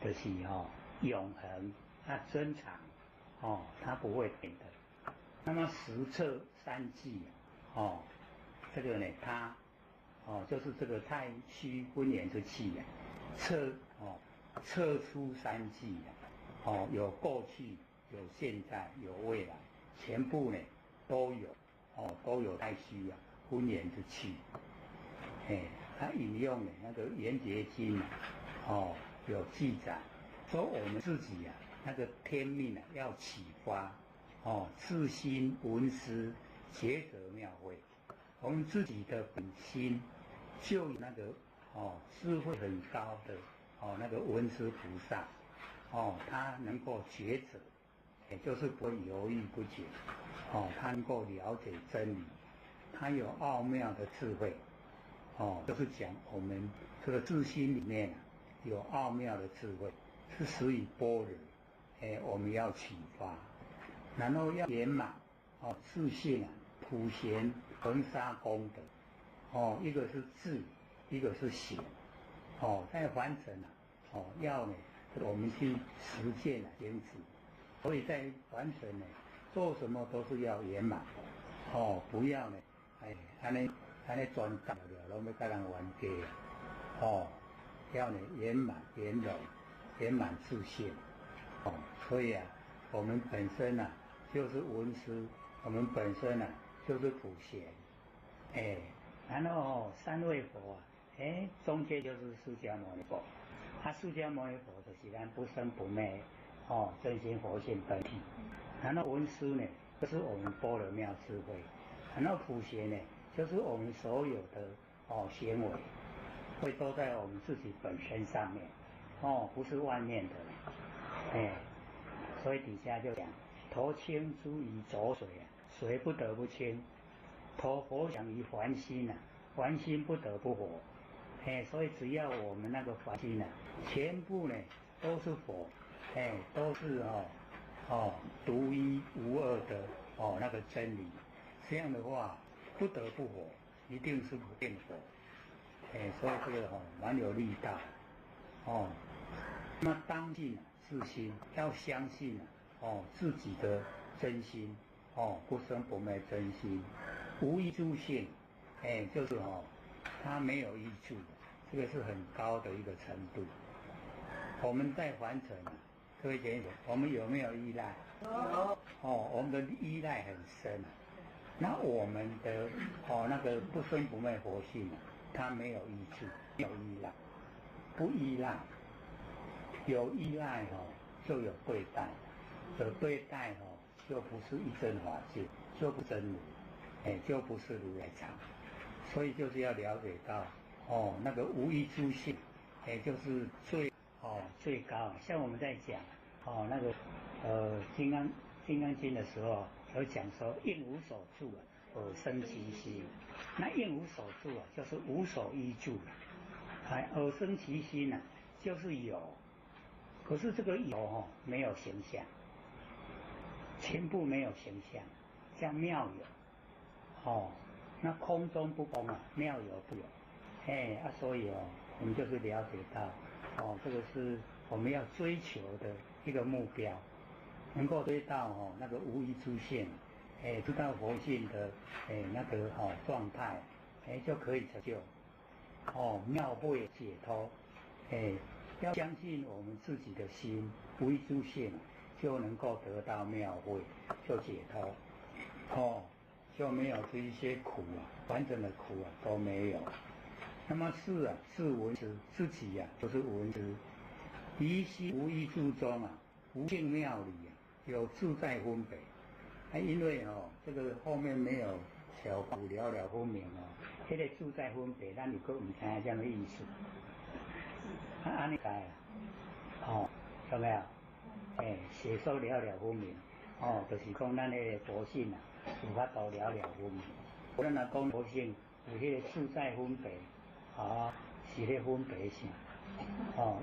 就是永恒，它真常，它不会变的。那么实测三际这个呢，它就是这个太虚分缘之气测出三际有过去、有现在、有未来，全部呢都有太虚分缘之气。他引用的那个《圆觉经》有记载说我们自己那个天命要启发自心闻思觉得妙慧，我们自己的本心就有那个智慧很高的那个文殊菩萨他能够觉者，也就是不会犹豫不决他能够了解真理，他有奥妙的智慧就是讲我们这个自心里面有奥妙的智慧，是属于般若我们要启发，然后要圆满自性普贤恒沙功德一个是智，一个是显在凡尘要呢我们去实践坚持，所以在凡尘做什么都是要圆满不要呢安尼专干了拢要甲人冤家要呢圆满圆融，圆满自性所以我们本身就是文殊，我们本身就是普贤然后三位佛中间就是释迦牟尼佛，释迦牟尼佛就是咱不生不灭真心佛性本体，然后文殊呢就是我们般若妙智慧，然后普贤呢就是我们所有的行为会都在我们自己本身上面不是外面的所以底下就讲头轻诸于浊水水不得不清，投佛想于凡心凡心不得不活所以只要我们那个凡心全部呢都是佛都是独一无二的那个真理，这样的话不得不活，一定是不变佛所以这个蛮有力道那么当尽自心，要相信自己的真心不生不灭真心，无依诸性就是它没有依据，这个是很高的一个程度。我们在凡尘各位姐姐，我们有没有依赖？有我们的依赖很深那我们的那个不生不灭佛性它没有依据，没有依赖，不依赖，有依赖就有对待，有对待就不是一真法界，就不真如就不是如来藏，所以就是要了解到那个无依诸性就是最高。像我们在讲那个金刚经的时候有讲说应无所住而生其心，那应无所住就是无所依据而生其心就是有，可是这个有没有形象，全部没有形象，叫妙有那空中不空妙有不有所以我们就是了解到这个是我们要追求的一个目标，能够追到那个无依诸性知道佛性的那个状态就可以成就妙慧解脱要相信我们自己的心无依诸性，就能够得到妙慧，就解脱就没有这一些苦完整的苦都没有。那么是文殊，自己就是文殊，于心无依诸中无性妙理有自在分别因为这个后面没有条幅了了分明这个自在分别咱如果不知道这样的意思安尼解有没有写说了了分明就是讲咱的佛性有法度了了分明，咱若讲佛性有迄个自在分别，是咧分别性，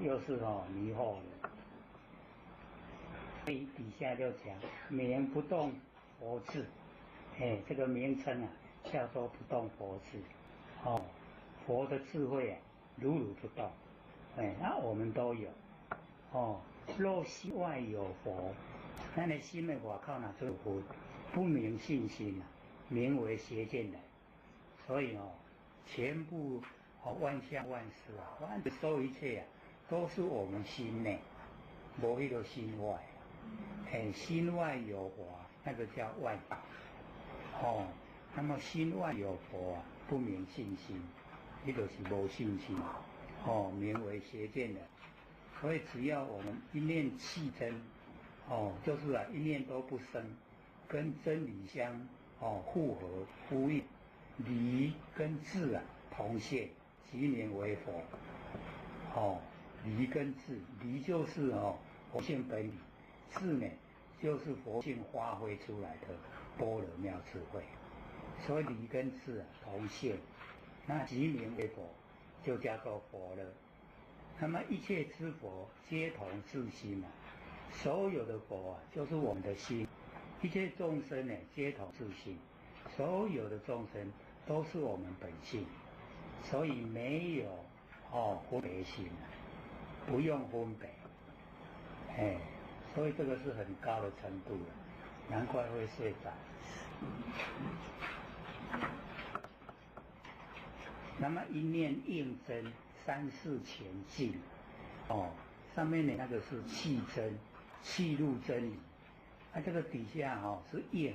又是迷惑的。所以底下就讲名不动佛智，这个名称啊叫做不动佛智，佛的智慧啊如如不动，那我们都有，若心外有佛，咱的心的外口哪就有佛，不明信心啊，名为邪见人。所以全部万象万事啊，所有一切啊，都是我们心内，无迄个心外。心外有佛，那个叫外道。那么心外有佛啊，不明信心，那就是无信心。名为邪见人。所以只要我们一念气真，就是一念都不生，跟真理相互合呼应，理跟智啊同现，即名为佛。理跟智，理就是佛性本理。智呢，就是佛性发挥出来的般若妙智慧，所以理跟智同现，那即名为佛，就叫做佛了。那么一切之佛皆同自心啊，所有的佛就是我们的心，一切众生呢皆同自心，所有的众生都是我们本性，所以没有分别心啊，不用分别，所以这个是很高的程度了，难怪会睡着。那么一念应真，三世前进，上面的那个是气真，气入真理，这个底下是应，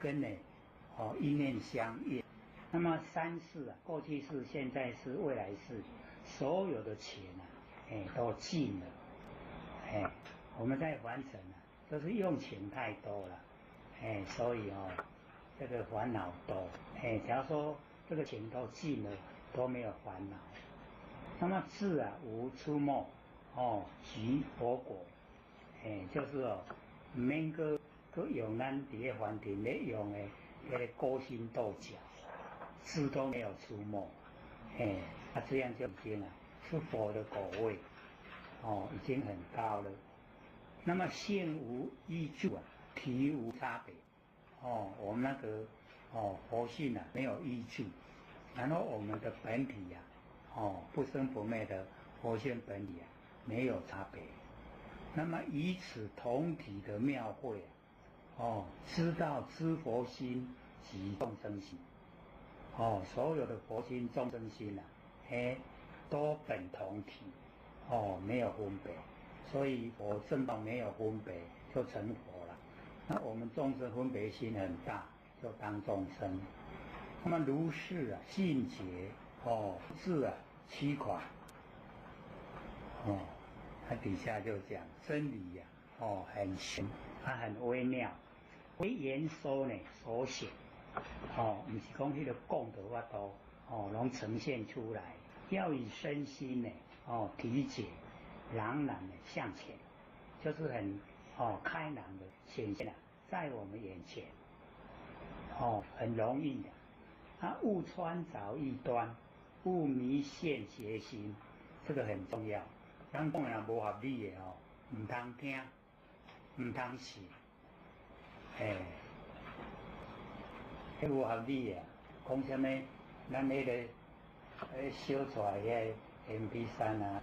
跟呢一念相应。那么三世啊，过去世、现在世、未来世，所有的钱啊，都尽了，我们在凡尘啊，都是用钱太多了，所以这个烦恼多，假如说这个钱都尽了，都没有烦恼。那么智啊无出没，即佛果，就是唔免个用咱伫个凡尘咧用的迄个勾心斗角，智都没有出没，这样就已经是佛的果位，已经很高了。那么性无依据啊，体无差别，我们那个佛性啊没有依据，然后我们的本体啊，不生不灭的佛性本体啊没有差别。那么以此同体的妙慧啊，知道知佛心及众生心，所有的佛心众生心啊，都本同体，没有分别。所以我证到没有分别就成佛了。那我们众生分别心很大，就当众生。那么如是啊，信解智啊七款，它底下就讲真理呀，很玄，它很微妙，为言说呢所显，不是讲迄个讲的话都拢呈现出来，要以身心呢体解。朗然的向前，就是很开朗的显现在我们眼前，很容易的。勿穿着异端，勿迷陷邪心，这个很重要。咱讲人无合理的唔通听，唔通信，迄无合理的，讲什么？咱迄个小出来迄 MP3啊。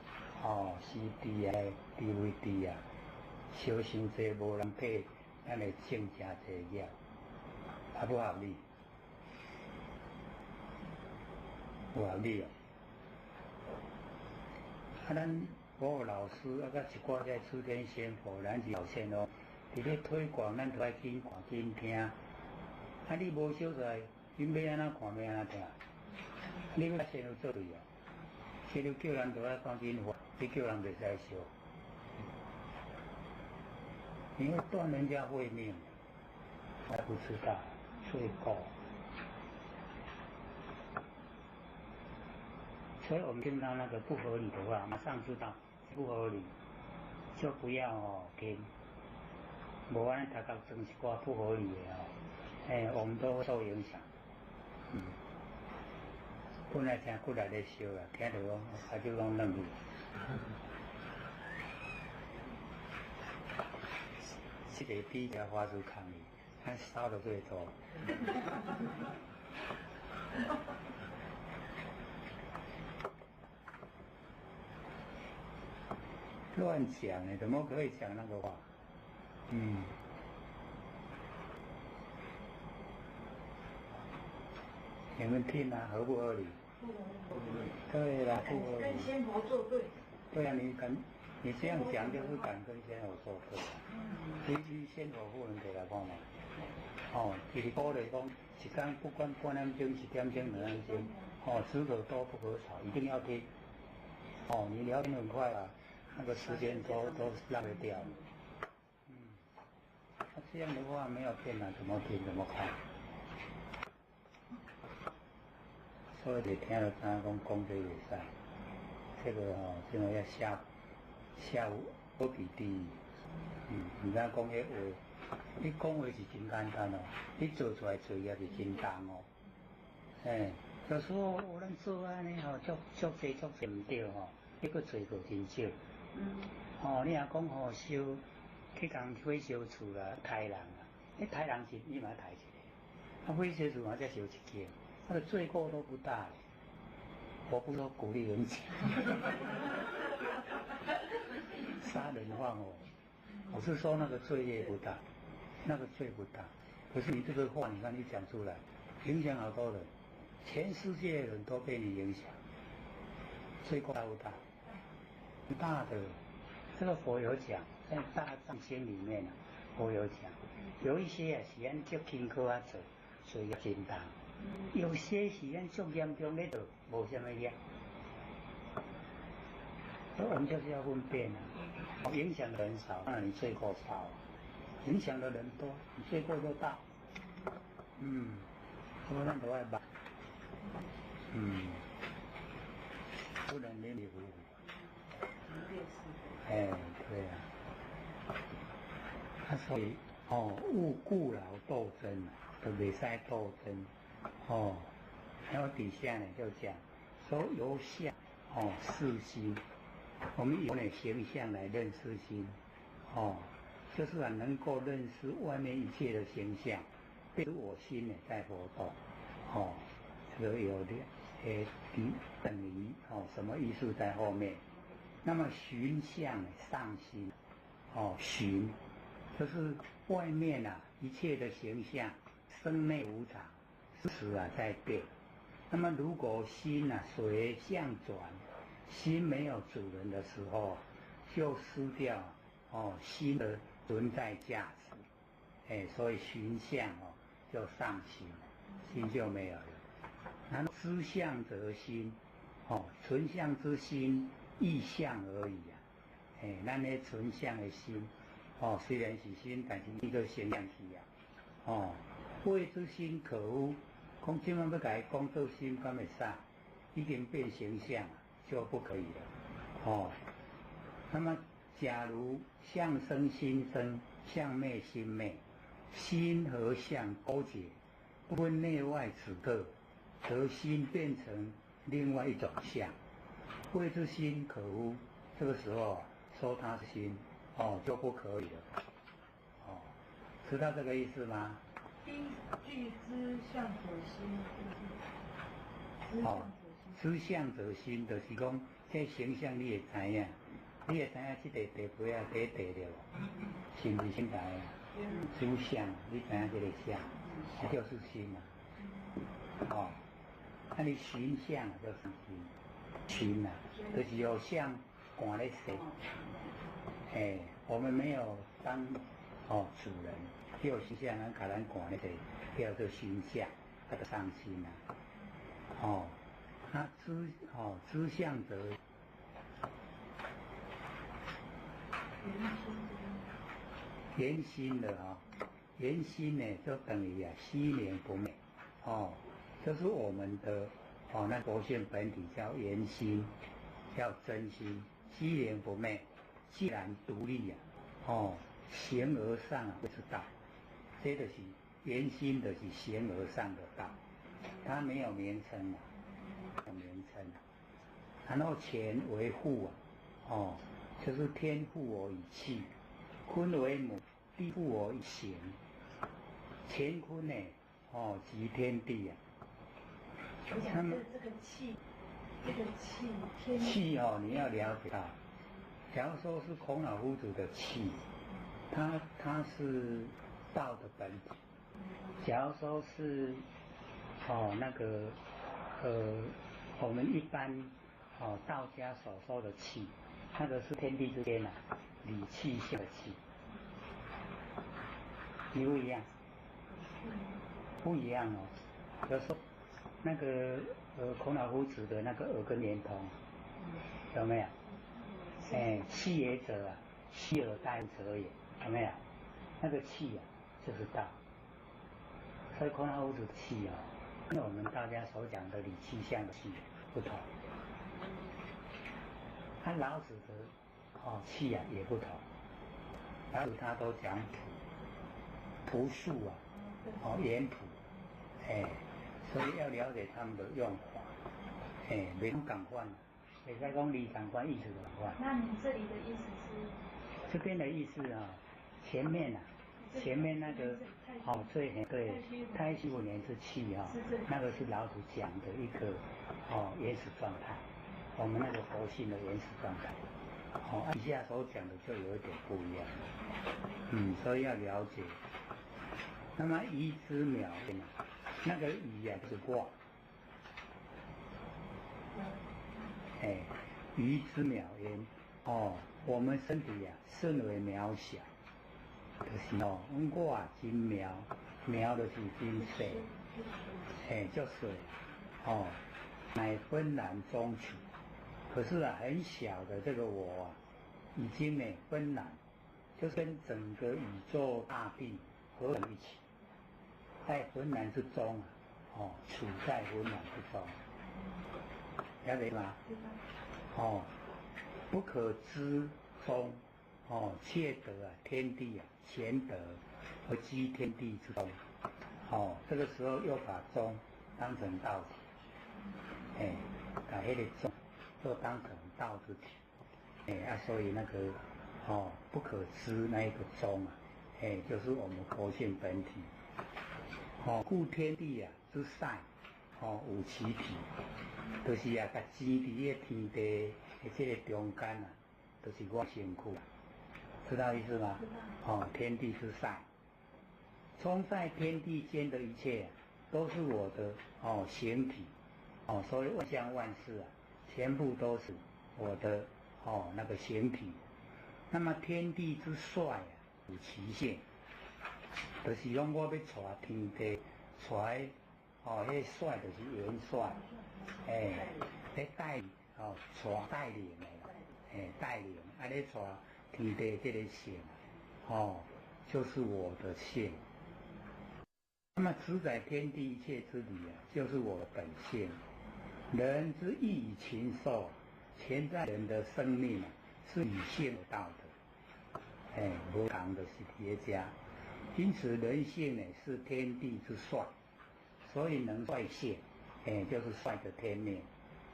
CD 啊 ，DVD 啊，烧伤济无人配，咱会剩真济了，不合理，不合理咱国语老师甲一寡在出天仙佛，咱是老先伫咧推广，咱都爱紧看紧听。你无烧出来，你要安怎看？要安怎听？你要先有做对先要叫人都爱赶紧发。你叫人袂使烧，因为断人家慧命，还不知道罪过。所以我们听到那个不合理的话，马上知道不合理，就不要听。无安读到真一寡不合理的我们都会受影响。本来听骨力咧烧啦，听到讲把酒拢弄去。这个比较花出抗议，他烧的最多。乱讲呢，怎么可以讲那个话？你们听啊，合不合理？对啦，不合理。跟仙佛作对。对啊，你这样讲就是敢跟仙佛作对。你仙佛不能给他看嘛？就是鼓励讲，一天不管半点钟、1点钟、2点钟，只可多不可少，一定要听。你聊天很快啊，那个时间都浪费掉了。那这样的话没有电脑怎么听怎么看？所以你听了他讲这也使，这个现在要下无比地狱。唔知讲迄话，你讲话是真简单你做出来作业是真重有时候咱做安尼足济唔对你个做过真少。你若讲烧去共火烧厝啦，杀人啦，你杀人是你嘛杀一个，火烧厝嘛才烧一件。那个罪过都不大，我不说鼓励人杀人放火，我是说那个罪业不大，那个罪不大。可是你这个话，你看你讲出来，影响好多人，全世界的人都被你影响，罪过大不大？不大的。这个佛有讲，在大藏经里面佛有讲，有一些是按足轻苦做，所以要真重。有些是按足严重咧做，无什么业。所以我们就是要分辨影响的人少，那你罪过少；影响的人多，你罪过就大。所以咱都爱办。不能黏黏糊糊。对啊。所以勿固劳斗争就袂使斗争。然后底下呢就讲说由相视心，我们以形象来认识心，就是能够认识外面一切的形象，对我心呢在活动，这个有的等于什么艺术在后面。那么寻相上心，寻就是外面一切的形象，生内无常。时时在变，那么如果心随相转，心没有主人的时候，就失掉心的存在价值，所以寻相就上心，心就没有了。然后知相则心，存相之心，意相而已咱那存相的心，虽然是心，但是一个形象去谓之心可污。讲今晚要甲伊讲做心，敢会使？已经变形象就不可以了。那么假如相生心生，相灭心灭，心和相勾结，不分内外此刻，则心变成另外一种相。谓之心可污，这个时候说它是心，就不可以了。知道这个意思吗？具知相者心，知相者心，就是讲这形象你会知影，你会知影这个地杯第一地了，是不是心态知相，你知影这个相，这就是心那你寻相就是心，寻就是有相赶咧写，我们没有当主人。有形象，咱甲咱看咧个叫做形象，叫做上心那知相则圆心的圆心呢就等于虚灵不灭就是我们的那佛性本体叫圆心，叫真心，虚灵不灭，既然独立形而上不知道。这就是圆心的是形而上的道，它没有名称的名称。然后乾为父就是天父我以气，坤为母，地父我以形。乾坤呢，即天地啊。那么这个气，天气你要了解到，假如说是孔老夫子的气，它是道的本体。假如说是我们一般道家所说的气，那个是天地之间理气性的气，一不一样？不一样有时候那个孔老夫子的那个耳根圆通，有没有？气也者息而待者也，有没有？那个气就是道。所以孔老夫子的气跟我们道家所讲的理气象的气不同。老子的气也不同。老子他都讲朴素简朴，所以要了解他们的用法，没同感官，没在讲理感官意思的话。那你这里的意思是？这边的意思前面那个对，太虚5年之气那个是老子讲的一个原始状态，我们那个佛性的原始状态。以下所讲的就有一点不一样，所以要了解。那么乙之秒那个乙是卦，乙之秒言我们身体甚为渺小，就是我真渺，渺就是真小，就是乃芬兰中取。可是很小的这个我已经芬兰，就跟整个宇宙大地合在一起，在芬兰之中处在芬兰之中，了解吗？不可知中，切得天地乾德而居天地之中，这个时候又把中当成道体，把那个中就当成道之体，所以那个不可知那一个中就是我们佛性本体，故天地之塞，有其体，就是甲支伫个天地的这个中间就是我身躯，知道意思吗？天地之塞，充在天地间的一切都是我的形体，所以万象万事全部都是我的那个形体。那么天地之帅有其限，就是讲我要带天地出来，迄帅就是元帅，咧带带领的，带领咧带天地这个性，就是我的性。那么主宰天地一切之理就是我的本性。人之义以禽兽，潜在人的生命是以性而道的，无同的是叠加。因此人性是天地之帅，所以能率性，就是率的天命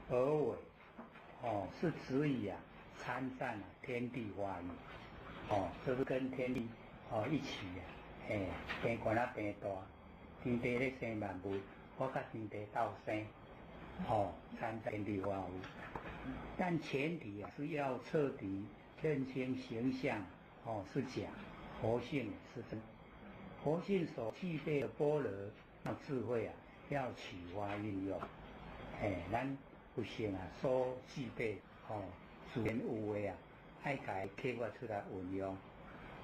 而为，是指以参赞天地化育，就是跟天地一起天管天大，天地咧生万物，我甲天地斗生。参天地化育，但前提是要彻底认清形象是假，佛性是真。佛性所具备的般若智慧要启发运用，咱有性所具备自然有为爱甲开发出来运用。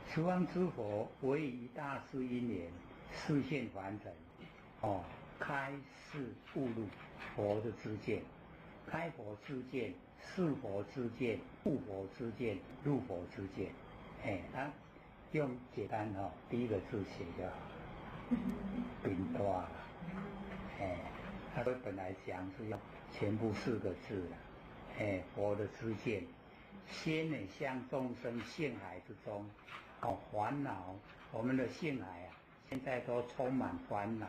十方之佛唯以大事因缘，示现凡尘，开示悟入佛的知见，开佛知见，示佛知见，悟佛知见，入佛知见，用简单第一个字写就好，饼大了，他本来讲是用全部4个字的，佛的知见，先向众生性海之中，烦恼，我们的性海现在都充满烦恼。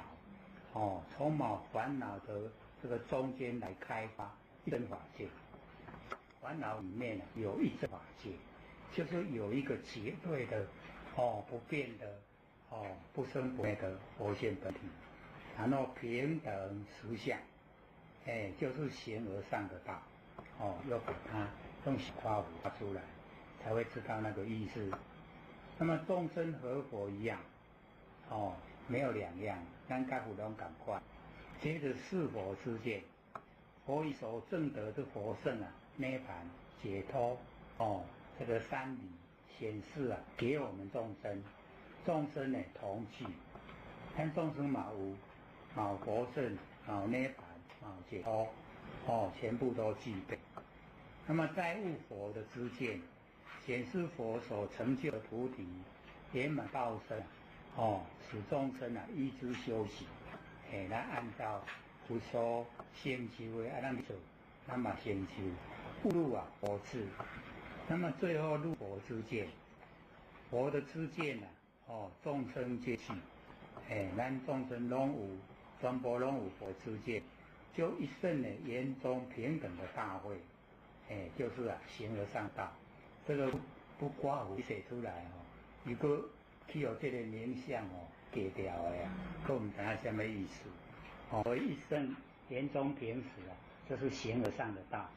充满烦恼的这个中间来开发一真法界。烦恼里面有一真法界，就是有一个绝对的不变的不生不灭的佛性本体，然后平等实相，就是形而上的道，要把它用显化发出来，才会知道那个意思。那么众生和佛一样，没有两样，咱甲佛拢同款。接着是佛之见，佛以所证得的佛圣涅槃解脱，这个三理显示给我们众生，众生呢同具，咱众生嘛有佛圣、涅槃、解脱，全部都具备。那么在悟佛的知见，显示佛所成就的菩提圆满报身，使众生依之修行，来按照佛所先修的咱做，那么先修悟入佛智，那么最后入佛之见，佛的知见众生皆具，咱众生拢有，全部拢有佛之见，就一圣的圆中平等的大会，就是形而上道。这个不刮胡写出来如果去有这个名相给掉的都唔知道什么意思。所以一圣圆中平实就是形而上的道，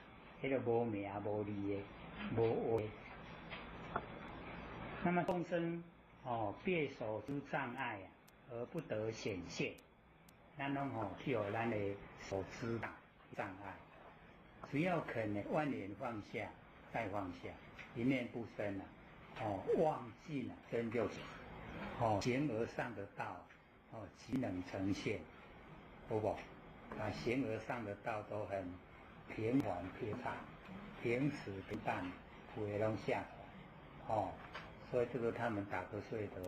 这个无名无利的无为。那么众生别所知障碍而不得显现，咱拢去有咱的所知障碍，只要肯万念放下，再放下，一念不生忘尽真就是形而上的道即能呈现，好不？形而上的道都很平缓平坦，平时平淡，不会拢下来所以这个他们打瞌睡都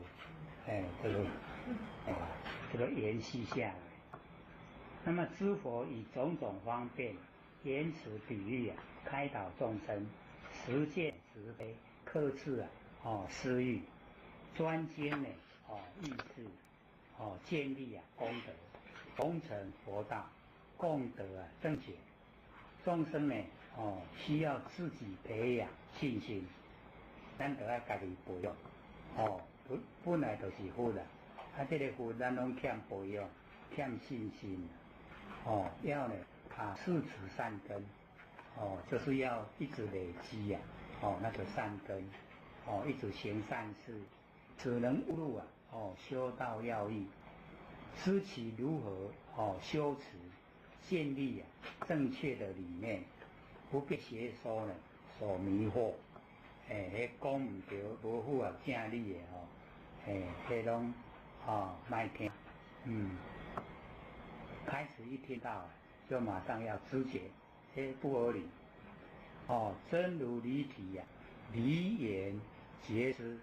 这个延续下来。那么知佛以种种方便言辞比喻开导众生，实践慈悲，克制私欲，专精意识建立功德，功成佛道，共得正解。众生呢需要自己培养信心，咱就要家己培养本来就是佛啦，这个佛咱拢欠培养，欠信心要呢世持善根就是要一直累积那个善根一直行善事，只能悟入修道要义，知其如何修持，建立正确的理念，不被邪说呢所迷惑，讲唔对，无符合正理的迄拢卖听，开始一听到就马上要知觉，不合理，真如离体离言觉知，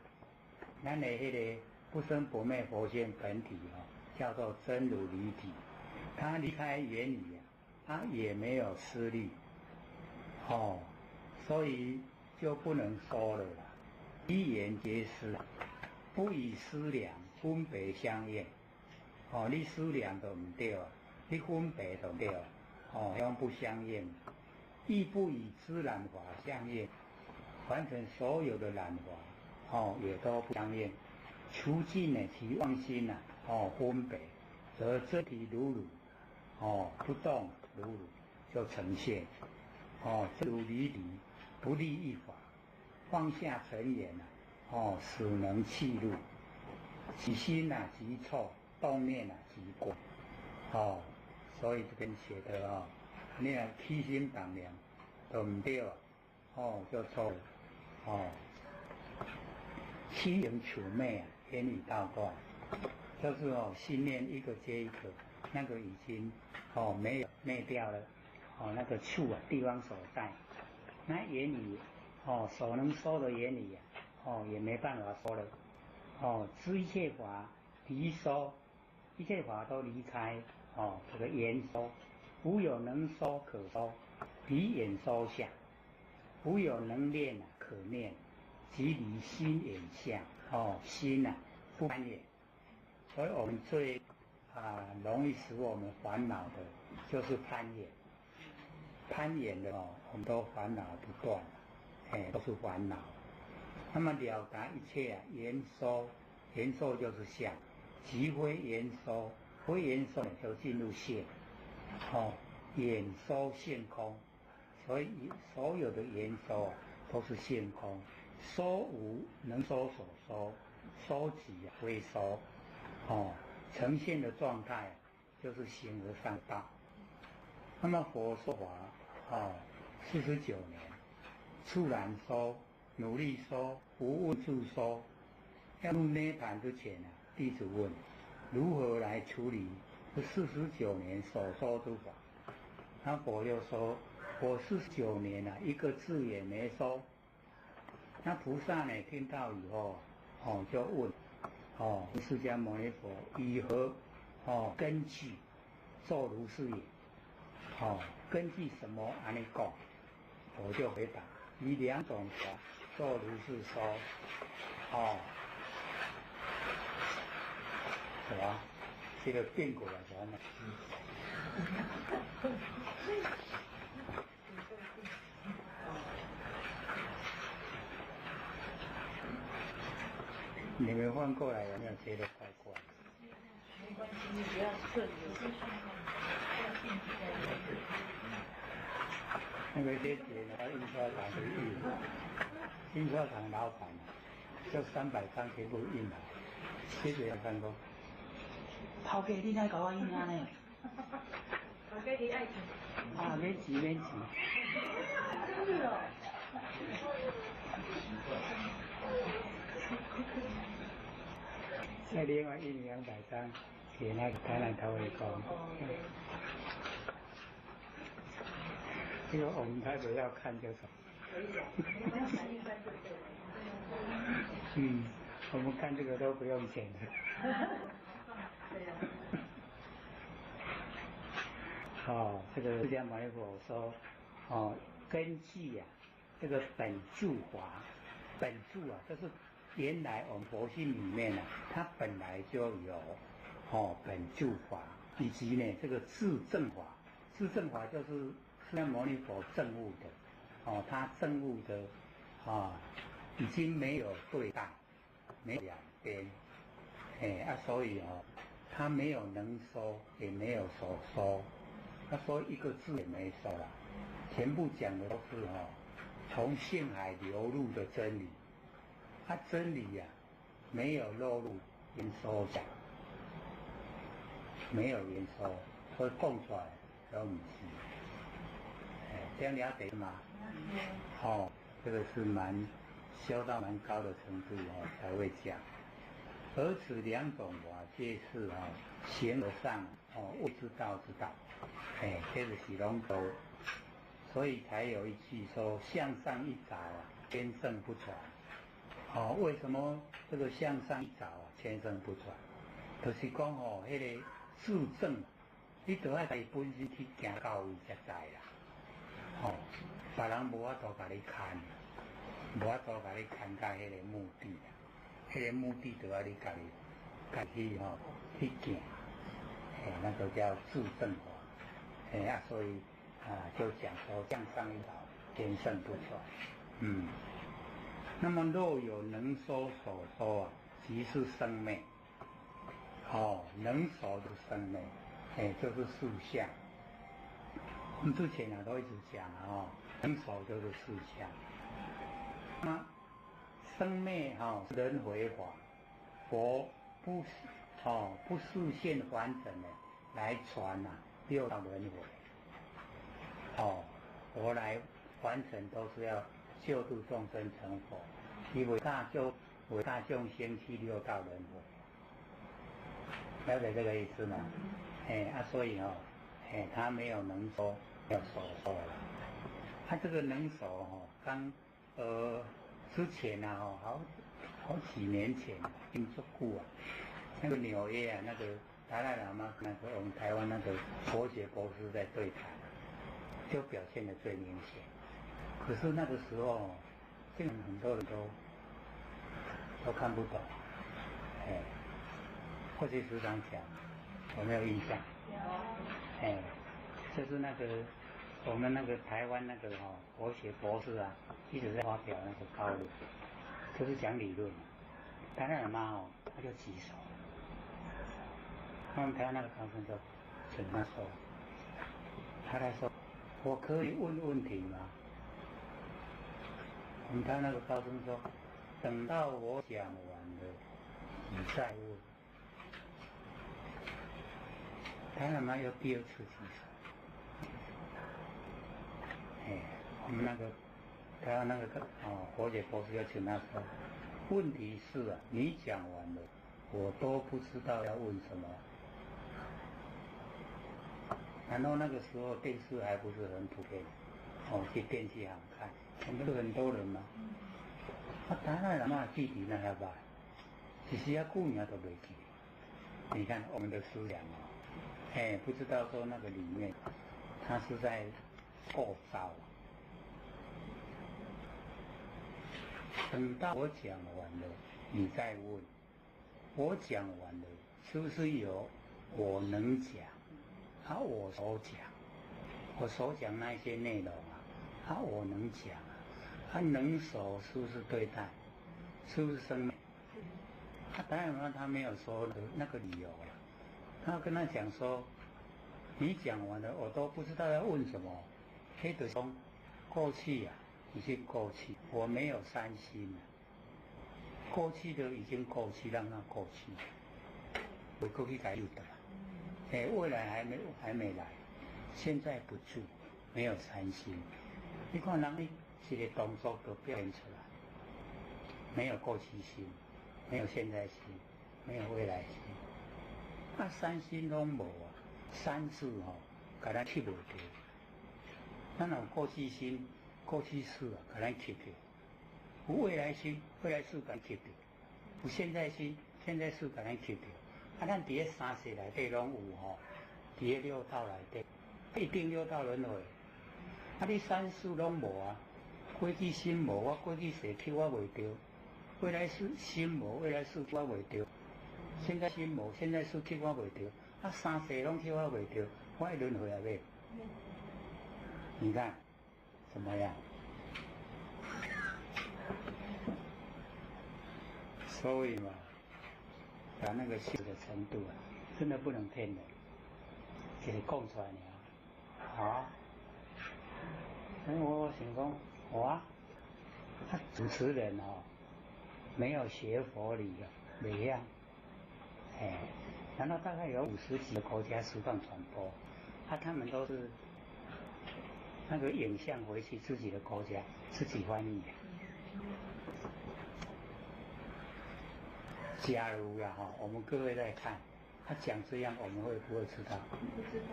咱的迄个不生不灭佛性本体叫做真如离体，它离开原理它也没有思虑所以就不能说了啦。离言觉知，不以思量分别相应你思量都唔对你分别都对相不相应，亦不以自然法相应，凡尘所有的染法也都不相应，除尽其妄心分别，则真体如如不动如如就呈现真如离离，不立一法，放下尘缘使能契入，起心即错，动念即过所以这边写的你起心动念都唔对就错了欺人处媚言语道断，就是心念一个接一个，那个已经没有灭掉了那个处地方所在，那言语所能说的言语也没办法说了知一切法离说，一切法都离开这个言说，无有能说可说，离眼说相，无有能念可念，即离心眼相心不安也。所以我们最容易使我们烦恼的就是攀岩，攀岩的哦，我们都烦恼不断，都是烦恼。那么了达一切啊，言收，言收就是相，即非言收，非言收就进入现，眼收现空，所以所有的言收啊都是现空，收无能收所收，收即非收，呈现的状态就是形而上道。那么佛说法49年，处然收，努力收，无问处收。要入涅盘之前啊，弟子问如何来处理这49年所说之法？那佛就说：我49年啊，一个字也没收。那菩萨呢，听到以后，就问，释迦牟尼佛以何根据做如是也？根据什么安尼讲？我就回答：以2种法做如是说。是吧？这个变过来才呢。你们换过来有没有觉得怪怪？没关系，你不要顺着。那个姐姐呢，印刷厂的印刷厂老板就300张全部印了，姐姐有看过？头家你哪搞我印啊呢？头家你爱钱？免钱免钱。真的哦。再另外印200张给那个台南头尾工。这个我们台北要看就走。我们看这个都不用钱的。这个释迦牟尼佛说，根据这个本住法，本住就是原来我们佛性里面它本来就有本住法，以及呢这个自证法，自证法就是释迦牟尼佛证悟的，他证悟的已经没有对待，没有两边，所以他没有能收，也没有所收。他说一个字也没收了，全部讲的都是从性海流入的真理。真理没有落入言收讲，没有言收，所以讲出来都不是。这样了解吗？这个是修到蛮高的程度才会讲。而此2种法皆是形而上未知道之道。这个是拢都，所以才有一句说向上一早千圣不传。为什么这个向上一早千圣不传？就是讲那个自证，你都要在本身去行到位才知啦。别人无法度甲你看，无法度甲你看到那个目的啦。那个目的就要你家己去行，那个叫自证法。所以就讲说向上一早千圣不传。那么若有能收所收即是生昧。能收的生昧，就是四相。我们之前都一直讲能收就是四相。那生昧是人回法，佛不示现完整的来传六道轮回。佛来完成都是要救度众生成佛，以为大众先去六道轮回，了解这个意思吗？所以他没有能收，要所收了。他这个能收刚之前好几年前听说过那个纽约那个达赖喇嘛那个我们台湾那个佛学博士在对谈，就表现得最明显。可是那个时候，这个很多人都看不懂。或许时常讲，有没有印象？就是那个我们那个台湾那个佛学博士啊，一直在发表那个高论，就是讲理论。台湾人嘛他就举手，他们台湾那个高僧就请他说，他来说，我可以问问题吗？我们台湾那个高僧说，等到我讲完了，你再问。台湾嘛又第二次举手，我们那个台湾那个佛学博士要请他说，问题是啊，你讲完了，我都不知道要问什么。然后那个时候电视还不是很普遍，去电器行看，我们很多人嘛。台湾人嘛记住那下吧，其实要顾名都没记。你看我们的思想不知道说那个里面，他是在构造。等到我讲完了，你再问。我讲完了，是不是有我能讲？我所讲，我所讲那些内容我能讲能手是不是对待？是不是生命？当然他没有说的那个理由了。他跟他讲说，你讲完了，我都不知道要问什么。黑的说，过去已经过去，我没有三心过去的已经过去，让它过去。我过去才有的未来还没来，现在不住，没有三心。你看人一个动作都表现出来，没有过去心，没有现在心，没有未来心。三心拢无三字给咱吸不掉。咱有过去心、过去事给咱吸掉；有未来心、未来事给咱吸掉；有现在心、现在事给咱吸掉。咱伫个三世内底拢有伫个六道内底，一定六道轮回。你三世拢无过去心无，我过去事吸我袂着；未来事心无，未来事吸我袂着；现在心无，现在事吸我袂着。三世拢吸我袂着，我会轮回未？你看怎么样？所以嘛，把那个修的程度真的不能骗人，给你供出来了。我想讲，他主持人没有学佛理没样，然后大概有50几个国家实况传播，他们都是那个影像回去自己的国家自己翻译。假如我们各位在看，他讲这样，我们会不会知道？不知道。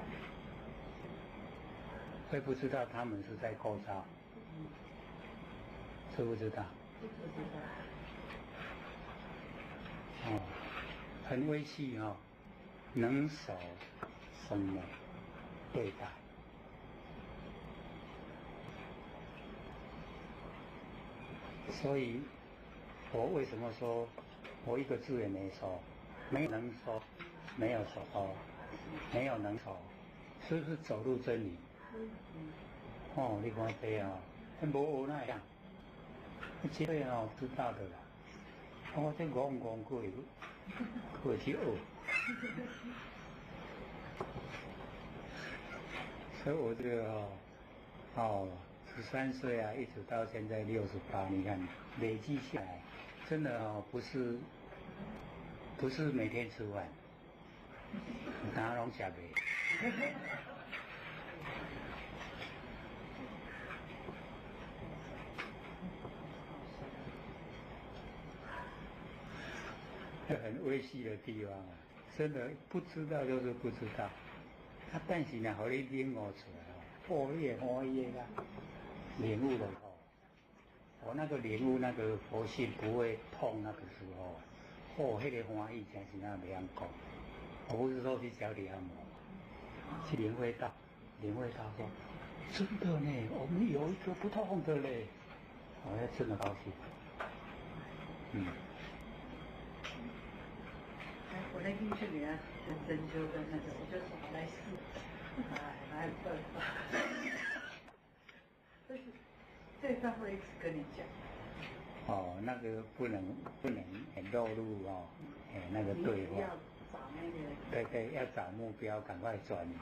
会不知道他们是在构造？知不知道？不知道。很微细能守生命对待。所以我为什么说我一个字也没说？没有能说，没有说没有能说，是不是走入真理？你看这无那样，这个知道的啦。这戆过去学。所以我这个13岁一直到现在68，你看累积下来，真的不是每天吃饭，哪拢吃袂。很微细的地方真的不知道就是不知道。但是呢，互你领悟出来你也欢喜啦，领悟了我那个领悟那个佛性不会痛那个时候，那个欢喜真是那没人讲。我不是说去脚底按摩，去领会到说，真的呢，我们有一个不痛的嘞，真的高兴。我那天去给他针灸的那个，我就说来试，哪有办法？但是这段会一直跟你讲。哦，那个不能很露露哦，那个对话。要找那个。对，要找目标，赶快转移。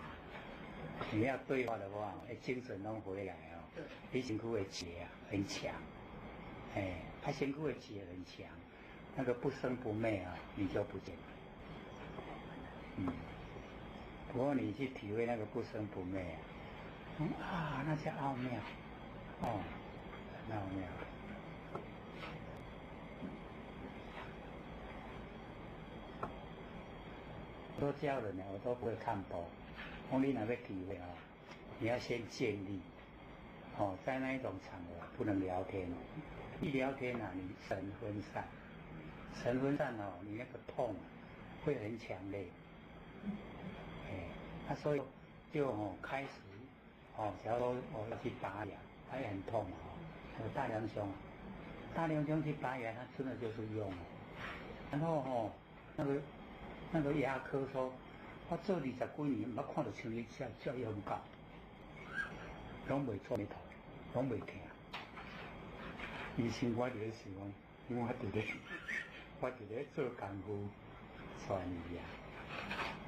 你要对话的话，精神都回来哦。对。你身躯的气啊很强，他身躯的气很强，那个不生不灭啊，你就不见了。不过你去体会那个不生不灭啊，那叫奥妙，很奥妙。都教人呢，我都不会看播。你哪个体会你要先建立。在那一种场合不能聊天，一聊天你神分散，你那个痛会很强烈。所以就开始假如说我要去拔牙，它也很痛大梁兄去拔牙，他真的就是用然后那个牙科说，我做20几年，我看到像你这样高，拢袂错眉头，拢袂疼。以前我伫咧想，因为我伫咧做功夫传医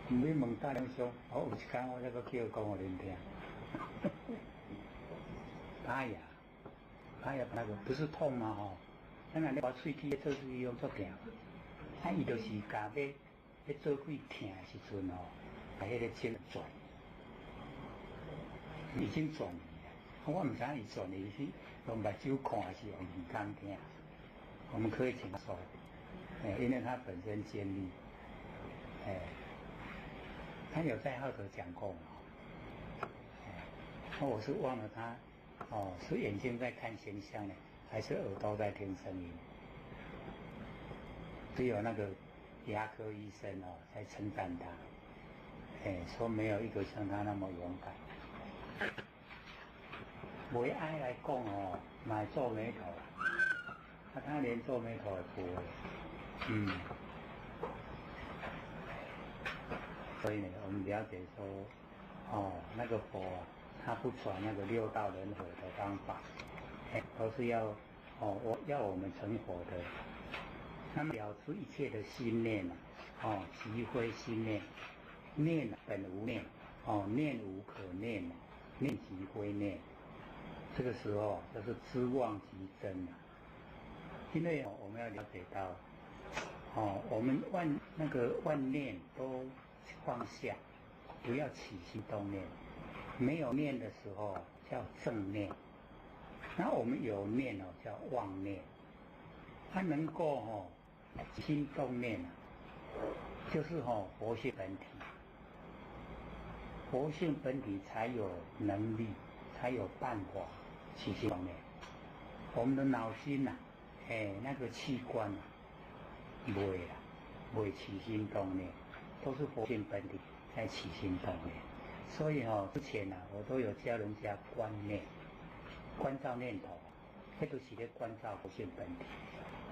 唔免问大梁兄，有一天我再个叫讲互恁听。拔牙那个不是痛吗？咱若咧把喙齿做水用做疼，伊就是甲要做几疼的时阵把迄个针转，已经转移了。我唔知伊转移是用目睭看还是用耳孔听。我们可以请说，因为他本身尖利，他有在后头讲过我是忘了他是眼睛在看形象呢，还是耳朵在听声音？只有那个牙科医生才称赞他，说没有一个像他那么勇敢。为爱来讲买皱眉头，他连皱眉头也不会，所以呢，我们了解说，那个佛他不传那个六道轮回的方法，都是要我们成佛的。那么了知一切的心念即非心念，念本无念，念无可念，念即非念。这个时候就是知妄即真因为我们要了解到，我们万念都放下，不要起心动念。没有念的时候叫正念，那我们有念叫妄念。它能够起心动念就是佛性本体，佛性本体才有能力，才有办法起心动念。我们的脑筋那个器官不会起心动念，都是佛性本体在起心动念。所以之前我都有教人家观念，关照念头，那就是在关照佛性本体。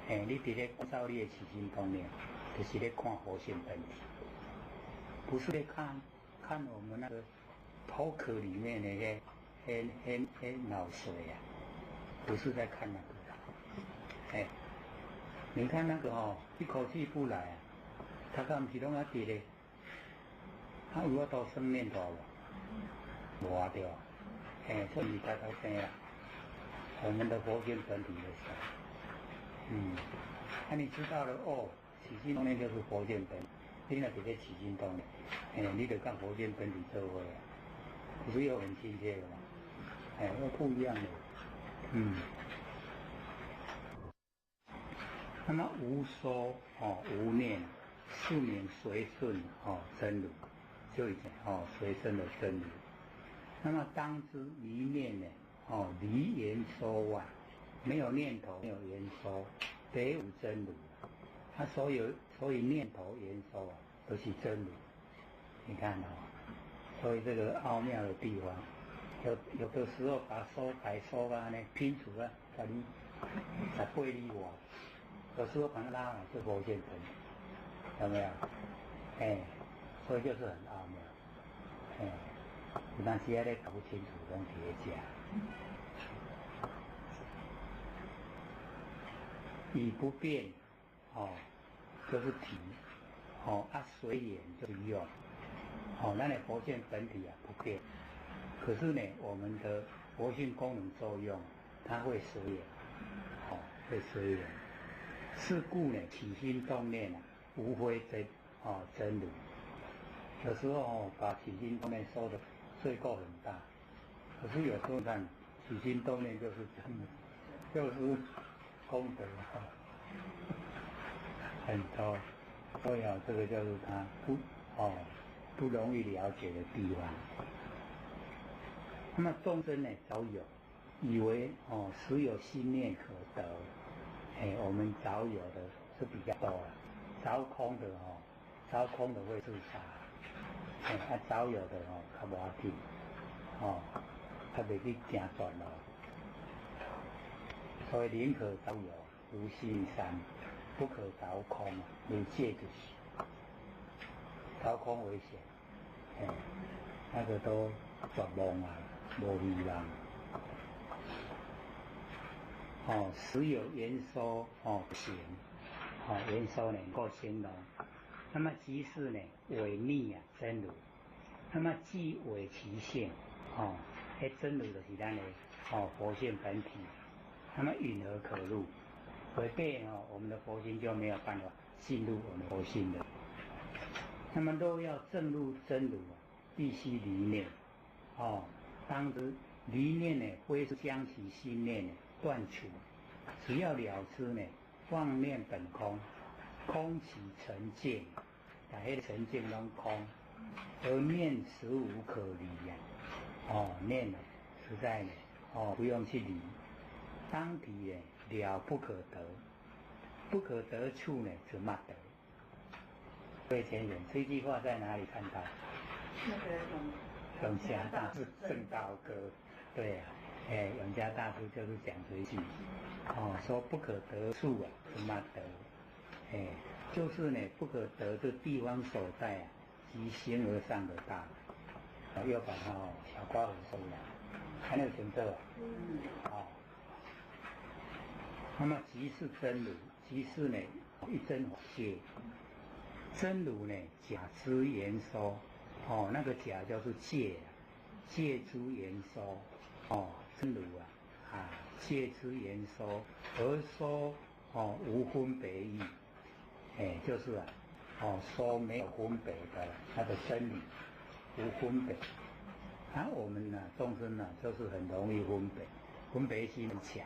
你伫咧关照你的起心动念，就是在看佛性本体，不是在看我们那个头壳里面的那脑髓不是在看那个。你看那个一口气不来他敢不是拢伫咧？他有法度生念头无？无对吧？所以大家知啦，我们的佛性本体的事。你知道了起心动念就是佛性本体，你若伫咧起心动念，你就跟佛性本体做伙不是又很亲切的吗？又不一样的。那么无说无念，是名随顺真如。就以前随身的真如，那么当知一念呢离言说外，没有念头，没有言说，别无真如。它所以念头言说都是真如。你看所以这个奥妙的地方，有的时候把说白说呢拼出来，等18里外，有时候把它拉来是佛性本体，有没有？所以就是很奥妙，有当时啊咧搞不清楚，拢伫咧食。以不变，就是体，随缘就是用，咱的佛性本体不变，可是呢，我们的活性功能作用，它会随缘，会随缘。是故呢，起心动念无非真如。有时候把起心动念说的罪过很大，可是有时候看起心动念就是真的，就是功德很多，所以这个就是他不容易了解的地方。那么众生呢，早有以为实有心念可得，我们早有的是比较多了，早空的早空的会自杀，早有的较无要紧，较袂去行断路，所以宁可早有如西山，不可早空有戒就是早空危险，那个都绝望啊，无希望。实有言说不行，言说能够形容。那么即是呢违逆真如，那么即违其性，真如就是咱的佛性本体，那么允何可入？违背我们的佛性就没有办法进入我们佛性的。那么若要证入真如必须离念，当知离念呢，非是将其心念断除，只要了知呢，妄念本空，空其成见，把那个成见拢空，而念实无可离呀。念呢，实在呢，不用去离，当体呢了不可得，不可得处呢，则莫得。各位前人，这句话在哪里看到？那个永嘉大师正道歌，对啊，永嘉大师就是讲这一句，说不可得处则莫得，就是呢不可得的地方所在即形而上的大，又把它小瓜很收了，还有成这那么即是真如，即是呢一真法界，真如呢假之言说，那个假就是戒，戒之言说，真如戒之言说，而说无分别义，就是说没有分别的那个真理，无分别。我们呢众生呢就是很容易分别，分别心很强。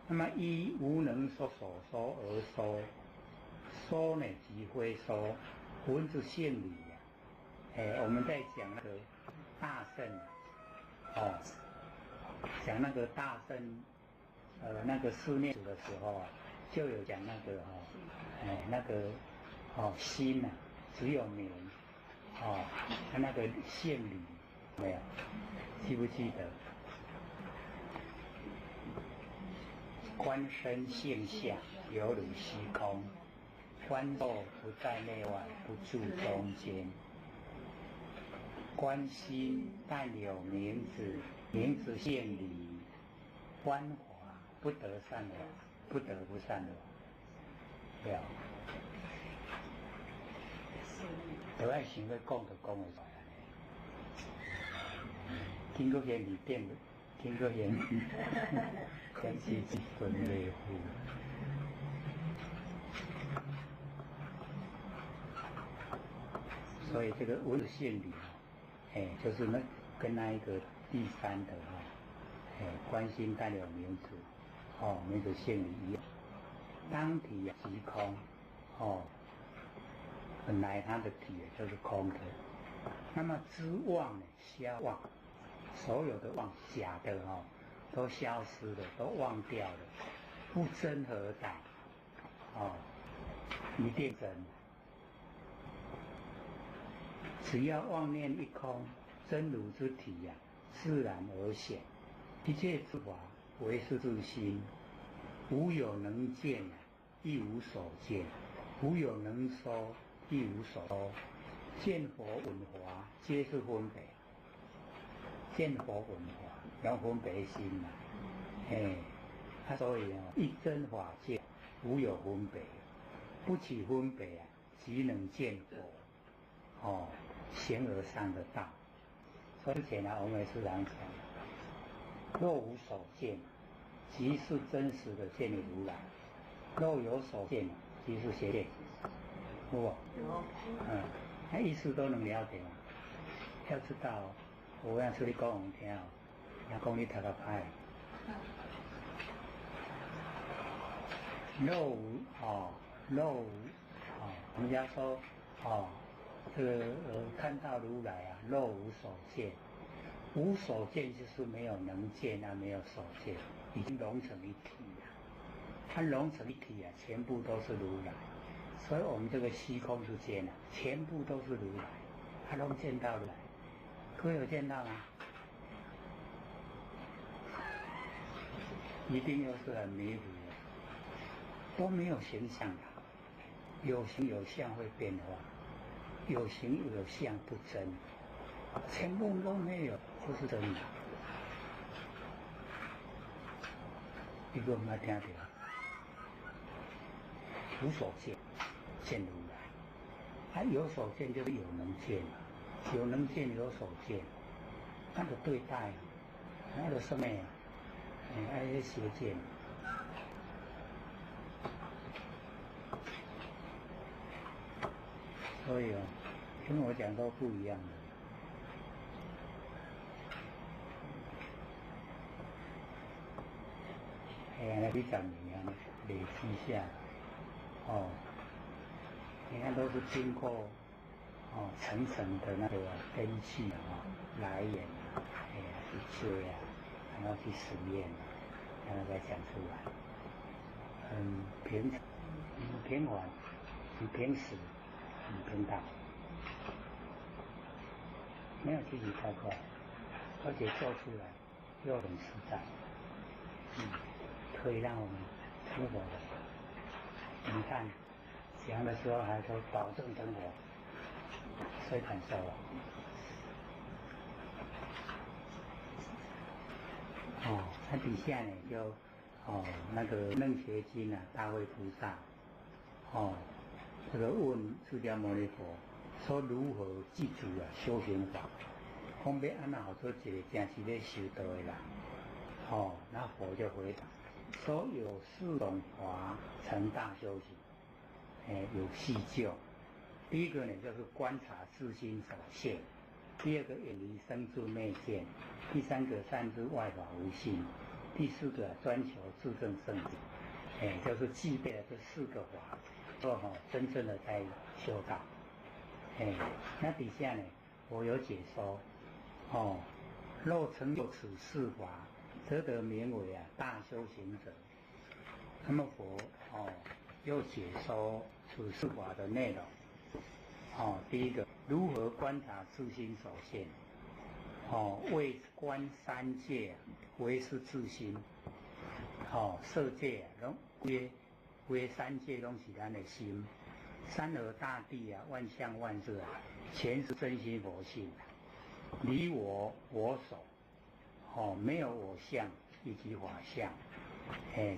那么依无能所说而说，说呢即非说，文字性理我们在讲那个大圣，讲那个大圣，那个思念主的时候就有讲那个那个心只有名，那个性理没有，记不记得？观身性相，犹如虚空，观受不在内外，不住中间。观心但有名字，名字现理，观法不得善法，不得不善法。对啊，都爱想要讲就讲会出来。经过现理变，经过现理，真是一分类乎。所以这个文字现理就是跟那一个第三的观心但有名字，名字现理一样，当体即空，本来它的体就是空的。那么知妄呢，消妄，所有的妄，假的都消失了，都忘掉了，不真何在？一定真。只要妄念一空，真如之体自然而显。一切之法唯是自心，无有能见，亦无所见；无有能说，亦无所说。见佛闻法皆是分别，见佛闻法要分别心嘛，所以一真法界无有分别，不起分别啊，即能见佛，形而上的道。所以之前我们时常讲，若无所见，即是真实的见如来；若有所见，即是邪见。有无？那意思都能了解吗？要知道，有样出去讲人听，人讲你读得歹。若无人家说这个看到如来啊，若无所见，无所见就是没有能见啊，没有所见，已经融成一体了。它融成一体啊，全部都是如来。所以我们这个虚空之间啊，全部都是如来，他都见到如来。各位有见到吗？一定又是很迷糊的，都没有形象的，有形有相会变化，有形有相不真，全部都没有，不是真的。一个我们要听到，无所见，见如来。有所见就是有能见，有能见有所见，那个对待，那个什么呀？那些邪见。所以跟我讲都不一样的。那几十年啊，累积下，你看都是经过层层的那个根器来源去追然后去实验，然后再讲出来，很平缓，很平实，很平淡，没有积极太快，而且做出来又很实在，可以让我们生活的，你看讲的时候还说保证生活，谁敢说啊？它底下呢就那个楞伽经啊，大慧菩萨这个问释迦牟尼佛说如何记住修行法，讲要安怎好做一个真实咧修道的人，那佛就回答说有4种法成大修行，有细究。第一个呢就是观察自心所现，第二个远离生住内见，第三个善知外法无性，第四个专求自证圣解，就是具备了这4个法，做真正的在修道。那底下呢，我有解说，若成就此4法，则得名为大修行者。那么佛又解说此4法的内容。第一个，如何观察自心所现？为观3界为是自心，色界归3界拢是咱的心，山河大地万象万事全是真心佛性，离我所，没有我相以及法相，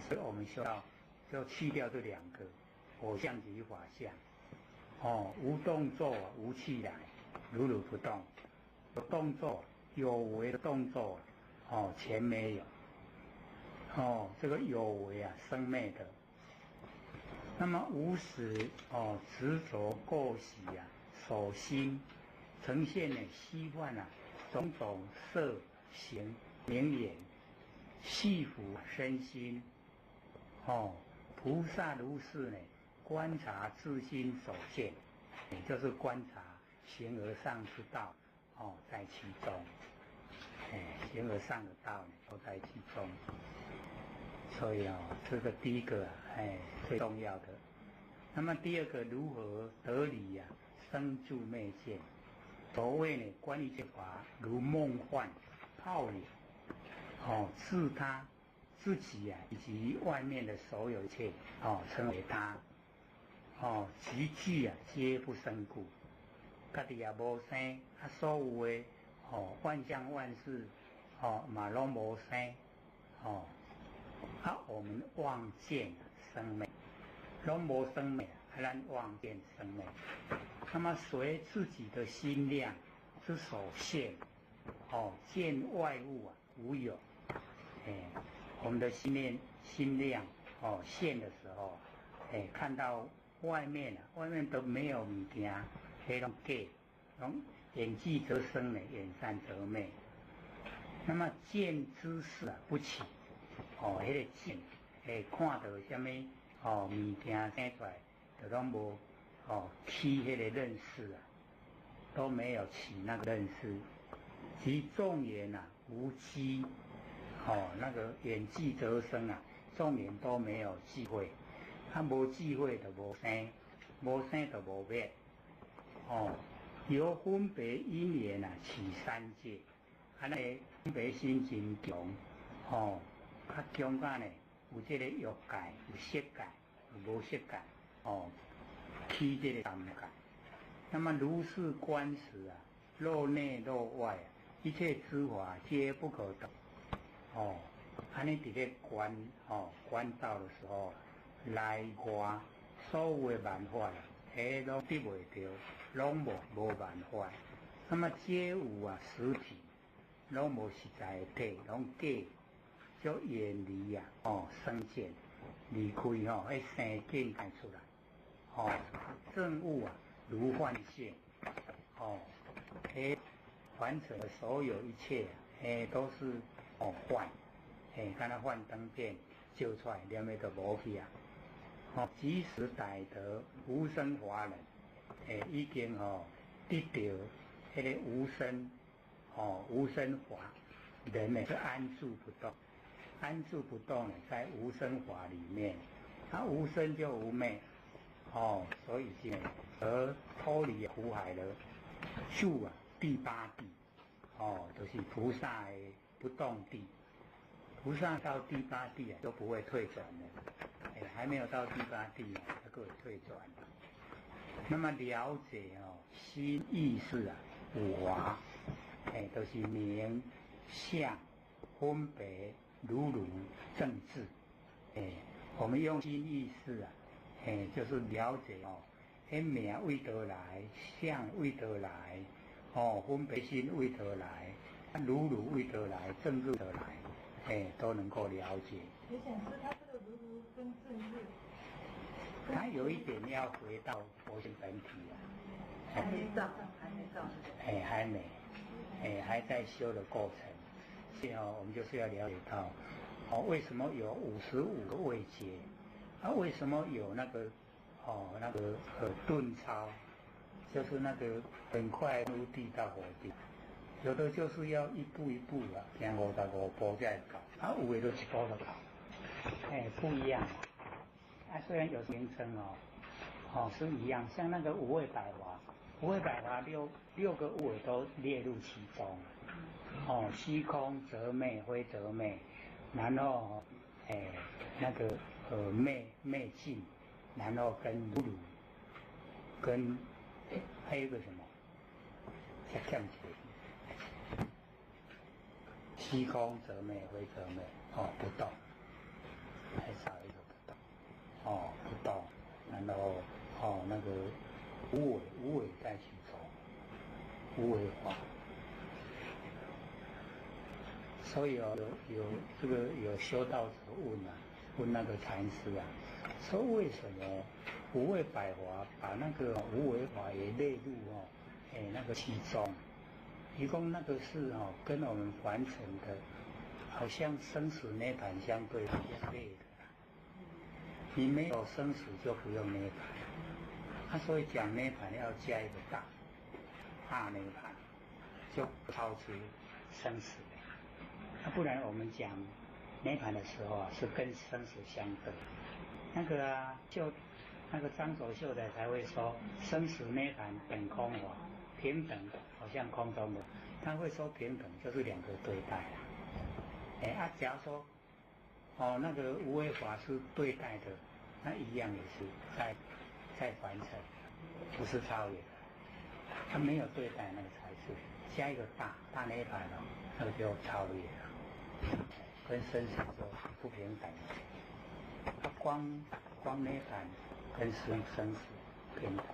所以我们修道就去掉这2个我相及法相。无动作无气来，如如不动；有动作有为的动作，全没有。这个有为生灭的。那么无始执着过喜所心呈现虚幻种种色形名言细腐身心，菩萨如是观察自心所现，也就是观察形而上之道，在其中，形而上的道都在其中。所以这个第一个最重要的。那么第二个，如何得理生住昧见？所谓观一切法如梦幻泡影，自他自己以及外面的所有一切称为他。集聚皆不生故，家己也无生，啊，所有的万象万事，嘛拢无生，我们望见生命，拢无生命，咱望见生命。那么随自己的心量之所现，见外物无有，我们的心量现的时候，看到外面都没有物件，迄种假，拢眼既则生呢，眼善则昧。那么见之事不起，迄个见，看到什么物件生出来，就拢无起迄个认识都没有起那个认识。即众言无机，那个眼既则生众言都没有忌讳，无忌讳就无生，无生就无灭。由分别因缘起三界，安尼分别心真强，较强干呢，有这个欲界，有色界，有无色界，起这个三界。那么如是观时若内若外，一切之法皆不可得。安尼伫咧观到的时候，内外所有的万法拢得袂到，拢无办法。那么皆有实体，拢无实在的体，拢假，就远离生见，离开迄生见带出来。证悟如幻现，凡尘的所有一切都是幻，敢若幻灯片照出来，念的就无去即时逮得无生法忍，已经得到迄个无生无生法，人呢是安住不动，安住不动呢在无生法里面，无生就无昧，所以呢而脱离苦海了，住第八地，就是菩萨的不动地。菩萨到第八地都不会退转的，还没有到第八地才可以退转。那么了解心意识五华，都是名相分别如如正智，我们用心意识就是了解名为得来，相为得来，分别心为得来，如如为得来，正智得来。都能够了解。也想知他这个如如跟正智，他有一点要回到佛性本体还没到，还没，还在修的过程。所以我们就是要了解到，为什么有55个位阶，为什么有那个顿超，就是那个很快入地到火地。有的就是要一步一步行55步才会到，有的就一步就到，不一样。虽然有名称是一样，像那个五味百华六个五味都列入其中，虚空则昧，非则昧，然后那个昧尽，然后跟如如，跟还有一个什么，再看起来。虚空则昧，非则昧，不动，还少一个不动，不动，然后那个无为在其中，无为法。所以有这个有修道者问那个禅师说为什么五味百华把那个无为法也列入那个其中？一共那个是跟我们凡尘的，好像生死涅槃相对比较类的。你没有生死就不用涅槃，所以讲涅槃要加一个大涅槃，就超出生死的。不然我们讲涅槃的时候是跟生死相对。那个就那个张守秀的才会说生死涅槃等空法。平等的，好像空中的，他会说平等就是两个对待假如说那个无为法是对待的，那一样也是在凡尘，不是超越的。他没有对待那个才是，加一个大涅槃哦，那个就超越了，跟生死就不平等。他光涅槃跟生死平等，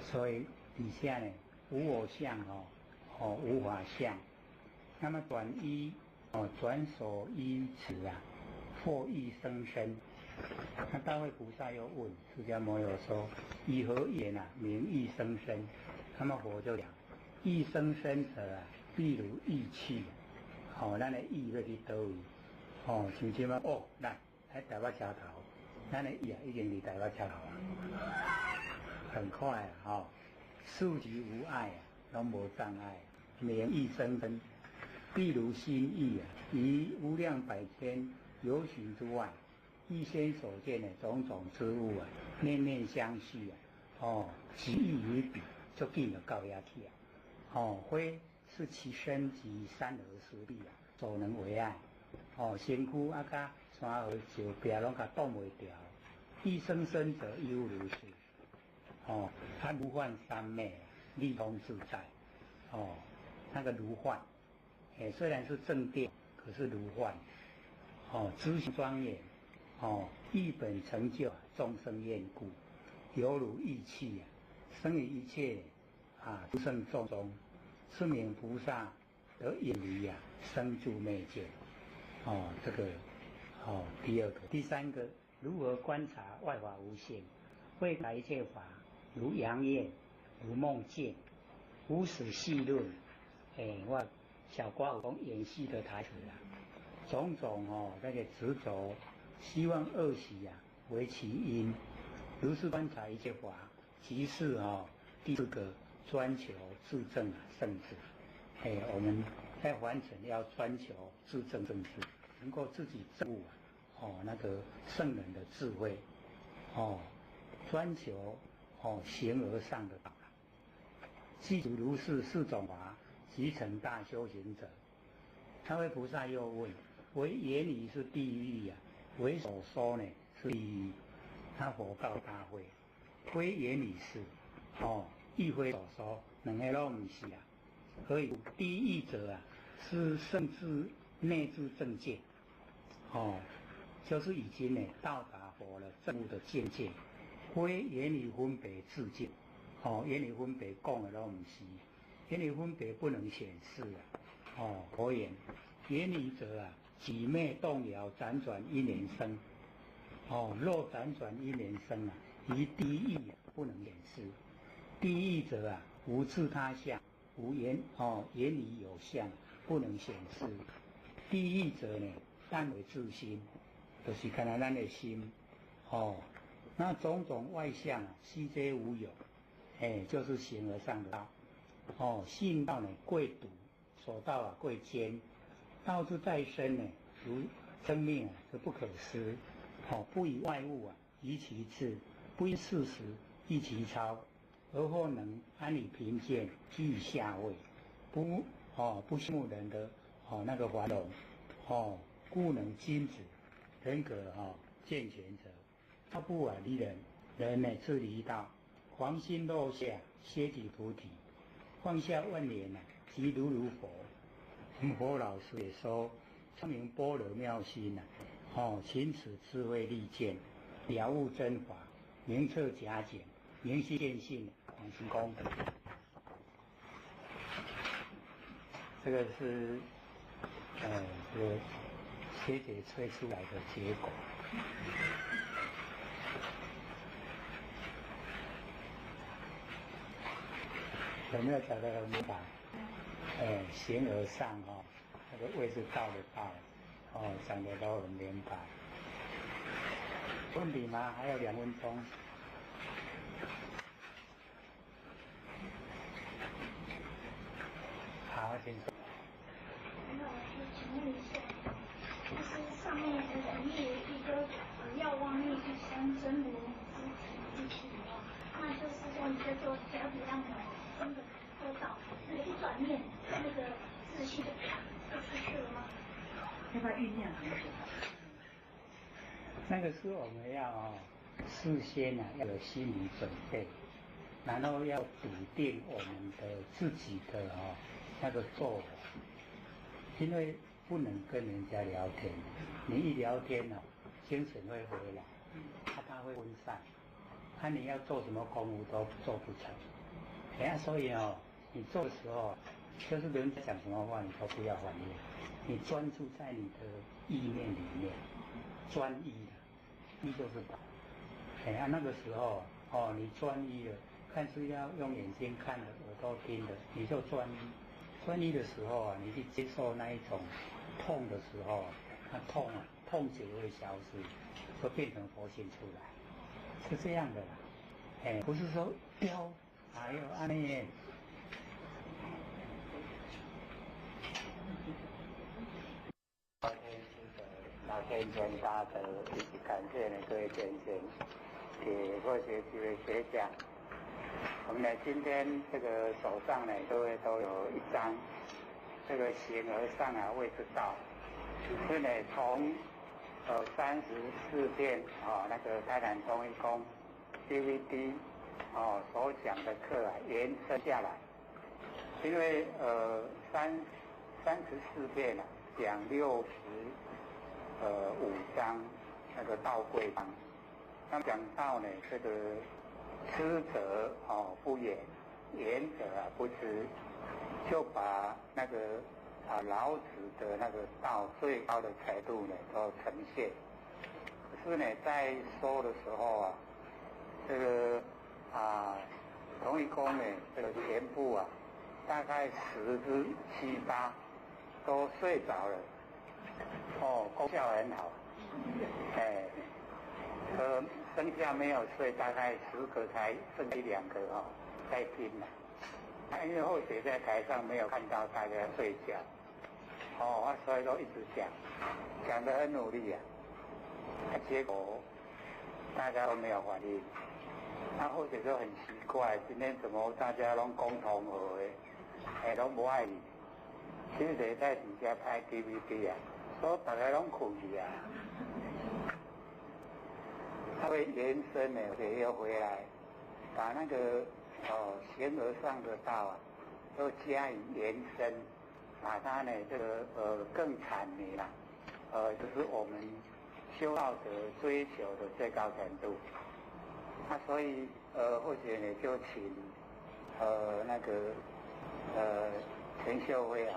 所以底下呢，无我相无法相。那么转依转所依此啊，或亦生身。那大慧菩萨又问释迦牟尼说：以何言啊，名亦生身？那么佛就讲：亦生身者啊，譬如意气。咱的意要去倒位？像即嘛咱喺台北车头，咱的意啊已经离台北车头啊，很快啊，数即无碍啊，拢无障碍，名亦生身。譬如心意啊，于无量百千有许之外，一先所见的种种之物啊，念念相续啊，即意于彼，就紧就到遐去啊。非是其身及山河实力啊，所能为爱。身躯啊，甲山河石壁拢甲挡袂掉。一生身者犹如是。他如幻三昧，利通自在。那个如幻。虽然是正殿，可是如幻，姿形庄严，一本成就，众生厌故，犹如意气生于一切诸圣众中，是名菩萨得引离生住昧见。这个第二个，第三个，如何观察外法无性，会察一切法如阳焰，如梦见，无始细论。我小瓜有讲演戏的台词种种那个执着，希望恶习为其因，如是观察一切法，即是第四个专求自证圣智。我们在凡尘要专求自证圣智，能够自己证悟那个圣人的智慧，专求形而上的道。记住如是四种法，即成大修行者。他为菩萨又问：为言语是地狱为所说呢是地狱？他佛告大会：非言语是，亦非所说，两个都不是何以第一者是圣智内智正见，就是已经到达佛了证悟的境界，非言语分别自见，言语分别讲的都不是。言语分别不能显示佛言：言语者己昧动摇，辗转因缘生。若辗转因缘生于第一义不能显示。第一者无自他相，无言语有相，不能显示。第一者呢，但为自心，就是看到咱的心。那种种外相悉皆无有，就是形而上的道。信道呢贵笃，所道贵坚，道之在身呢，如生命是不可失。不以外物移其次，不因事实易其超，而后能安以贫贱，居于下位，不羡慕人的那个繁荣，故能君子人格健全者，他不离人，人呢自离道，黄心落下，歇即菩提。放下万年即如佛。佛老师也说，昌明般若妙心勤此智慧利剑，了悟真法，明彻假简，明心见性，广行功德。这个是这个学姐催出来的结果。有没有找到明白？形而上那个位是道的道，讲的都很明白。问题吗？还有2分钟。好，请说。那我是请问一下，就是上面有一个要妄念去生真如之体那就是说你在做假比让我真的做到那个一转念，那个自信就出去了吗？要不要酝酿很久？那个是我们要事先要有心理准备，然后要笃定我们的自己的那个做法，因为不能跟人家聊天，你一聊天精神会回来，它会分散，你要做什么功夫都做不成。所以你做的时候，就是人家讲什么话你都不要反应，你专注在你的意念里面，专一的，一就是道。那个时候你专一了，看是要用眼睛看的，耳朵听的，你就专一。专一的时候你去接受那一种痛的时候，那痛就会消失，就变成佛性出来，是这样的啦。不是说雕，还有安尼。老天尊大德，以及感谢各位先生，给或学几位学长。我们呢，今天这个手上呢，各位都有一张这个形而上位之道，是呢从34片那个台南中医宫 DVD 所讲的课延伸下来，因为34片讲65章那个道贵章，那么讲到呢这个知者不言，言者不知，就把那个老子的那个道最高的程度呢都呈现。可是呢在说的时候这个同一宫呢这个全部大概10之7、8都睡着了，功效很好，剩下没有睡，大概10个才剩1、2个在听了。因为后学在台上没有看到大家睡觉，所以都一直讲得很努力结果大家都没有反应。那后学就很奇怪，今天怎么大家都共同和的，都不爱你。其实在底下拍 DVD 所以大家都困去它会延伸呢，又回来，把那个形而上的道都加以延伸，把它呢这个更阐明了，就是我们修道者追求的最高程度。所以或许呢就请那个陈秀慧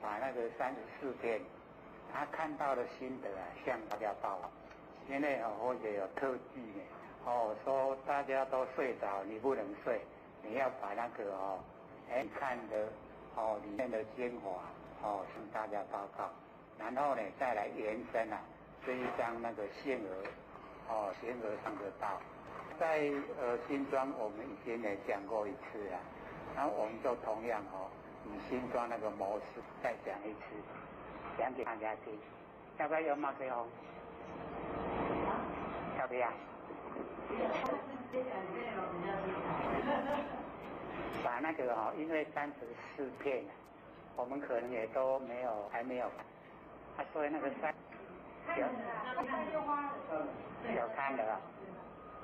把那个34篇他看到的心得向大家报告。因为或者有特技呢，说大家都睡着，你不能睡，你要把那个你看的里面的精华向大家报告，然后呢再来延伸这一章那个形而上的道，在新庄我们已经讲过一次然后我们就同样以新庄那个模式再讲一次，讲给大家听，要不要用麦克风？要不要？把那个因为34片我们可能也都还没有所以那个有看的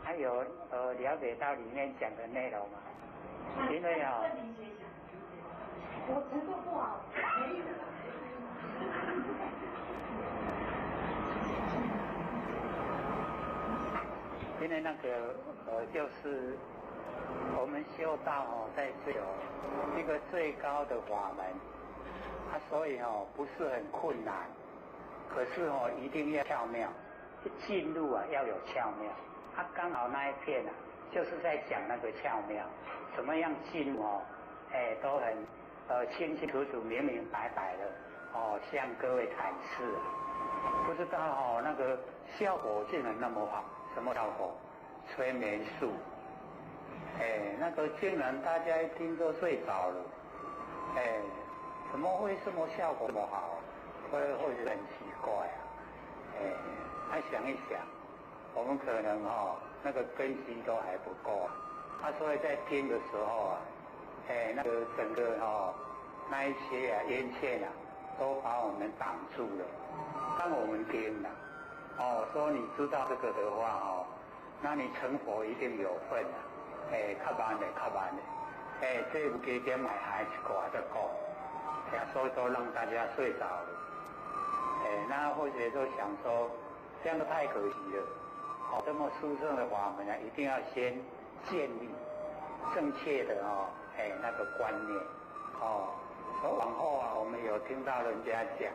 还有了解到里面讲的内容吗？因为我程度不好，因为那个就是我们修道在这有一个最高的法门，所以不是很困难，可是一定要巧妙，进入要有巧妙。刚好那一片就是在讲那个巧妙，怎么样进入都很清清楚楚、明明白白的向各位阐释。不知道那个效果竟然那么好。什么效果？催眠术，那个竟然大家一听都睡着了，怎么会这么效果这么好？会很奇怪想一想，我们可能那个根基都还不够所以在听的时候那个整个那一些冤欠都把我们挡住了。帮我们听的，说你知道这个的话那你成佛一定有份啦，较慢的，这有加点买还一挂再讲，所以说让大家睡着了，那或者都想说，这样都太可惜了，这么殊胜的法门一定要先建立正确的那个观念，往后我们有听到人家讲，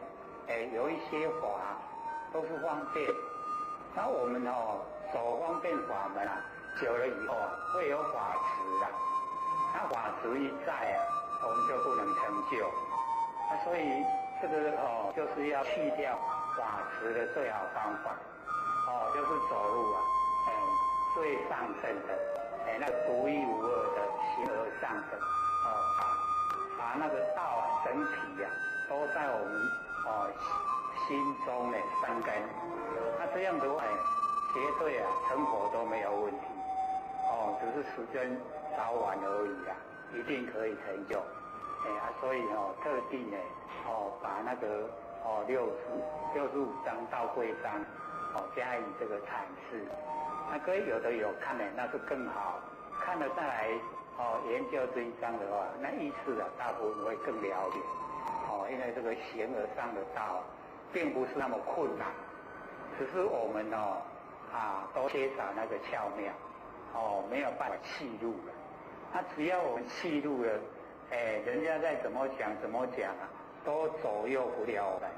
有一些法都是方便，那我们走方便法门久了以后会有法执那法执一在我们就不能成就，所以这个就是要去掉法执的最好方法，就是走路最上乘的，那独一无二的形而上的，把那个道整体都在我们心中生根，那这样的话绝对成佛都没有问题，只是时间早晚而已一定可以成就，所以特地把那个65章到贵章加以这个阐释，那各位有的有看的那是更好，看了再来研究这一章的话，那意思大部分会更了解，因为这个形而上的道并不是那么困难，只是我们都缺少那个巧妙，没有办法记录了。那只要我们记录了，人家再怎么讲都左右不了我们。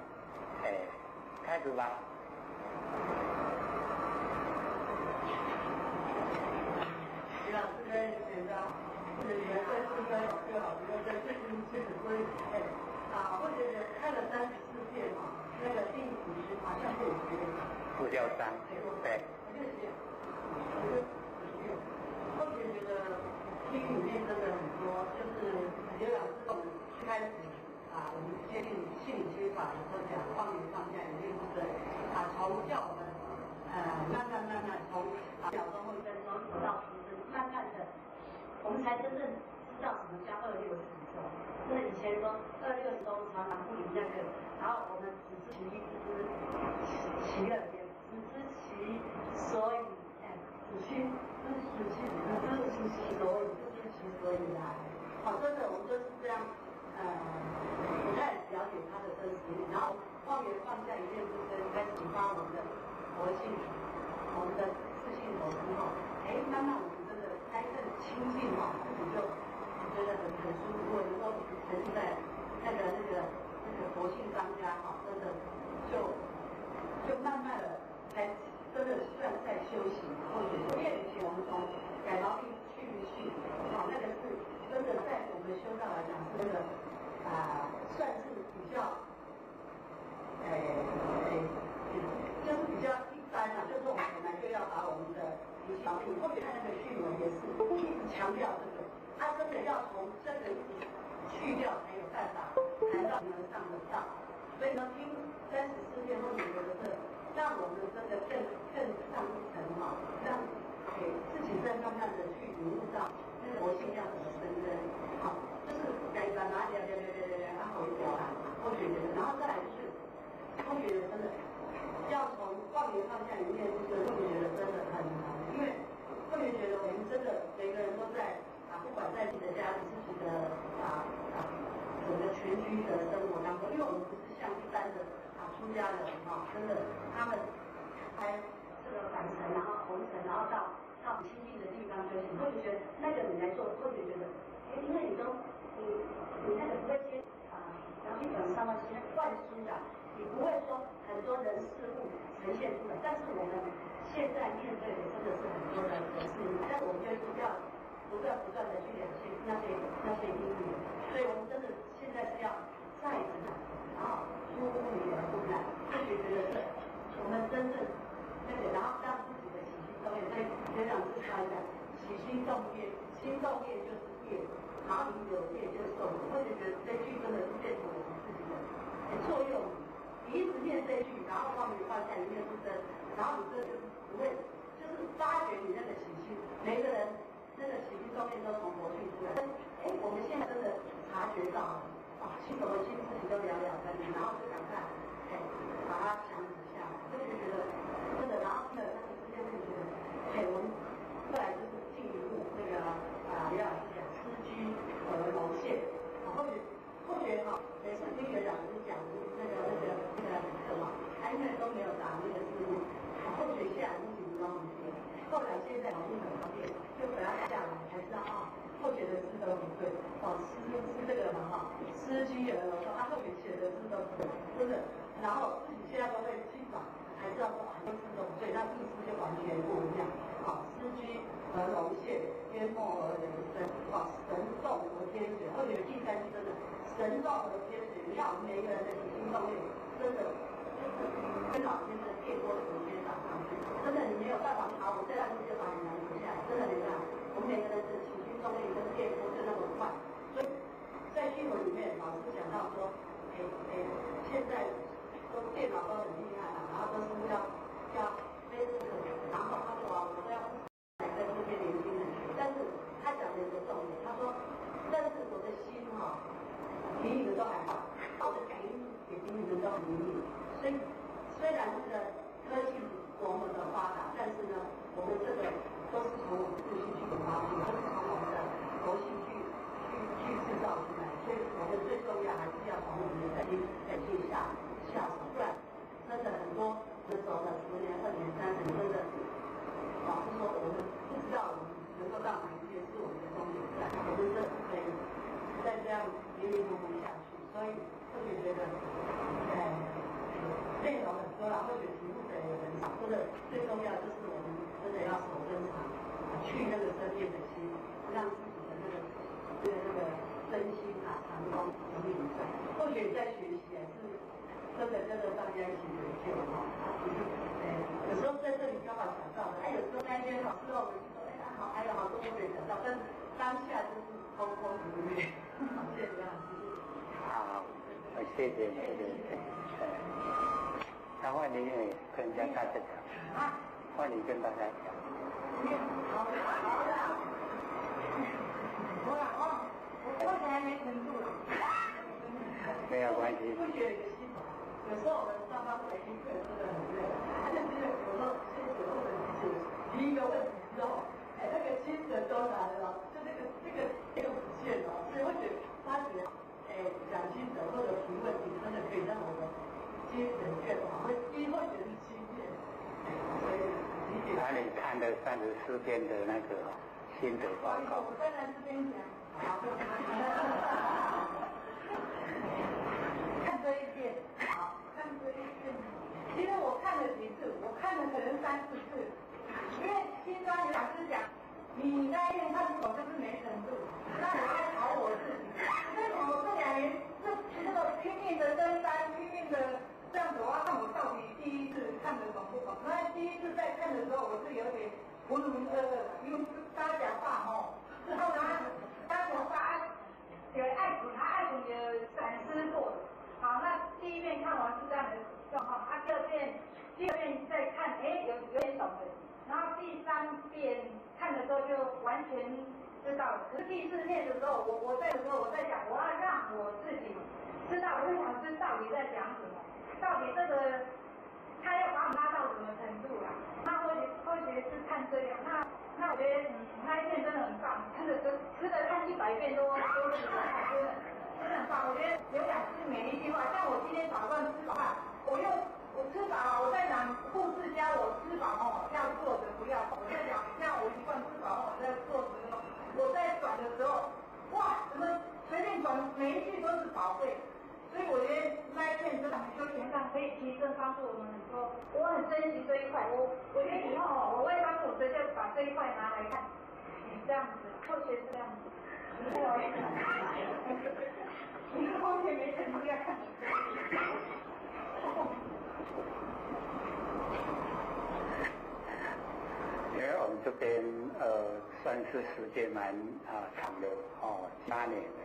开始吧。徐老师跟学长，你们在四川老师好，你们在最近所以我觉得看了34遍那个第50好像会有觉得不叫章，对。我就觉得经里面真的很多，就是刘老师我们开始我们接近心理学法的时候讲放眼放下，也就是从叫我们慢慢从1秒钟或1分钟到10分，慢慢的，我们才真正知道什么叫260钟。就是以前说260钟常常不理那个，然后我们只知其一，不知其二，也只知其所以，只知其所以来。真的我们就是这样，不太了解它的真实力，然后放眼放下一念之间，开始发我们的佛性，我们的自信头之后，慢慢我们真的开更清净自己就觉得很舒服。如果能够沉浸在那个佛性当家真的就慢慢的才真的算在修行，或者说练习我们从改毛病去那个是真的在我们修道来讲是那个算是比较就是比较一般就是我们本来就要把我们的脾气毛病，或者看那个训文也是一直强调这个，真的要从这个去掉才有办法谈到形而上的道。所以呢，听34遍或者觉得是让我们真的更上一层让自己再慢慢的去领悟到那个佛性要怎么生根，就是改版拿回表或许觉得，然后再来就是或许真的要从放眼放下里面，就是会觉得真的很难，因为会觉得我们真的每个人都在不管在自己的家里、自己的整个全居的生活当中，因为我们不是像一般的出家人真的他们还这个凡尘，然后红尘，然后到很亲近的地方修行，会觉得那个你来做，会觉得因为你那个不会先然后一本上面先灌输的，你不会说很多人事物呈现出来，但是我们现在面对的真的是很多的人事物，但是我们就是要不断的去了解那些因缘，所以我们真的现在是要再一次然后出乎你而不然，会觉得是我们真正然后让自己的起心动念，在学长是他讲起心动念，心动念就是业，然后你有业就是受，会觉得这句真的是变成我们自己的作用。你一直念这句，然后放下一念不生，然后你这就不会，就是发掘你那个起心，每个人那个起心动念都从佛性出来。我们现在真的察觉到了，心什么心事情都了了分明，然后就赶快把它强课嘛，因为都没有打那个字幕，后学下无形中很多。后来现在网络很方便，就把它下来才知道后学的字都不对，诗这个嘛诗居有人说后学写的字都不对，真的。然后自己现在都会去找，才知道说很多字都不对，那意思就完全不一样。诗居和龙蟹，淹没而人生，神众和天水，后学的第三句真的神众和天水，你看我们每一个人的起心动念，真的跟老先生电波时间打上去，真的你没有办法我这段时间把你难留下来，真的没办法。我们每个人的起心动念跟电波就那么快，所以在新闻里面老师讲到说，现在都电脑都很厉害然后都是要Facebook，然后他说我都要跟这些年轻人，但是他讲的一个重点，他说，但是我的心比你们都还好，我的感应也比你们都灵敏。虽然这个科技多么的发达，但是呢，我们这个都是从我们自己去研发出来，都是从我们的佛性去制造出来。所以我们最重要还是要从我们的心感谢下手，不然真的很多人走了10年、2年、3年，真的老实说，我们不知道我们能够到哪一天是我们的终点站，我们这可以再这样迷迷糊糊下去，所以特别觉得，内容很多啦，或者题目的也很少，真的最重要就是我们真的要守真常，去那个生命的心，让自己的那个真心常光永远在。或许在学习也是真的大家一起研究有时候在这里刚好想到的，有时候那天老师我们说，还有好多没想到，但是当下就是空空如也。谢谢老师。好，谢谢。那换你跟大家讲，换你跟大家讲。好的。我还没程度了。没有关系。不觉得有心法，有时候我们上班回去课真的很累，但是有时候心者或者提一个问题之后，那个心者都来了，就这个不见了，所以会觉得发觉，讲心者或者提问题真的可以让我们精神变好，会觉得是亲切，所以理解。那你看的34篇的那个心得报告。我再来这边讲。好。看这一遍，好，看这一遍。其实我看了几次，我看了可能3、4次，因为新专有老师讲，你那一遍看不懂就是没程度，那我在考我自己。所以我这2年这个拼命的登山，拼命的这样子，我要看我到底第一次看得懂不懂。那第一次在看的时候，我是有点浑浑噩噩的，因为大家讲话然后呢，他说有爱情，爱情有闪失过。好，那第一遍看完是这样的状况，第二遍再看，有点懂了。然后第3遍看的时候就完全知道了。可是第4遍的时候，我在想，我要让我自己知道，我就想知到底在讲什么，到底这个他要把我拉到什么程度啦？那或许是看这样，那我觉得那一遍真的很棒，真的值得看100遍都值得看，真的很棒。我觉得有2次每一句话，像我今天早上吃饱饭，我吃饱，我在讲护士教我吃饱要坐着不要跑。我在讲，像我习惯吃饱我在坐着，我在转的时候，哇，怎么随便转每一句都是宝贵。所以我觉得那一片真的修行上可以提升帮助我们很多，我很珍惜这一块。我觉得以后我会帮我直接把这一块拿来看，这样子，或许是这样子。你个后面没程度要看。因为我们这边算是时间蛮长的8年了。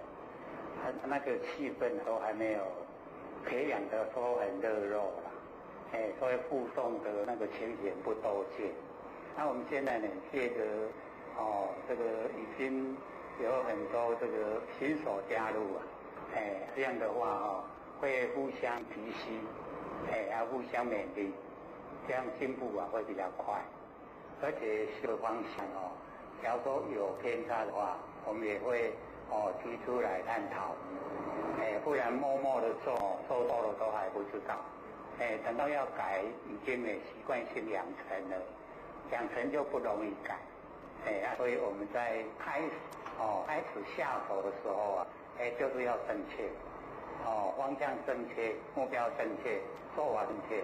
那个气氛都还没有培养的都很热络啦，所以互动的那个情形不多见。那我们现在呢，借着这个已经有很多这个新手加入这样的话会互相提醒，要互相勉励，这样进步会比较快。而且这个方向假如说有偏差的话，我们也会提出来探讨，不然默默的做，做多了都还不知道。等到要改，已经习惯性养成了，养成就不容易改。所以我们在开始下手的时候啊，就是要正确，方向正确，目标正确，做法正确，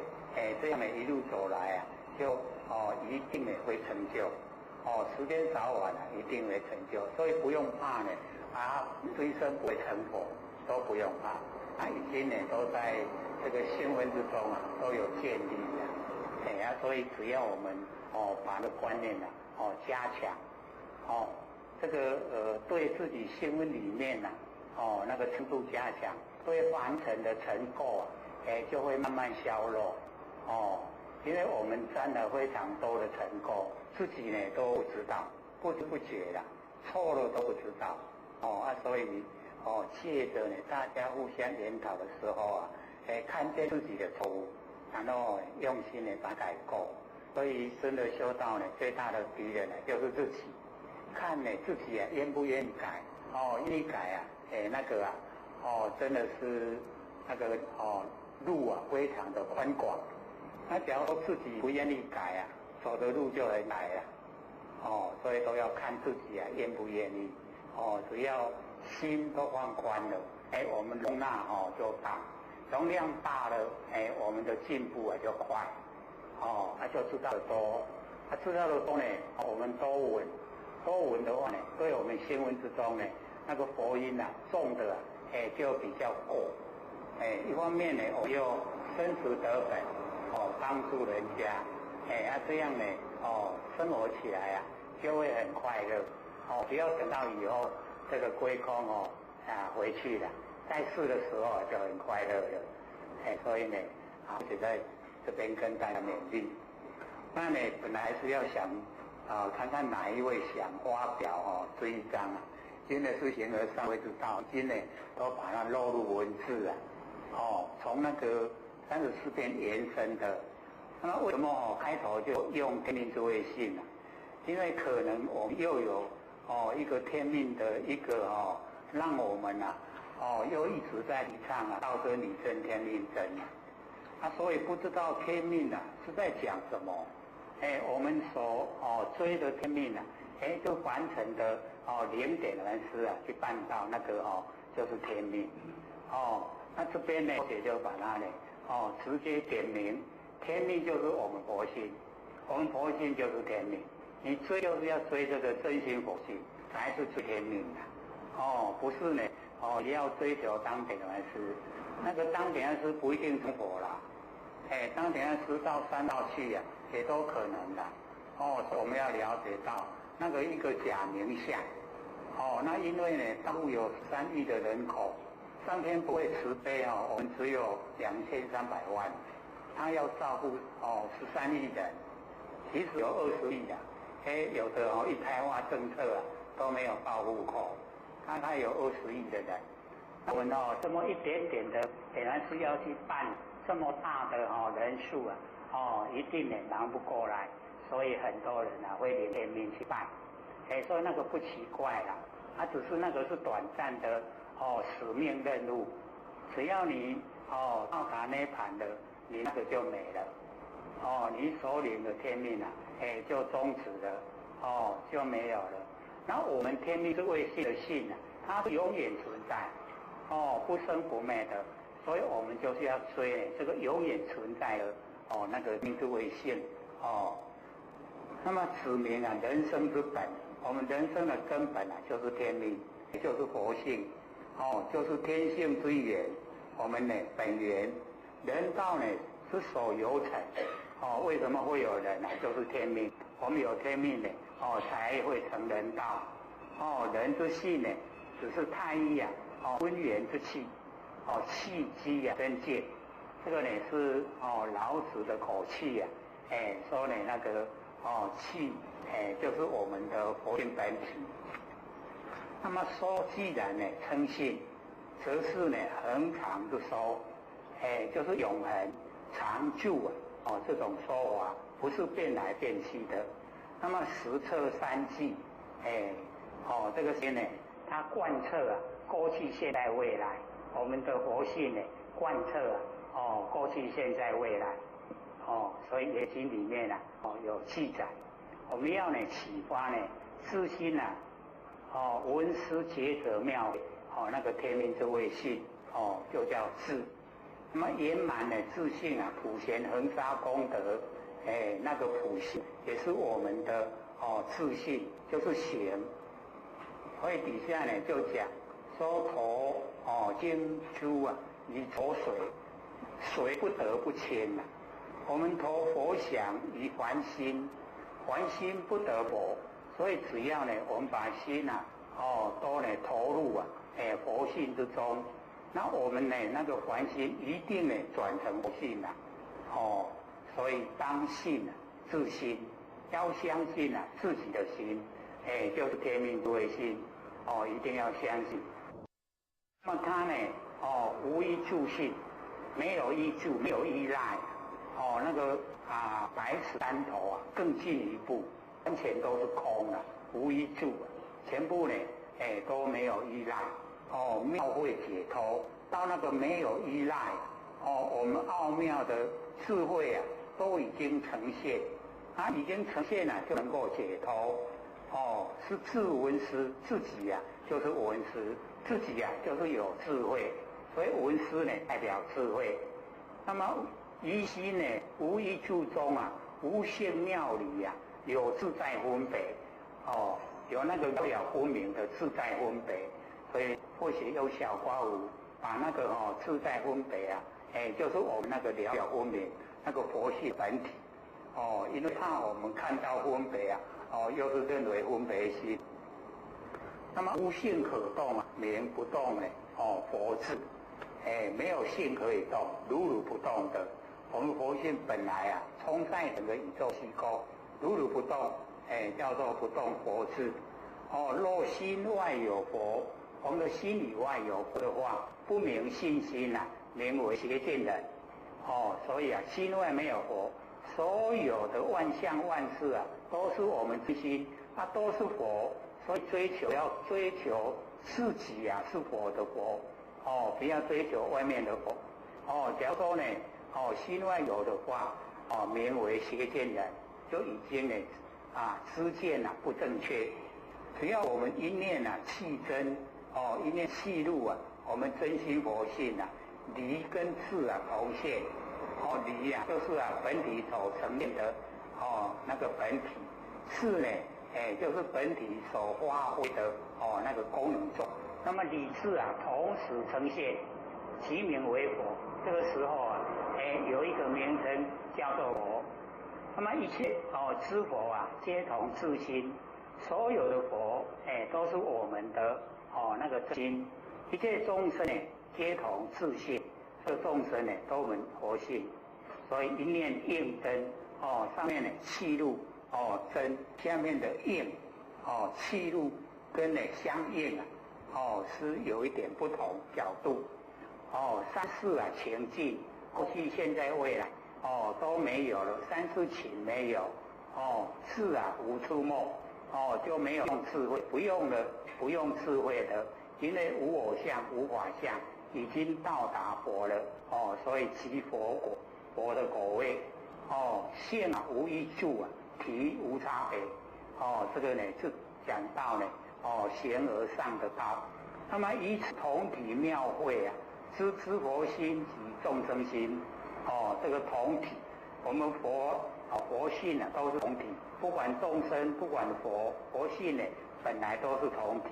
这样一路走来啊，就一定会成就。时间早晚啊，一定会成就，所以不用怕呢。追生不会成佛，都不用怕。已经都在这个新闻之中啊，都有建立了。所以只要我们把这个观念加强，这个对自己新闻里面那个程度加强，对完成的成果就会慢慢消弱。因为我们占了非常多的成果，自己都不知道，不知不觉的错了都不知道。所以借着大家互相研讨的时候啊，看见自己的错误，然后用心把它改过。所以真的修道最大的敌人就是自己，看自己愿不愿意改。愿意改那个真的是那个路非常的宽广。那假如说自己不愿意改走的路就很窄了。所以都要看自己愿不愿意。只要心都放宽了，我们容纳就大，容量大了，我们的进步就快。就知道的多，知道的多我们多闻的话对我们新闻之中那个佛音重的就比较过。一方面我又生死得本，帮助人家，这样生活起来就会很快乐。不要等到以后这个归空回去了，在世的时候就很快乐了。所以就在这边跟大家勉励。那本来是要想看看哪一位想发表这一章真的是形而上会知道，今天都把它落入文字从那个34篇延伸的。那么为什么开头就用天命之谓性因为可能我们又有一个天命的一个让我们又一直在提倡道真理真天命真所以不知道天命是在讲什么。我们所追的天命就完成的0点人师去办到那个就是天命。那这边也就把它直接点明，天命就是我们佛性，我们佛性就是天命。你追就是要追这个真心佛性，才是追天命不是也要追求当点人师。那个当点人师不一定成佛啦。当点人师到三道去也都可能的。我们要了解到那个一个假名相。那因为大陆有13亿的人口，上天不会慈悲我们只有2300万，他要照顾13亿人，其实有20亿的。有的一胎化政策都没有报户口，他有20亿的人。我们这么一点点的，本来是要去办这么大的人数一定忙不过来，所以很多人会连天命去办。所以那个不奇怪啦，只是那个是短暂的使命任务，只要你到达涅槃了，你那个就没了。你所领的天命就终止了，就没有了。然后我们天命是为性的性它是永远存在，不生不灭的，所以我们就是要追这个永远存在的那个命之为性。那么指明人生之本，我们人生的根本就是天命，也就是佛性，就是天性之源。我们本源人道是所有成。为什么会有人就是天命，我们有天命才会成人道。人之性只是太一温元之气，气机真见。这个是老子的口气说那个气就是我们的佛性本体。那么说既然称性，则是恒常之说，就是永恒长久这种说法不是变来变去的。那么实测三际，这个些它贯彻过去、现在、未来，我们的佛性呢贯彻过去、现在、未来所以业经里面有记载，我们要呢启发呢自心闻思觉者妙那个天命之谓性就叫智。那么圆满的自信普贤恒沙功德那个普贤也是我们的自信，就是行。所以底下呢就讲说投经珠以投水，水不得不迁我们投佛想以还心，还心不得佛。所以只要呢我们把心都呢投入佛性之中，那我们呢那个还心一定呢转成佛性所以当信自心，要相信自己的心就是天命之谓性一定要相信。那么他呢无依助性，没有依助，没有依赖那个白石山头更进一步，完全都是空了，无依助全部呢都没有依赖妙慧解脱到那个没有依赖我们奥妙的智慧都已经呈现，已经呈现了就能够解脱是自闻思，自己就是闻思，自己就是有智慧，所以闻思呢代表智慧。那么依心呢无依助中无性妙理有自在分别有那个了了分明的自在分别。所以或许有小刮胡把那个自在分别就是我们那个了了分明那个佛性本体因为怕我们看到分别又是认为分别心。那么无性可动名不动佛智没有性可以动，如如不动的。我们佛性本来充在整个宇宙虚空，如如不动叫做不动佛智若心外有佛，我们的心里外有佛的话，不明信心名为邪见人所以心外没有佛，所有的万象万事都是我们之心都是佛。所以要追求自己是佛的佛不要追求外面的佛假如说呢心外有的话名为邪见人，就已经呢知见不正确。只要我们一念气真一念气入我们真心佛性离跟智同现离就是本体所呈现的那个本体，智呢就是本体所发挥的那个功用中。那么理智同时呈现，其名为佛。这个时候有一个名称叫做佛。那么一切知佛皆同自心，所有的佛都是我们的那个真心。一切众生皆同自性，这众生都我们佛性。所以一念应真上面气入真，下面的应气入跟相应是有一点不同角度三世情境，过去现在未来都没有了，三世情没有智无出没就没有用智慧，不用了，不用智慧的，因为无我相无法相，已经到达佛了所以即佛果，佛的果位性无依助体无差别这个呢是讲到呢形而上的道。那么以此同体妙慧知佛心及众生心这个同体，我们佛性都是同体，不管众生不管佛性本来都是同体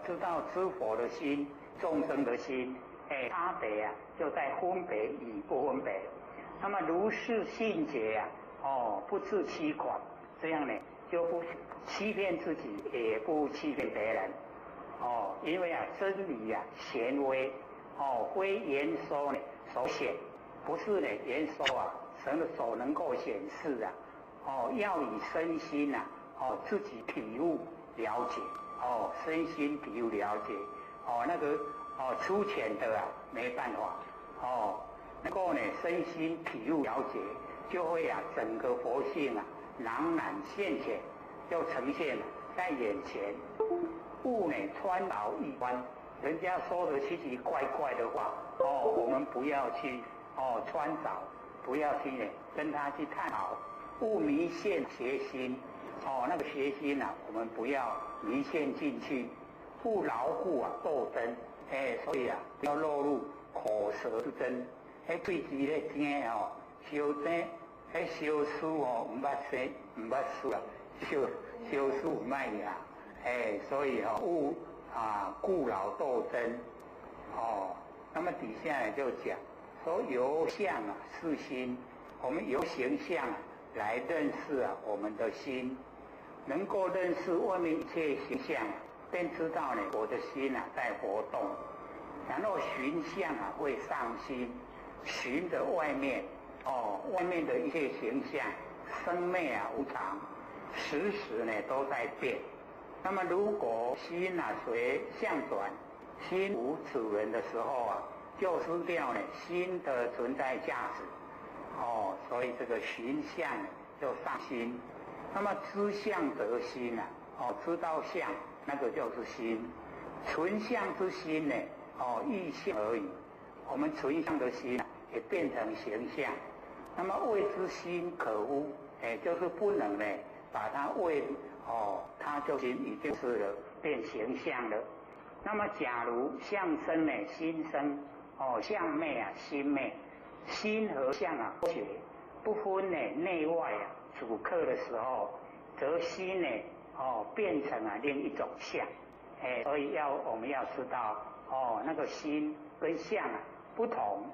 知道知佛的心众生的心差别就在分别与不分别。那么如是信解不自欺诳，这样呢就不欺骗自己，也不欺骗别人因为真理显微非言说所显，不是言说神的所能够显示要以身心自己体悟了解身心体悟了解那个粗浅的没办法能够身心体悟了解，就会整个佛性朗然现前，就呈现在眼前。物穿牢一关人家说的奇奇怪怪的话，我们不要去穿凿，不要去跟他去探讨，勿迷陷邪心，那个邪心啊，我们不要迷陷进去，勿牢固斗争，所以不要落入口舌之争，对治咧争相争，相输唔捌生，唔捌输啊，相输唔捌赢，所以勿故劳斗争，那么底下呢就讲说由相是心，我们由形象来认识我们的心，能够认识外面一切形象，便知道呢我的心在活动，然后寻相会上心，寻着外面外面的一切形象，生灭无常，时时呢都在变。那么如果心随相转，心无主人的时候就失掉呢心的存在价值，所以这个寻相就上心。那么知相得心知道相那个就是心，存相之心呢意象而已，我们存相的心也变成形象。那么谓之心可污，就是不能呢把它谓它就已经是了变形象了。那么假如相生呢心生，相昧心昧，心和相和谐，不分内外主客的时候，则心呢变成另一种相，所以我们要知道那个心跟相不同。